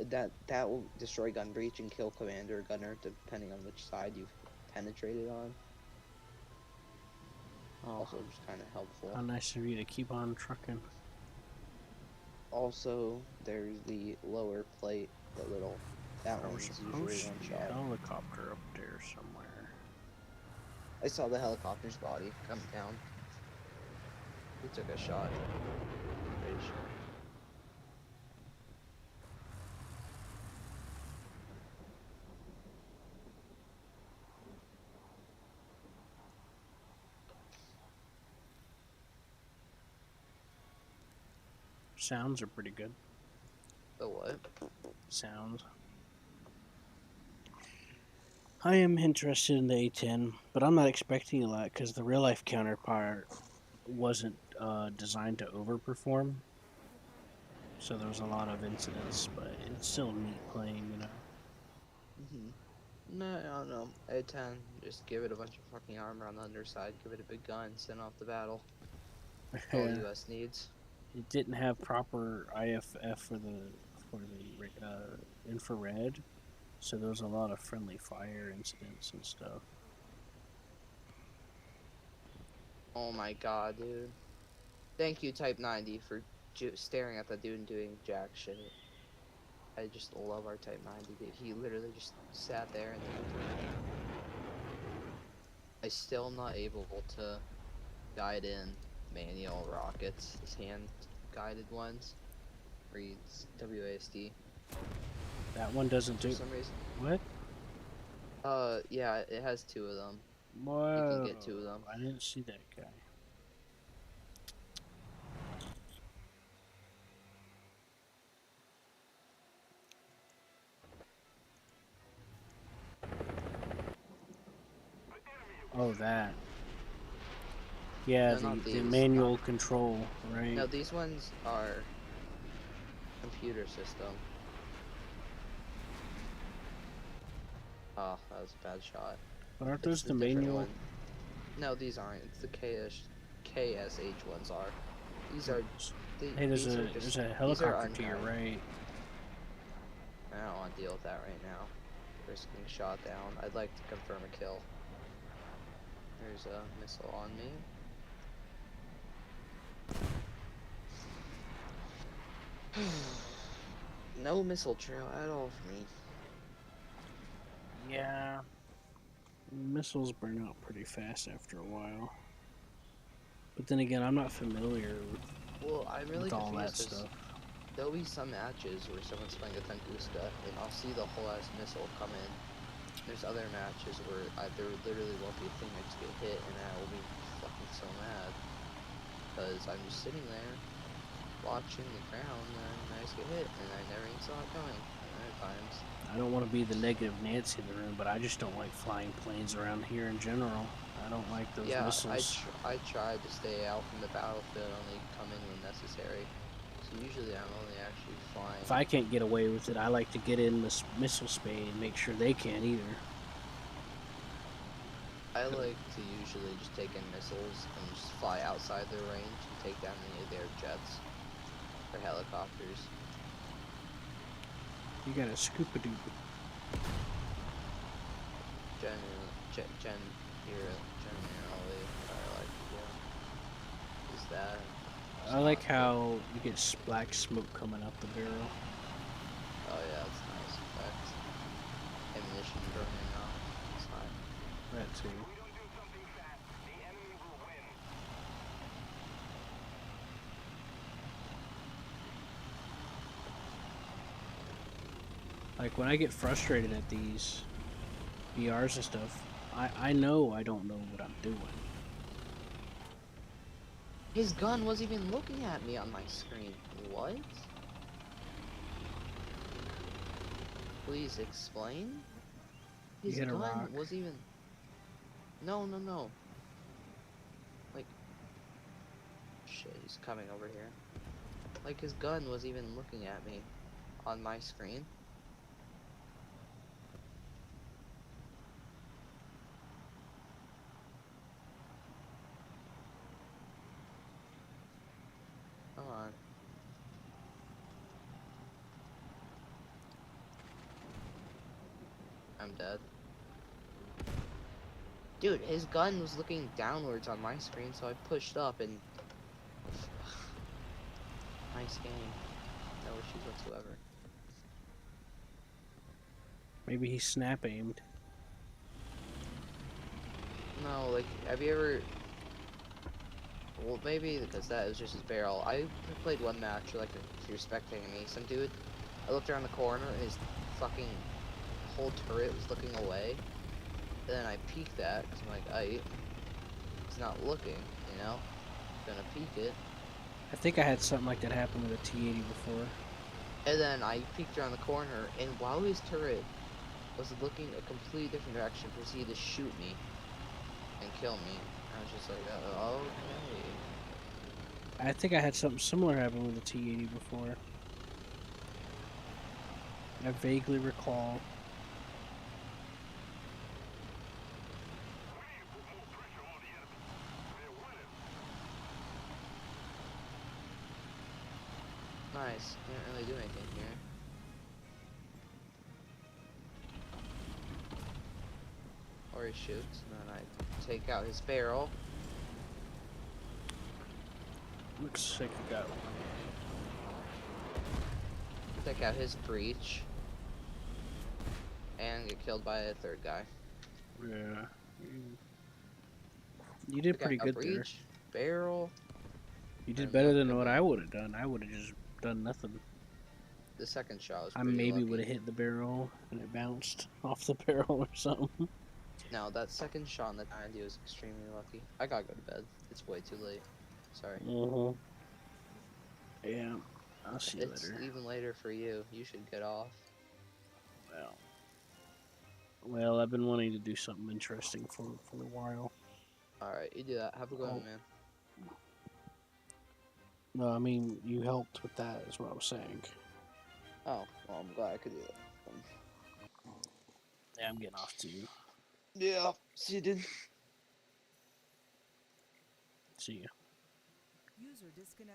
Speaker 10: that will destroy gun breech and kill commander or gunner depending on which side you've penetrated on.
Speaker 2: Oh,
Speaker 10: Also, just kind of helpful.
Speaker 2: how nice of you to keep on trucking.
Speaker 10: Also, there's the lower plate, the little. That
Speaker 2: There was
Speaker 10: one's
Speaker 2: supposed
Speaker 10: usually
Speaker 2: to
Speaker 10: one
Speaker 2: be
Speaker 10: shot.
Speaker 2: a helicopter up there somewhere.
Speaker 10: I saw the helicopter's body come down. He took a shot. Pretty sure.
Speaker 2: Sounds are pretty good.
Speaker 10: The what?
Speaker 2: Sounds. I am interested in the A10, but I'm not expecting a lot because the real life counterpart wasn't designed to overperform. So there was a lot of incidents, but it's still neat playing, you know.
Speaker 10: No, I don't know. A10, just give it a bunch of fucking armor on the underside, give it a big gun, send off the battle. All
Speaker 2: Yeah.
Speaker 10: US needs.
Speaker 2: It didn't have proper IFF for the infrared, so there was a lot of friendly fire incidents and stuff.
Speaker 10: Oh my god, dude. Thank you, Type 90, for staring at that dude and doing jack shit. I just love our Type 90, dude. He literally just sat there and I still am not able to guide in manual rockets, his hand guided ones. Reads WASD.
Speaker 2: That one doesn't
Speaker 10: For
Speaker 2: do.
Speaker 10: some reason.
Speaker 2: What?
Speaker 10: Yeah, it has 2 of them.
Speaker 2: Whoa.
Speaker 10: You can get 2 of them.
Speaker 2: I didn't see that guy. Oh, that. Yeah,
Speaker 10: No,
Speaker 2: the manual control, right?
Speaker 10: No, these ones are computer system. Oh, that was a bad shot.
Speaker 2: But aren't
Speaker 10: It's
Speaker 2: those the
Speaker 10: different
Speaker 2: manual?
Speaker 10: one. No, these aren't. It's the KSH ones are. These are.
Speaker 2: Hey, there's a helicopter to your right.
Speaker 10: I don't want to deal with that right now. Risking shot down. I'd like to confirm a kill. There's a missile on me. No missile trail at all for me.
Speaker 2: Yeah. Missiles burn out pretty fast after a while. But then again, I'm not familiar
Speaker 10: Well, I'm really
Speaker 2: with all that
Speaker 10: confused 'cause
Speaker 2: stuff.
Speaker 10: there'll be some matches where someone's playing a Tunguska and I'll see the whole ass missile come in. There's other matches where there literally won't be a thing, I just get hit and I will be fucking so mad. Because I'm just sitting there watching the ground and I just get hit and I never even saw it coming. And other times.
Speaker 2: I don't want to be the negative Nancy in the room, but I just don't like flying planes around here in general. I don't like those missiles.
Speaker 10: I tried to stay out from the battlefield, only come in when necessary. So usually I'm only actually flying.
Speaker 2: If I can't get away with it, I like to get in this missile space and make sure they can't either.
Speaker 10: I like to usually just take in missiles and just fly outside their range and take down any of their jets or helicopters.
Speaker 2: You got a scoop-a-doop.
Speaker 10: Generally, what I like to do is that.
Speaker 2: I like how you get black smoke coming out the barrel.
Speaker 10: Oh yeah, that's a nice effect. Ammunition burning off. It's fine.
Speaker 2: That too. Like when I get frustrated at these BRs and stuff, I know I don't know what I'm doing.
Speaker 10: His gun wasn't even looking at me on my screen. What? Please explain?
Speaker 2: You
Speaker 10: His
Speaker 2: hit a
Speaker 10: gun
Speaker 2: rock.
Speaker 10: was even... No, no, no. Like... Shit, he's coming over here. Like, his gun was even looking at me on my screen. Come on. I'm dead. Dude, his gun was looking downwards on my screen, so I pushed up and... Nice game. No issues whatsoever.
Speaker 2: Maybe he snap aimed.
Speaker 10: No, like, have you ever... Well, maybe because that was just his barrel. I played one match, like, if you're spectating me, some dude, I looked around the corner and his fucking whole turret was looking away. And then I peeked that, because I'm like, he's not looking, you know? Gonna peek it.
Speaker 2: I think I had something like that happen with a T80 before.
Speaker 10: And then I peeked around the corner, and while his turret was looking a completely different direction, proceeded to shoot me and kill me. I was just like, okay.
Speaker 2: I think I had something similar happen with a T80 before. I vaguely recall.
Speaker 10: Nice. Can't really do anything here. Or he shoots, and then I take out his barrel.
Speaker 2: Looks like we got
Speaker 10: Take out his breach. And get killed by a third guy.
Speaker 2: Yeah. You did pretty good there.
Speaker 10: Breach, barrel.
Speaker 2: You did
Speaker 10: and
Speaker 2: better
Speaker 10: look,
Speaker 2: than
Speaker 10: and
Speaker 2: what
Speaker 10: then
Speaker 2: I would have done. I would have just done nothing.
Speaker 10: The second shot was
Speaker 2: I
Speaker 10: pretty
Speaker 2: maybe
Speaker 10: lucky.
Speaker 2: would have hit the barrel and it bounced off the barrel or something.
Speaker 10: No, that second shot on the 90 was extremely lucky. I gotta go to bed. It's way too late. Sorry.
Speaker 2: Yeah. I'll see you
Speaker 10: It's
Speaker 2: later.
Speaker 10: even later for you. You should get off.
Speaker 2: Well, I've been wanting to do something interesting for a while.
Speaker 10: Alright, you do that. Have a good one, man.
Speaker 2: No, I mean, you helped with that, is what I was saying.
Speaker 10: Oh, well, I'm glad I could do it.
Speaker 2: Yeah, I'm getting off too.
Speaker 10: Yeah, see you, dude.
Speaker 2: See ya.
Speaker 12: User disconnected.